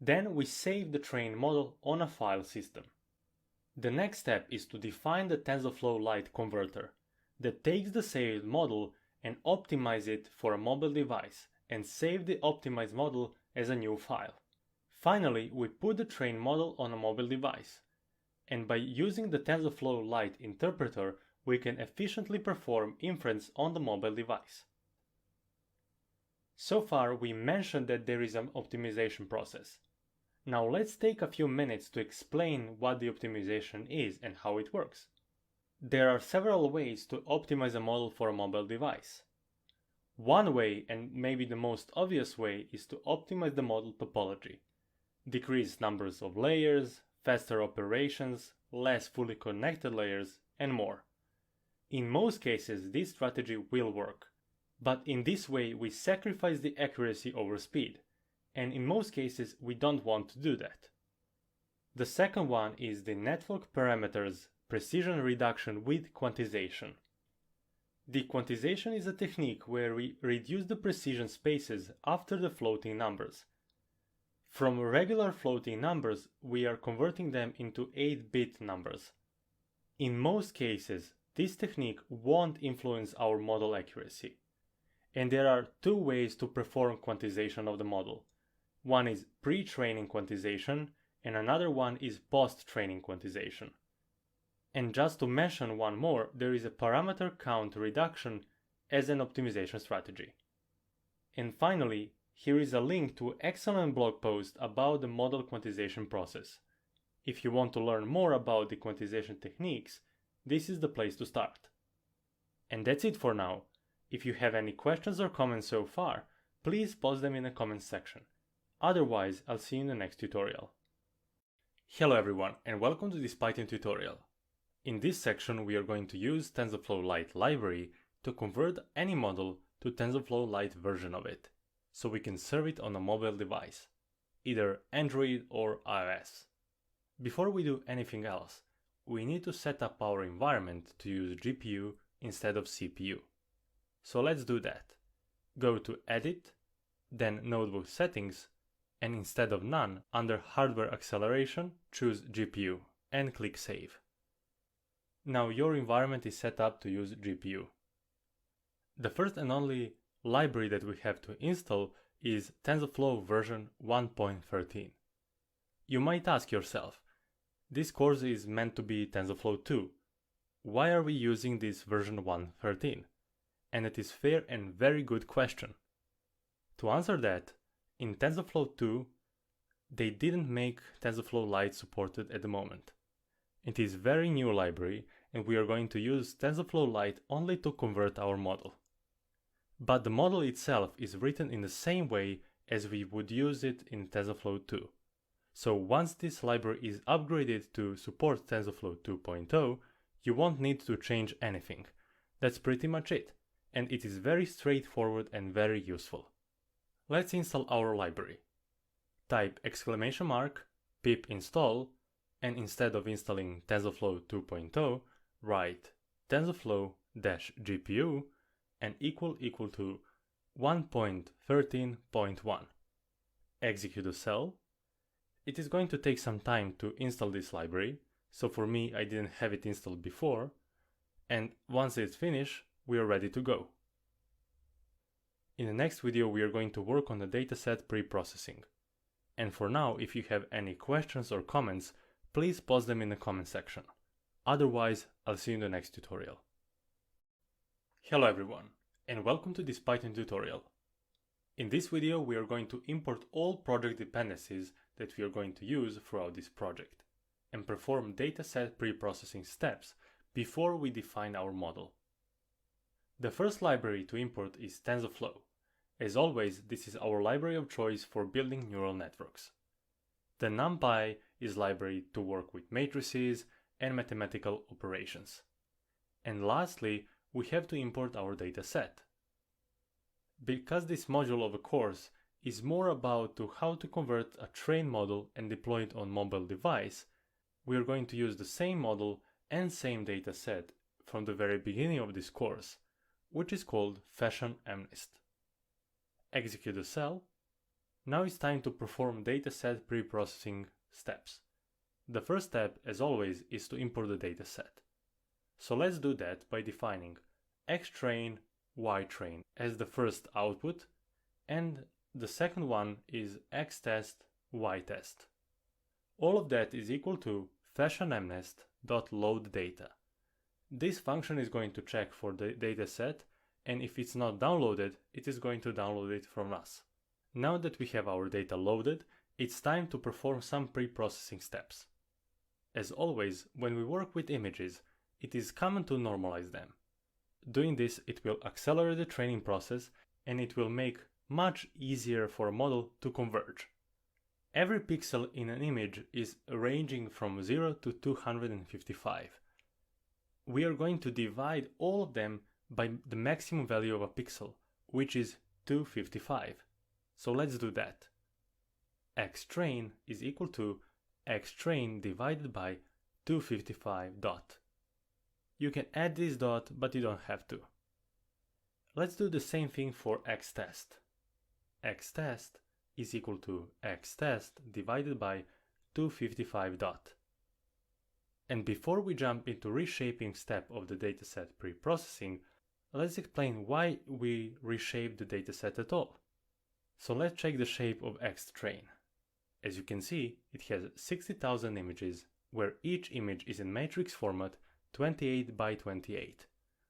Then we save the trained model on a file system. The next step is to define the TensorFlow Lite converter that takes the saved model and optimizes it for a mobile device and save the optimized model as a new file. Finally, we put the trained model on a mobile device. And by using the TensorFlow Lite interpreter, we can efficiently perform inference on the mobile device. So far, we mentioned that there is an optimization process. Now let's take a few minutes to explain what the optimization is and how it works. There are several ways to optimize a model for a mobile device. One way, and maybe the most obvious way, is to optimize the model topology. Decrease numbers of layers, faster operations, less fully connected layers, and more. In most cases, this strategy will work. But in this way, we sacrifice the accuracy over speed. And in most cases, we don't want to do that. The second one is the network parameters precision reduction with quantization. Dequantization is a technique where we reduce the precision spaces after the floating numbers. From regular floating numbers, we are converting them into 8-bit numbers. In most cases, this technique won't influence our model accuracy. And there are two ways to perform quantization of the model. One is pre-training quantization, and another one is post-training quantization. And just to mention one more, there is a parameter count reduction as an optimization strategy. And finally, here is a link to an excellent blog post about the model quantization process. If you want to learn more about the quantization techniques, this is the place to start. And that's it for now. If you have any questions or comments so far, please post them in the comments section. Otherwise, I'll see you in the next tutorial. Hello everyone, and welcome to this Python tutorial. In this section, we are going to use TensorFlow Lite library to convert any model to TensorFlow Lite version of it, so we can serve it on a mobile device, either Android or iOS. Before we do anything else, we need to set up our environment to use GPU instead of CPU. So let's do that. Go to Edit, then Notebook Settings, and instead of None, under Hardware Acceleration, choose GPU and click Save. Now your environment is set up to use GPU. The first and only library that we have to install is TensorFlow version 1.13. You might ask yourself, this course is meant to be TensorFlow 2. Why are we using this version 1.13? And it is a fair and very good question. To answer that, in TensorFlow 2, they didn't make TensorFlow Lite supported at the moment. It is a very new library, and we are going to use TensorFlow Lite only to convert our model. But the model itself is written in the same way as we would use it in TensorFlow 2. So once this library is upgraded to support TensorFlow 2.0, you won't need to change anything. That's pretty much it, and it is very straightforward and very useful. Let's install our library. Type pip install, and instead of installing TensorFlow 2.0, write TensorFlow-GPU and equal to 1.13.1. Execute the cell. It is going to take some time to install this library, so for me I didn't have it installed before, and once it's finished, we are ready to go. In the next video we are going to work on the dataset preprocessing. And for now, if you have any questions or comments, please post them in the comment section. Otherwise, I'll see you in the next tutorial. Hello everyone, and welcome to this Python tutorial. In this video, we are going to import all project dependencies that we are going to use throughout this project, and perform dataset preprocessing steps before we define our model. The first library to import is TensorFlow. As always, this is our library of choice for building neural networks. The NumPy is library to work with matrices and mathematical operations. And lastly, we have to import our dataset. Because this module of a course is more about how to convert a trained model and deploy it on mobile device, we are going to use the same model and same dataset from the very beginning of this course, which is called FashionMNIST. Execute the cell. Now it's time to perform dataset preprocessing steps. The first step, as always, is to import the dataset. So let's do that by defining xtrain, ytrain as the first output, and the second one is xtest, ytest. All of that is equal to fashionMNIST.loadData. This function is going to check for the dataset, and if it's not downloaded, it is going to download it from us. Now that we have our data loaded, it's time to perform some pre-processing steps. As always, when we work with images, it is common to normalize them. Doing this, it will accelerate the training process, and it will make much easier for a model to converge. Every pixel in an image is ranging from 0 to 255. We are going to divide all of them by the maximum value of a pixel, which is 255. So let's do that. Xtrain is equal to xtrain divided by 255 dot. You can add this dot, but you don't have to. Let's do the same thing for xtest. Xtest is equal to xtest divided by 255 dot. And before we jump into reshaping step of the dataset preprocessing, let's explain why we reshape the dataset at all. So let's check the shape of xtrain. As you can see, it has 60,000 images, where each image is in matrix format 28 by 28.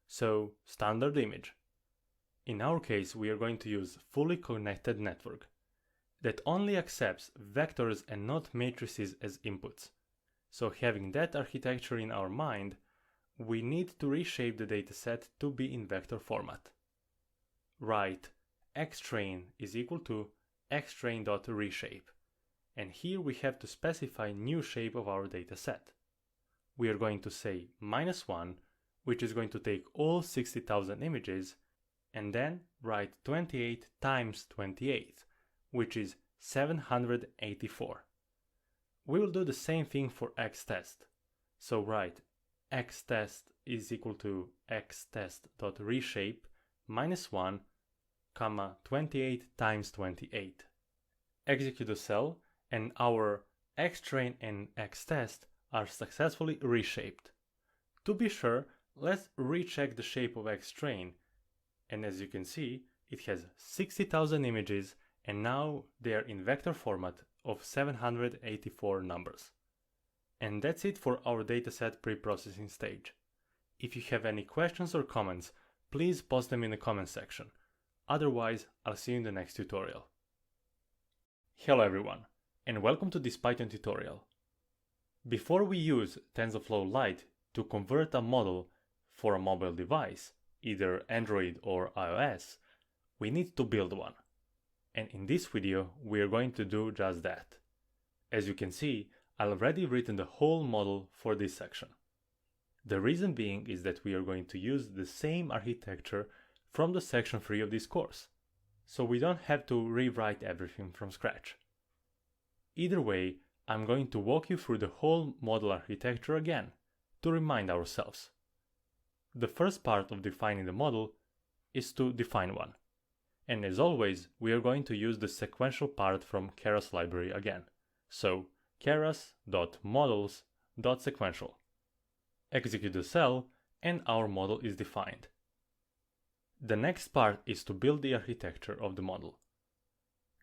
So, standard image. In our case, we are going to use fully connected network that only accepts vectors and not matrices as inputs. So having that architecture in our mind, we need to reshape the dataset to be in vector format. Write xtrain is equal to xtrain.reshape. And here we have to specify new shape of our dataset. We are going to say -1, which is going to take all 60,000 images, and then write 28 times 28, which is 784. We will do the same thing for xtest. So write xtest is equal to xtest.reshape -1, 28 times 28. Execute the cell, and our xtrain and xtest are successfully reshaped. To be sure, let's recheck the shape of xtrain, and as you can see, it has 60,000 images, and now they are in vector format of 784 numbers. And that's it for our dataset preprocessing stage. If you have any questions or comments, please post them in the comment section. Otherwise, I'll see you in the next tutorial. Hello everyone, and welcome to this Python tutorial. Before we use TensorFlow Lite to convert a model for a mobile device, either Android or iOS, we need to build one. And in this video, we are going to do just that. As you can see, I've already written the whole model for this section. The reason being is that we are going to use the same architecture from the section 3 of this course, so we don't have to rewrite everything from scratch. Either way, I'm going to walk you through the whole model architecture again, to remind ourselves. The first part of defining the model is to define one. And as always, we are going to use the sequential part from Keras library again. So, keras.models.sequential. Execute the cell, and our model is defined. The next part is to build the architecture of the model.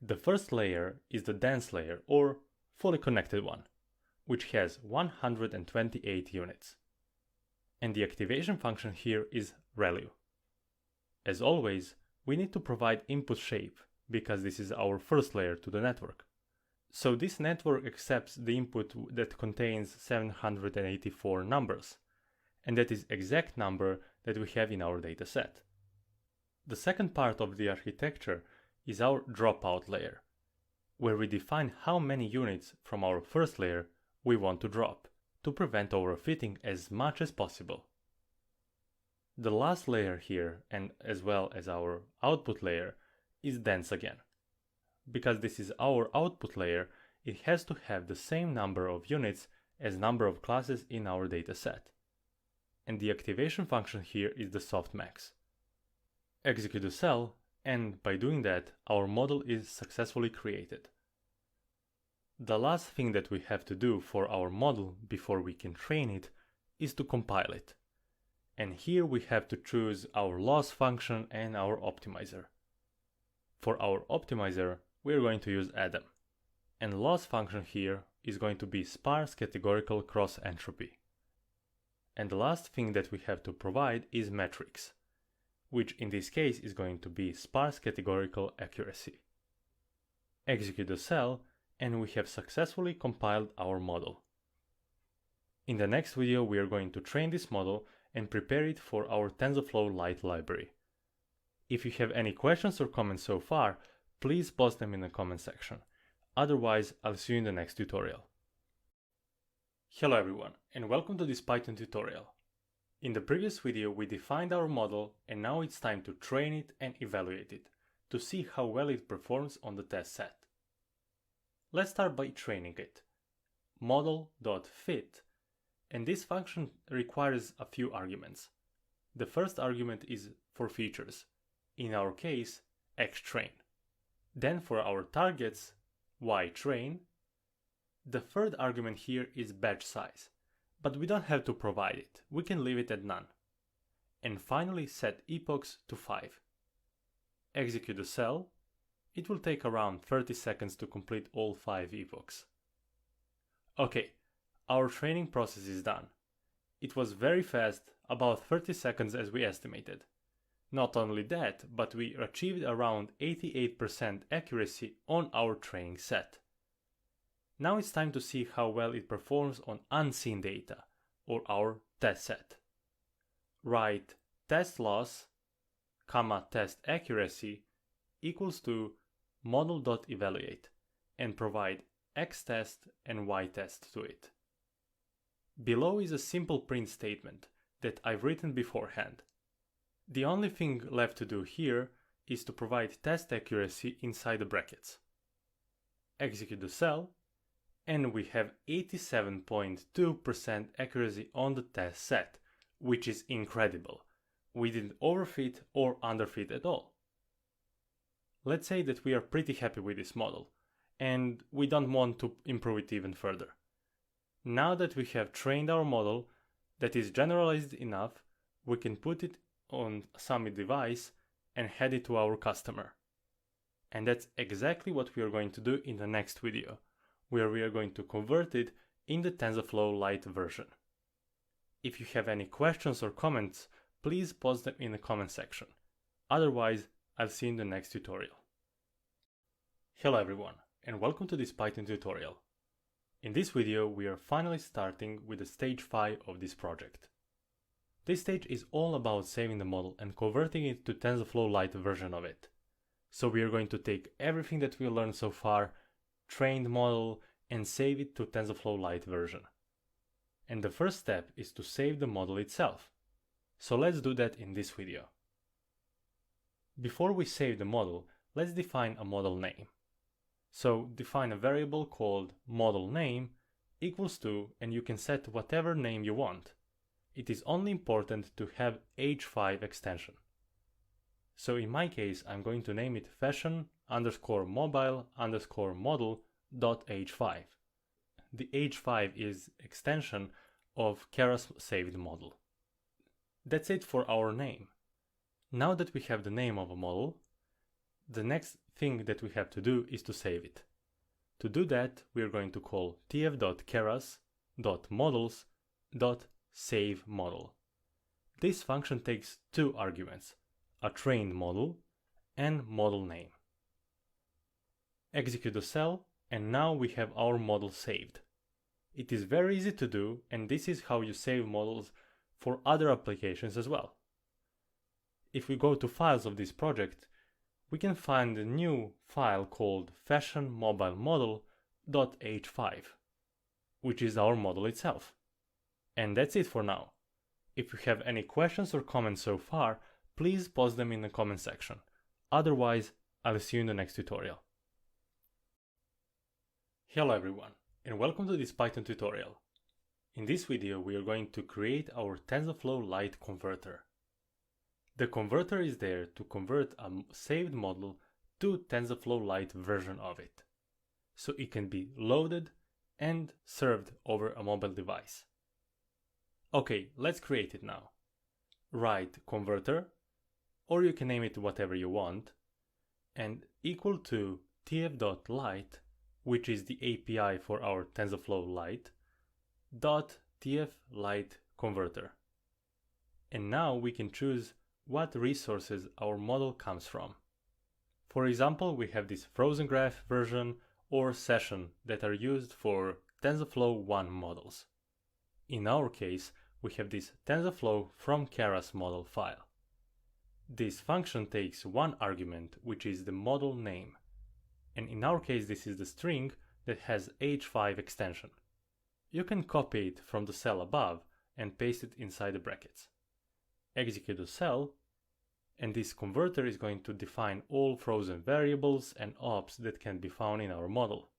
The first layer is the dense layer, or fully connected one, which has 128 units. And the activation function here is ReLU. As always, we need to provide input shape, because this is our first layer to the network. So this network accepts the input that contains 784 numbers, and that is exact number that we have in our dataset. The second part of the architecture is our dropout layer, where we define how many units from our first layer we want to drop, to prevent overfitting as much as possible. The last layer here, and as well as our output layer, is dense again. Because this is our output layer, it has to have the same number of units as number of classes in our dataset. And the activation function here is the softmax. Execute the cell, and by doing that, our model is successfully created. The last thing that we have to do for our model before we can train it is to compile it. And here we have to choose our loss function and our optimizer. For our optimizer, we are going to use Adam. And loss function here is going to be sparse categorical cross entropy. And the last thing that we have to provide is metrics, which in this case is going to be sparse categorical accuracy. Execute the cell, and we have successfully compiled our model. In the next video, we are going to train this model and prepare it for our TensorFlow Lite library. If you have any questions or comments so far, please post them in the comment section. Otherwise, I'll see you in the next tutorial. Hello everyone, and welcome to this Python tutorial. In the previous video, we defined our model, and now it's time to train it and evaluate it, to see how well it performs on the test set. Let's start by training it. Model.fit, and this function requires a few arguments. The first argument is for features, in our case xtrain. Then for our targets ytrain, the third argument here is batch size, but we don't have to provide it, we can leave it at none. And finally set epochs to 5. Execute the cell. It will take around 30 seconds to complete all 5 epochs. Okay, our training process is done. It was very fast, about 30 seconds as we estimated. Not only that, but we achieved around 88% accuracy on our training set. Now it's time to see how well it performs on unseen data, or our test set. Write test loss, test accuracy equals to model.evaluate and provide xtest and ytest to it. Below is a simple print statement that I've written beforehand. The only thing left to do here is to provide test accuracy inside the brackets. Execute the cell, and we have 87.2% accuracy on the test set, which is incredible. We didn't overfit or underfit at all. Let's say that we are pretty happy with this model, and we don't want to improve it even further. Now that we have trained our model that is generalized enough, we can put it on a Summit device and hand it to our customer. And that's exactly what we are going to do in the next video, where we are going to convert it in the TensorFlow Lite version. If you have any questions or comments, please post them in the comment section. Otherwise, I'll see you in the next tutorial. Hello everyone, and welcome to this Python tutorial. In this video, we are finally starting with the stage 5 of this project. This stage is all about saving the model and converting it to TensorFlow Lite version of it. So we are going to take everything that we learned so far, trained model, and save it to TensorFlow Lite version. And the first step is to save the model itself. So let's do that in this video. Before we save the model, let's define a model name. So define a variable called model name equals to, and you can set whatever name you want. It is only important to have h5 extension. So in my case, I'm going to name it fashion_mobile_model.h5. The h5 is extension of Keras saved model. That's it for our name. Now that we have the name of a model, the next thing that we have to do is to save it. To do that, we are going to call tf.keras.models.saveModel. This function takes two arguments, a trained model and model name. Execute the cell, and now we have our model saved. It is very easy to do, and this is how you save models for other applications as well. If we go to files of this project, we can find a new file called fashionmobilemodel.h5, which is our model itself. And that's it for now. If you have any questions or comments so far, please post them in the comment section. Otherwise, I'll see you in the next tutorial. Hello everyone, and welcome to this Python tutorial. In this video, we are going to create our TensorFlow Lite converter. The converter is there to convert a saved model to TensorFlow Lite version of it, so it can be loaded and served over a mobile device. Okay, let's create it now. Write converter, or you can name it whatever you want, and equal to tf.lite, which is the API for our TensorFlow Lite, .tf_lite converter. And now we can choose what resources our model comes from. For example, we have this frozen graph version or session that are used for TensorFlow 1 models. In our case, we have this TensorFlow from Keras model file. This function takes one argument, which is the model name. And in our case, this is the string that has h5 extension. You can copy it from the cell above and paste it inside the brackets. Execute the cell, and this converter is going to define all frozen variables and ops that can be found in our model.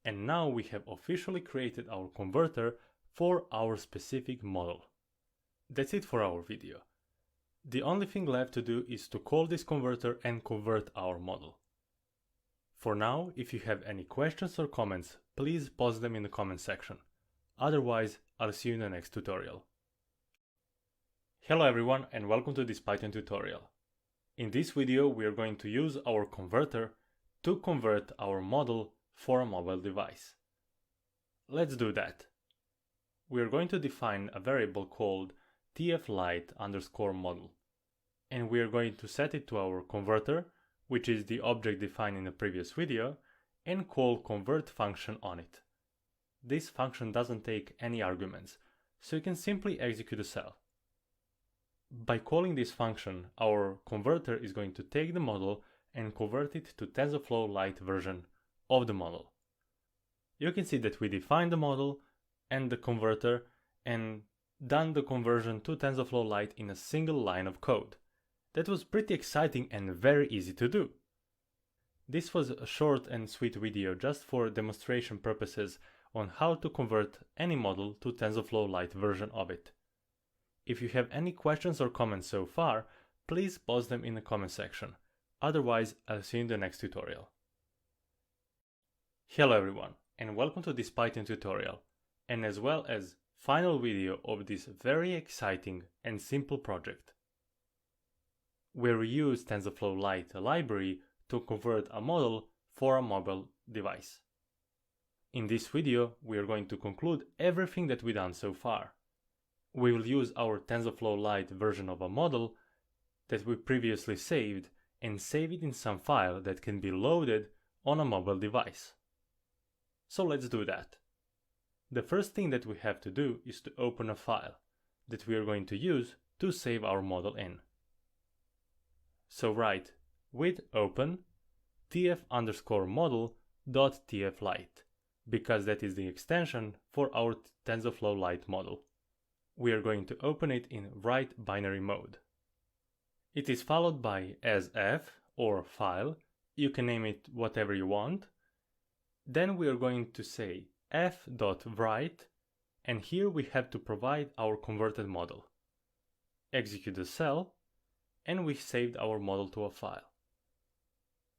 And now we have officially created our converter for our specific model. That's it for our video. The only thing left to do is to call this converter and convert our model. For now, if you have any questions or comments, please post them in the comment section. Otherwise, I'll see you in the next tutorial. Hello everyone and welcome to this Python tutorial. In this video, we are going to use our converter to convert our model for a mobile device. Let's do that. We are going to define a variable called tflight_model, and we are going to set it to our converter, which is the object defined in the previous video, and call convert function on it. This function doesn't take any arguments, so you can simply execute a cell. By calling this function, our converter is going to take the model and convert it to TensorFlow Lite version of the model. You can see that we defined the model and the converter and done the conversion to TensorFlow Lite in a single line of code. That was pretty exciting and very easy to do. This was a short and sweet video just for demonstration purposes on how to convert any model to TensorFlow Lite version of it. If you have any questions or comments so far, please post them in the comment section. Otherwise, I'll see you in the next tutorial. Hello everyone, and welcome to this Python tutorial, and as well as final video of this very exciting and simple project, where we use TensorFlow Lite library to convert a model for a mobile device. In this video, we are going to conclude everything that we've done so far. We will use our TensorFlow Lite version of a model that we previously saved and save it in some file that can be loaded on a mobile device. So let's do that. The first thing that we have to do is to open a file that we are going to use to save our model in. So write with open tf_model.tflite, because that is the extension for our TensorFlow Lite model. We are going to open it in write binary mode. It is followed by asf or file, you can name it whatever you want. Then we are going to say f.write, and here we have to provide our converted model. Execute the cell, and we saved our model to a file.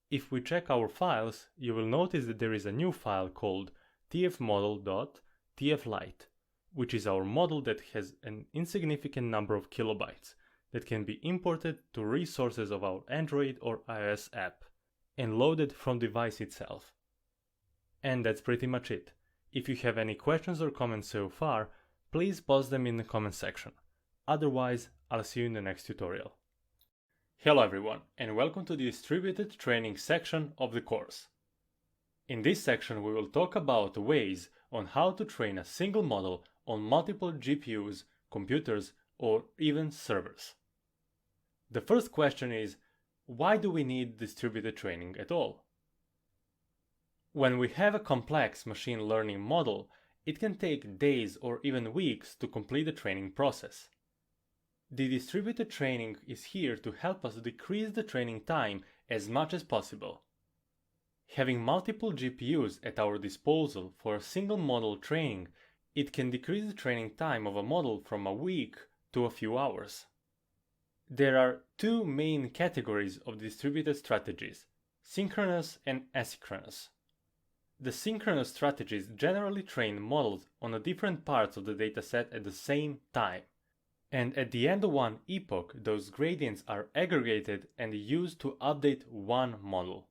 If we check our files, you will notice that there is a new file called tfmodel.tflite, which is our model that has an insignificant number of kilobytes that can be imported to resources of our Android or iOS app and loaded from the device itself. And that's pretty much it. If you have any questions or comments so far, please post them in the comment section. Otherwise, I'll see you in the next tutorial. Hello everyone, and welcome to the distributed training section of the course. In this section, we will talk about ways on how to train a single model on multiple GPUs, computers, or even servers. The first question is, why do we need distributed training at all? When we have a complex machine learning model, it can take days or even weeks to complete the training process. The distributed training is here to help us decrease the training time as much as possible. Having multiple GPUs at our disposal for a single model training, it can decrease the training time of a model from a week to a few hours. There are two main categories of distributed strategies: synchronous and asynchronous. The synchronous strategies generally train models on the different parts of the dataset at the same time, and at the end of one epoch, those gradients are aggregated and used to update one model.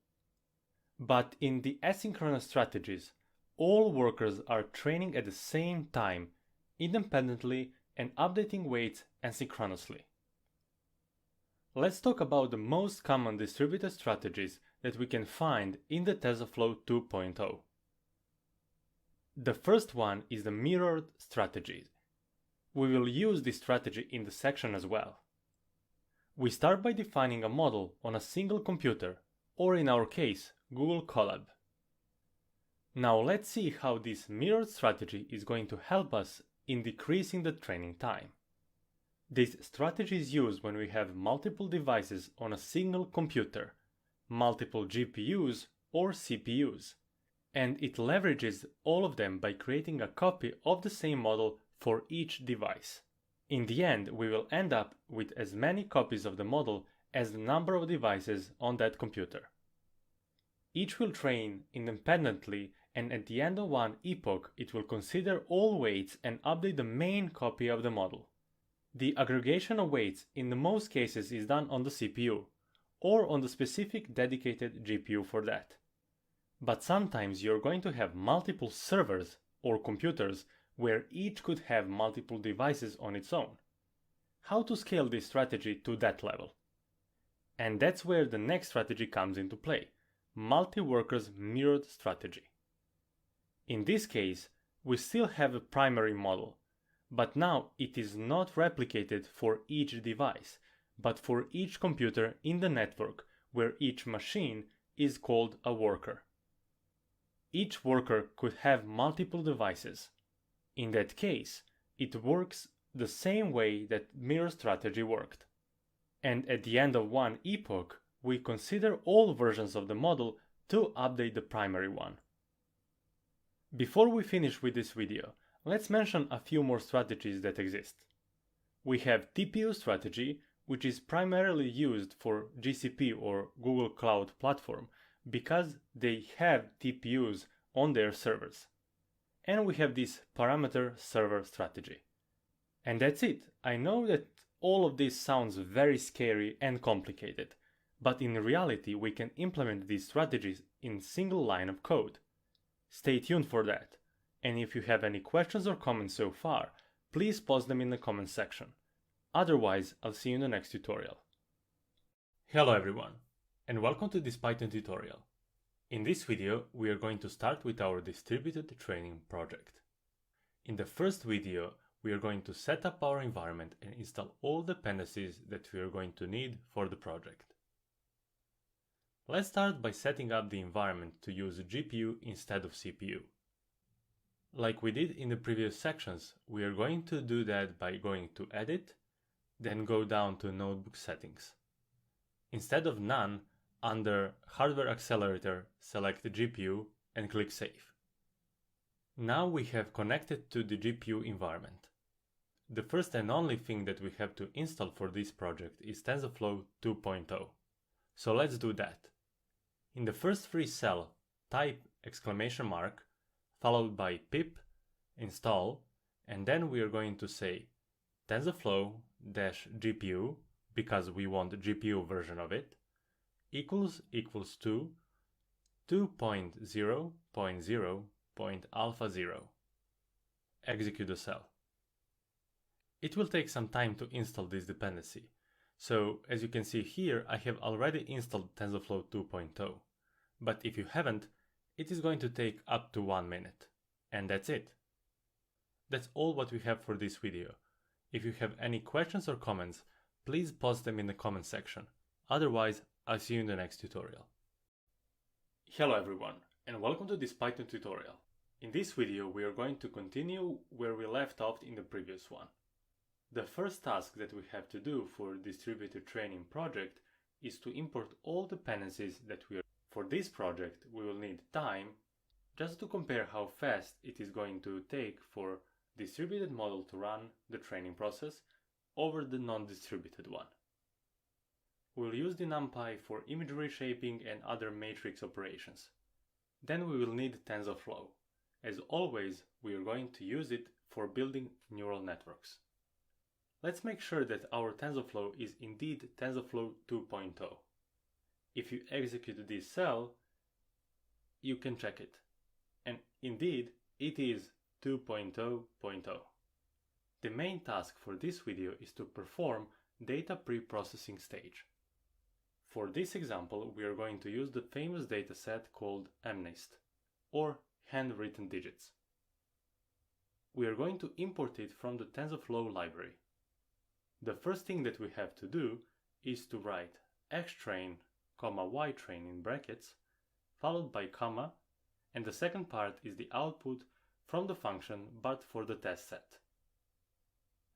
But in the asynchronous strategies, all workers are training at the same time, independently, and updating weights asynchronously. Let's talk about the most common distributed strategies that we can find in the TensorFlow 2.0. The first one is the mirrored strategy. We will use this strategy in the section as well. We start by defining a model on a single computer, or in our case, Google Colab. Now let's see how this mirrored strategy is going to help us in decreasing the training time. This strategy is used when we have multiple devices on a single computer, multiple GPUs or CPUs, and it leverages all of them by creating a copy of the same model for each device. In the end, we will end up with as many copies of the model as the number of devices on that computer. Each will train independently, and at the end of one epoch, it will consider all weights and update the main copy of the model. The aggregation of weights in the most cases is done on the CPU, or on the specific dedicated GPU for that. But sometimes you're going to have multiple servers or computers where each could have multiple devices on its own. How to scale this strategy to that level? And that's where the next strategy comes into play, multi-workers mirrored strategy. In this case, we still have a primary model, but now it is not replicated for each device, but for each computer in the network where each machine is called a worker. Each worker could have multiple devices. In that case, it works the same way that mirror strategy worked. And at the end of one epoch, we consider all versions of the model to update the primary one. Before we finish with this video, let's mention a few more strategies that exist. We have TPU strategy, which is primarily used for GCP or Google Cloud Platform because they have TPUs on their servers. And we have this parameter server strategy. And that's it. I know that all of this sounds very scary and complicated, but in reality we can implement these strategies in single line of code. Stay tuned for that. And if you have any questions or comments so far, please post them in the comment section. Otherwise, I'll see you in the next tutorial. Hello everyone, and welcome to this Python tutorial. In this video, we are going to start with our distributed training project. In the first video, we are going to set up our environment and install all dependencies that we are going to need for the project. Let's start by setting up the environment to use GPU instead of CPU. Like we did in the previous sections, we are going to do that by going to Edit, then go down to Notebook Settings. Instead of None, under Hardware Accelerator, select GPU and click Save. Now we have connected to the GPU environment. The first and only thing that we have to install for this project is TensorFlow 2.0. So let's do that. In the first free cell, type exclamation mark followed by pip install, and then we are going to say TensorFlow-GPU, because we want the GPU version of it, equals to 2.0.0.alpha0. Execute the cell. It will take some time to install this dependency. So as you can see here, I have already installed TensorFlow 2.0. But if you haven't, it is going to take up to 1 minute. And that's it. That's all what we have for this video. If you have any questions or comments, please post them in the comment section. Otherwise, I'll see you in the next tutorial. Hello everyone, and welcome to this Python tutorial. In this video, we are going to continue where we left off in the previous one. The first task that we have to do for distributed training project is to import all dependencies that we are. For this project, we will need time just to compare how fast it is going to take for distributed model to run the training process over the non-distributed one. We'll use the NumPy for image reshaping and other matrix operations. Then we will need TensorFlow. As always, we are going to use it for building neural networks. Let's make sure that our TensorFlow is indeed TensorFlow 2.0. If you execute this cell, you can check it. And indeed, it is 2.0.0. The main task for this video is to perform data pre-processing stage. For this example, we are going to use the famous dataset called MNIST, or handwritten digits. We are going to import it from the TensorFlow library. The first thing that we have to do is to write xtrain, ytrain in brackets, followed by comma, and the second part is the output from the function but for the test set.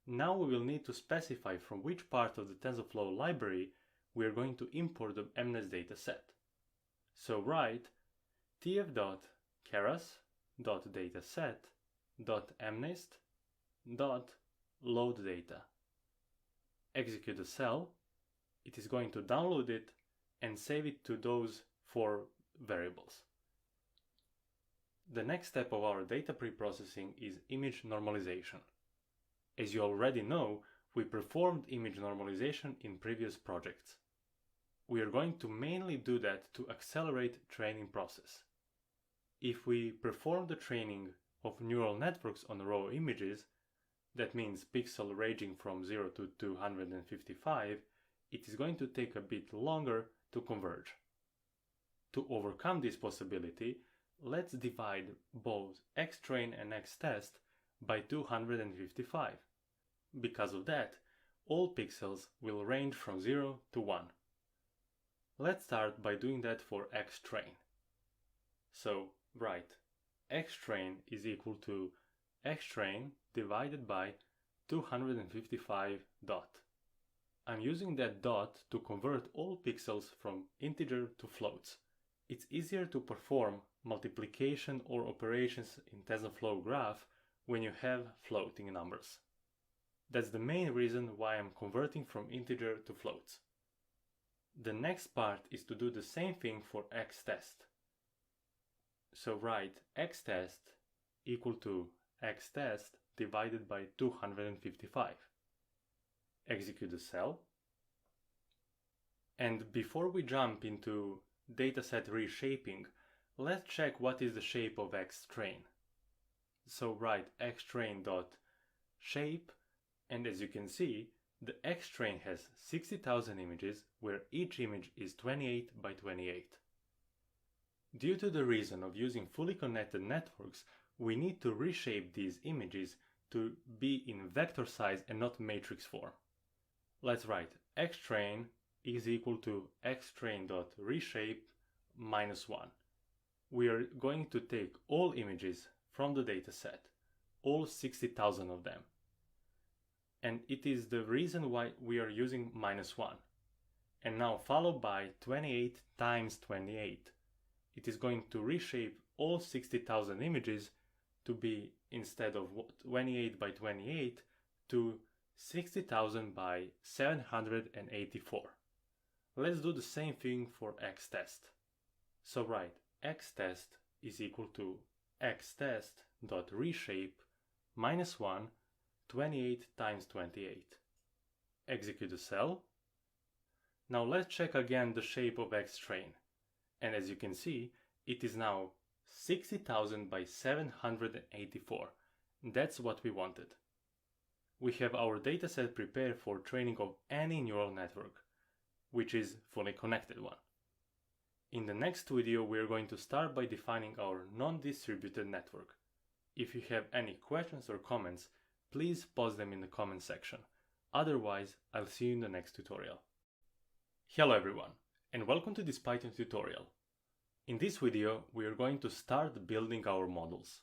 Now we will need to specify from which part of the TensorFlow library we are going to import the MNIST dataset. So write tf.keras.dataset.mnist.line load data. Execute the cell. It is going to download it and save it to those 4 variables. The next step of our data preprocessing is image normalization. As you already know, we performed image normalization in previous projects. We are going to mainly do that to accelerate training process. If we perform the training of neural networks on raw images, that means pixel ranging from 0 to 255, it is going to take a bit longer to converge. To overcome this possibility, let's divide both xtrain and xtest by 255. Because of that, all pixels will range from 0 to 1. Let's start by doing that for xtrain. So write xtrain is equal to xtrain divided by 255 dot. I'm using that dot to convert all pixels from integer to floats. It's easier to perform multiplication or operations in TensorFlow graph when you have floating numbers. That's the main reason why I'm converting from integer to floats. The next part is to do the same thing for xtest. So write xtest equal to xtest divided by 255. Execute the cell. And before we jump into dataset reshaping, let's check what is the shape of xtrain. So write xtrain.shape, and as you can see, the xtrain has 60,000 images where each image is 28 by 28. Due to the reason of using fully connected networks, we need to reshape these images to be in vector size and not matrix form. Let's write xtrain is equal to xtrain.reshape minus 1. We are going to take all images from the dataset, all 60,000 of them. And it is the reason why we are using minus 1. And now followed by 28 times 28. It is going to reshape all 60,000 images to be, instead of 28 by 28, to 60,000 by 784. Let's do the same thing for xtest. So write xtest is equal to xtest.reshape minus 1, 28 times 28. Execute the cell. Now let's check again the shape of xtrain. And as you can see, it is now 60,000 by 784. That's what we wanted. We have our dataset prepared for training of any neural network, which is fully connected one. In the next video, we are going to start by defining our non-distributed network. If you have any questions or comments, please post them in the comment section. Otherwise, I'll see you in the next tutorial. Hello everyone, and welcome to this Python tutorial. In this video, we are going to start building our models.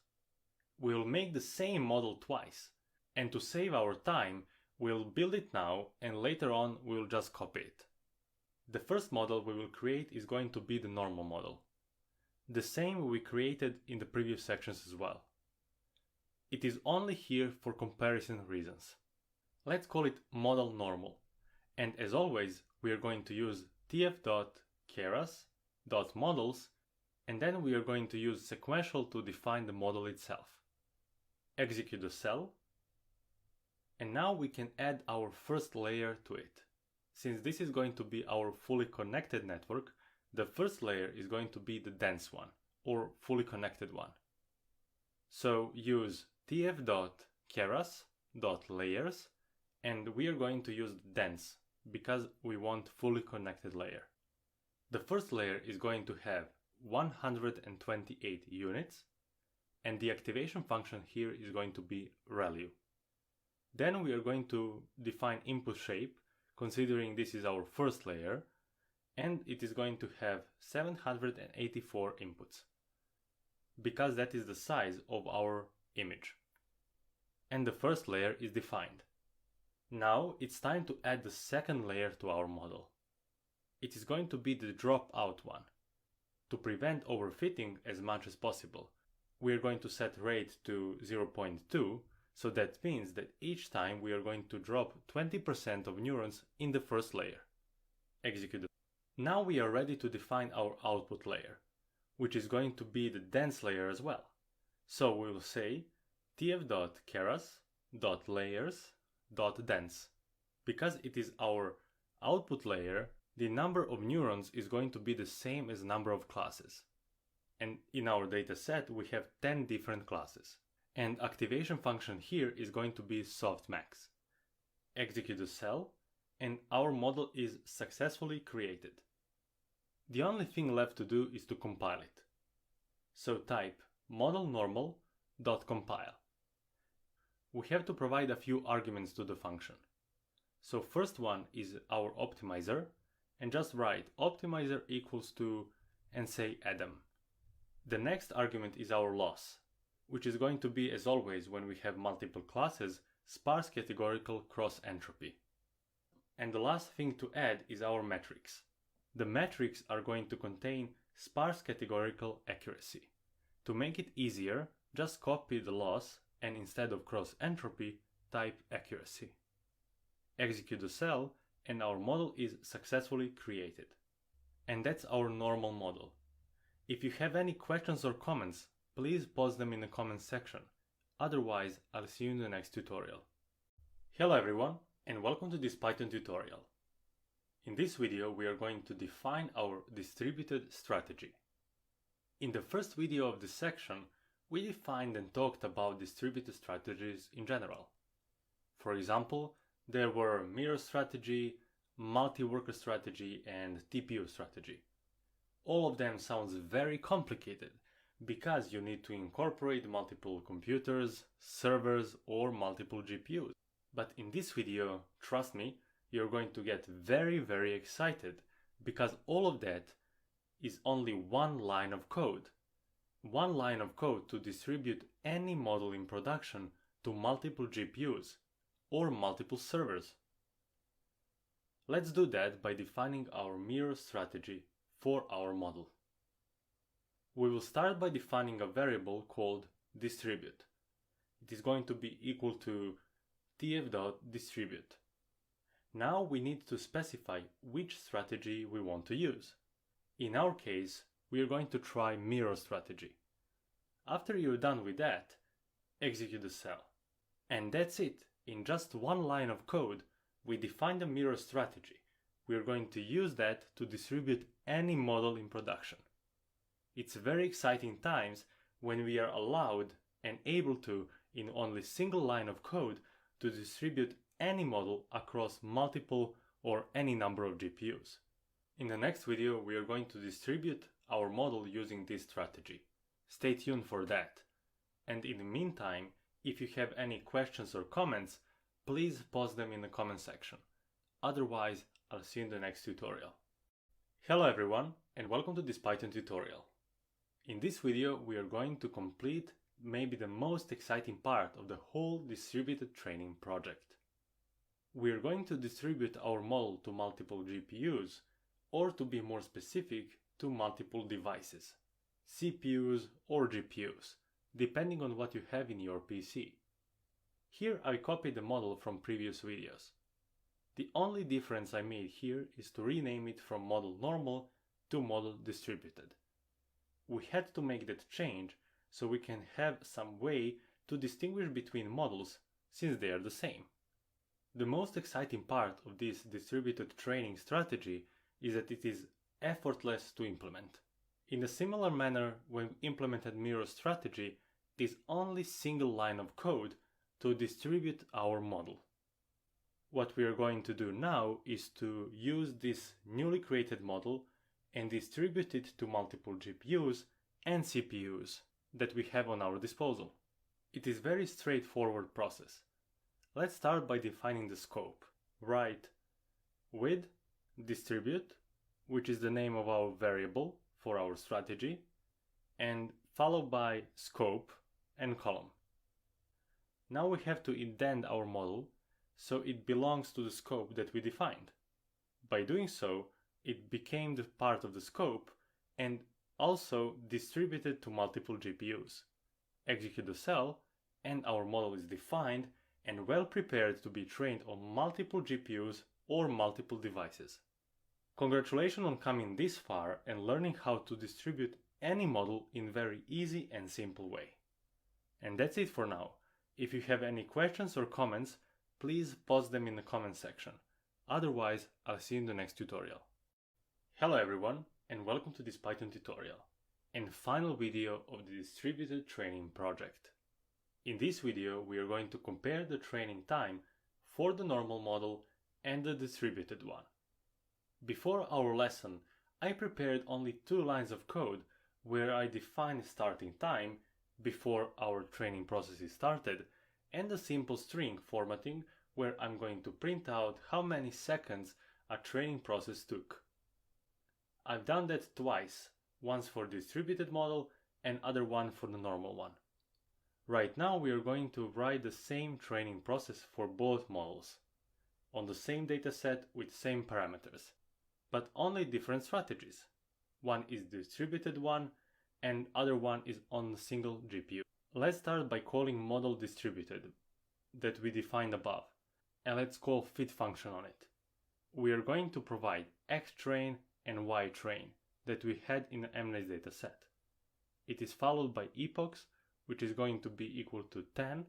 We will make the same model twice, and to save our time, we'll build it now and later on we'll just copy it. The first model we will create is going to be the normal model. The same we created in the previous sections as well. It is only here for comparison reasons. Let's call it model normal. And as always, we are going to use tf.keras.models, and then we are going to use sequential to define the model itself. Execute the cell. And now we can add our first layer to it. Since this is going to be our fully connected network, the first layer is going to be the dense one, or fully connected one. So use tf.keras.layers, and we are going to use dense because we want fully connected layer. The first layer is going to have 128 units, and the activation function here is going to be ReLU. Then we are going to define input shape, considering this is our first layer, and it is going to have 784 inputs, because that is the size of our image. And the first layer is defined. Now it's time to add the second layer to our model. It is going to be the dropout one. To prevent overfitting as much as possible, we are going to set rate to 0.2 So that means that each time we are going to drop 20% of neurons in the first layer. Execute. Now we are ready to define our output layer, which is going to be the dense layer as well. So we will say tf.keras.layers.dense. Because it is our output layer, the number of neurons is going to be the same as number of classes. And in our dataset we have 10 different classes. And activation function here is going to be softmax. Execute the cell, and our model is successfully created. The only thing left to do is to compile it. So type model normal.compile. We have to provide a few arguments to the function. So first one is our optimizer, and just write optimizer equals to and say Adam. The next argument is our loss, which is going to be, as always when we have multiple classes, sparse categorical cross entropy. And the last thing to add is our metrics. The metrics are going to contain sparse categorical accuracy. To make it easier, just copy the loss and instead of cross entropy, type accuracy. Execute the cell and our model is successfully created. And that's our normal model. If you have any questions or comments, please post them in the comments section. Otherwise, I'll see you in the next tutorial. Hello everyone, and welcome to this Python tutorial. In this video, we are going to define our distributed strategy. In the first video of this section, we defined and talked about distributed strategies in general. For example, there were mirror strategy, multi-worker strategy, and TPU strategy. All of them sounds very complicated because you need to incorporate multiple computers, servers, or multiple GPUs. But in this video, trust me, you're going to get very excited because all of that is only one line of code. One line of code to distribute any model in production to multiple GPUs or multiple servers. Let's do that by defining our mirror strategy for our model. We will start by defining a variable called distribute. It is going to be equal to tf.distribute. Now we need to specify which strategy we want to use. In our case, we are going to try mirror strategy. After you're done with that, execute the cell. And that's it. In just one line of code, we define the mirror strategy. We are going to use that to distribute any model in production. It's very exciting times when we are allowed and able to, in only single line of code, to distribute any model across multiple or any number of GPUs. In the next video, we are going to distribute our model using this strategy. Stay tuned for that. And in the meantime, if you have any questions or comments, please post them in the comment section. Otherwise, I'll see you in the next tutorial. Hello everyone, and welcome to this Python tutorial. In this video, we are going to complete maybe the most exciting part of the whole distributed training project. We are going to distribute our model to multiple GPUs, or to be more specific, to multiple devices, CPUs or GPUs, depending on what you have in your PC. Here I copied the model from previous videos. The only difference I made here is to rename it from model normal to model distributed. We had to make that change so we can have some way to distinguish between models since they are the same. The most exciting part of this distributed training strategy is that it is effortless to implement. In a similar manner, when we implemented mirror strategy, it is only single line of code to distribute our model. What we are going to do now is to use this newly created model and distribute it to multiple GPUs and CPUs that we have on our disposal. It is a very straightforward process. Let's start by defining the scope. Write with distribute, which is the name of our variable for our strategy, and followed by scope and column. Now we have to indent our model so it belongs to the scope that we defined. By doing so, it became the part of the scope and also distributed to multiple GPUs. Execute the cell and our model is defined and well prepared to be trained on multiple GPUs or multiple devices. Congratulations on coming this far and learning how to distribute any model in very easy and simple way. And that's it for now. If you have any questions or comments, please post them in the comment section. Otherwise, I'll see you in the next tutorial. Hello everyone, and welcome to this Python tutorial and final video of the distributed training project. In this video, we are going to compare the training time for the normal model and the distributed one. Before our lesson, I prepared only 2 lines of code where I defined starting time before our training process is started and a simple string formatting where I'm going to print out how many seconds a training process took. I've done that twice, once for the distributed model and other one for the normal one. Right now we are going to write the same training process for both models, on the same dataset with same parameters, but only different strategies. One is the distributed one and other one is on a single GPU. Let's start by calling model distributed that we defined above, and let's call fit function on it. We are going to provide xtrain and ytrain that we had in the MNIST dataset. It is followed by epochs, which is going to be equal to 10,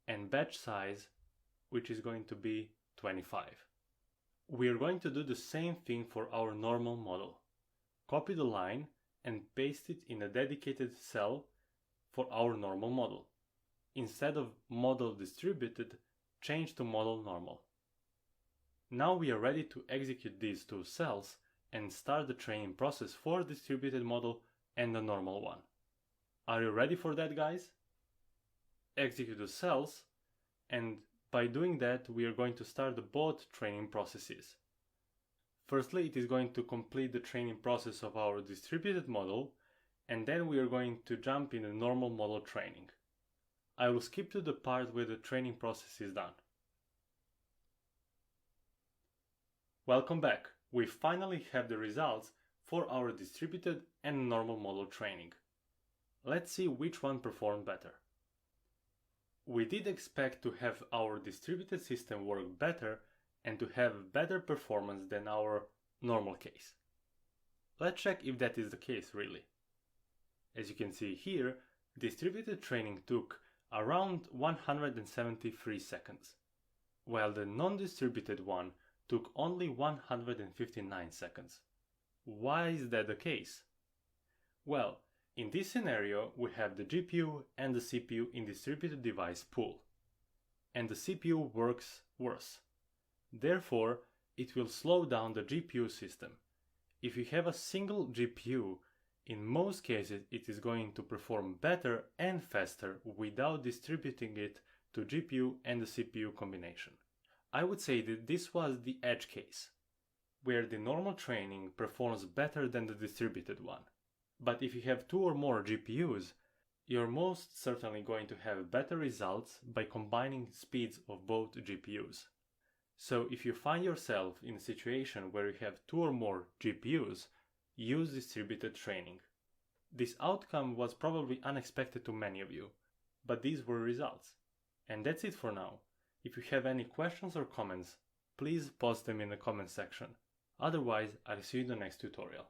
and batch size, which is going to be 25. We are going to do the same thing for our normal model. Copy the line and paste it in a dedicated cell for our normal model. Instead of model distributed, change to model normal. Now we are ready to execute these 2 cells and start the training process for distributed model and the normal one. Are you ready for that, guys? Execute the cells, and by doing that we are going to start both training processes. Firstly, it is going to complete the training process of our distributed model, and then we are going to jump in the normal model training. I will skip to the part where the training process is done. Welcome back. We finally have the results for our distributed and normal model training. Let's see which one performed better. We did expect to have our distributed system work better and to have better performance than our normal case. Let's check if that is the case really. As you can see here, distributed training took around 173 seconds, while the non-distributed one took only 159 seconds. Why is that the case? Well, in this scenario we have the GPU and the CPU in distributed device pool, and the CPU works worse. Therefore, it will slow down the GPU system. If you have a single GPU, in most cases it is going to perform better and faster without distributing it to GPU and the CPU combination. I would say that this was the edge case, where the normal training performs better than the distributed one. But if you have 2 or more GPUs, you're most certainly going to have better results by combining speeds of both GPUs. So if you find yourself in a situation where you have 2 or more GPUs, use distributed training. This outcome was probably unexpected to many of you, but these were results. And that's it for now. If you have any questions or comments, please post them in the comment section. Otherwise, I'll see you in the next tutorial.